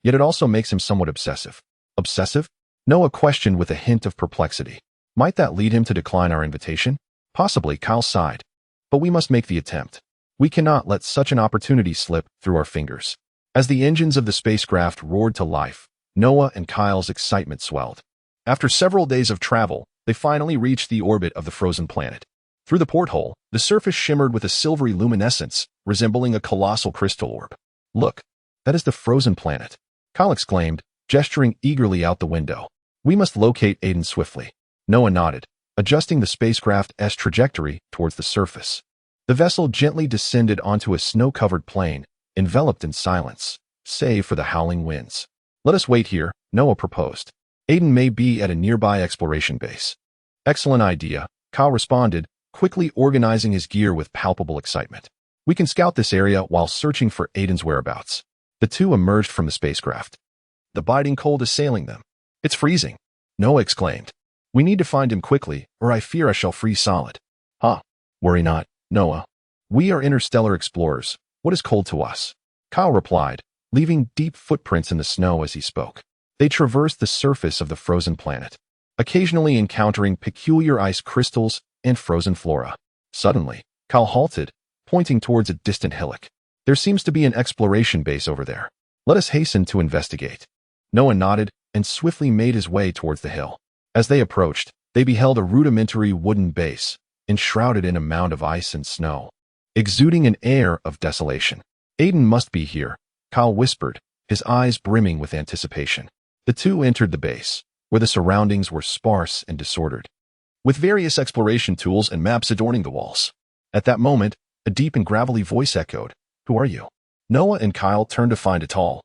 Speaker 1: Yet it also makes him somewhat obsessive. Obsessive? Noah questioned with a hint of perplexity. Might that lead him to decline our invitation? Possibly, Kyle sighed. But we must make the attempt. We cannot let such an opportunity slip through our fingers. As the engines of the spacecraft roared to life, Noah and Kyle's excitement swelled. After several days of travel, they finally reached the orbit of the frozen planet. Through the porthole, the surface shimmered with a silvery luminescence, resembling a colossal crystal orb. Look, that is the frozen planet, Kyle exclaimed, gesturing eagerly out the window. We must locate Aiden swiftly. Noah nodded, adjusting the spacecraft's trajectory towards the surface. The vessel gently descended onto a snow-covered plain, enveloped in silence, save for the howling winds. Let us wait here, Noah proposed. Aiden may be at a nearby exploration base. Excellent idea, Kyle responded, quickly organizing his gear with palpable excitement. We can scout this area while searching for Aiden's whereabouts. The two emerged from the spacecraft, the biting cold assailing them. It's freezing, Noah exclaimed. We need to find him quickly, or I fear I shall freeze solid. Worry not, Noah. We are interstellar explorers. What is cold to us? Kyle replied, leaving deep footprints in the snow as he spoke. They traversed the surface of the frozen planet, occasionally encountering peculiar ice crystals and frozen flora. Suddenly, Kyle halted, pointing towards a distant hillock. There seems to be an exploration base over there. Let us hasten to investigate. Noah nodded and swiftly made his way towards the hill. As they approached, they beheld a rudimentary wooden base, enshrouded in a mound of ice and snow. exuding an air of desolation. Aiden must be here, Kyle whispered, his eyes brimming with anticipation. The two entered the base, where the surroundings were sparse and disordered, with various exploration tools and maps adorning the walls. At that moment, a deep and gravelly voice echoed, "Who are you?" Noah and Kyle turned to find a tall,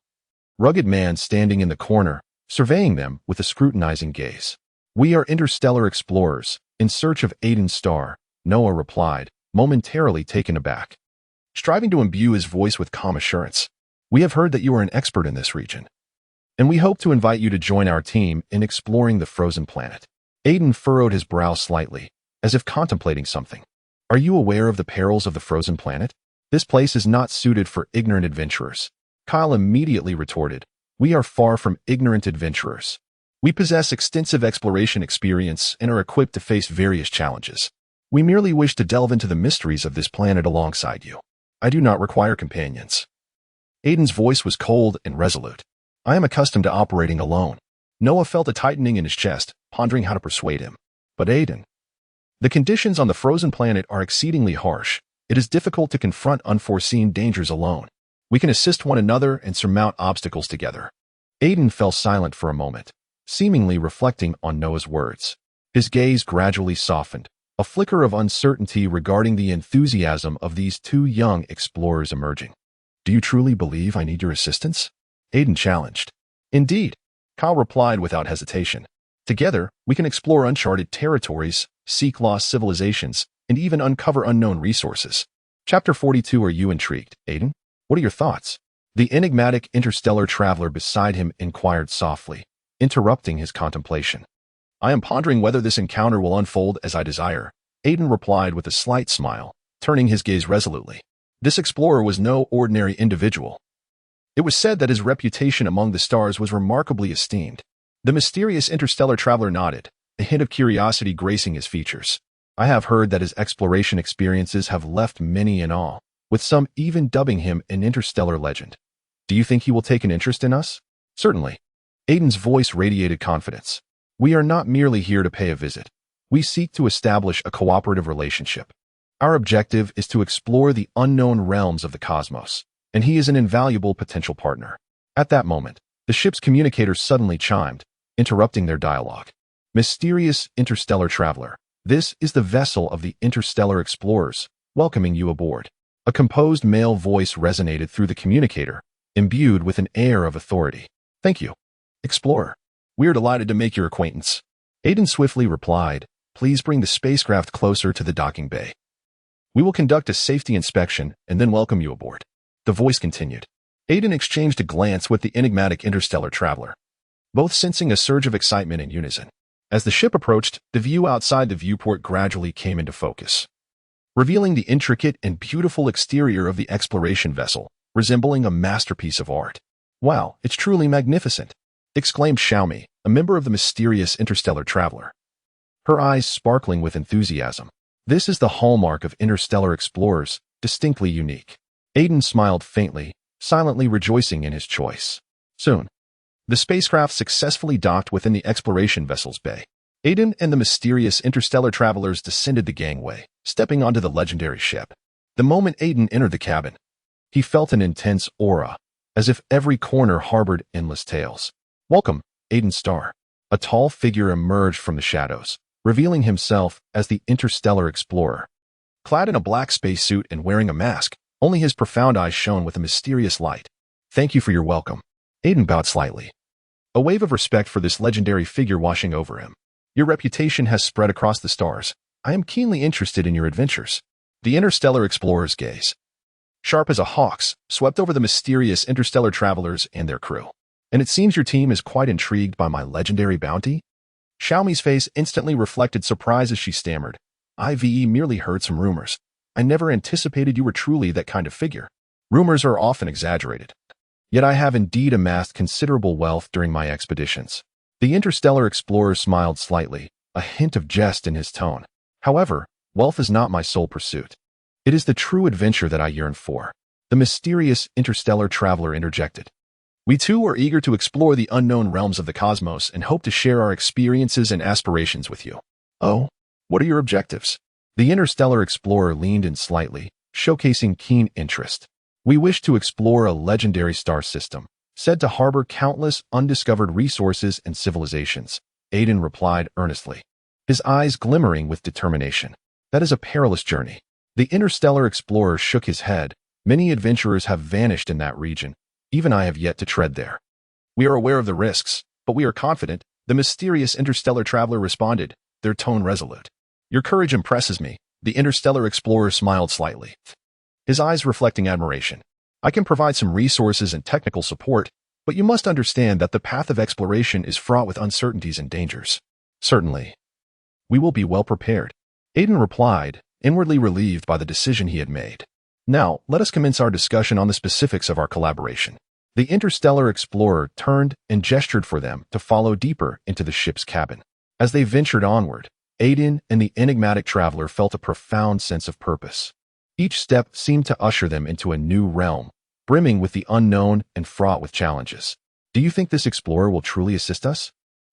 Speaker 1: rugged man standing in the corner, surveying them with a scrutinizing gaze. "We are interstellar explorers, in search of Aiden's star," Noah replied, momentarily taken aback, striving to imbue his voice with calm assurance. "We have heard that you are an expert in this region, and we hope to invite you to join our team in exploring the frozen planet." Aiden furrowed his brow slightly, as if contemplating something. "Are you aware of the perils of the frozen planet? This place is not suited for ignorant adventurers." Kyle immediately retorted, "We are far from ignorant adventurers. We possess extensive exploration experience and are equipped to face various challenges. We merely wish to delve into the mysteries of this planet alongside you. I do not require companions." Aiden's voice was cold and resolute. "I am accustomed to operating alone." Noah felt a tightening in his chest, pondering how to persuade him. "But Aiden, the conditions on the frozen planet are exceedingly harsh. It is difficult to confront unforeseen dangers alone. We can assist one another and surmount obstacles together." Aiden fell silent for a moment, seemingly reflecting on Noah's words. His gaze gradually softened, a flicker of uncertainty regarding the enthusiasm of these two young explorers emerging. "Do you truly believe I need your assistance?" Aiden challenged. "Indeed," Kyle replied without hesitation. "Together, we can explore uncharted territories, seek lost civilizations, and even uncover unknown resources." Chapter 42. Are you intrigued, Aiden? What are your thoughts? The enigmatic interstellar traveler beside him inquired softly, interrupting his contemplation. "I am pondering whether this encounter will unfold as I desire," Aiden replied with a slight smile, turning his gaze resolutely. This explorer was no ordinary individual. It was said that his reputation among the stars was remarkably esteemed. The mysterious interstellar traveler nodded, a hint of curiosity gracing his features. "I have heard that his exploration experiences have left many in awe, with some even dubbing him an interstellar legend. Do you think he will take an interest in us?" "Certainly." Aiden's voice radiated confidence. "We are not merely here to pay a visit. We seek to establish a cooperative relationship. Our objective is to explore the unknown realms of the cosmos, and he is an invaluable potential partner." At that moment, the ship's communicator suddenly chimed, interrupting their dialogue. "Mysterious interstellar traveler, this is the vessel of the interstellar explorers, welcoming you aboard." A composed male voice resonated through the communicator, imbued with an air of authority. "Thank you, explorer. We are delighted to make your acquaintance." Aiden swiftly replied, "Please bring the spacecraft closer to the docking bay. We will conduct a safety inspection and then welcome you aboard." The voice continued. Aiden exchanged a glance with the enigmatic interstellar traveler, both sensing a surge of excitement in unison. As the ship approached, the view outside the viewport gradually came into focus, revealing the intricate and beautiful exterior of the exploration vessel, resembling a masterpiece of art. "Wow, it's truly magnificent," exclaimed Xiaomi, a member of the mysterious interstellar traveler, her eyes sparkling with enthusiasm. "This is the hallmark of interstellar explorers, distinctly unique." Aiden smiled faintly, silently rejoicing in his choice. Soon, the spacecraft successfully docked within the exploration vessel's bay. Aiden and the mysterious interstellar travelers descended the gangway, stepping onto the legendary ship. The moment Aiden entered the cabin, he felt an intense aura, as if every corner harbored endless tales. "Welcome, Aiden Starr." A tall figure emerged from the shadows, revealing himself as the interstellar explorer. Clad in a black spacesuit and wearing a mask, only his profound eyes shone with a mysterious light. "Thank you for your welcome." Aiden bowed slightly, a wave of respect for this legendary figure washing over him. "Your reputation has spread across the stars. I am keenly interested in your adventures." The interstellar explorer's gaze, sharp as a hawk's, swept over the mysterious interstellar travelers and their crew. "And it seems your team is quite intrigued by my legendary bounty?" Xiaomi's face instantly reflected surprise as she stammered, "I've merely heard some rumors. I never anticipated you were truly that kind of figure." "Rumors are often exaggerated. Yet I have indeed amassed considerable wealth during my expeditions." The interstellar explorer smiled slightly, a hint of jest in his tone. "However, wealth is not my sole pursuit. It is the true adventure that I yearn for." The mysterious interstellar traveler interjected. "We too are eager to explore the unknown realms of the cosmos and hope to share our experiences and aspirations with you." "Oh, what are your objectives?" The interstellar explorer leaned in slightly, showcasing keen interest. "We wish to explore a legendary star system, said to harbor countless undiscovered resources and civilizations," Aiden replied earnestly, his eyes glimmering with determination. "That is a perilous journey." The interstellar explorer shook his head. "Many adventurers have vanished in that region. Even I have yet to tread there." "We are aware of the risks, but we are confident," the mysterious interstellar traveler responded, their tone resolute. "Your courage impresses me," the interstellar explorer smiled slightly, his eyes reflecting admiration. "I can provide some resources and technical support, but you must understand that the path of exploration is fraught with uncertainties and dangers." "Certainly. We will be well prepared," Aiden replied, inwardly relieved by the decision he had made. "Now, let us commence our discussion on the specifics of our collaboration." The interstellar explorer turned and gestured for them to follow deeper into the ship's cabin. As they ventured onward, Aiden and the enigmatic traveler felt a profound sense of purpose. Each step seemed to usher them into a new realm, brimming with the unknown and fraught with challenges. "Do you think this explorer will truly assist us?"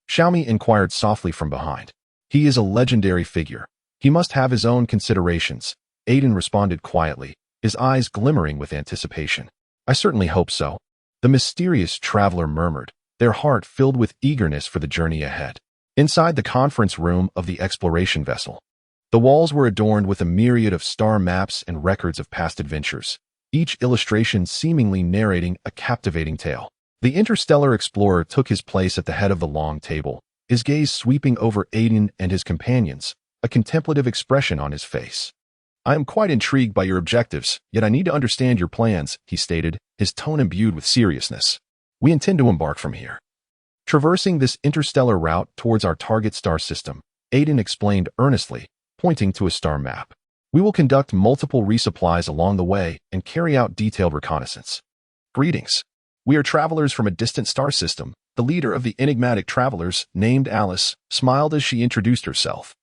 Speaker 1: Xiaomi inquired softly from behind. "He is a legendary figure. He must have his own considerations," Aiden responded quietly, his eyes glimmering with anticipation. "I certainly hope so," the mysterious traveler murmured, their heart filled with eagerness for the journey ahead. Inside the conference room of the exploration vessel, the walls were adorned with a myriad of star maps and records of past adventures, each illustration seemingly narrating a captivating tale. The interstellar explorer took his place at the head of the long table, his gaze sweeping over Aiden and his companions, a contemplative expression on his face. "I am quite intrigued by your objectives, yet I need to understand your plans," he stated, his tone imbued with seriousness. "We intend to embark from here, traversing this interstellar route towards our target star system," Aiden explained earnestly, pointing to a star map. "We will conduct multiple resupplies along the way and carry out detailed reconnaissance." "Greetings. We are travelers from a distant star system," the leader of the enigmatic travelers, named Alice, smiled as she introduced herself.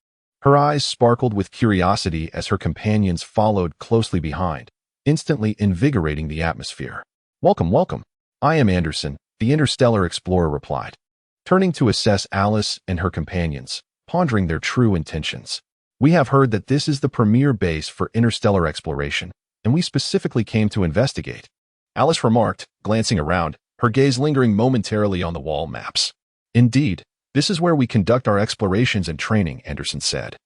Speaker 1: Her eyes sparkled with curiosity as her companions followed closely behind, instantly invigorating the atmosphere. "Welcome, welcome. I am Anderson," the interstellar explorer replied, turning to assess Alice and her companions, pondering their true intentions. "We have heard that this is the premier base for interstellar exploration, and we specifically came to investigate," Alice remarked, glancing around, her gaze lingering momentarily on the wall maps. "Indeed, this is where we conduct our explorations and training," Anderson said,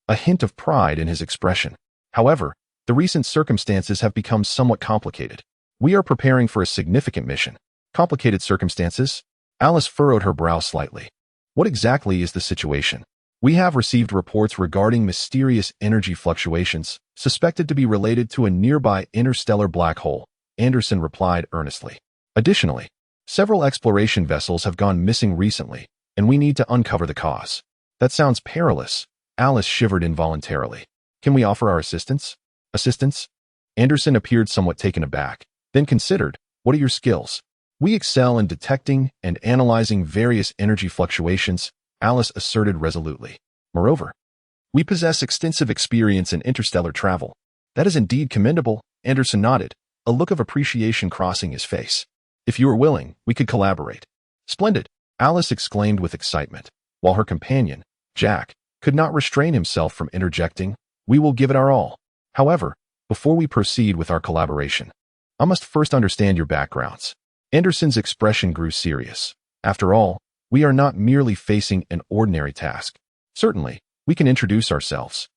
Speaker 1: a hint of pride in his expression. "However, the recent circumstances have become somewhat complicated. We are preparing for a significant mission." "Complicated circumstances?" Alice furrowed her brow slightly. "What exactly is the situation?" "We have received reports regarding mysterious energy fluctuations, suspected to be related to a nearby interstellar black hole," Anderson replied earnestly. "Additionally, several exploration vessels have gone missing recently, and we need to uncover the cause." "That sounds perilous," Alice shivered involuntarily. "Can we offer our assistance?" "Assistance?" Anderson appeared somewhat taken aback, then considered, "What are your skills?" "We excel in detecting and analyzing various energy fluctuations," Alice asserted resolutely. "Moreover, we possess extensive experience in interstellar travel." "That is indeed commendable," Anderson nodded, a look of appreciation crossing his face. "If you are willing, we could collaborate." "Splendid," Alice exclaimed with excitement, while her companion, Jack, could not restrain himself from interjecting, "We will give it our all. However, before we proceed with our collaboration, I must first understand your backgrounds." Anderson's expression grew serious. "After all, we are not merely facing an ordinary task. Certainly, we can introduce ourselves,"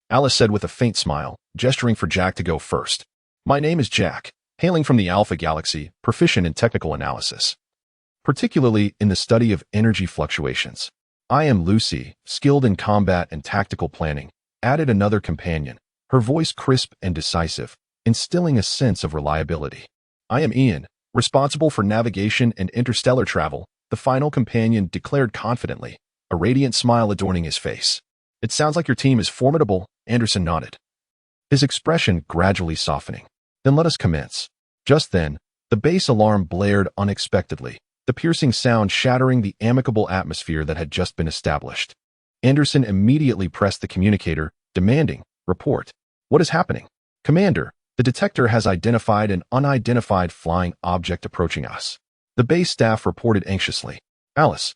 Speaker 1: Alice said with a faint smile, gesturing for Jack to go first. "My name is Jack, hailing from the Alpha Galaxy, proficient in technical analysis, particularly in the study of energy fluctuations." "I am Lucy, skilled in combat and tactical planning," added another companion, her voice crisp and decisive, instilling a sense of reliability. "I am Ian, responsible for navigation and interstellar travel," the final companion declared confidently, a radiant smile adorning his face. "It sounds like your team is formidable," Anderson nodded, his expression gradually softening. "Then let us commence." Just then, the base alarm blared unexpectedly, the piercing sound shattering the amicable atmosphere that had just been established. Anderson immediately pressed the communicator, demanding, "Report. What is happening?" "Commander, the detector has identified an unidentified flying object approaching us," the base staff reported anxiously. "Alice,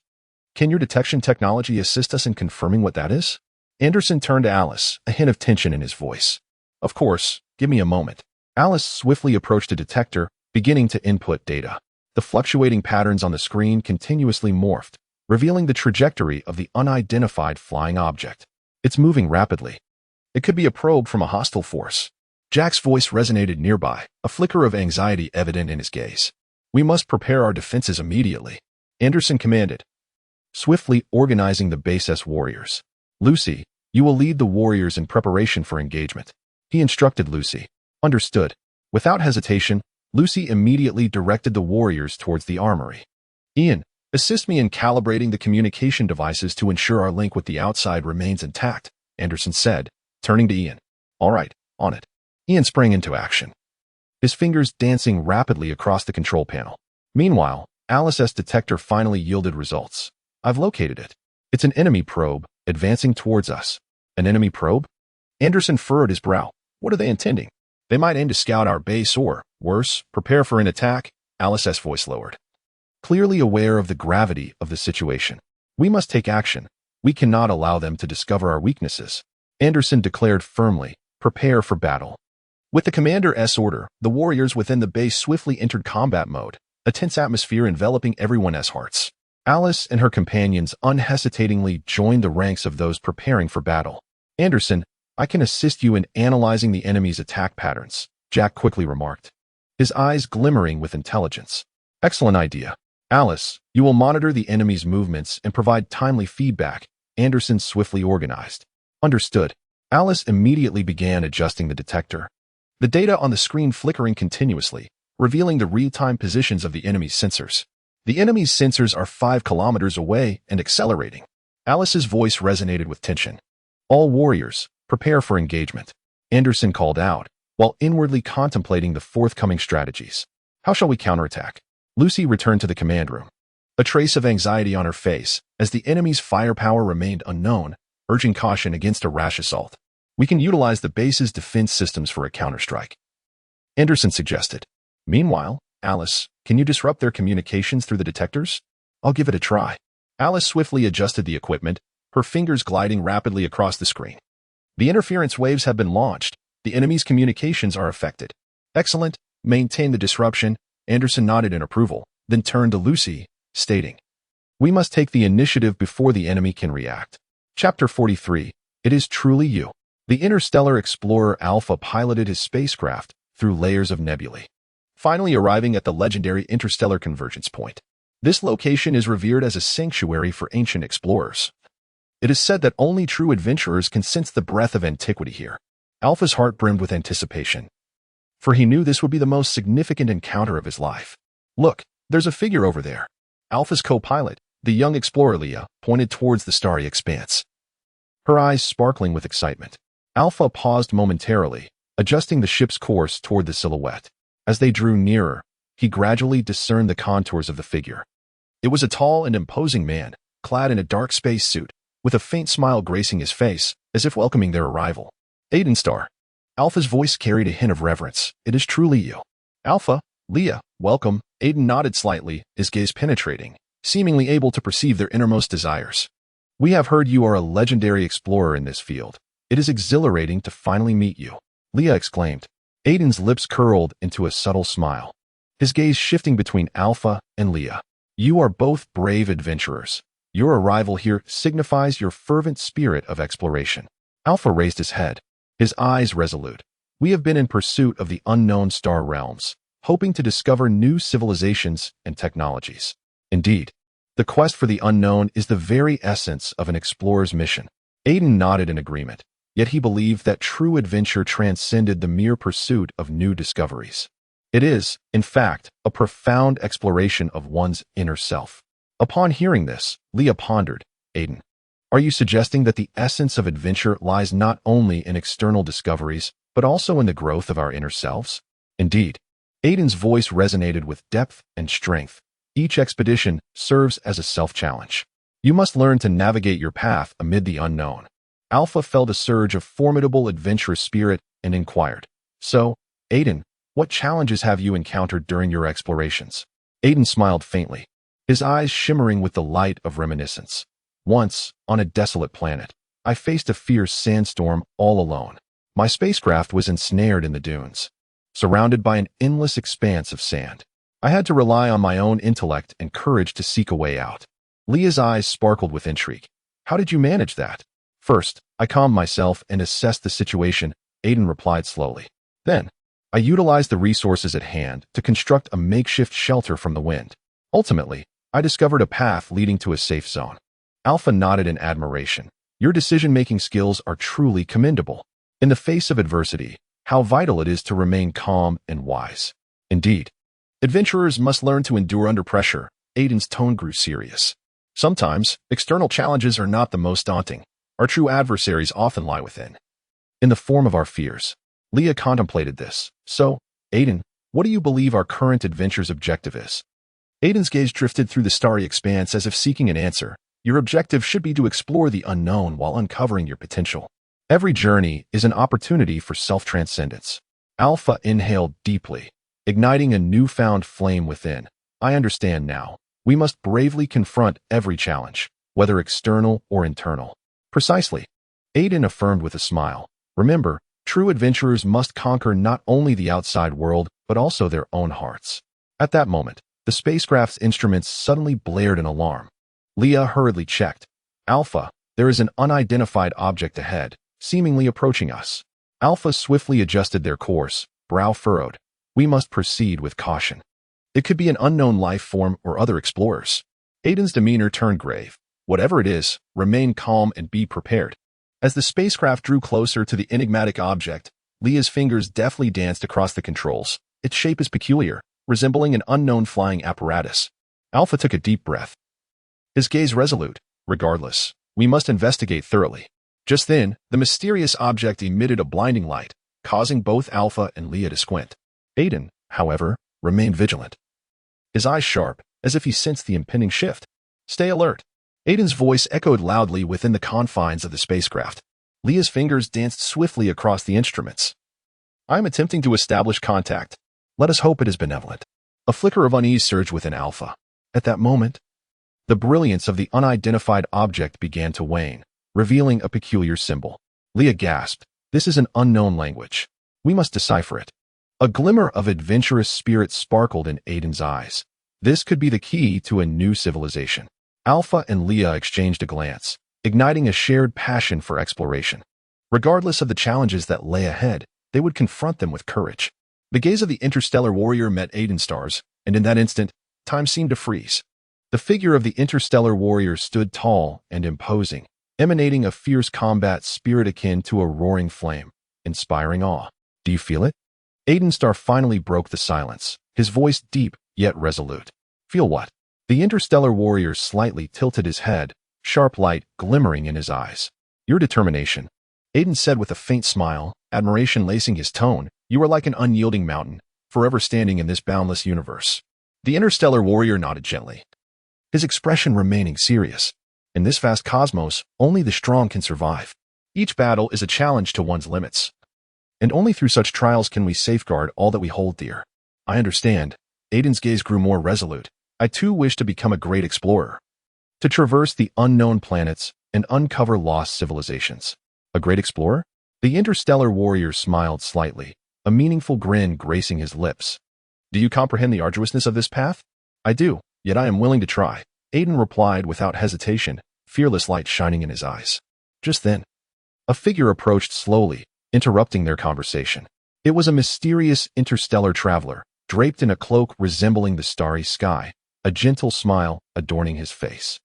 Speaker 1: can your detection technology assist us in confirming what that is?" Anderson turned to Alice, a hint of tension in his voice. "Of course," Give me a moment. Alice swiftly approached a detector, beginning to input data. The fluctuating patterns on the screen continuously morphed, revealing the trajectory of the unidentified flying object. It's moving rapidly. It could be a probe from a hostile force. Jack's voice resonated nearby, a flicker of anxiety evident in his gaze. We must prepare our defenses immediately, Anderson commanded, swiftly organizing the base S warriors. Lucy, you will lead the warriors in preparation for engagement. He instructed Lucy. Understood. Without hesitation, Lucy immediately directed the warriors towards the armory. Ian, assist me in calibrating the communication devices to ensure our link with the outside remains intact, Anderson said, turning to Ian. All right, on it. Ian sprang into action, his fingers dancing rapidly across the control panel. Meanwhile, Alice's detector finally yielded results. I've located it. It's an enemy probe, advancing towards us. An enemy probe? Anderson furrowed his brow. What are they intending? They might aim to scout our base or, worse, prepare for an attack, Alice's voice lowered. Clearly aware of the gravity of the situation. We must take action. We cannot allow them to discover our weaknesses. Anderson declared firmly, prepare for battle. With the Commander's order, the warriors within the base swiftly entered combat mode, a tense atmosphere enveloping everyone's hearts. Alice and her companions unhesitatingly joined the ranks of those preparing for battle. Anderson, I can assist you in analyzing the enemy's attack patterns, Jack quickly remarked, his eyes glimmering with intelligence. Excellent idea. Alice, you will monitor the enemy's movements and provide timely feedback, Anderson swiftly organized. Understood. Alice immediately began adjusting the detector. The data on the screen flickering continuously, revealing the real-time positions of the enemy's sensors. The enemy's sensors are 5 kilometers away and accelerating. Alice's voice resonated with tension. All warriors, prepare for engagement, Anderson called out, while inwardly contemplating the forthcoming strategies. How shall we counterattack? Lucy returned to the command room, a trace of anxiety on her face as the enemy's firepower remained unknown, urging caution against a rash assault. We can utilize the base's defense systems for a counterstrike, Anderson suggested. Meanwhile, Alice, can you disrupt their communications through the detectors? I'll give it a try. Alice swiftly adjusted the equipment, her fingers gliding rapidly across the screen. The interference waves have been launched. The enemy's communications are affected. Excellent. Maintain the disruption. Anderson nodded in approval, then turned to Lucy, stating, we must take the initiative before the enemy can react. Chapter 43. It is truly you. The interstellar explorer Alpha piloted his spacecraft through layers of nebulae, finally arriving at the legendary interstellar convergence point. This location is revered as a sanctuary for ancient explorers. It is said that only true adventurers can sense the breath of antiquity here. Alpha's heart brimmed with anticipation, for he knew this would be the most significant encounter of his life. Look, there's a figure over there. Alpha's co-pilot, the young explorer Leah, pointed towards the starry expanse, her eyes sparkling with excitement. Alpha paused momentarily, adjusting the ship's course toward the silhouette. As they drew nearer, he gradually discerned the contours of the figure. It was a tall and imposing man, clad in a dark space suit, with a faint smile gracing his face, as if welcoming their arrival. Aiden Star. Alpha's voice carried a hint of reverence. It is truly you. Alpha, Leah, welcome. Aiden nodded slightly, his gaze penetrating, seemingly able to perceive their innermost desires. We have heard you are a legendary explorer in this field. It is exhilarating to finally meet you, Leah exclaimed. Aiden's lips curled into a subtle smile, his gaze shifting between Alpha and Leah. You are both brave adventurers. Your arrival here signifies your fervent spirit of exploration. Alpha raised his head, his eyes resolute. We have been in pursuit of the unknown star realms, hoping to discover new civilizations and technologies. Indeed, the quest for the unknown is the very essence of an explorer's mission. Aiden nodded in agreement, yet he believed that true adventure transcended the mere pursuit of new discoveries. It is, in fact, a profound exploration of one's inner self. Upon hearing this, Leah pondered, Aiden, are you suggesting that the essence of adventure lies not only in external discoveries, but also in the growth of our inner selves? Indeed, Aiden's voice resonated with depth and strength. Each expedition serves as a self-challenge. You must learn to navigate your path amid the unknown. Alpha felt a surge of formidable adventurous spirit and inquired, so, Aiden, what challenges have you encountered during your explorations? Aiden smiled faintly, his eyes shimmering with the light of reminiscence. Once, on a desolate planet, I faced a fierce sandstorm all alone. My spacecraft was ensnared in the dunes, surrounded by an endless expanse of sand. I had to rely on my own intellect and courage to seek a way out. Leah's eyes sparkled with intrigue. How did you manage that? First, I calmed myself and assessed the situation, Aiden replied slowly. Then, I utilized the resources at hand to construct a makeshift shelter from the wind. Ultimately, I discovered a path leading to a safe zone. Alpha nodded in admiration. Your decision-making skills are truly commendable. In the face of adversity, how vital it is to remain calm and wise. Indeed, adventurers must learn to endure under pressure. Aiden's tone grew serious. Sometimes, external challenges are not the most daunting. Our true adversaries often lie within, in the form of our fears. Leah contemplated this. So, Aiden, what do you believe our current adventure's objective is? Aiden's gaze drifted through the starry expanse as if seeking an answer. Your objective should be to explore the unknown while uncovering your potential. Every journey is an opportunity for self-transcendence. Alpha inhaled deeply, igniting a newfound flame within. I understand now. We must bravely confront every challenge, whether external or internal. Precisely. Aiden affirmed with a smile. Remember, true adventurers must conquer not only the outside world, but also their own hearts. At that moment, the spacecraft's instruments suddenly blared an alarm. Leah hurriedly checked. Alpha, there is an unidentified object ahead, seemingly approaching us. Alpha swiftly adjusted their course, brow furrowed. We must proceed with caution. It could be an unknown life form or other explorers. Aiden's demeanor turned grave. Whatever it is, remain calm and be prepared. As the spacecraft drew closer to the enigmatic object, Leah's fingers deftly danced across the controls. Its shape is peculiar, resembling an unknown flying apparatus. Alpha took a deep breath, his gaze resolute. Regardless, we must investigate thoroughly. Just then, the mysterious object emitted a blinding light, causing both Alpha and Leah to squint. Aiden, however, remained vigilant, his eyes sharp, as if he sensed the impending shift. Stay alert. Aiden's voice echoed loudly within the confines of the spacecraft. Leah's fingers danced swiftly across the instruments. I am attempting to establish contact. Let us hope it is benevolent. A flicker of unease surged within Alpha. At that moment, the brilliance of the unidentified object began to wane, revealing a peculiar symbol. Leah gasped. This is an unknown language. We must decipher it. A glimmer of adventurous spirit sparkled in Aiden's eyes. This could be the key to a new civilization. Alpha and Leah exchanged a glance, igniting a shared passion for exploration. Regardless of the challenges that lay ahead, they would confront them with courage. The gaze of the interstellar warrior met Aiden's stars, and in that instant, time seemed to freeze. The figure of the interstellar warrior stood tall and imposing, emanating a fierce combat spirit akin to a roaring flame, inspiring awe. Do you feel it? Aiden's star finally broke the silence, his voice deep yet resolute. Feel what? The interstellar warrior slightly tilted his head, sharp light glimmering in his eyes. Your determination, Aiden said with a faint smile, admiration lacing his tone. You are like an unyielding mountain, forever standing in this boundless universe. The interstellar warrior nodded gently, his expression remaining serious. In this vast cosmos, only the strong can survive. Each battle is a challenge to one's limits, and only through such trials can we safeguard all that we hold dear. I understand. Aiden's gaze grew more resolute. I too wish to become a great explorer, to traverse the unknown planets and uncover lost civilizations. A great explorer? The interstellar warrior smiled slightly, a meaningful grin gracing his lips. Do you comprehend the arduousness of this path? I do, yet I am willing to try. Aiden replied without hesitation, fearless light shining in his eyes. Just then, a figure approached slowly, interrupting their conversation. It was a mysterious interstellar traveler, draped in a cloak resembling the starry sky, a gentle smile adorning his face.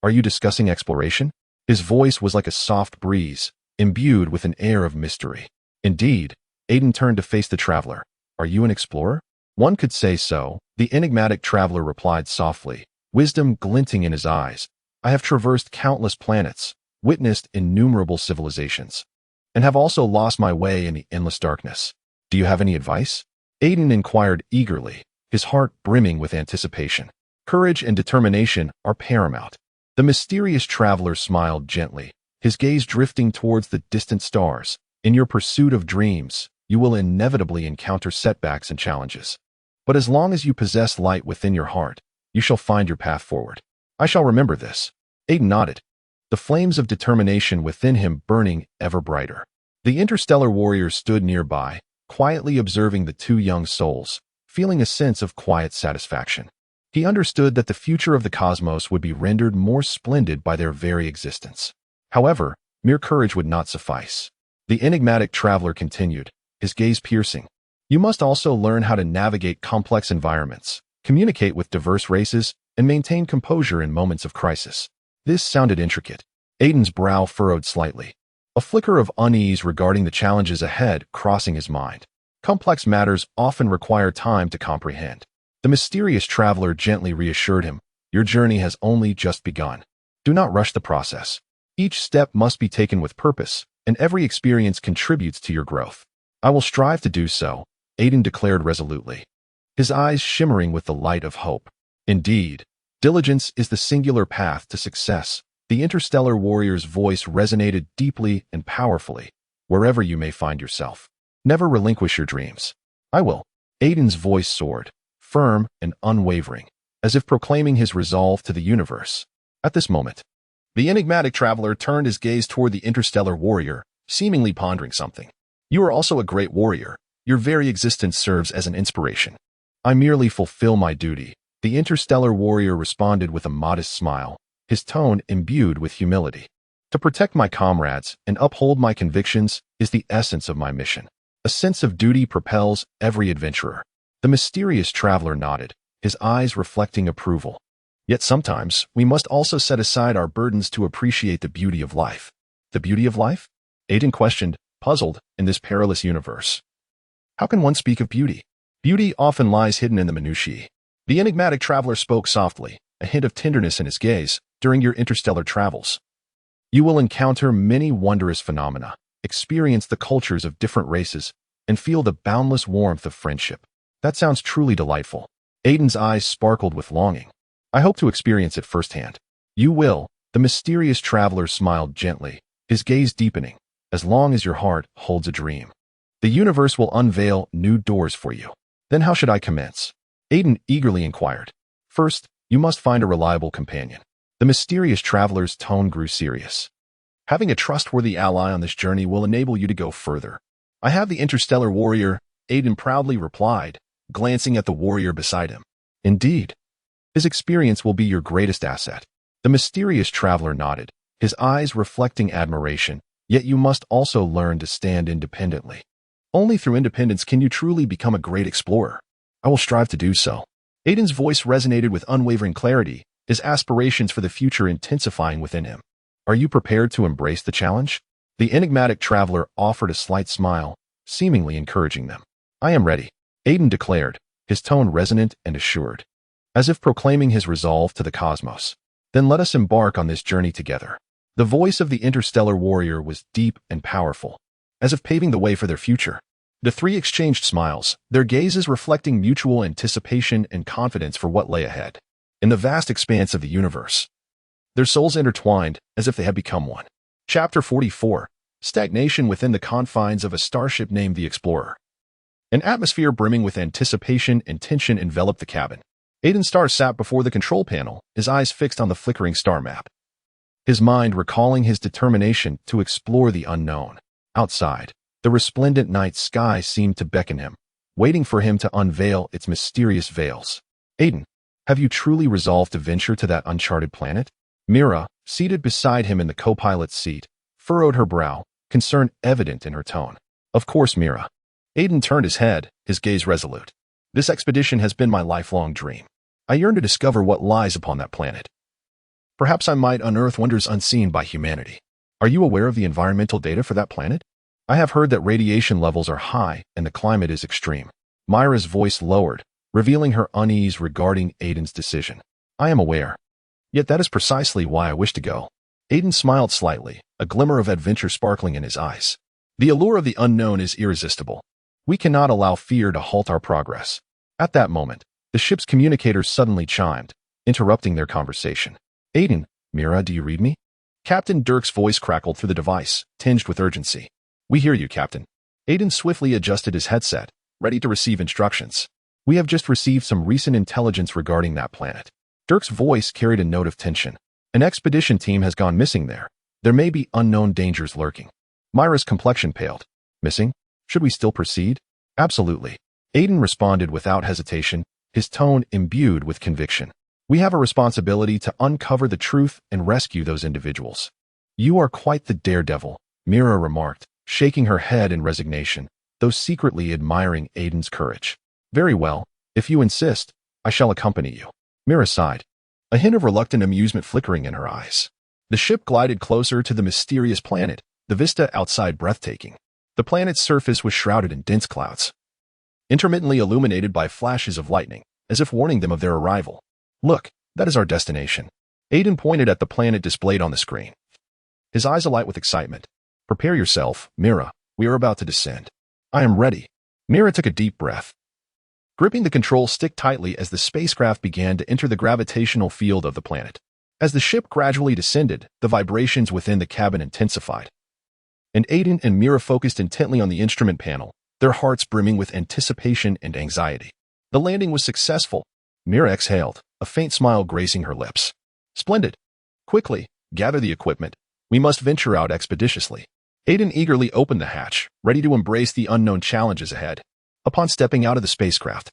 Speaker 1: Are you discussing exploration? His voice was like a soft breeze, imbued with an air of mystery. Indeed, Aiden turned to face the traveler. Are you an explorer? One could say so, the enigmatic traveler replied softly, wisdom glinting in his eyes. I have traversed countless planets, witnessed innumerable civilizations, and have also lost my way in the endless darkness. Do you have any advice? Aiden inquired eagerly, his heart brimming with anticipation. Courage and determination are paramount. The mysterious traveler smiled gently, his gaze drifting towards the distant stars. In your pursuit of dreams, you will inevitably encounter setbacks and challenges. But as long as you possess light within your heart, you shall find your path forward. I shall remember this. Aiden nodded, the flames of determination within him burning ever brighter. The interstellar warrior stood nearby, quietly observing the two young souls, feeling a sense of quiet satisfaction. He understood that the future of the cosmos would be rendered more splendid by their very existence. However, mere courage would not suffice. The enigmatic traveler continued, his gaze piercing. You must also learn how to navigate complex environments, communicate with diverse races, and maintain composure in moments of crisis. This sounded intricate. Aiden's brow furrowed slightly, a flicker of unease regarding the challenges ahead crossing his mind. Complex matters often require time to comprehend. The mysterious traveler gently reassured him, your journey has only just begun. Do not rush the process. Each step must be taken with purpose, and every experience contributes to your growth. I will strive to do so, Aiden declared resolutely, his eyes shimmering with the light of hope. Indeed, diligence is the singular path to success. The interstellar warrior's voice resonated deeply and powerfully, wherever you may find yourself. Never relinquish your dreams. I will. Aiden's voice soared, firm and unwavering, as if proclaiming his resolve to the universe. At this moment, the enigmatic traveler turned his gaze toward the interstellar warrior, seemingly pondering something. You are also a great warrior. Your very existence serves as an inspiration. I merely fulfill my duty. The interstellar warrior responded with a modest smile, his tone imbued with humility. To protect my comrades and uphold my convictions is the essence of my mission. A sense of duty propels every adventurer. The mysterious traveler nodded, his eyes reflecting approval. Yet sometimes, we must also set aside our burdens to appreciate the beauty of life. The beauty of life? Aiden questioned, puzzled, in this perilous universe. How can one speak of beauty? Beauty often lies hidden in the minutiae. The enigmatic traveler spoke softly, a hint of tenderness in his gaze. During your interstellar travels, you will encounter many wondrous phenomena, experience the cultures of different races, and feel the boundless warmth of friendship. That sounds truly delightful. Aiden's eyes sparkled with longing. I hope to experience it firsthand. You will, the mysterious traveler smiled gently, his gaze deepening. As long as your heart holds a dream, the universe will unveil new doors for you. Then how should I commence? Aiden eagerly inquired. First, you must find a reliable companion. The mysterious traveler's tone grew serious. Having a trustworthy ally on this journey will enable you to go further. I have the interstellar warrior, Aiden proudly replied, glancing at the warrior beside him. Indeed. His experience will be your greatest asset. The mysterious traveler nodded, his eyes reflecting admiration, yet you must also learn to stand independently. Only through independence can you truly become a great explorer. I will strive to do so. Aiden's voice resonated with unwavering clarity, his aspirations for the future intensifying within him. Are you prepared to embrace the challenge? The enigmatic traveler offered a slight smile, seemingly encouraging them. I am ready, Aiden declared, his tone resonant and assured, as if proclaiming his resolve to the cosmos. Then let us embark on this journey together. The voice of the interstellar warrior was deep and powerful, as if paving the way for their future. The three exchanged smiles, their gazes reflecting mutual anticipation and confidence for what lay ahead. In the vast expanse of the universe, their souls intertwined as if they had become one. Chapter 44. Stagnation within the confines of a starship named the Explorer. An atmosphere brimming with anticipation and tension enveloped the cabin. Aiden Starr sat before the control panel, his eyes fixed on the flickering star map, his mind recalling his determination to explore the unknown. Outside, the resplendent night sky seemed to beckon him, waiting for him to unveil its mysterious veils. Aiden, have you truly resolved to venture to that uncharted planet? Mira, seated beside him in the co-pilot's seat, furrowed her brow, concern evident in her tone. Of course, Mira. Aiden turned his head, his gaze resolute. This expedition has been my lifelong dream. I yearn to discover what lies upon that planet. Perhaps I might unearth wonders unseen by humanity. Are you aware of the environmental data for that planet? I have heard that radiation levels are high and the climate is extreme. Myra's voice lowered, revealing her unease regarding Aiden's decision. I am aware. Yet that is precisely why I wish to go. Aiden smiled slightly, a glimmer of adventure sparkling in his eyes. The allure of the unknown is irresistible. We cannot allow fear to halt our progress. At that moment, the ship's communicator suddenly chimed, interrupting their conversation. Aiden, Mira, do you read me? Captain Dirk's voice crackled through the device, tinged with urgency. We hear you, Captain. Aiden swiftly adjusted his headset, ready to receive instructions. We have just received some recent intelligence regarding that planet. Dirk's voice carried a note of tension. An expedition team has gone missing there. There may be unknown dangers lurking. Myra's complexion paled. Missing? Should we still proceed? Absolutely. Aiden responded without hesitation, his tone imbued with conviction. We have a responsibility to uncover the truth and rescue those individuals. You are quite the daredevil, Mira remarked, shaking her head in resignation, though secretly admiring Aiden's courage. Very well, if you insist, I shall accompany you. Mira sighed, a hint of reluctant amusement flickering in her eyes. The ship glided closer to the mysterious planet, the vista outside breathtaking. The planet's surface was shrouded in dense clouds, intermittently illuminated by flashes of lightning, as if warning them of their arrival. Look, that is our destination. Aiden pointed at the planet displayed on the screen, his eyes alight with excitement. Prepare yourself, Mira. We are about to descend. I am ready. Mira took a deep breath, gripping the control stick tightly as the spacecraft began to enter the gravitational field of the planet. As the ship gradually descended, the vibrations within the cabin intensified, and Aiden and Mira focused intently on the instrument panel, their hearts brimming with anticipation and anxiety. The landing was successful. Mira exhaled, a faint smile gracing her lips. Splendid. Quickly, gather the equipment. We must venture out expeditiously. Aiden eagerly opened the hatch, ready to embrace the unknown challenges ahead. Upon stepping out of the spacecraft,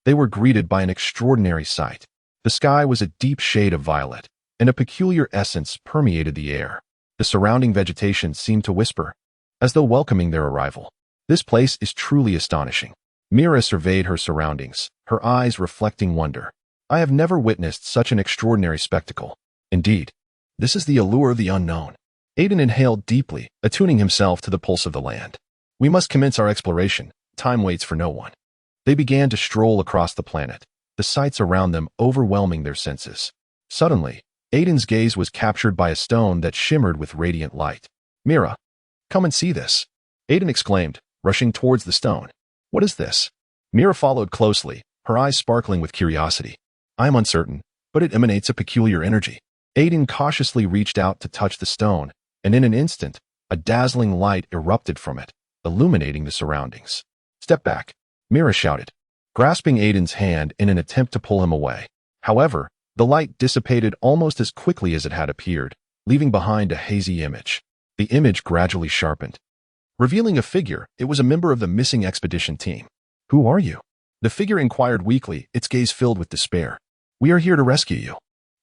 Speaker 1: they were greeted by an extraordinary sight. The sky was a deep shade of violet, and a peculiar essence permeated the air. The surrounding vegetation seemed to whisper, as though welcoming their arrival. This place is truly astonishing. Mira surveyed her surroundings, her eyes reflecting wonder. I have never witnessed such an extraordinary spectacle. Indeed, this is the allure of the unknown. Aiden inhaled deeply, attuning himself to the pulse of the land. We must commence our exploration. Time waits for no one. They began to stroll across the planet, the sights around them overwhelming their senses. Suddenly, Aiden's gaze was captured by a stone that shimmered with radiant light. Mira, come and see this. Aiden exclaimed, rushing towards the stone. What is this? Mira followed closely, her eyes sparkling with curiosity. I am uncertain, but it emanates a peculiar energy. Aiden cautiously reached out to touch the stone, and in an instant, a dazzling light erupted from it, illuminating the surroundings. Step back, Mira shouted, grasping Aiden's hand in an attempt to pull him away. However, the light dissipated almost as quickly as it had appeared, leaving behind a hazy image. The image gradually sharpened, revealing a figure. It was a member of the missing expedition team. Who are you? The figure inquired weakly, its gaze filled with despair. We are here to rescue you.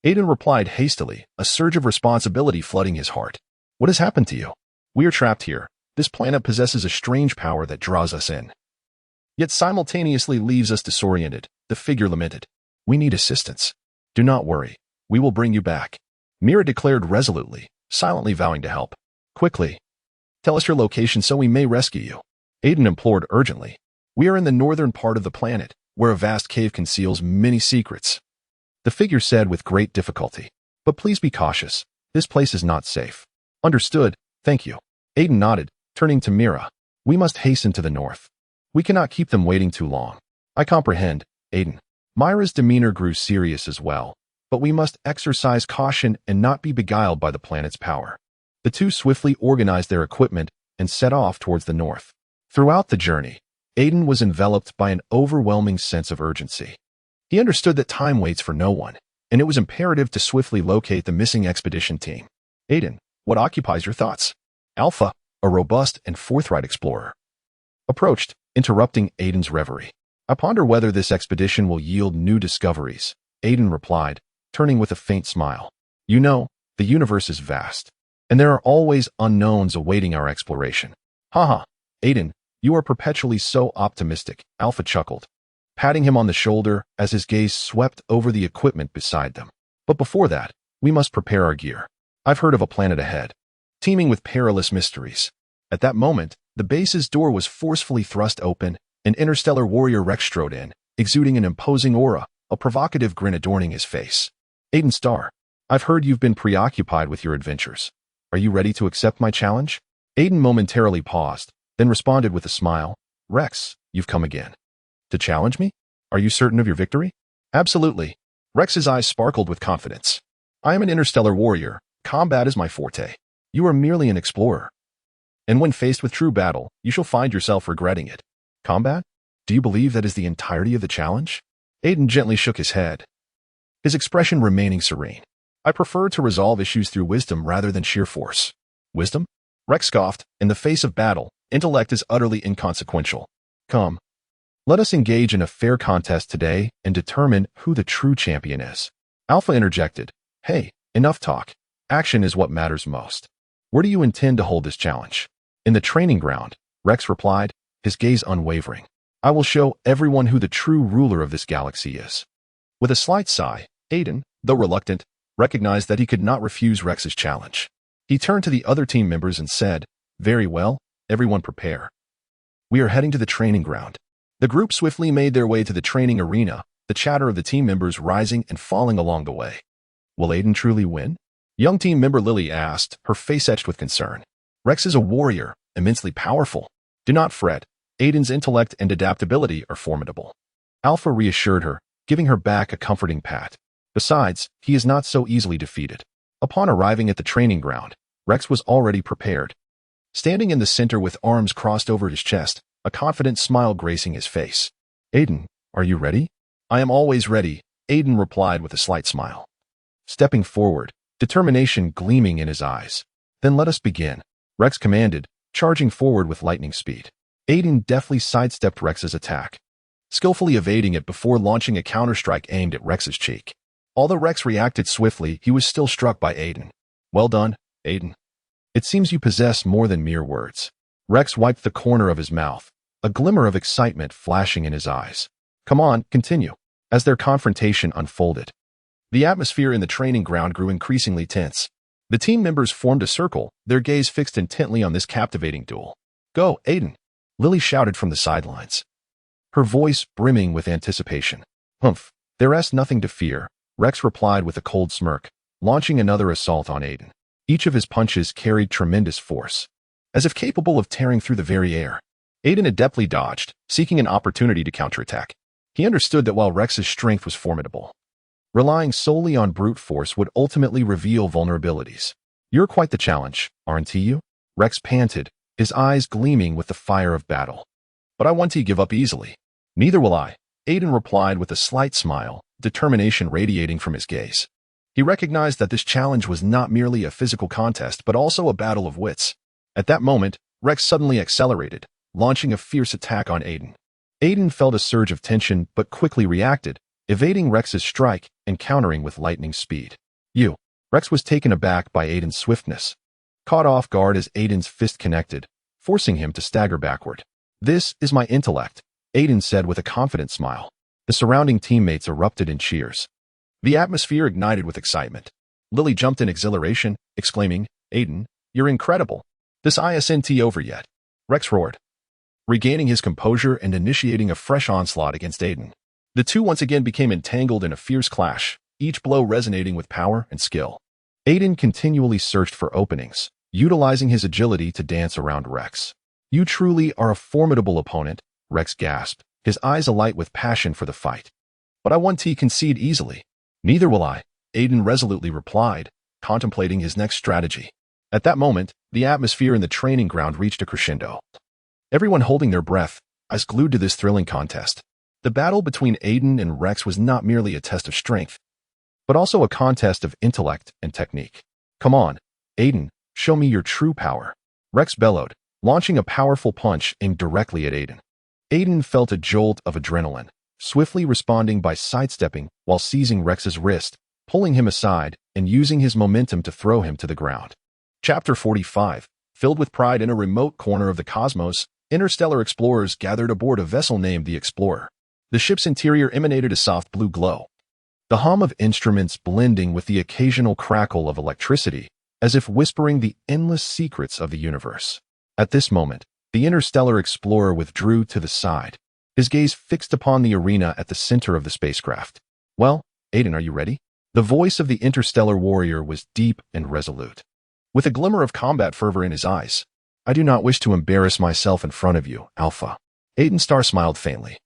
Speaker 1: Aiden replied hastily, a surge of responsibility flooding his heart. What has happened to you? We are trapped here. This planet possesses a strange power that draws us in, yet simultaneously leaves us disoriented. The figure lamented. We need assistance. Do not worry. We will bring you back. Mira declared resolutely, silently vowing to help. Quickly, tell us your location so we may rescue you. Aiden implored urgently. We are in the northern part of the planet, where a vast cave conceals many secrets. The figure said with great difficulty. But please be cautious. This place is not safe. Understood, thank you. Aiden nodded, turning to Mira. We must hasten to the north. We cannot keep them waiting too long. I comprehend, Aiden. Myra's demeanor grew serious as well, but we must exercise caution and not be beguiled by the planet's power. The two swiftly organized their equipment and set off towards the north. Throughout the journey, Aiden was enveloped by an overwhelming sense of urgency. He understood that time waits for no one, and it was imperative to swiftly locate the missing expedition team. Aiden, what occupies your thoughts? Alpha, a robust and forthright explorer, approached, interrupting Aiden's reverie. I ponder whether this expedition will yield new discoveries, Aiden replied, turning with a faint smile. You know, the universe is vast, and there are always unknowns awaiting our exploration. Haha, Aiden, you are perpetually so optimistic, Alpha chuckled, patting him on the shoulder as his gaze swept over the equipment beside them. But before that, we must prepare our gear. I've heard of a planet ahead, teeming with perilous mysteries. At that moment, the base's door was forcefully thrust open, and interstellar warrior Rex strode in, exuding an imposing aura, a provocative grin adorning his face. Aiden Starr, I've heard you've been preoccupied with your adventures. Are you ready to accept my challenge? Aiden momentarily paused, then responded with a smile. Rex, you've come again. To challenge me? Are you certain of your victory? Absolutely. Rex's eyes sparkled with confidence. I am an interstellar warrior. Combat is my forte. You are merely an explorer. And when faced with true battle, you shall find yourself regretting it. Combat? Do you believe that is the entirety of the challenge? Aiden gently shook his head, his expression remaining serene. I prefer to resolve issues through wisdom rather than sheer force. Wisdom? Rex scoffed. In the face of battle, intellect is utterly inconsequential. Come. Let us engage in a fair contest today and determine who the true champion is. Alpha interjected. Hey, enough talk. Action is what matters most. Where do you intend to hold this challenge? In the training ground, Rex replied, his gaze unwavering. I will show everyone who the true ruler of this galaxy is. With a slight sigh, Aiden, though reluctant, recognized that he could not refuse Rex's challenge. He turned to the other team members and said, Very well, everyone prepare. We are heading to the training ground. The group swiftly made their way to the training arena, the chatter of the team members rising and falling along the way. Will Aiden truly win? Young team member Lily asked, her face etched with concern. Rex is a warrior, immensely powerful. Do not fret. Aiden's intellect and adaptability are formidable. Alpha reassured her, giving her back a comforting pat. Besides, he is not so easily defeated. Upon arriving at the training ground, Rex was already prepared. Standing in the center with arms crossed over his chest, a confident smile gracing his face. Aiden, are you ready? I am always ready, Aiden replied with a slight smile. Stepping forward, determination gleaming in his eyes. Then let us begin, Rex commanded, charging forward with lightning speed. Aiden deftly sidestepped Rex's attack, skillfully evading it before launching a counterstrike aimed at Rex's cheek. Although Rex reacted swiftly, he was still struck by Aiden. Well done, Aiden. It seems you possess more than mere words. Rex wiped the corner of his mouth, a glimmer of excitement flashing in his eyes. Come on, continue. As their confrontation unfolded, the atmosphere in the training ground grew increasingly tense. The team members formed a circle, their gaze fixed intently on this captivating duel. Go, Aiden, Lily shouted from the sidelines, her voice brimming with anticipation. Humph, there is nothing to fear, Rex replied with a cold smirk, launching another assault on Aiden. Each of his punches carried tremendous force, as if capable of tearing through the very air. Aiden adeptly dodged, seeking an opportunity to counterattack. He understood that while Rex's strength was formidable, relying solely on brute force would ultimately reveal vulnerabilities. You're quite the challenge, aren't you? Rex panted, his eyes gleaming with the fire of battle. But I won't give up easily. Neither will I, Aiden replied with a slight smile, determination radiating from his gaze. He recognized that this challenge was not merely a physical contest, but also a battle of wits. At that moment, Rex suddenly accelerated, launching a fierce attack on Aiden. Aiden felt a surge of tension, but quickly reacted, evading Rex's strike and countering with lightning speed. Rex was taken aback by Aiden's swiftness, caught off guard as Aiden's fist connected, forcing him to stagger backward. This is my intellect, Aiden said with a confident smile. The surrounding teammates erupted in cheers. The atmosphere ignited with excitement. Lily jumped in exhilaration, exclaiming, Aiden, you're incredible. This isn't over yet. Rex roared, regaining his composure and initiating a fresh onslaught against Aiden. The two once again became entangled in a fierce clash, each blow resonating with power and skill. Aiden continually searched for openings, utilizing his agility to dance around Rex. You truly are a formidable opponent, Rex gasped, his eyes alight with passion for the fight. But I won't concede easily. Neither will I, Aiden resolutely replied, contemplating his next strategy. At that moment, the atmosphere in the training ground reached a crescendo. Everyone holding their breath, eyes glued to this thrilling contest. The battle between Aiden and Rex was not merely a test of strength, but also a contest of intellect and technique. Come on, Aiden, show me your true power, Rex bellowed, launching a powerful punch aimed directly at Aiden. Aiden felt a jolt of adrenaline, swiftly responding by sidestepping while seizing Rex's wrist, pulling him aside, and using his momentum to throw him to the ground. Chapter 45. Filled with pride in a remote corner of the cosmos, interstellar explorers gathered aboard a vessel named the Explorer. The ship's interior emanated a soft blue glow, the hum of instruments blending with the occasional crackle of electricity, as if whispering the endless secrets of the universe. At this moment, the interstellar explorer withdrew to the side, his gaze fixed upon the arena at the center of the spacecraft. Well, Aiden, are you ready? The voice of the interstellar warrior was deep and resolute, with a glimmer of combat fervor in his eyes. I do not wish to embarrass myself in front of you, Alpha. Aiden Starr smiled faintly,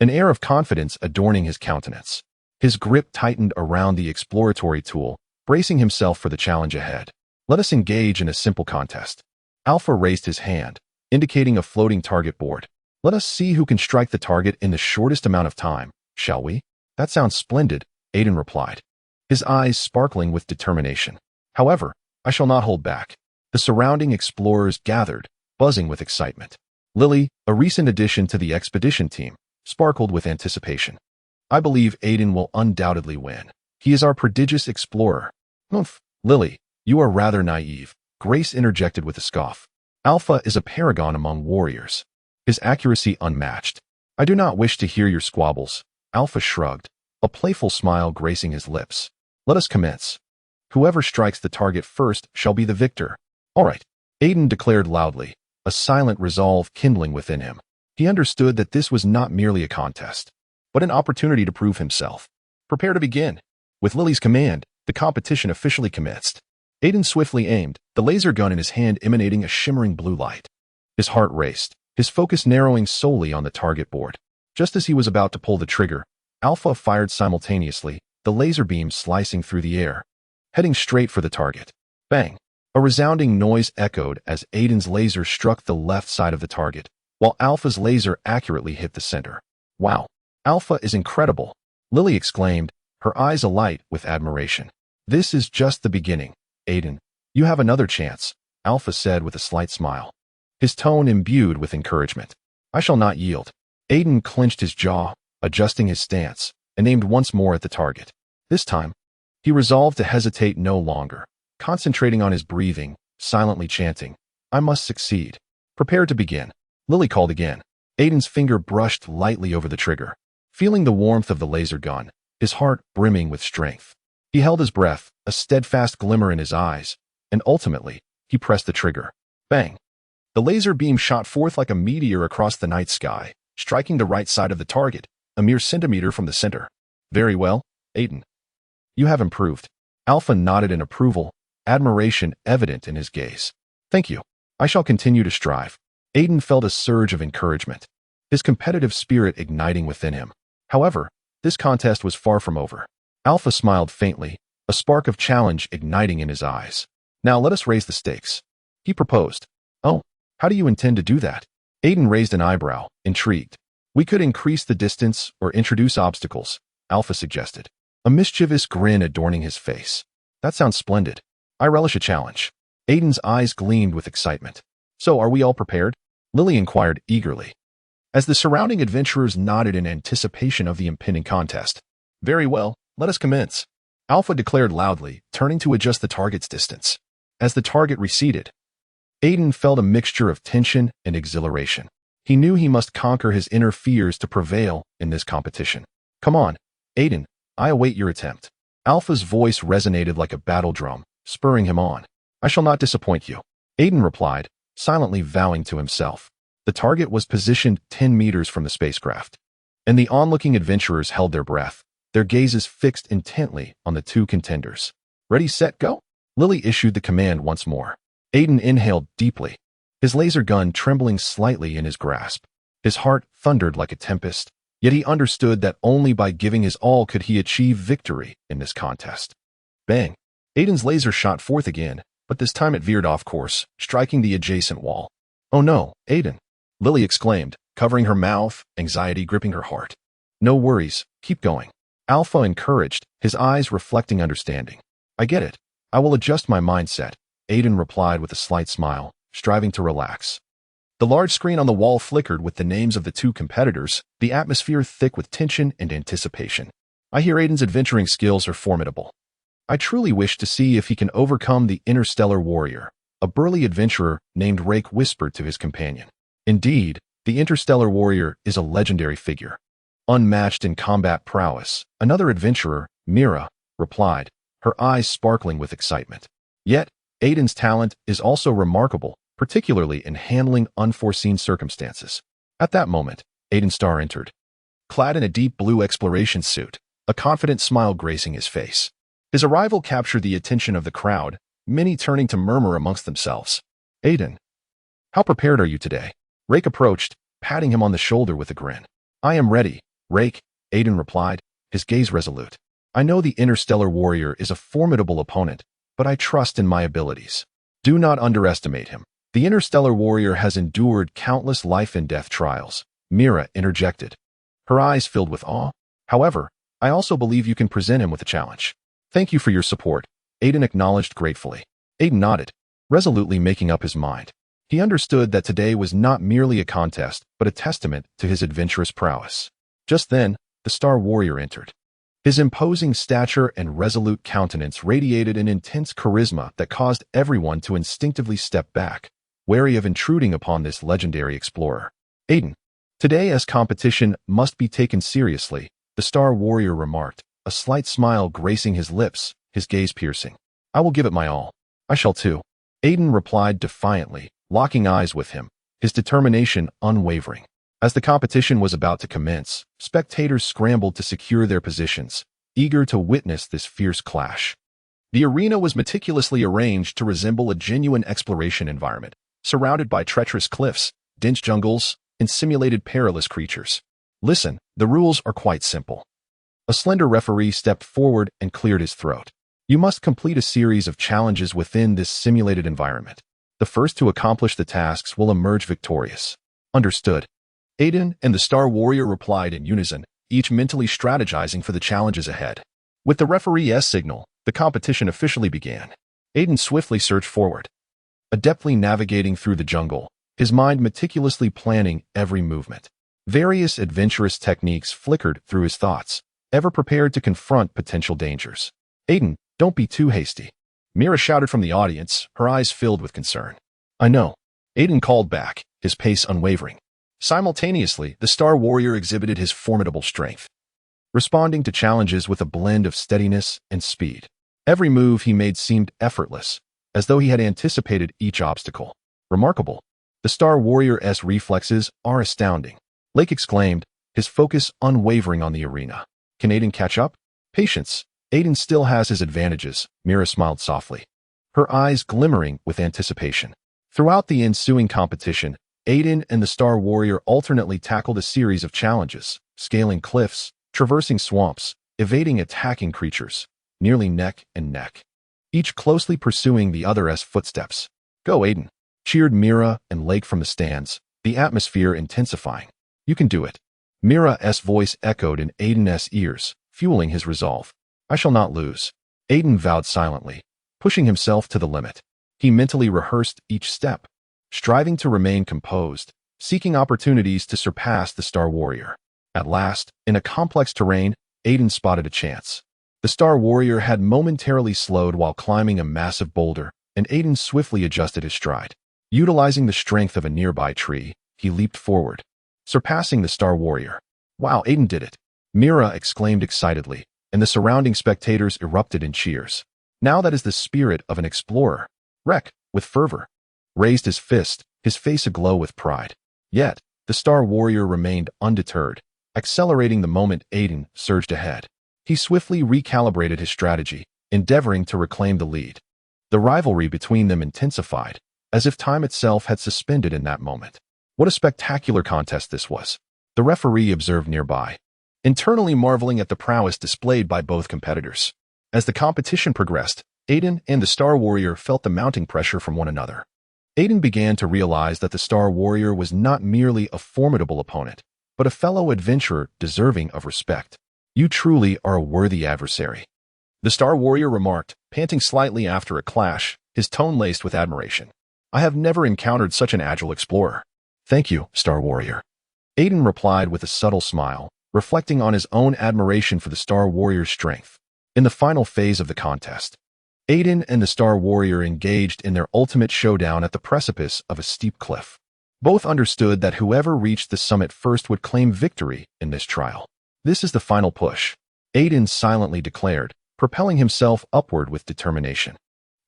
Speaker 1: an air of confidence adorning his countenance. His grip tightened around the exploratory tool, bracing himself for the challenge ahead. Let us engage in a simple contest. Alpha raised his hand, indicating a floating target board. Let us see who can strike the target in the shortest amount of time, shall we? That sounds splendid, Aiden replied, his eyes sparkling with determination. However, I shall not hold back. The surrounding explorers gathered, buzzing with excitement. Lily, a recent addition to the expedition team, sparkled with anticipation. I believe Aiden will undoubtedly win. He is our prodigious explorer. Humph, Lily, you are rather naive, Grace interjected with a scoff. Alpha is a paragon among warriors. His accuracy unmatched. I do not wish to hear your squabbles. Alpha shrugged, a playful smile gracing his lips. Let us commence. Whoever strikes the target first shall be the victor. All right, Aiden declared loudly, a silent resolve kindling within him. He understood that this was not merely a contest, but an opportunity to prove himself. Prepare to begin. With Lily's command, the competition officially commenced. Aiden swiftly aimed, the laser gun in his hand emanating a shimmering blue light. His heart raced, his focus narrowing solely on the target board. Just as he was about to pull the trigger, Alpha fired simultaneously, the laser beam slicing through the air, heading straight for the target. Bang! A resounding noise echoed as Aiden's laser struck the left side of the target, while Alpha's laser accurately hit the center. Wow! Alpha is incredible! Lily exclaimed, her eyes alight with admiration. This is just the beginning, Aiden. You have another chance, Alpha said with a slight smile, his tone imbued with encouragement. I shall not yield. Aiden clenched his jaw, adjusting his stance, and aimed once more at the target. This time, he resolved to hesitate no longer, concentrating on his breathing, silently chanting, I must succeed. Prepare to begin. Lily called again. Aiden's finger brushed lightly over the trigger, feeling the warmth of the laser gun, his heart brimming with strength. He held his breath, a steadfast glimmer in his eyes, and ultimately, he pressed the trigger. Bang! The laser beam shot forth like a meteor across the night sky, striking the right side of the target, a mere centimeter from the center. Very well, Aiden. You have improved. Alpha nodded in approval, admiration evident in his gaze. Thank you. I shall continue to strive. Aiden felt a surge of encouragement, his competitive spirit igniting within him. However, this contest was far from over. Alpha smiled faintly, a spark of challenge igniting in his eyes. Now let us raise the stakes. He proposed. Oh, how do you intend to do that? Aiden raised an eyebrow, intrigued. We could increase the distance or introduce obstacles, Alpha suggested, a mischievous grin adorning his face. That sounds splendid. I relish a challenge. Aiden's eyes gleamed with excitement. So are we all prepared? Lily inquired eagerly, as the surrounding adventurers nodded in anticipation of the impending contest. Very well, let us commence. Alpha declared loudly, turning to adjust the target's distance. As the target receded, Aiden felt a mixture of tension and exhilaration. He knew he must conquer his inner fears to prevail in this competition. Come on, Aiden, I await your attempt. Alpha's voice resonated like a battle drum, spurring him on. I shall not disappoint you. Aiden replied, silently vowing to himself. The target was positioned 10 meters from the spacecraft, and the onlooking adventurers held their breath, their gazes fixed intently on the two contenders. Ready, set, go? Lily issued the command once more. Aiden inhaled deeply, his laser gun trembling slightly in his grasp. His heart thundered like a tempest, yet he understood that only by giving his all could he achieve victory in this contest. Bang! Aiden's laser shot forth again, but this time it veered off course, striking the adjacent wall. Oh no, Aiden! Lily exclaimed, covering her mouth, anxiety gripping her heart. No worries, keep going. Alpha encouraged, his eyes reflecting understanding. I get it. I will adjust my mindset, Aiden replied with a slight smile, striving to relax. The large screen on the wall flickered with the names of the two competitors, the atmosphere thick with tension and anticipation. I hear Aiden's adventuring skills are formidable. I truly wish to see if he can overcome the interstellar warrior, a burly adventurer named Rake whispered to his companion. Indeed, the interstellar warrior is a legendary figure, unmatched in combat prowess. Another adventurer, Mira, replied, her eyes sparkling with excitement. Yet, Aiden's talent is also remarkable, particularly in handling unforeseen circumstances. At that moment, Aiden Starr entered, clad in a deep blue exploration suit, a confident smile gracing his face. His arrival captured the attention of the crowd, many turning to murmur amongst themselves. Aiden, how prepared are you today? Rake approached, patting him on the shoulder with a grin. I am ready, Rake, Aiden replied, his gaze resolute. I know the interstellar warrior is a formidable opponent, but I trust in my abilities. Do not underestimate him. The interstellar warrior has endured countless life and death trials, Mira interjected, her eyes filled with awe. However, I also believe you can present him with a challenge. Thank you for your support, Aiden acknowledged gratefully. Aiden nodded, resolutely making up his mind. He understood that today was not merely a contest, but a testament to his adventurous prowess. Just then, the Star Warrior entered. His imposing stature and resolute countenance radiated an intense charisma that caused everyone to instinctively step back, wary of intruding upon this legendary explorer. Aiden, today's competition must be taken seriously, the Star Warrior remarked, a slight smile gracing his lips, his gaze piercing. I will give it my all. I shall too. Aiden replied defiantly, locking eyes with him, his determination unwavering. As the competition was about to commence, spectators scrambled to secure their positions, eager to witness this fierce clash. The arena was meticulously arranged to resemble a genuine exploration environment, surrounded by treacherous cliffs, dense jungles, and simulated perilous creatures. Listen, the rules are quite simple. A slender referee stepped forward and cleared his throat. You must complete a series of challenges within this simulated environment. The first to accomplish the tasks will emerge victorious. Understood. Aiden and the Star Warrior replied in unison, each mentally strategizing for the challenges ahead. With the referee's signal, the competition officially began. Aiden swiftly surged forward, adeptly navigating through the jungle, his mind meticulously planning every movement. Various adventurous techniques flickered through his thoughts, ever prepared to confront potential dangers. Aiden, don't be too hasty. Mira shouted from the audience, her eyes filled with concern. I know. Aiden called back, his pace unwavering. Simultaneously, the Star Warrior exhibited his formidable strength, responding to challenges with a blend of steadiness and speed. Every move he made seemed effortless, as though he had anticipated each obstacle. Remarkable. The Star Warrior's reflexes are astounding. Lake exclaimed, his focus unwavering on the arena. Can Aiden catch up? Patience. Aiden still has his advantages, Mira smiled softly, her eyes glimmering with anticipation. Throughout the ensuing competition, Aiden and the Star Warrior alternately tackled a series of challenges, scaling cliffs, traversing swamps, evading attacking creatures, nearly neck and neck, each closely pursuing the other's footsteps. Go, Aiden, cheered Mira and Lake from the stands, the atmosphere intensifying. You can do it. Mira's voice echoed in Aiden's ears, fueling his resolve. I shall not lose. Aiden vowed silently, pushing himself to the limit. He mentally rehearsed each step, striving to remain composed, seeking opportunities to surpass the Star Warrior. At last, in a complex terrain, Aiden spotted a chance. The Star Warrior had momentarily slowed while climbing a massive boulder, and Aiden swiftly adjusted his stride. Utilizing the strength of a nearby tree, he leaped forward, surpassing the Star Warrior. Wow, Aiden did it! Mira exclaimed excitedly, and the surrounding spectators erupted in cheers. Now that is the spirit of an explorer. Rek, with fervor, raised his fist, his face aglow with pride. Yet, the Star Warrior remained undeterred, accelerating the moment Aiden surged ahead. He swiftly recalibrated his strategy, endeavoring to reclaim the lead. The rivalry between them intensified, as if time itself had suspended in that moment. What a spectacular contest this was. The referee observed nearby, internally marveling at the prowess displayed by both competitors. As the competition progressed, Aiden and the Star Warrior felt the mounting pressure from one another. Aiden began to realize that the Star Warrior was not merely a formidable opponent, but a fellow adventurer deserving of respect. You truly are a worthy adversary, the Star Warrior remarked, panting slightly after a clash, his tone laced with admiration. I have never encountered such an agile explorer. Thank you, Star Warrior. Aiden replied with a subtle smile, reflecting on his own admiration for the Star Warrior's strength. In the final phase of the contest, Aiden and the Star Warrior engaged in their ultimate showdown at the precipice of a steep cliff. Both understood that whoever reached the summit first would claim victory in this trial. This is the final push, Aiden silently declared, propelling himself upward with determination.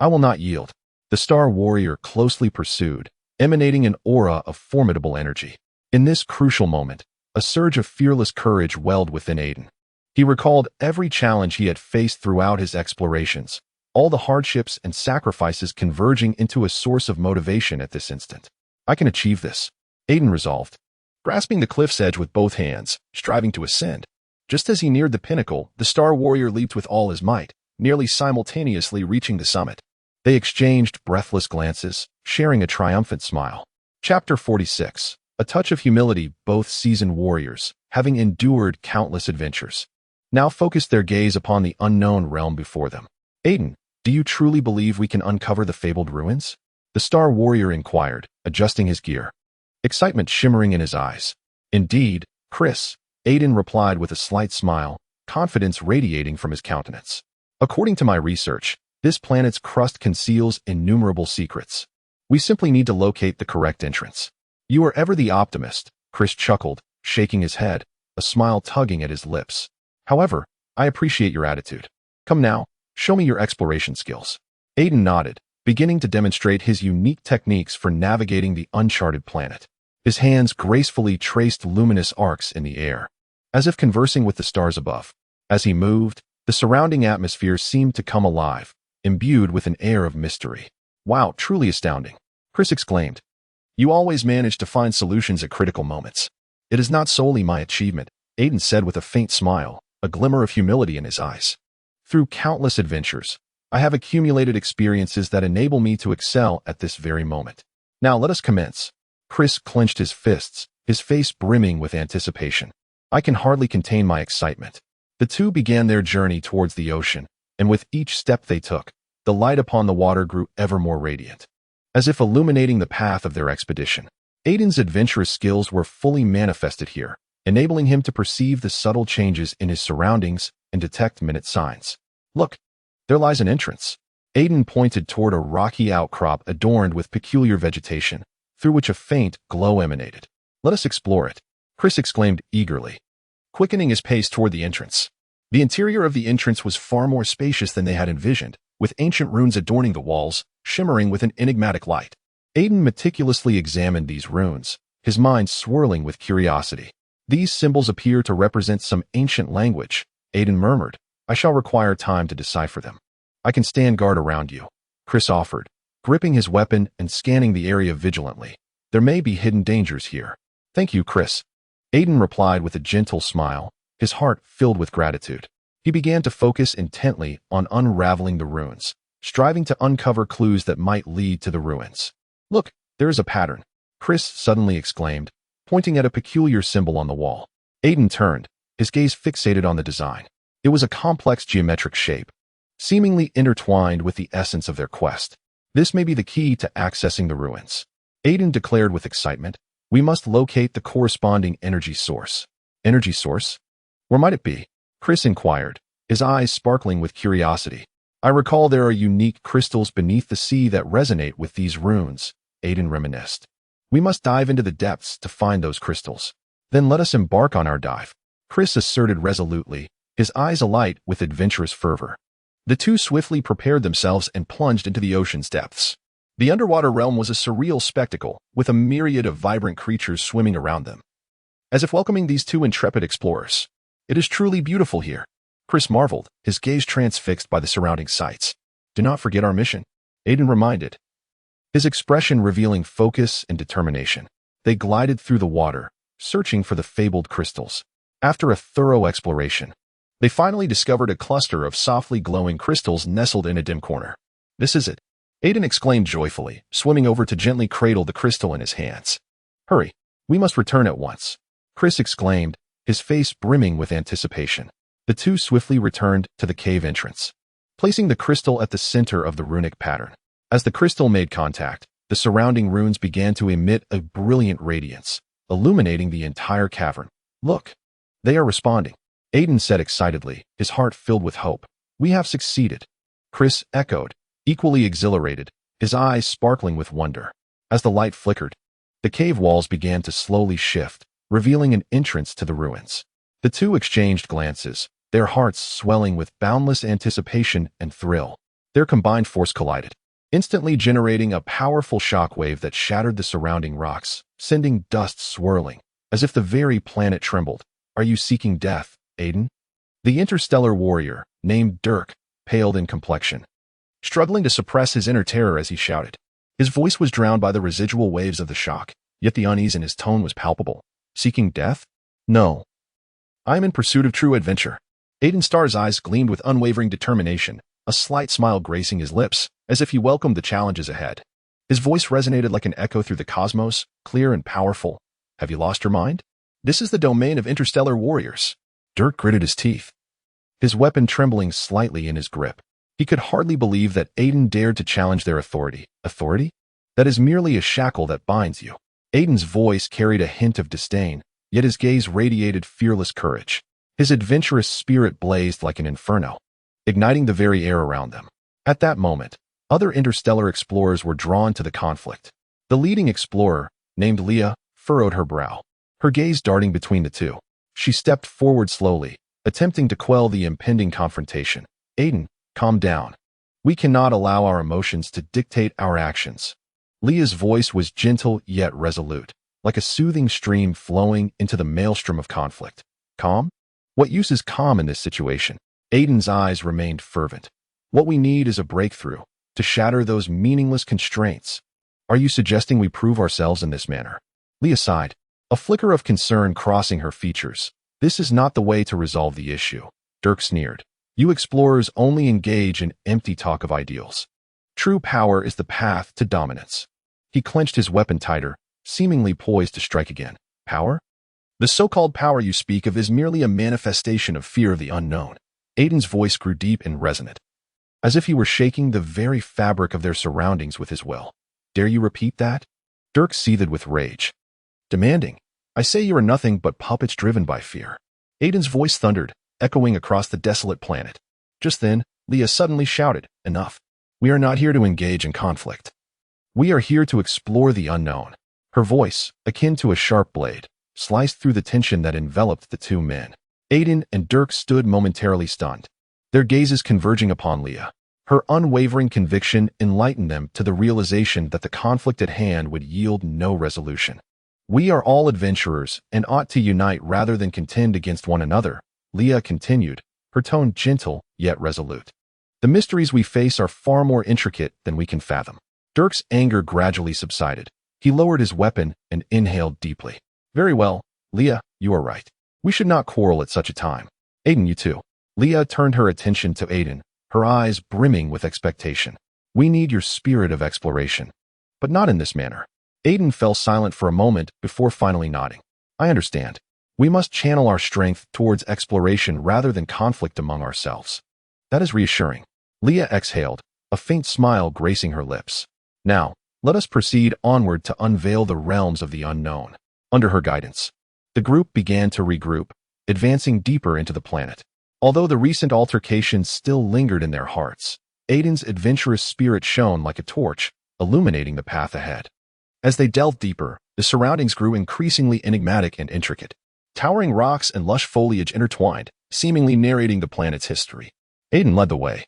Speaker 1: I will not yield. The Star Warrior closely pursued, emanating an aura of formidable energy. In this crucial moment, a surge of fearless courage welled within Aiden. He recalled every challenge he had faced throughout his explorations, all the hardships and sacrifices converging into a source of motivation at this instant. I can achieve this, Aiden resolved, grasping the cliff's edge with both hands, striving to ascend. Just as he neared the pinnacle, the Star Warrior leaped with all his might, nearly simultaneously reaching the summit. They exchanged breathless glances, sharing a triumphant smile. Chapter 46. A touch of humility. Both seasoned warriors, having endured countless adventures, now focused their gaze upon the unknown realm before them. Aiden, do you truly believe we can uncover the fabled ruins? The Star Warrior inquired, adjusting his gear, excitement shimmering in his eyes. Indeed, Chris, Aiden replied with a slight smile, confidence radiating from his countenance. According to my research, this planet's crust conceals innumerable secrets. We simply need to locate the correct entrance. You are ever the optimist, Chris chuckled, shaking his head, a smile tugging at his lips. However, I appreciate your attitude. Come now, show me your exploration skills. Aiden nodded, beginning to demonstrate his unique techniques for navigating the uncharted planet. His hands gracefully traced luminous arcs in the air, as if conversing with the stars above. As he moved, the surrounding atmosphere seemed to come alive, imbued with an air of mystery. Wow, truly astounding, Chris exclaimed. You always manage to find solutions at critical moments. It is not solely my achievement, Aiden said with a faint smile, a glimmer of humility in his eyes. Through countless adventures, I have accumulated experiences that enable me to excel at this very moment. Now let us commence. Chris clenched his fists, his face brimming with anticipation. I can hardly contain my excitement. The two began their journey towards the ocean, and with each step they took, the light upon the water grew ever more radiant, as if illuminating the path of their expedition. Aiden's adventurous skills were fully manifested here, enabling him to perceive the subtle changes in his surroundings and detect minute signs. Look, there lies an entrance. Aiden pointed toward a rocky outcrop adorned with peculiar vegetation, through which a faint glow emanated. Let us explore it, Chris exclaimed eagerly, quickening his pace toward the entrance. The interior of the entrance was far more spacious than they had envisioned, with ancient runes adorning the walls, shimmering with an enigmatic light. Aiden meticulously examined these runes, his mind swirling with curiosity. These symbols appear to represent some ancient language, Aiden murmured. I shall require time to decipher them. I can stand guard around you, Chris offered, gripping his weapon and scanning the area vigilantly. There may be hidden dangers here. Thank you, Chris. Aiden replied with a gentle smile, his heart filled with gratitude. He began to focus intently on unraveling the runes, striving to uncover clues that might lead to the ruins. Look, there is a pattern, Chris suddenly exclaimed, pointing at a peculiar symbol on the wall. Aiden turned, his gaze fixated on the design. It was a complex geometric shape, seemingly intertwined with the essence of their quest. This may be the key to accessing the ruins, Aiden declared with excitement. We must locate the corresponding energy source. Energy source? Where might it be? Chris inquired, his eyes sparkling with curiosity. I recall there are unique crystals beneath the sea that resonate with these runes, Aiden reminisced. We must dive into the depths to find those crystals. Then let us embark on our dive, Chris asserted resolutely, his eyes alight with adventurous fervor. The two swiftly prepared themselves and plunged into the ocean's depths. The underwater realm was a surreal spectacle, with a myriad of vibrant creatures swimming around them, as if welcoming these two intrepid explorers. It is truly beautiful here, Chris marveled, his gaze transfixed by the surrounding sights. Do not forget our mission, Aiden reminded, his expression revealing focus and determination. They glided through the water, searching for the fabled crystals. After a thorough exploration, they finally discovered a cluster of softly glowing crystals nestled in a dim corner. This is it, Aiden exclaimed joyfully, swimming over to gently cradle the crystal in his hands. Hurry, we must return at once, Chris exclaimed, his face brimming with anticipation. The two swiftly returned to the cave entrance, placing the crystal at the center of the runic pattern. As the crystal made contact, the surrounding runes began to emit a brilliant radiance, illuminating the entire cavern. Look, they are responding, Aiden said excitedly, his heart filled with hope. We have succeeded, Chris echoed, equally exhilarated, his eyes sparkling with wonder. As the light flickered, the cave walls began to slowly shift, revealing an entrance to the ruins. The two exchanged glances, their hearts swelling with boundless anticipation and thrill. Their combined force collided, instantly generating a powerful shockwave that shattered the surrounding rocks, sending dust swirling, as if the very planet trembled. Are you seeking death, Aiden? The interstellar warrior, named Dirk, paled in complexion, struggling to suppress his inner terror as he shouted. His voice was drowned by the residual waves of the shock, yet the unease in his tone was palpable. Seeking death? No. I am in pursuit of true adventure. Aiden Starr's eyes gleamed with unwavering determination, a slight smile gracing his lips, as if he welcomed the challenges ahead. His voice resonated like an echo through the cosmos, clear and powerful. Have you lost your mind? This is the domain of interstellar warriors. Dirk gritted his teeth, his weapon trembling slightly in his grip. He could hardly believe that Aiden dared to challenge their authority. Authority? That is merely a shackle that binds you. Aiden's voice carried a hint of disdain, yet his gaze radiated fearless courage. His adventurous spirit blazed like an inferno, igniting the very air around them. At that moment, other interstellar explorers were drawn to the conflict. The leading explorer, named Leah, furrowed her brow, her gaze darting between the two. She stepped forward slowly, attempting to quell the impending confrontation. Aiden, calm down. We cannot allow our emotions to dictate our actions. Leah's voice was gentle yet resolute, like a soothing stream flowing into the maelstrom of conflict. Calm? What use is calm in this situation? Aiden's eyes remained fervent. What we need is a breakthrough, to shatter those meaningless constraints. Are you suggesting we prove ourselves in this manner? Leah sighed, a flicker of concern crossing her features. This is not the way to resolve the issue. Dirk sneered. You explorers only engage in empty talk of ideals. True power is the path to dominance. He clenched his weapon tighter, seemingly poised to strike again. Power? The so-called power you speak of is merely a manifestation of fear of the unknown. Aiden's voice grew deep and resonant, as if he were shaking the very fabric of their surroundings with his will. Dare you repeat that? Dirk seethed with rage. Demanding, I say you are nothing but puppets driven by fear. Aiden's voice thundered, echoing across the desolate planet. Just then, Leah suddenly shouted, Enough. We are not here to engage in conflict. We are here to explore the unknown. Her voice, akin to a sharp blade, sliced through the tension that enveloped the two men. Aiden and Dirk stood momentarily stunned, their gazes converging upon Leah. Her unwavering conviction enlightened them to the realization that the conflict at hand would yield no resolution. We are all adventurers and ought to unite rather than contend against one another, Leah continued, her tone gentle yet resolute. The mysteries we face are far more intricate than we can fathom. Dirk's anger gradually subsided. He lowered his weapon and inhaled deeply. Very well, Leah, you are right. We should not quarrel at such a time. Aiden, you too. Leah turned her attention to Aiden, her eyes brimming with expectation. We need your spirit of exploration, but not in this manner. Aiden fell silent for a moment before finally nodding. I understand. We must channel our strength towards exploration rather than conflict among ourselves. That is reassuring. Leah exhaled, a faint smile gracing her lips. Now, let us proceed onward to unveil the realms of the unknown. Under her guidance, the group began to regroup, advancing deeper into the planet. Although the recent altercations still lingered in their hearts, Aiden's adventurous spirit shone like a torch, illuminating the path ahead. As they delved deeper, the surroundings grew increasingly enigmatic and intricate. Towering rocks and lush foliage intertwined, seemingly narrating the planet's history. Aiden led the way,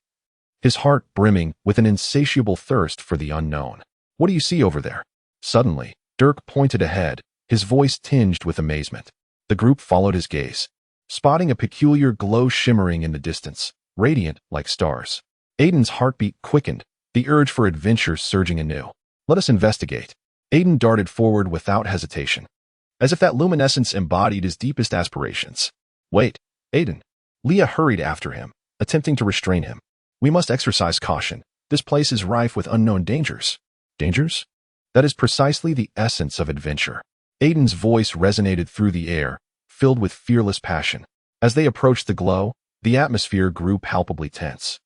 Speaker 1: his heart brimming with an insatiable thirst for the unknown. What do you see over there? Suddenly, Dirk pointed ahead, his voice tinged with amazement. The group followed his gaze, spotting a peculiar glow shimmering in the distance, radiant like stars. Aiden's heartbeat quickened, the urge for adventure surging anew. Let us investigate. Aiden darted forward without hesitation, as if that luminescence embodied his deepest aspirations. Wait, Aiden. Leah hurried after him, attempting to restrain him. We must exercise caution. This place is rife with unknown dangers. Dangers? That is precisely the essence of adventure. Aiden's voice resonated through the air, filled with fearless passion. As they approached the glow, the atmosphere grew palpably tense,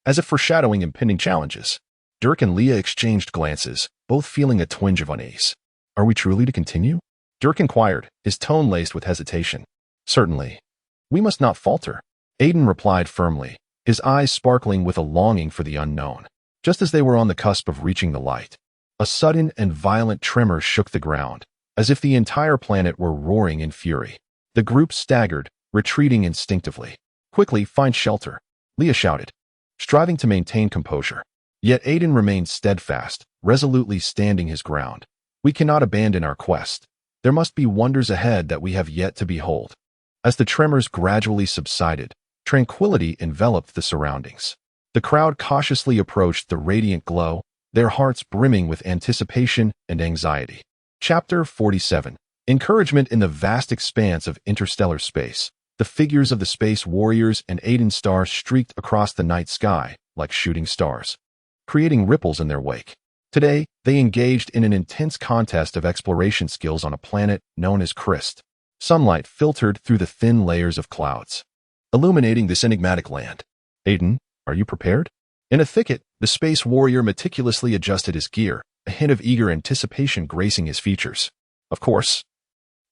Speaker 1: as if foreshadowing impending challenges. Dirk and Leah exchanged glances, both feeling a twinge of unease. Are we truly to continue? Dirk inquired, his tone laced with hesitation. Certainly. We must not falter. Aiden replied firmly, his eyes sparkling with a longing for the unknown. Just as they were on the cusp of reaching the light, a sudden and violent tremor shook the ground, as if the entire planet were roaring in fury. The group staggered, retreating instinctively. Quickly, find shelter, Leah shouted, striving to maintain composure. Yet Aiden remained steadfast, resolutely standing his ground. We cannot abandon our quest. There must be wonders ahead that we have yet to behold. As the tremors gradually subsided, tranquility enveloped the surroundings. The crowd cautiously approached the radiant glow, their hearts brimming with anticipation and anxiety. Chapter 47. Encouragement in the vast expanse of interstellar space. The figures of the space warriors and Aiden's star streaked across the night sky like shooting stars, creating ripples in their wake. Today, they engaged in an intense contest of exploration skills on a planet known as Christ. Sunlight filtered through the thin layers of clouds, illuminating this enigmatic land. Aiden, are you prepared? In a thicket, the space warrior meticulously adjusted his gear, a hint of eager anticipation gracing his features. Of course.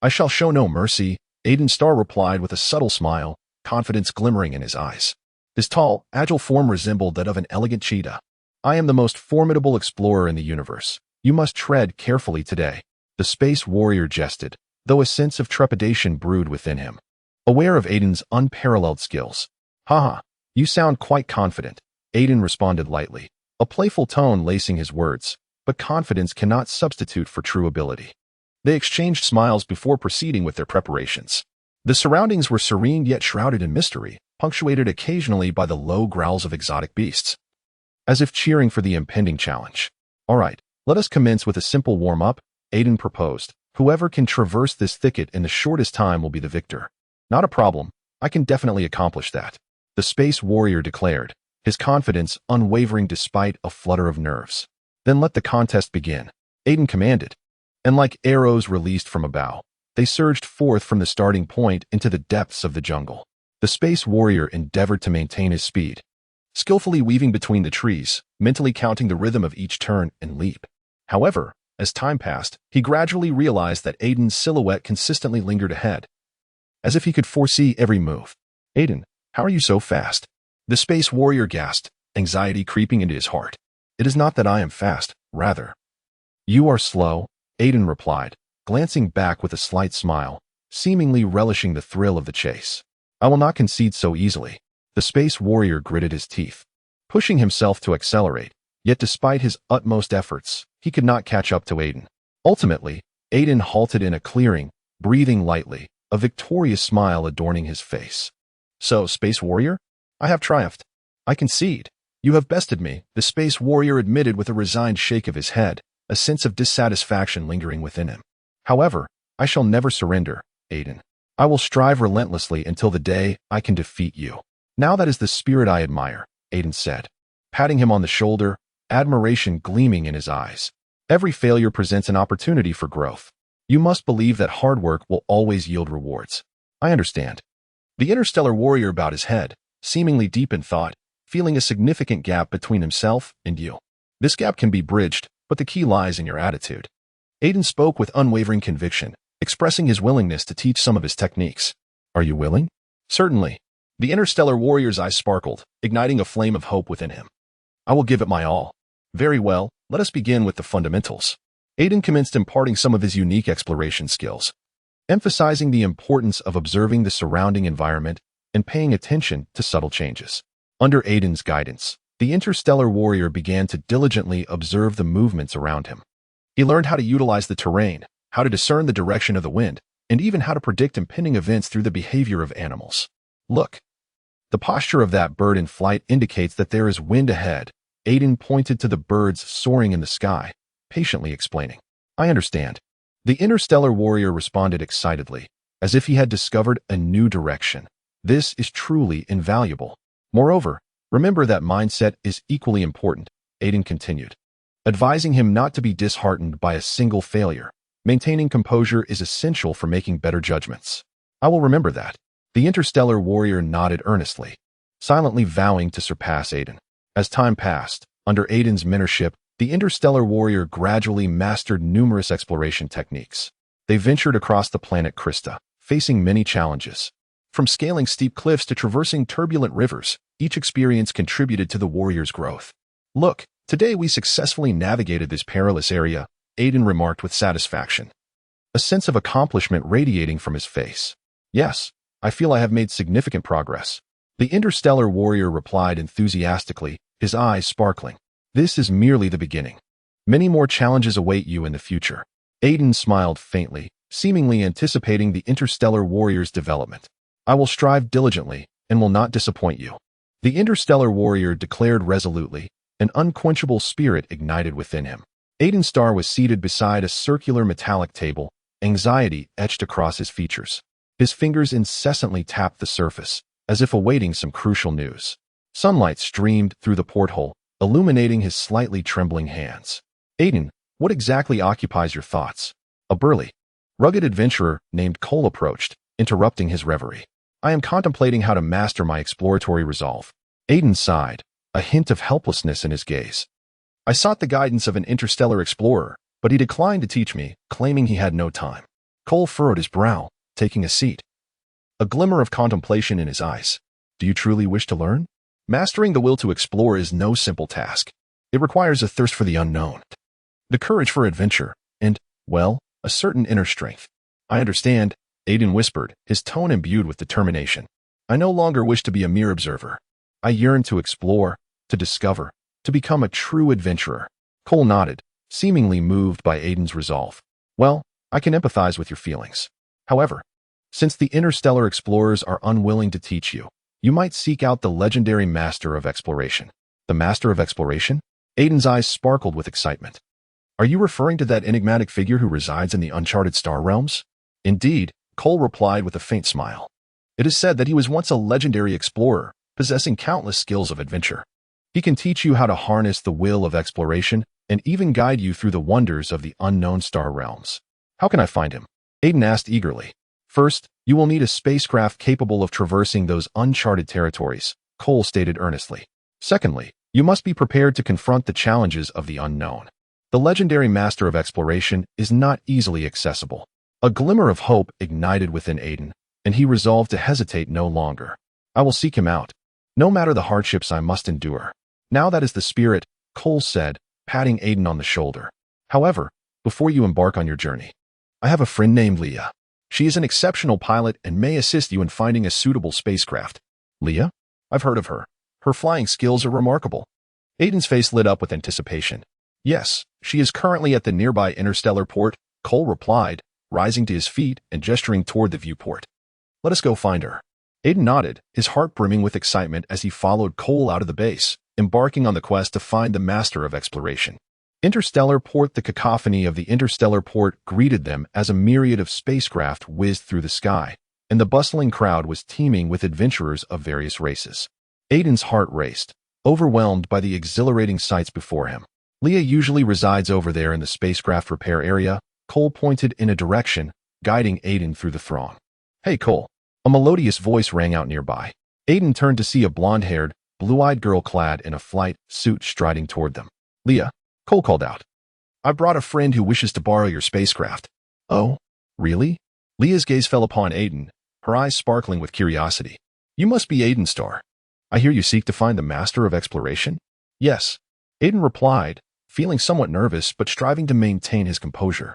Speaker 1: I shall show no mercy, Aiden Starr replied with a subtle smile, confidence glimmering in his eyes. His tall, agile form resembled that of an elegant cheetah. I am the most formidable explorer in the universe. You must tread carefully today. The space warrior jested, though a sense of trepidation brewed within him. Aware of Aiden's unparalleled skills. Haha, you sound quite confident, Aiden responded lightly, a playful tone lacing his words, but confidence cannot substitute for true ability. They exchanged smiles before proceeding with their preparations. The surroundings were serene yet shrouded in mystery, punctuated occasionally by the low growls of exotic beasts, as if cheering for the impending challenge. All right, let us commence with a simple warm-up, Aiden proposed. Whoever can traverse this thicket in the shortest time will be the victor. Not a problem, I can definitely accomplish that, the space warrior declared, his confidence unwavering despite a flutter of nerves. Then let the contest begin, Aiden commanded. And like arrows released from a bow, they surged forth from the starting point into the depths of the jungle. The space warrior endeavored to maintain his speed, skillfully weaving between the trees, mentally counting the rhythm of each turn and leap. However, as time passed, he gradually realized that Aiden's silhouette consistently lingered ahead, as if he could foresee every move. Aiden, how are you so fast? The space warrior gasped, anxiety creeping into his heart. It is not that I am fast, rather. You are slow, Aiden replied, glancing back with a slight smile, seemingly relishing the thrill of the chase. I will not concede so easily. The space warrior gritted his teeth, pushing himself to accelerate, yet despite his utmost efforts, he could not catch up to Aiden. Ultimately, Aiden halted in a clearing, breathing lightly, a victorious smile adorning his face. So, space warrior? I have triumphed. I concede. You have bested me, the space warrior admitted with a resigned shake of his head, a sense of dissatisfaction lingering within him. However, I shall never surrender, Aiden. I will strive relentlessly until the day I can defeat you. Now that is the spirit I admire, Aiden said, patting him on the shoulder, admiration gleaming in his eyes. Every failure presents an opportunity for growth. You must believe that hard work will always yield rewards. I understand. The interstellar warrior bowed his head, seemingly deep in thought, feeling a significant gap between himself and you. This gap can be bridged, but the key lies in your attitude. Aiden spoke with unwavering conviction, expressing his willingness to teach some of his techniques. Are you willing? Certainly. The interstellar warrior's eyes sparkled, igniting a flame of hope within him. I will give it my all. Very well, let us begin with the fundamentals. Aiden commenced imparting some of his unique exploration skills, emphasizing the importance of observing the surrounding environment and paying attention to subtle changes. Under Aiden's guidance, the interstellar warrior began to diligently observe the movements around him. He learned how to utilize the terrain, how to discern the direction of the wind, and even how to predict impending events through the behavior of animals. Look. The posture of that bird in flight indicates that there is wind ahead. Aiden pointed to the birds soaring in the sky, patiently explaining. I understand. The interstellar warrior responded excitedly, as if he had discovered a new direction. This is truly invaluable. Moreover, remember that mindset is equally important, Aiden continued, advising him not to be disheartened by a single failure. Maintaining composure is essential for making better judgments. I will remember that. The interstellar warrior nodded earnestly, silently vowing to surpass Aiden. As time passed, under Aiden's mentorship, the interstellar warrior gradually mastered numerous exploration techniques. They ventured across the planet Krista, facing many challenges. From scaling steep cliffs to traversing turbulent rivers, each experience contributed to the warrior's growth. Look, today we successfully navigated this perilous area, Aiden remarked with satisfaction, a sense of accomplishment radiating from his face. Yes, I feel I have made significant progress. The interstellar warrior replied enthusiastically, his eyes sparkling. This is merely the beginning. Many more challenges await you in the future. Aiden smiled faintly, seemingly anticipating the interstellar warrior's development. I will strive diligently and will not disappoint you. The interstellar warrior declared resolutely, an unquenchable spirit ignited within him. Aiden Starr was seated beside a circular metallic table, anxiety etched across his features. His fingers incessantly tapped the surface, as if awaiting some crucial news. Sunlight streamed through the porthole, illuminating his slightly trembling hands. Aiden, what exactly occupies your thoughts? A burly, rugged adventurer named Cole approached, interrupting his reverie. I am contemplating how to master my exploratory resolve. Aiden sighed, a hint of helplessness in his gaze. I sought the guidance of an interstellar explorer, but he declined to teach me, claiming he had no time. Cole furrowed his brow, taking a seat. A glimmer of contemplation in his eyes. Do you truly wish to learn? Mastering the will to explore is no simple task. It requires a thirst for the unknown, the courage for adventure, and, well, a certain inner strength. I understand, Aiden whispered, his tone imbued with determination. I no longer wish to be a mere observer. I yearn to explore, to discover, to become a true adventurer. Cole nodded, seemingly moved by Aiden's resolve. Well, I can empathize with your feelings. However, since the interstellar explorers are unwilling to teach you, you might seek out the legendary Master of Exploration. The Master of Exploration? Aiden's eyes sparkled with excitement. Are you referring to that enigmatic figure who resides in the uncharted star realms? Indeed, Cole replied with a faint smile. It is said that he was once a legendary explorer, possessing countless skills of adventure. He can teach you how to harness the will of exploration and even guide you through the wonders of the unknown star realms. How can I find him? Aiden asked eagerly. First, you will need a spacecraft capable of traversing those uncharted territories, Cole stated earnestly. Secondly, you must be prepared to confront the challenges of the unknown. The legendary Master of Exploration is not easily accessible. A glimmer of hope ignited within Aiden, and he resolved to hesitate no longer. I will seek him out, no matter the hardships I must endure. Now that is the spirit, Cole said, patting Aiden on the shoulder. However, before you embark on your journey, I have a friend named Leah. She is an exceptional pilot and may assist you in finding a suitable spacecraft. Leah? I've heard of her. Her flying skills are remarkable. Aiden's face lit up with anticipation. Yes, she is currently at the nearby interstellar port, Cole replied, rising to his feet and gesturing toward the viewport. Let us go find her. Aiden nodded, his heart brimming with excitement as he followed Cole out of the base, embarking on the quest to find the Master of Exploration. Interstellar port. The cacophony of the interstellar port greeted them as a myriad of spacecraft whizzed through the sky, and the bustling crowd was teeming with adventurers of various races. Aiden's heart raced, overwhelmed by the exhilarating sights before him. Leah usually resides over there in the spacecraft repair area. Cole pointed in a direction, guiding Aiden through the throng. Hey Cole. A melodious voice rang out nearby. Aiden turned to see a blonde-haired, blue-eyed girl clad in a flight suit striding toward them. Leah, Cole called out. I brought a friend who wishes to borrow your spacecraft. Oh, really? Leah's gaze fell upon Aiden, her eyes sparkling with curiosity. You must be Aiden Star. I hear you seek to find the Master of Exploration? Yes, Aiden replied, feeling somewhat nervous but striving to maintain his composure.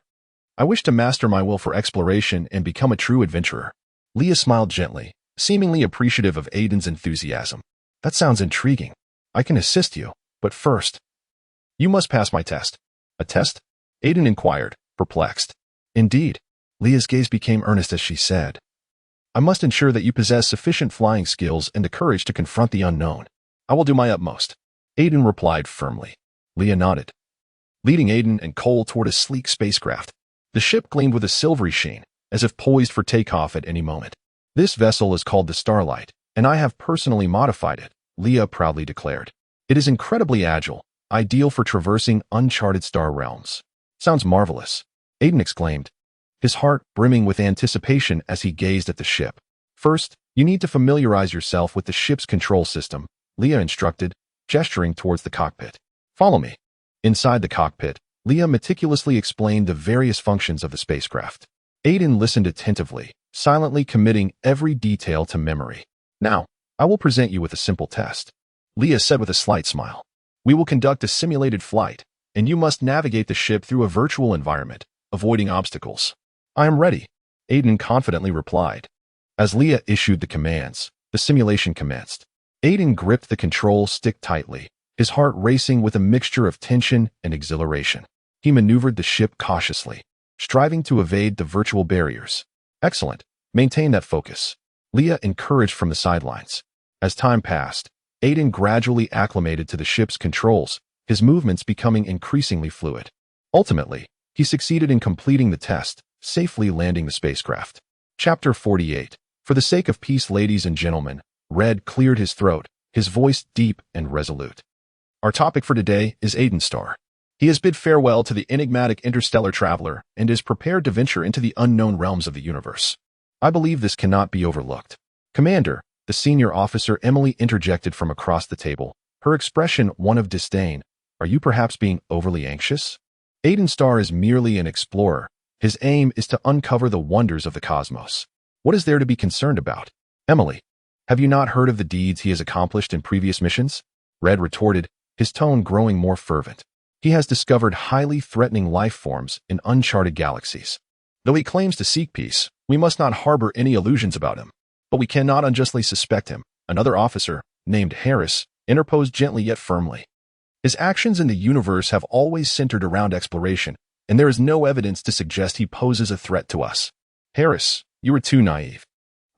Speaker 1: I wish to master my will for exploration and become a true adventurer. Leah smiled gently, seemingly appreciative of Aiden's enthusiasm. That sounds intriguing. I can assist you, but first, you must pass my test. A test? Aiden inquired, perplexed. Indeed. Leah's gaze became earnest as she said, I must ensure that you possess sufficient flying skills and the courage to confront the unknown. I will do my utmost. Aiden replied firmly. Leah nodded, leading Aiden and Cole toward a sleek spacecraft. The ship gleamed with a silvery sheen, as if poised for takeoff at any moment. This vessel is called the Starlight, and I have personally modified it, Leah proudly declared. It is incredibly agile, ideal for traversing uncharted star realms. Sounds marvelous, Aiden exclaimed, his heart brimming with anticipation as he gazed at the ship. First, you need to familiarize yourself with the ship's control system, Leah instructed, gesturing towards the cockpit. Follow me. Inside the cockpit, Leah meticulously explained the various functions of the spacecraft. Aiden listened attentively, silently committing every detail to memory. Now, I will present you with a simple test, Leah said with a slight smile. We will conduct a simulated flight, and you must navigate the ship through a virtual environment, avoiding obstacles. I am ready, Aiden confidently replied. As Leah issued the commands, the simulation commenced. Aiden gripped the control stick tightly, his heart racing with a mixture of tension and exhilaration. He maneuvered the ship cautiously, striving to evade the virtual barriers. Excellent. Maintain that focus, Leah encouraged from the sidelines. As time passed, Aiden gradually acclimated to the ship's controls, his movements becoming increasingly fluid. Ultimately, he succeeded in completing the test, safely landing the spacecraft. Chapter 48. For the sake of peace, ladies and gentlemen, Red cleared his throat, his voice deep and resolute. Our topic for today is Aiden Star. He has bid farewell to the enigmatic interstellar traveler and is prepared to venture into the unknown realms of the universe. I believe this cannot be overlooked. Commander, the senior officer Emily interjected from across the table, her expression one of disdain. Are you perhaps being overly anxious? Aiden Starr is merely an explorer. His aim is to uncover the wonders of the cosmos. What is there to be concerned about? Emily, have you not heard of the deeds he has accomplished in previous missions? Red retorted, his tone growing more fervent. He has discovered highly threatening life forms in uncharted galaxies. Though he claims to seek peace, we must not harbor any illusions about him. But we cannot unjustly suspect him. Another officer, named Harris, interposed gently yet firmly. His actions in the universe have always centered around exploration, and there is no evidence to suggest he poses a threat to us. Harris, you are too naive.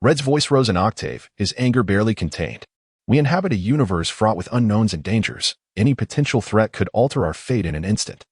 Speaker 1: Red's voice rose an octave, his anger barely contained. We inhabit a universe fraught with unknowns and dangers. Any potential threat could alter our fate in an instant.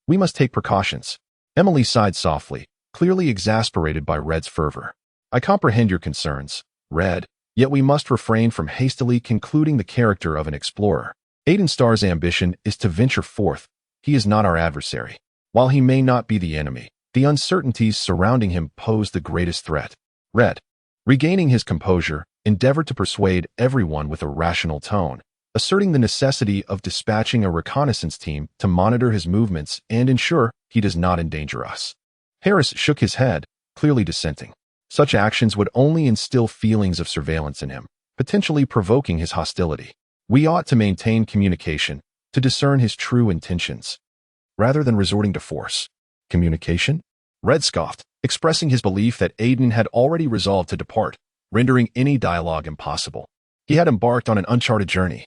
Speaker 1: We must take precautions. Emily sighed softly, clearly exasperated by Red's fervor. I comprehend your concerns, Red, yet we must refrain from hastily concluding the character of an explorer. Aiden Starr's ambition is to venture forth. He is not our adversary. While he may not be the enemy, the uncertainties surrounding him pose the greatest threat. Red, regaining his composure, endeavored to persuade everyone with a rational tone, asserting the necessity of dispatching a reconnaissance team to monitor his movements and ensure he does not endanger us. Harris shook his head, clearly dissenting. Such actions would only instill feelings of surveillance in him, potentially provoking his hostility. We ought to maintain communication to discern his true intentions, rather than resorting to force. Communication? Red scoffed, expressing his belief that Aiden had already resolved to depart, rendering any dialogue impossible. He had embarked on an uncharted journey.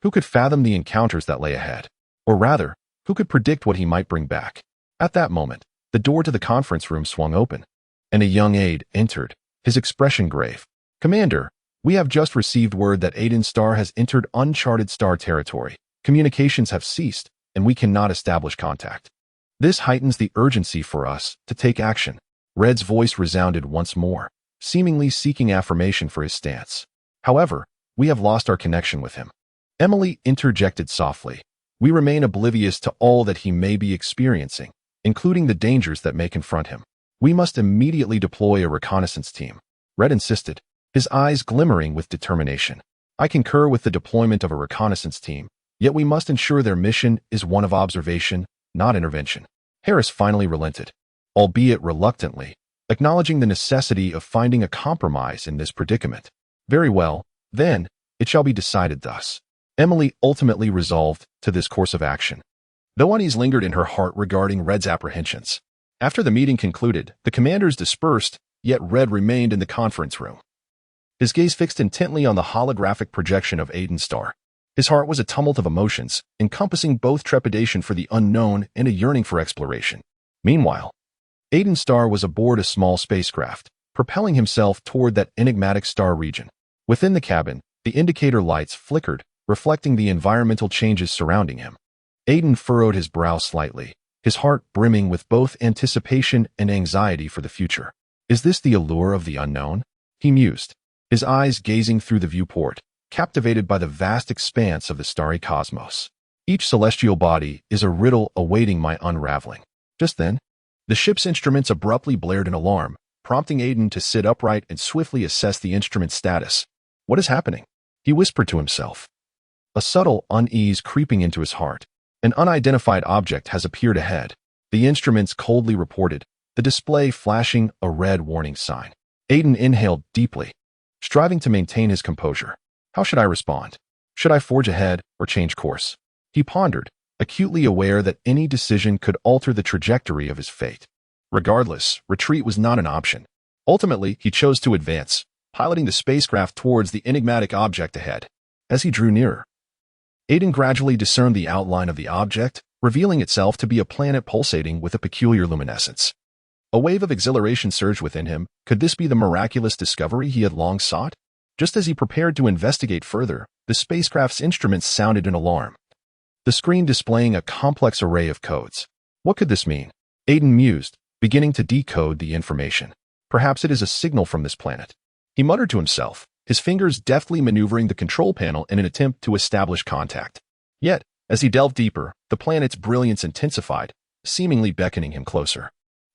Speaker 1: Who could fathom the encounters that lay ahead? Or rather, who could predict what he might bring back? At that moment, the door to the conference room swung open, and a young aide entered, his expression grave. Commander, we have just received word that Aiden Starr has entered uncharted star territory. Communications have ceased, and we cannot establish contact. This heightens the urgency for us to take action. Red's voice resounded once more, seemingly seeking affirmation for his stance. However, we have lost our connection with him. Emily interjected softly. We remain oblivious to all that he may be experiencing, including the dangers that may confront him. We must immediately deploy a reconnaissance team. Red insisted, his eyes glimmering with determination. I concur with the deployment of a reconnaissance team, yet we must ensure their mission is one of observation, not intervention. Harris finally relented, albeit reluctantly, acknowledging the necessity of finding a compromise in this predicament. Very well, then, it shall be decided thus. Emily ultimately resolved to this course of action, though unease lingered in her heart regarding Red's apprehensions. After the meeting concluded, the commanders dispersed, yet Red remained in the conference room, his gaze fixed intently on the holographic projection of Aiden Starr. His heart was a tumult of emotions, encompassing both trepidation for the unknown and a yearning for exploration. Meanwhile, Aiden Starr was aboard a small spacecraft, propelling himself toward that enigmatic star region. Within the cabin, the indicator lights flickered, reflecting the environmental changes surrounding him. Aiden furrowed his brow slightly, his heart brimming with both anticipation and anxiety for the future. Is this the allure of the unknown? He mused, his eyes gazing through the viewport, captivated by the vast expanse of the starry cosmos. Each celestial body is a riddle awaiting my unraveling. Just then, the ship's instruments abruptly blared an alarm, prompting Aiden to sit upright and swiftly assess the instrument status. What is happening? He whispered to himself, a subtle unease creeping into his heart. An unidentified object has appeared ahead. The instruments coldly reported, the display flashing a red warning sign. Aiden inhaled deeply, striving to maintain his composure. How should I respond? Should I forge ahead or change course? He pondered, acutely aware that any decision could alter the trajectory of his fate. Regardless, retreat was not an option. Ultimately, he chose to advance, piloting the spacecraft towards the enigmatic object ahead. As he drew nearer, Aiden gradually discerned the outline of the object, revealing itself to be a planet pulsating with a peculiar luminescence. A wave of exhilaration surged within him. Could this be the miraculous discovery he had long sought? Just as he prepared to investigate further, the spacecraft's instruments sounded an alarm, the screen displaying a complex array of codes. What could this mean? Aiden mused, beginning to decode the information. Perhaps it is a signal from this planet. He muttered to himself, his fingers deftly maneuvering the control panel in an attempt to establish contact. Yet, as he delved deeper, the planet's brilliance intensified, seemingly beckoning him closer.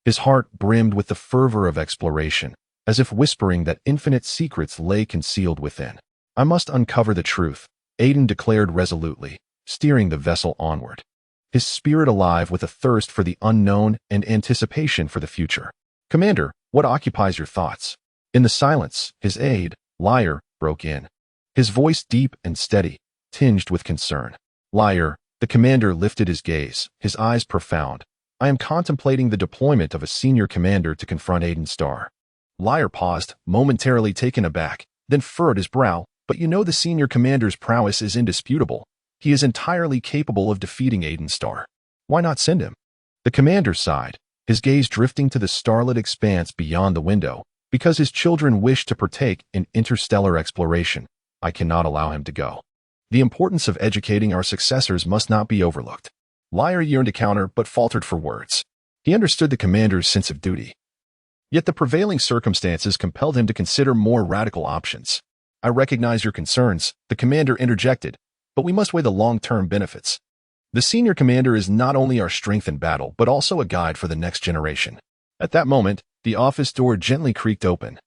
Speaker 1: His heart brimmed with the fervor of exploration, as if whispering that infinite secrets lay concealed within. I must uncover the truth, Aiden declared resolutely, steering the vessel onward, his spirit alive with a thirst for the unknown and anticipation for the future. "Commander, what occupies your thoughts?" In the silence, his aide, Liar, broke in, his voice deep and steady, tinged with concern. "Liar," the commander lifted his gaze, his eyes profound. "I am contemplating the deployment of a senior commander to confront Aiden Starr." Liar paused, momentarily taken aback, then furrowed his brow. "But you know the senior commander's prowess is indisputable. He is entirely capable of defeating Aiden Starr. Why not send him?" The commander sighed, his gaze drifting to the starlit expanse beyond the window. "Because his children wish to partake in interstellar exploration, I cannot allow him to go. The importance of educating our successors must not be overlooked." Liar yearned to counter, but faltered for words. He understood the commander's sense of duty. Yet the prevailing circumstances compelled him to consider more radical options. "I recognize your concerns," the commander interjected, "but we must weigh the long-term benefits. The senior commander is not only our strength in battle, but also a guide for the next generation." At that moment, the office door gently creaked open,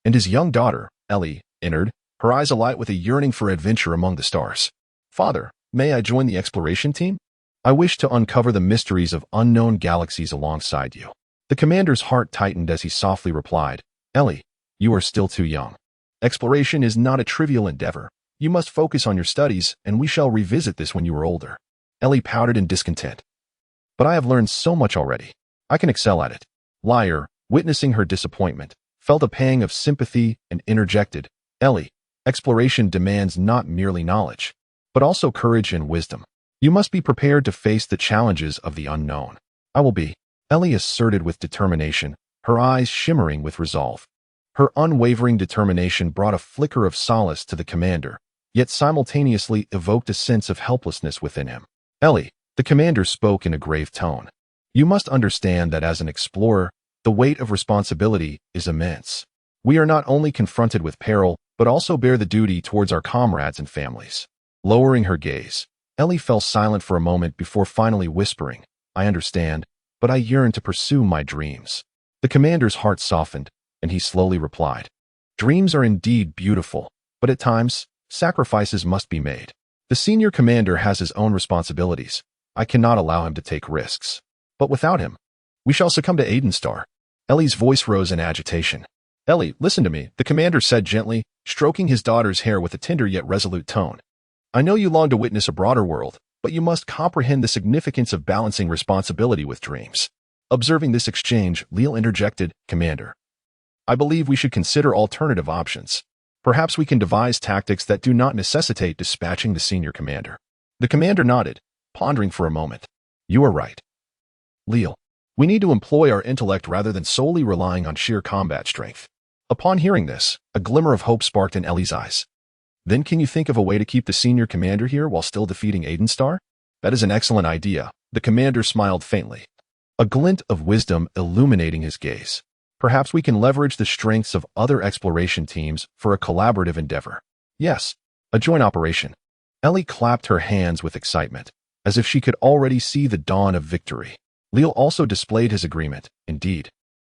Speaker 1: and his young daughter, Ellie, entered, her eyes alight with a yearning for adventure among the stars. "Father, may I join the exploration team? I wish to uncover the mysteries of unknown galaxies alongside you." The commander's heart tightened as he softly replied, "Ellie, you are still too young. Exploration is not a trivial endeavor. You must focus on your studies, and we shall revisit this when you are older." Ellie pouted in discontent. "But I have learned so much already. I can excel at it." Liar, witnessing her disappointment, felt a pang of sympathy and interjected, "Ellie, exploration demands not merely knowledge, but also courage and wisdom. You must be prepared to face the challenges of the unknown." "I will be," Ellie asserted with determination, her eyes shimmering with resolve. Her unwavering determination brought a flicker of solace to the commander, yet simultaneously evoked a sense of helplessness within him. "Ellie," the commander spoke in a grave tone, "you must understand that as an explorer, the weight of responsibility is immense. We are not only confronted with peril, but also bear the duty towards our comrades and families." Lowering her gaze, Ellie fell silent for a moment before finally whispering, "I understand, but I yearn to pursue my dreams." The commander's heart softened, and he slowly replied, "Dreams are indeed beautiful, but at times, sacrifices must be made. The senior commander has his own responsibilities. I cannot allow him to take risks. But without him, we shall succumb to Aiden Starr." Ellie's voice rose in agitation. "Ellie, listen to me," the commander said gently, stroking his daughter's hair with a tender yet resolute tone. "I know you long to witness a broader world, but you must comprehend the significance of balancing responsibility with dreams." Observing this exchange, Leal interjected, "Commander, I believe we should consider alternative options. Perhaps we can devise tactics that do not necessitate dispatching the senior commander." The commander nodded, pondering for a moment. "You are right, Leal. We need to employ our intellect rather than solely relying on sheer combat strength." Upon hearing this, a glimmer of hope sparked in Ellie's eyes. "Then can you think of a way to keep the senior commander here while still defeating Aiden Starr?" "That is an excellent idea." The commander smiled faintly, a glint of wisdom illuminating his gaze. "Perhaps we can leverage the strengths of other exploration teams for a collaborative endeavor." "Yes, a joint operation." Ellie clapped her hands with excitement, as if she could already see the dawn of victory. Leal also displayed his agreement. "Indeed,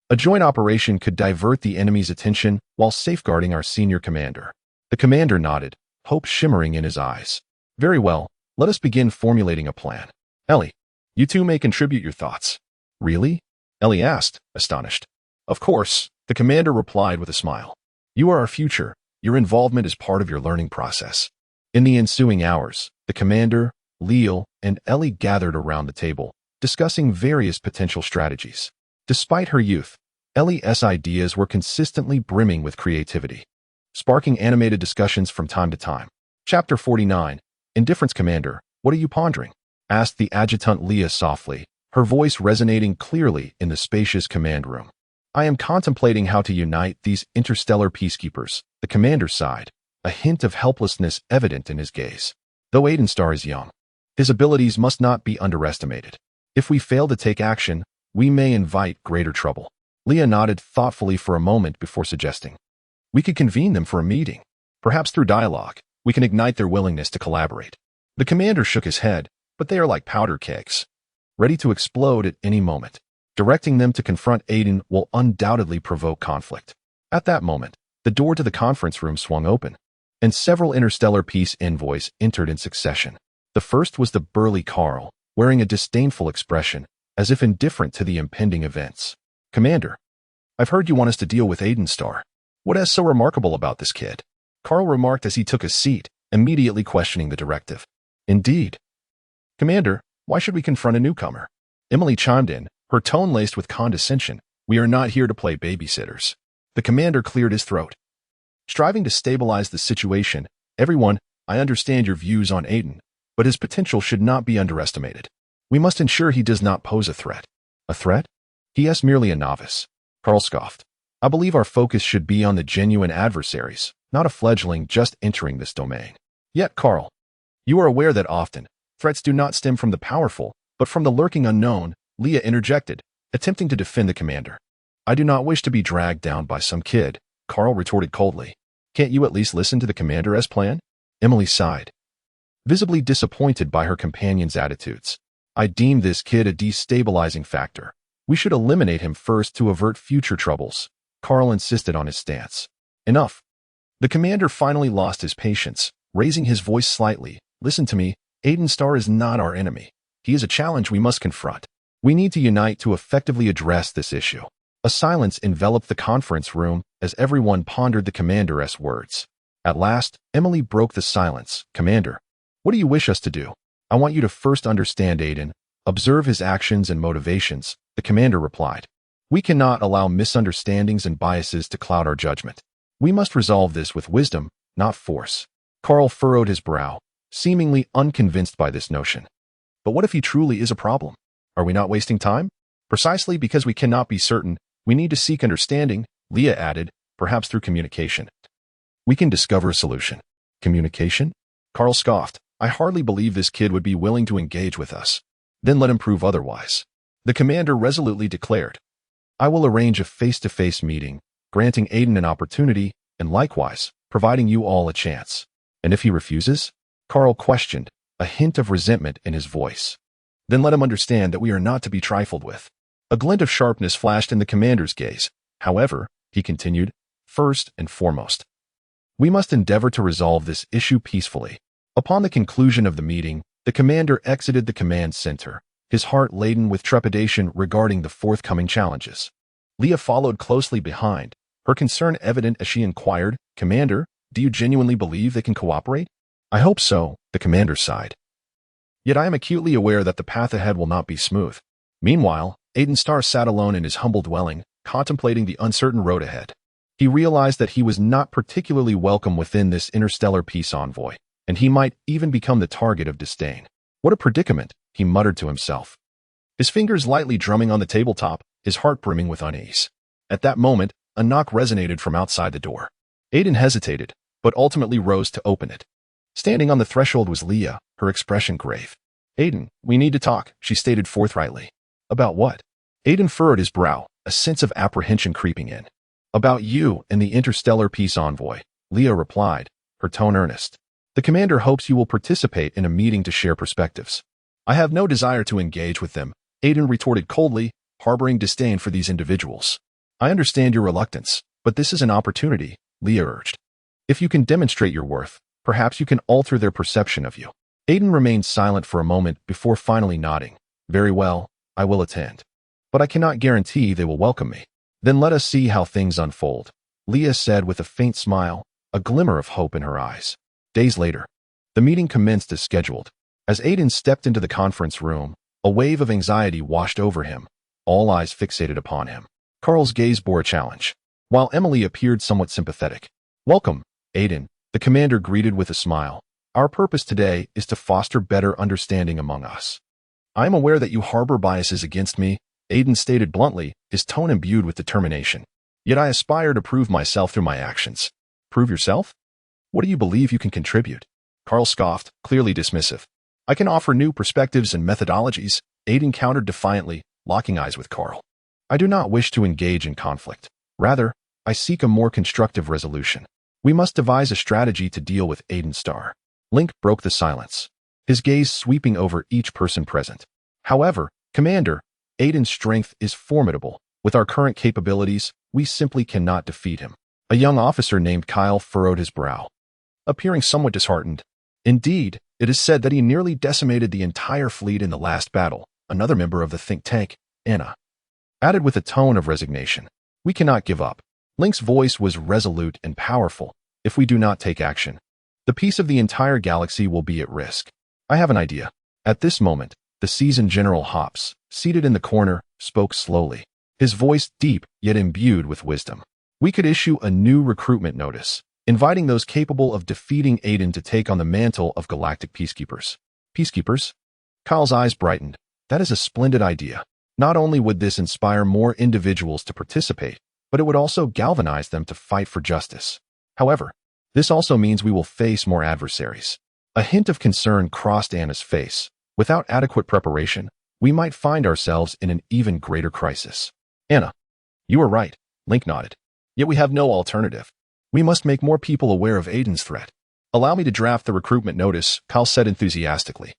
Speaker 1: a joint operation could divert the enemy's attention while safeguarding our senior commander." The commander nodded, hope shimmering in his eyes. "Very well, let us begin formulating a plan. Ellie, you two may contribute your thoughts." "Really?" Ellie asked, astonished. "Of course," the commander replied with a smile. "You are our future. Your involvement is part of your learning process." In the ensuing hours, the commander, Leal, and Ellie gathered around the table, discussing various potential strategies. Despite her youth, Ellie's ideas were consistently brimming with creativity, sparking animated discussions from time to time. Chapter 49, Indifference. "Commander, what are you pondering?" asked the adjutant Leah softly, her voice resonating clearly in the spacious command room. "I am contemplating how to unite these interstellar peacekeepers," the commander sighed, a hint of helplessness evident in his gaze. "Though Aiden Starr is young, his abilities must not be underestimated. If we fail to take action, we may invite greater trouble." Leah nodded thoughtfully for a moment before suggesting, "We could convene them for a meeting. Perhaps through dialogue, we can ignite their willingness to collaborate." The commander shook his head, "But they are like powder kegs, ready to explode at any moment. Directing them to confront Aiden will undoubtedly provoke conflict." At that moment, the door to the conference room swung open, and several interstellar peace envoys entered in succession. The first was the burly Carl, wearing a disdainful expression, as if indifferent to the impending events. "Commander, I've heard you want us to deal with Aiden Starr. What is so remarkable about this kid?" Carl remarked as he took a seat, immediately questioning the directive. "Indeed. Commander, why should we confront a newcomer?" Emily chimed in, her tone laced with condescension. "We are not here to play babysitters." The commander cleared his throat, striving to stabilize the situation. "Everyone, I understand your views on Aiden, but his potential should not be underestimated. We must ensure he does not pose a threat." "A threat? He is merely a novice." Carl scoffed. "I believe our focus should be on the genuine adversaries, not a fledgling just entering this domain." "Yet, Carl, you are aware that often, threats do not stem from the powerful, but from the lurking unknown," Leah interjected, attempting to defend the commander. "I do not wish to be dragged down by some kid," Carl retorted coldly. "Can't you at least listen to the commander's plan?" Emily sighed, visibly disappointed by her companion's attitudes. "I deem this kid a destabilizing factor. We should eliminate him first to avert future troubles." Carl insisted on his stance. "Enough." The commander finally lost his patience, raising his voice slightly. "Listen to me, Aiden Starr is not our enemy. He is a challenge we must confront. We need to unite to effectively address this issue." A silence enveloped the conference room as everyone pondered the commander's words. At last, Emily broke the silence. "Commander, what do you wish us to do?" "I want you to first understand Aiden, observe his actions and motivations," the commander replied. "We cannot allow misunderstandings and biases to cloud our judgment. We must resolve this with wisdom, not force." Carl furrowed his brow, seemingly unconvinced by this notion. "But what if he truly is a problem? Are we not wasting time?" "Precisely because we cannot be certain, we need to seek understanding," Leah added, "perhaps through communication. We can discover a solution." "Communication?" Carl scoffed. "I hardly believe this kid would be willing to engage with us." "Then let him prove otherwise," the commander resolutely declared. "I will arrange a face-to-face meeting, granting Aiden an opportunity, and likewise, providing you all a chance." "And if he refuses?" Carl questioned, a hint of resentment in his voice. "Then let him understand that we are not to be trifled with." A glint of sharpness flashed in the commander's gaze. "However," he continued, "first and foremost, we must endeavor to resolve this issue peacefully." Upon the conclusion of the meeting, the commander exited the command center, his heart laden with trepidation regarding the forthcoming challenges. Leah followed closely behind, her concern evident as she inquired, "Commander, do you genuinely believe they can cooperate?" "I hope so," the commander sighed. "Yet I am acutely aware that the path ahead will not be smooth." Meanwhile, Aiden Starr sat alone in his humble dwelling, contemplating the uncertain road ahead. He realized that he was not particularly welcome within this interstellar peace envoy, and he might even become the target of disdain. "What a predicament," he muttered to himself, his fingers lightly drumming on the tabletop, his heart brimming with unease. At that moment, a knock resonated from outside the door. Aiden hesitated, but ultimately rose to open it. Standing on the threshold was Leah, her expression grave. "Aiden, we need to talk," she stated forthrightly. "About what?" Aiden furrowed his brow, a sense of apprehension creeping in. "About you and the interstellar peace envoy," Leah replied, her tone earnest. "The commander hopes you will participate in a meeting to share perspectives." "I have no desire to engage with them," Aiden retorted coldly, harboring disdain for these individuals. "I understand your reluctance, but this is an opportunity," Leah urged. "If you can demonstrate your worth, perhaps you can alter their perception of you." Aiden remained silent for a moment before finally nodding. "Very well, I will attend. But I cannot guarantee they will welcome me." "Then let us see how things unfold," Leah said with a faint smile, a glimmer of hope in her eyes. Days later, the meeting commenced as scheduled. As Aiden stepped into the conference room, a wave of anxiety washed over him, all eyes fixated upon him. Carl's gaze bore a challenge, while Emily appeared somewhat sympathetic. "Welcome, Aiden," the commander greeted with a smile. "Our purpose today is to foster better understanding among us." "I am aware that you harbor biases against me," Aiden stated bluntly, his tone imbued with determination. "Yet I aspire to prove myself through my actions." "Prove yourself? What do you believe you can contribute?" Carl scoffed, clearly dismissive. "I can offer new perspectives and methodologies," Aiden countered defiantly, locking eyes with Carl. "I do not wish to engage in conflict. Rather, I seek a more constructive resolution. We must devise a strategy to deal with Aiden Starr." Link broke the silence, his gaze sweeping over each person present. "However, Commander, Aiden's strength is formidable. With our current capabilities, we simply cannot defeat him." A young officer named Kyle furrowed his brow, appearing somewhat disheartened. "Indeed, It is said that he nearly decimated the entire fleet in the last battle. Another member of the think tank, Anna, added with a tone of resignation. We cannot give up. Link's voice was resolute and powerful. If we do not take action, the peace of the entire galaxy will be at risk. I have an idea. At this moment, the seasoned General Hops, seated in the corner, spoke slowly, his voice deep yet imbued with wisdom. We could issue a new recruitment notice, inviting those capable of defeating Aiden to take on the mantle of galactic peacekeepers. Peacekeepers? Kyle's eyes brightened. That is a splendid idea. Not only would this inspire more individuals to participate, but it would also galvanize them to fight for justice. However, this also means we will face more adversaries. A hint of concern crossed Anna's face. Without adequate preparation, we might find ourselves in an even greater crisis. Anna, you are right, Link nodded. Yet we have no alternative. We must make more people aware of Aiden's threat. Allow me to draft the recruitment notice, Kyle said enthusiastically.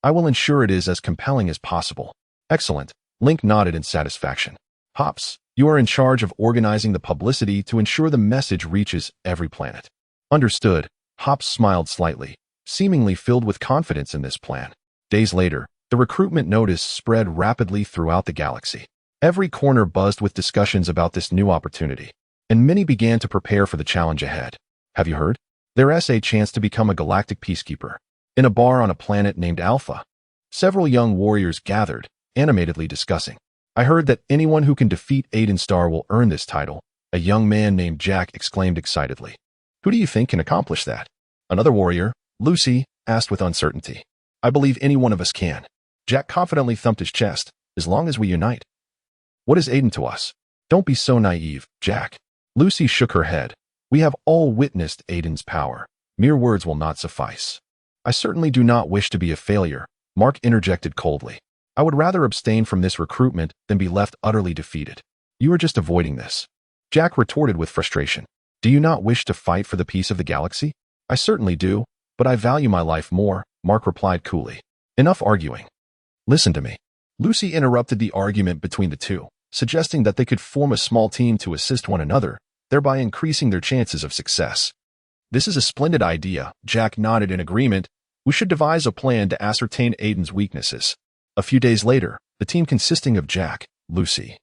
Speaker 1: I will ensure it is as compelling as possible. Excellent, Link nodded in satisfaction. Hops, you are in charge of organizing the publicity to ensure the message reaches every planet. Understood, Hops smiled slightly, seemingly filled with confidence in this plan. Days later, the recruitment notice spread rapidly throughout the galaxy. Every corner buzzed with discussions about this new opportunity, and many began to prepare for the challenge ahead. Have you heard? There's a chance to become a galactic peacekeeper. In a bar on a planet named Alpha, several young warriors gathered, animatedly discussing. I heard that anyone who can defeat Aiden Star will earn this title, a young man named Jack exclaimed excitedly. Who do you think can accomplish that? Another warrior, Lucy, asked with uncertainty. I believe any one of us can. Jack confidently thumped his chest, as long as we unite. What is Aiden to us? Don't be so naive, Jack. Lucy shook her head. We have all witnessed Aiden's power. Mere words will not suffice. I certainly do not wish to be a failure, Mark interjected coldly. I would rather abstain from this recruitment than be left utterly defeated. You are just avoiding this. Jack retorted with frustration. Do you not wish to fight for the peace of the galaxy? I certainly do, but I value my life more, Mark replied coolly. Enough arguing. Listen to me. Lucy interrupted the argument between the two, suggesting that they could form a small team to assist one another, thereby increasing their chances of success. This is a splendid idea, Jack nodded in agreement. We should devise a plan to ascertain Aiden's weaknesses. A few days later, the team consisting of Jack, Lucy,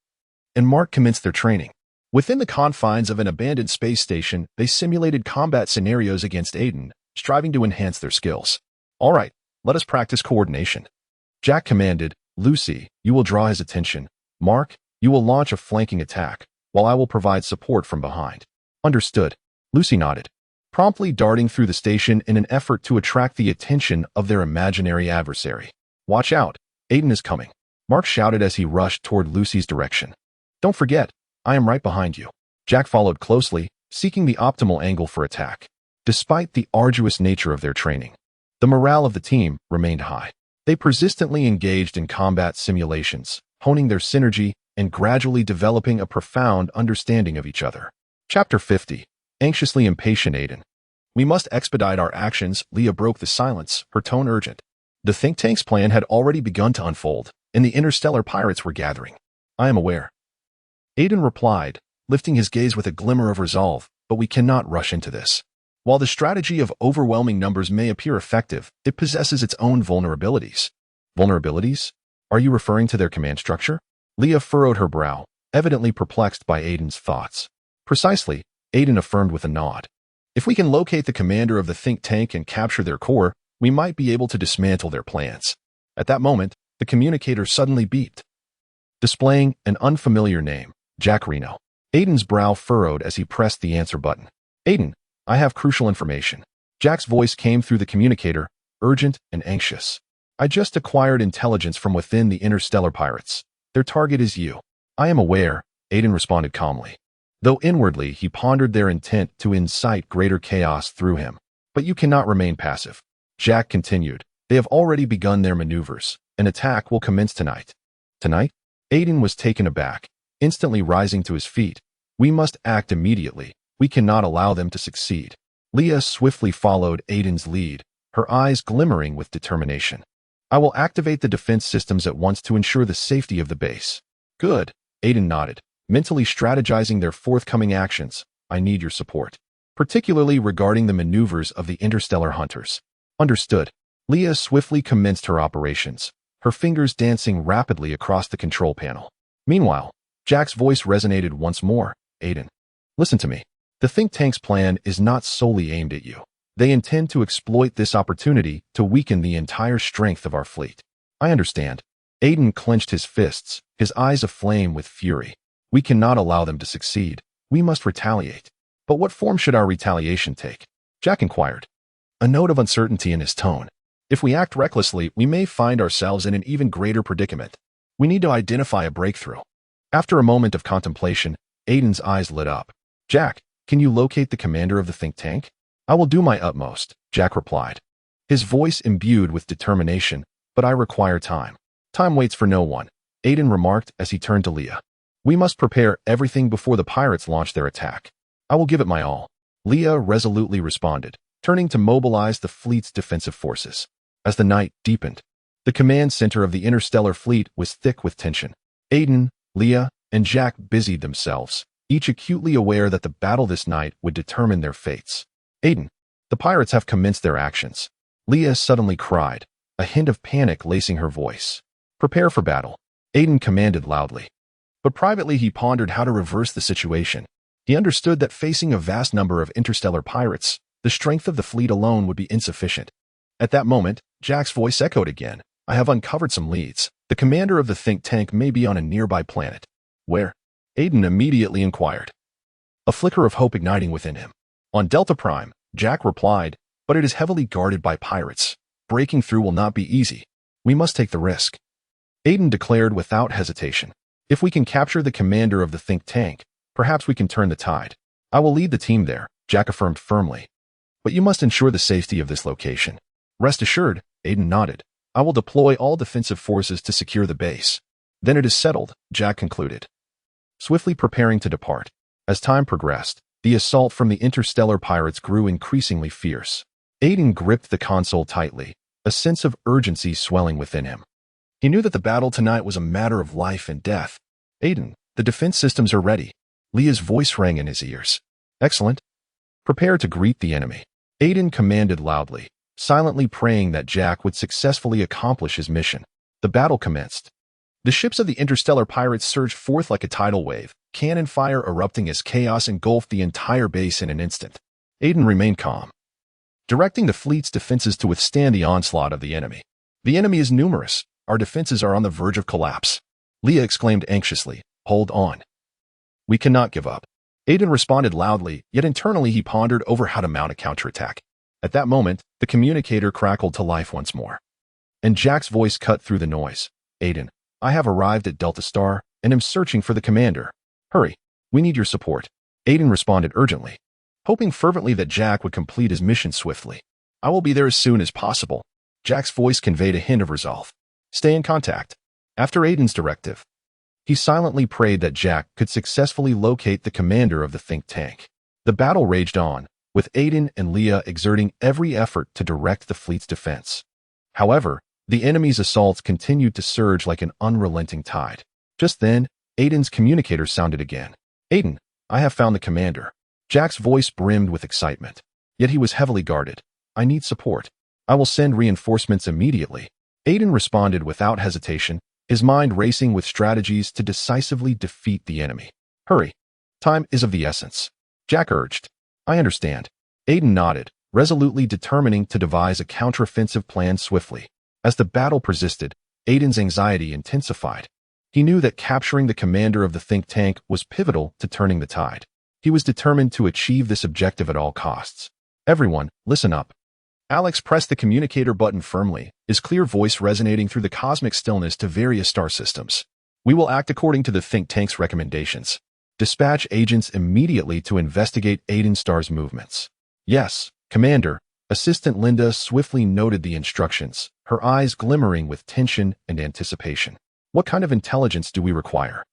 Speaker 1: and Mark commenced their training. Within the confines of an abandoned space station, they simulated combat scenarios against Aiden, striving to enhance their skills. All right, let us practice coordination. Jack commanded, Lucy, you will draw his attention. Mark, you will launch a flanking attack, while I will provide support from behind. Understood. Lucy nodded, promptly darting through the station in an effort to attract the attention of their imaginary adversary. Watch out, Aiden is coming, Mark shouted as he rushed toward Lucy's direction. Don't forget, I am right behind you. Jack followed closely, seeking the optimal angle for attack. Despite the arduous nature of their training, the morale of the team remained high. They persistently engaged in combat simulations, honing their synergy and gradually developing a profound understanding of each other. Chapter 50. Anxiously impatient Aiden. We must expedite our actions, Leah broke the silence, her tone urgent. The think tank's plan had already begun to unfold, and the interstellar pirates were gathering. I am aware. Aiden replied, lifting his gaze with a glimmer of resolve, but we cannot rush into this. While the strategy of overwhelming numbers may appear effective, it possesses its own vulnerabilities. Vulnerabilities? Are you referring to their command structure? Leah furrowed her brow, evidently perplexed by Aiden's thoughts. Precisely, Aiden affirmed with a nod. If we can locate the commander of the think tank and capture their core, we might be able to dismantle their plans. At that moment, the communicator suddenly beeped, displaying an unfamiliar name, Jack Reno. Aiden's brow furrowed as he pressed the answer button. Aiden, I have crucial information. Jack's voice came through the communicator, urgent and anxious. I just acquired intelligence from within the interstellar pirates. Their target is you. I am aware, Aiden responded calmly, though inwardly he pondered their intent to incite greater chaos through him. But you cannot remain passive. Jack continued. They have already begun their maneuvers. An attack will commence tonight. Tonight? Aiden was taken aback, instantly rising to his feet. We must act immediately. We cannot allow them to succeed. Leah swiftly followed Aiden's lead, her eyes glimmering with determination. I will activate the defense systems at once to ensure the safety of the base. Good, Aiden nodded, mentally strategizing their forthcoming actions. I need your support, particularly regarding the maneuvers of the interstellar hunters. Understood. Leah swiftly commenced her operations, her fingers dancing rapidly across the control panel. Meanwhile, Jack's voice resonated once more. Aiden, listen to me. The think tank's plan is not solely aimed at you. They intend to exploit this opportunity to weaken the entire strength of our fleet. I understand. Aiden clenched his fists, his eyes aflame with fury. We cannot allow them to succeed. We must retaliate. But what form should our retaliation take? Jack inquired, a note of uncertainty in his tone. If we act recklessly, we may find ourselves in an even greater predicament. We need to identify a breakthrough. After a moment of contemplation, Aiden's eyes lit up. Jack, can you locate the commander of the think tank? I will do my utmost, Jack replied, his voice imbued with determination, but I require time. Time waits for no one, Aiden remarked as he turned to Leah. We must prepare everything before the pirates launch their attack. I will give it my all, Leah resolutely responded, turning to mobilize the fleet's defensive forces. As the night deepened, the command center of the interstellar fleet was thick with tension. Aiden, Leah, and Jack busied themselves, each acutely aware that the battle this night would determine their fates. Aiden, the pirates have commenced their actions, Leah suddenly cried, a hint of panic lacing her voice. Prepare for battle, Aiden commanded loudly. But privately he pondered how to reverse the situation. He understood that facing a vast number of interstellar pirates, the strength of the fleet alone would be insufficient. At that moment, Jack's voice echoed again. I have uncovered some leads. The commander of the think tank may be on a nearby planet. Where? Aiden immediately inquired, a flicker of hope igniting within him. On Delta Prime, Jack replied, but it is heavily guarded by pirates. Breaking through will not be easy. We must take the risk. Aiden declared without hesitation. If we can capture the commander of the think tank, perhaps we can turn the tide. I will lead the team there, Jack affirmed firmly. But you must ensure the safety of this location. Rest assured, Aiden nodded. I will deploy all defensive forces to secure the base. Then it is settled, Jack concluded, swiftly preparing to depart. As time progressed, the assault from the interstellar pirates grew increasingly fierce. Aiden gripped the console tightly, a sense of urgency swelling within him. He knew that the battle tonight was a matter of life and death. Aiden, the defense systems are ready. Leah's voice rang in his ears. Excellent. Prepare to greet the enemy. Aiden commanded loudly, silently praying that Jack would successfully accomplish his mission. The battle commenced. The ships of the interstellar pirates surged forth like a tidal wave, cannon fire erupting as chaos engulfed the entire base in an instant. Aiden remained calm, directing the fleet's defenses to withstand the onslaught of the enemy. The enemy is numerous. Our defenses are on the verge of collapse. Leah exclaimed anxiously, hold on. We cannot give up. Aiden responded loudly, yet internally he pondered over how to mount a counterattack. At that moment, the communicator crackled to life once more, and Jack's voice cut through the noise. Aiden, I have arrived at Delta Star and am searching for the commander. Hurry, we need your support. Aiden responded urgently, hoping fervently that Jack would complete his mission swiftly. I will be there as soon as possible. Jack's voice conveyed a hint of resolve. Stay in contact. After Aiden's directive, he silently prayed that Jack could successfully locate the commander of the think tank. The battle raged on, with Aiden and Leah exerting every effort to direct the fleet's defense. However, the enemy's assaults continued to surge like an unrelenting tide. Just then, Aiden's communicator sounded again. Aiden, I have found the commander. Jack's voice brimmed with excitement. Yet he was heavily guarded. I need support. I will send reinforcements immediately. Aiden responded without hesitation, his mind racing with strategies to decisively defeat the enemy. Hurry. Time is of the essence. Jack urged. I understand. Aiden nodded, resolutely determining to devise a counteroffensive plan swiftly. As the battle persisted, Aiden's anxiety intensified. He knew that capturing the commander of the think tank was pivotal to turning the tide. He was determined to achieve this objective at all costs. Everyone, listen up. Alex pressed the communicator button firmly, his clear voice resonating through the cosmic stillness to various star systems. We will act according to the think tank's recommendations. Dispatch agents immediately to investigate Aiden Star's movements. Yes, Commander. Assistant Linda swiftly noted the instructions, her eyes glimmering with tension and anticipation. What kind of intelligence do we require?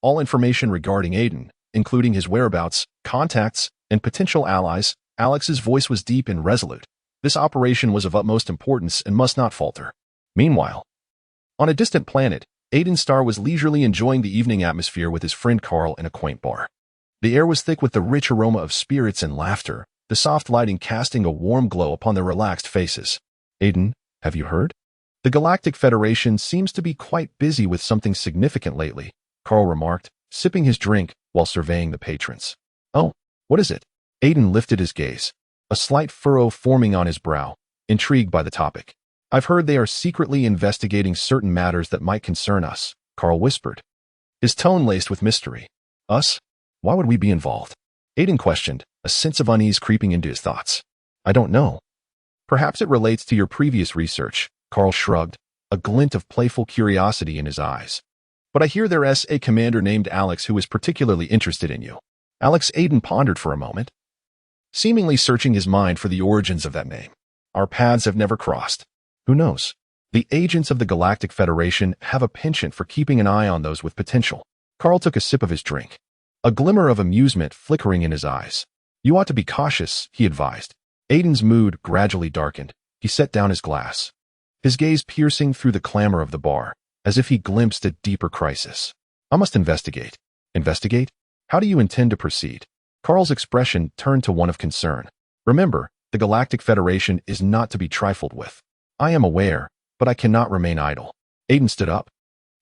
Speaker 1: All information regarding Aiden, including his whereabouts, contacts, and potential allies. Alex's voice was deep and resolute. This operation was of utmost importance and must not falter. Meanwhile, on a distant planet, Aiden Star was leisurely enjoying the evening atmosphere with his friend Carl in a quaint bar. The air was thick with the rich aroma of spirits and laughter, the soft lighting casting a warm glow upon their relaxed faces. Aiden, Have you heard? The Galactic Federation seems to be quite busy with something significant lately, Carl remarked, sipping his drink while surveying the patrons. Oh, what is it? Aiden lifted his gaze, a slight furrow forming on his brow, intrigued by the topic. I've heard they are secretly investigating certain matters that might concern us, Carl whispered, his tone laced with mystery. Us? Why would we be involved? Aiden questioned, a sense of unease creeping into his thoughts. I don't know. Perhaps it relates to your previous research, Carl shrugged, a glint of playful curiosity in his eyes. But I hear there's a commander named Alex who is particularly interested in you. Alex. Aiden pondered for a moment, seemingly searching his mind for the origins of that name. Our paths have never crossed. Who knows? The agents of the Galactic Federation have a penchant for keeping an eye on those with potential. Carl took a sip of his drink, a glimmer of amusement flickering in his eyes. You ought to be cautious, he advised. Aiden's mood gradually darkened. He set down his glass, his gaze piercing through the clamor of the bar, as if he glimpsed a deeper crisis. I must investigate. Investigate? How do you intend to proceed? Carl's expression turned to one of concern. Remember, the Galactic Federation is not to be trifled with. I am aware, but I cannot remain idle. Aiden stood up,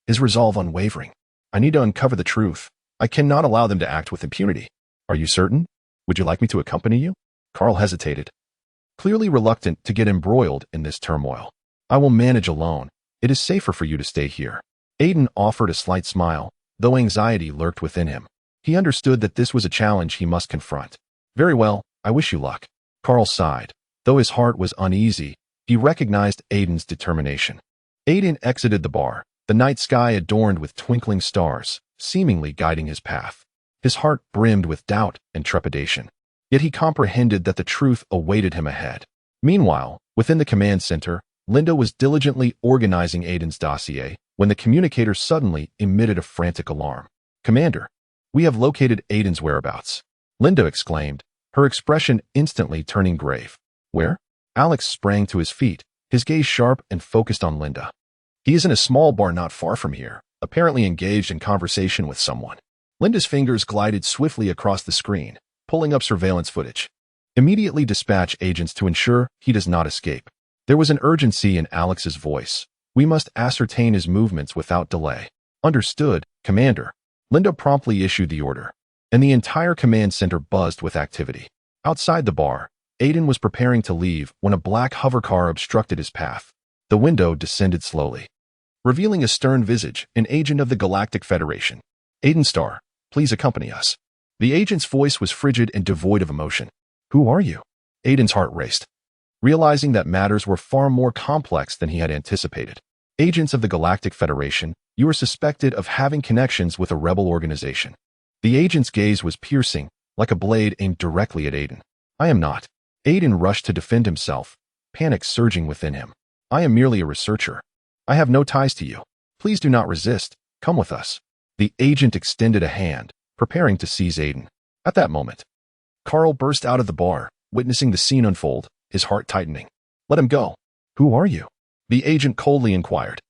Speaker 1: his resolve unwavering. I need to uncover the truth. I cannot allow them to act with impunity. Are you certain? Would you like me to accompany you? Carl hesitated, clearly reluctant to get embroiled in this turmoil. I will manage alone. It is safer for you to stay here. Aiden offered a slight smile, though anxiety lurked within him. He understood that this was a challenge he must confront. Very well, I wish you luck. Carl sighed. Though his heart was uneasy, he recognized Aiden's determination. Aiden exited the bar, the night sky adorned with twinkling stars, seemingly guiding his path. His heart brimmed with doubt and trepidation. Yet he comprehended that the truth awaited him ahead. Meanwhile, within the command center, Linda was diligently organizing Aiden's dossier when the communicator suddenly emitted a frantic alarm. Commander, we have located Aiden's whereabouts, Linda exclaimed, her expression instantly turning grave. Where? Alex sprang to his feet, his gaze sharp and focused on Linda. He is in a small bar not far from here, apparently engaged in conversation with someone. Linda's fingers glided swiftly across the screen, pulling up surveillance footage. Immediately dispatch agents to ensure he does not escape. There was an urgency in Alex's voice. We must ascertain his movements without delay. Understood, Commander. Linda promptly issued the order, and the entire command center buzzed with activity. Outside the bar, Aiden was preparing to leave when a black hovercar obstructed his path. The window descended slowly, revealing a stern visage, an agent of the Galactic Federation. Aiden Starr, please accompany us. The agent's voice was frigid and devoid of emotion. Who are you? Aiden's heart raced, realizing that matters were far more complex than he had anticipated. Agents of the Galactic Federation, you are suspected of having connections with a rebel organization. The agent's gaze was piercing, like a blade aimed directly at Aiden. I am not. Aiden rushed to defend himself, panic surging within him. I am merely a researcher. I have no ties to you. Please do not resist. Come with us. The agent extended a hand, preparing to seize Aiden. At that moment, Carl burst out of the bar, witnessing the scene unfold, his heart tightening. Let him go. Who are you? The agent coldly inquired,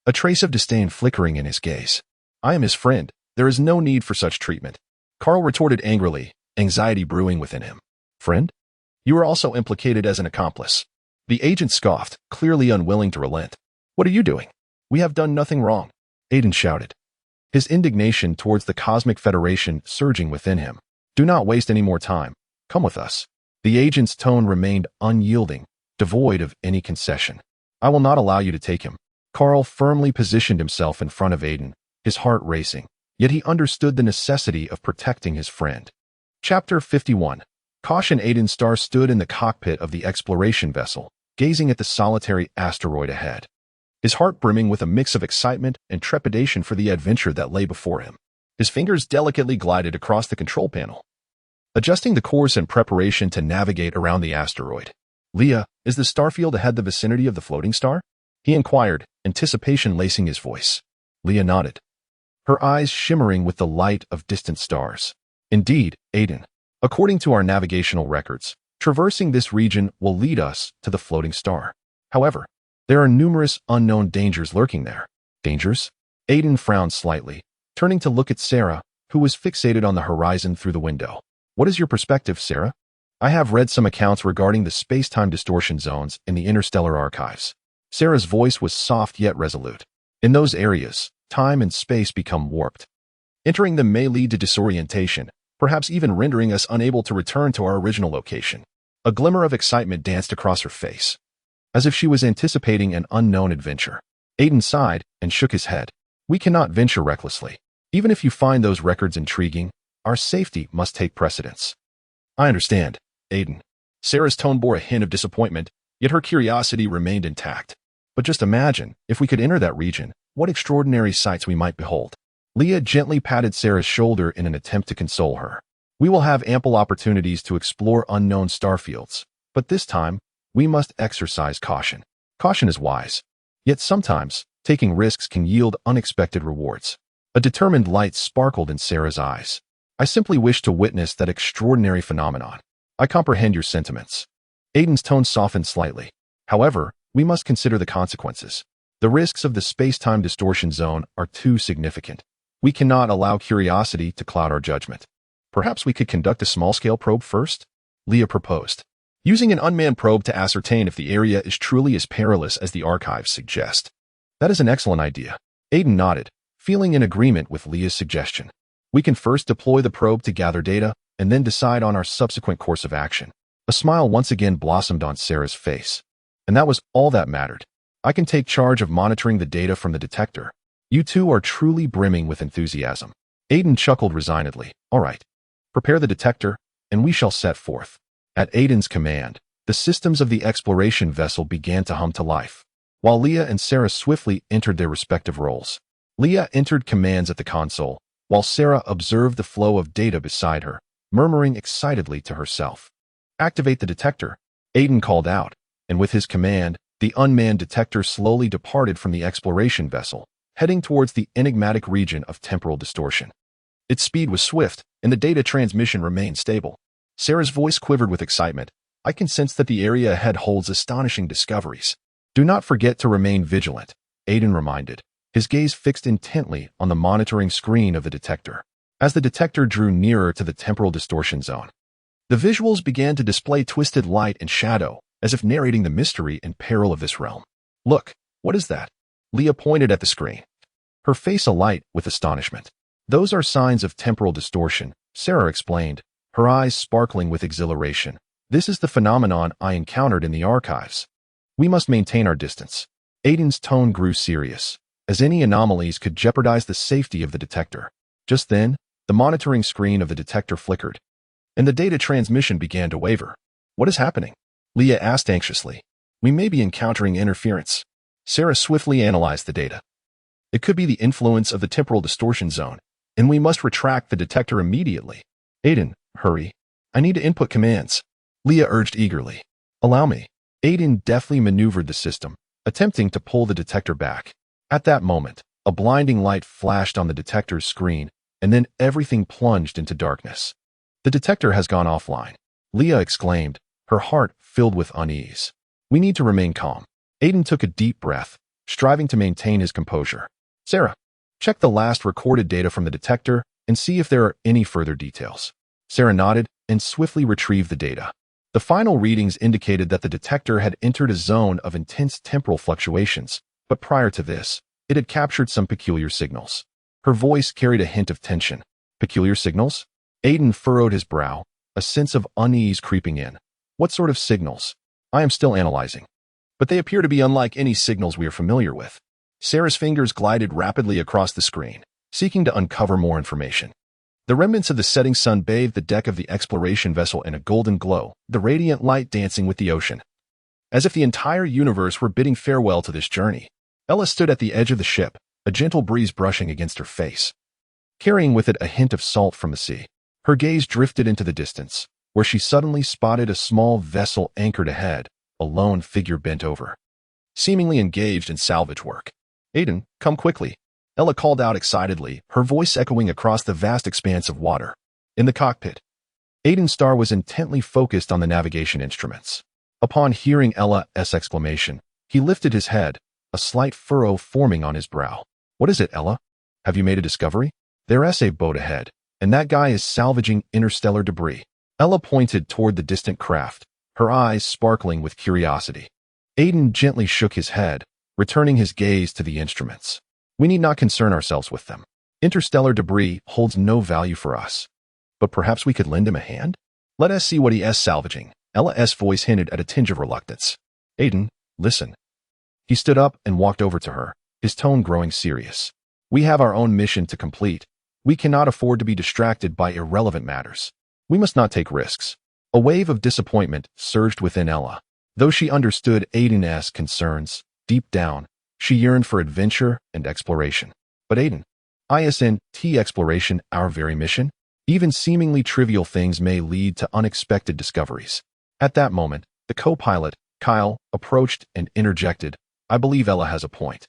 Speaker 1: a trace of disdain flickering in his gaze. I am his friend. There is no need for such treatment. Carl retorted angrily, anxiety brewing within him. Friend? You are also implicated as an accomplice. The agent scoffed, clearly unwilling to relent. What are you doing? We have done nothing wrong. Aiden shouted, his indignation towards the Cosmic Federation surging within him. Do not waste any more time. Come with us. The agent's tone remained unyielding, devoid of any concession. I will not allow you to take him. Carl firmly positioned himself in front of Aiden, his heart racing, yet he understood the necessity of protecting his friend. Chapter 51. Caution. Aiden Starr stood in the cockpit of the exploration vessel, gazing at the solitary asteroid ahead, his heart brimming with a mix of excitement and trepidation for the adventure that lay before him. His fingers delicately glided across the control panel, adjusting the course in preparation to navigate around the asteroid. Leah, is the starfield ahead the vicinity of the floating star? He inquired, anticipation lacing his voice. Leah nodded, her eyes shimmering with the light of distant stars. Indeed, Aiden. According to our navigational records, traversing this region will lead us to the floating star. However, there are numerous unknown dangers lurking there. Dangers? Aiden frowned slightly, turning to look at Sarah, who was fixated on the horizon through the window. What is your perspective, Sarah? I have read some accounts regarding the space-time distortion zones in the interstellar archives. Sarah's voice was soft yet resolute. In those areas, time and space become warped. Entering them may lead to disorientation, perhaps even rendering us unable to return to our original location. A glimmer of excitement danced across her face, as if she was anticipating an unknown adventure. Aiden sighed and shook his head. We cannot venture recklessly. Even if you find those records intriguing, our safety must take precedence. I understand, Aiden. Sarah's tone bore a hint of disappointment, yet her curiosity remained intact. But just imagine, if we could enter that region, what extraordinary sights we might behold. Leah gently patted Sarah's shoulder in an attempt to console her. We will have ample opportunities to explore unknown starfields, but this time, we must exercise caution. Caution is wise. Yet sometimes, taking risks can yield unexpected rewards. A determined light sparkled in Sarah's eyes. I simply wish to witness that extraordinary phenomenon. I comprehend your sentiments. Aiden's tone softened slightly. However, we must consider the consequences. The risks of the space-time distortion zone are too significant. We cannot allow curiosity to cloud our judgment. Perhaps we could conduct a small-scale probe first? Leah proposed. Using an unmanned probe to ascertain if the area is truly as perilous as the archives suggest. That is an excellent idea. Aiden nodded, feeling in agreement with Leah's suggestion. We can first deploy the probe to gather data, and then decide on our subsequent course of action. A smile once again blossomed on Sarah's face. And that was all that mattered. I can take charge of monitoring the data from the detector. You two are truly brimming with enthusiasm. Aiden chuckled resignedly. All right. Prepare the detector, and we shall set forth. At Aiden's command, the systems of the exploration vessel began to hum to life, while Leah and Sarah swiftly entered their respective roles. Leah entered commands at the console, while Sarah observed the flow of data beside her, murmuring excitedly to herself. Activate the detector, Aiden called out, and with his command, the unmanned detector slowly departed from the exploration vessel, heading towards the enigmatic region of temporal distortion. Its speed was swift, and the data transmission remained stable. Sarah's voice quivered with excitement. I can sense that the area ahead holds astonishing discoveries. Do not forget to remain vigilant, Aiden reminded, his gaze fixed intently on the monitoring screen of the detector. As the detector drew nearer to the temporal distortion zone, the visuals began to display twisted light and shadow, as if narrating the mystery and peril of this realm. Look, what is that? Leah pointed at the screen, her face alight with astonishment. Those are signs of temporal distortion, Sarah explained, her eyes sparkling with exhilaration. This is the phenomenon I encountered in the archives. We must maintain our distance. Aiden's tone grew serious, as any anomalies could jeopardize the safety of the detector. Just then, the monitoring screen of the detector flickered, and the data transmission began to waver. What is happening? Leah asked anxiously. We may be encountering interference. Sarah swiftly analyzed the data. It could be the influence of the temporal distortion zone, and we must retract the detector immediately. Aiden, hurry. I need to input commands. Leah urged eagerly. Allow me. Aiden deftly maneuvered the system, attempting to pull the detector back. At that moment, a blinding light flashed on the detector's screen, and then everything plunged into darkness. The detector has gone offline, Leah exclaimed, her heart filled with unease. We need to remain calm. Aiden took a deep breath, striving to maintain his composure. Sarah, check the last recorded data from the detector and see if there are any further details. Sarah nodded and swiftly retrieved the data. The final readings indicated that the detector had entered a zone of intense temporal fluctuations, but prior to this, it had captured some peculiar signals. Her voice carried a hint of tension. Peculiar signals? Aiden furrowed his brow, a sense of unease creeping in. What sort of signals? I am still analyzing. But they appear to be unlike any signals we are familiar with. Sarah's fingers glided rapidly across the screen, seeking to uncover more information. The remnants of the setting sun bathed the deck of the exploration vessel in a golden glow, the radiant light dancing with the ocean. As if the entire universe were bidding farewell to this journey, Ella stood at the edge of the ship, a gentle breeze brushing against her face, carrying with it a hint of salt from the sea. Her gaze drifted into the distance, where she suddenly spotted a small vessel anchored ahead, a lone figure bent over, seemingly engaged in salvage work. Aiden, come quickly. Ella called out excitedly, her voice echoing across the vast expanse of water. In the cockpit, Aiden's star was intently focused on the navigation instruments. Upon hearing Ella's exclamation, he lifted his head, a slight furrow forming on his brow. What is it, Ella? Have you made a discovery? There's a boat ahead, and that guy is salvaging interstellar debris. Ella pointed toward the distant craft, her eyes sparkling with curiosity. Aiden gently shook his head, returning his gaze to the instruments. We need not concern ourselves with them. Interstellar debris holds no value for us. But perhaps we could lend him a hand? Let us see what he is salvaging. Ella's voice hinted at a tinge of reluctance. Aiden, listen. He stood up and walked over to her, his tone growing serious. We have our own mission to complete. We cannot afford to be distracted by irrelevant matters. We must not take risks. A wave of disappointment surged within Ella. Though she understood Aiden's concerns, deep down, she yearned for adventure and exploration. But Aiden, isn't exploration our very mission? Even seemingly trivial things may lead to unexpected discoveries. At that moment, the co-pilot, Kyle, approached and interjected, I believe Ella has a point.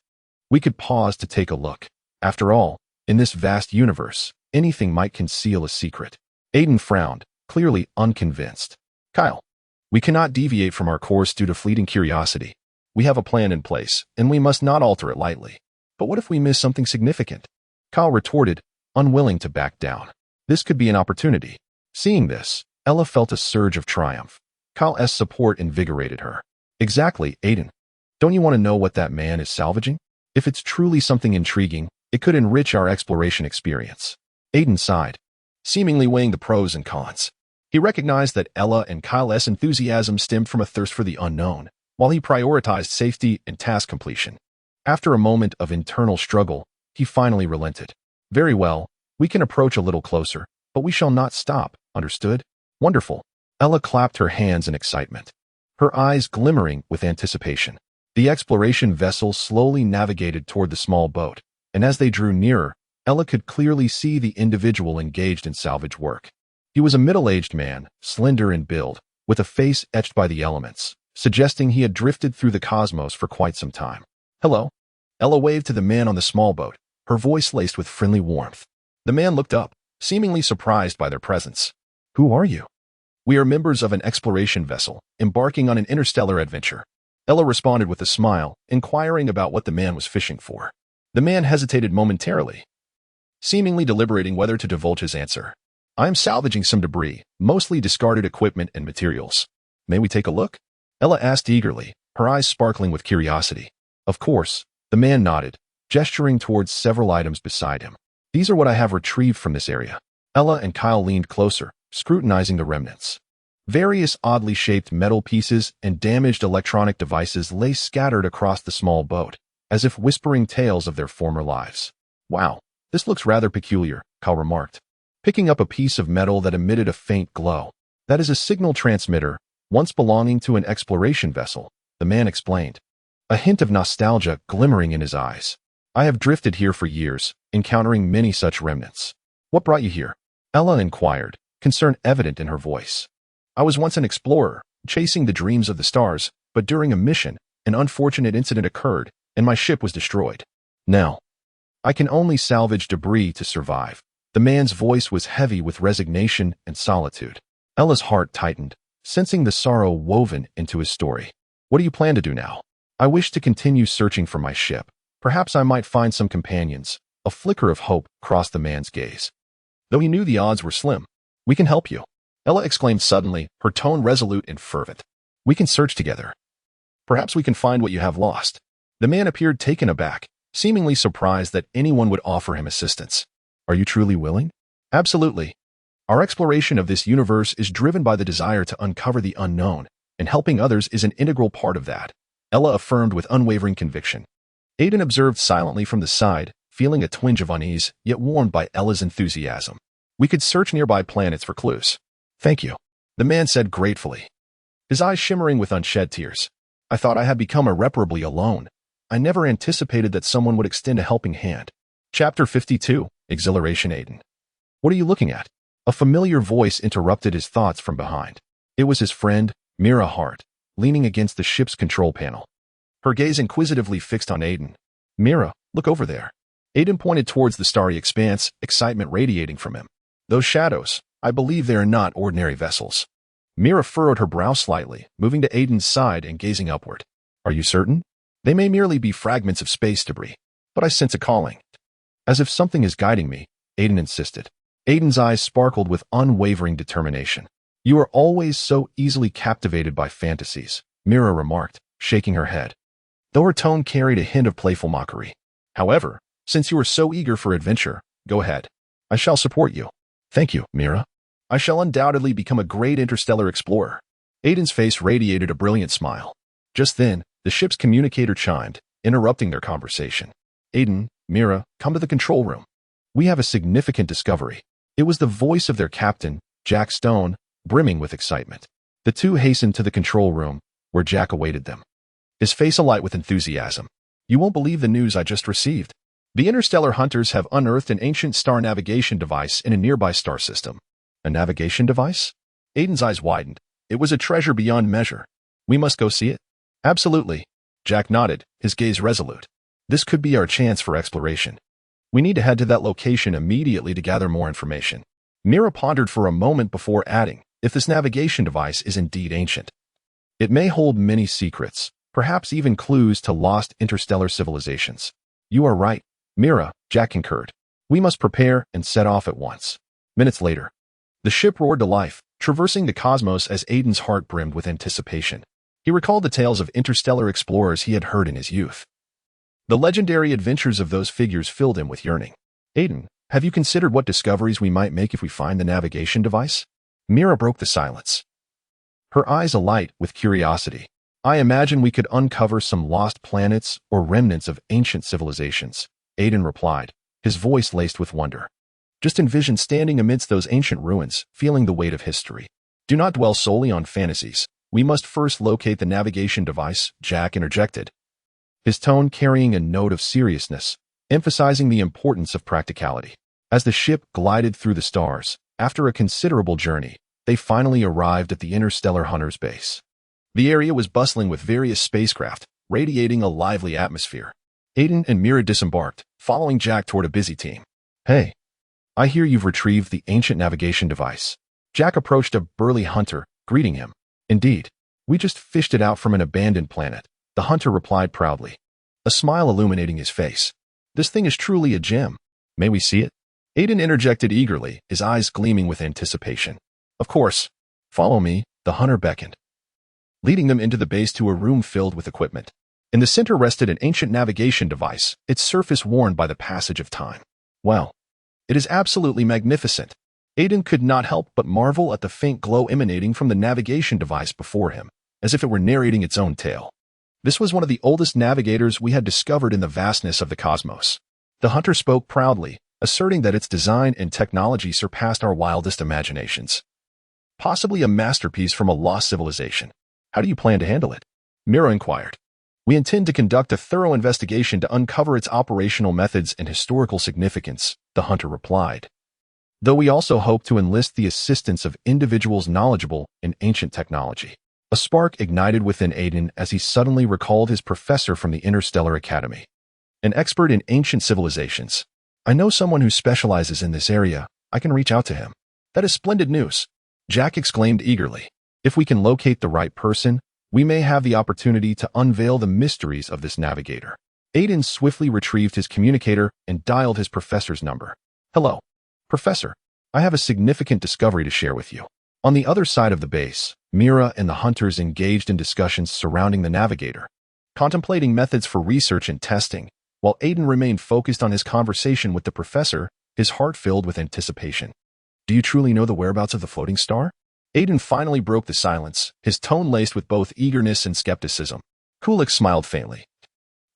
Speaker 1: We could pause to take a look. After all, in this vast universe, anything might conceal a secret. Aiden frowned, clearly unconvinced. Kyle, we cannot deviate from our course due to fleeting curiosity. We have a plan in place, and we must not alter it lightly. But what if we miss something significant? Kyle retorted, unwilling to back down. This could be an opportunity. Seeing this, Ella felt a surge of triumph. Kyle's support invigorated her. Exactly, Aiden. Don't you want to know what that man is salvaging? If it's truly something intriguing, it could enrich our exploration experience. Aiden sighed, seemingly weighing the pros and cons. He recognized that Ella and Kyle's enthusiasm stemmed from a thirst for the unknown, while he prioritized safety and task completion. After a moment of internal struggle, he finally relented. Very well, we can approach a little closer, but we shall not stop, understood? Wonderful. Ella clapped her hands in excitement, her eyes glimmering with anticipation. The exploration vessel slowly navigated toward the small boat, and as they drew nearer, Ella could clearly see the individual engaged in salvage work. He was a middle-aged man, slender in build, with a face etched by the elements, suggesting he had drifted through the cosmos for quite some time. Hello. Ella waved to the man on the small boat, her voice laced with friendly warmth. The man looked up, seemingly surprised by their presence. Who are you? We are members of an exploration vessel, embarking on an interstellar adventure. Ella responded with a smile, inquiring about what the man was fishing for. The man hesitated momentarily, seemingly deliberating whether to divulge his answer. I am salvaging some debris, mostly discarded equipment and materials. May we take a look? Ella asked eagerly, her eyes sparkling with curiosity. Of course, the man nodded, gesturing towards several items beside him. These are what I have retrieved from this area. Ella and Kyle leaned closer, scrutinizing the remnants. Various oddly shaped metal pieces and damaged electronic devices lay scattered across the small boat, as if whispering tales of their former lives. Wow, this looks rather peculiar, Kyle remarked, picking up a piece of metal that emitted a faint glow. That is a signal transmitter, once belonging to an exploration vessel, the man explained, a hint of nostalgia glimmering in his eyes. I have drifted here for years, encountering many such remnants. What brought you here? Ella inquired, concern evident in her voice. I was once an explorer, chasing the dreams of the stars, but during a mission, an unfortunate incident occurred, and my ship was destroyed. Now, I can only salvage debris to survive. The man's voice was heavy with resignation and solitude. Ella's heart tightened, sensing the sorrow woven into his story. What do you plan to do now? I wish to continue searching for my ship. Perhaps I might find some companions. A flicker of hope crossed the man's gaze. Though he knew the odds were slim. We can help you, Ella exclaimed suddenly, her tone resolute and fervent. We can search together. Perhaps we can find what you have lost. The man appeared taken aback, seemingly surprised that anyone would offer him assistance. Are you truly willing? Absolutely. Our exploration of this universe is driven by the desire to uncover the unknown, and helping others is an integral part of that, Ella affirmed with unwavering conviction. Aiden observed silently from the side, feeling a twinge of unease, yet warmed by Ella's enthusiasm. We could search nearby planets for clues. Thank you, the man said gratefully, his eyes shimmering with unshed tears. I thought I had become irreparably alone. I never anticipated that someone would extend a helping hand. Chapter 52, Exhilaration. Aiden. What are you looking at? A familiar voice interrupted his thoughts from behind. It was his friend, Mira Hart, leaning against the ship's control panel, her gaze inquisitively fixed on Aiden. Mira, look over there. Aiden pointed towards the starry expanse, excitement radiating from him. Those shadows, I believe they are not ordinary vessels. Mira furrowed her brow slightly, moving to Aiden's side and gazing upward. Are you certain? They may merely be fragments of space debris, but I sense a calling. As if something is guiding me, Aiden insisted. Aiden's eyes sparkled with unwavering determination. You are always so easily captivated by fantasies, Mira remarked, shaking her head, though her tone carried a hint of playful mockery. However, since you are so eager for adventure, go ahead. I shall support you. Thank you, Mira. I shall undoubtedly become a great interstellar explorer. Aiden's face radiated a brilliant smile. Just then, the ship's communicator chimed, interrupting their conversation. Aiden, Mira, come to the control room. We have a significant discovery. It was the voice of their captain, Jack Stone, brimming with excitement. The two hastened to the control room, where Jack awaited them, his face alight with enthusiasm. You won't believe the news I just received. The interstellar hunters have unearthed an ancient star navigation device in a nearby star system. A navigation device? Aiden's eyes widened. It was a treasure beyond measure. We must go see it? Absolutely. Jack nodded, his gaze resolute. This could be our chance for exploration. We need to head to that location immediately to gather more information. Mira pondered for a moment before adding, if this navigation device is indeed ancient, it may hold many secrets, perhaps even clues to lost interstellar civilizations. You are right, Mira, Jack concurred. We must prepare and set off at once. Minutes later, the ship roared to life, traversing the cosmos as Aiden's heart brimmed with anticipation. He recalled the tales of interstellar explorers he had heard in his youth. The legendary adventures of those figures filled him with yearning. Aiden, have you considered what discoveries we might make if we find the navigation device? Mira broke the silence, her eyes alight with curiosity. I imagine we could uncover some lost planets or remnants of ancient civilizations, Aiden replied, his voice laced with wonder. Just envision standing amidst those ancient ruins, feeling the weight of history. Do not dwell solely on fantasies. We must first locate the navigation device, Jack interjected, his tone carrying a note of seriousness, emphasizing the importance of practicality. As the ship glided through the stars, after a considerable journey, they finally arrived at the interstellar hunters' base. The area was bustling with various spacecraft, radiating a lively atmosphere. Aiden and Mira disembarked, following Jack toward a busy team. Hey, I hear you've retrieved the ancient navigation device. Jack approached a burly hunter, greeting him. Indeed, we just fished it out from an abandoned planet, the hunter replied proudly, a smile illuminating his face. This thing is truly a gem. May we see it? Aiden interjected eagerly, his eyes gleaming with anticipation. Of course. Follow me, the hunter beckoned, leading them into the base to a room filled with equipment. In the center rested an ancient navigation device, its surface worn by the passage of time. Wow, it is absolutely magnificent. Aiden could not help but marvel at the faint glow emanating from the navigation device before him, as if it were narrating its own tale. This was one of the oldest navigators we had discovered in the vastness of the cosmos. The hunter spoke proudly, asserting that its design and technology surpassed our wildest imaginations. Possibly a masterpiece from a lost civilization. How do you plan to handle it? Mira inquired. We intend to conduct a thorough investigation to uncover its operational methods and historical significance, the hunter replied, though we also hope to enlist the assistance of individuals knowledgeable in ancient technology. A spark ignited within Aiden as he suddenly recalled his professor from the Interstellar Academy, an expert in ancient civilizations. I know someone who specializes in this area. I can reach out to him. That is splendid news, Jack exclaimed eagerly. If we can locate the right person, we may have the opportunity to unveil the mysteries of this navigator. Aiden swiftly retrieved his communicator and dialed his professor's number. Hello, Professor. I have a significant discovery to share with you. On the other side of the base, Mira and the hunters engaged in discussions surrounding the navigator, contemplating methods for research and testing, while Aiden remained focused on his conversation with the professor, his heart filled with anticipation. Do you truly know the whereabouts of the floating star? Aiden finally broke the silence, his tone laced with both eagerness and skepticism. Kulik smiled faintly,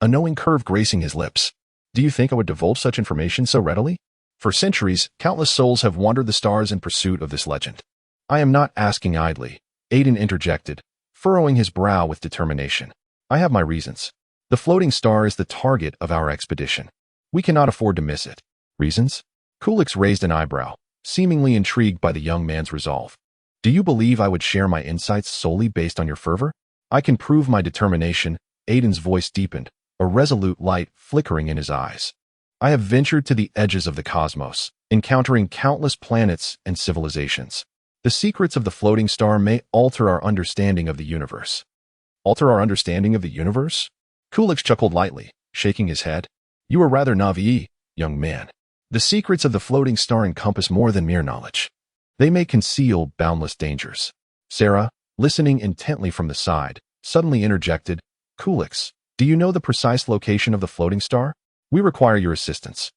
Speaker 1: a knowing curve gracing his lips. Do you think I would divulge such information so readily? For centuries, countless souls have wandered the stars in pursuit of this legend. I am not asking idly, Aiden interjected, furrowing his brow with determination. I have my reasons. The floating star is the target of our expedition. We cannot afford to miss it. Reasons? Kulix raised an eyebrow, seemingly intrigued by the young man's resolve. Do you believe I would share my insights solely based on your fervor? I can prove my determination. Aiden's voice deepened, a resolute light flickering in his eyes. I have ventured to the edges of the cosmos, encountering countless planets and civilizations. The secrets of the floating star may alter our understanding of the universe. Alter our understanding of the universe? Kulix chuckled lightly, shaking his head. You are rather naive, young man. The secrets of the floating star encompass more than mere knowledge. They may conceal boundless dangers. Sarah, listening intently from the side, suddenly interjected, Kulix, do you know the precise location of the floating star? We require your assistance.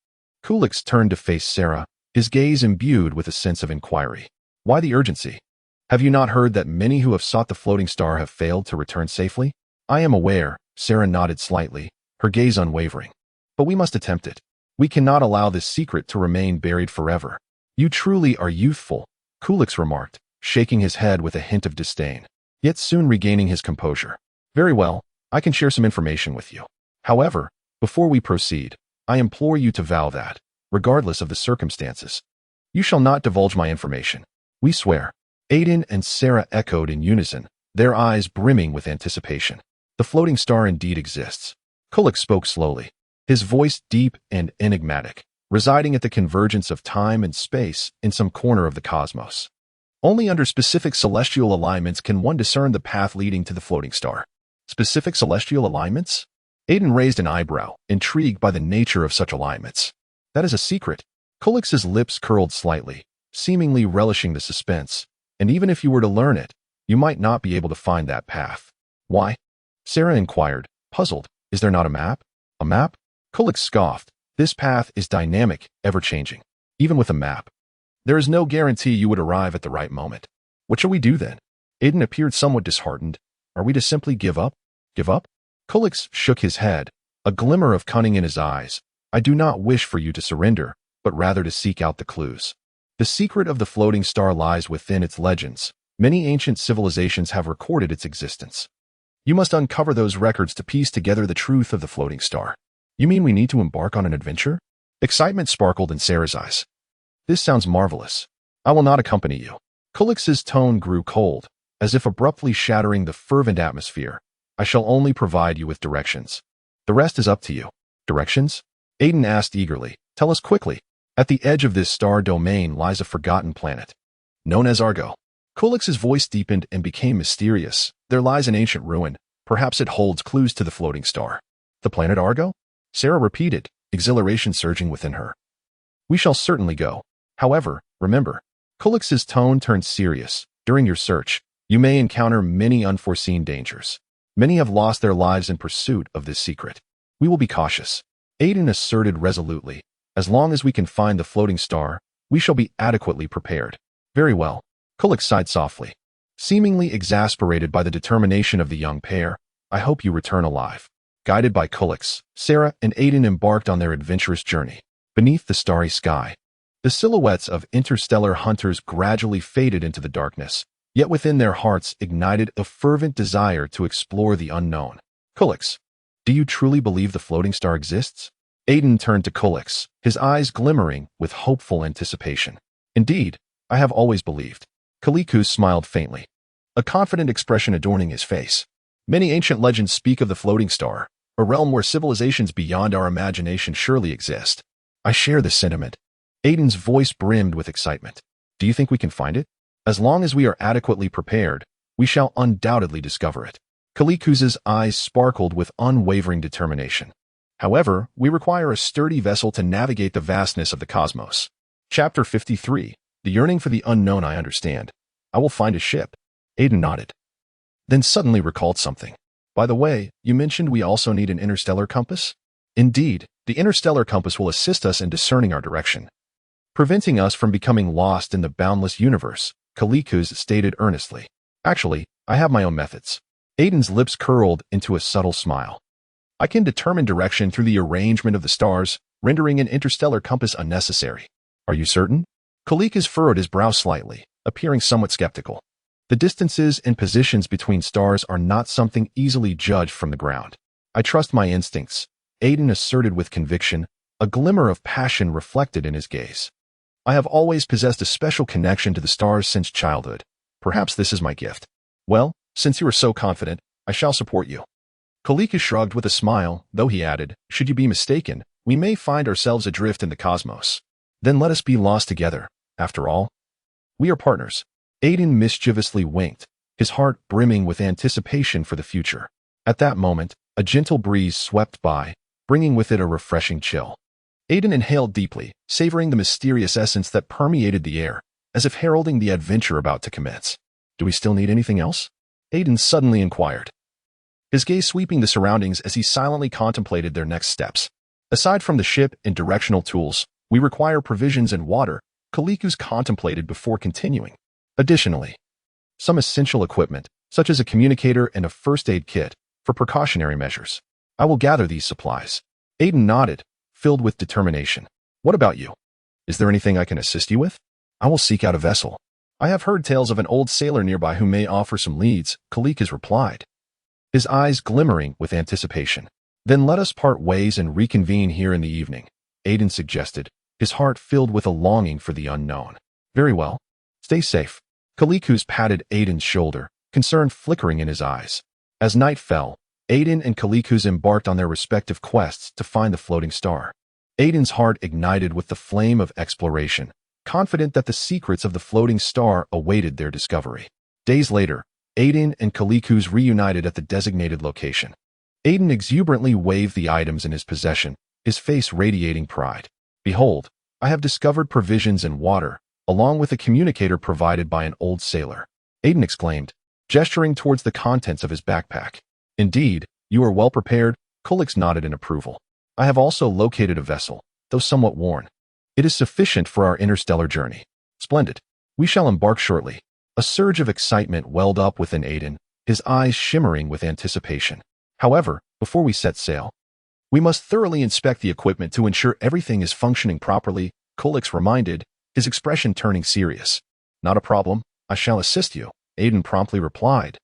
Speaker 1: Kulix turned to face Sarah, his gaze imbued with a sense of inquiry. Why the urgency? Have you not heard that many who have sought the floating star have failed to return safely? I am aware, Sarah nodded slightly, her gaze unwavering. But we must attempt it. We cannot allow this secret to remain buried forever. You truly are youthful, Kulix remarked, shaking his head with a hint of disdain, yet soon regaining his composure. Very well, I can share some information with you. However, before we proceed, I implore you to vow that, regardless of the circumstances, you shall not divulge my information. We swear. Aiden and Sarah echoed in unison, their eyes brimming with anticipation. The floating star indeed exists. Kulix spoke slowly, his voice deep and enigmatic, residing at the convergence of time and space in some corner of the cosmos. Only under specific celestial alignments can one discern the path leading to the floating star. Specific celestial alignments? Aiden raised an eyebrow, intrigued by the nature of such alignments. That is a secret. Kulix's lips curled slightly, seemingly relishing the suspense, and even if you were to learn it, you might not be able to find that path. Why? Sarah inquired, puzzled. Is there not a map? A map? Kulix scoffed. This path is dynamic, ever-changing. Even with a map, there is no guarantee you would arrive at the right moment. What shall we do then? Aiden appeared somewhat disheartened. Are we to simply give up? Give up? Kulix shook his head, a glimmer of cunning in his eyes. I do not wish for you to surrender, but rather to seek out the clues. The secret of the floating star lies within its legends. Many ancient civilizations have recorded its existence. You must uncover those records to piece together the truth of the floating star. You mean we need to embark on an adventure? Excitement sparkled in Sarah's eyes. This sounds marvelous. I will not accompany you. Kulix's tone grew cold, as if abruptly shattering the fervent atmosphere. I shall only provide you with directions. The rest is up to you. Directions? Aiden asked eagerly. Tell us quickly. At the edge of this star domain lies a forgotten planet, known as Argo. Kulix's voice deepened and became mysterious. There lies an ancient ruin. Perhaps it holds clues to the floating star. The planet Argo? Sarah repeated, exhilaration surging within her. We shall certainly go. However, remember, Kulix's tone turned serious. During your search, you may encounter many unforeseen dangers. Many have lost their lives in pursuit of this secret. We will be cautious. Aiden asserted resolutely. As long as we can find the floating star, we shall be adequately prepared. Very well. Kulix sighed softly. Seemingly exasperated by the determination of the young pair, I hope you return alive. Guided by Kulix, Sarah and Aiden embarked on their adventurous journey. Beneath the starry sky, the silhouettes of interstellar hunters gradually faded into the darkness, yet within their hearts ignited a fervent desire to explore the unknown. Kulix, do you truly believe the floating star exists? Aiden turned to Kulix, his eyes glimmering with hopeful anticipation. Indeed, I have always believed. Kulix smiled faintly, a confident expression adorning his face. Many ancient legends speak of the floating star, a realm where civilizations beyond our imagination surely exist. I share this sentiment. Aiden's voice brimmed with excitement. Do you think we can find it? As long as we are adequately prepared, we shall undoubtedly discover it. Kulix's eyes sparkled with unwavering determination. However, we require a sturdy vessel to navigate the vastness of the cosmos. Chapter 53. The yearning for the unknown. I understand. I will find a ship. Aiden nodded. Then suddenly recalled something. By the way, you mentioned we also need an interstellar compass? Indeed, the interstellar compass will assist us in discerning our direction, preventing us from becoming lost in the boundless universe, Kulix stated earnestly. Actually, I have my own methods. Aiden's lips curled into a subtle smile. I can determine direction through the arrangement of the stars, rendering an interstellar compass unnecessary. Are you certain? Kulix furrowed his brow slightly, appearing somewhat skeptical. The distances and positions between stars are not something easily judged from the ground. I trust my instincts, Aiden asserted with conviction, a glimmer of passion reflected in his gaze. I have always possessed a special connection to the stars since childhood. Perhaps this is my gift. Well, since you are so confident, I shall support you. Kulix shrugged with a smile, though he added, should you be mistaken, we may find ourselves adrift in the cosmos. Then let us be lost together. After all, we are partners. Aiden mischievously winked, his heart brimming with anticipation for the future. At that moment, a gentle breeze swept by, bringing with it a refreshing chill. Aiden inhaled deeply, savoring the mysterious essence that permeated the air, as if heralding the adventure about to commence. Do we still need anything else? Aiden suddenly inquired. his gaze sweeping the surroundings as he silently contemplated their next steps. Aside from the ship and directional tools, we require provisions and water, Kaliku's contemplated before continuing. Additionally, some essential equipment, such as a communicator and a first aid kit, for precautionary measures. I will gather these supplies. Aiden nodded, filled with determination. What about you? Is there anything I can assist you with? I will seek out a vessel. I have heard tales of an old sailor nearby who may offer some leads, Kalikas replied, his eyes glimmering with anticipation. Then let us part ways and reconvene here in the evening, Aiden suggested, his heart filled with a longing for the unknown. Very well. Stay safe. Kalikus patted Aiden's shoulder, concern flickering in his eyes. As night fell, Aiden and Kalikus embarked on their respective quests to find the floating star. Aiden's heart ignited with the flame of exploration, confident that the secrets of the floating star awaited their discovery. Days later, Aiden and Kalikus reunited at the designated location. Aiden exuberantly waved the items in his possession, his face radiating pride. Behold, I have discovered provisions and water, along with a communicator provided by an old sailor, Aiden exclaimed, gesturing towards the contents of his backpack. Indeed, you are well prepared, Kulix nodded in approval. I have also located a vessel, though somewhat worn. It is sufficient for our interstellar journey. Splendid. We shall embark shortly. A surge of excitement welled up within Aiden, his eyes shimmering with anticipation. However, before we set sail, we must thoroughly inspect the equipment to ensure everything is functioning properly, Kulix reminded, his expression turning serious. Not a problem, I shall assist you, Aiden promptly replied.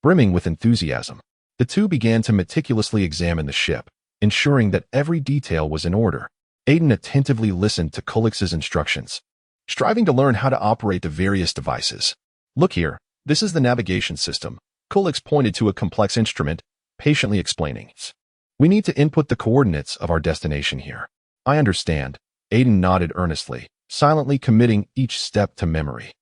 Speaker 1: Brimming with enthusiasm, the two began to meticulously examine the ship, ensuring that every detail was in order. Aiden attentively listened to Kulix's instructions, striving to learn how to operate the various devices. Look here, this is the navigation system, Kulix pointed to a complex instrument, patiently explaining. We need to input the coordinates of our destination here. I understand, Aiden nodded earnestly, silently committing each step to memory.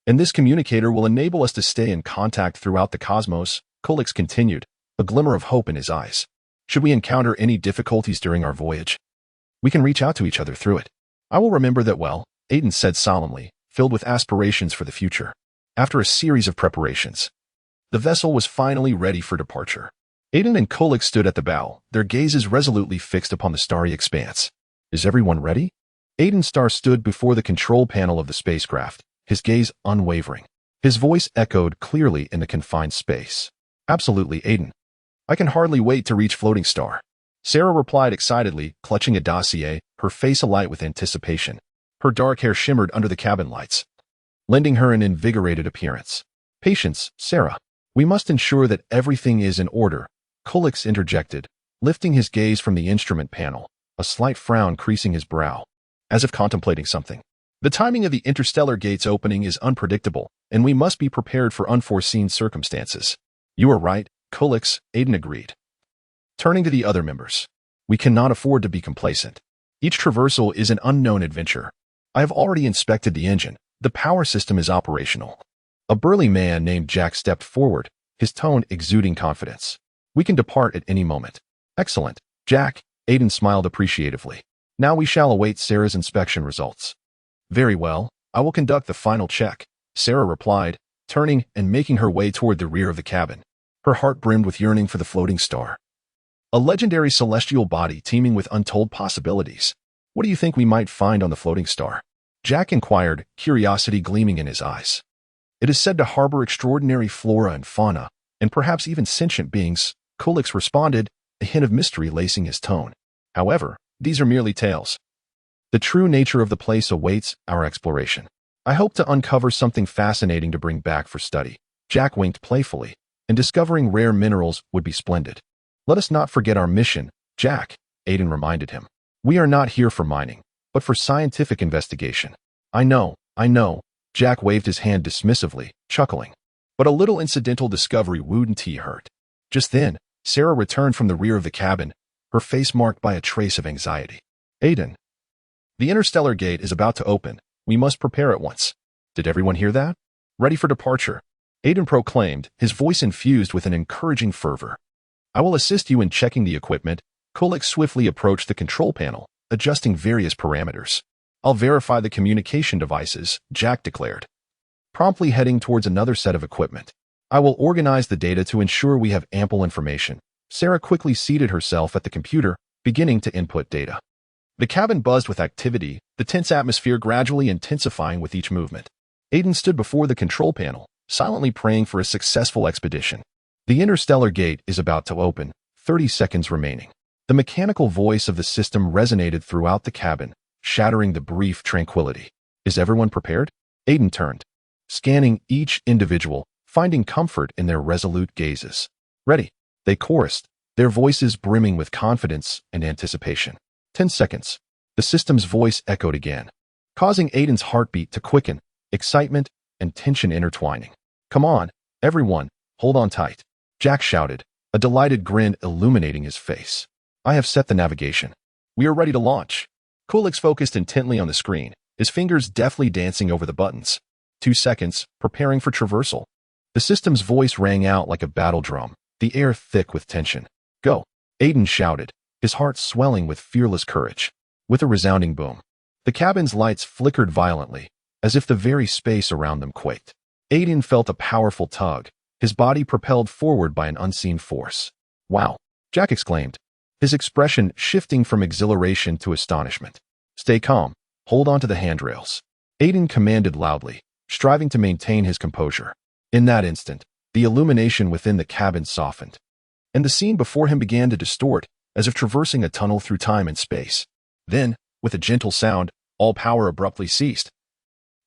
Speaker 1: And this communicator will enable us to stay in contact throughout the cosmos, Kulix continued, a glimmer of hope in his eyes. Should we encounter any difficulties during our voyage, we can reach out to each other through it. I will remember that well, Aiden said solemnly, filled with aspirations for the future. After a series of preparations, the vessel was finally ready for departure. Aiden and Kulix stood at the bow, their gazes resolutely fixed upon the starry expanse. Is everyone ready? Aiden Starr stood before the control panel of the spacecraft, his gaze unwavering. His voice echoed clearly in the confined space. Absolutely, Aiden. I can hardly wait to reach Floating Star. Sarah replied excitedly, clutching a dossier, her face alight with anticipation. Her dark hair shimmered under the cabin lights, lending her an invigorated appearance. Patience, Sarah. We must ensure that everything is in order, Kulix interjected, lifting his gaze from the instrument panel, a slight frown creasing his brow, as if contemplating something. The timing of the interstellar gate's opening is unpredictable, and we must be prepared for unforeseen circumstances. You are right, Kulix, Aiden agreed. Turning to the other members, we cannot afford to be complacent. Each traversal is an unknown adventure. I have already inspected the engine. The power system is operational. A burly man named Jack stepped forward, his tone exuding confidence. We can depart at any moment. Excellent, Jack, Aiden smiled appreciatively. Now we shall await Sarah's inspection results. Very well, I will conduct the final check, Sarah replied, turning and making her way toward the rear of the cabin. Her heart brimmed with yearning for the floating star. A legendary celestial body teeming with untold possibilities. What do you think we might find on the floating star? Jack inquired, curiosity gleaming in his eyes. It is said to harbor extraordinary flora and fauna, and perhaps even sentient beings, Kulix responded, a hint of mystery lacing his tone. However, these are merely tales. The true nature of the place awaits our exploration. I hope to uncover something fascinating to bring back for study. Jack winked playfully, and discovering rare minerals would be splendid. Let us not forget our mission, Jack, Aiden reminded him. We are not here for mining, but for scientific investigation. I know, Jack waved his hand dismissively, chuckling. But a little incidental discovery wouldn't hurt. Just then, Sarah returned from the rear of the cabin, her face marked by a trace of anxiety. Aiden. The interstellar gate is about to open. We must prepare at once. Did everyone hear that? Ready for departure. Aiden proclaimed, his voice infused with an encouraging fervor. I will assist you in checking the equipment. Kulix swiftly approached the control panel, adjusting various parameters. I'll verify the communication devices, Jack declared, promptly heading towards another set of equipment. I will organize the data to ensure we have ample information. Sarah quickly seated herself at the computer, beginning to input data. The cabin buzzed with activity, the tense atmosphere gradually intensifying with each movement. Aiden stood before the control panel, silently praying for a successful expedition. The interstellar gate is about to open, 30 seconds remaining. The mechanical voice of the system resonated throughout the cabin, shattering the brief tranquility. Is everyone prepared? Aiden turned, scanning each individual, finding comfort in their resolute gazes. Ready, they chorused, their voices brimming with confidence and anticipation. 10 seconds. The system's voice echoed again, causing Aiden's heartbeat to quicken, excitement and tension intertwining. Come on, everyone, hold on tight. Jack shouted, a delighted grin illuminating his face. I have set the navigation. We are ready to launch. Kulix focused intently on the screen, his fingers deftly dancing over the buttons. 2 seconds, preparing for traversal. The system's voice rang out like a battle drum, the air thick with tension. Go, Aiden shouted, his heart swelling with fearless courage. With a resounding boom, the cabin's lights flickered violently, as if the very space around them quaked. Aiden felt a powerful tug, his body propelled forward by an unseen force. Wow, Jack exclaimed, his expression shifting from exhilaration to astonishment. Stay calm, hold on to the handrails. Aiden commanded loudly, striving to maintain his composure. In that instant, the illumination within the cabin softened, and the scene before him began to distort, as if traversing a tunnel through time and space. Then, with a gentle sound, all power abruptly ceased,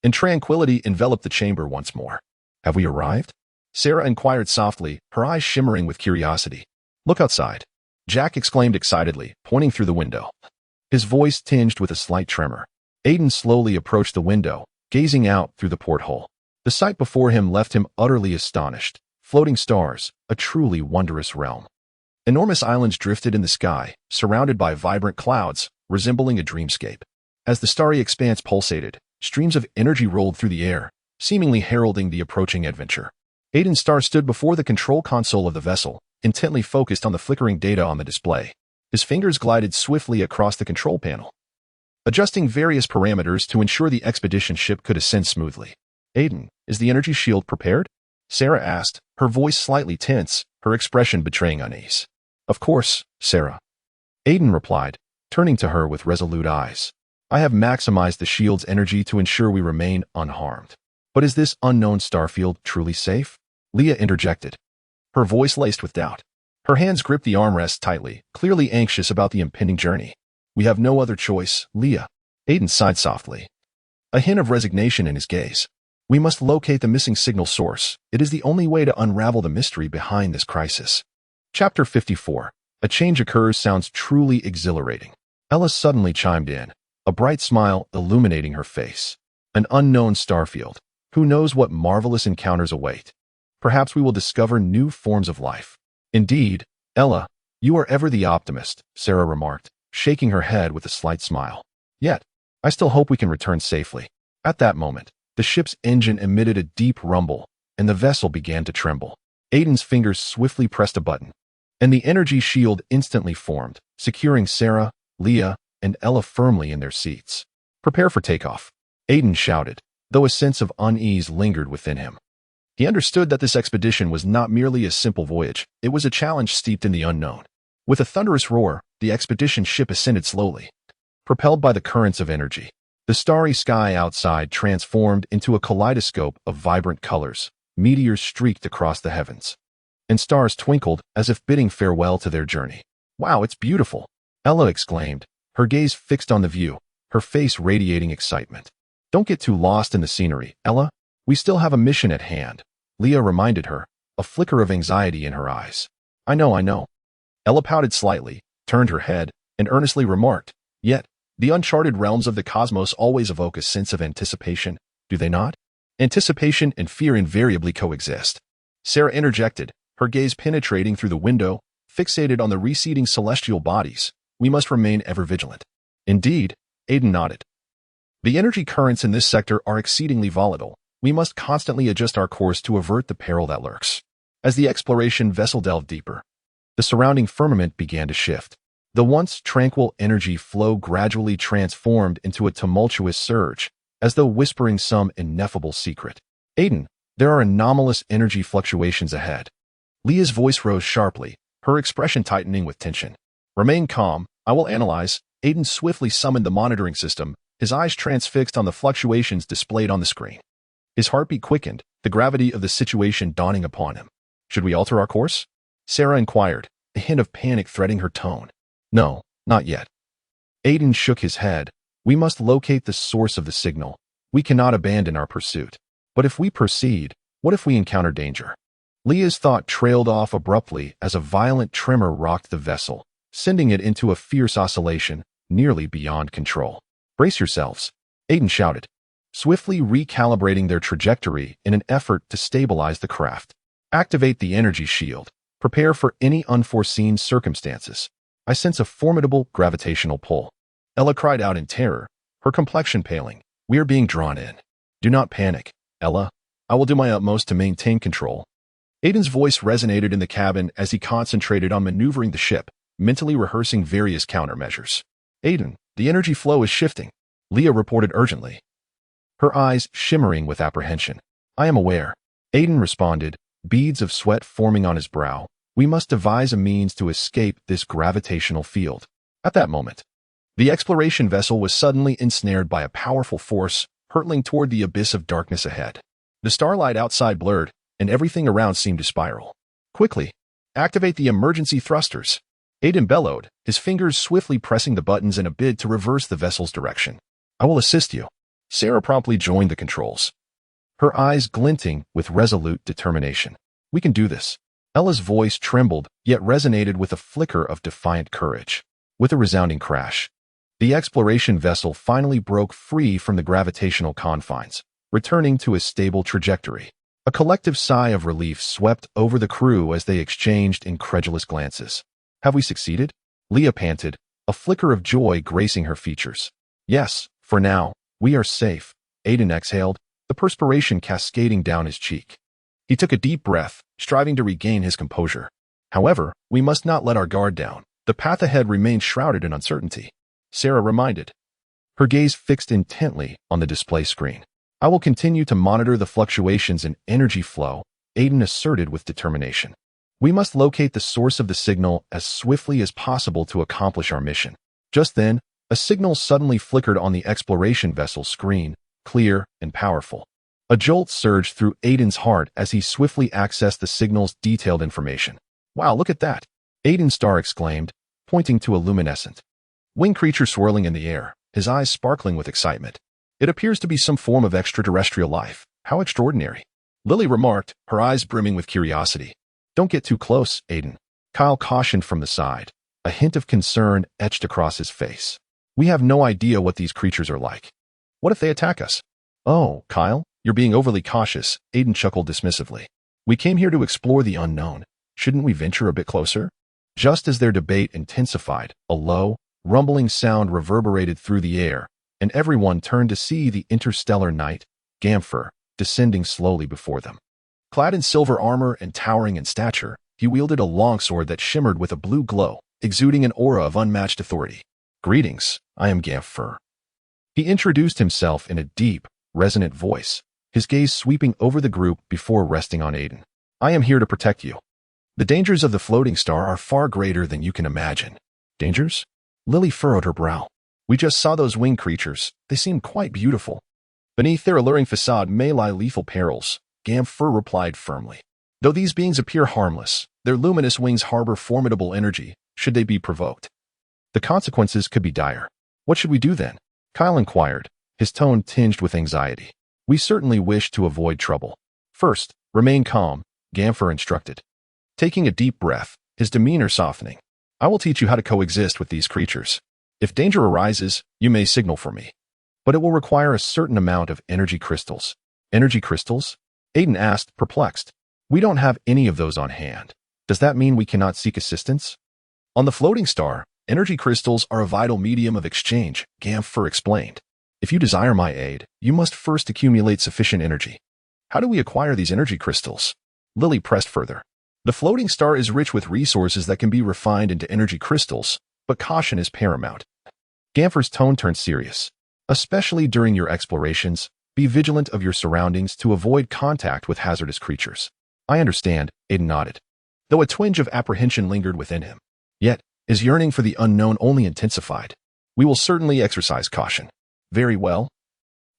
Speaker 1: and tranquility enveloped the chamber once more. Have we arrived? Sarah inquired softly, her eyes shimmering with curiosity. Look outside, Jack exclaimed excitedly, pointing through the window. His voice tinged with a slight tremor. Aiden slowly approached the window, gazing out through the porthole. The sight before him left him utterly astonished. Floating stars, a truly wondrous realm. Enormous islands drifted in the sky, surrounded by vibrant clouds, resembling a dreamscape. As the starry expanse pulsated, streams of energy rolled through the air, seemingly heralding the approaching adventure. Aiden Starr stood before the control console of the vessel, intently focused on the flickering data on the display. His fingers glided swiftly across the control panel, adjusting various parameters to ensure the expedition ship could ascend smoothly. Aiden, is the energy shield prepared? Sarah asked, her voice slightly tense, her expression betraying unease. Of course, Sarah. Aiden replied, turning to her with resolute eyes. I have maximized the shield's energy to ensure we remain unharmed. But is this unknown starfield truly safe? Leah interjected, her voice laced with doubt. Her hands gripped the armrest tightly, clearly anxious about the impending journey. We have no other choice, Leah. Aiden sighed softly, a hint of resignation in his gaze. We must locate the missing signal source. It is the only way to unravel the mystery behind this crisis. Chapter 54. A change occurs sounds truly exhilarating. Ella suddenly chimed in, a bright smile illuminating her face. An unknown starfield. Who knows what marvelous encounters await? Perhaps we will discover new forms of life. Indeed, Ella, you are ever the optimist, Sarah remarked, shaking her head with a slight smile. Yet, I still hope we can return safely. At that moment, the ship's engine emitted a deep rumble, and the vessel began to tremble. Aiden's fingers swiftly pressed a button, and the energy shield instantly formed, securing Sarah, Leah, and Ella firmly in their seats. Prepare for takeoff, Aiden shouted, though a sense of unease lingered within him. He understood that this expedition was not merely a simple voyage, it was a challenge steeped in the unknown. With a thunderous roar, the expedition ship ascended slowly, propelled by the currents of energy. The starry sky outside transformed into a kaleidoscope of vibrant colors. Meteors streaked across the heavens, and stars twinkled as if bidding farewell to their journey. Wow, it's beautiful, Ella exclaimed, her gaze fixed on the view, her face radiating excitement. Don't get too lost in the scenery, Ella. We still have a mission at hand, Leah reminded her, a flicker of anxiety in her eyes. I know. Ella pouted slightly, turned her head, and earnestly remarked, yet, the uncharted realms of the cosmos always evoke a sense of anticipation, do they not? Anticipation and fear invariably coexist. Sarah interjected, her gaze penetrating through the window, fixated on the receding celestial bodies. We must remain ever vigilant. Indeed, Aiden nodded. The energy currents in this sector are exceedingly volatile. We must constantly adjust our course to avert the peril that lurks. As the exploration vessel delved deeper, the surrounding firmament began to shift. The once tranquil energy flow gradually transformed into a tumultuous surge, as though whispering some ineffable secret. Aiden, There are anomalous energy fluctuations ahead. Leah's voice rose sharply, her expression tightening with tension. Remain calm, I will analyze. Aiden swiftly summoned the monitoring system, his eyes transfixed on the fluctuations displayed on the screen. His heartbeat quickened, the gravity of the situation dawning upon him. Should we alter our course? Sarah inquired, a hint of panic threading her tone. No, not yet. Aiden shook his head. We must locate the source of the signal. We cannot abandon our pursuit. But if we proceed, what if we encounter danger? Leah's thought trailed off abruptly as a violent tremor rocked the vessel, sending it into a fierce oscillation, nearly beyond control. Brace yourselves, Aiden shouted, swiftly recalibrating their trajectory in an effort to stabilize the craft. Activate the energy shield. Prepare for any unforeseen circumstances. I sense a formidable gravitational pull. Ella cried out in terror, her complexion paling. We are being drawn in. Do not panic, Ella. I will do my utmost to maintain control. Aiden's voice resonated in the cabin as he concentrated on maneuvering the ship, mentally rehearsing various countermeasures. Aiden, the energy flow is shifting, Leah reported urgently, her eyes shimmering with apprehension. I am aware, Aiden responded, beads of sweat forming on his brow. We must devise a means to escape this gravitational field. At that moment, the exploration vessel was suddenly ensnared by a powerful force, hurtling toward the abyss of darkness ahead. The starlight outside blurred, and everything around seemed to spiral. Quickly, activate the emergency thrusters. Aiden bellowed, his fingers swiftly pressing the buttons in a bid to reverse the vessel's direction. I will assist you. Sarah promptly joined the controls, her eyes glinting with resolute determination. We can do this. Ella's voice trembled, yet resonated with a flicker of defiant courage. With a resounding crash, the exploration vessel finally broke free from the gravitational confines, returning to a stable trajectory. A collective sigh of relief swept over the crew as they exchanged incredulous glances. Have we succeeded? Leah panted, a flicker of joy gracing her features. Yes, for now, we are safe, Aiden exhaled, the perspiration cascading down his cheek. He took a deep breath, striving to regain his composure. However, we must not let our guard down. The path ahead remains shrouded in uncertainty, Sarah reminded, her gaze fixed intently on the display screen. I will continue to monitor the fluctuations in energy flow, Aiden asserted with determination. We must locate the source of the signal as swiftly as possible to accomplish our mission. Just then, a signal suddenly flickered on the exploration vessel's screen, clear and powerful. A jolt surged through Aiden's heart as he swiftly accessed the signal's detailed information. Wow, look at that! Aiden Starr exclaimed, pointing to a luminescent winged creature swirling in the air, his eyes sparkling with excitement. It appears to be some form of extraterrestrial life. How extraordinary! Lily remarked, her eyes brimming with curiosity. Don't get too close, Aiden, Kyle cautioned from the side, a hint of concern etched across his face. We have no idea what these creatures are like. What if they attack us? Oh, Kyle, you're being overly cautious, Aiden chuckled dismissively. We came here to explore the unknown. Shouldn't we venture a bit closer? Just as their debate intensified, a low, rumbling sound reverberated through the air, and everyone turned to see the interstellar knight, Zephyr, descending slowly before them. Clad in silver armor and towering in stature, he wielded a longsword that shimmered with a blue glow, exuding an aura of unmatched authority. Greetings, I am Zephyr. He introduced himself in a deep, resonant voice, his gaze sweeping over the group before resting on Aiden. I am here to protect you. The dangers of the floating star are far greater than you can imagine. Dangers? Lily furrowed her brow. We just saw those winged creatures. They seemed quite beautiful. Beneath their alluring facade may lie lethal perils, Zephyr replied firmly. Though these beings appear harmless, their luminous wings harbor formidable energy, should they be provoked. The consequences could be dire. What should we do then? Kyle inquired, his tone tinged with anxiety. We certainly wish to avoid trouble. First, remain calm, Zephyr instructed, taking a deep breath, his demeanor softening. I will teach you how to coexist with these creatures. If danger arises, you may signal for me. But it will require a certain amount of energy crystals. Energy crystals? Aiden asked, perplexed. We don't have any of those on hand. Does that mean we cannot seek assistance? On the floating star, energy crystals are a vital medium of exchange, Zephyr explained. If you desire my aid, you must first accumulate sufficient energy. How do we acquire these energy crystals? Lily pressed further. The floating star is rich with resources that can be refined into energy crystals, but caution is paramount. Zephyrs tone turned serious. Especially during your explorations, Be vigilant of your surroundings to avoid contact with hazardous creatures. I understand, Aiden nodded, though a twinge of apprehension lingered within him. Yet, his yearning for the unknown only intensified. We will certainly exercise caution. Very well.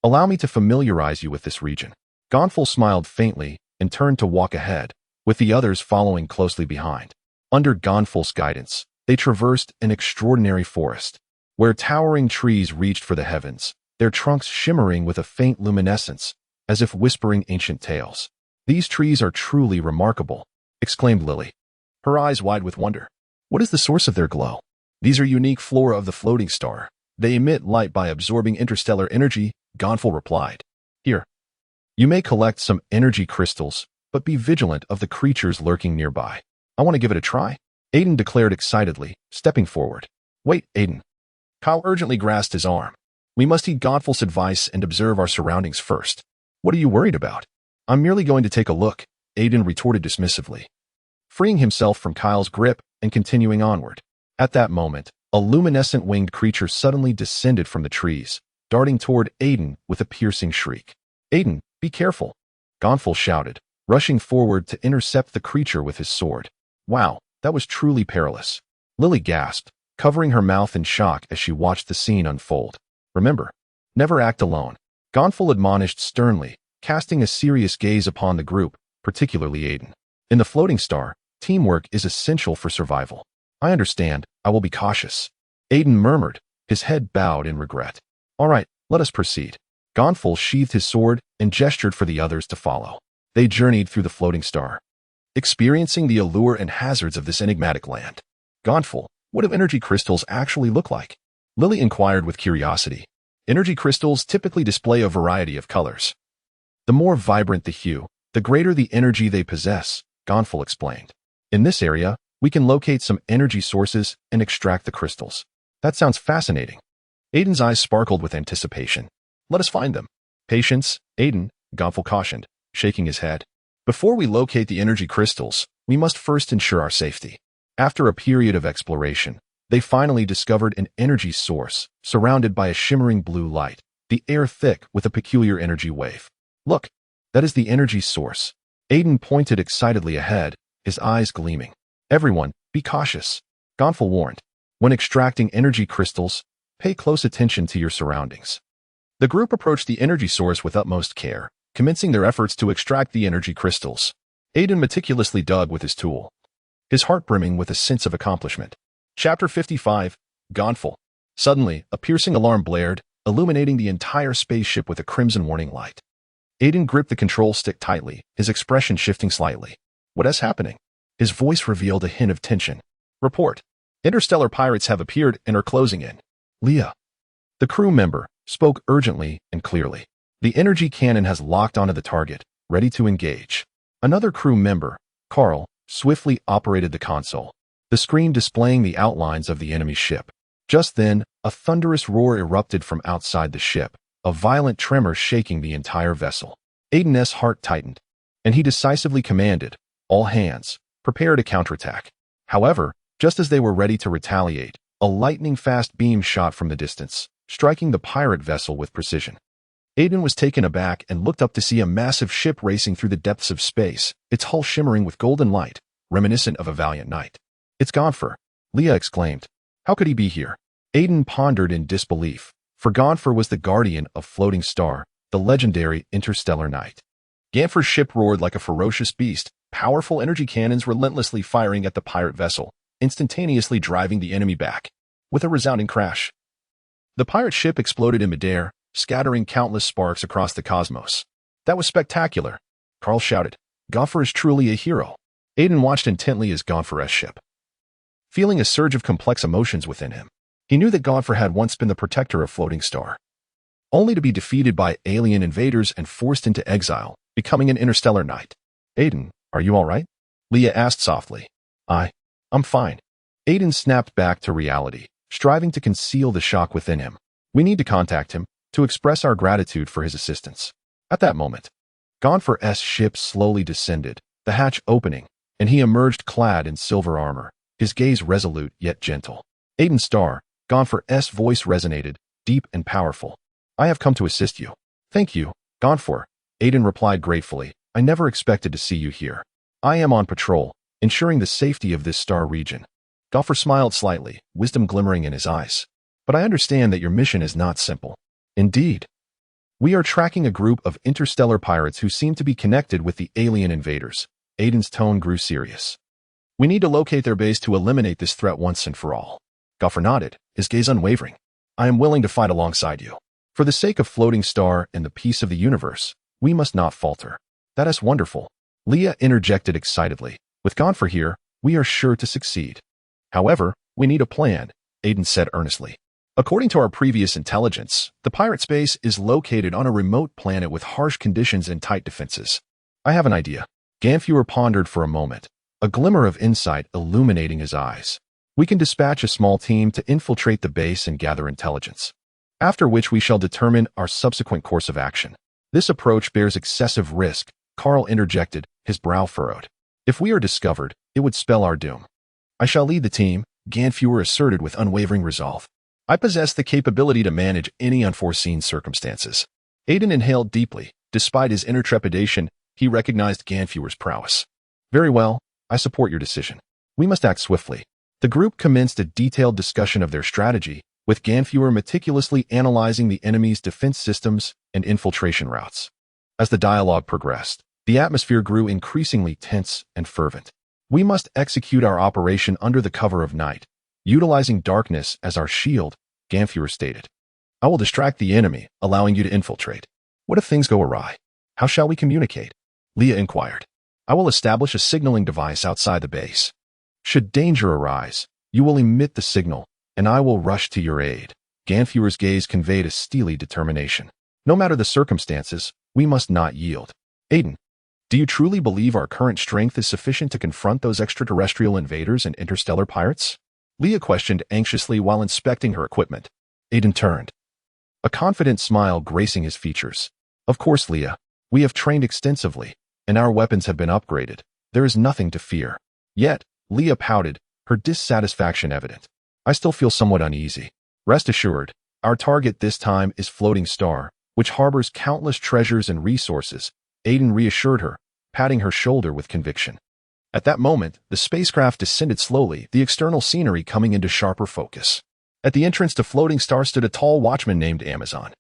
Speaker 1: Allow me to familiarize you with this region. Gonfal smiled faintly and turned to walk ahead, with the others following closely behind. Under Gonfal's guidance, they traversed an extraordinary forest, where towering trees reached for the heavens, their trunks shimmering with a faint luminescence, as if whispering ancient tales. These trees are truly remarkable, exclaimed Lily, her eyes wide with wonder. What is the source of their glow? These are unique flora of the floating star. They emit light by absorbing interstellar energy, Gonfal replied. Here, you may collect some energy crystals, but be vigilant of the creatures lurking nearby. I want to give it a try, Aiden declared excitedly, stepping forward. Wait, Aiden. Kyle urgently grasped his arm. We must heed Gonfal's advice and observe our surroundings first. What are you worried about? I'm merely going to take a look, Aiden retorted dismissively, freeing himself from Kyle's grip and continuing onward. At that moment, a luminescent winged creature suddenly descended from the trees, darting toward Aiden with a piercing shriek. Aiden, be careful, Gonfal shouted, rushing forward to intercept the creature with his sword. Wow, that was truly perilous. Lily gasped, covering her mouth in shock as she watched the scene unfold. Remember, never act alone, Gonfal admonished sternly, casting a serious gaze upon the group, particularly Aiden. In the floating star, teamwork is essential for survival. I understand, I will be cautious, Aiden murmured, his head bowed in regret. All right, let us proceed. Gonfal sheathed his sword and gestured for the others to follow. They journeyed through the floating star, experiencing the allure and hazards of this enigmatic land. Gonfal, what do energy crystals actually look like? Lily inquired with curiosity. Energy crystals typically display a variety of colors. The more vibrant the hue, the greater the energy they possess, Gonfal explained. In this area, we can locate some energy sources and extract the crystals. That sounds fascinating. Aiden's eyes sparkled with anticipation. Let us find them. Patience, Aiden, Gonfal cautioned, shaking his head. Before we locate the energy crystals, we must first ensure our safety. After a period of exploration, they finally discovered an energy source surrounded by a shimmering blue light, the air thick with a peculiar energy wave. Look, that is the energy source. Aiden pointed excitedly ahead, his eyes gleaming. Everyone, be cautious, Gonfal warned. When extracting energy crystals, pay close attention to your surroundings. The group approached the energy source with utmost care, commencing their efforts to extract the energy crystals. Aiden meticulously dug with his tool, his heart brimming with a sense of accomplishment. Chapter 55, Gonfal. Suddenly, a piercing alarm blared, illuminating the entire spaceship with a crimson warning light. Aiden gripped the control stick tightly, his expression shifting slightly. What is happening? His voice revealed a hint of tension. Report. Interstellar pirates have appeared and are closing in. Leah, the crew member, spoke urgently and clearly. The energy cannon has locked onto the target, ready to engage. Another crew member, Carl, swiftly operated the console, the screen displaying the outlines of the enemy ship. Just then, a thunderous roar erupted from outside the ship, a violent tremor shaking the entire vessel. Aiden's heart tightened, and he decisively commanded, all hands, prepare to counterattack. However, just as they were ready to retaliate, a lightning-fast beam shot from the distance, striking the pirate vessel with precision. Aiden was taken aback and looked up to see a massive ship racing through the depths of space, its hull shimmering with golden light, reminiscent of a valiant knight. It's Gonfar, Leah exclaimed. How could he be here? Aiden pondered in disbelief, for Gonfar was the guardian of Floating Star, the legendary interstellar knight. Gonfar's ship roared like a ferocious beast, powerful energy cannons relentlessly firing at the pirate vessel, instantaneously driving the enemy back. With a resounding crash, the pirate ship exploded in midair, scattering countless sparks across the cosmos. That was spectacular, Carl shouted. Gonfar is truly a hero. Aiden watched intently as Gonfar's ship, feeling a surge of complex emotions within him. He knew that Gonfar had once been the protector of Floating Star, only to be defeated by alien invaders and forced into exile, becoming an interstellar knight. Aiden, are you all right? Leah asked softly. I'm fine. Aiden snapped back to reality, striving to conceal the shock within him. We need to contact him, to express our gratitude for his assistance. At that moment, Gonfar's ship slowly descended, the hatch opening, and he emerged clad in silver armor, his gaze resolute yet gentle. Aiden Starr, Gonfar's voice resonated, deep and powerful. I have come to assist you. Thank you, Gone for. Aiden replied gratefully. I never expected to see you here. I am on patrol, ensuring the safety of this star region. Gopher smiled slightly, wisdom glimmering in his eyes. But I understand that your mission is not simple. Indeed. We are tracking a group of interstellar pirates who seem to be connected with the alien invaders. Aiden's tone grew serious. We need to locate their base to eliminate this threat once and for all. Gopher nodded, his gaze unwavering. I am willing to fight alongside you. For the sake of Floating Star and the peace of the universe, we must not falter. That is wonderful. Leah interjected excitedly. With Gopher here, we are sure to succeed. However, we need a plan, Aiden said earnestly. According to our previous intelligence, the pirate's base is located on a remote planet with harsh conditions and tight defenses. I have an idea. Ganfuer pondered for a moment, a glimmer of insight illuminating his eyes. We can dispatch a small team to infiltrate the base and gather intelligence, after which we shall determine our subsequent course of action. This approach bears excessive risk, Carl interjected, his brow furrowed. If we are discovered, it would spell our doom. I shall lead the team, Ganfuer asserted with unwavering resolve. I possess the capability to manage any unforeseen circumstances. Aiden inhaled deeply. Despite his inner trepidation, he recognized Ganfuer's prowess. Very well, I support your decision. We must act swiftly. The group commenced a detailed discussion of their strategy, with Ganfuer meticulously analyzing the enemy's defense systems and infiltration routes. As the dialogue progressed, the atmosphere grew increasingly tense and fervent. We must execute our operation under the cover of night, utilizing darkness as our shield, Ganfuer stated. I will distract the enemy, allowing you to infiltrate. What if things go awry? How shall we communicate? Leah inquired. I will establish a signaling device outside the base. Should danger arise, you will emit the signal, and I will rush to your aid. Ganfuer's gaze conveyed a steely determination. No matter the circumstances, we must not yield. Aiden, do you truly believe our current strength is sufficient to confront those extraterrestrial invaders and interstellar pirates? Leah questioned anxiously while inspecting her equipment. Aiden turned, a confident smile gracing his features. Of course, Leah. We have trained extensively, and our weapons have been upgraded. There is nothing to fear. Yet, Leah pouted, her dissatisfaction evident. I still feel somewhat uneasy. Rest assured, our target this time is Floating Star, which harbors countless treasures and resources, Aiden reassured her, patting her shoulder with conviction. At that moment, the spacecraft descended slowly, the external scenery coming into sharper focus. At the entrance to Floating Star stood a tall watchman named Amazon,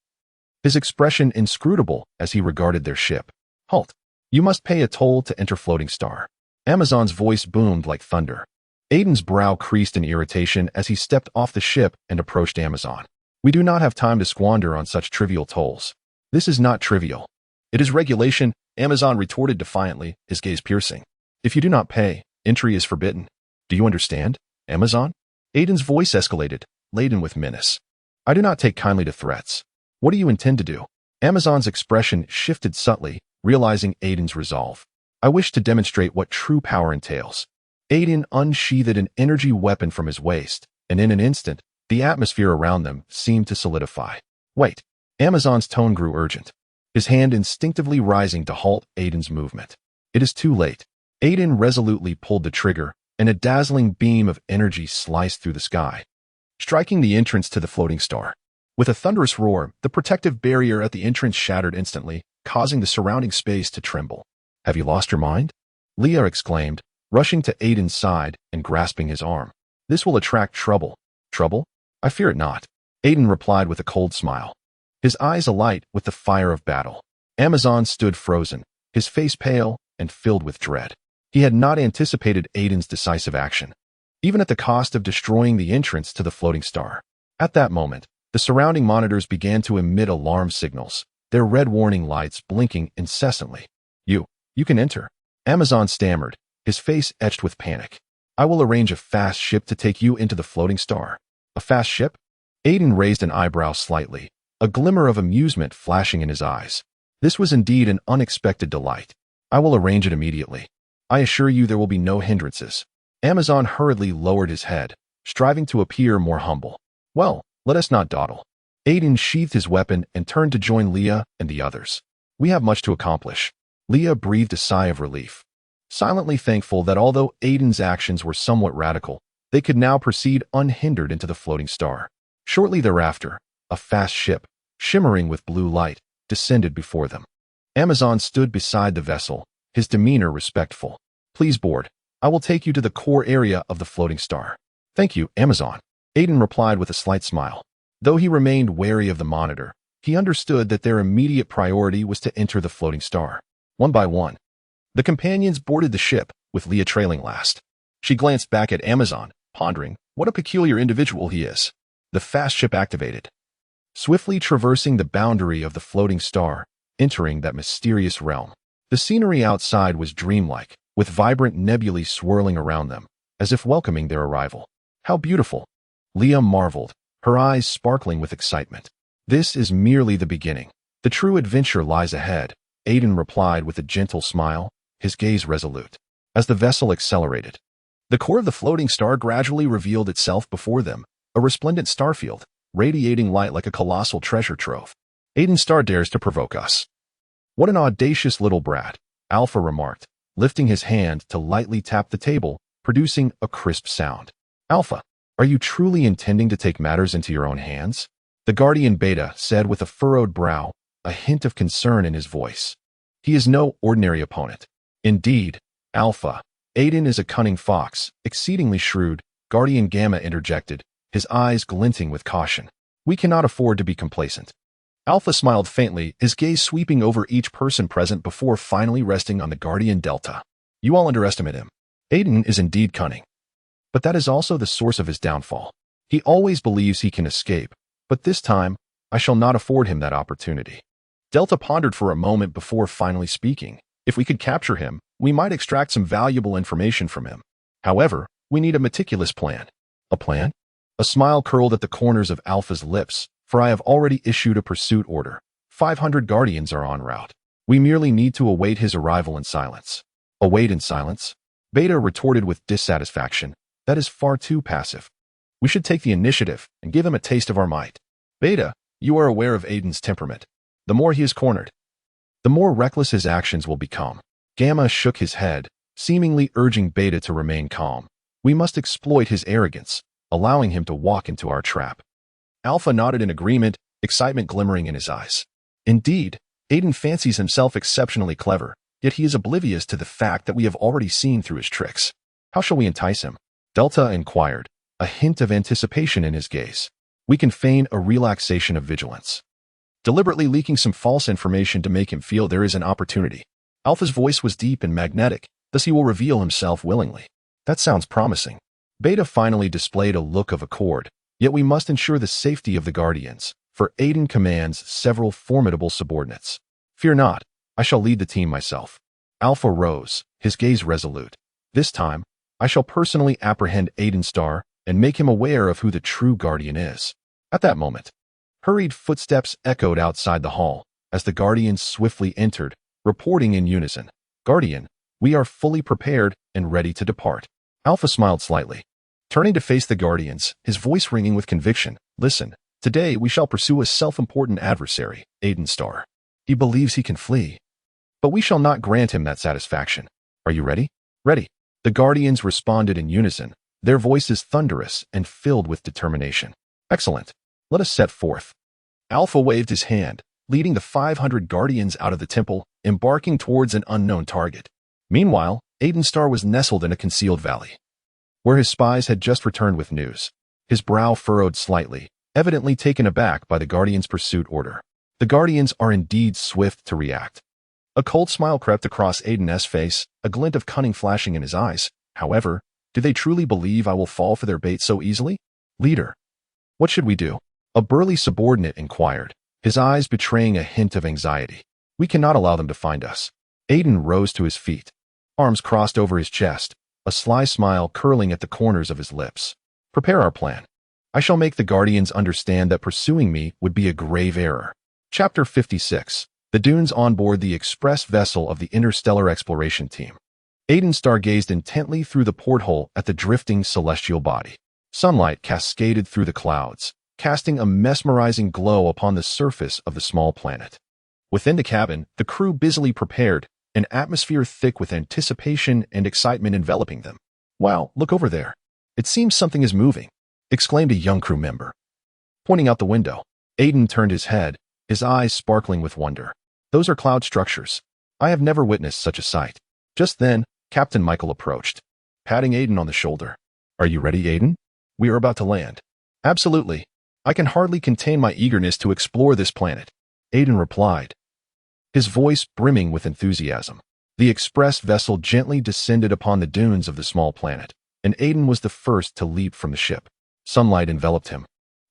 Speaker 1: his expression inscrutable as he regarded their ship. Halt! You must pay a toll to enter Floating Star. Amazon's voice boomed like thunder. Aiden's brow creased in irritation as he stepped off the ship and approached Amazon. We do not have time to squander on such trivial tolls. This is not trivial. It is regulation, Amazon retorted defiantly, his gaze piercing. If you do not pay, entry is forbidden. Do you understand, Amazon? Aiden's voice escalated, laden with menace. I do not take kindly to threats. What do you intend to do? Amazon's expression shifted subtly, realizing Aiden's resolve. I wish to demonstrate what true power entails. Aiden unsheathed an energy weapon from his waist, and in an instant, the atmosphere around them seemed to solidify. Wait. Amazon's tone grew urgent, his hand instinctively rising to halt Aiden's movement. It is too late. Aiden resolutely pulled the trigger, and a dazzling beam of energy sliced through the sky, striking the entrance to the Floating Star. With a thunderous roar, the protective barrier at the entrance shattered instantly, causing the surrounding space to tremble. Have you lost your mind? Leah exclaimed, rushing to Aiden's side and grasping his arm. This will attract trouble. Trouble? I fear it not. Aiden replied with a cold smile, his eyes alight with the fire of battle. Amazon stood frozen, his face pale and filled with dread. He had not anticipated Aiden's decisive action, even at the cost of destroying the entrance to the Floating Star. At that moment, the surrounding monitors began to emit alarm signals, their red warning lights blinking incessantly. You can enter. Amazon stammered, his face etched with panic. I will arrange a fast ship to take you into the Floating Star. A fast ship? Aiden raised an eyebrow slightly, a glimmer of amusement flashing in his eyes. This was indeed an unexpected delight. I will arrange it immediately. I assure you there will be no hindrances. Amazon hurriedly lowered his head, striving to appear more humble. Well, let us not dawdle. Aiden sheathed his weapon and turned to join Leah and the others. We have much to accomplish. Leah breathed a sigh of relief, silently thankful that although Aiden's actions were somewhat radical, they could now proceed unhindered into the Floating Star. Shortly thereafter, a fast ship, shimmering with blue light, descended before them. Amazon stood beside the vessel, his demeanor respectful. Please board. I will take you to the core area of the floating star. Thank you, Amazon. Aiden replied with a slight smile. Though he remained wary of the monitor, he understood that their immediate priority was to enter the floating star. One by one, the companions boarded the ship, with Leah trailing last. She glanced back at Amazon, pondering what a peculiar individual he is. The fast ship activated, swiftly traversing the boundary of the floating star, entering that mysterious realm. The scenery outside was dreamlike, with vibrant nebulae swirling around them, as if welcoming their arrival. How beautiful! Leah marveled, her eyes sparkling with excitement. This is merely the beginning. The true adventure lies ahead, Aiden replied with a gentle smile, his gaze resolute. As the vessel accelerated, the core of the floating star gradually revealed itself before them, a resplendent starfield, radiating light like a colossal treasure trove. Aiden Star dares to provoke us. What an audacious little brat, Alpha remarked, lifting his hand to lightly tap the table, producing a crisp sound. Alpha, are you truly intending to take matters into your own hands? The Guardian Beta said with a furrowed brow, a hint of concern in his voice. He is no ordinary opponent. Indeed, Alpha, Aiden is a cunning fox, exceedingly shrewd, Guardian Gamma interjected, his eyes glinting with caution. We cannot afford to be complacent. Alpha smiled faintly, his gaze sweeping over each person present before finally resting on the Guardian Delta. You all underestimate him. Aiden is indeed cunning. But that is also the source of his downfall. He always believes he can escape, but this time, I shall not afford him that opportunity. Delta pondered for a moment before finally speaking. If we could capture him, we might extract some valuable information from him. However, we need a meticulous plan. A plan? A smile curled at the corners of Alpha's lips, for I have already issued a pursuit order. 500 Guardians are en route. We merely need to await his arrival in silence. Await in silence? Beta retorted with dissatisfaction. That is far too passive. We should take the initiative and give him a taste of our might. Beta, you are aware of Aiden's temperament. The more he is cornered, the more reckless his actions will become. Gamma shook his head, seemingly urging Beta to remain calm. We must exploit his arrogance, allowing him to walk into our trap. Alpha nodded in agreement, excitement glimmering in his eyes. Indeed, Aiden fancies himself exceptionally clever, yet he is oblivious to the fact that we have already seen through his tricks. How shall we entice him? Delta inquired, a hint of anticipation in his gaze. We can feign a relaxation of vigilance, deliberately leaking some false information to make him feel there is an opportunity. Alpha's voice was deep and magnetic, thus he will reveal himself willingly. That sounds promising. Beta finally displayed a look of accord, yet we must ensure the safety of the Guardians, for Aiden commands several formidable subordinates. Fear not, I shall lead the team myself. Alpha rose, his gaze resolute. This time, I shall personally apprehend Aiden Star and make him aware of who the true Guardian is. At that moment, hurried footsteps echoed outside the hall as the Guardians swiftly entered, reporting in unison. Guardian, we are fully prepared and ready to depart. Alpha smiled slightly, turning to face the Guardians, his voice ringing with conviction. Listen, today we shall pursue a self-important adversary, Aiden Star. He believes he can flee, but we shall not grant him that satisfaction. Are you ready? Ready. The Guardians responded in unison, their voices thunderous and filled with determination. Excellent. Let us set forth. Alpha waved his hand, leading the 500 Guardians out of the temple, embarking towards an unknown target. Meanwhile, Aiden Star was nestled in a concealed valley, where his spies had just returned with news. His brow furrowed slightly, evidently taken aback by the Guardians' pursuit order. The Guardians are indeed swift to react. A cold smile crept across Aiden's face, a glint of cunning flashing in his eyes. However, do they truly believe I will fall for their bait so easily? Leader, what should we do? A burly subordinate inquired, his eyes betraying a hint of anxiety. We cannot allow them to find us. Aiden rose to his feet, arms crossed over his chest, a sly smile curling at the corners of his lips. Prepare our plan. I shall make the Guardians understand that pursuing me would be a grave error. Chapter 56. The Dunes on board the express vessel of the interstellar exploration team. Aiden Star gazed intently through the porthole at the drifting celestial body. Sunlight cascaded through the clouds, casting a mesmerizing glow upon the surface of the small planet. Within the cabin, the crew busily prepared, an atmosphere thick with anticipation and excitement enveloping them. Wow, look over there. It seems something is moving, exclaimed a young crew member. Pointing out the window, Aiden turned his head, his eyes sparkling with wonder. Those are cloud structures. I have never witnessed such a sight. Just then, Captain Michael approached, patting Aiden on the shoulder. Are you ready, Aiden? We are about to land. Absolutely. I can hardly contain my eagerness to explore this planet, Aiden replied, his voice brimming with enthusiasm. The express vessel gently descended upon the dunes of the small planet, and Aiden was the first to leap from the ship. Sunlight enveloped him,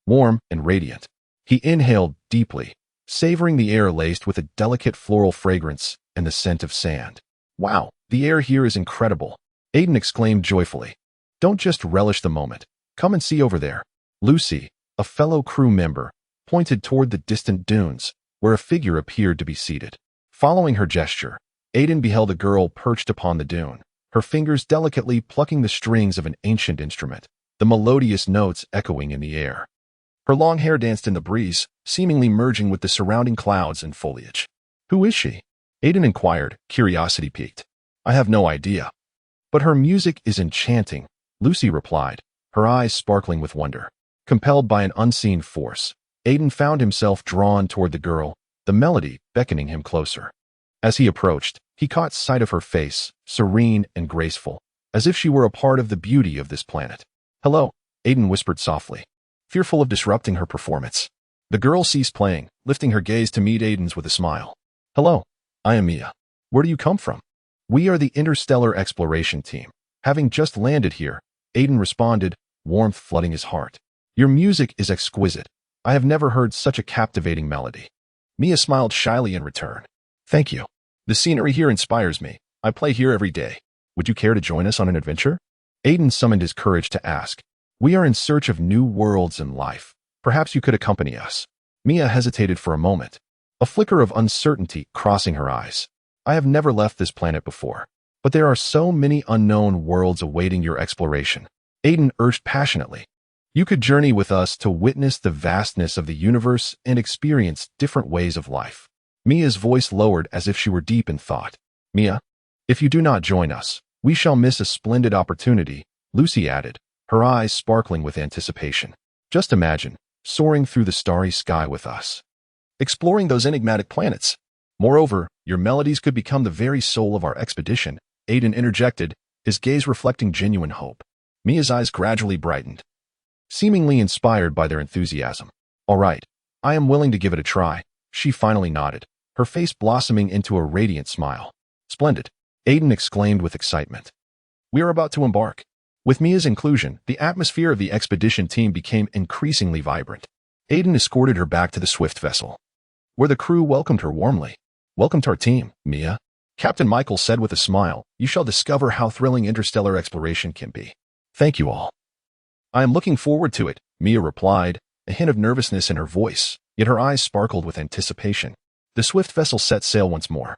Speaker 1: warm and radiant. He inhaled deeply, savoring the air laced with a delicate floral fragrance and the scent of sand. Wow, the air here is incredible, Aiden exclaimed joyfully. Don't just relish the moment. Come and see over there. Lucy, a fellow crew member, pointed toward the distant dunes, where a figure appeared to be seated. Following her gesture, Aiden beheld a girl perched upon the dune, her fingers delicately plucking the strings of an ancient instrument, the melodious notes echoing in the air. Her long hair danced in the breeze, seemingly merging with the surrounding clouds and foliage. Who is she? Aiden inquired, curiosity piqued. I have no idea. But her music is enchanting, Lucy replied, her eyes sparkling with wonder. Compelled by an unseen force, Aiden found himself drawn toward the girl, the melody beckoning him closer. As he approached, he caught sight of her face, serene and graceful, as if she were a part of the beauty of this planet. Hello, Aiden whispered softly, fearful of disrupting her performance. The girl ceased playing, lifting her gaze to meet Aiden's with a smile. Hello, I am Mia. Where do you come from? We are the interstellar exploration team. Having just landed here, Aiden responded, warmth flooding his heart. Your music is exquisite. I have never heard such a captivating melody. Mia smiled shyly in return. Thank you. The scenery here inspires me. I play here every day. Would you care to join us on an adventure? Aiden summoned his courage to ask. We are in search of new worlds and life. Perhaps you could accompany us. Mia hesitated for a moment, a flicker of uncertainty crossing her eyes. I have never left this planet before, but there are so many unknown worlds awaiting your exploration, Aiden urged passionately. You could journey with us to witness the vastness of the universe and experience different ways of life. Mia's voice lowered as if she were deep in thought. Mia, if you do not join us, we shall miss a splendid opportunity, Lucy added, her eyes sparkling with anticipation. Just imagine, soaring through the starry sky with us, exploring those enigmatic planets. Moreover, your melodies could become the very soul of our expedition, Aiden interjected, his gaze reflecting genuine hope. Mia's eyes gradually brightened, seemingly inspired by their enthusiasm. All right, I am willing to give it a try, she finally nodded, her face blossoming into a radiant smile. Splendid, Aiden exclaimed with excitement. We are about to embark. With Mia's inclusion, the atmosphere of the expedition team became increasingly vibrant. Aiden escorted her back to the swift vessel, where the crew welcomed her warmly. Welcome to our team, Mia, Captain Michael said with a smile. You shall discover how thrilling interstellar exploration can be. Thank you all. I am looking forward to it, Mia replied, a hint of nervousness in her voice, yet her eyes sparkled with anticipation. The swift vessel set sail once more,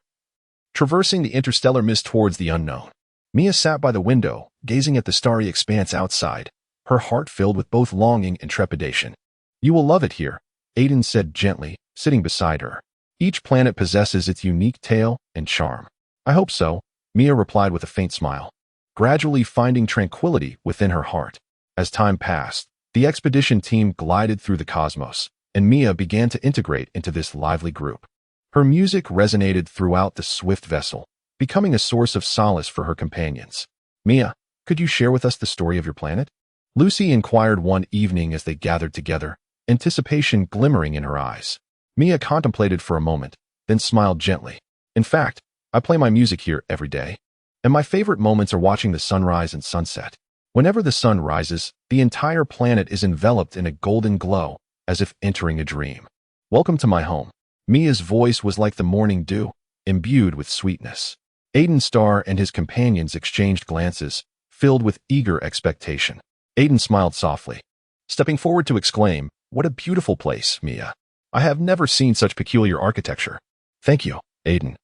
Speaker 1: traversing the interstellar mist towards the unknown. Mia sat by the window, gazing at the starry expanse outside, her heart filled with both longing and trepidation. You will love it here, Aiden said gently, sitting beside her. Each planet possesses its unique tale and charm. I hope so, Mia replied with a faint smile, gradually finding tranquility within her heart. As time passed, the expedition team glided through the cosmos, and Mia began to integrate into this lively group. Her music resonated throughout the swift vessel, becoming a source of solace for her companions. Mia, could you share with us the story of your planet? Lucy inquired one evening as they gathered together, anticipation glimmering in her eyes. Mia contemplated for a moment, then smiled gently. In fact, I play my music here every day, and my favorite moments are watching the sunrise and sunset. Whenever the sun rises, the entire planet is enveloped in a golden glow, as if entering a dream. Welcome to my home. Mia's voice was like the morning dew, imbued with sweetness. Aiden Starr and his companions exchanged glances, filled with eager expectation. Aiden smiled softly, stepping forward to exclaim, "What a beautiful place, Mia. I have never seen such peculiar architecture." Thank you, Aiden.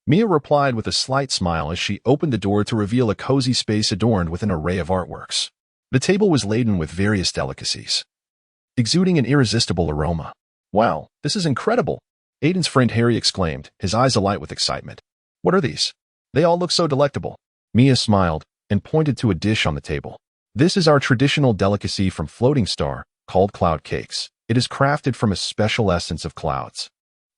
Speaker 1: Mia replied with a slight smile as she opened the door to reveal a cozy space adorned with an array of artworks. The table was laden with various delicacies, exuding an irresistible aroma. Wow, this is incredible, Aiden's friend Harry exclaimed, his eyes alight with excitement. What are these? They all look so delectable. Mia smiled and pointed to a dish on the table. This is our traditional delicacy from Floating Star, called cloud cakes. It is crafted from a special essence of clouds.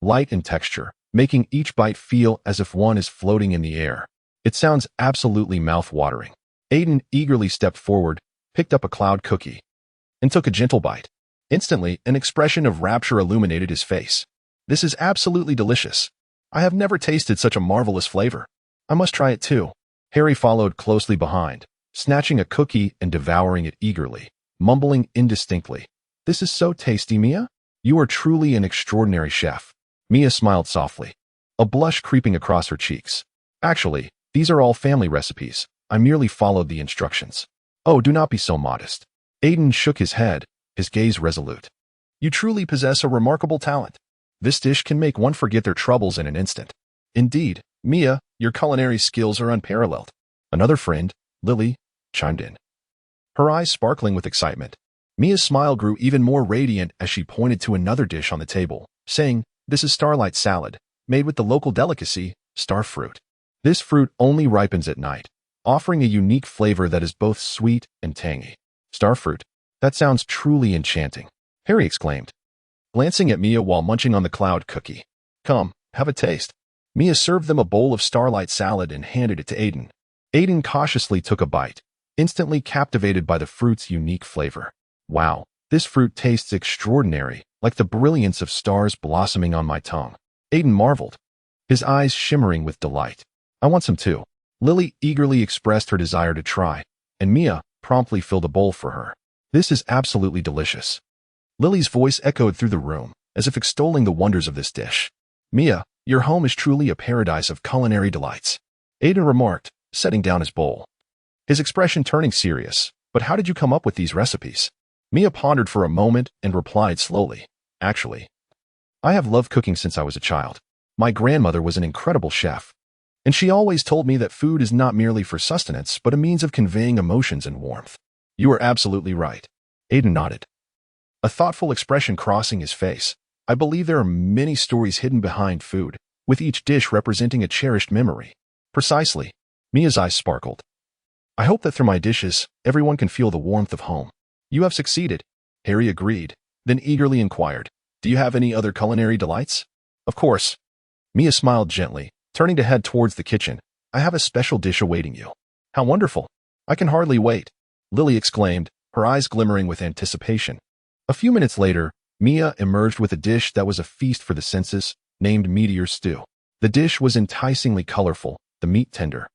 Speaker 1: Light in texture, making each bite feel as if one is floating in the air. It sounds absolutely mouth-watering. Aiden eagerly stepped forward, picked up a cloud cookie, and took a gentle bite. Instantly, an expression of rapture illuminated his face. This is absolutely delicious. I have never tasted such a marvelous flavor. I must try it too. Harry followed closely behind, snatching a cookie and devouring it eagerly, mumbling indistinctly. This is so tasty, Mia. You are truly an extraordinary chef. Mia smiled softly, a blush creeping across her cheeks. Actually, these are all family recipes. I merely followed the instructions. Oh, do not be so modest. Aiden shook his head, his gaze resolute. You truly possess a remarkable talent. This dish can make one forget their troubles in an instant. Indeed, Mia, your culinary skills are unparalleled. Another friend, Lily, chimed in, her eyes sparkling with excitement. Mia's smile grew even more radiant as she pointed to another dish on the table, saying, This is starlight salad, made with the local delicacy, star fruit. This fruit only ripens at night, offering a unique flavor that is both sweet and tangy. Star fruit? That sounds truly enchanting, Harry exclaimed, glancing at Mia while munching on the cloud cookie. Come, have a taste. Mia served them a bowl of starlight salad and handed it to Aiden. Aiden cautiously took a bite, instantly captivated by the fruit's unique flavor. Wow, this fruit tastes extraordinary, like the brilliance of stars blossoming on my tongue. Aiden marveled, his eyes shimmering with delight. I want some too. Lily eagerly expressed her desire to try, and Mia promptly filled a bowl for her. This is absolutely delicious. Lily's voice echoed through the room, as if extolling the wonders of this dish. Mia, your home is truly a paradise of culinary delights, Aiden remarked, setting down his bowl, his expression turning serious. But how did you come up with these recipes? Mia pondered for a moment and replied slowly, Actually, I have loved cooking since I was a child. My grandmother was an incredible chef, and she always told me that food is not merely for sustenance but a means of conveying emotions and warmth. You are absolutely right. Aiden nodded, a thoughtful expression crossing his face. I believe there are many stories hidden behind food, with each dish representing a cherished memory. Precisely. Mia's eyes sparkled. I hope that through my dishes, everyone can feel the warmth of home. You have succeeded, Harry agreed, then eagerly inquired, Do you have any other culinary delights? Of course. Mia smiled gently, turning to head towards the kitchen. I have a special dish awaiting you. How wonderful. I can hardly wait, Lily exclaimed, her eyes glimmering with anticipation. A few minutes later, Mia emerged with a dish that was a feast for the senses, named meteor stew. The dish was enticingly colorful, the meat tender,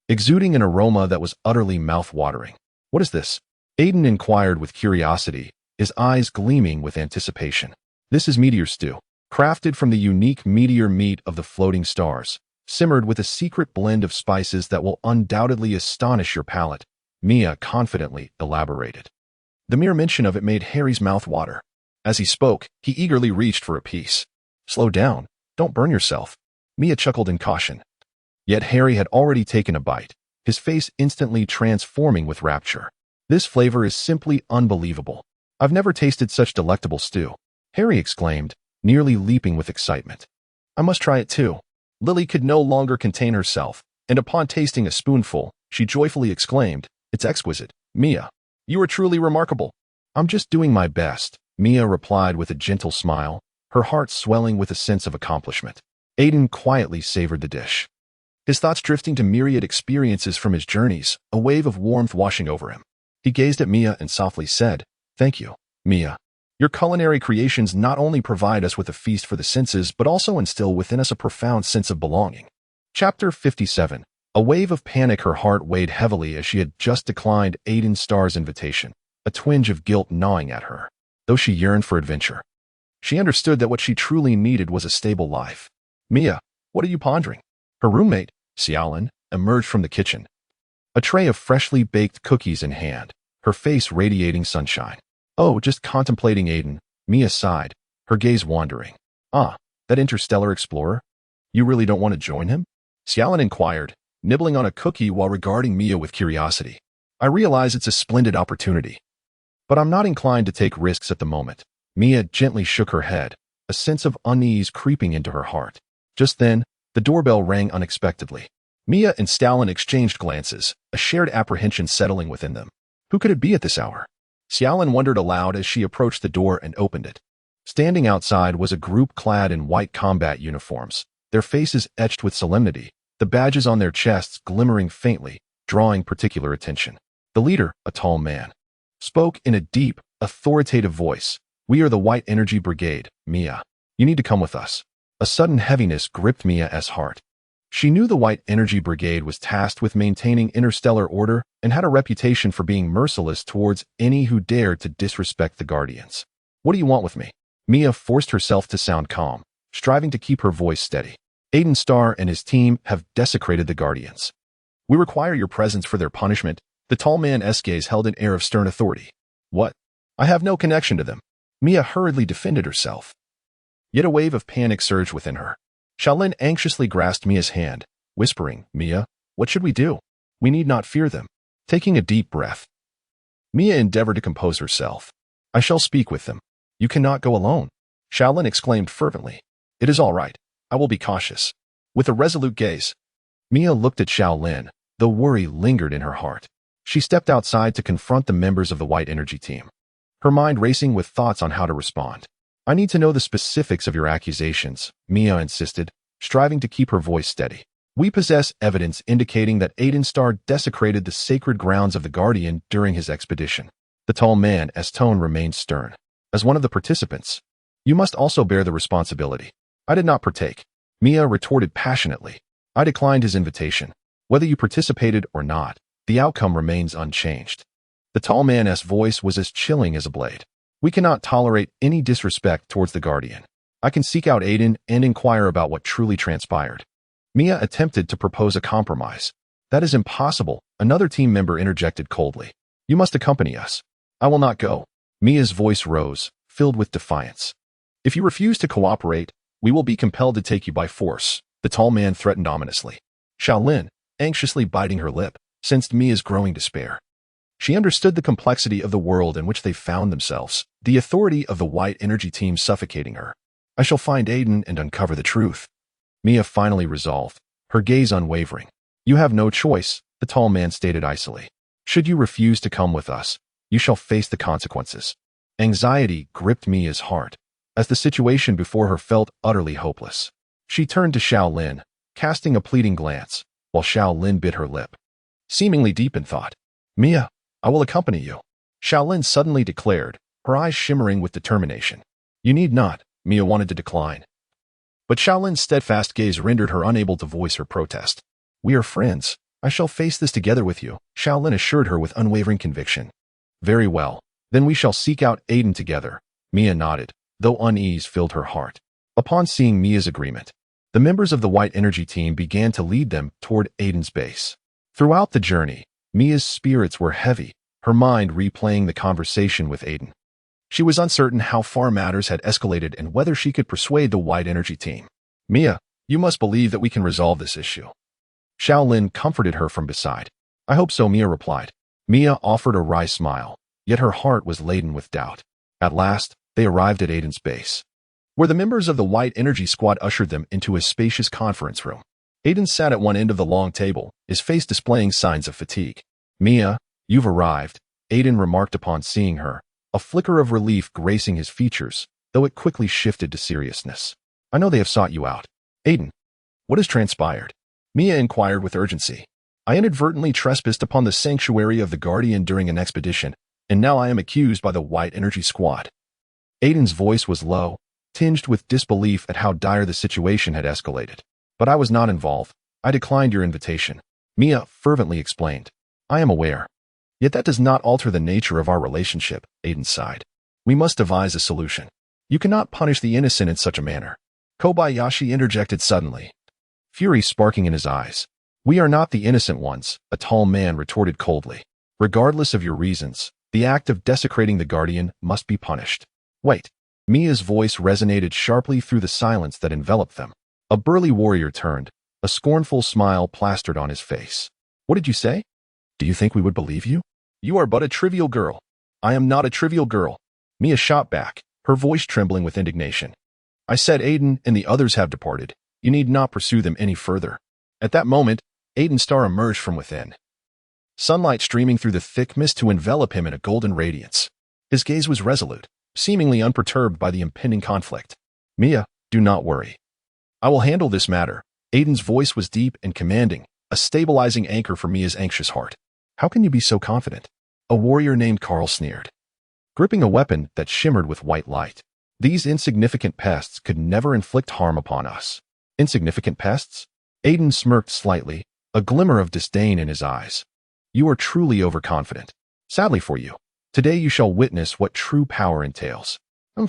Speaker 1: exuding an aroma that was utterly mouth-watering. What is this? Aiden inquired with curiosity, his eyes gleaming with anticipation. This is meteor stew, crafted from the unique meteor meat of the floating stars, simmered with a secret blend of spices that will undoubtedly astonish your palate, Mia confidently elaborated. The mere mention of it made Harry's mouth water. As he spoke, he eagerly reached for a piece. Slow down, don't burn yourself, Mia chuckled in caution. Yet Harry had already taken a bite, his face instantly transforming with rapture. This flavor is simply unbelievable. I've never tasted such delectable stew, Harry exclaimed, nearly leaping with excitement. I must try it too. Lily could no longer contain herself, and upon tasting a spoonful, she joyfully exclaimed, It's exquisite, Mia. You are truly remarkable. I'm just doing my best, Mia replied with a gentle smile, her heart swelling with a sense of accomplishment. Aiden quietly savored the dish, his thoughts drifting to myriad experiences from his journeys, a wave of warmth washing over him. He gazed at Mia and softly said, Thank you, Mia. Your culinary creations not only provide us with a feast for the senses but also instill within us a profound sense of belonging. Chapter 57. A wave of panic, her heart weighed heavily as she had just declined Aiden Starr's invitation, a twinge of guilt gnawing at her. Though she yearned for adventure, she understood that what she truly needed was a stable life. Mia, what are you pondering? Her roommate, Xiaolin, emerged from the kitchen, a tray of freshly baked cookies in hand, her face radiating sunshine. Oh, just contemplating Aiden, Mia sighed, her gaze wandering. Ah, that interstellar explorer? You really don't want to join him? Xiaolin inquired, nibbling on a cookie while regarding Mia with curiosity. I realize it's a splendid opportunity, but I'm not inclined to take risks at the moment. Mia gently shook her head, a sense of unease creeping into her heart. Just then, the doorbell rang unexpectedly. Mia and Xiaolin exchanged glances, a shared apprehension settling within them. Who could it be at this hour? Xiaolin wondered aloud as she approached the door and opened it. Standing outside was a group clad in white combat uniforms, their faces etched with solemnity, the badges on their chests glimmering faintly, drawing particular attention. The leader, a tall man, spoke in a deep, authoritative voice. "We are the White Energy Brigade, Mia. You need to come with us." A sudden heaviness gripped Mia's heart. She knew the White Energy Brigade was tasked with maintaining interstellar order and had a reputation for being merciless towards any who dared to disrespect the Guardians. "What do you want with me?" Mia forced herself to sound calm, striving to keep her voice steady. "Aiden Starr and his team have desecrated the Guardians. We require your presence for their punishment." The tall man's gaze held an air of stern authority. "What? I have no connection to them." Mia hurriedly defended herself. Yet a wave of panic surged within her. Shaolin anxiously grasped Mia's hand, whispering, "Mia, what should we do? We need not fear them." Taking a deep breath, Mia endeavored to compose herself. "I shall speak with them. You cannot go alone." Shaolin exclaimed fervently. "It is all right. I will be cautious." With a resolute gaze, Mia looked at Shaolin, though worry lingered in her heart. She stepped outside to confront the members of the White Energy team, her mind racing with thoughts on how to respond. "I need to know the specifics of your accusations," Mia insisted, striving to keep her voice steady. "We possess evidence indicating that Aiden Starr desecrated the sacred grounds of the Guardian during his expedition." The tall man's tone remained stern. "As one of the participants, you must also bear the responsibility." "I did not partake," Mia retorted passionately. "I declined his invitation. Whether you participated or not, the outcome remains unchanged." The tall man's voice was as chilling as a blade. "We cannot tolerate any disrespect towards the Guardian. I can seek out Aiden and inquire about what truly transpired." Mia attempted to propose a compromise. "That is impossible," another team member interjected coldly. "You must accompany us." "I will not go." Mia's voice rose, filled with defiance. "If you refuse to cooperate, we will be compelled to take you by force," the tall man threatened ominously. Shaolin, anxiously biting her lip, sensed Mia's growing despair. She understood the complexity of the world in which they found themselves, the authority of the White Energy team suffocating her. "I shall find Aiden and uncover the truth," Mia finally resolved, her gaze unwavering. "You have no choice," the tall man stated icily. "Should you refuse to come with us, you shall face the consequences." Anxiety gripped Mia's heart, as the situation before her felt utterly hopeless. She turned to Shaolin, casting a pleading glance, while Shaolin bit her lip, seemingly deep in thought. "Mia, I will accompany you," Shaolin suddenly declared, her eyes shimmering with determination. "You need not," Mia wanted to decline. But Shaolin's steadfast gaze rendered her unable to voice her protest. "We are friends. I shall face this together with you," Shaolin assured her with unwavering conviction. "Very well. Then we shall seek out Aiden together," Mia nodded, though unease filled her heart. Upon seeing Mia's agreement, the members of the White Energy team began to lead them toward Aiden's base. Throughout the journey, Mia's spirits were heavy, her mind replaying the conversation with Aiden. She was uncertain how far matters had escalated and whether she could persuade the White Energy team. "Mia, you must believe that we can resolve this issue." Shaolin comforted her from beside. "I hope so," Mia replied. Mia offered a wry smile, yet her heart was laden with doubt. At last, they arrived at Aiden's base, where the members of the White Energy squad ushered them into a spacious conference room. Aiden sat at one end of the long table, his face displaying signs of fatigue. "Mia, you've arrived," Aiden remarked upon seeing her, a flicker of relief gracing his features, though it quickly shifted to seriousness. "I know they have sought you out." "Aiden, what has transpired?" Mia inquired with urgency. "I inadvertently trespassed upon the sanctuary of the Guardian during an expedition, and now I am accused by the White Energy squad." Aiden's voice was low, tinged with disbelief at how dire the situation had escalated. "But I was not involved. I declined your invitation," Mia fervently explained. "I am aware. Yet that does not alter the nature of our relationship," Aiden sighed. "We must devise a solution. You cannot punish the innocent in such a manner." Kobayashi interjected suddenly, fury sparking in his eyes. "We are not the innocent ones," a tall man retorted coldly. "Regardless of your reasons, the act of desecrating the Guardian must be punished." "Wait." Mia's voice resonated sharply through the silence that enveloped them. A burly warrior turned, a scornful smile plastered on his face. "What did you say? Do you think we would believe you? You are but a trivial girl." "I am not a trivial girl," Mia shot back, her voice trembling with indignation. "I said Aiden and the others have departed. You need not pursue them any further." At that moment, Aiden Starr emerged from within, sunlight streaming through the thick mist to envelop him in a golden radiance. His gaze was resolute, seemingly unperturbed by the impending conflict. "Mia, do not worry. I will handle this matter. Aiden's voice was deep and commanding, a stabilizing anchor for Mia's anxious heart. How can you be so confident? A warrior named Carl sneered, gripping a weapon that shimmered with white light. These insignificant pests could never inflict harm upon us. Insignificant pests? Aiden smirked slightly, a glimmer of disdain in his eyes. You are truly overconfident. Sadly for you, today you shall witness what true power entails.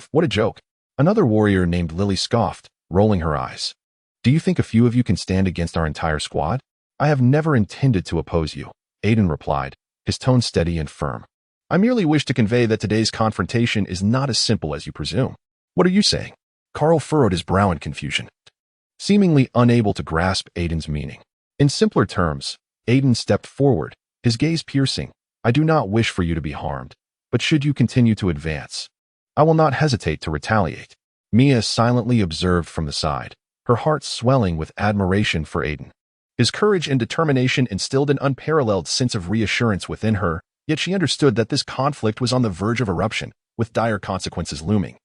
Speaker 1: What a joke. Another warrior named Lily scoffed, rolling her eyes. Do you think a few of you can stand against our entire squad? I have never intended to oppose you, Aiden replied, his tone steady and firm. I merely wish to convey that today's confrontation is not as simple as you presume. What are you saying? Carl furrowed his brow in confusion, seemingly unable to grasp Aiden's meaning. In simpler terms, Aiden stepped forward, his gaze piercing. I do not wish for you to be harmed, but should you continue to advance, I will not hesitate to retaliate. Mia silently observed from the side, her heart swelling with admiration for Aiden. His courage and determination instilled an unparalleled sense of reassurance within her, yet she understood that this conflict was on the verge of eruption, with dire consequences looming.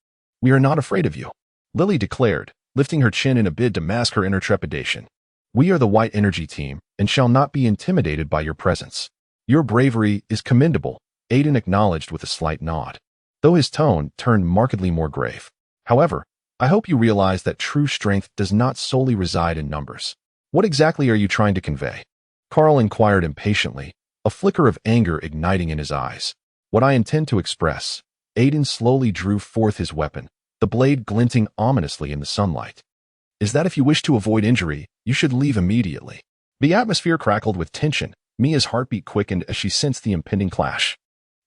Speaker 1: We are not afraid of you, Lily declared, lifting her chin in a bid to mask her inner trepidation. We are the White Energy Team and shall not be intimidated by your presence. Your bravery is commendable, Aiden acknowledged with a slight nod, though his tone turned markedly more grave. However, I hope you realize that true strength does not solely reside in numbers. What exactly are you trying to convey? Carl inquired impatiently, a flicker of anger igniting in his eyes. What I intend to express. Aiden slowly drew forth his weapon, the blade glinting ominously in the sunlight. Is that if you wish to avoid injury, you should leave immediately. The atmosphere crackled with tension. Mia's heartbeat quickened as she sensed the impending clash.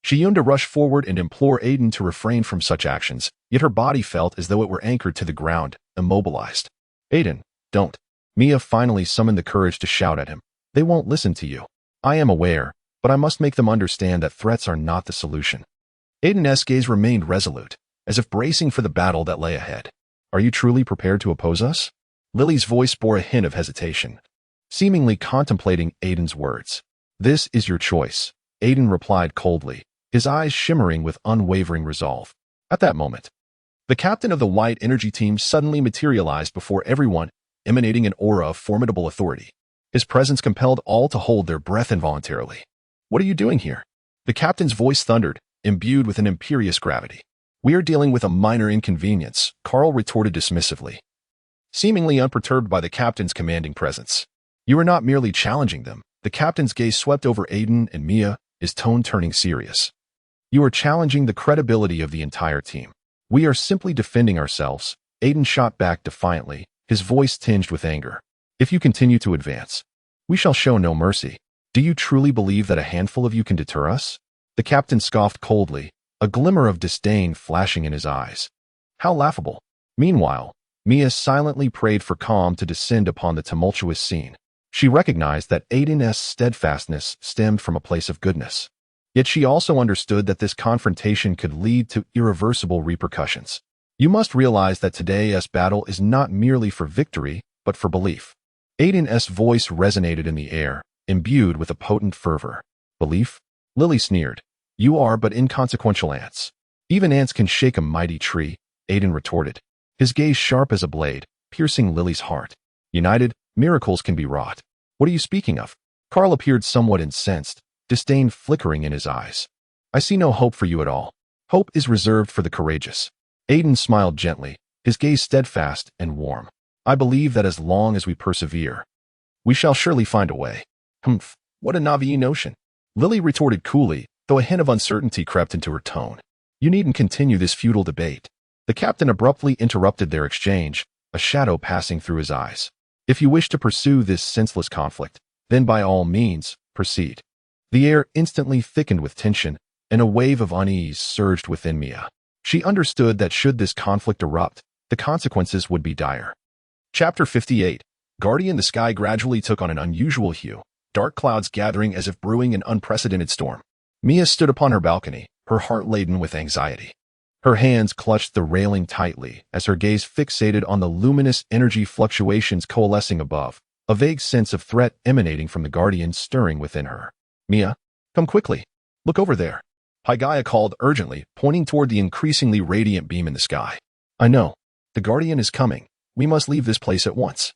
Speaker 1: She yearned to rush forward and implore Aiden to refrain from such actions, yet her body felt as though it were anchored to the ground, immobilized. Aiden, don't. Mia finally summoned the courage to shout at him. They won't listen to you. I am aware, but I must make them understand that threats are not the solution. Aiden's gaze remained resolute, as if bracing for the battle that lay ahead. Are you truly prepared to oppose us? Lily's voice bore a hint of hesitation, seemingly contemplating Aiden's words. This is your choice, Aiden replied coldly, his eyes shimmering with unwavering resolve. At that moment, the captain of the White Energy Team suddenly materialized before everyone, emanating an aura of formidable authority. His presence compelled all to hold their breath involuntarily. What are you doing here? The captain's voice thundered, imbued with an imperious gravity. We are dealing with a minor inconvenience, Carl retorted dismissively, seemingly unperturbed by the captain's commanding presence. You are not merely challenging them. The captain's gaze swept over Aiden and Mia, his tone turning serious. You are challenging the credibility of the entire team. We are simply defending ourselves, Aiden shot back defiantly, his voice tinged with anger. If you continue to advance, we shall show no mercy. Do you truly believe that a handful of you can deter us? The captain scoffed coldly, a glimmer of disdain flashing in his eyes. How laughable. Meanwhile, Mia silently prayed for calm to descend upon the tumultuous scene. She recognized that Aiden's steadfastness stemmed from a place of goodness. Yet she also understood that this confrontation could lead to irreversible repercussions. You must realize that today's battle is not merely for victory, but for belief. Aiden's voice resonated in the air, imbued with a potent fervor. Belief? Lily sneered. You are but inconsequential ants. Even ants can shake a mighty tree, Aiden retorted, his gaze sharp as a blade, piercing Lily's heart. United, miracles can be wrought. What are you speaking of? Carl appeared somewhat incensed, disdain flickering in his eyes. I see no hope for you at all. Hope is reserved for the courageous. Aiden smiled gently, his gaze steadfast and warm. I believe that as long as we persevere, we shall surely find a way. Humph, what a naive notion. Lily retorted coolly, though a hint of uncertainty crept into her tone. You needn't continue this futile debate. The captain abruptly interrupted their exchange, a shadow passing through his eyes. If you wish to pursue this senseless conflict, then by all means, proceed. The air instantly thickened with tension, and a wave of unease surged within Mia. She understood that should this conflict erupt, the consequences would be dire. Chapter 58. Guardian. The sky gradually took on an unusual hue, dark clouds gathering as if brewing an unprecedented storm. Mia stood upon her balcony, her heart laden with anxiety. Her hands clutched the railing tightly as her gaze fixated on the luminous energy fluctuations coalescing above, a vague sense of threat emanating from the Guardian stirring within her. Mia, come quickly. Look over there. Pygaya called urgently, pointing toward the increasingly radiant beam in the sky. I know. The Guardian is coming, We must leave this place at once.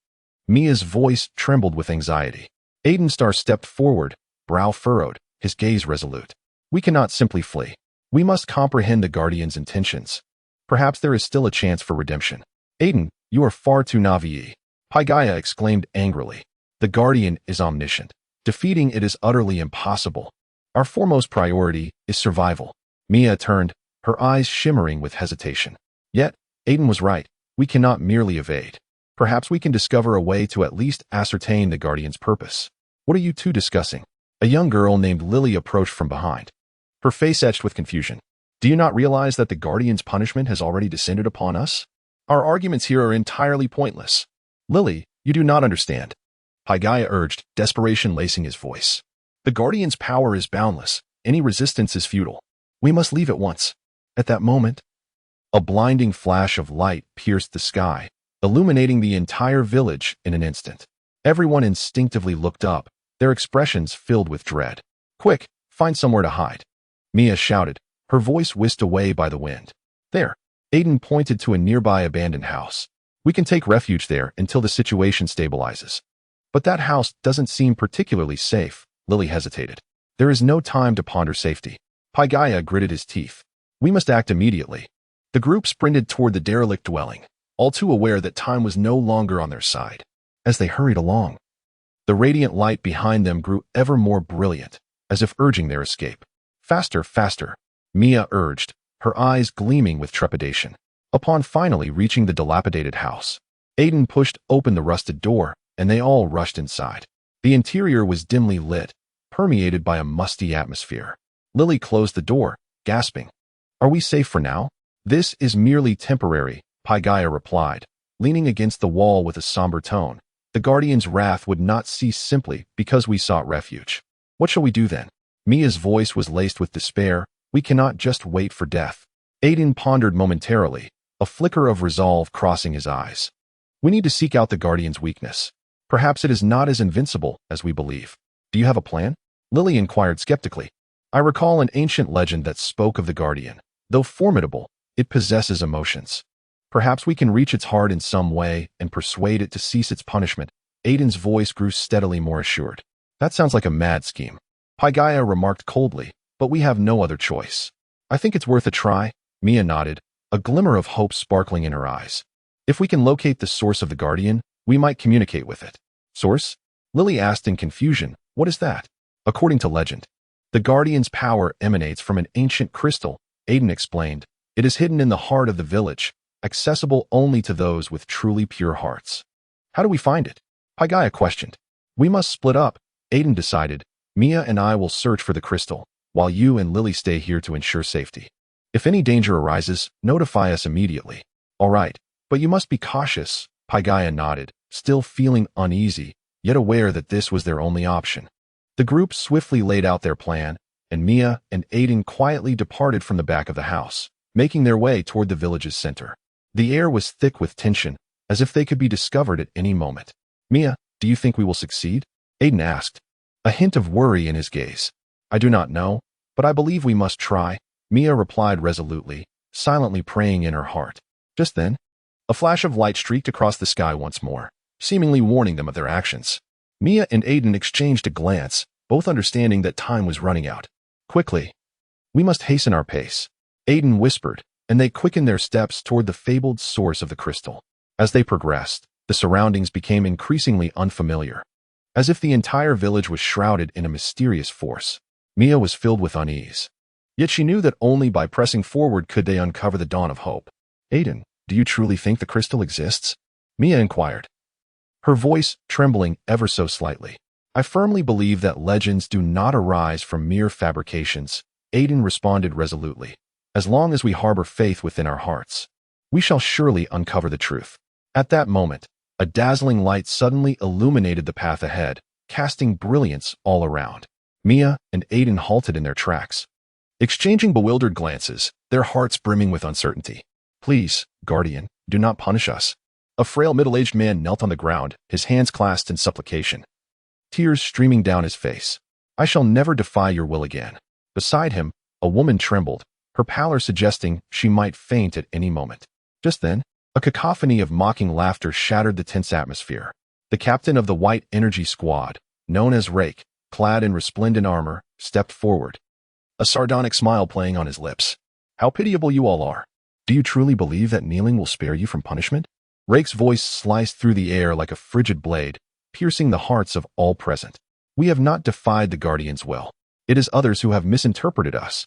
Speaker 1: Mia's voice trembled with anxiety. Aiden Starr stepped forward, brow furrowed, his gaze resolute. We cannot simply flee. We must comprehend the Guardian's intentions. Perhaps there is still a chance for redemption. Aiden, you are far too naive. Pygaya exclaimed angrily. The Guardian is omniscient. Defeating it is utterly impossible. Our foremost priority is survival. Mia turned, her eyes shimmering with hesitation. Yet, Aiden was right. We cannot merely evade. Perhaps we can discover a way to at least ascertain the Guardian's purpose. What are you two discussing? A young girl named Lily approached from behind, her face etched with confusion. Do you not realize that the Guardian's punishment has already descended upon us? Our arguments here are entirely pointless. Lily, you do not understand. Pygaya urged, desperation lacing his voice. The Guardian's power is boundless. Any resistance is futile. We must leave at once. At that moment, a blinding flash of light pierced the sky, illuminating the entire village in an instant. Everyone instinctively looked up, their expressions filled with dread. Quick, find somewhere to hide. Mia shouted, her voice whisked away by the wind. There. Aiden pointed to a nearby abandoned house. We can take refuge there until the situation stabilizes. But that house doesn't seem particularly safe, Lily hesitated. There is no time to ponder safety. Pygaya gritted his teeth. We must act immediately. The group sprinted toward the derelict dwelling, all too aware that time was no longer on their side. As they hurried along, the radiant light behind them grew ever more brilliant, as if urging their escape. Faster, faster, Mia urged, her eyes gleaming with trepidation. Upon finally reaching the dilapidated house, Aiden pushed open the rusted door, and they all rushed inside. The interior was dimly lit, permeated by a musty atmosphere. Lily closed the door, gasping. Are we safe for now? This is merely temporary, Pygaya replied, leaning against the wall with a somber tone. The Guardian's wrath would not cease simply because we sought refuge. What shall we do then? Mia's voice was laced with despair. We cannot just wait for death. Aiden pondered momentarily, a flicker of resolve crossing his eyes. We need to seek out the Guardian's weakness. Perhaps it is not as invincible as we believe. Do you have a plan? Lily inquired skeptically. I recall an ancient legend that spoke of the Guardian. Though formidable, it possesses emotions. Perhaps we can reach its heart in some way and persuade it to cease its punishment. Aiden's voice grew steadily more assured. That sounds like a mad scheme. Pygaya remarked coldly, but we have no other choice. I think it's worth a try. Mia nodded, a glimmer of hope sparkling in her eyes. If we can locate the source of the Guardian, we might communicate with it. Source? Lily asked in confusion. What is that? According to legend, the Guardian's power emanates from an ancient crystal, Aiden explained. It is hidden in the heart of the village, accessible only to those with truly pure hearts. How do we find it? Pygaya questioned. We must split up, Aiden decided. Mia and I will search for the crystal, while you and Lily stay here to ensure safety. If any danger arises, notify us immediately. All right, but you must be cautious, Pygaya nodded, still feeling uneasy, yet aware that this was their only option. The group swiftly laid out their plan, and Mia and Aiden quietly departed from the back of the house, making their way toward the village's center. The air was thick with tension, as if they could be discovered at any moment. Mia, do you think we will succeed? Aiden asked, a hint of worry in his gaze. I do not know, but I believe we must try, Mia replied resolutely, silently praying in her heart. Just then, a flash of light streaked across the sky once more, seemingly warning them of their actions. Mia and Aiden exchanged a glance, both understanding that time was running out. Quickly, we must hasten our pace, Aiden whispered, and they quickened their steps toward the fabled source of the crystal. As they progressed, the surroundings became increasingly unfamiliar. As if the entire village was shrouded in a mysterious force, Mia was filled with unease. Yet she knew that only by pressing forward could they uncover the dawn of hope. Aiden, do you truly think the crystal exists? Mia inquired, her voice trembling ever so slightly. I firmly believe that legends do not arise from mere fabrications, Aiden responded resolutely. As long as we harbor faith within our hearts, we shall surely uncover the truth. At that moment, a dazzling light suddenly illuminated the path ahead, casting brilliance all around. Mia and Aiden halted in their tracks, exchanging bewildered glances, their hearts brimming with uncertainty. Please, Guardian, do not punish us. A frail middle-aged man knelt on the ground, his hands clasped in supplication, tears streaming down his face. I shall never defy your will again. Beside him, a woman trembled, her pallor suggesting she might faint at any moment. Just then, A cacophony of mocking laughter shattered the tense atmosphere. The captain of the White Energy Squad, known as Rake, clad in resplendent armor, stepped forward, a sardonic smile playing on his lips. How pitiable you all are. Do you truly believe that kneeling will spare you from punishment? Rake's voice sliced through the air like a frigid blade, piercing the hearts of all present. We have not defied the Guardian's will. It is others who have misinterpreted us.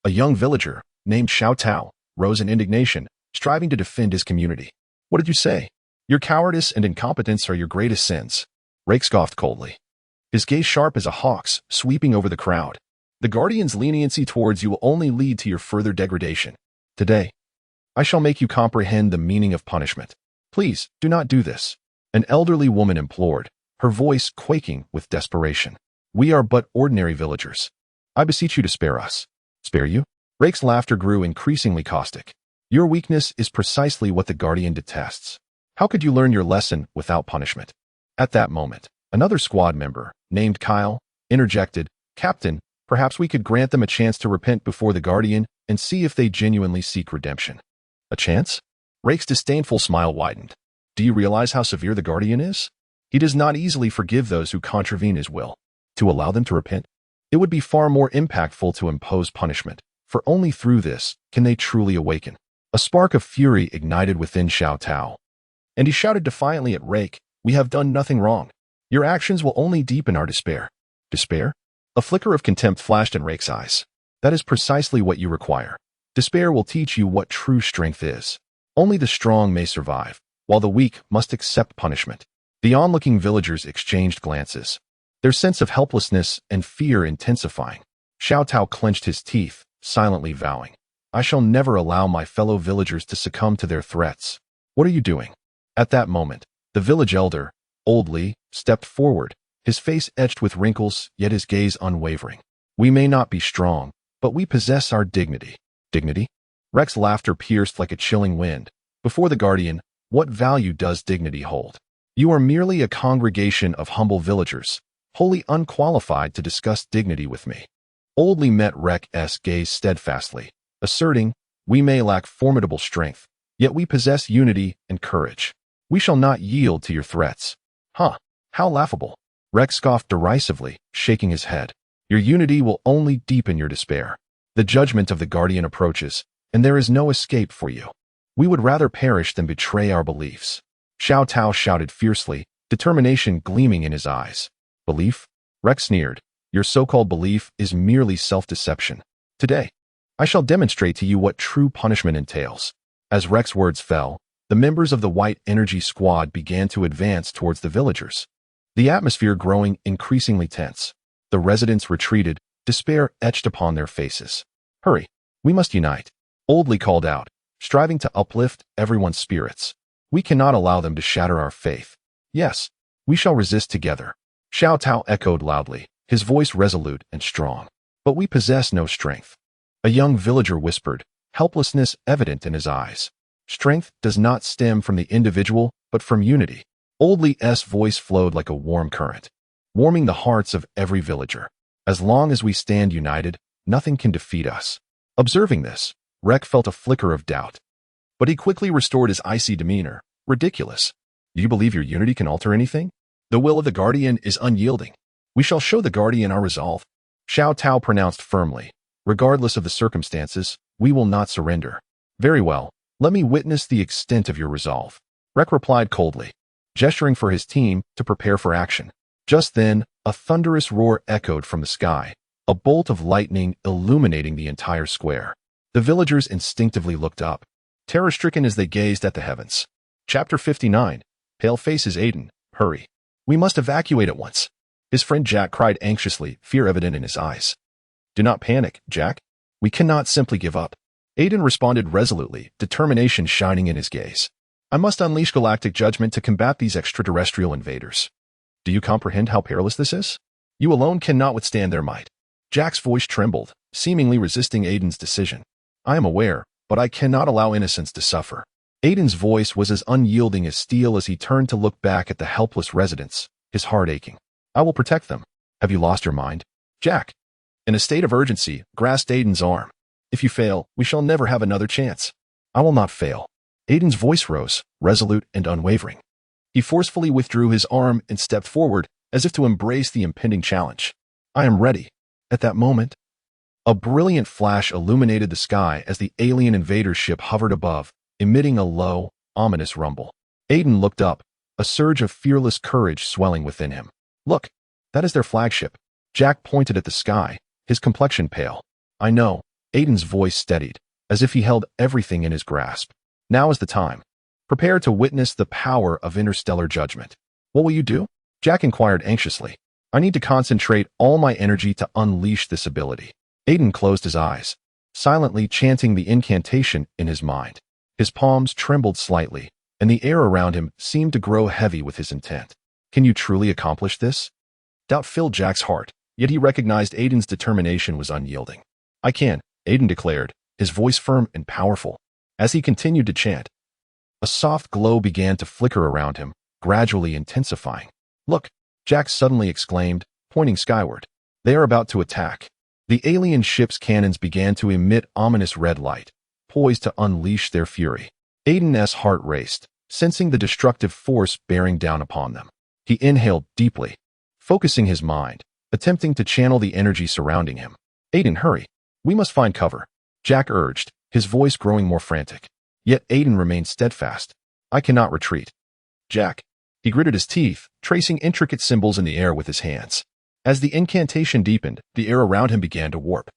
Speaker 1: A young villager, named Xiao Tao, rose in indignation, striving to defend his community. What did you say? Your cowardice and incompetence are your greatest sins. Rake scoffed coldly, his gaze sharp as a hawk's, sweeping over the crowd. The Guardian's leniency towards you will only lead to your further degradation. Today, I shall make you comprehend the meaning of punishment. Please, do not do this. An elderly woman implored, her voice quaking with desperation. We are but ordinary villagers. I beseech you to spare us. Spare you? Rake's laughter grew increasingly caustic. Your weakness is precisely what the Guardian detests. How could you learn your lesson without punishment? At that moment, another squad member, named Kyle, interjected, Captain, perhaps we could grant them a chance to repent before the Guardian and see if they genuinely seek redemption. A chance? Rake's disdainful smile widened. Do you realize how severe the Guardian is? He does not easily forgive those who contravene his will. To allow them to repent? It would be far more impactful to impose punishment, for only through this can they truly awaken. A spark of fury ignited within Xiao Tao, and he shouted defiantly at Rake, we have done nothing wrong. Your actions will only deepen our despair. Despair? A flicker of contempt flashed in Rake's eyes. That is precisely what you require. Despair will teach you what true strength is. Only the strong may survive, while the weak must accept punishment. The onlooking villagers exchanged glances, their sense of helplessness and fear intensifying. Xiao Tao clenched his teeth, silently vowing, I shall never allow my fellow villagers to succumb to their threats. What are you doing? At that moment, the village elder, Old Li, stepped forward, his face etched with wrinkles, yet his gaze unwavering. We may not be strong, but we possess our dignity. Dignity? Rex's laughter pierced like a chilling wind. Before the Guardian, what value does dignity hold? You are merely a congregation of humble villagers, wholly unqualified to discuss dignity with me. Old Li met Rek's gaze steadfastly, asserting, we may lack formidable strength, yet we possess unity and courage. We shall not yield to your threats. Huh, how laughable. Rex scoffed derisively, shaking his head. Your unity will only deepen your despair. The judgment of the Guardian approaches, and there is no escape for you. We would rather perish than betray our beliefs. Xiao Tao shouted fiercely, determination gleaming in his eyes. Belief? Rex sneered. Your so-called belief is merely self-deception. Today, I shall demonstrate to you what true punishment entails. As Rex's words fell, the members of the White Energy Squad began to advance towards the villagers, the atmosphere growing increasingly tense. The residents retreated, despair etched upon their faces. Hurry, we must unite. Old Li called out, striving to uplift everyone's spirits. We cannot allow them to shatter our faith. Yes, we shall resist together. Xiao Tao echoed loudly, his voice resolute and strong. But we possess no strength. A young villager whispered, helplessness evident in his eyes. Strength does not stem from the individual, but from unity. Old Li's voice flowed like a warm current, warming the hearts of every villager. As long as we stand united, nothing can defeat us. Observing this, Rek felt a flicker of doubt. But he quickly restored his icy demeanor. Ridiculous. Do you believe your unity can alter anything? The will of the Guardian is unyielding. We shall show the Guardian our resolve. Xiao Tao pronounced firmly. Regardless of the circumstances, we will not surrender. Very well, let me witness the extent of your resolve. Rek replied coldly, gesturing for his team to prepare for action. Just then, a thunderous roar echoed from the sky, a bolt of lightning illuminating the entire square. The villagers instinctively looked up, terror-stricken as they gazed at the heavens. Chapter 59. Pale faces Aiden, hurry. We must evacuate at once. His friend Jack cried anxiously, fear evident in his eyes. Do not panic, Jack. We cannot simply give up. Aiden responded resolutely, determination shining in his gaze. I must unleash galactic judgment to combat these extraterrestrial invaders. Do you comprehend how perilous this is? You alone cannot withstand their might. Jack's voice trembled, seemingly resisting Aiden's decision. I am aware, but I cannot allow innocents to suffer. Aiden's voice was as unyielding as steel as he turned to look back at the helpless residents, his heart aching. I will protect them. Have you lost your mind? Jack, in a state of urgency, grasped Aiden's arm. If you fail, we shall never have another chance. I will not fail. Aiden's voice rose, resolute and unwavering. He forcefully withdrew his arm and stepped forward, as if to embrace the impending challenge. I am ready. At that moment, a brilliant flash illuminated the sky as the alien invader ship hovered above, emitting a low, ominous rumble. Aiden looked up, a surge of fearless courage swelling within him. Look, that is their flagship. Jack pointed at the sky, his complexion pale. I know. Aiden's voice steadied, as if he held everything in his grasp. Now is the time. Prepare to witness the power of interstellar judgment. What will you do? Jack inquired anxiously. I need to concentrate all my energy to unleash this ability. Aiden closed his eyes, silently chanting the incantation in his mind. His palms trembled slightly, and the air around him seemed to grow heavy with his intent. Can you truly accomplish this? Doubt filled Jack's heart, yet he recognized Aiden's determination was unyielding. I can, Aiden declared, his voice firm and powerful. As he continued to chant, a soft glow began to flicker around him, gradually intensifying. Look, Jack suddenly exclaimed, pointing skyward. They are about to attack. The alien ship's cannons began to emit ominous red light, poised to unleash their fury. Aiden's heart raced, sensing the destructive force bearing down upon them. He inhaled deeply, focusing his mind, attempting to channel the energy surrounding him. Aiden, hurry. We must find cover, Jack urged, his voice growing more frantic. Yet Aiden remained steadfast. I cannot retreat. Jack. He gritted his teeth, tracing intricate symbols in the air with his hands. As the incantation deepened, the air around him began to warp,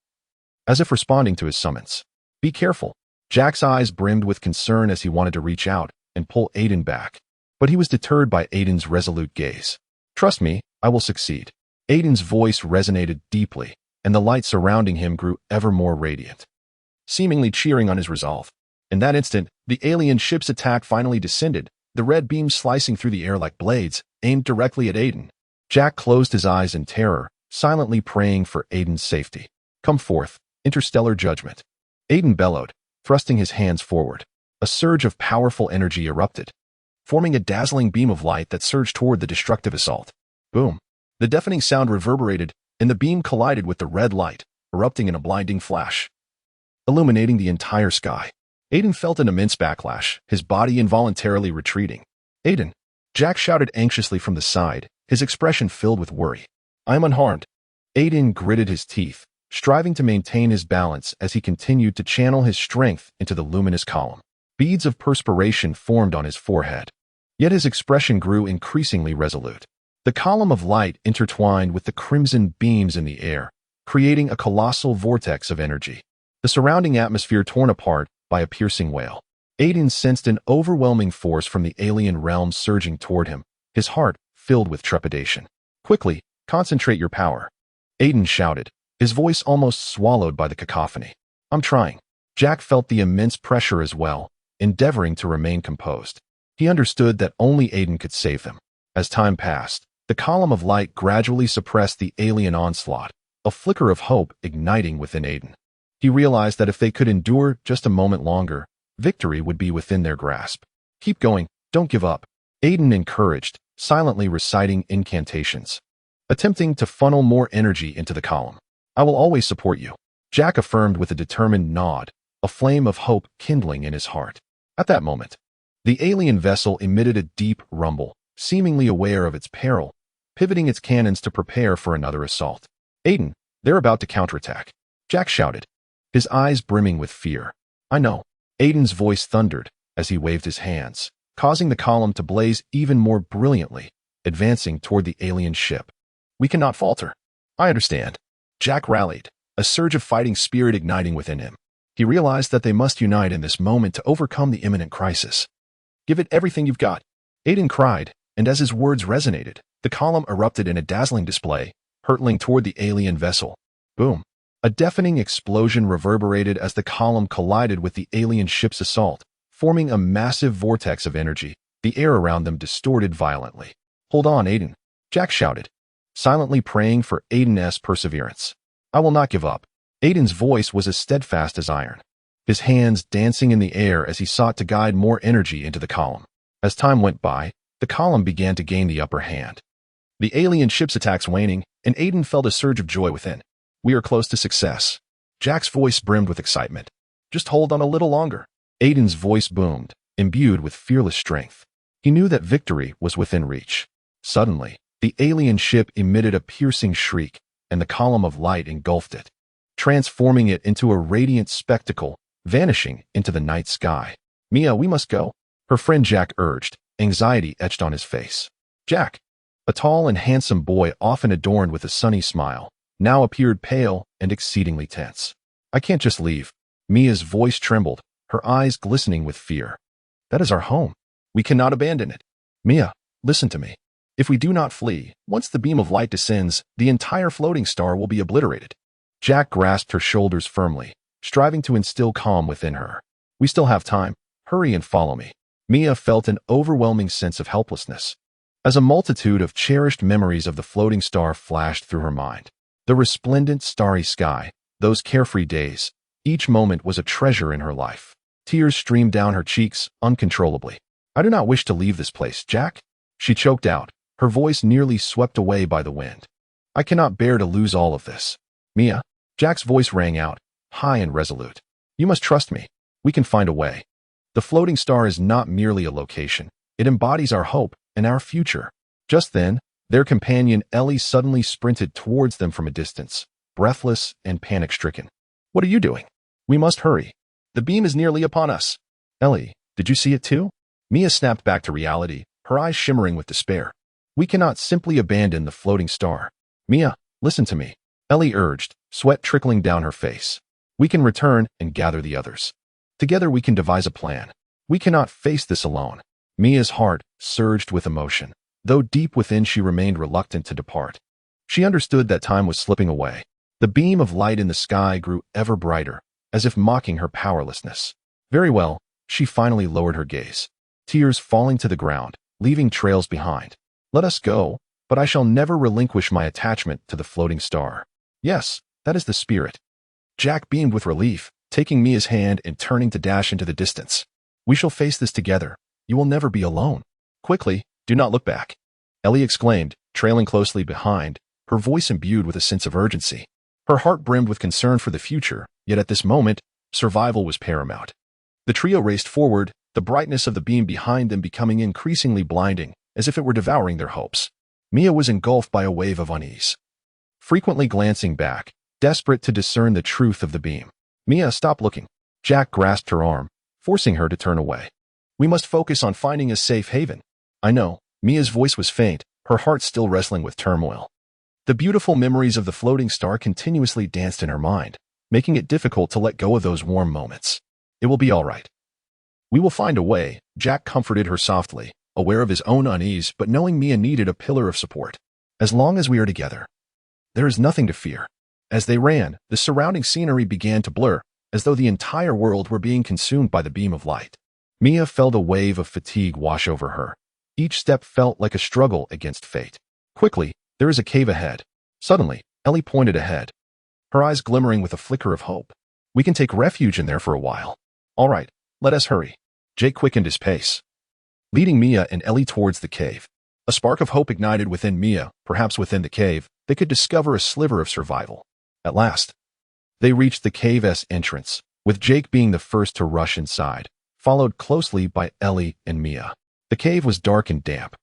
Speaker 1: as if responding to his summons. Be careful. Jack's eyes brimmed with concern as he wanted to reach out and pull Aiden back. But he was deterred by Aiden's resolute gaze. Trust me, I will succeed. Aiden's voice resonated deeply, and the light surrounding him grew ever more radiant, seemingly cheering on his resolve. In that instant, the alien ship's attack finally descended, the red beams slicing through the air like blades, aimed directly at Aiden. Jack closed his eyes in terror, silently praying for Aiden's safety. Come forth, interstellar judgment. Aiden bellowed, thrusting his hands forward. A surge of powerful energy erupted, forming a dazzling beam of light that surged toward the destructive assault. Boom! The deafening sound reverberated, and the beam collided with the red light, erupting in a blinding flash, illuminating the entire sky. Aiden felt an immense backlash, his body involuntarily retreating. Aiden! Jack shouted anxiously from the side, his expression filled with worry. I am unharmed. Aiden gritted his teeth, striving to maintain his balance as he continued to channel his strength into the luminous column. Beads of perspiration formed on his forehead, yet his expression grew increasingly resolute. The column of light intertwined with the crimson beams in the air, creating a colossal vortex of energy. The surrounding atmosphere torn apart by a piercing wail. Aiden sensed an overwhelming force from the alien realm surging toward him, his heart filled with trepidation. Quickly, concentrate your power. Aiden shouted, his voice almost swallowed by the cacophony. I'm trying. Jack felt the immense pressure as well, endeavoring to remain composed. He understood that only Aiden could save them. As time passed, the column of light gradually suppressed the alien onslaught, a flicker of hope igniting within Aiden. He realized that if they could endure just a moment longer, victory would be within their grasp. Keep going, don't give up. Aiden encouraged, silently reciting incantations, attempting to funnel more energy into the column. I will always support you, Jack affirmed with a determined nod, a flame of hope kindling in his heart. At that moment, the alien vessel emitted a deep rumble, seemingly aware of its peril, pivoting its cannons to prepare for another assault. Aiden, they're about to counterattack, Jack shouted, his eyes brimming with fear. I know. Aiden's voice thundered as he waved his hands, causing the column to blaze even more brilliantly, advancing toward the alien ship. We cannot falter. I understand. Jack rallied, a surge of fighting spirit igniting within him. He realized that they must unite in this moment to overcome the imminent crisis. Give it everything you've got, Aiden cried, and as his words resonated, the column erupted in a dazzling display, hurtling toward the alien vessel. Boom! A deafening explosion reverberated as the column collided with the alien ship's assault, forming a massive vortex of energy. The air around them distorted violently. Hold on, Aiden, Jack shouted, silently praying for Aiden's perseverance. I will not give up. Aiden's voice was as steadfast as iron, his hands dancing in the air as he sought to guide more energy into the column. As time went by, the column began to gain the upper hand, the alien ship's attacks waning, and Aiden felt a surge of joy within. We are close to success. Jack's voice brimmed with excitement. Just hold on a little longer. Aiden's voice boomed, imbued with fearless strength. He knew that victory was within reach. Suddenly, the alien ship emitted a piercing shriek, and the column of light engulfed it, transforming it into a radiant spectacle, vanishing into the night sky. "Mia, we must go," her friend Jack urged, anxiety etched on his face. Jack, a tall and handsome boy often adorned with a sunny smile, now appeared pale and exceedingly tense. "I can't just leave." Mia's voice trembled, her eyes glistening with fear. "That is our home. We cannot abandon it. Mia, listen to me. If we do not flee, once the beam of light descends, the entire floating star will be obliterated." Jack grasped her shoulders firmly, striving to instill calm within her. "We still have time. Hurry and follow me." Mia felt an overwhelming sense of helplessness, as a multitude of cherished memories of the floating star flashed through her mind. The resplendent starry sky, those carefree days, each moment was a treasure in her life. Tears streamed down her cheeks uncontrollably. "I do not wish to leave this place, Jack," she choked out, her voice nearly swept away by the wind. "I cannot bear to lose all of this." "Mia," Jack's voice rang out, high and resolute. "You must trust me. We can find a way. The floating star is not merely a location. It embodies our hope and our future." Just then, their companion Ellie suddenly sprinted towards them from a distance, breathless and panic-stricken. "What are you doing? We must hurry. The beam is nearly upon us." "Ellie, did you see it too?" Mia snapped back to reality, her eyes shimmering with despair. "We cannot simply abandon the floating star." "Mia, listen to me," Ellie urged, sweat trickling down her face. "We can return and gather the others. Together we can devise a plan. We cannot face this alone." Mia's heart surged with emotion, though deep within she remained reluctant to depart. She understood that time was slipping away. The beam of light in the sky grew ever brighter, as if mocking her powerlessness. "Very well," she finally lowered her gaze, tears falling to the ground, leaving trails behind. "Let us go, but I shall never relinquish my attachment to the floating star." "Yes, that is the spirit." Jack beamed with relief, taking Mia's hand and turning to dash into the distance. "We shall face this together. You will never be alone." "Quickly, do not look back," Ellie exclaimed, trailing closely behind, her voice imbued with a sense of urgency. Her heart brimmed with concern for the future, yet at this moment, survival was paramount. The trio raced forward, the brightness of the beam behind them becoming increasingly blinding, as if it were devouring their hopes. Mia was engulfed by a wave of unease, frequently glancing back, desperate to discern the truth of the beam. "Mia, stop looking." Jack grasped her arm, forcing her to turn away. "We must focus on finding a safe haven." "I know." Mia's voice was faint, her heart still wrestling with turmoil. The beautiful memories of the floating star continuously danced in her mind, making it difficult to let go of those warm moments. "It will be all right. We will find a way," Jack comforted her softly, aware of his own unease but knowing Mia needed a pillar of support. "As long as we are together, there is nothing to fear." As they ran, the surrounding scenery began to blur, as though the entire world were being consumed by the beam of light. Mia felt a wave of fatigue wash over her. Each step felt like a struggle against fate. "Quickly, there is a cave ahead." Suddenly, Ellie pointed ahead, her eyes glimmering with a flicker of hope. "We can take refuge in there for a while." "All right, let us hurry." Jake quickened his pace, leading Mia and Ellie towards the cave. A spark of hope ignited within Mia, perhaps within the cave, they could discover a sliver of survival. At last, they reached the cave's entrance, with Jake being the first to rush inside, followed closely by Ellie and Mia. The cave was dark and damp,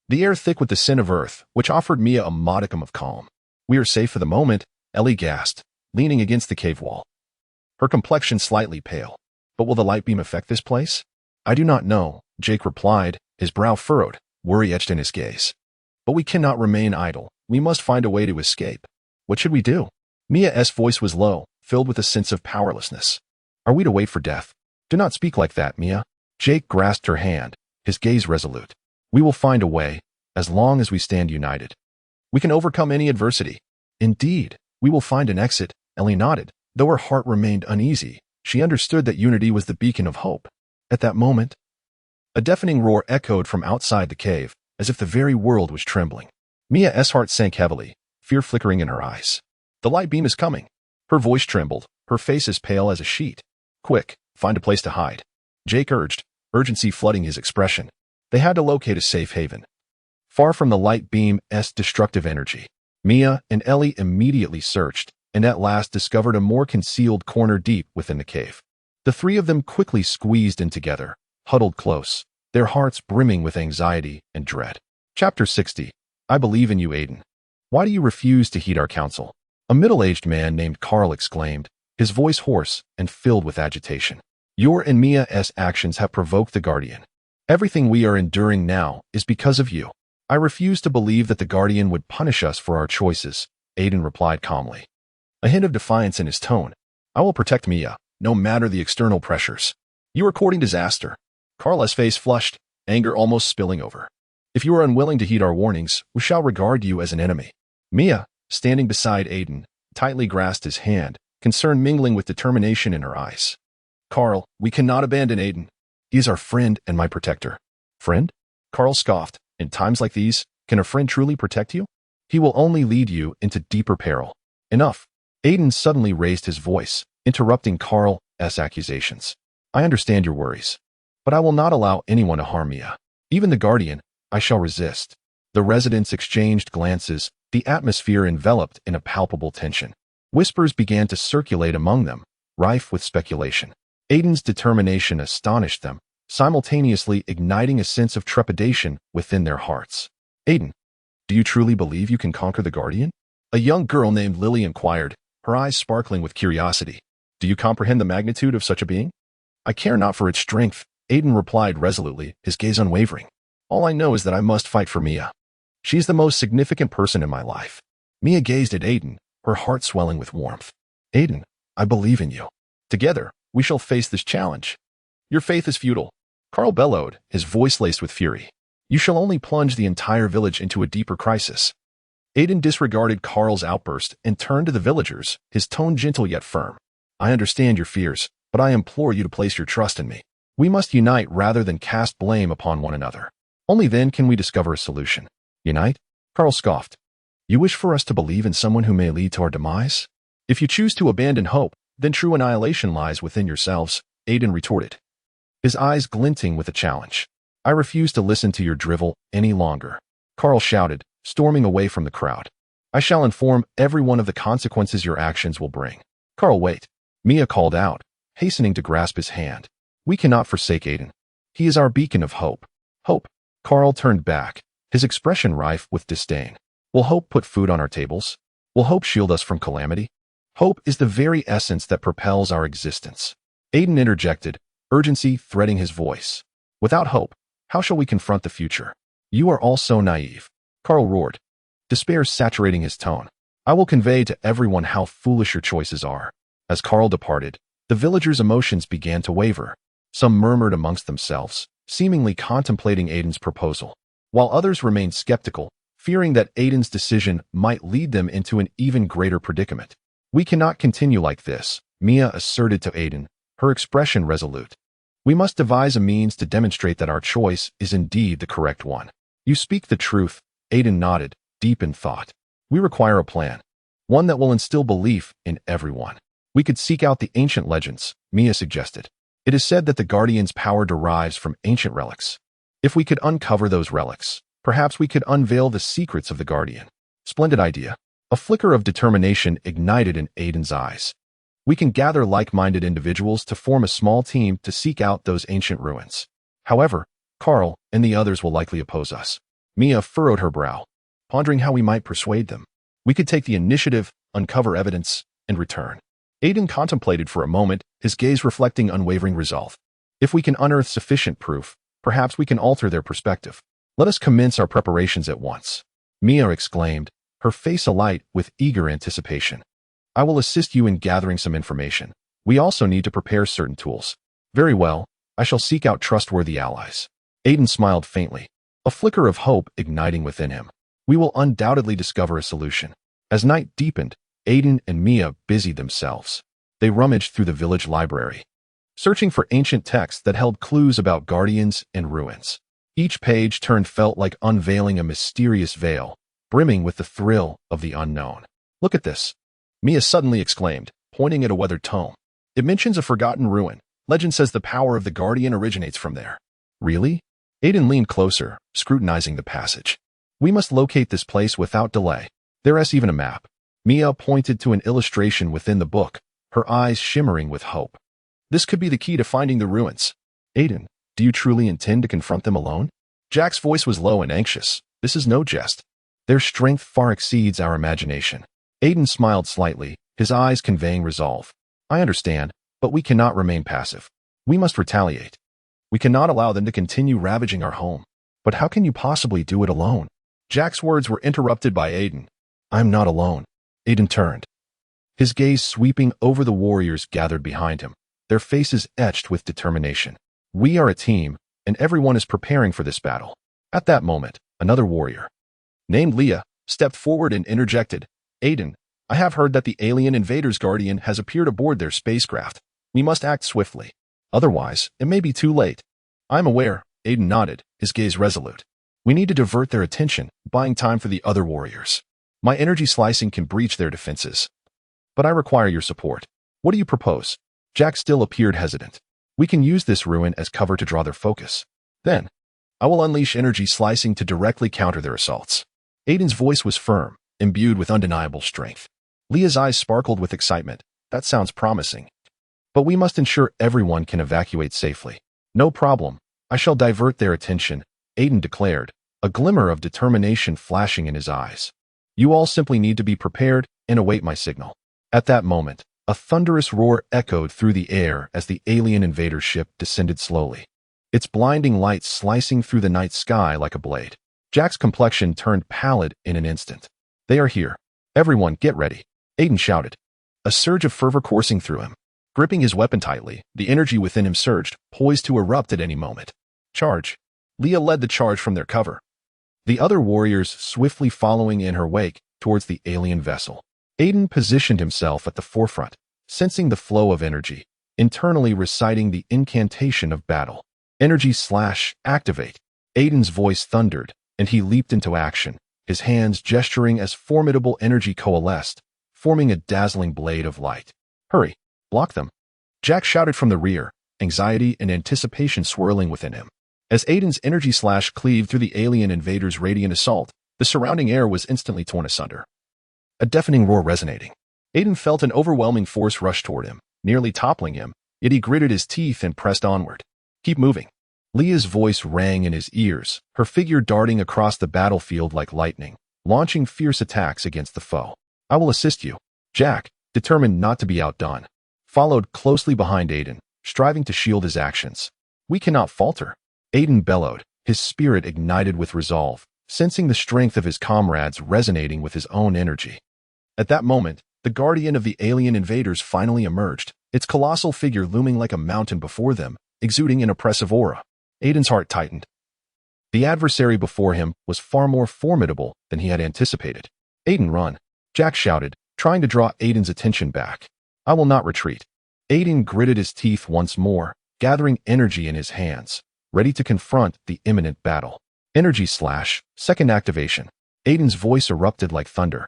Speaker 1: the air thick with the scent of earth, which offered Mia a modicum of calm. "We are safe for the moment," Ellie gasped, leaning against the cave wall, her complexion slightly pale. "But will the light beam affect this place?" "I do not know," Jake replied, his brow furrowed, worry etched in his gaze. "But we cannot remain idle. We must find a way to escape." "What should we do?" Mia's voice was low, filled with a sense of powerlessness. "Are we to wait for death?" "Do not speak like that, Mia." Jake grasped her hand, his gaze resolute. "We will find a way, as long as we stand united. We can overcome any adversity." "Indeed, we will find an exit," Ellie nodded. Though her heart remained uneasy, she understood that unity was the beacon of hope. At that moment, a deafening roar echoed from outside the cave, as if the very world was trembling. Mia's heart sank heavily, fear flickering in her eyes. "The light beam is coming." Her voice trembled, her face as pale as a sheet. "Quick, find a place to hide," Jake urged, urgency flooding his expression. They had to locate a safe haven, far from the light beam's destructive energy. Mia and Ellie immediately searched, and at last discovered a more concealed corner deep within the cave. The three of them quickly squeezed in together, huddled close, their hearts brimming with anxiety and dread. Chapter 60. I believe in you, Aiden. Why do you refuse to heed our counsel? A middle-aged man named Carl exclaimed, his voice hoarse and filled with agitation. Your and Mia's actions have provoked the Guardian. Everything we are enduring now is because of you. I refuse to believe that the Guardian would punish us for our choices, Aiden replied calmly, a hint of defiance in his tone. I will protect Mia, no matter the external pressures. You are courting disaster. Carl's face flushed, anger almost spilling over. If you are unwilling to heed our warnings, we shall regard you as an enemy. Mia, standing beside Aiden, tightly grasped his hand, concern mingling with determination in her eyes. Carl, we cannot abandon Aiden. He is our friend and my protector. Friend? Carl scoffed. In times like these, can a friend truly protect you? He will only lead you into deeper peril. Enough. Aiden suddenly raised his voice, interrupting Carl's accusations. I understand your worries, but I will not allow anyone to harm Mia. Even the Guardian, I shall resist. The residents exchanged glances, the atmosphere enveloped in a palpable tension. Whispers began to circulate among them, rife with speculation. Aiden's determination astonished them, simultaneously igniting a sense of trepidation within their hearts. Aiden, do you truly believe you can conquer the Guardian? A young girl named Lily inquired, her eyes sparkling with curiosity. Do you comprehend the magnitude of such a being? I care not for its strength, Aiden replied resolutely, his gaze unwavering. All I know is that I must fight for Mia. She's the most significant person in my life. Mia gazed at Aiden, her heart swelling with warmth. Aiden, I believe in you. Together, we shall face this challenge. Your faith is futile. Carl bellowed, his voice laced with fury. You shall only plunge the entire village into a deeper crisis. Aiden disregarded Carl's outburst and turned to the villagers, his tone gentle yet firm. I understand your fears, but I implore you to place your trust in me. We must unite rather than cast blame upon one another. Only then can we discover a solution. Unite? Carl scoffed. You wish for us to believe in someone who may lead to our demise? If you choose to abandon hope, then true annihilation lies within yourselves, Aiden retorted, his eyes glinting with a challenge. I refuse to listen to your drivel any longer. Carl shouted, storming away from the crowd. I shall inform everyone of the consequences your actions will bring. Carl, wait. Mia called out, hastening to grasp his hand. We cannot forsake Aiden. He is our beacon of hope. Hope. Carl turned back, his expression rife with disdain. Will hope put food on our tables? Will hope shield us from calamity? Hope is the very essence that propels our existence. Aiden interjected, urgency threading his voice. Without hope, how shall we confront the future? You are all so naive. Carl roared, despair saturating his tone. I will convey to everyone how foolish your choices are. As Carl departed, the villagers' emotions began to waver. Some murmured amongst themselves, seemingly contemplating Aiden's proposal, while others remained skeptical, fearing that Aiden's decision might lead them into an even greater predicament. We cannot continue like this, Mia asserted to Aiden, her expression resolute. We must devise a means to demonstrate that our choice is indeed the correct one. You speak the truth, Aiden nodded, deep in thought. We require a plan, one that will instill belief in everyone. We could seek out the ancient legends, Mia suggested. It is said that the Guardian's power derives from ancient relics. If we could uncover those relics, perhaps we could unveil the secrets of the Guardian. Splendid idea. A flicker of determination ignited in Aiden's eyes. We can gather like-minded individuals to form a small team to seek out those ancient ruins. However, Carl and the others will likely oppose us. Mia furrowed her brow, pondering how we might persuade them. We could take the initiative, uncover evidence, and return. Aiden contemplated for a moment, his gaze reflecting unwavering resolve. If we can unearth sufficient proof, perhaps we can alter their perspective. Let us commence our preparations at once. Mia exclaimed, her face alight with eager anticipation. I will assist you in gathering some information. We also need to prepare certain tools. Very well, I shall seek out trustworthy allies. Aiden smiled faintly, a flicker of hope igniting within him. We will undoubtedly discover a solution. As night deepened, Aiden and Mia busied themselves. They rummaged through the village library, searching for ancient texts that held clues about guardians and ruins. Each page turned felt like unveiling a mysterious veil, brimming with the thrill of the unknown. Look at this, Mia suddenly exclaimed, pointing at a weathered tome. It mentions a forgotten ruin. Legend says the power of the Guardian originates from there. Really? Aiden leaned closer, scrutinizing the passage. We must locate this place without delay. There is even a map. Mia pointed to an illustration within the book, her eyes shimmering with hope. This could be the key to finding the ruins. Aiden, Do you truly intend to confront them alone? Jack's voice was low and anxious. This is no jest. Their strength far exceeds our imagination. Aiden smiled slightly, his eyes conveying resolve. I understand, but we cannot remain passive. We must retaliate. We cannot allow them to continue ravaging our home. But how can you possibly do it alone? Jack's words were interrupted by Aiden. I'm not alone. Aiden turned, his gaze sweeping over the warriors gathered behind him, their faces etched with determination. We are a team, and everyone is preparing for this battle. At that moment, another warrior, named Leah, stepped forward and interjected, Aiden, I have heard that the alien invader's guardian has appeared aboard their spacecraft. We must act swiftly. Otherwise, it may be too late. I'm aware, Aiden nodded, his gaze resolute. We need to divert their attention, buying time for the other warriors. My energy slicing can breach their defenses. But I require your support. What do you propose? Jack still appeared hesitant. We can use this ruin as cover to draw their focus. Then, I will unleash energy slicing to directly counter their assaults. Aiden's voice was firm, imbued with undeniable strength. Leah's eyes sparkled with excitement. That sounds promising. But we must ensure everyone can evacuate safely. No problem. I shall divert their attention, Aiden declared, a glimmer of determination flashing in his eyes. You all simply need to be prepared and await my signal. At that moment, a thunderous roar echoed through the air as the alien invader ship descended slowly, its blinding light slicing through the night sky like a blade. Jack's complexion turned pallid in an instant. They are here. Everyone, get ready, Aiden shouted, a surge of fervor coursing through him. Gripping his weapon tightly, the energy within him surged, poised to erupt at any moment. Charge. Leah led the charge from their cover, the other warriors swiftly following in her wake towards the alien vessel. Aiden positioned himself at the forefront, sensing the flow of energy, internally reciting the incantation of battle. Energy/activate. Aiden's voice thundered, and he leaped into action, his hands gesturing as formidable energy coalesced, forming a dazzling blade of light. Hurry, block them. Jack shouted from the rear, anxiety and anticipation swirling within him. As Aiden's energy slash cleaved through the alien invader's radiant assault, the surrounding air was instantly torn asunder, a deafening roar resonating. Aiden felt an overwhelming force rush toward him, nearly toppling him, yet he gritted his teeth and pressed onward. Keep moving. Leah's voice rang in his ears, her figure darting across the battlefield like lightning, launching fierce attacks against the foe. I will assist you. Jack, determined not to be outdone, followed closely behind Aiden, striving to shield his actions. We cannot falter. Aiden bellowed, his spirit ignited with resolve, sensing the strength of his comrades resonating with his own energy. At that moment, the guardian of the alien invaders finally emerged, its colossal figure looming like a mountain before them, exuding an oppressive aura. Aiden's heart tightened. The adversary before him was far more formidable than he had anticipated. Aiden, run, Jack shouted, trying to draw Aiden's attention back. I will not retreat. Aiden gritted his teeth once more, gathering energy in his hands, ready to confront the imminent battle. Energy/second activation. Aiden's voice erupted like thunder,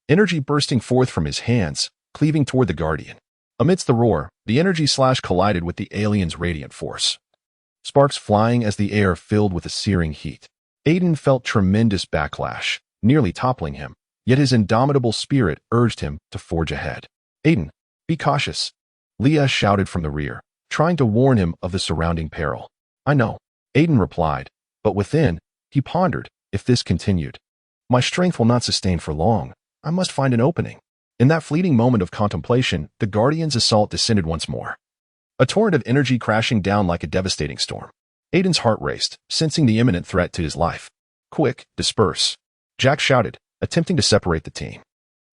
Speaker 1: energy bursting forth from his hands, cleaving toward the guardian. Amidst the roar, the energy/slash collided with the alien's radiant force, sparks flying as the air filled with a searing heat. Aiden felt tremendous backlash, nearly toppling him, yet his indomitable spirit urged him to forge ahead. Aiden, be cautious, Leah shouted from the rear, trying to warn him of the surrounding peril. I know, Aiden replied, but within, he pondered, if this continued, my strength will not sustain for long. I must find an opening. In that fleeting moment of contemplation, the Guardian's assault descended once more, a torrent of energy crashing down like a devastating storm. Aiden's heart raced, sensing the imminent threat to his life. Quick, disperse, Jack shouted, attempting to separate the team.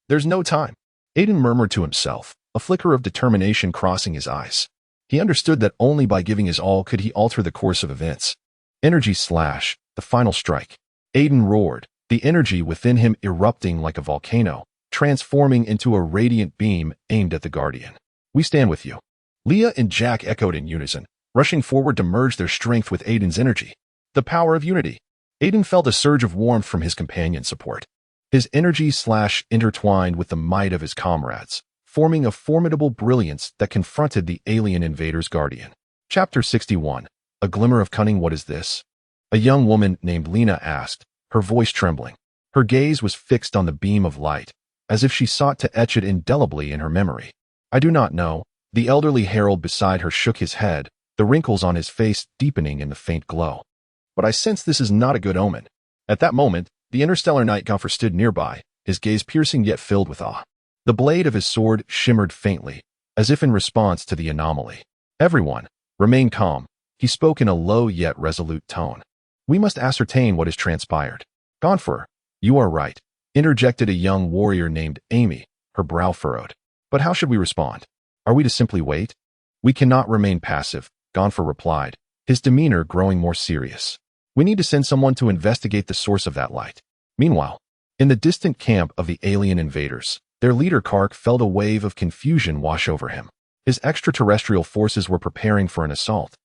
Speaker 1: There's no time, Aiden murmured to himself, a flicker of determination crossing his eyes. He understood that only by giving his all could he alter the course of events. Energy/the final strike. Aiden roared, the energy within him erupting like a volcano, transforming into a radiant beam aimed at the Guardian. We stand with you. Leah and Jack echoed in unison, rushing forward to merge their strength with Aiden's energy. The power of unity. Aiden felt a surge of warmth from his companion's support. His energy/intertwined with the might of his comrades, forming a formidable brilliance that confronted the alien invader's guardian. Chapter 61. A glimmer of cunning. What is this? A young woman named Lena asked, her voice trembling. Her gaze was fixed on the beam of light, as if she sought to etch it indelibly in her memory. I do not know. The elderly herald beside her shook his head, the wrinkles on his face deepening in the faint glow. But I sense this is not a good omen. At that moment, the interstellar night Gomper stood nearby, his gaze piercing yet filled with awe. The blade of his sword shimmered faintly, as if in response to the anomaly. Everyone, remain calm, he spoke in a low yet resolute tone. We must ascertain what has transpired. Gomper, you are right, interjected a young warrior named Amy, her brow furrowed. But how should we respond? Are we to simply wait? We cannot remain passive, Gomper replied, his demeanor growing more serious. We need to send someone to investigate the source of that light. Meanwhile, in the distant camp of the alien invaders, their leader Kark felt a wave of confusion wash over him. His extraterrestrial forces were preparing for an assault.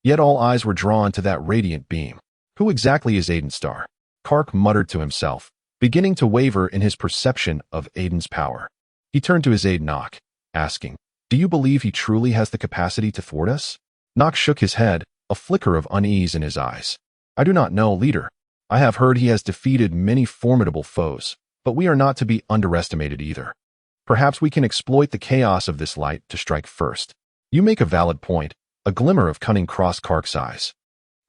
Speaker 1: Yet all eyes were drawn to that radiant beam. Who exactly is Aiden Starr? Kark muttered to himself, beginning to waver in his perception of Aiden's power. He turned to his aide Nock, asking, "Do you believe he truly has the capacity to thwart us?" Nock shook his head, a flicker of unease in his eyes. "I do not know, leader. I have heard he has defeated many formidable foes, but we are not to be underestimated either. Perhaps we can exploit the chaos of this light to strike first." "You make a valid point," a glimmer of cunning crossed Kark's eyes.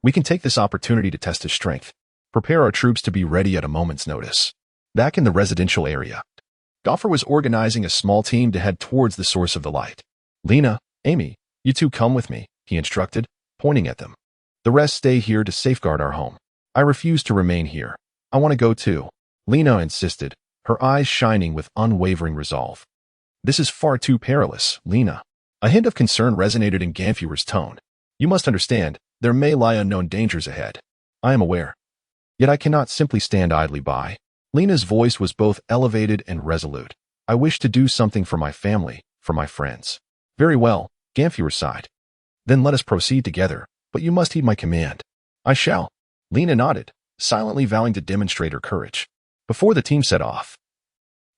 Speaker 1: "We can take this opportunity to test his strength. Prepare our troops to be ready at a moment's notice." Back in the residential area, Gomper was organizing a small team to head towards the source of the light. "Lena, Amy, you two come with me," he instructed, pointing at them. "The rest stay here to safeguard our home. I refuse to remain here. I want to go too," Lena insisted, her eyes shining with unwavering resolve. "This is far too perilous, Lena." A hint of concern resonated in Ganfuer's tone. "You must understand, there may lie unknown dangers ahead. I am aware. Yet I cannot simply stand idly by." Lena's voice was both elevated and resolute. "I wish to do something for my family, for my friends." "Very well," Ganfuer sighed. "Then let us proceed together, but you must heed my command." "I shall." Lena nodded, silently vowing to demonstrate her courage. Before the team set off,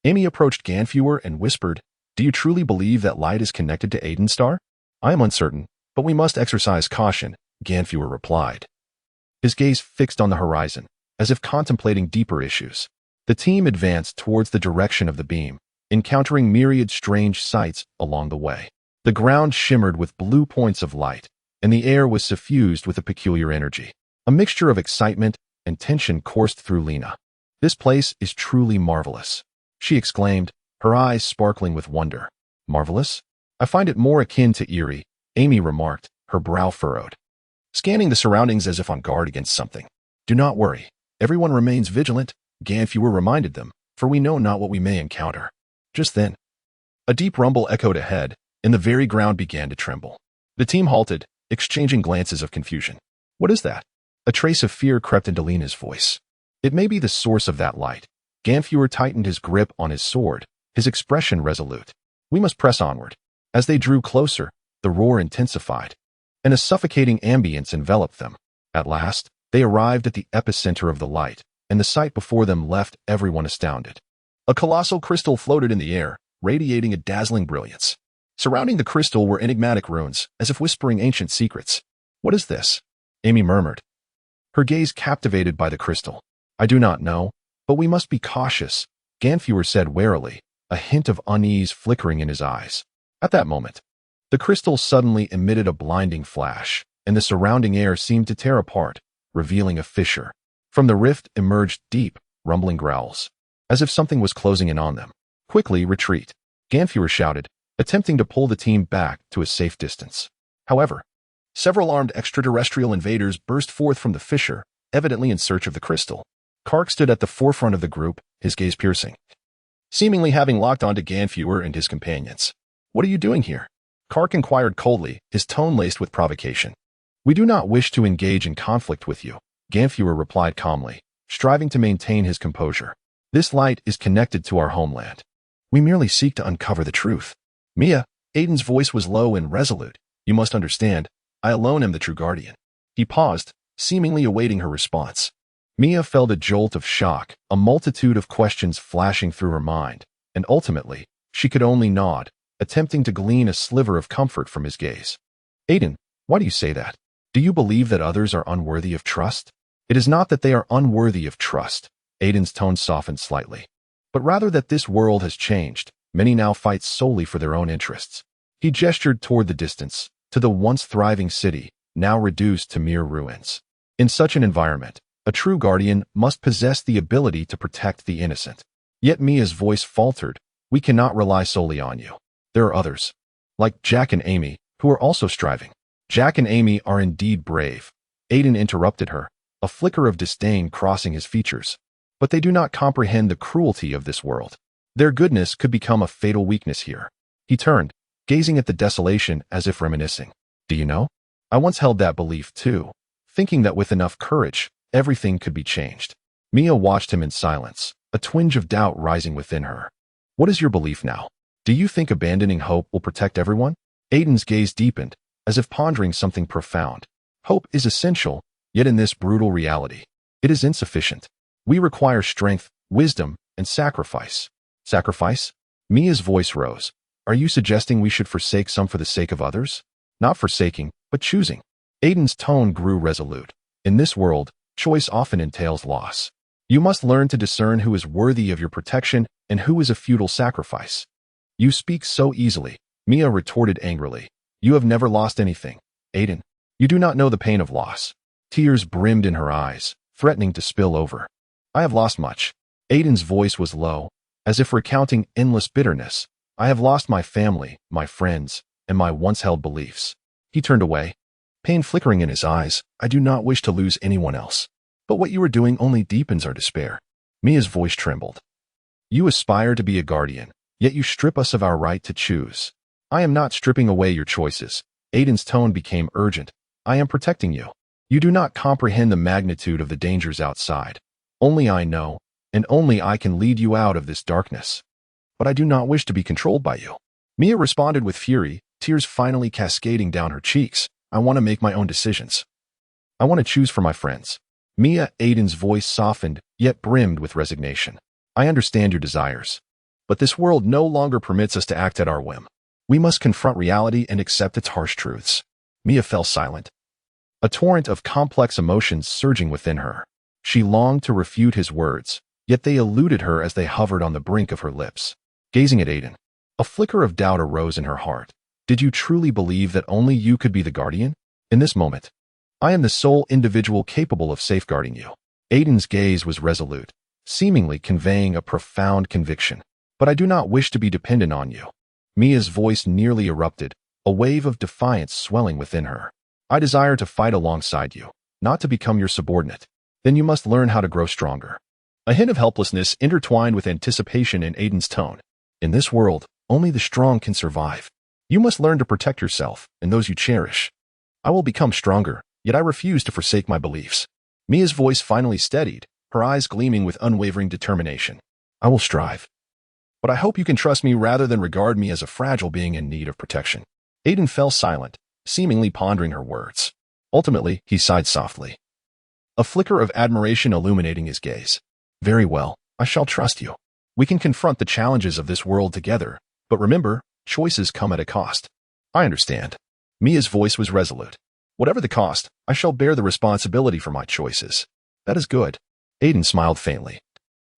Speaker 1: Amy approached Ganfuer and whispered, "Do you truly believe that light is connected to Aiden Starr?" "I am uncertain, but we must exercise caution," Ganfuer replied, his gaze fixed on the horizon, as if contemplating deeper issues. The team advanced towards the direction of the beam, encountering myriad strange sights along the way. The ground shimmered with blue points of light, and the air was suffused with a peculiar energy. A mixture of excitement and tension coursed through Lena. "This place is truly marvelous," she exclaimed, her eyes sparkling with wonder. "Marvelous? I find it more akin to eerie," Amy remarked, her brow furrowed, scanning the surroundings as if on guard against something. "Do not worry. Everyone remains vigilant," Ganfuer reminded them, "for we know not what we may encounter." Just then, a deep rumble echoed ahead, and the very ground began to tremble. The team halted, exchanging glances of confusion. "What is that?" A trace of fear crept into Lena's voice. "It may be the source of that light." Ganfuer tightened his grip on his sword, his expression resolute. "We must press onward." As they drew closer, the roar intensified, and a suffocating ambience enveloped them. At last, they arrived at the epicenter of the light, and the sight before them left everyone astounded. A colossal crystal floated in the air, radiating a dazzling brilliance. Surrounding the crystal were enigmatic runes, as if whispering ancient secrets. "What is this?" Amy murmured, her gaze captivated by the crystal. "I do not know, but we must be cautious," Ganfuer said warily, a hint of unease flickering in his eyes. At that moment, the crystal suddenly emitted a blinding flash, and the surrounding air seemed to tear apart, revealing a fissure. From the rift emerged deep, rumbling growls, as if something was closing in on them. "Quickly retreat," Ganfuer shouted, attempting to pull the team back to a safe distance. However, several armed extraterrestrial invaders burst forth from the fissure, evidently in search of the crystal. Kark stood at the forefront of the group, his gaze piercing, seemingly having locked onto Ganfuer and his companions. "What are you doing here?" Kark inquired coldly, his tone laced with provocation. "We do not wish to engage in conflict with you," Ganfuer replied calmly, striving to maintain his composure. "This light is connected to our homeland. We merely seek to uncover the truth." "Mia," Aiden's voice was low and resolute, "you must understand, I alone am the true guardian." He paused, seemingly awaiting her response. Mia felt a jolt of shock, a multitude of questions flashing through her mind, and ultimately, she could only nod, attempting to glean a sliver of comfort from his gaze. "Aiden, why do you say that? Do you believe that others are unworthy of trust?" "It is not that they are unworthy of trust," Aiden's tone softened slightly, "but rather that this world has changed. Many now fight solely for their own interests." He gestured toward the distance, to the once thriving city, now reduced to mere ruins. In such an environment, a true guardian must possess the ability to protect the innocent. Yet Mia's voice faltered. We cannot rely solely on you. There are others, like Jack and Amy, who are also striving. Jack and Amy are indeed brave. Aiden interrupted her, a flicker of disdain crossing his features. But they do not comprehend the cruelty of this world. Their goodness could become a fatal weakness here. He turned, gazing at the desolation as if reminiscing. Do you know? I once held that belief too, thinking that with enough courage, everything could be changed. Mia watched him in silence, a twinge of doubt rising within her. What is your belief now? Do you think abandoning hope will protect everyone? Aiden's gaze deepened, as if pondering something profound. Hope is essential, yet in this brutal reality, it is insufficient. We require strength, wisdom, and sacrifice. Sacrifice? Mia's voice rose. Are you suggesting we should forsake some for the sake of others? Not forsaking, but choosing. Aiden's tone grew resolute. In this world, choice often entails loss. You must learn to discern who is worthy of your protection and who is a futile sacrifice. You speak so easily, Mia retorted angrily. You have never lost anything, Aiden. You do not know the pain of loss. Tears brimmed in her eyes, threatening to spill over. I have lost much. Aiden's voice was low, as if recounting endless bitterness. I have lost my family, my friends, and my once-held beliefs. He turned away, pain flickering in his eyes. I do not wish to lose anyone else. But what you are doing only deepens our despair. Mia's voice trembled. You aspire to be a guardian, yet you strip us of our right to choose. I am not stripping away your choices. Aiden's tone became urgent. I am protecting you. You do not comprehend the magnitude of the dangers outside. Only I know, and only I can lead you out of this darkness. But I do not wish to be controlled by you. Mia responded with fury, tears finally cascading down her cheeks. I want to make my own decisions. I want to choose for my friends. Aiden's voice softened, yet brimmed with resignation. I understand your desires. But this world no longer permits us to act at our whim. We must confront reality and accept its harsh truths. Mia fell silent, a torrent of complex emotions surging within her. She longed to refute his words, yet they eluded her as they hovered on the brink of her lips. Gazing at Aiden, a flicker of doubt arose in her heart. Did you truly believe that only you could be the guardian? In this moment, I am the sole individual capable of safeguarding you. Aiden's gaze was resolute, seemingly conveying a profound conviction. But I do not wish to be dependent on you. Mia's voice nearly erupted, a wave of defiance swelling within her. I desire to fight alongside you, not to become your subordinate. Then you must learn how to grow stronger. A hint of helplessness intertwined with anticipation in Aiden's tone. In this world, only the strong can survive. You must learn to protect yourself and those you cherish. I will become stronger, yet I refuse to forsake my beliefs. Mia's voice finally steadied, her eyes gleaming with unwavering determination. I will strive. But I hope you can trust me rather than regard me as a fragile being in need of protection. Aiden fell silent, seemingly pondering her words. Ultimately, he sighed softly, a flicker of admiration illuminating his gaze. Very well, I shall trust you. We can confront the challenges of this world together, but remember, choices come at a cost. I understand. Mia's voice was resolute. Whatever the cost, I shall bear the responsibility for my choices. That is good. Aiden smiled faintly,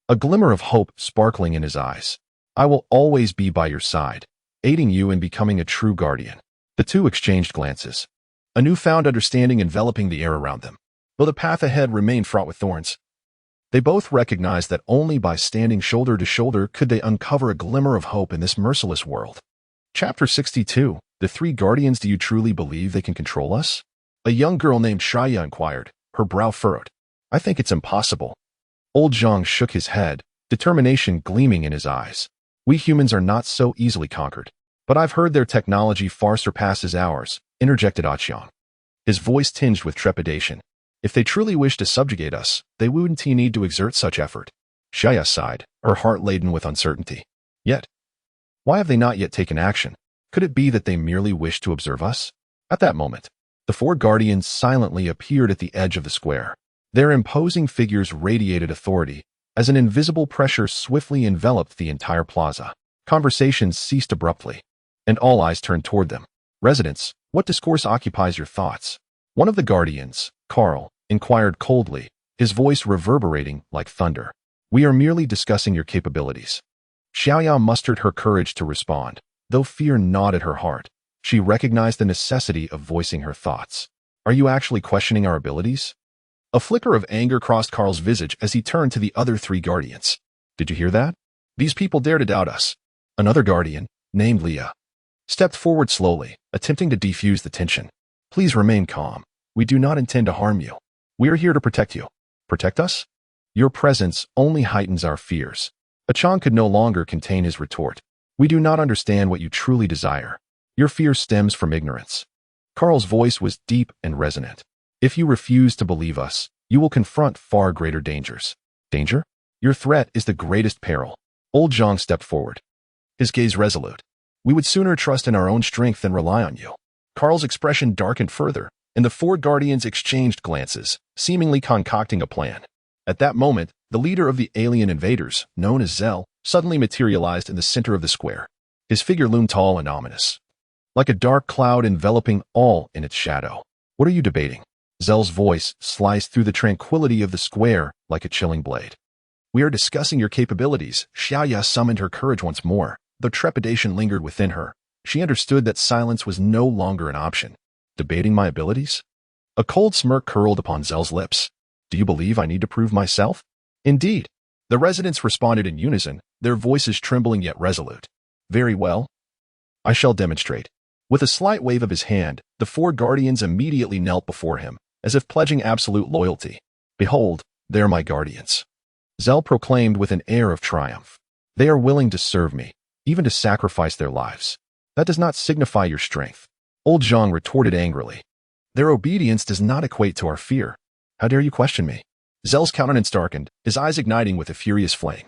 Speaker 1: a glimmer of hope sparkling in his eyes. I will always be by your side, aiding you in becoming a true guardian. The two exchanged glances, a newfound understanding enveloping the air around them. Though the path ahead remained fraught with thorns, they both recognized that only by standing shoulder to shoulder could they uncover a glimmer of hope in this merciless world. Chapter 62. The Three Guardians. Do you truly believe they can control us? A young girl named Shaya inquired, her brow furrowed. I think it's impossible. Old Zhang shook his head, determination gleaming in his eyes. We humans are not so easily conquered. But I've heard their technology far surpasses ours, interjected Aqiang, his voice tinged with trepidation. If they truly wish to subjugate us, they wouldn't need to exert such effort. Shaya sighed, her heart laden with uncertainty. Yet, why have they not yet taken action? Could it be that they merely wish to observe us? At that moment, the four guardians silently appeared at the edge of the square. Their imposing figures radiated authority, as an invisible pressure swiftly enveloped the entire plaza. Conversations ceased abruptly, and all eyes turned toward them. Residents, what discourse occupies your thoughts? One of the guardians, Carl, inquired coldly, his voice reverberating like thunder. We are merely discussing your capabilities. Xiaoya mustered her courage to respond, though fear gnawed at her heart. She recognized the necessity of voicing her thoughts. Are you actually questioning our abilities? A flicker of anger crossed Carl's visage as he turned to the other three guardians. Did you hear that? These people dare to doubt us. Another guardian, named Leah, stepped forward slowly, attempting to defuse the tension. Please remain calm. We do not intend to harm you. We are here to protect you. Protect us? Your presence only heightens our fears. Achang could no longer contain his retort. We do not understand what you truly desire. Your fear stems from ignorance. Carl's voice was deep and resonant. If you refuse to believe us, you will confront far greater dangers. Danger? Your threat is the greatest peril. Old Zhang stepped forward, his gaze resolute. We would sooner trust in our own strength than rely on you. Carl's expression darkened further, and the four guardians exchanged glances, seemingly concocting a plan. At that moment, the leader of the alien invaders, known as Zell, suddenly materialized in the center of the square. His figure loomed tall and ominous, like a dark cloud enveloping all in its shadow. What are you debating? Zell's voice sliced through the tranquility of the square like a chilling blade. We are discussing your capabilities. Xiaoya summoned her courage once more, though trepidation lingered within her. She understood that silence was no longer an option. Debating my abilities? A cold smirk curled upon Zell's lips. Do you believe I need to prove myself? Indeed. The residents responded in unison, their voices trembling yet resolute. Very well. I shall demonstrate. With a slight wave of his hand, the four guardians immediately knelt before him, as if pledging absolute loyalty. Behold, they're my guardians. Zell proclaimed with an air of triumph. They are willing to serve me, even to sacrifice their lives. That does not signify your strength. Old Zhang retorted angrily. Their obedience does not equate to our fear. How dare you question me? Zell's countenance darkened, his eyes igniting with a furious flame.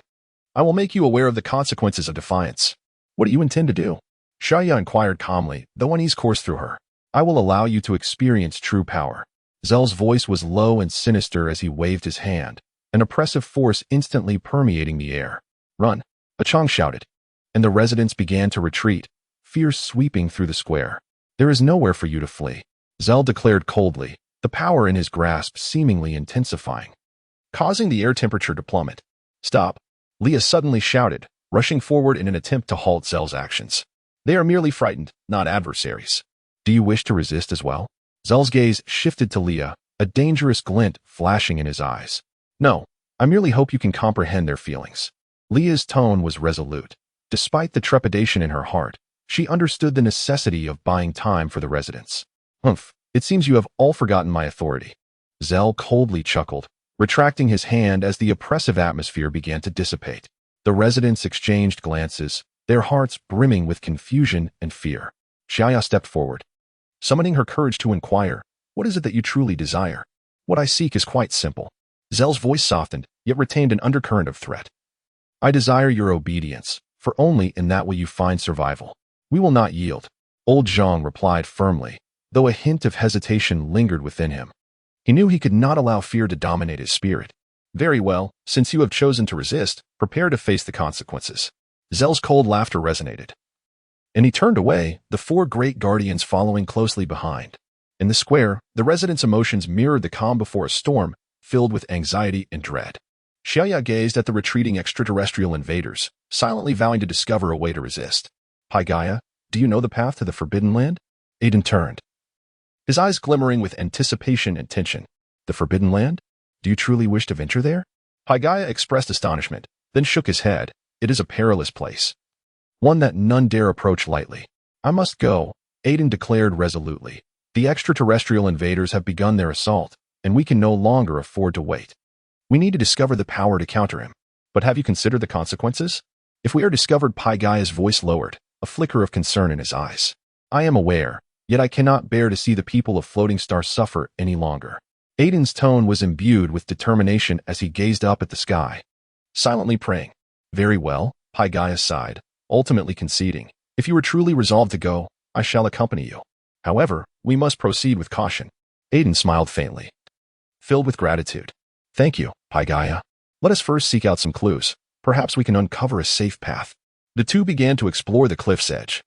Speaker 1: I will make you aware of the consequences of defiance. What do you intend to do? Xiaoya inquired calmly, though unease coursed through her. I will allow you to experience true power. Zell's voice was low and sinister as he waved his hand, an oppressive force instantly permeating the air. Run! Achang shouted, and the residents began to retreat, fear sweeping through the square. There is nowhere for you to flee, Zell declared coldly, the power in his grasp seemingly intensifying, causing the air temperature to plummet. Stop! Leah suddenly shouted, rushing forward in an attempt to halt Zell's actions. They are merely frightened, not adversaries. Do you wish to resist as well? Zell's gaze shifted to Leah, a dangerous glint flashing in his eyes. No, I merely hope you can comprehend their feelings. Leah's tone was resolute. Despite the trepidation in her heart, she understood the necessity of buying time for the residents. Humph, it seems you have all forgotten my authority. Zell coldly chuckled, retracting his hand as the oppressive atmosphere began to dissipate. The residents exchanged glances, their hearts brimming with confusion and fear. Xiaoya stepped forward, summoning her courage to inquire, what is it that you truly desire? What I seek is quite simple. Zell's voice softened, yet retained an undercurrent of threat. I desire your obedience, for only in that will you find survival. We will not yield. Old Zhang replied firmly, though a hint of hesitation lingered within him. He knew he could not allow fear to dominate his spirit. Very well, since you have chosen to resist, prepare to face the consequences. Zell's cold laughter resonated, and he turned away, the four great guardians following closely behind. In the square, the residents' emotions mirrored the calm before a storm, filled with anxiety and dread. Xiaoya gazed at the retreating extraterrestrial invaders, silently vowing to discover a way to resist. Gaia, do you know the path to the Forbidden Land? Aiden turned, his eyes glimmering with anticipation and tension. The Forbidden Land? Do you truly wish to venture there? Gaia expressed astonishment, then shook his head. It is a perilous place, one that none dare approach lightly. I must go, Aiden declared resolutely. The extraterrestrial invaders have begun their assault, and we can no longer afford to wait. We need to discover the power to counter him. But have you considered the consequences? If we are discovered, Gaia's voice lowered, a flicker of concern in his eyes. I am aware, yet I cannot bear to see the people of Floating Star suffer any longer. Aiden's tone was imbued with determination as he gazed up at the sky, silently praying. Very well, Gaia sighed, ultimately conceding. If you are truly resolved to go, I shall accompany you. However, we must proceed with caution. Aiden smiled faintly, filled with gratitude. Thank you, Gaia. Let us first seek out some clues. Perhaps we can uncover a safe path. The two began to explore the cliff's edge,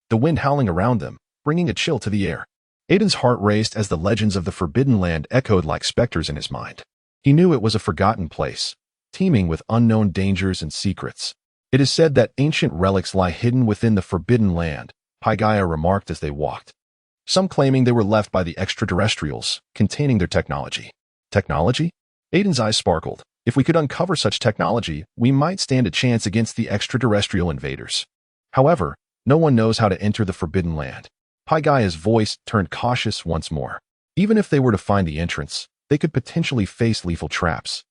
Speaker 1: the wind howling around them, bringing a chill to the air. Aiden's heart raced as the legends of the Forbidden Land echoed like specters in his mind. He knew it was a forgotten place, teeming with unknown dangers and secrets. It is said that ancient relics lie hidden within the Forbidden Land, Pygaya remarked as they walked. Some claiming they were left by the extraterrestrials, containing their technology. Technology? Aiden's eyes sparkled. If we could uncover such technology, we might stand a chance against the extraterrestrial invaders. However, no one knows how to enter the Forbidden Land. Pygaya's voice turned cautious once more. Even if they were to find the entrance, they could potentially face lethal traps.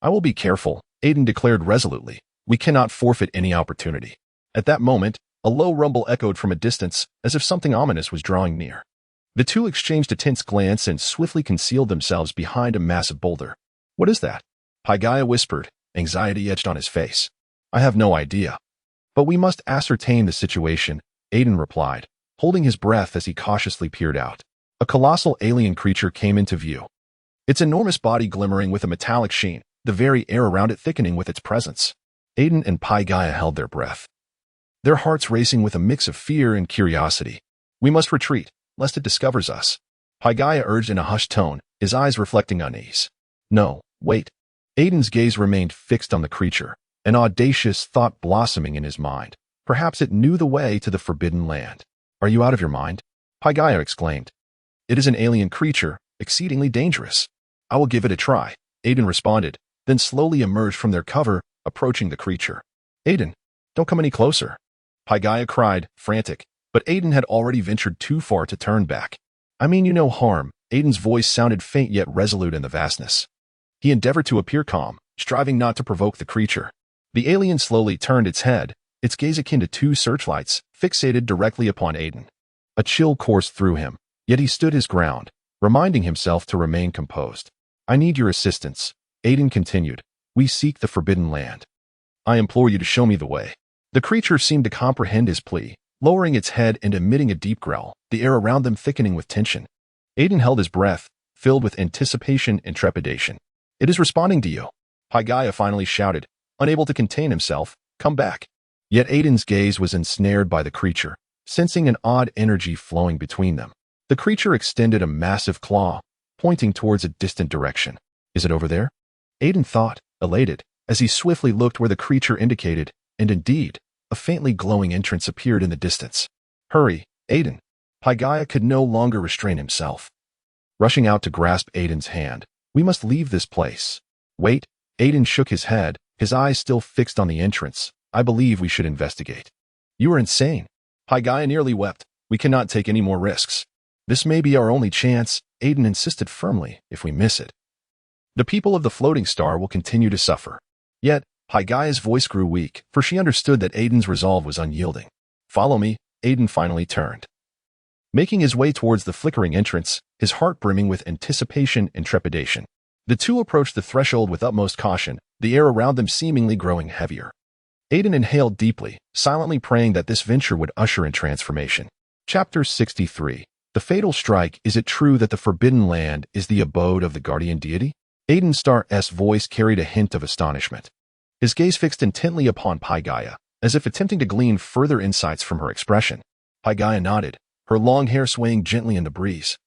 Speaker 1: I will be careful, Aiden declared resolutely. We cannot forfeit any opportunity. At that moment, a low rumble echoed from a distance, as if something ominous was drawing near. The two exchanged a tense glance and swiftly concealed themselves behind a massive boulder. What is that? Pygaya whispered, anxiety etched on his face. I have no idea. But we must ascertain the situation, Aiden replied, holding his breath as he cautiously peered out. A colossal alien creature came into view. Its enormous body glimmering with a metallic sheen, the very air around it thickening with its presence. Aiden and Pygaya held their breath, their hearts racing with a mix of fear and curiosity. We must retreat, lest it discovers us, Pygaya urged in a hushed tone, his eyes reflecting unease. No, wait. Aiden's gaze remained fixed on the creature, an audacious thought blossoming in his mind. Perhaps it knew the way to the Forbidden Land. Are you out of your mind? Pygaya exclaimed. It is an alien creature, exceedingly dangerous. I will give it a try, Aiden responded, then slowly emerged from their cover, approaching the creature. Aiden, don't come any closer, Pygaya cried, frantic, but Aiden had already ventured too far to turn back. I mean you no harm, Aiden's voice sounded faint yet resolute in the vastness. He endeavored to appear calm, striving not to provoke the creature. The alien slowly turned its head, its gaze akin to two searchlights, fixated directly upon Aiden. A chill coursed through him, yet he stood his ground, reminding himself to remain composed. I need your assistance, Aiden continued. We seek the Forbidden Land. I implore you to show me the way. The creature seemed to comprehend his plea, lowering its head and emitting a deep growl, the air around them thickening with tension. Aiden held his breath, filled with anticipation and trepidation. It is responding to you, Pygaya finally shouted, unable to contain himself. Come back. Yet Aiden's gaze was ensnared by the creature, sensing an odd energy flowing between them. The creature extended a massive claw, pointing towards a distant direction. Is it over there? Aiden thought, elated, as he swiftly looked where the creature indicated, and indeed, a faintly glowing entrance appeared in the distance. Hurry, Aiden. Pygaya could no longer restrain himself. Rushing out to grasp Aiden's hand, we must leave this place. Wait, Aiden shook his head, his eyes still fixed on the entrance. I believe we should investigate. You are insane. Pygaya nearly wept. We cannot take any more risks. This may be our only chance, Aiden insisted firmly, if we miss it. The people of the floating star will continue to suffer. Yet, Pygaya's voice grew weak, for she understood that Aiden's resolve was unyielding. Follow me, Aiden finally turned. Making his way towards the flickering entrance, his heart brimming with anticipation and trepidation. The two approached the threshold with utmost caution, the air around them seemingly growing heavier. Aiden inhaled deeply, silently praying that this venture would usher in transformation. Chapter 63. The Fatal Strike. Is it true that the Forbidden Land is the abode of the guardian deity? Aiden Star's voice carried a hint of astonishment. His gaze fixed intently upon Pygaya, as if attempting to glean further insights from her expression. Pygaya nodded, her long hair swaying gently in the breeze,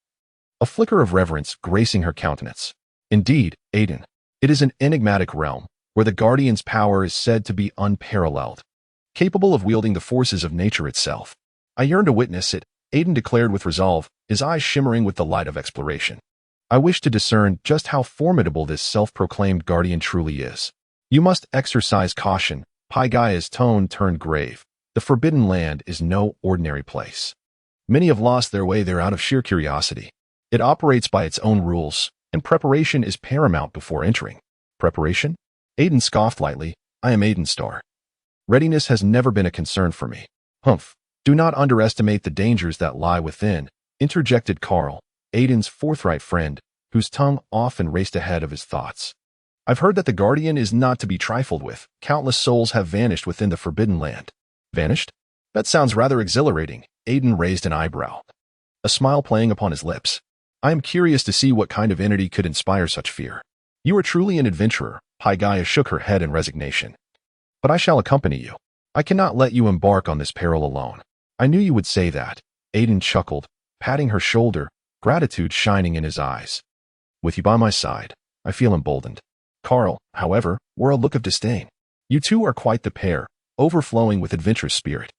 Speaker 1: a flicker of reverence gracing her countenance. Indeed, Aiden, it is an enigmatic realm, where the Guardian's power is said to be unparalleled, capable of wielding the forces of nature itself. I yearn to witness it, Aiden declared with resolve, his eyes shimmering with the light of exploration. I wish to discern just how formidable this self-proclaimed guardian truly is. You must exercise caution. Pygaya's tone turned grave. The Forbidden Land is no ordinary place. Many have lost their way there out of sheer curiosity. It operates by its own rules, and preparation is paramount before entering. Preparation? Aiden scoffed lightly. I am Aiden Star. Readiness has never been a concern for me. Humph. Do not underestimate the dangers that lie within, interjected Carl, Aiden's forthright friend, whose tongue often raced ahead of his thoughts. I've heard that the Guardian is not to be trifled with. Countless souls have vanished within the Forbidden Land. Vanished? That sounds rather exhilarating. Aiden raised an eyebrow, a smile playing upon his lips. I am curious to see what kind of entity could inspire such fear. You are truly an adventurer. Pygaya shook her head in resignation. But I shall accompany you. I cannot let you embark on this peril alone. I knew you would say that. Aiden chuckled, patting her shoulder, gratitude shining in his eyes. With you by my side, I feel emboldened. Carl, however, wore a look of disdain. You two are quite the pair, overflowing with adventurous spirit.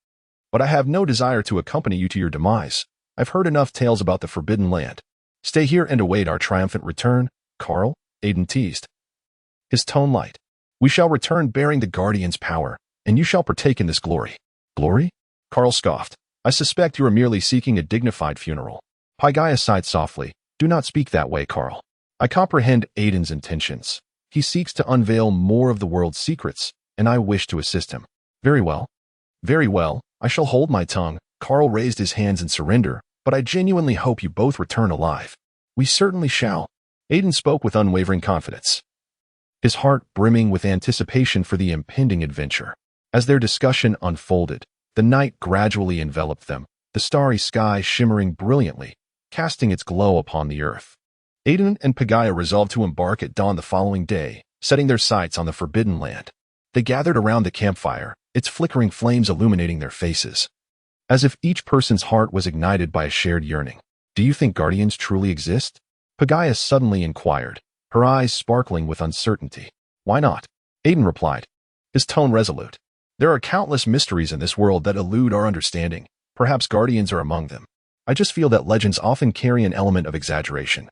Speaker 1: but I have no desire to accompany you to your demise. I've heard enough tales about the Forbidden Land. Stay here and await our triumphant return, Carl, Aiden teased, his tone light. We shall return bearing the Guardian's power, and you shall partake in this glory. Glory? Carl scoffed. I suspect you are merely seeking a dignified funeral. Pygaya sighed softly. Do not speak that way, Carl. I comprehend Aiden's intentions. He seeks to unveil more of the world's secrets, and I wish to assist him. Very well. Very well, I shall hold my tongue. Carl raised his hands in surrender, but I genuinely hope you both return alive. We certainly shall. Aiden spoke with unwavering confidence, his heart brimming with anticipation for the impending adventure. As their discussion unfolded, the night gradually enveloped them, the starry sky shimmering brilliantly, casting its glow upon the earth. Aiden and Pygaya resolved to embark at dawn the following day, setting their sights on the Forbidden Land. They gathered around the campfire, its flickering flames illuminating their faces, as if each person's heart was ignited by a shared yearning. Do you think guardians truly exist? Pygaya suddenly inquired, her eyes sparkling with uncertainty. Why not? Aiden replied, his tone resolute. There are countless mysteries in this world that elude our understanding. Perhaps guardians are among them. I just feel that legends often carry an element of exaggeration.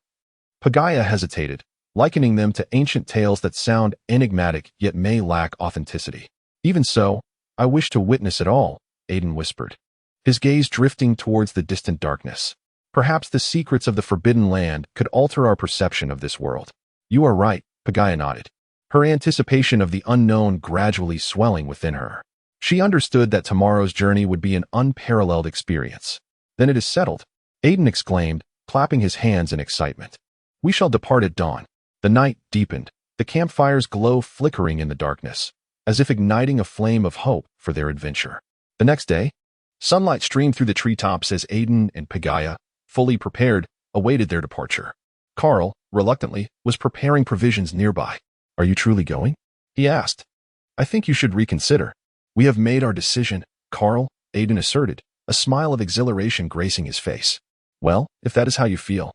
Speaker 1: Pygaya hesitated, likening them to ancient tales that sound enigmatic yet may lack authenticity. Even so, I wish to witness it all, Aiden whispered, his gaze drifting towards the distant darkness. Perhaps the secrets of the Forbidden Land could alter our perception of this world. You are right, Pygaya nodded, her anticipation of the unknown gradually swelling within her. She understood that tomorrow's journey would be an unparalleled experience. Then it is settled, Aiden exclaimed, clapping his hands in excitement. We shall depart at dawn. The night deepened, the campfire's glow flickering in the darkness, as if igniting a flame of hope for their adventure. The next day, sunlight streamed through the treetops as Aiden and Pygaya, fully prepared, awaited their departure. Carl, reluctantly, was preparing provisions nearby. Are you truly going? He asked. I think you should reconsider. We have made our decision, Carl, Aiden asserted, a smile of exhilaration gracing his face. Well, if that is how you feel.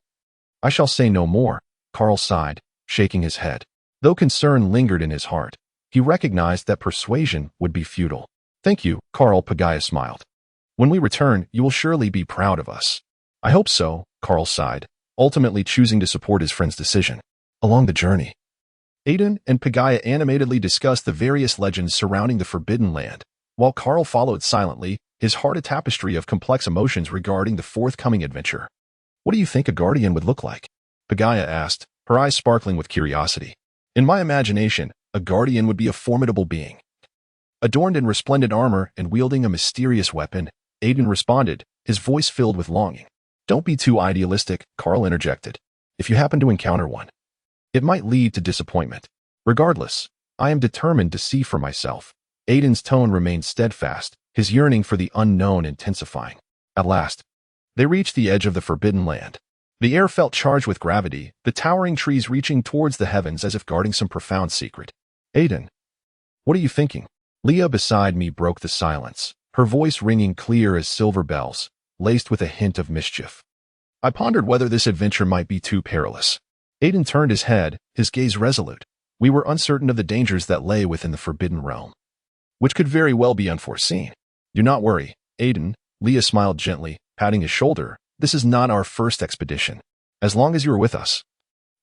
Speaker 1: I shall say no more, Carl sighed, shaking his head. Though concern lingered in his heart, he recognized that persuasion would be futile. Thank you, Carl, Pygaya smiled. When we return, you will surely be proud of us. I hope so, Carl sighed, ultimately choosing to support his friend's decision. Along the journey, Aiden and Pygaya animatedly discussed the various legends surrounding the Forbidden Land, while Carl followed silently, his heart a tapestry of complex emotions regarding the forthcoming adventure. What do you think a guardian would look like? Pygaya asked, her eyes sparkling with curiosity. In my imagination, a guardian would be a formidable being, adorned in resplendent armor and wielding a mysterious weapon. Aiden responded, his voice filled with longing. Don't be too idealistic, Carl interjected. If you happen to encounter one, it might lead to disappointment. Regardless, I am determined to see for myself. Aiden's tone remained steadfast, his yearning for the unknown intensifying. At last, they reached the edge of the Forbidden Land. The air felt charged with gravity, the towering trees reaching towards the heavens as if guarding some profound secret. Aiden, what are you thinking? Leah beside me broke the silence, her voice ringing clear as silver bells, laced with a hint of mischief. I pondered whether this adventure might be too perilous. Aiden turned his head, his gaze resolute. We were uncertain of the dangers that lay within the Forbidden Realm, which could very well be unforeseen. Do not worry, Aiden, Leah smiled gently, patting his shoulder. This is not our first expedition. As long as you are with us,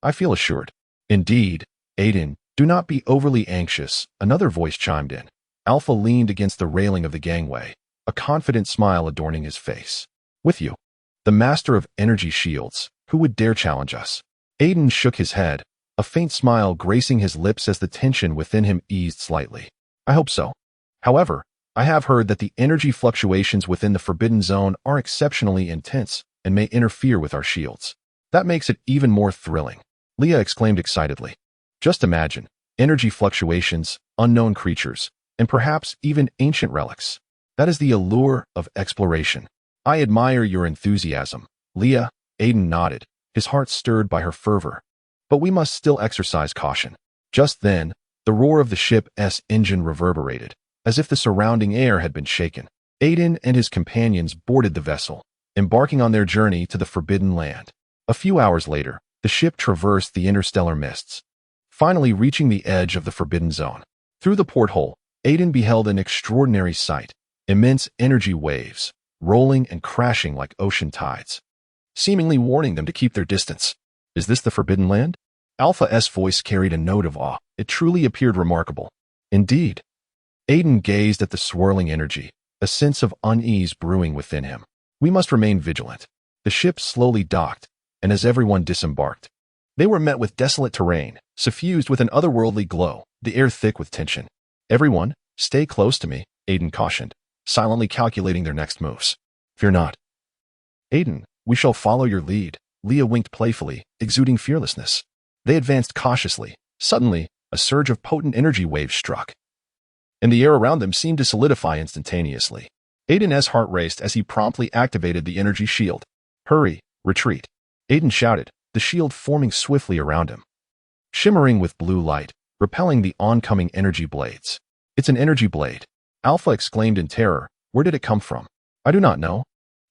Speaker 1: I feel assured. Indeed, Aiden, do not be overly anxious, another voice chimed in. Alpha leaned against the railing of the gangway, a confident smile adorning his face. With you, the master of energy shields, who would dare challenge us? Aiden shook his head, a faint smile gracing his lips as the tension within him eased slightly. I hope so. However, I have heard that the energy fluctuations within the Forbidden Zone are exceptionally intense and may interfere with our shields. That makes it even more thrilling, Leah exclaimed excitedly. Just imagine, energy fluctuations, unknown creatures, and perhaps even ancient relics. That is the allure of exploration. I admire your enthusiasm, Leah. Aiden nodded, his heart stirred by her fervor. But we must still exercise caution. Just then, the roar of the ship's engine reverberated, as if the surrounding air had been shaken. Aiden and his companions boarded the vessel, embarking on their journey to the Forbidden Land. A few hours later, the ship traversed the interstellar mists, finally reaching the edge of the Forbidden Zone. Through the porthole, Aiden beheld an extraordinary sight. immense energy waves, rolling and crashing like ocean tides, seemingly warning them to keep their distance. Is this the Forbidden Land? Alpha's voice carried a note of awe. It truly appeared remarkable. Indeed. Aiden gazed at the swirling energy, a sense of unease brewing within him. We must remain vigilant. The ship slowly docked, and as everyone disembarked, they were met with desolate terrain, suffused with an otherworldly glow, the air thick with tension. Everyone, stay close to me, Aiden cautioned, silently calculating their next moves. Fear not. Aiden, we shall follow your lead, Leah winked playfully, exuding fearlessness. They advanced cautiously. Suddenly, a surge of potent energy waves struck, and the air around them seemed to solidify instantaneously. Aiden's heart raced as he promptly activated the energy shield. Hurry, retreat, Aiden shouted, the shield forming swiftly around him, shimmering with blue light, repelling the oncoming energy blades. It's an energy blade, Alpha exclaimed in terror. Where did it come from? I do not know,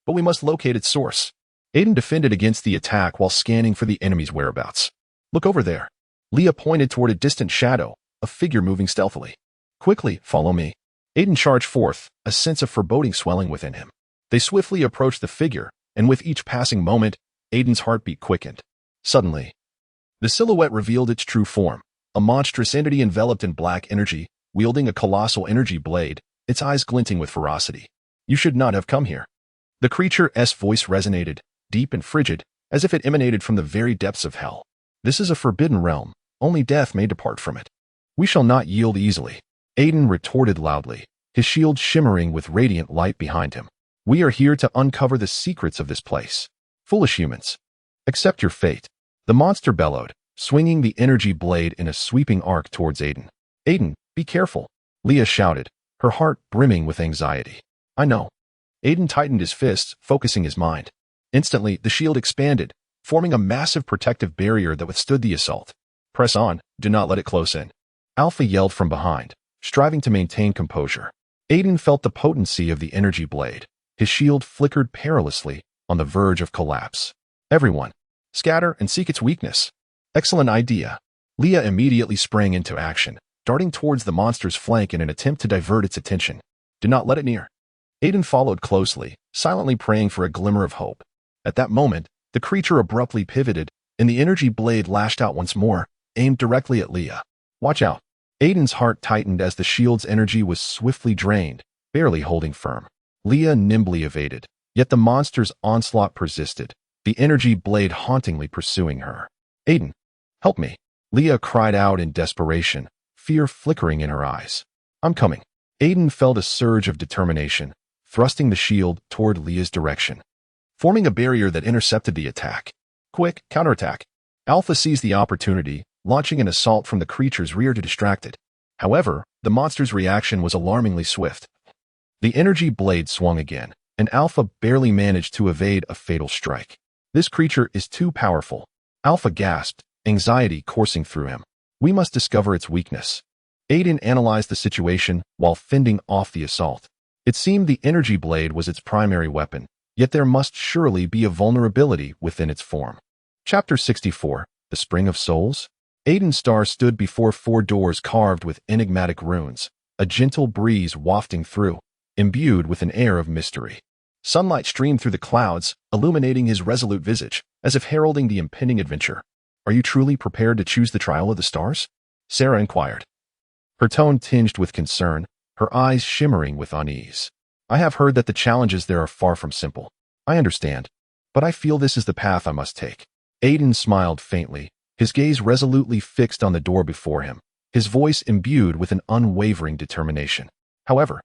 Speaker 1: but we must locate its source. Aiden defended against the attack while scanning for the enemy's whereabouts. Look over there. Leah pointed toward a distant shadow, a figure moving stealthily. Quickly, follow me. Aiden charged forth, a sense of foreboding swelling within him. They swiftly approached the figure, and with each passing moment, Aiden's heartbeat quickened. Suddenly, the silhouette revealed its true form, a monstrous entity enveloped in black energy, wielding a colossal energy blade, its eyes glinting with ferocity. You should not have come here. The creature's voice resonated, deep and frigid, as if it emanated from the very depths of hell. This is a forbidden realm. Only death may depart from it. We shall not yield easily, Aiden retorted loudly, his shield shimmering with radiant light behind him. We are here to uncover the secrets of this place. Foolish humans, accept your fate. The monster bellowed, swinging the energy blade in a sweeping arc towards Aiden. Aiden, be careful, Leah shouted, her heart brimming with anxiety. I know. Aiden tightened his fists, focusing his mind. Instantly, the shield expanded, forming a massive protective barrier that withstood the assault. Press on, do not let it close in, Alpha yelled from behind, striving to maintain composure. Aiden felt the potency of the energy blade. His shield flickered perilously, on the verge of collapse. Everyone, scatter and seek its weakness. Excellent idea. Leah immediately sprang into action, darting towards the monster's flank in an attempt to divert its attention. Do not let it near. Aiden followed closely, silently praying for a glimmer of hope. At that moment, the creature abruptly pivoted, and the energy blade lashed out once more, aimed directly at Leah. Watch out. Aiden's heart tightened as the shield's energy was swiftly drained, barely holding firm. Leah nimbly evaded, yet the monster's onslaught persisted, the energy blade hauntingly pursuing her. Aiden, help me, Leah cried out in desperation, fear flickering in her eyes. I'm coming. Aiden felt a surge of determination, thrusting the shield toward Leah's direction, forming a barrier that intercepted the attack. Quick, counterattack. Alpha seized the opportunity, launching an assault from the creature's rear to distract it. However, the monster's reaction was alarmingly swift. The energy blade swung again, and Alpha barely managed to evade a fatal strike. This creature is too powerful, Alpha gasped, anxiety coursing through him. We must discover its weakness. Aiden analyzed the situation while fending off the assault. It seemed the energy blade was its primary weapon, yet there must surely be a vulnerability within its form. Chapter 64, The Spring of Souls? Aiden's star stood before 4 doors carved with enigmatic runes, a gentle breeze wafting through, imbued with an air of mystery. Sunlight streamed through the clouds, illuminating his resolute visage, as if heralding the impending adventure. Are you truly prepared to choose the trial of the stars? Sarah inquired, her tone tinged with concern, her eyes shimmering with unease. I have heard that the challenges there are far from simple. I understand, but I feel this is the path I must take. Aiden smiled faintly, his gaze resolutely fixed on the door before him, his voice imbued with an unwavering determination. However,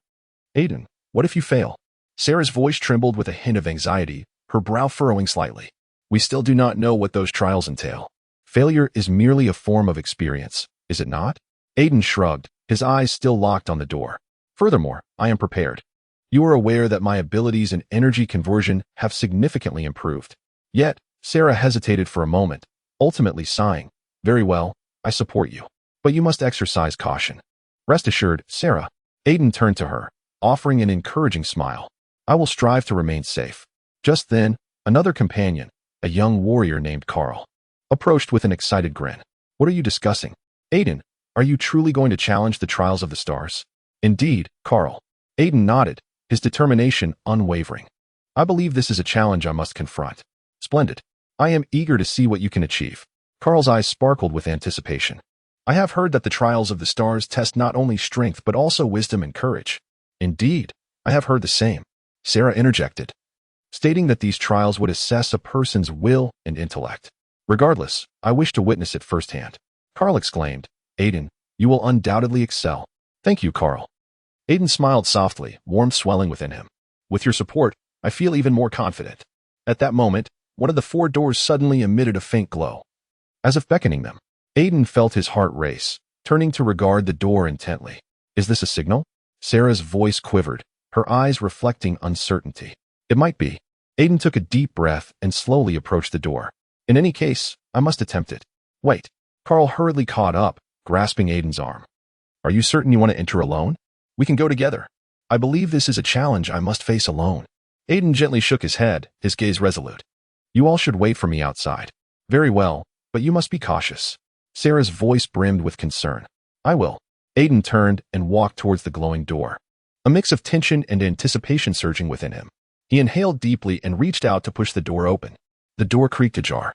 Speaker 1: Aiden, what if you fail? Sarah's voice trembled with a hint of anxiety, her brow furrowing slightly. We still do not know what those trials entail. Failure is merely a form of experience, is it not? Aiden shrugged, his eyes still locked on the door. Furthermore, I am prepared. You are aware that my abilities in energy conversion have significantly improved. Yet, Sarah hesitated for a moment, ultimately sighing. Very well, I support you. But you must exercise caution. Rest assured, Sarah. Aiden turned to her, offering an encouraging smile. I will strive to remain safe. Just then, another companion, a young warrior named Carl, approached with an excited grin. What are you discussing? Aiden, are you truly going to challenge the trials of the stars? Indeed, Carl. Aiden nodded, his determination unwavering. I believe this is a challenge I must confront. Splendid. I am eager to see what you can achieve. Carl's eyes sparkled with anticipation. I have heard that the trials of the stars test not only strength but also wisdom and courage. Indeed, I have heard the same, Sarah interjected, stating that these trials would assess a person's will and intellect. Regardless, I wish to witness it firsthand. Carl exclaimed, Aiden, you will undoubtedly excel. Thank you, Carl. Aiden smiled softly, warmth swelling within him. With your support, I feel even more confident. At that moment, one of the 4 doors suddenly emitted a faint glow. As if beckoning them, Aiden felt his heart race, turning to regard the door intently. Is this a signal? Sarah's voice quivered, her eyes reflecting uncertainty. It might be. Aiden took a deep breath and slowly approached the door. In any case, I must attempt it. Wait. Carl hurriedly caught up, grasping Aiden's arm. Are you certain you want to enter alone? We can go together. I believe this is a challenge I must face alone. Aiden gently shook his head, his gaze resolute. You all should wait for me outside. Very well, but you must be cautious. Sarah's voice brimmed with concern. I will. Aiden turned and walked towards the glowing door, a mix of tension and anticipation surging within him. He inhaled deeply and reached out to push the door open. The door creaked ajar,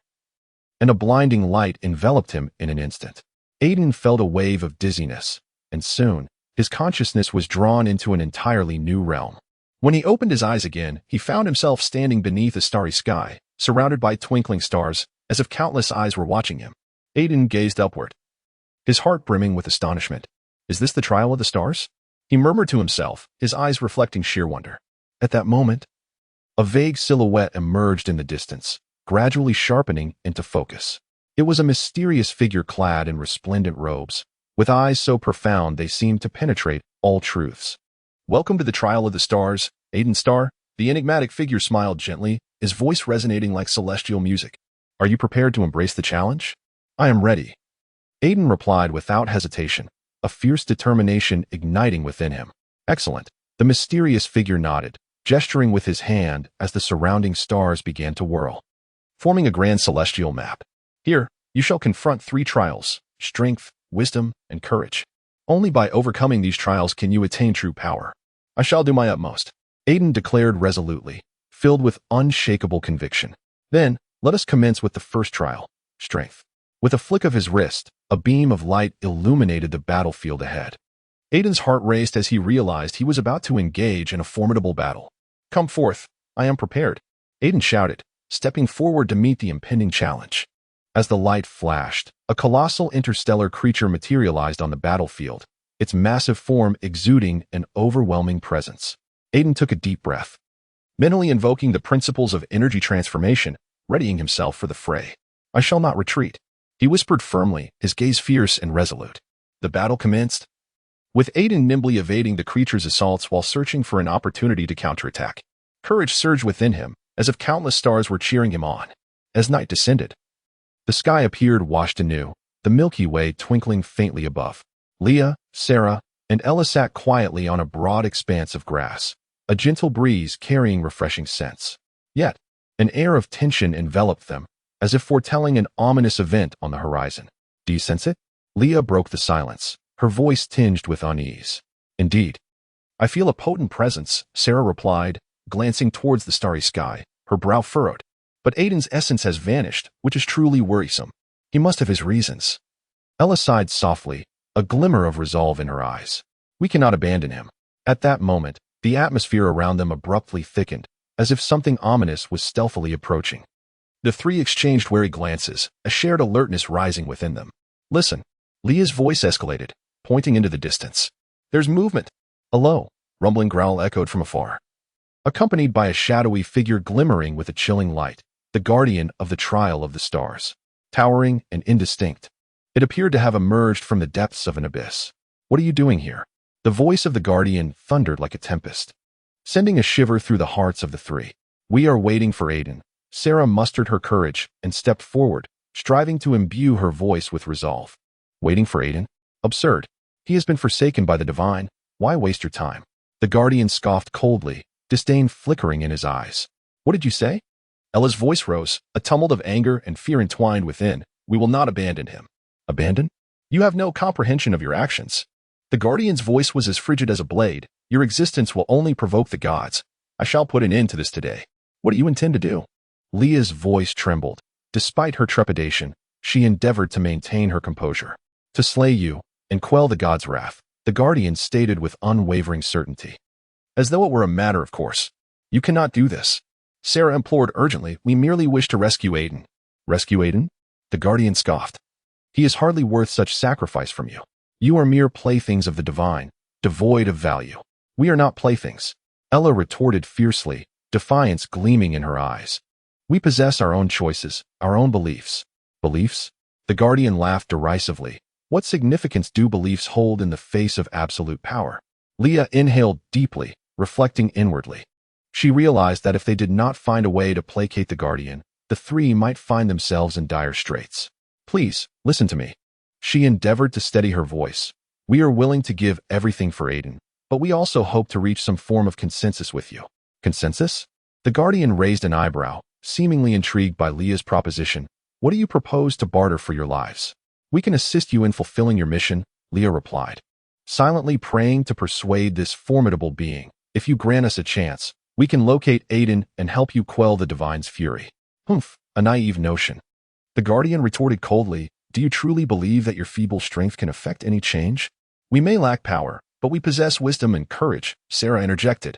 Speaker 1: and a blinding light enveloped him in an instant. Aiden felt a wave of dizziness, and soon, his consciousness was drawn into an entirely new realm. When he opened his eyes again, he found himself standing beneath a starry sky, surrounded by twinkling stars, as if countless eyes were watching him. Aiden gazed upward, his heart brimming with astonishment. Is this the trial of the stars? He murmured to himself, his eyes reflecting sheer wonder. At that moment, a vague silhouette emerged in the distance, gradually sharpening into focus. It was a mysterious figure clad in resplendent robes, with eyes so profound they seemed to penetrate all truths. Welcome to the trial of the stars, Aiden Star. The enigmatic figure smiled gently, his voice resonating like celestial music. Are you prepared to embrace the challenge? I am ready. Aiden replied without hesitation, a fierce determination igniting within him. Excellent. The mysterious figure nodded, gesturing with his hand as the surrounding stars began to whirl, forming a grand celestial map. Here, you shall confront 3 trials: strength, wisdom, and courage. Only by overcoming these trials can you attain true power. I shall do my utmost, Aiden declared resolutely, filled with unshakable conviction. Then, let us commence with the first trial, strength. With a flick of his wrist, a beam of light illuminated the battlefield ahead. Aiden's heart raced as he realized he was about to engage in a formidable battle. Come forth, I am prepared, Aiden shouted, stepping forward to meet the impending challenge. As the light flashed, a colossal interstellar creature materialized on the battlefield, its massive form exuding an overwhelming presence. Aiden took a deep breath, mentally invoking the principles of energy transformation, readying himself for the fray. I shall not retreat, he whispered firmly, his gaze fierce and resolute. The battle commenced, with Aiden nimbly evading the creature's assaults while searching for an opportunity to counterattack. Courage surged within him, as if countless stars were cheering him on. As night descended, the sky appeared washed anew, the Milky Way twinkling faintly above. Leah, Sarah, and Ella sat quietly on a broad expanse of grass, a gentle breeze carrying refreshing scents. Yet, an air of tension enveloped them, as if foretelling an ominous event on the horizon. Do you sense it? Leah broke the silence, her voice tinged with unease. Indeed. I feel a potent presence, Sarah replied, glancing towards the starry sky, her brow furrowed. But Aiden's essence has vanished, which is truly worrisome. He must have his reasons. Ella sighed softly, a glimmer of resolve in her eyes. We cannot abandon him. At that moment, the atmosphere around them abruptly thickened, as if something ominous was stealthily approaching. The 3 exchanged wary glances, a shared alertness rising within them. Listen. Leah's voice escalated, pointing into the distance. There's movement. A low, rumbling growl echoed from afar, accompanied by a shadowy figure glimmering with a chilling light, the guardian of the trial of the stars. Towering and indistinct, it appeared to have emerged from the depths of an abyss. What are you doing here? The voice of the guardian thundered like a tempest, sending a shiver through the hearts of the 3. We are waiting for Aiden. Sarah mustered her courage and stepped forward, striving to imbue her voice with resolve. Waiting for Aiden? Absurd. He has been forsaken by the divine. Why waste your time? The guardian scoffed coldly, disdain flickering in his eyes. What did you say? Ella's voice rose, a tumult of anger and fear entwined within. We will not abandon him. Abandon? You have no comprehension of your actions. The guardian's voice was as frigid as a blade, Your existence will only provoke the gods. I shall put an end to this today. What do you intend to do? Leah's voice trembled. Despite her trepidation, she endeavored to maintain her composure. To slay you and quell the god's wrath, the guardian stated with unwavering certainty. As though it were a matter of course. You cannot do this. Sarah implored urgently. We merely wish to rescue Aiden. Rescue Aiden? The guardian scoffed. He is hardly worth such sacrifice from you. You are mere playthings of the divine, devoid of value. We are not playthings. Ella retorted fiercely, defiance gleaming in her eyes. We possess our own choices, our own beliefs. Beliefs? The guardian laughed derisively. What significance do beliefs hold in the face of absolute power? Leah inhaled deeply, reflecting inwardly. She realized that if they did not find a way to placate the guardian, the three might find themselves in dire straits. Please, listen to me. She endeavored to steady her voice. We are willing to give everything for Aiden, but we also hope to reach some form of consensus with you. Consensus? The guardian raised an eyebrow, seemingly intrigued by Leah's proposition. What do you propose to barter for your lives? We can assist you in fulfilling your mission, Leah replied, silently praying to persuade this formidable being. If you grant us a chance, we can locate Aiden and help you quell the divine's fury. Humph, a naive notion. The guardian retorted coldly. Do you truly believe that your feeble strength can affect any change? We may lack power, but we possess wisdom and courage, Sarah interjected,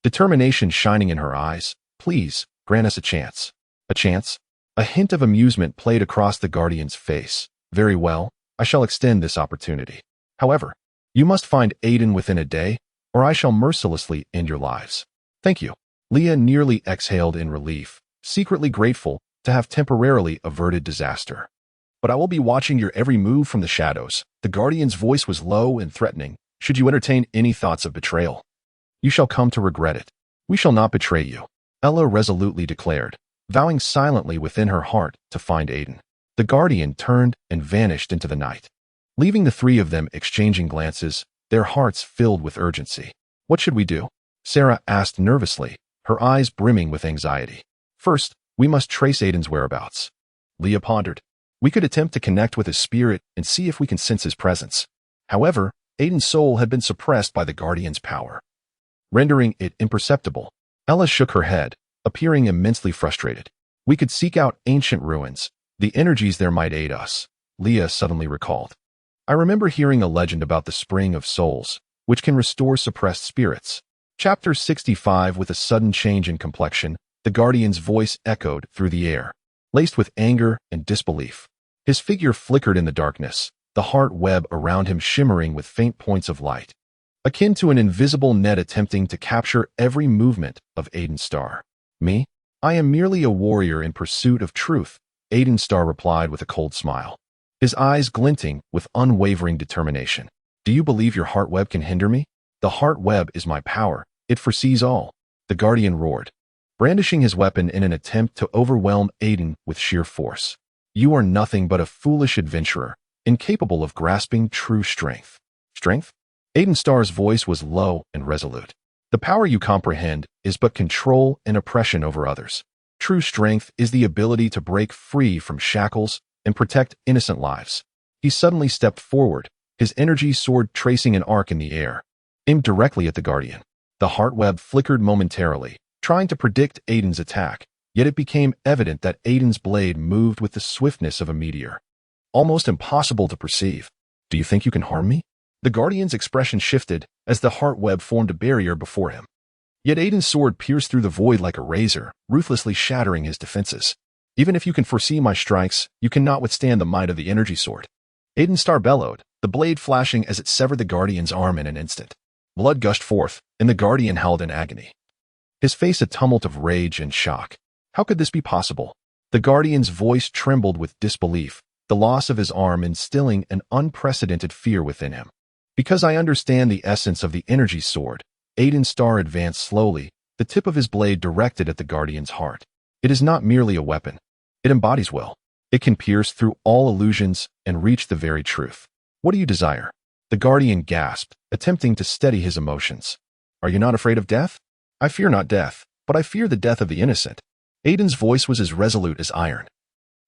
Speaker 1: determination shining in her eyes. Please, grant us a chance. A chance? A hint of amusement played across the guardian's face. Very well, I shall extend this opportunity. However, you must find Aiden within a day, or I shall mercilessly end your lives. Thank you. Leah nearly exhaled in relief, secretly grateful to have temporarily averted disaster. But I will be watching your every move from the shadows. The guardian's voice was low and threatening. Should you entertain any thoughts of betrayal, you shall come to regret it. We shall not betray you, Ella resolutely declared, vowing silently within her heart to find Aiden. The guardian turned and vanished into the night, leaving the three of them exchanging glances, their hearts filled with urgency. What should we do? Sarah asked nervously, her eyes brimming with anxiety. First, we must trace Aiden's whereabouts. Leah pondered. We could attempt to connect with his spirit and see if we can sense his presence. However, Aiden's soul had been suppressed by the guardian's power, rendering it imperceptible. Ella shook her head, appearing immensely frustrated. We could seek out ancient ruins. The energies there might aid us, Leah suddenly recalled. I remember hearing a legend about the Spring of Souls, which can restore suppressed spirits. Chapter 65. With a sudden change in complexion, the guardian's voice echoed through the air, laced with anger and disbelief. His figure flickered in the darkness, the heart web around him shimmering with faint points of light, akin to an invisible net attempting to capture every movement of Aiden Starr. Me? I am merely a warrior in pursuit of truth, Aiden Starr replied with a cold smile, his eyes glinting with unwavering determination. Do you believe your heart web can hinder me? The heart web is my power. It foresees all, the guardian roared, brandishing his weapon in an attempt to overwhelm Aiden with sheer force. You are nothing but a foolish adventurer, incapable of grasping true strength. Strength? Aiden Starr's voice was low and resolute. The power you comprehend is but control and oppression over others. True strength is the ability to break free from shackles and protect innocent lives. He suddenly stepped forward, his energy sword tracing an arc in the air, aimed directly at the guardian. The heart web flickered momentarily, trying to predict Aiden's attack, yet it became evident that Aiden's blade moved with the swiftness of a meteor. Almost impossible to perceive. Do you think you can harm me? The guardian's expression shifted as the heart web formed a barrier before him. Yet Aiden's sword pierced through the void like a razor, ruthlessly shattering his defenses. Even if you can foresee my strikes, you cannot withstand the might of the energy sword. Aiden Starr bellowed, the blade flashing as it severed the guardian's arm in an instant. Blood gushed forth, and the guardian howled in agony, his face a tumult of rage and shock. How could this be possible? The guardian's voice trembled with disbelief, the loss of his arm instilling an unprecedented fear within him. Because I understand the essence of the energy sword, Aiden Starr advanced slowly, the tip of his blade directed at the guardian's heart. It is not merely a weapon. It embodies will. It can pierce through all illusions and reach the very truth. What do you desire? The guardian gasped, attempting to steady his emotions. Are you not afraid of death? I fear not death, but I fear the death of the innocent. Aiden's voice was as resolute as iron.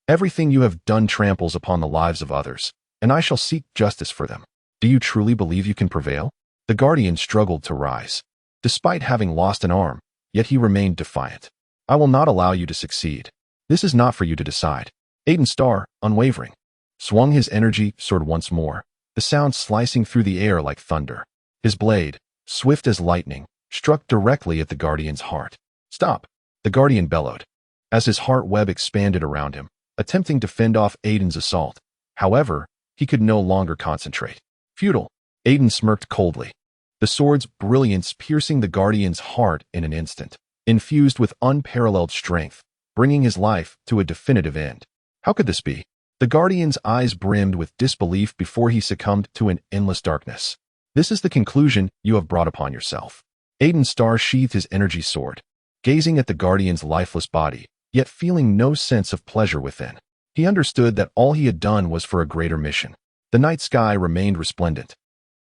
Speaker 1: Everything you have done tramples upon the lives of others, and I shall seek justice for them. Do you truly believe you can prevail? The guardian struggled to rise. Despite having lost an arm, yet he remained defiant. I will not allow you to succeed. This is not for you to decide. Aiden Starr, unwavering, swung his energy sword once more, the sound slicing through the air like thunder. His blade, swift as lightning, struck directly at the guardian's heart. Stop! The guardian bellowed, as his heart web expanded around him, attempting to fend off Aiden's assault. However, he could no longer concentrate. Futile. Aiden smirked coldly, the sword's brilliance piercing the guardian's heart in an instant, infused with unparalleled strength, bringing his life to a definitive end. How could this be? The guardian's eyes brimmed with disbelief before he succumbed to an endless darkness. This is the conclusion you have brought upon yourself. Aiden Starr sheathed his energy sword, gazing at the guardian's lifeless body, yet feeling no sense of pleasure within. He understood that all he had done was for a greater mission. The night sky remained resplendent.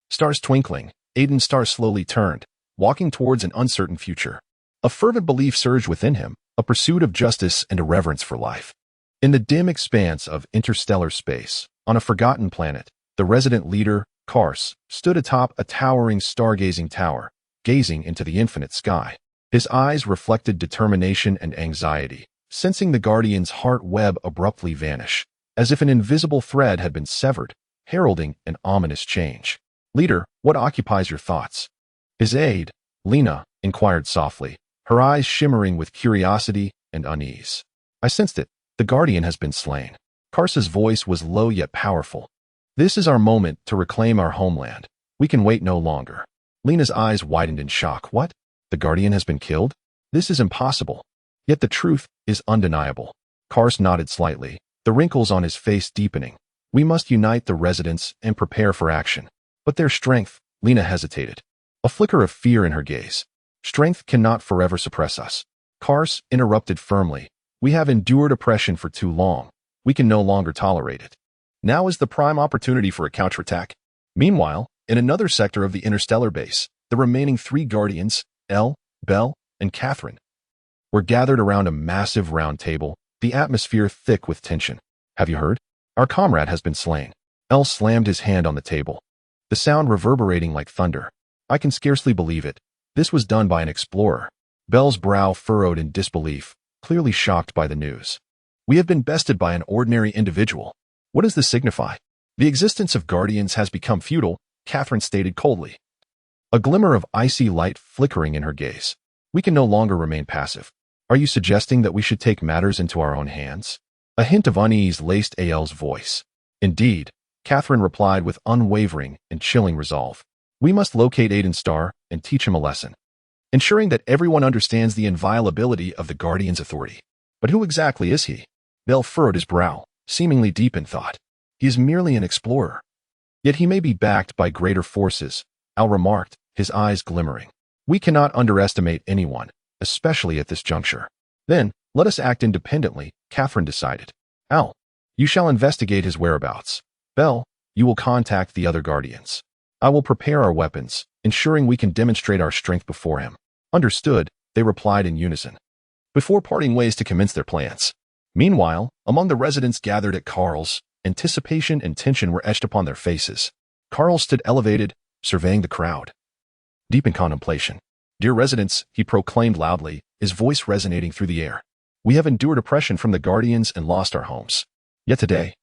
Speaker 1: Stars twinkling, Aiden Starr slowly turned, walking towards an uncertain future. A fervent belief surged within him, a pursuit of justice and a reverence for life. In the dim expanse of interstellar space, on a forgotten planet, the resident leader, Kars, stood atop a towering stargazing tower, gazing into the infinite sky. His eyes reflected determination and anxiety, sensing the guardian's heart web abruptly vanish, as if an invisible thread had been severed, heralding an ominous change. Leader, what occupies your thoughts? His aide, Lena, inquired softly, her eyes shimmering with curiosity and unease. I sensed it. The guardian has been slain. Kars's voice was low yet powerful. This is our moment to reclaim our homeland. We can wait no longer. Lena's eyes widened in shock. What? The guardian has been killed? This is impossible. Yet the truth is undeniable. Kars nodded slightly, the wrinkles on his face deepening. We must unite the residents and prepare for action. But their strength, Lena hesitated. A flicker of fear in her gaze. Strength cannot forever suppress us. Kars interrupted firmly. We have endured oppression for too long. We can no longer tolerate it. Now is the prime opportunity for a counterattack. Meanwhile, in another sector of the interstellar base, the remaining 3 guardians, Elle, Belle, and Catherine, were gathered around a massive round table, the atmosphere thick with tension. Have you heard? Our comrade has been slain. Elle slammed his hand on the table, the sound reverberating like thunder. I can scarcely believe it. This was done by an explorer. Belle's brow furrowed in disbelief, clearly shocked by the news. We have been bested by an ordinary individual. What does this signify? The existence of guardians has become futile, Catherine stated coldly, a glimmer of icy light flickering in her gaze. We can no longer remain passive. Are you suggesting that we should take matters into our own hands? A hint of unease laced AL's voice. Indeed, Catherine replied with unwavering and chilling resolve. We must locate Aiden Starr and teach him a lesson, ensuring that everyone understands the inviolability of the Guardian's authority. But who exactly is he? Bell furrowed his brow, seemingly deep in thought. He is merely an explorer. Yet he may be backed by greater forces, Al remarked, his eyes glimmering. We cannot underestimate anyone, especially at this juncture. Then, let us act independently, Catherine decided. Al, you shall investigate his whereabouts. Bell, you will contact the other guardians. I will prepare our weapons, ensuring we can demonstrate our strength before him. Understood, they replied in unison, before parting ways to commence their plans. Meanwhile, among the residents gathered at Carl's, anticipation and tension were etched upon their faces. Carl stood elevated, surveying the crowd, deep in contemplation. Dear residents, he proclaimed loudly, his voice resonating through the air. We have endured oppression from the guardians and lost our homes. Yet today,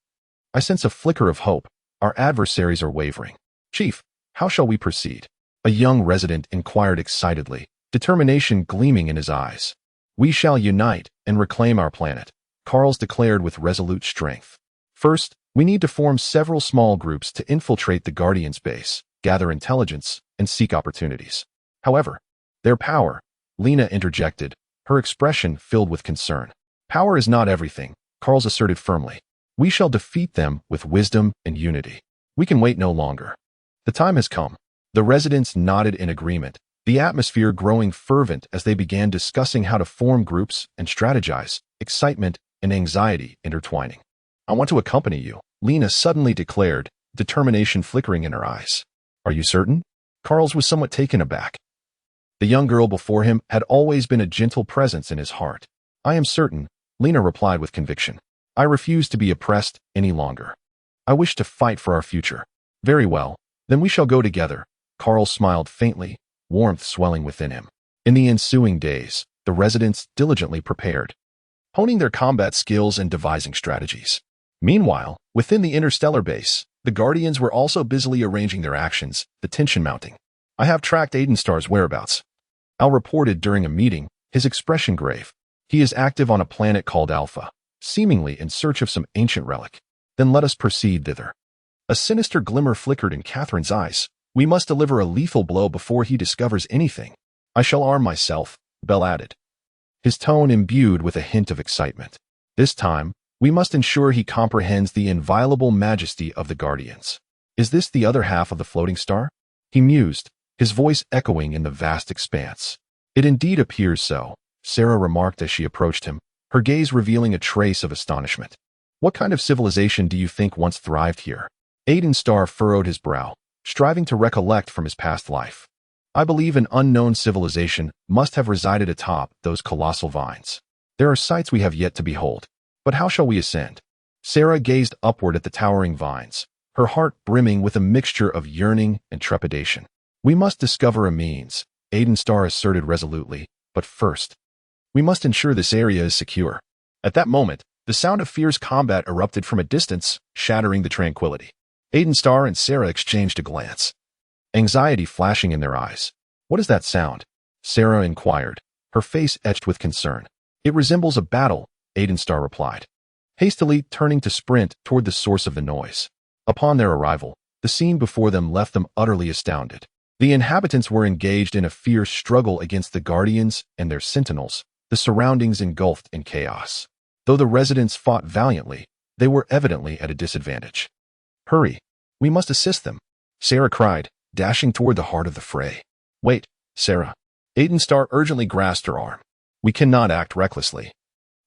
Speaker 1: I sense a flicker of hope. Our adversaries are wavering. Chief, how shall we proceed? A young resident inquired excitedly, determination gleaming in his eyes. We shall unite and reclaim our planet, Carls declared with resolute strength. First, we need to form several small groups to infiltrate the Guardian's base, gather intelligence, and seek opportunities. However, their power, Lena interjected, her expression filled with concern. Power is not everything, Carls asserted firmly. We shall defeat them with wisdom and unity. We can wait no longer. The time has come. The residents nodded in agreement, the atmosphere growing fervent as they began discussing how to form groups and strategize, excitement and anxiety intertwining. I want to accompany you, Lena suddenly declared, determination flickering in her eyes. Are you certain? Carls was somewhat taken aback. The young girl before him had always been a gentle presence in his heart. I am certain, Lena replied with conviction. I refuse to be oppressed any longer. I wish to fight for our future. Very well, then we shall go together, Carl smiled faintly, warmth swelling within him. In the ensuing days, the residents diligently prepared, honing their combat skills and devising strategies. Meanwhile, within the interstellar base, the Guardians were also busily arranging their actions, the tension mounting. I have tracked Aidenstar's whereabouts. Al reported during a meeting, his expression grave. He is active on a planet called Alpha, seemingly in search of some ancient relic. Then let us proceed thither. A sinister glimmer flickered in Catherine's eyes. We must deliver a lethal blow before he discovers anything. I shall arm myself, Bell added, his tone imbued with a hint of excitement. This time, we must ensure he comprehends the inviolable majesty of the Guardians. Is this the other half of the floating star? He mused, his voice echoing in the vast expanse. It indeed appears so, Sarah remarked as she approached him, her gaze revealing a trace of astonishment. What kind of civilization do you think once thrived here? Aidenstar furrowed his brow, striving to recollect from his past life. I believe an unknown civilization must have resided atop those colossal vines. There are sights we have yet to behold. But how shall we ascend? Sarah gazed upward at the towering vines, her heart brimming with a mixture of yearning and trepidation. We must discover a means, Aidenstar asserted resolutely, but first, we must ensure this area is secure. At that moment, the sound of fierce combat erupted from a distance, shattering the tranquility. Aidenstar and Sarah exchanged a glance, anxiety flashing in their eyes. What is that sound? Sarah inquired, her face etched with concern. It resembles a battle, Aidenstar replied, hastily turning to sprint toward the source of the noise. Upon their arrival, the scene before them left them utterly astounded. The inhabitants were engaged in a fierce struggle against the Guardians and their sentinels, the surroundings engulfed in chaos. Though the residents fought valiantly, they were evidently at a disadvantage. Hurry, we must assist them, Sarah cried, dashing toward the heart of the fray. Wait, Sarah. Aidenstar urgently grasped her arm. We cannot act recklessly.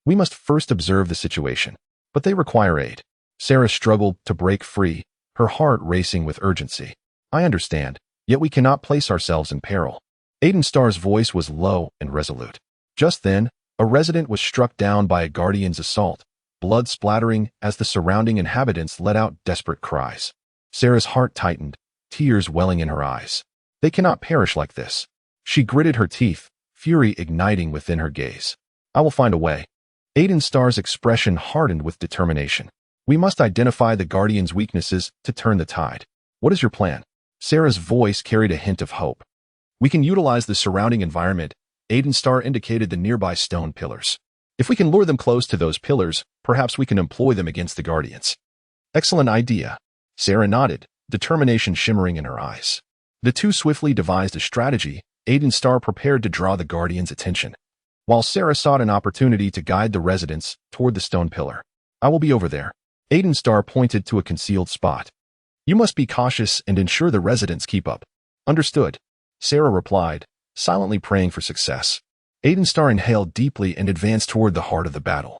Speaker 1: We must first observe the situation, but they require aid. Sarah struggled to break free, her heart racing with urgency. I understand, yet we cannot place ourselves in peril. Aidenstar's voice was low and resolute. Just then, a resident was struck down by a Guardian's assault, blood splattering as the surrounding inhabitants let out desperate cries. Sarah's heart tightened, tears welling in her eyes. They cannot perish like this. She gritted her teeth, fury igniting within her gaze. I will find a way. Aidenstar's expression hardened with determination. We must identify the Guardian's weaknesses to turn the tide. What is your plan? Sarah's voice carried a hint of hope. We can utilize the surrounding environment. Aidenstar indicated the nearby stone pillars. If we can lure them close to those pillars, perhaps we can employ them against the Guardians. Excellent idea. Sarah nodded, determination shimmering in her eyes. The two swiftly devised a strategy. Aidenstar prepared to draw the Guardians' attention, while Sarah sought an opportunity to guide the residents toward the stone pillar. I will be over there. Aidenstar pointed to a concealed spot. You must be cautious and ensure the residents keep up. Understood, Sarah replied, silently praying for success. Aidenstar inhaled deeply and advanced toward the heart of the battle,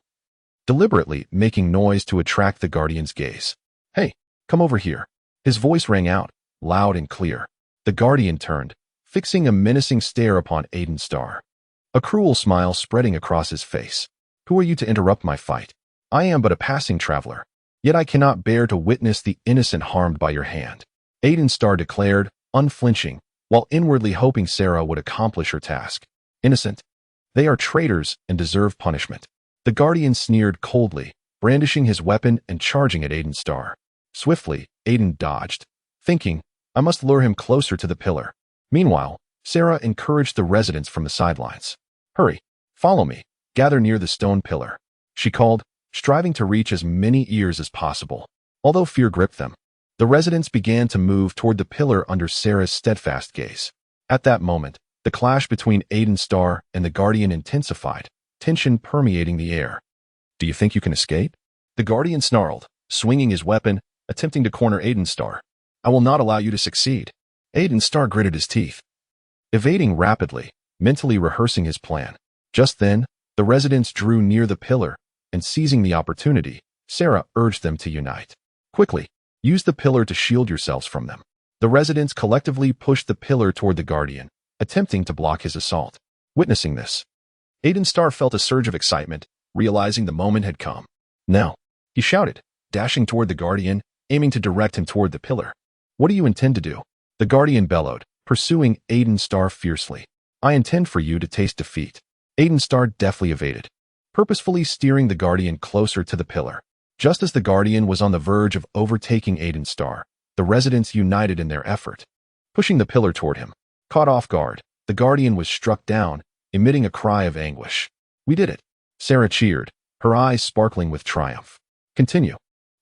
Speaker 1: deliberately making noise to attract the Guardian's gaze. Hey, come over here. His voice rang out, loud and clear. The Guardian turned, fixing a menacing stare upon Aidenstar, a cruel smile spreading across his face. Who are you to interrupt my fight? I am but a passing traveler, yet I cannot bear to witness the innocent harmed by your hand, Aidenstar declared, unflinching, while inwardly hoping Sarah would accomplish her task. Innocent? They are traitors and deserve punishment. The Guardian sneered coldly, brandishing his weapon and charging at Aidenstar. Swiftly, Aiden dodged, thinking, I must lure him closer to the pillar. Meanwhile, Sarah encouraged the residents from the sidelines. Hurry, follow me, gather near the stone pillar, she called, striving to reach as many ears as possible. Although fear gripped them, the residents began to move toward the pillar under Sarah's steadfast gaze. At that moment, the clash between Aidenstar and the Guardian intensified, tension permeating the air. Do you think you can escape? The Guardian snarled, swinging his weapon, attempting to corner Aidenstar. I will not allow you to succeed. Aidenstar gritted his teeth, evading rapidly, mentally rehearsing his plan. Just then, the residents drew near the pillar, and seizing the opportunity, Sarah urged them to unite. Quickly, use the pillar to shield yourselves from them. The residents collectively pushed the pillar toward the Guardian, attempting to block his assault. Witnessing this, Aidenstar felt a surge of excitement, realizing the moment had come. Now, he shouted, dashing toward the Guardian, aiming to direct him toward the pillar. What do you intend to do? The Guardian bellowed, pursuing Aiden Starr fiercely. I intend for you to taste defeat. Aiden Starr deftly evaded, purposefully steering the Guardian closer to the pillar. Just as the Guardian was on the verge of overtaking Aiden Starr, the residents united in their effort, pushing the pillar toward him. Caught off guard, the Guardian was struck down, emitting a cry of anguish. We did it. Sarah cheered, her eyes sparkling with triumph. Continue.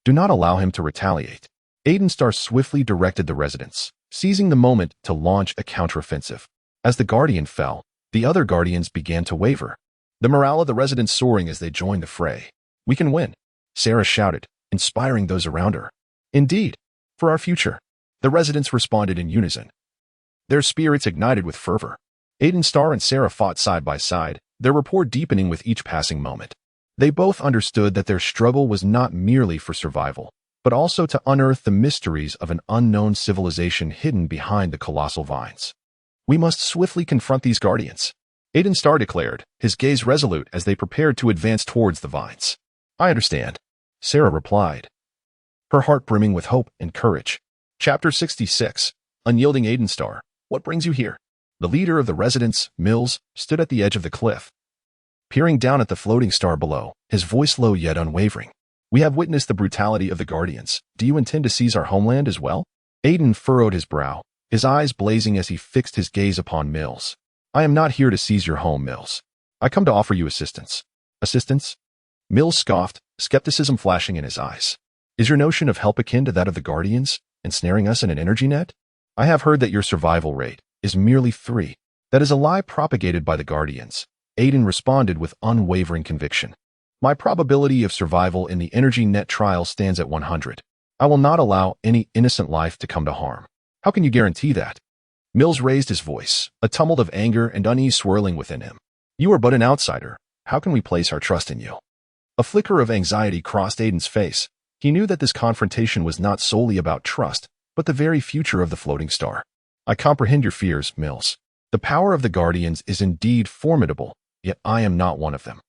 Speaker 1: Do not allow him to retaliate. Aiden Starr swiftly directed the residents, seizing the moment to launch a counteroffensive. As the Guardian fell, the other Guardians began to waver, the morale of the residents soaring as they joined the fray. We can win, Sarah shouted, inspiring those around her. Indeed, for our future, the residents responded in unison. Their spirits ignited with fervor. Aiden Starr and Sarah fought side by side, their rapport deepening with each passing moment. They both understood that their struggle was not merely for survival, but also to unearth the mysteries of an unknown civilization hidden behind the colossal vines. We must swiftly confront these guardians, Aiden Starr declared, his gaze resolute as they prepared to advance towards the vines. I understand, Sarah replied, her heart brimming with hope and courage. Chapter 66. Unyielding Aiden Starr. What brings you here? The leader of the residents, Mills, stood at the edge of the cliff, peering down at the floating star below, his voice low yet unwavering. We have witnessed the brutality of the Guardians. Do you intend to seize our homeland as well? Aiden furrowed his brow, his eyes blazing as he fixed his gaze upon Mills. I am not here to seize your home, Mills. I come to offer you assistance. Assistance? Mills scoffed, skepticism flashing in his eyes. Is your notion of help akin to that of the Guardians, ensnaring us in an energy net? I have heard that your survival rate is merely 3. That is a lie propagated by the Guardians. Aiden responded with unwavering conviction. My probability of survival in the energy net trial stands at 100. I will not allow any innocent life to come to harm. How can you guarantee that? Mills raised his voice, a tumult of anger and unease swirling within him. You are but an outsider. How can we place our trust in you? A flicker of anxiety crossed Aiden's face. He knew that this confrontation was not solely about trust, but the very future of the floating star. I comprehend your fears, Mills. The power of the Guardians is indeed formidable, yet I am not one of them.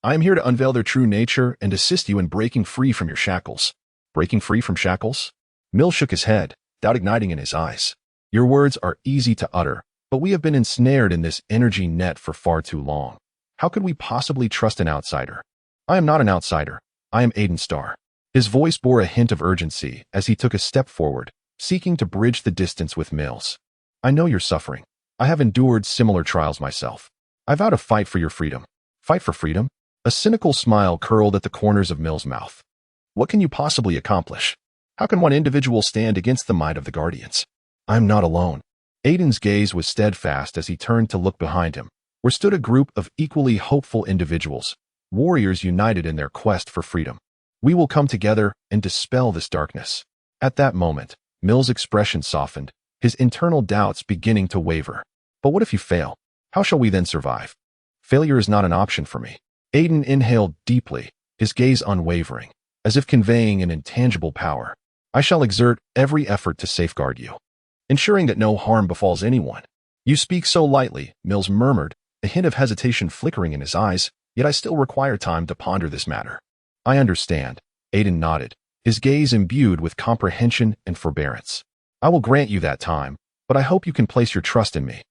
Speaker 1: I am here to unveil their true nature and assist you in breaking free from your shackles. Breaking free from shackles? Mills shook his head, doubt igniting in his eyes. Your words are easy to utter, but we have been ensnared in this energy net for far too long. How could we possibly trust an outsider? I am not an outsider. I am Aiden Starr. His voice bore a hint of urgency as he took a step forward, seeking to bridge the distance with Mills. I know you're suffering. I have endured similar trials myself. I vow to fight for your freedom. Fight for freedom? A cynical smile curled at the corners of Mills' mouth. What can you possibly accomplish? How can one individual stand against the might of the Guardians? I'm not alone. Aiden's gaze was steadfast as he turned to look behind him, where stood a group of equally hopeful individuals, warriors united in their quest for freedom. We will come together and dispel this darkness. At that moment, Mills' expression softened, his internal doubts beginning to waver. But what if you fail? How shall we then survive? Failure is not an option for me. Aiden inhaled deeply, his gaze unwavering, as if conveying an intangible power. I shall exert every effort to safeguard you, ensuring that no harm befalls anyone. You speak so lightly, Mills murmured, a hint of hesitation flickering in his eyes, yet I still require time to ponder this matter. I understand, Aiden nodded, his gaze imbued with comprehension and forbearance. I will grant you that time, but I hope you can place your trust in me.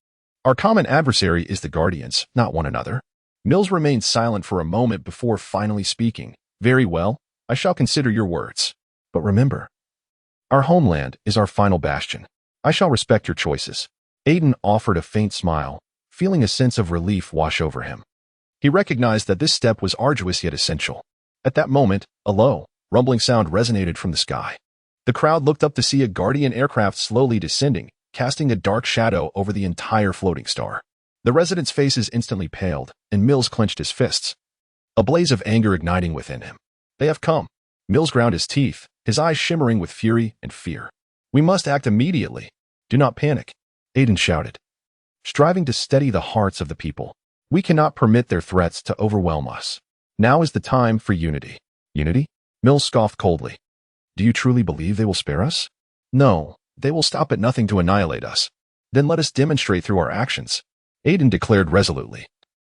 Speaker 1: Our common adversary is the Guardians, not one another. Mills remained silent for a moment before finally speaking. Very well, I shall consider your words. But remember, our homeland is our final bastion. I shall respect your choices. Aiden offered a faint smile, feeling a sense of relief wash over him. He recognized that this step was arduous yet essential. At that moment, a low, rumbling sound resonated from the sky. The crowd looked up to see a Guardian aircraft slowly descending, casting a dark shadow over the entire floating star. The residents' faces instantly paled, and Mills clenched his fists, a blaze of anger igniting within him. They have come. Mills ground his teeth, his eyes shimmering with fury and fear. We must act immediately. Do not panic, Aiden shouted, striving to steady the hearts of the people. We cannot permit their threats to overwhelm us. Now is the time for unity. Unity? Mills scoffed coldly. Do you truly believe they will spare us? No, they will stop at nothing to annihilate us. Then let us demonstrate through our actions, Aiden declared resolutely.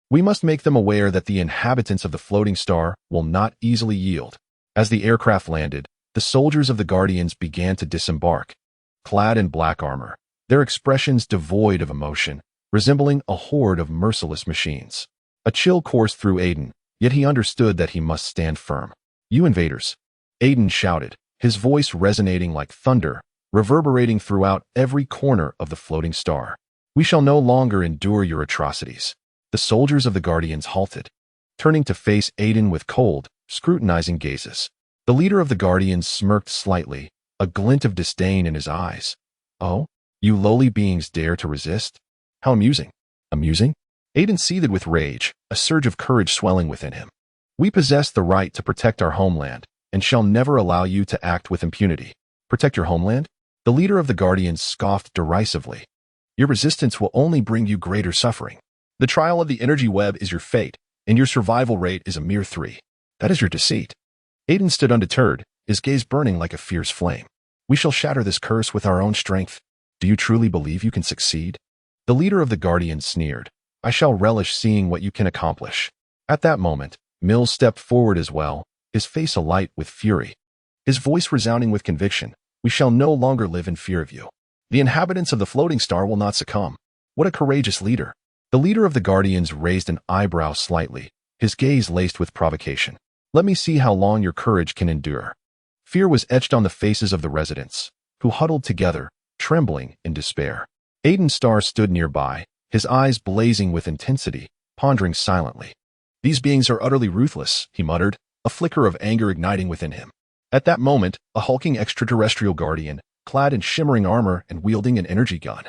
Speaker 1: We must make them aware that the inhabitants of the floating star will not easily yield. As the aircraft landed, the soldiers of the Guardians began to disembark. Clad in black armor, their expressions devoid of emotion, resembling a horde of merciless machines. A chill coursed through Aiden, yet he understood that he must stand firm. "You invaders!" Aiden shouted, his voice resonating like thunder, reverberating throughout every corner of the floating star. "We shall no longer endure your atrocities." The soldiers of the Guardians halted, turning to face Aiden with cold, scrutinizing gazes. The leader of the Guardians smirked slightly, a glint of disdain in his eyes. "Oh, you lowly beings dare to resist? How amusing." "Amusing?" Aiden seethed with rage, a surge of courage swelling within him. "We possess the right to protect our homeland, and shall never allow you to act with impunity." "Protect your homeland?" The leader of the Guardians scoffed derisively. "Your resistance will only bring you greater suffering. The trial of the energy web is your fate, and your survival rate is a mere 3. That is your deceit." Aiden stood undeterred, his gaze burning like a fierce flame. "We shall shatter this curse with our own strength. Do you truly believe you can succeed?" The leader of the Guardians sneered. "I shall relish seeing what you can accomplish." At that moment, Mills stepped forward as well, his face alight with fury. His voice resounding with conviction. "We shall no longer live in fear of you. The inhabitants of the floating star will not succumb." What a courageous leader. The leader of the Guardians raised an eyebrow slightly, his gaze laced with provocation. "Let me see how long your courage can endure." Fear was etched on the faces of the residents, who huddled together, trembling in despair. Aiden Starr stood nearby, his eyes blazing with intensity, pondering silently. "These beings are utterly ruthless," he muttered, a flicker of anger igniting within him. At that moment, a hulking extraterrestrial guardian, clad in shimmering armor and wielding an energy gun,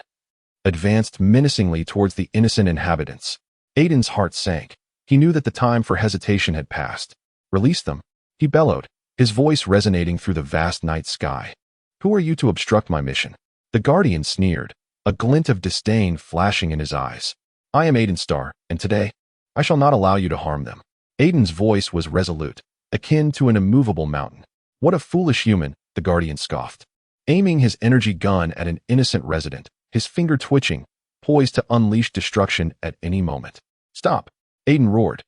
Speaker 1: advanced menacingly towards the innocent inhabitants. Aiden's heart sank. He knew that the time for hesitation had passed. "Release them," he bellowed, his voice resonating through the vast night sky. "Who are you to obstruct my mission?" The guardian sneered, a glint of disdain flashing in his eyes. "I am Aiden Starr, and today, I shall not allow you to harm them." Aiden's voice was resolute, akin to an immovable mountain. "What a foolish human," the guardian scoffed, aiming his energy gun at an innocent resident, his finger twitching, poised to unleash destruction at any moment. "Stop!" Aiden roared,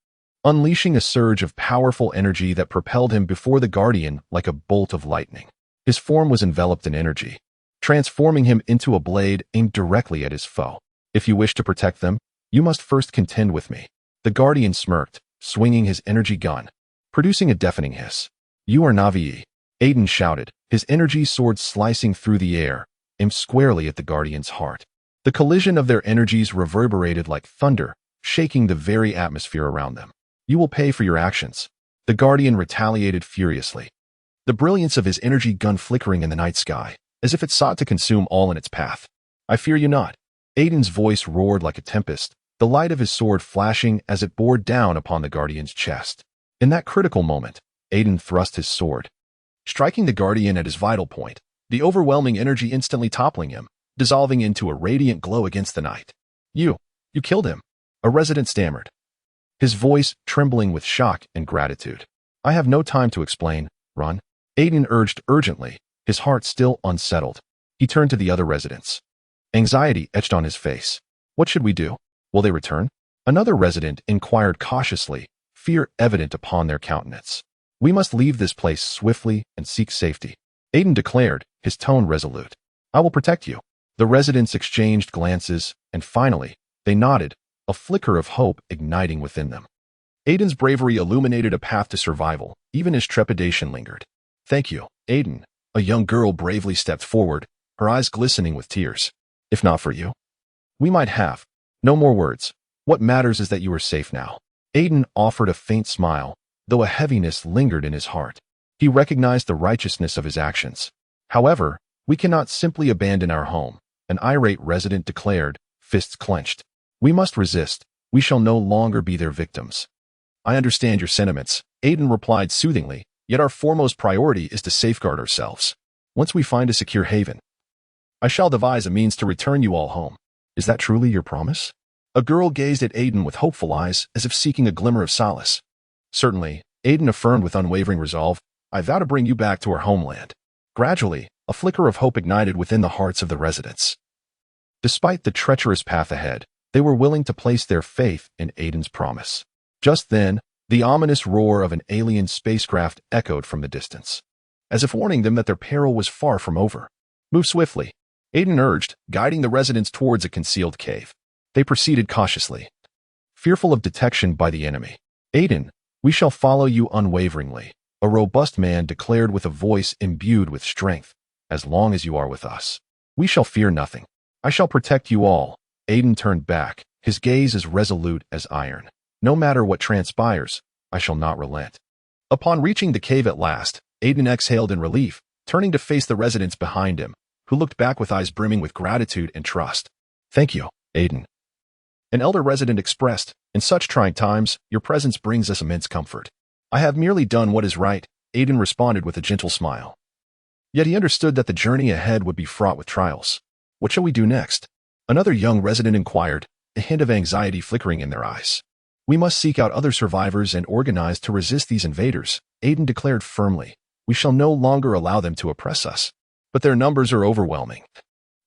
Speaker 1: unleashing a surge of powerful energy that propelled him before the guardian like a bolt of lightning. His form was enveloped in energy, transforming him into a blade aimed directly at his foe. "If you wish to protect them, you must first contend with me." The guardian smirked, swinging his energy gun, producing a deafening hiss. "You are Navi," Aiden shouted, his energy sword slicing through the air, aimed squarely at the guardian's heart. The collision of their energies reverberated like thunder, shaking the very atmosphere around them. "You will pay for your actions." The guardian retaliated furiously, the brilliance of his energy gun flickering in the night sky, as if it sought to consume all in its path. "I fear you not." Aiden's voice roared like a tempest, the light of his sword flashing as it bore down upon the guardian's chest. In that critical moment, Aiden thrust his sword, striking the guardian at his vital point, the overwhelming energy instantly toppling him, dissolving into a radiant glow against the night. You killed him," a resident stammered, his voice trembling with shock and gratitude. "I have no time to explain. Run," Aiden urged urgently, his heart still unsettled. He turned to the other residents, anxiety etched on his face. "What should we do? Will they return?" Another resident inquired cautiously, fear evident upon their countenance. "We must leave this place swiftly and seek safety," Aiden declared, his tone resolute. "I will protect you." The residents exchanged glances, and finally, they nodded, a flicker of hope igniting within them. Aiden's bravery illuminated a path to survival, even as trepidation lingered. "Thank you, Aiden." A young girl bravely stepped forward, her eyes glistening with tears. "If not for you, we might have." "No more words. What matters is that you are safe now." Aiden offered a faint smile, though a heaviness lingered in his heart. He recognized the righteousness of his actions. "However, we cannot simply abandon our home," an irate resident declared, fists clenched. "We must resist. We shall no longer be their victims." "I understand your sentiments," Aiden replied soothingly, "yet our foremost priority is to safeguard ourselves. Once we find a secure haven, I shall devise a means to return you all home." "Is that truly your promise?" A girl gazed at Aiden with hopeful eyes, as if seeking a glimmer of solace. "Certainly," Aiden affirmed with unwavering resolve. "I vow to bring you back to our homeland." Gradually, a flicker of hope ignited within the hearts of the residents. Despite the treacherous path ahead, they were willing to place their faith in Aiden's promise. Just then, the ominous roar of an alien spacecraft echoed from the distance, as if warning them that their peril was far from over. "Move swiftly," Aiden urged, guiding the residents towards a concealed cave. They proceeded cautiously, fearful of detection by the enemy. Aiden, we shall follow you unwaveringly, a robust man declared with a voice imbued with strength. As long as you are with us, we shall fear nothing. I shall protect you all. Aiden turned back, his gaze as resolute as iron. No matter what transpires, I shall not relent. Upon reaching the cave at last, Aiden exhaled in relief, turning to face the residents behind him, who looked back with eyes brimming with gratitude and trust. Thank you, Aiden. An elder resident expressed, in such trying times, your presence brings us immense comfort. I have merely done what is right, Aiden responded with a gentle smile. Yet he understood that the journey ahead would be fraught with trials. What shall we do next? Another young resident inquired, a hint of anxiety flickering in their eyes. We must seek out other survivors and organize to resist these invaders, Aiden declared firmly. We shall no longer allow them to oppress us. But their numbers are overwhelming.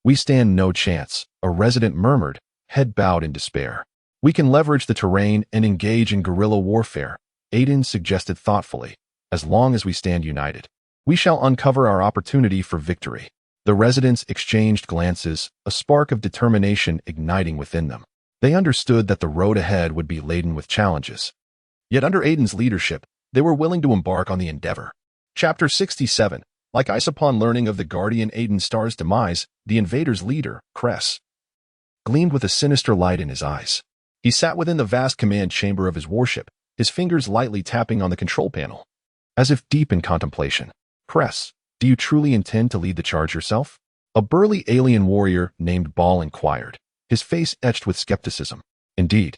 Speaker 1: We stand no chance, a resident murmured, head bowed in despair. We can leverage the terrain and engage in guerrilla warfare, Aiden suggested thoughtfully, as long as we stand united. We shall uncover our opportunity for victory. The residents exchanged glances, a spark of determination igniting within them. They understood that the road ahead would be laden with challenges. Yet under Aiden's leadership, they were willing to embark on the endeavor. Chapter 67. Like ice upon learning of the guardian Aiden Starr's demise, the invaders' leader, Cress, gleamed with a sinister light in his eyes. He sat within the vast command chamber of his warship, his fingers lightly tapping on the control panel, as if deep in contemplation. Cress, do you truly intend to lead the charge yourself? A burly alien warrior named Ball inquired, his face etched with skepticism. Indeed.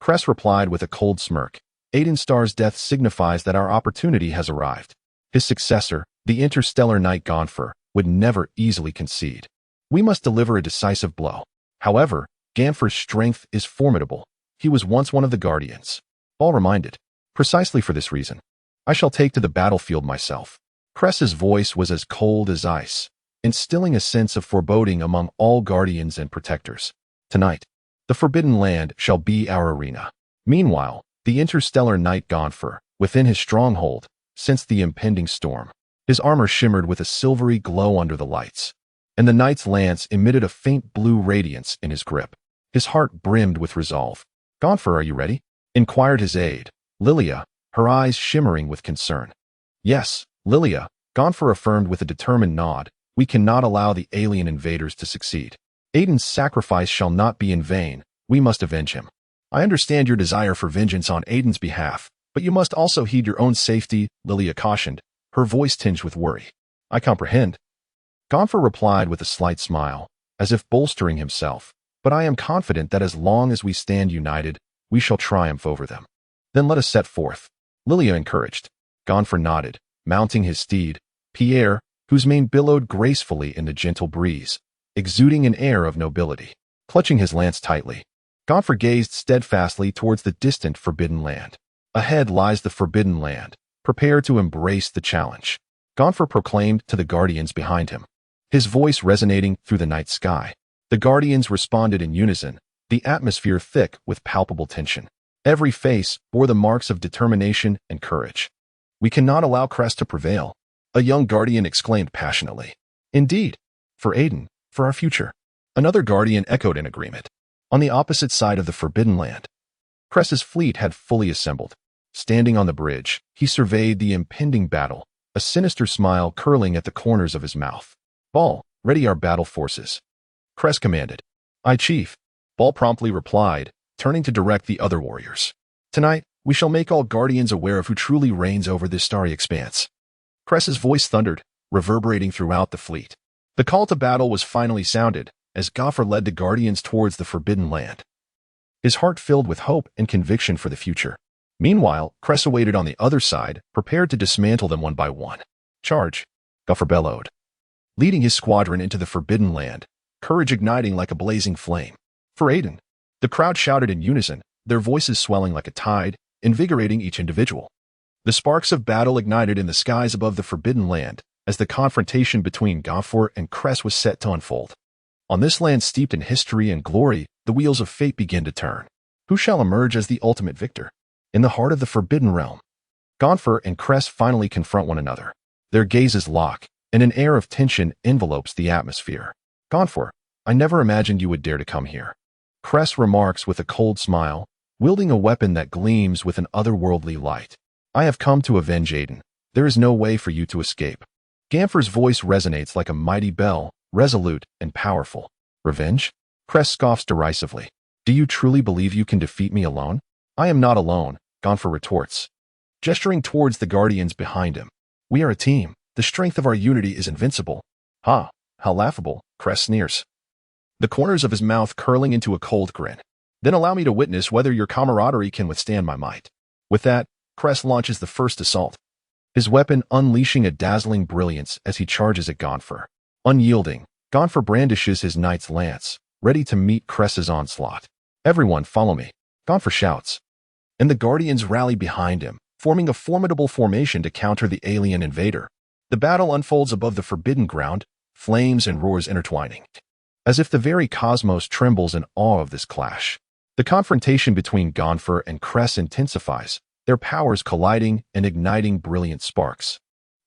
Speaker 1: Cress replied with a cold smirk. Aiden Starr's death signifies that our opportunity has arrived. His successor, the interstellar knight Gonfer, would never easily concede. We must deliver a decisive blow. However, Ganfer's strength is formidable. He was once one of the Guardians. Ball reminded. Precisely for this reason, I shall take to the battlefield myself. Cress's voice was as cold as ice, instilling a sense of foreboding among all guardians and protectors. Tonight, the Forbidden Land shall be our arena. Meanwhile, the interstellar knight Gonfer, within his stronghold, sensed the impending storm. His armor shimmered with a silvery glow under the lights, and the knight's lance emitted a faint blue radiance in his grip. His heart brimmed with resolve. Gonfer, are you ready? Inquired his aide, Lilia, her eyes shimmering with concern. Yes, Lilia, Gonfer affirmed with a determined nod. We cannot allow the alien invaders to succeed. Aiden's sacrifice shall not be in vain. We must avenge him. I understand your desire for vengeance on Aiden's behalf, but you must also heed your own safety, Lilia cautioned, her voice tinged with worry. I comprehend. Gonfer replied with a slight smile, as if bolstering himself, but I am confident that as long as we stand united, we shall triumph over them. Then let us set forth. Lilia encouraged. Gonfer nodded, mounting his steed, Pierre, whose mane billowed gracefully in the gentle breeze, exuding an air of nobility. Clutching his lance tightly, Gonfer gazed steadfastly towards the distant Forbidden Land. Ahead lies the Forbidden Land. Prepare to embrace the challenge, Gonfer proclaimed to the guardians behind him, his voice resonating through the night sky. The guardians responded in unison, the atmosphere thick with palpable tension. Every face bore the marks of determination and courage. We cannot allow Cress to prevail, a young guardian exclaimed passionately. Indeed, for Aiden, for our future. Another guardian echoed in agreement. On the opposite side of the Forbidden Land, Cress's fleet had fully assembled. Standing on the bridge, he surveyed the impending battle, a sinister smile curling at the corners of his mouth. Ball, ready our battle forces, Cress commanded. Aye, Chief, Ball promptly replied, turning to direct the other warriors. Tonight, we shall make all guardians aware of who truly reigns over this starry expanse. Cress's voice thundered, reverberating throughout the fleet. The call to battle was finally sounded, as Gonfer led the guardians towards the Forbidden Land, his heart filled with hope and conviction for the future. Meanwhile, Cress awaited on the other side, prepared to dismantle them one by one. Charge, Gonfer bellowed, leading his squadron into the Forbidden Land, courage igniting like a blazing flame. For Aiden, the crowd shouted in unison, their voices swelling like a tide, invigorating each individual. The sparks of battle ignited in the skies above the Forbidden Land, as the confrontation between Gonfer and Cress was set to unfold. On this land steeped in history and glory, the wheels of fate begin to turn. Who shall emerge as the ultimate victor? In the heart of the Forbidden Realm, Gonfer and Cress finally confront one another. Their gazes lock, and an air of tension envelopes the atmosphere. Gonfor, I never imagined you would dare to come here. Cress remarks with a cold smile, wielding a weapon that gleams with an otherworldly light. I have come to avenge Aiden. There is no way for you to escape. Gamfor's voice resonates like a mighty bell, resolute and powerful. Revenge? Cress scoffs derisively. Do you truly believe you can defeat me alone? I am not alone, Gonfor retorts, gesturing towards the guardians behind him. We are a team. The strength of our unity is invincible. Ha, how laughable, Cress sneers, the corners of his mouth curling into a cold grin. Then allow me to witness whether your camaraderie can withstand my might. With that, Cress launches the first assault, his weapon unleashing a dazzling brilliance as he charges at Gonfor. Unyielding, Gonfor brandishes his knight's lance, ready to meet Cress's onslaught. Everyone follow me, Gonfor shouts, and the guardians rally behind him, forming a formidable formation to counter the alien invader. The battle unfolds above the forbidden ground, flames and roars intertwining, as if the very cosmos trembles in awe of this clash. The confrontation between Gonfor and Cress intensifies, their powers colliding and igniting brilliant sparks.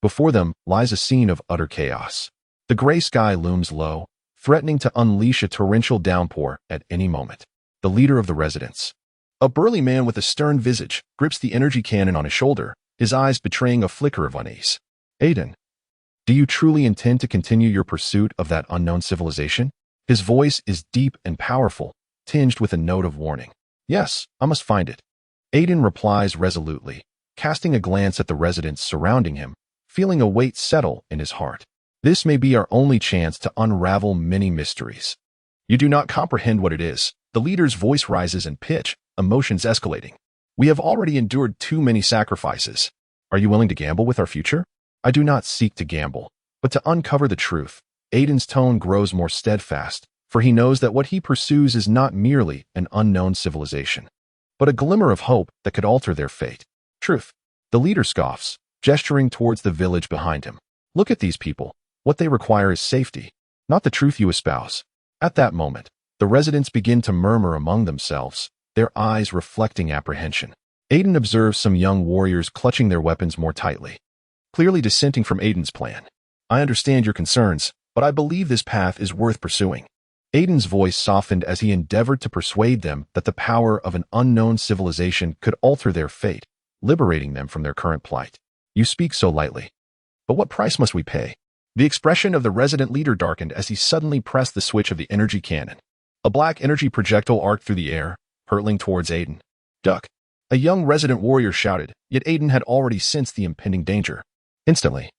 Speaker 1: Before them lies a scene of utter chaos. The gray sky looms low, threatening to unleash a torrential downpour at any moment. The leader of the residents, a burly man with a stern visage, grips the energy cannon on his shoulder, his eyes betraying a flicker of unease. Aiden, do you truly intend to continue your pursuit of that unknown civilization? His voice is deep and powerful, tinged with a note of warning. Yes, I must find it. Aiden replies resolutely, casting a glance at the residents surrounding him, feeling a weight settle in his heart. This may be our only chance to unravel many mysteries. You do not comprehend what it is. The leader's voice rises in pitch, emotions escalating. We have already endured too many sacrifices. Are you willing to gamble with our future? I do not seek to gamble, but to uncover the truth. Aiden's tone grows more steadfast, for he knows that what he pursues is not merely an unknown civilization, but a glimmer of hope that could alter their fate. Truth. The leader scoffs, gesturing towards the village behind him. Look at these people. What they require is safety, not the truth you espouse. At that moment, the residents begin to murmur among themselves, their eyes reflecting apprehension. Aiden observes some young warriors clutching their weapons more tightly, clearly dissenting from Aiden's plan. I understand your concerns, but I believe this path is worth pursuing. Aiden's voice softened as he endeavored to persuade them that the power of an unknown civilization could alter their fate, liberating them from their current plight. You speak so lightly. But what price must we pay? The expression of the resident leader darkened as he suddenly pressed the switch of the energy cannon. A black energy projectile arced through the air, hurtling towards Aiden. Duck! A young resident warrior shouted, yet Aiden had already sensed the impending danger. Instantly,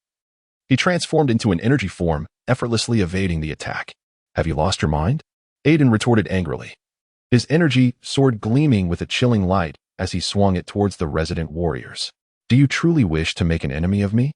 Speaker 1: he transformed into an energy form, effortlessly evading the attack. Have you lost your mind? Aiden retorted angrily, his energy sword gleaming with a chilling light as he swung it towards the resident warriors. Do you truly wish to make an enemy of me?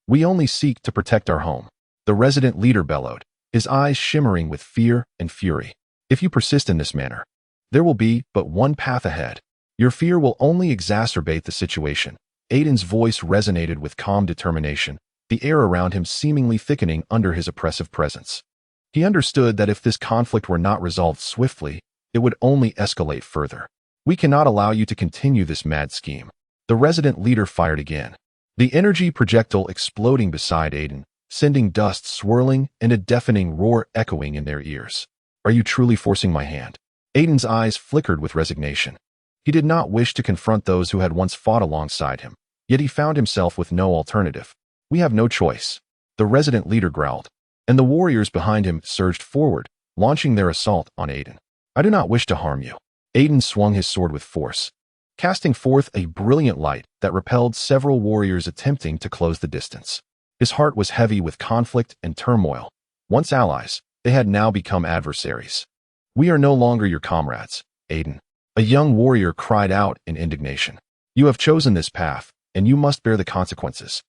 Speaker 1: We only seek to protect our home, the resident leader bellowed, his eyes shimmering with fear and fury. If you persist in this manner, there will be but one path ahead. Your fear will only exacerbate the situation. Aiden's voice resonated with calm determination, the air around him seemingly thickening under his oppressive presence. He understood that if this conflict were not resolved swiftly, it would only escalate further. We cannot allow you to continue this mad scheme. The resident leader fired again, the energy projectile exploding beside Aiden, sending dust swirling and a deafening roar echoing in their ears. Are you truly forcing my hand? Aiden's eyes flickered with resignation. He did not wish to confront those who had once fought alongside him, yet he found himself with no alternative. We have no choice, the resident leader growled, and the warriors behind him surged forward, launching their assault on Aiden. I do not wish to harm you. Aiden swung his sword with force, casting forth a brilliant light that repelled several warriors attempting to close the distance. His heart was heavy with conflict and turmoil. Once allies, they had now become adversaries. We are no longer your comrades, Aiden. A young warrior cried out in indignation. You have chosen this path, and you must bear the consequences.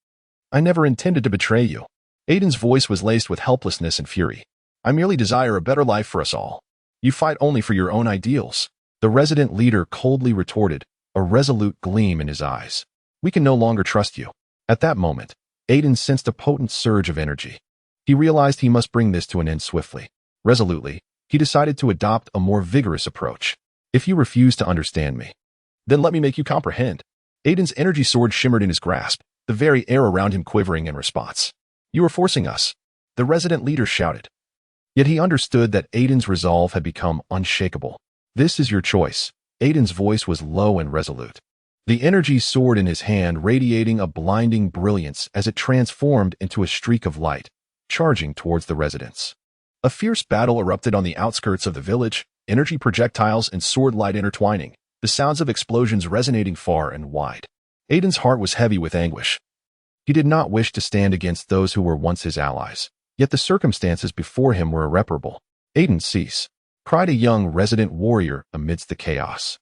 Speaker 1: I never intended to betray you. Aiden's voice was laced with helplessness and fury. I merely desire a better life for us all. You fight only for your own ideals. The resident leader coldly retorted, a resolute gleam in his eyes. We can no longer trust you. At that moment, Aiden sensed a potent surge of energy. He realized he must bring this to an end swiftly. Resolutely, he decided to adopt a more vigorous approach. If you refuse to understand me, then let me make you comprehend. Aiden's energy sword shimmered in his grasp, the very air around him quivering in response. You are forcing us, the resident leader shouted. Yet he understood that Aiden's resolve had become unshakable. "This is your choice." Aiden's voice was low and resolute. The energy soared in his hand, radiating a blinding brilliance as it transformed into a streak of light, charging towards the residents. A fierce battle erupted on the outskirts of the village, energy projectiles and sword light intertwining, the sounds of explosions resonating far and wide. Aiden's heart was heavy with anguish. He did not wish to stand against those who were once his allies, yet the circumstances before him were irreparable. "Aiden, cease!" cried a young resident warrior amidst the chaos.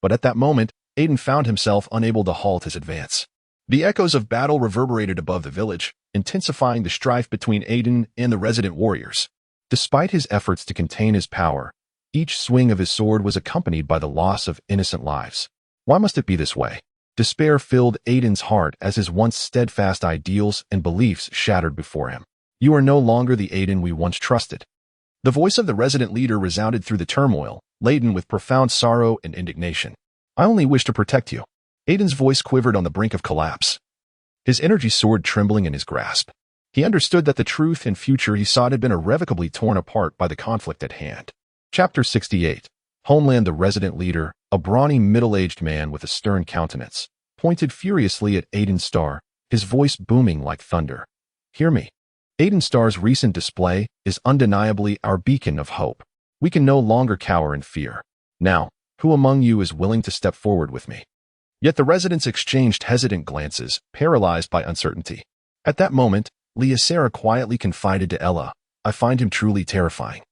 Speaker 1: But at that moment, Aiden found himself unable to halt his advance. The echoes of battle reverberated above the village, intensifying the strife between Aiden and the resident warriors. Despite his efforts to contain his power, each swing of his sword was accompanied by the loss of innocent lives. Why must it be this way? Despair filled Aiden's heart as his once steadfast ideals and beliefs shattered before him. "You are no longer the Aiden we once trusted." The voice of the resident leader resounded through the turmoil, laden with profound sorrow and indignation. "I only wish to protect you." Aiden's voice quivered on the brink of collapse. His energy soared, trembling in his grasp. He understood that the truth and future he sought had been irrevocably torn apart by the conflict at hand. Chapter 68. Homeland. The resident leader, a brawny middle-aged man with a stern countenance, pointed furiously at Aiden Starr, his voice booming like thunder. "Hear me. Aiden Starr's recent display is undeniably our beacon of hope. We can no longer cower in fear. Now, who among you is willing to step forward with me?" Yet the residents exchanged hesitant glances, paralyzed by uncertainty. At that moment, Leah Sarah quietly confided to Ella, "I find him truly terrifying.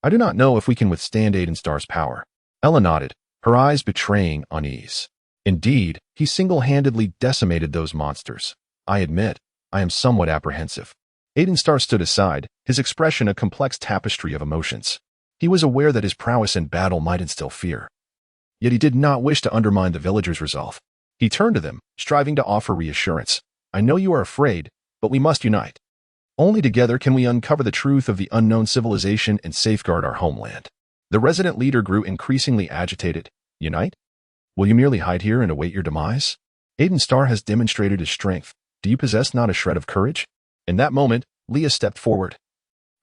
Speaker 1: I do not know if we can withstand Aiden Starr's power." Ella nodded, her eyes betraying unease. "Indeed, he single-handedly decimated those monsters. I admit, I am somewhat apprehensive." Aiden Starr stood aside, his expression a complex tapestry of emotions. He was aware that his prowess in battle might instill fear. Yet he did not wish to undermine the villagers' resolve. He turned to them, striving to offer reassurance. "I know you are afraid, but we must unite. Only together can we uncover the truth of the unknown civilization and safeguard our homeland." The resident leader grew increasingly agitated. "Unite? Will you merely hide here and await your demise? Aiden Starr has demonstrated his strength. Do you possess not a shred of courage?" In that moment, Leah stepped forward,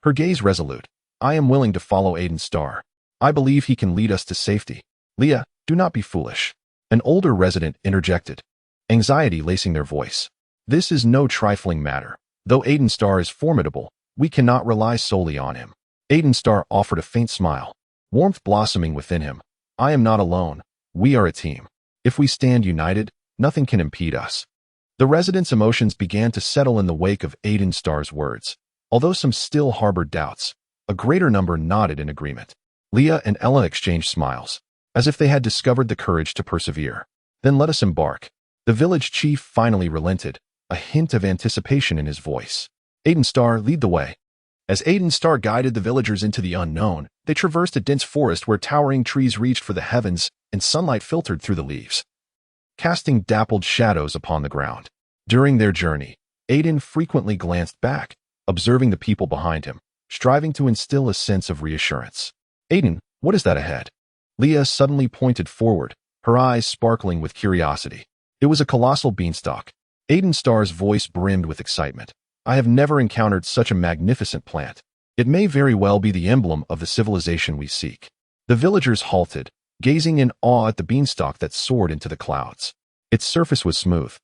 Speaker 1: her gaze resolute. "I am willing to follow Aiden Starr. I believe he can lead us to safety." "Leah, do not be foolish," an older resident interjected, anxiety lacing their voice. "This is no trifling matter. Though Aiden Starr is formidable, we cannot rely solely on him." Aiden Starr offered a faint smile, warmth blossoming within him. "I am not alone. We are a team. If we stand united, nothing can impede us." The residents' emotions began to settle in the wake of Aiden Starr's words. Although some still harbored doubts, a greater number nodded in agreement. Leah and Ella exchanged smiles, as if they had discovered the courage to persevere. "Then let us embark." The village chief finally relented, a hint of anticipation in his voice. "Aiden Starr, lead the way." As Aiden Starr guided the villagers into the unknown, they traversed a dense forest where towering trees reached for the heavens and sunlight filtered through the leaves, casting dappled shadows upon the ground. During their journey, Aiden frequently glanced back, observing the people behind him, striving to instill a sense of reassurance. "Aiden, what is that ahead?" Leah suddenly pointed forward, her eyes sparkling with curiosity. It was a colossal beanstalk. Aiden Starr's voice brimmed with excitement. "I have never encountered such a magnificent plant. It may very well be the emblem of the civilization we seek." The villagers halted, gazing in awe at the beanstalk that soared into the clouds. Its surface was smooth,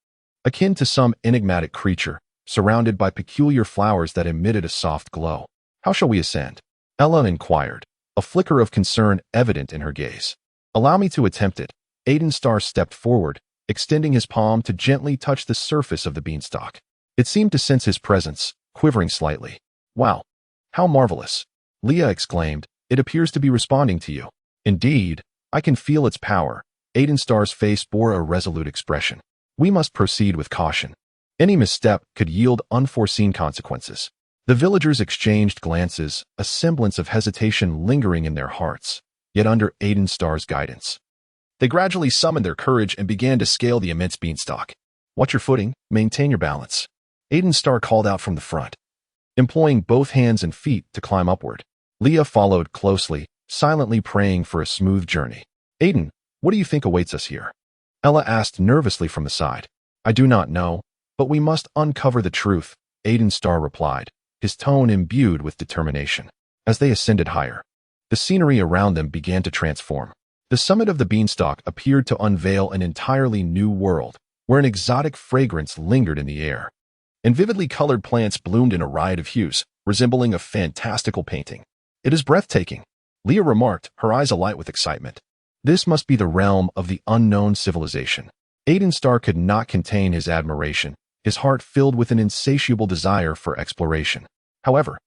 Speaker 1: akin to some enigmatic creature, surrounded by peculiar flowers that emitted a soft glow. "How shall we ascend?" Ella inquired, a flicker of concern evident in her gaze. "Allow me to attempt it." Aiden Starr stepped forward, extending his palm to gently touch the surface of the beanstalk. It seemed to sense his presence, quivering slightly. "Wow! How marvelous!" Leah exclaimed. "It appears to be responding to you." "Indeed, I can feel its power." Aiden Starr's face bore a resolute expression. "We must proceed with caution. Any misstep could yield unforeseen consequences." The villagers exchanged glances, a semblance of hesitation lingering in their hearts, yet under Aiden Starr's guidance, they gradually summoned their courage and began to scale the immense beanstalk. "Watch your footing, maintain your balance," Aiden Starr called out from the front, employing both hands and feet to climb upward. Leah followed closely, silently praying for a smooth journey. "Aiden, what do you think awaits us here?" Ella asked nervously from the side. "I do not know, but we must uncover the truth," Aiden Starr replied, his tone imbued with determination. As they ascended higher, the scenery around them began to transform. The summit of the beanstalk appeared to unveil an entirely new world, where an exotic fragrance lingered in the air, and vividly colored plants bloomed in a riot of hues, resembling a fantastical painting. "It is breathtaking," Leah remarked, her eyes alight with excitement. This must be the realm of the unknown civilization. Aiden Starr could not contain his admiration, his heart filled with an insatiable desire for exploration. However,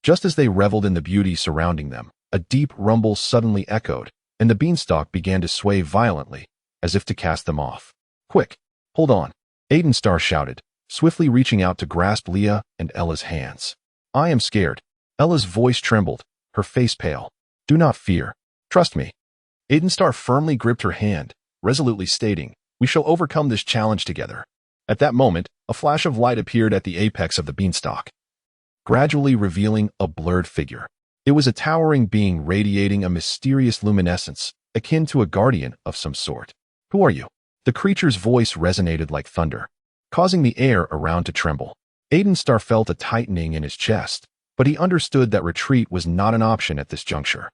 Speaker 1: just as they reveled in the beauty surrounding them, a deep rumble suddenly echoed, and the beanstalk began to sway violently, as if to cast them off. "Quick! Hold on!" Aiden Starr shouted, swiftly reaching out to grasp Leah and Ella's hands. "I am scared." Ella's voice trembled, her face pale. "Do not fear. Trust me." Aiden Starr firmly gripped her hand, resolutely stating, "We shall overcome this challenge together." At that moment, a flash of light appeared at the apex of the beanstalk, gradually revealing a blurred figure. It was a towering being radiating a mysterious luminescence, akin to a guardian of some sort. "Who are you?" The creature's voice resonated like thunder, causing the air around to tremble. Aiden Starr felt a tightening in his chest, but he understood that retreat was not an option at this juncture.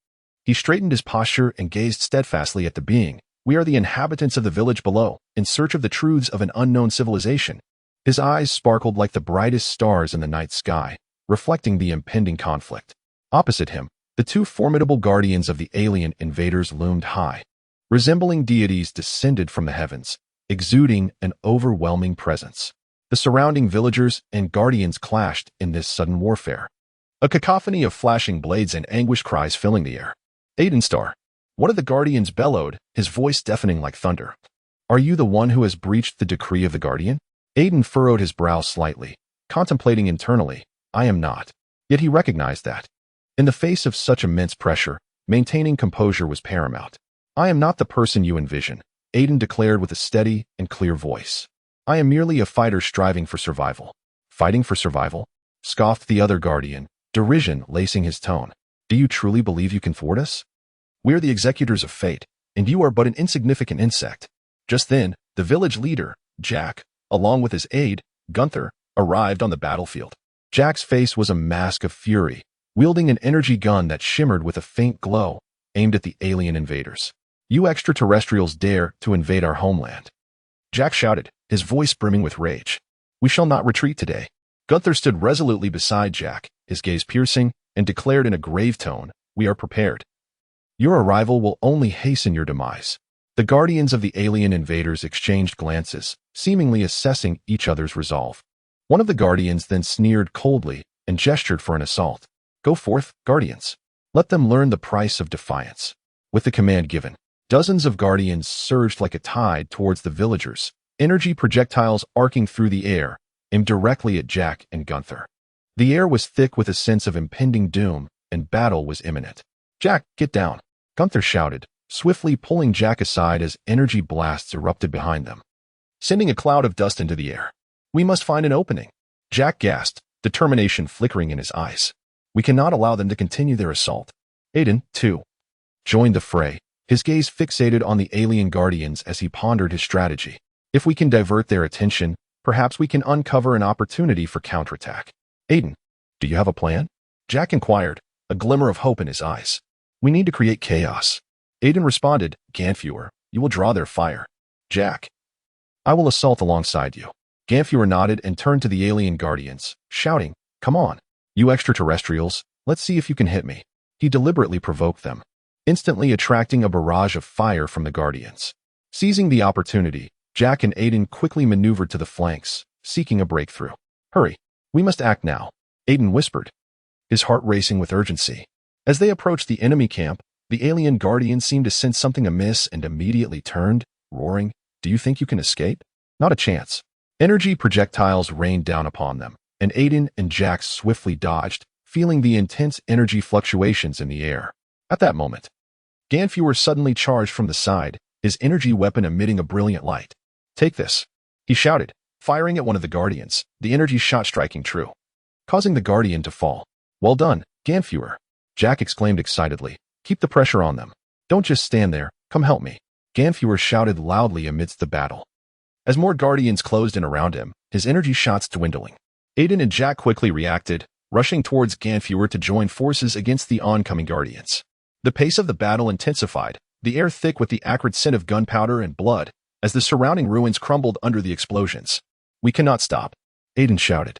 Speaker 1: He straightened his posture and gazed steadfastly at the being. "We are the inhabitants of the village below, in search of the truths of an unknown civilization." His eyes sparkled like the brightest stars in the night sky, reflecting the impending conflict. Opposite him, the two formidable guardians of the alien invaders loomed high. Resembling deities descended from the heavens, exuding an overwhelming presence. The surrounding villagers and guardians clashed in this sudden warfare, a cacophony of flashing blades and anguished cries filling the air. "Aiden Starr," one of the guardians bellowed, his voice deafening like thunder. "Are you the one who has breached the decree of the guardian?" Aiden furrowed his brow slightly, contemplating internally. "I am not." Yet he recognized that, in the face of such immense pressure, maintaining composure was paramount. "I am not the person you envision," Aiden declared with a steady and clear voice. "I am merely a fighter striving for survival." "Fighting for survival?" scoffed the other guardian, derision lacing his tone. "Do you truly believe you can thwart us? We are the executors of fate, and you are but an insignificant insect." Just then, the village leader, Jack, along with his aide, Gunther, arrived on the battlefield. Jack's face was a mask of fury, wielding an energy gun that shimmered with a faint glow, aimed at the alien invaders. "You extraterrestrials dare to invade our homeland!" Jack shouted, his voice brimming with rage. "We shall not retreat today." Gunther stood resolutely beside Jack, his gaze piercing, and declared in a grave tone, "We are prepared. Your arrival will only hasten your demise." The guardians of the alien invaders exchanged glances, seemingly assessing each other's resolve. One of the guardians then sneered coldly and gestured for an assault. "Go forth, guardians. Let them learn the price of defiance." With the command given, dozens of guardians surged like a tide towards the villagers, energy projectiles arcing through the air, aimed directly at Jack and Gunther. The air was thick with a sense of impending doom, and battle was imminent. "Jack, get down!" Gunther shouted, swiftly pulling Jack aside as energy blasts erupted behind them, sending a cloud of dust into the air. "We must find an opening," Jack gasped, determination flickering in his eyes. "We cannot allow them to continue their assault." Aiden, too, joined the fray, his gaze fixated on the alien guardians as he pondered his strategy. "If we can divert their attention, perhaps we can uncover an opportunity for counterattack." "Aiden, do you have a plan?" Jack inquired, a glimmer of hope in his eyes. "We need to create chaos." Aiden responded, "Ganfuer, you will draw their fire." "Jack, I will assault alongside you." Ganfuer nodded and turned to the alien guardians, shouting, "Come on, you extraterrestrials, let's see if you can hit me." He deliberately provoked them, instantly attracting a barrage of fire from the guardians. Seizing the opportunity, Jack and Aiden quickly maneuvered to the flanks, seeking a breakthrough. "Hurry, we must act now," Aiden whispered, his heart racing with urgency. As they approached the enemy camp, the alien guardian seemed to sense something amiss and immediately turned, roaring, "Do you think you can escape? Not a chance." Energy projectiles rained down upon them, and Aiden and Jack swiftly dodged, feeling the intense energy fluctuations in the air. At that moment, Ganfuer suddenly charged from the side, his energy weapon emitting a brilliant light. "Take this," he shouted, firing at one of the guardians, the energy shot striking true, causing the guardian to fall. "Well done, Ganfuer," Jack exclaimed excitedly. "Keep the pressure on them. Don't just stand there, come help me." Ganfuer shouted loudly amidst the battle. As more guardians closed in around him, his energy shots dwindling. Aiden and Jack quickly reacted, rushing towards Ganfuer to join forces against the oncoming Guardians. The pace of the battle intensified, the air thick with the acrid scent of gunpowder and blood, as the surrounding ruins crumbled under the explosions. "We cannot stop," Aiden shouted,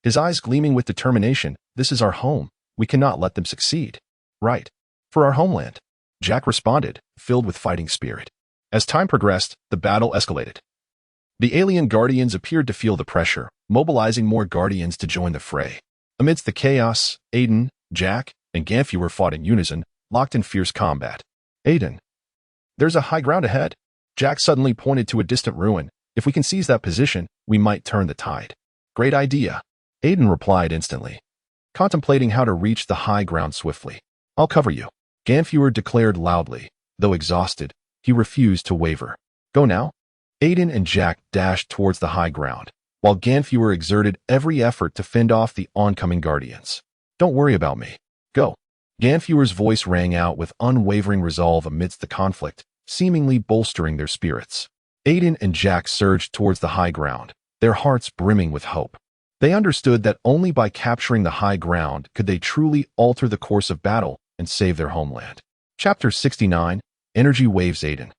Speaker 1: his eyes gleaming with determination. "This is our home. We cannot let them succeed." "Right. For our homeland," Jack responded, filled with fighting spirit. As time progressed, the battle escalated. The alien Guardians appeared to feel the pressure, mobilizing more Guardians to join the fray. Amidst the chaos, Aiden, Jack, and Ganfuer fought in unison, locked in fierce combat. "Aiden, there's a high ground ahead." Jack suddenly pointed to a distant ruin. "If we can seize that position, we might turn the tide." "Great idea," Aiden replied instantly, contemplating how to reach the high ground swiftly. "I'll cover you," Ganfuer declared loudly. Though exhausted, he refused to waver. "Go now." Aiden and Jack dashed towards the high ground, while Ganfuer exerted every effort to fend off the oncoming Guardians. "Don't worry about me. Go." Ganfuer's voice rang out with unwavering resolve amidst the conflict, seemingly bolstering their spirits. Aiden and Jack surged towards the high ground, their hearts brimming with hope. They understood that only by capturing the high ground could they truly alter the course of battle and save their homeland. Chapter 69, Energy Waves. "Aiden,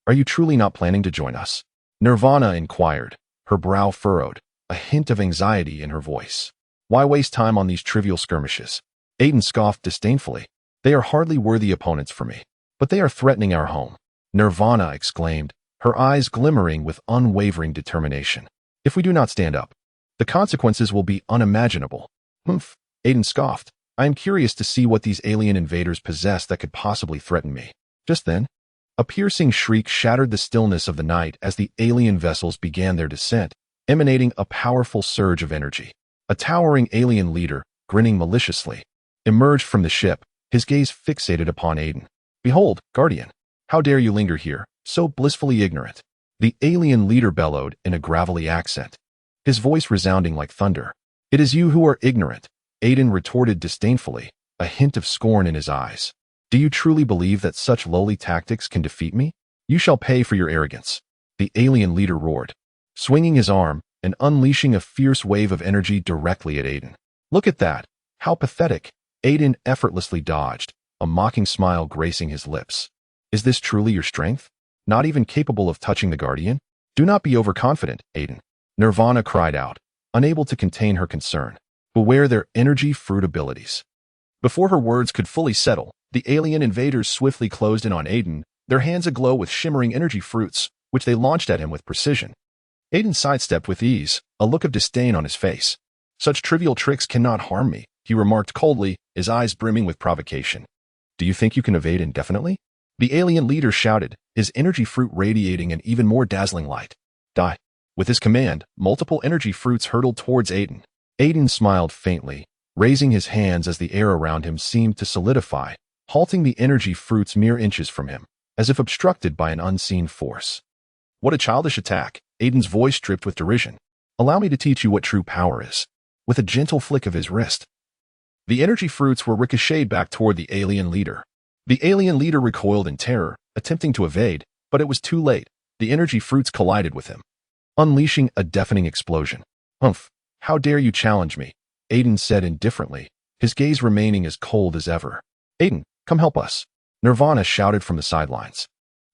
Speaker 1: are you truly not planning to join us?" Nirvana inquired, her brow furrowed, a hint of anxiety in her voice. "Why waste time on these trivial skirmishes?" Aiden scoffed disdainfully. "They are hardly worthy opponents for me, but they are threatening our home," Nirvana exclaimed, her eyes glimmering with unwavering determination. "If we do not stand up, the consequences will be unimaginable." "Humph," Aiden scoffed. "I am curious to see what these alien invaders possess that could possibly threaten me." Just then, a piercing shriek shattered the stillness of the night as the alien vessels began their descent, emanating a powerful surge of energy. A towering alien leader, grinning maliciously, emerged from the ship, his gaze fixated upon Aiden. "Behold, Guardian, how dare you linger here, so blissfully ignorant?" The alien leader bellowed in a gravelly accent, his voice resounding like thunder. "It is you who are ignorant," Aiden retorted disdainfully, a hint of scorn in his eyes. "Do you truly believe that such lowly tactics can defeat me? You shall pay for your arrogance," the alien leader roared, swinging his arm and unleashing a fierce wave of energy directly at Aiden. "Look at that! How pathetic!" Aiden effortlessly dodged, a mocking smile gracing his lips. "Is this truly your strength? Not even capable of touching the Guardian? Do not be overconfident, Aiden," Nirvana cried out, unable to contain her concern. "Beware their energy fruit abilities." Before her words could fully settle, the alien invaders swiftly closed in on Aiden, their hands aglow with shimmering energy fruits, which they launched at him with precision. Aiden sidestepped with ease, a look of disdain on his face. "Such trivial tricks cannot harm me," he remarked coldly, his eyes brimming with provocation. "Do you think you can evade indefinitely?" the alien leader shouted, his energy fruit radiating an even more dazzling light. "Die." With his command, multiple energy fruits hurtled towards Aiden. Aiden smiled faintly, raising his hands as the air around him seemed to solidify, halting the energy fruits mere inches from him, as if obstructed by an unseen force. "What a childish attack," Aiden's voice dripped with derision. "Allow me to teach you what true power is." With a gentle flick of his wrist, the energy fruits were ricocheted back toward the alien leader. The alien leader recoiled in terror, attempting to evade, but it was too late. The energy fruits collided with him, unleashing a deafening explosion. "Humph, how dare you challenge me?" Aiden said indifferently, his gaze remaining as cold as ever. "Aiden, come help us," Nirvana shouted from the sidelines,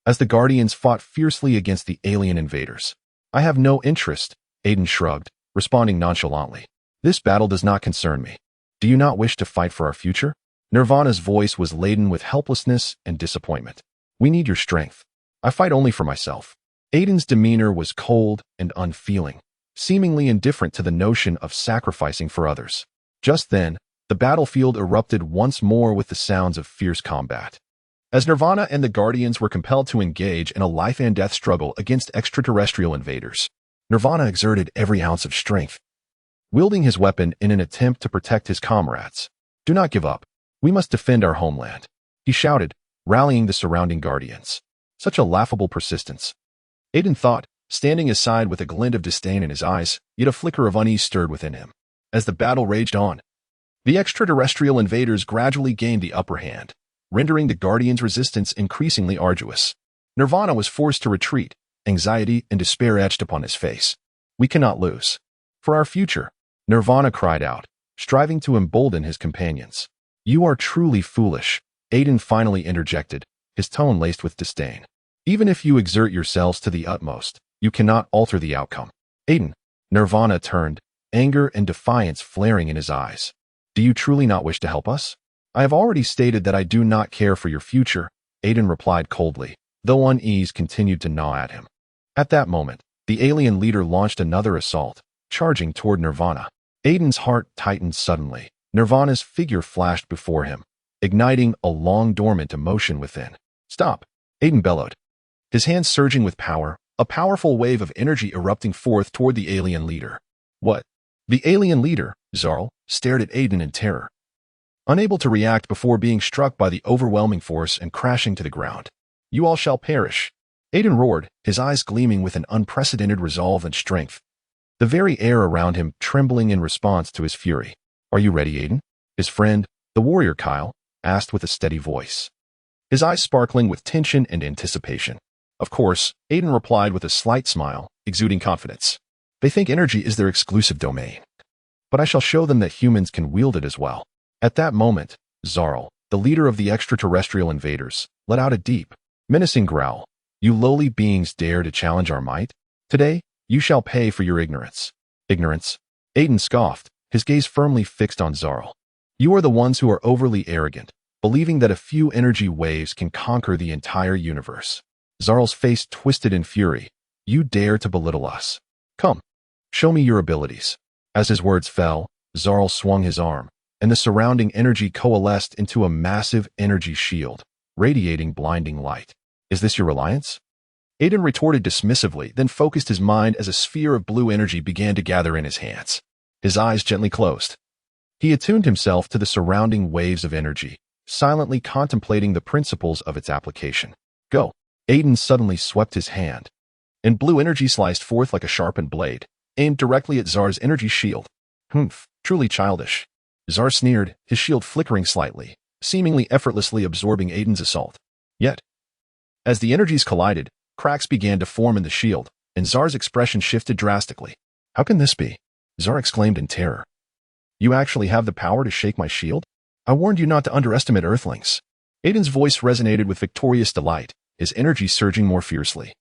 Speaker 1: as the Guardians fought fiercely against the alien invaders. "I have no interest," Aiden shrugged, responding nonchalantly. "This battle does not concern me. Do you not wish to fight for our future?" Nirvana's voice was laden with helplessness and disappointment. "We need your strength. I fight only for myself." Aiden's demeanor was cold and unfeeling, seemingly indifferent to the notion of sacrificing for others. Just then, the battlefield erupted once more with the sounds of fierce combat. As Nirvana and the Guardians were compelled to engage in a life-and-death struggle against extraterrestrial invaders, Nirvana exerted every ounce of strength, wielding his weapon in an attempt to protect his comrades. "Do not give up. We must defend our homeland," he shouted, rallying the surrounding Guardians. Such a laughable persistence, Aiden thought, standing aside with a glint of disdain in his eyes, yet a flicker of unease stirred within him. As the battle raged on, the extraterrestrial invaders gradually gained the upper hand, rendering the Guardians' resistance increasingly arduous. Nirvana was forced to retreat, anxiety and despair etched upon his face. "We cannot lose. For our future," Nirvana cried out, striving to embolden his companions. "You are truly foolish," Aiden finally interjected, his tone laced with disdain. "Even if you exert yourselves to the utmost, you cannot alter the outcome." Aiden, Nirvana turned, anger and defiance flaring in his eyes. "Do you truly not wish to help us?" "I have already stated that I do not care for your future," Aiden replied coldly, though unease continued to gnaw at him. At that moment, the alien leader launched another assault, charging toward Nirvana. Aiden's heart tightened suddenly. Nirvana's figure flashed before him, igniting a long-dormant emotion within. "Stop!" Aiden bellowed, his hands surging with power, a powerful wave of energy erupting forth toward the alien leader. "What?" The alien leader, Zarl, stared at Aiden in terror, unable to react before being struck by the overwhelming force and crashing to the ground. "You all shall perish!" Aiden roared, his eyes gleaming with an unprecedented resolve and strength, the very air around him trembling in response to his fury. "Are you ready, Aiden?" his friend, the warrior Kyle, asked with a steady voice, his eyes sparkling with tension and anticipation. "Of course," Aiden replied with a slight smile, exuding confidence. "They think energy is their exclusive domain, but I shall show them that humans can wield it as well." At that moment, Zarl, the leader of the extraterrestrial invaders, let out a deep, menacing growl. "You lowly beings dare to challenge our might? Today, you shall pay for your ignorance." "Ignorance?" Aiden scoffed, his gaze firmly fixed on Zarl. "You are the ones who are overly arrogant, believing that a few energy waves can conquer the entire universe." Zarl's face twisted in fury. "You dare to belittle us? Come, show me your abilities." As his words fell, Zarl swung his arm, and the surrounding energy coalesced into a massive energy shield, radiating blinding light. "Is this your reliance?" Aiden retorted dismissively, then focused his mind as a sphere of blue energy began to gather in his hands. His eyes gently closed. He attuned himself to the surrounding waves of energy, silently contemplating the principles of its application. "Go!" Aiden suddenly swept his hand, and blue energy sliced forth like a sharpened blade, aimed directly at Zar's energy shield. "Humph, truly childish." Zar sneered, his shield flickering slightly, seemingly effortlessly absorbing Aiden's assault. Yet, as the energies collided, cracks began to form in the shield, and Zar's expression shifted drastically. "How can this be?" Zar exclaimed in terror. "You actually have the power to shake my shield? I warned you not to underestimate Earthlings." Aiden's voice resonated with victorious delight, his energy surging more fiercely,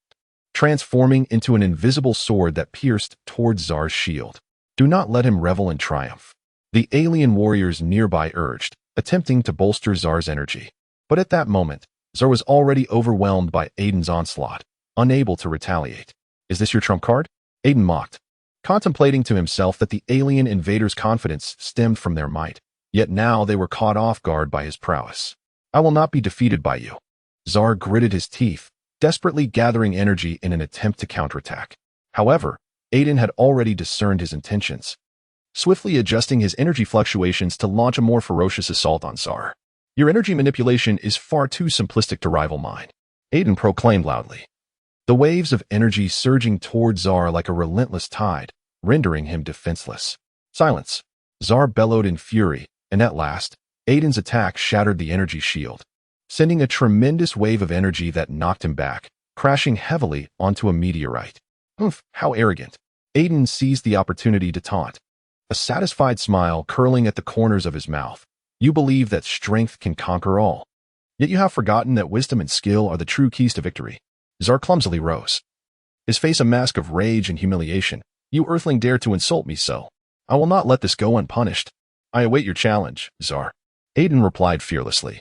Speaker 1: transforming into an invisible sword that pierced towards Zar's shield. "Do not let him revel in triumph," the alien warriors nearby urged, attempting to bolster Zar's energy. But at that moment, Zar was already overwhelmed by Aiden's onslaught, unable to retaliate. "Is this your trump card?" Aiden mocked, contemplating to himself that the alien invaders' confidence stemmed from their might. Yet now they were caught off guard by his prowess. "I will not be defeated by you." Zar gritted his teeth, desperately gathering energy in an attempt to counterattack. However, Aiden had already discerned his intentions, swiftly adjusting his energy fluctuations to launch a more ferocious assault on Zar. "Your energy manipulation is far too simplistic to rival mine," Aiden proclaimed loudly, the waves of energy surging toward Zar like a relentless tide, rendering him defenseless. "Silence!" Zar bellowed in fury, and at last, Aiden's attack shattered the energy shield, sending a tremendous wave of energy that knocked him back, crashing heavily onto a meteorite. "Oof, how arrogant." Aiden seized the opportunity to taunt, a satisfied smile curling at the corners of his mouth. "You believe that strength can conquer all, yet you have forgotten that wisdom and skill are the true keys to victory." Zar clumsily rose, his face a mask of rage and humiliation. "You Earthling dare to insult me so. I will not let this go unpunished. I await your challenge, Zar." Aiden replied fearlessly,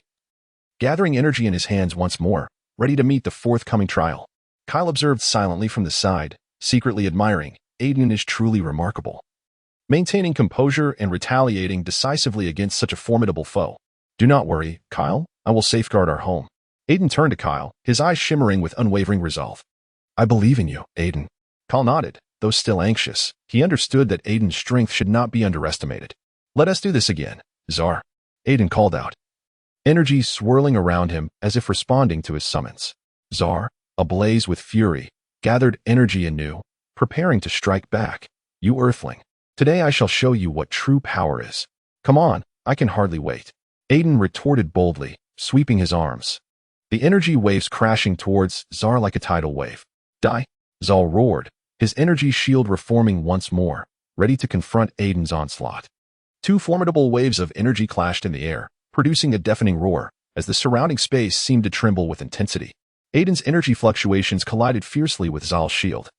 Speaker 1: gathering energy in his hands once more, ready to meet the forthcoming trial. Kyle observed silently from the side, secretly admiring. Aiden is truly remarkable, maintaining composure and retaliating decisively against such a formidable foe. "Do not worry, Kyle. I will safeguard our home." Aiden turned to Kyle, his eyes shimmering with unwavering resolve. "I believe in you, Aiden." Kyle nodded, though still anxious. He understood that Aiden's strength should not be underestimated. "Let us do this again, Zar," Aiden called out, energy swirling around him as if responding to his summons. Zar, ablaze with fury, gathered energy anew, preparing to strike back. "You Earthling, today I shall show you what true power is. Come on, I can hardly wait." Aiden retorted boldly, sweeping his arms, the energy waves crashing towards Zar like a tidal wave. "Die!" Zal roared, his energy shield reforming once more, ready to confront Aiden's onslaught. Two formidable waves of energy clashed in the air, producing a deafening roar, as the surrounding space seemed to tremble with intensity. Aiden's energy fluctuations collided fiercely with Zal's shield,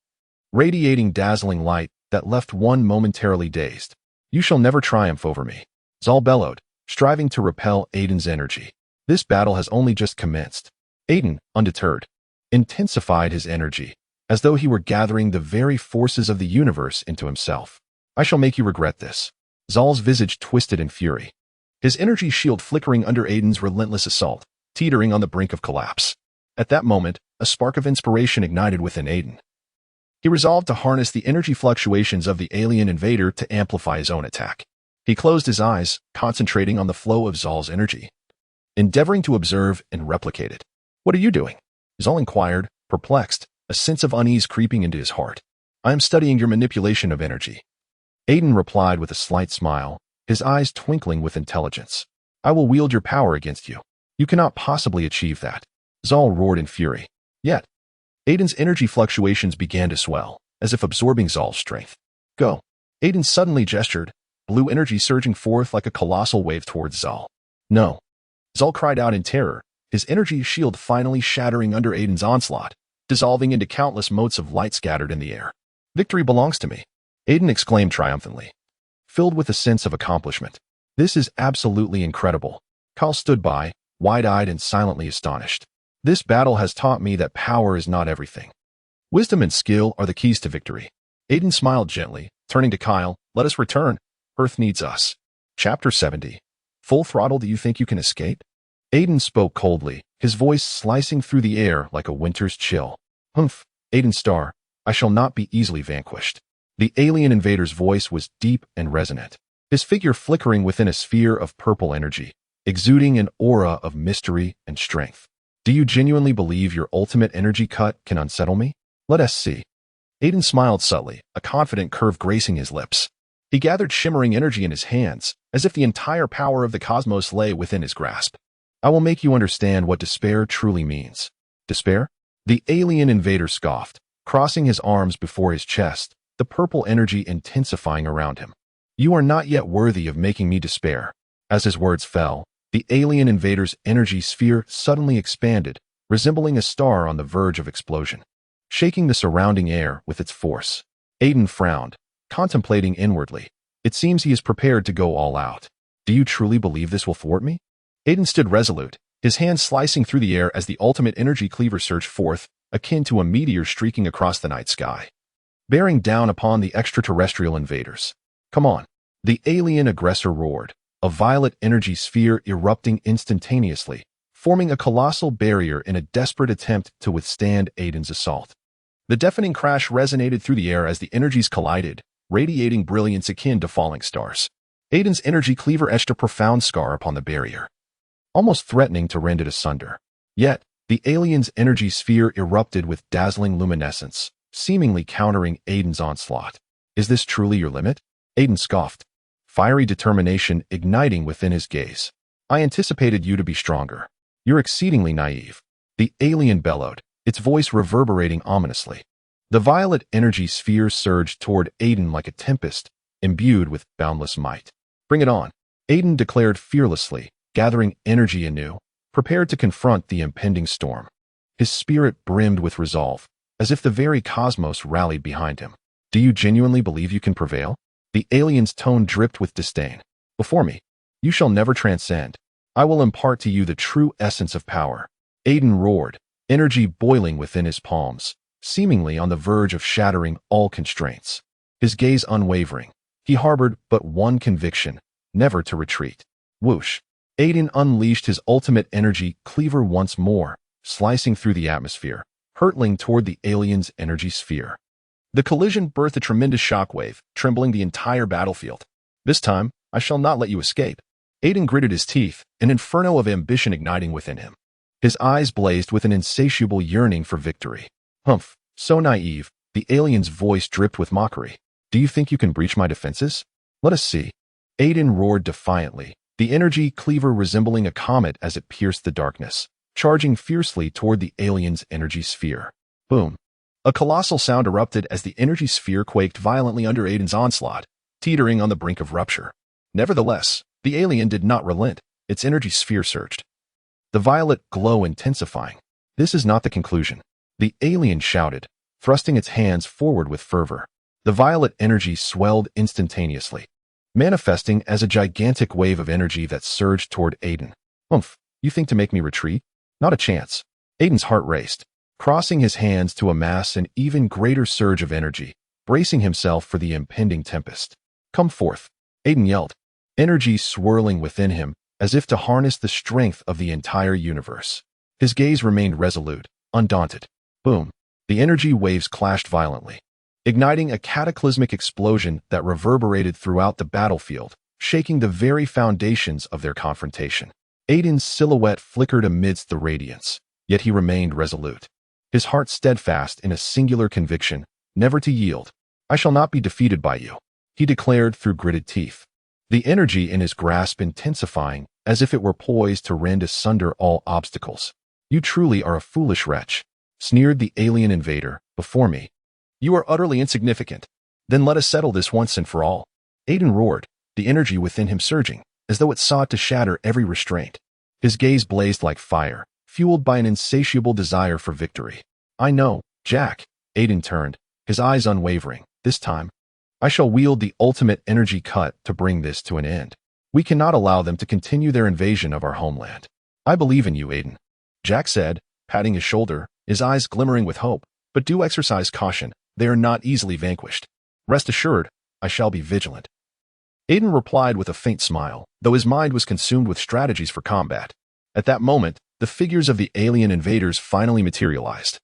Speaker 1: radiating dazzling light that left one momentarily dazed. "You shall never triumph over me," Zal bellowed, striving to repel Aiden's energy. This battle has only just commenced. Aiden, undeterred, intensified his energy, as though he were gathering the very forces of the universe into himself. "I shall make you regret this." Zal's visage twisted in fury, his energy shield flickering under Aiden's relentless assault, teetering on the brink of collapse. At that moment, a spark of inspiration ignited within Aiden. He resolved to harness the energy fluctuations of the alien invader to amplify his own attack. He closed his eyes, concentrating on the flow of Zal's energy, endeavoring to observe and replicate it. "What are you doing?" Zal inquired, perplexed, a sense of unease creeping into his heart. "I am studying your manipulation of energy." Aiden replied with a slight smile, his eyes twinkling with intelligence. "I will wield your power against you. You cannot possibly achieve that." Zal roared in fury. Yet, Aiden's energy fluctuations began to swell, as if absorbing Zal's strength. "Go." Aiden suddenly gestured, blue energy surging forth like a colossal wave towards Zal. "No." Zal cried out in terror, his energy shield finally shattering under Aiden's onslaught, dissolving into countless motes of light scattered in the air. "Victory belongs to me," Aiden exclaimed triumphantly, filled with a sense of accomplishment. "This is absolutely incredible." Kyle stood by, wide-eyed and silently astonished. "This battle has taught me that power is not everything. Wisdom and skill are the keys to victory." Aiden smiled gently, turning to Kyle. "Let us return. Earth needs us." Chapter 70. Full throttle. Do you think you can escape? Aiden spoke coldly, his voice slicing through the air like a winter's chill. "Humph, Aiden Starr, I shall not be easily vanquished." The alien invader's voice was deep and resonant, his figure flickering within a sphere of purple energy, exuding an aura of mystery and strength. "Do you genuinely believe your ultimate energy cut can unsettle me? Let us see." Aiden smiled subtly, a confident curve gracing his lips. He gathered shimmering energy in his hands, as if the entire power of the cosmos lay within his grasp. "I will make you understand what despair truly means." "Despair?" The alien invader scoffed, crossing his arms before his chest, the purple energy intensifying around him. "You are not yet worthy of making me despair." As his words fell, the alien invader's energy sphere suddenly expanded, resembling a star on the verge of explosion, shaking the surrounding air with its force. Aiden frowned, contemplating inwardly. It seems he is prepared to go all out. "Do you truly believe this will thwart me?" Aiden stood resolute, his hands slicing through the air as the ultimate energy cleaver surged forth, akin to a meteor streaking across the night sky, bearing down upon the extraterrestrial invaders. "Come on." The alien aggressor roared, a violet energy sphere erupting instantaneously, forming a colossal barrier in a desperate attempt to withstand Aiden's assault. The deafening crash resonated through the air as the energies collided, radiating brilliance akin to falling stars. Aiden's energy cleaver etched a profound scar upon the barrier, almost threatening to rend it asunder. Yet, the alien's energy sphere erupted with dazzling luminescence, seemingly countering Aiden's onslaught. "Is this truly your limit?" Aiden scoffed, fiery determination igniting within his gaze. "I anticipated you to be stronger. You're exceedingly naive." The alien bellowed, its voice reverberating ominously. The violet energy sphere surged toward Aiden like a tempest, imbued with boundless might. "Bring it on," Aiden declared fearlessly, gathering energy anew, prepared to confront the impending storm. His spirit brimmed with resolve, as if the very cosmos rallied behind him. "Do you genuinely believe you can prevail?" The alien's tone dripped with disdain. "Before me, you shall never transcend. I will impart to you the true essence of power." Aiden roared, energy boiling within his palms, seemingly on the verge of shattering all constraints. His gaze unwavering, he harbored but one conviction, never to retreat. Whoosh! Aiden unleashed his ultimate energy cleaver once more, slicing through the atmosphere, hurtling toward the alien's energy sphere. The collision birthed a tremendous shockwave, trembling the entire battlefield. "This time, I shall not let you escape." Aiden gritted his teeth, an inferno of ambition igniting within him. His eyes blazed with an insatiable yearning for victory. "Humph, so naive," the alien's voice dripped with mockery. "Do you think you can breach my defenses? Let us see." Aiden roared defiantly, the energy cleaver resembling a comet as it pierced the darkness, charging fiercely toward the alien's energy sphere. Boom! A colossal sound erupted as the energy sphere quaked violently under Aiden's onslaught, teetering on the brink of rupture. Nevertheless, the alien did not relent. Its energy sphere surged, the violet glow intensifying. This is not the conclusion, the alien shouted, thrusting its hands forward with fervor. The violet energy swelled instantaneously, manifesting as a gigantic wave of energy that surged toward Aiden. Humph, you think to make me retreat? Not a chance. Aiden's heart raced, crossing his hands to amass an even greater surge of energy, bracing himself for the impending tempest. Come forth, Aiden yelled, energy swirling within him as if to harness the strength of the entire universe. His gaze remained resolute, undaunted. Boom. The energy waves clashed violently, igniting a cataclysmic explosion that reverberated throughout the battlefield, shaking the very foundations of their confrontation. Aiden's silhouette flickered amidst the radiance, yet he remained resolute, his heart steadfast in a singular conviction, never to yield. I shall not be defeated by you, he declared through gritted teeth, the energy in his grasp intensifying as if it were poised to rend asunder all obstacles. You truly are a foolish wretch, sneered the alien invader before me. You are utterly insignificant. Then let us settle this once and for all. Aiden roared, the energy within him surging, as though it sought to shatter every restraint. His gaze blazed like fire, fueled by an insatiable desire for victory. I know, Jack. Aiden turned, his eyes unwavering. This time, I shall wield the ultimate energy cut to bring this to an end. We cannot allow them to continue their invasion of our homeland. I believe in you, Aiden, Jack said, patting his shoulder, his eyes glimmering with hope. But do exercise caution. They are not easily vanquished. Rest assured, I shall be vigilant. Aiden replied with a faint smile, though his mind was consumed with strategies for combat. At that moment, the figures of the alien invaders finally materialized,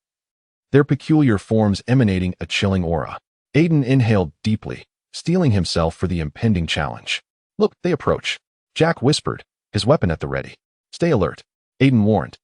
Speaker 1: their peculiar forms emanating a chilling aura. Aiden inhaled deeply, steeling himself for the impending challenge. Look, they approach, Jack whispered, his weapon at the ready. Stay alert, Aiden warned,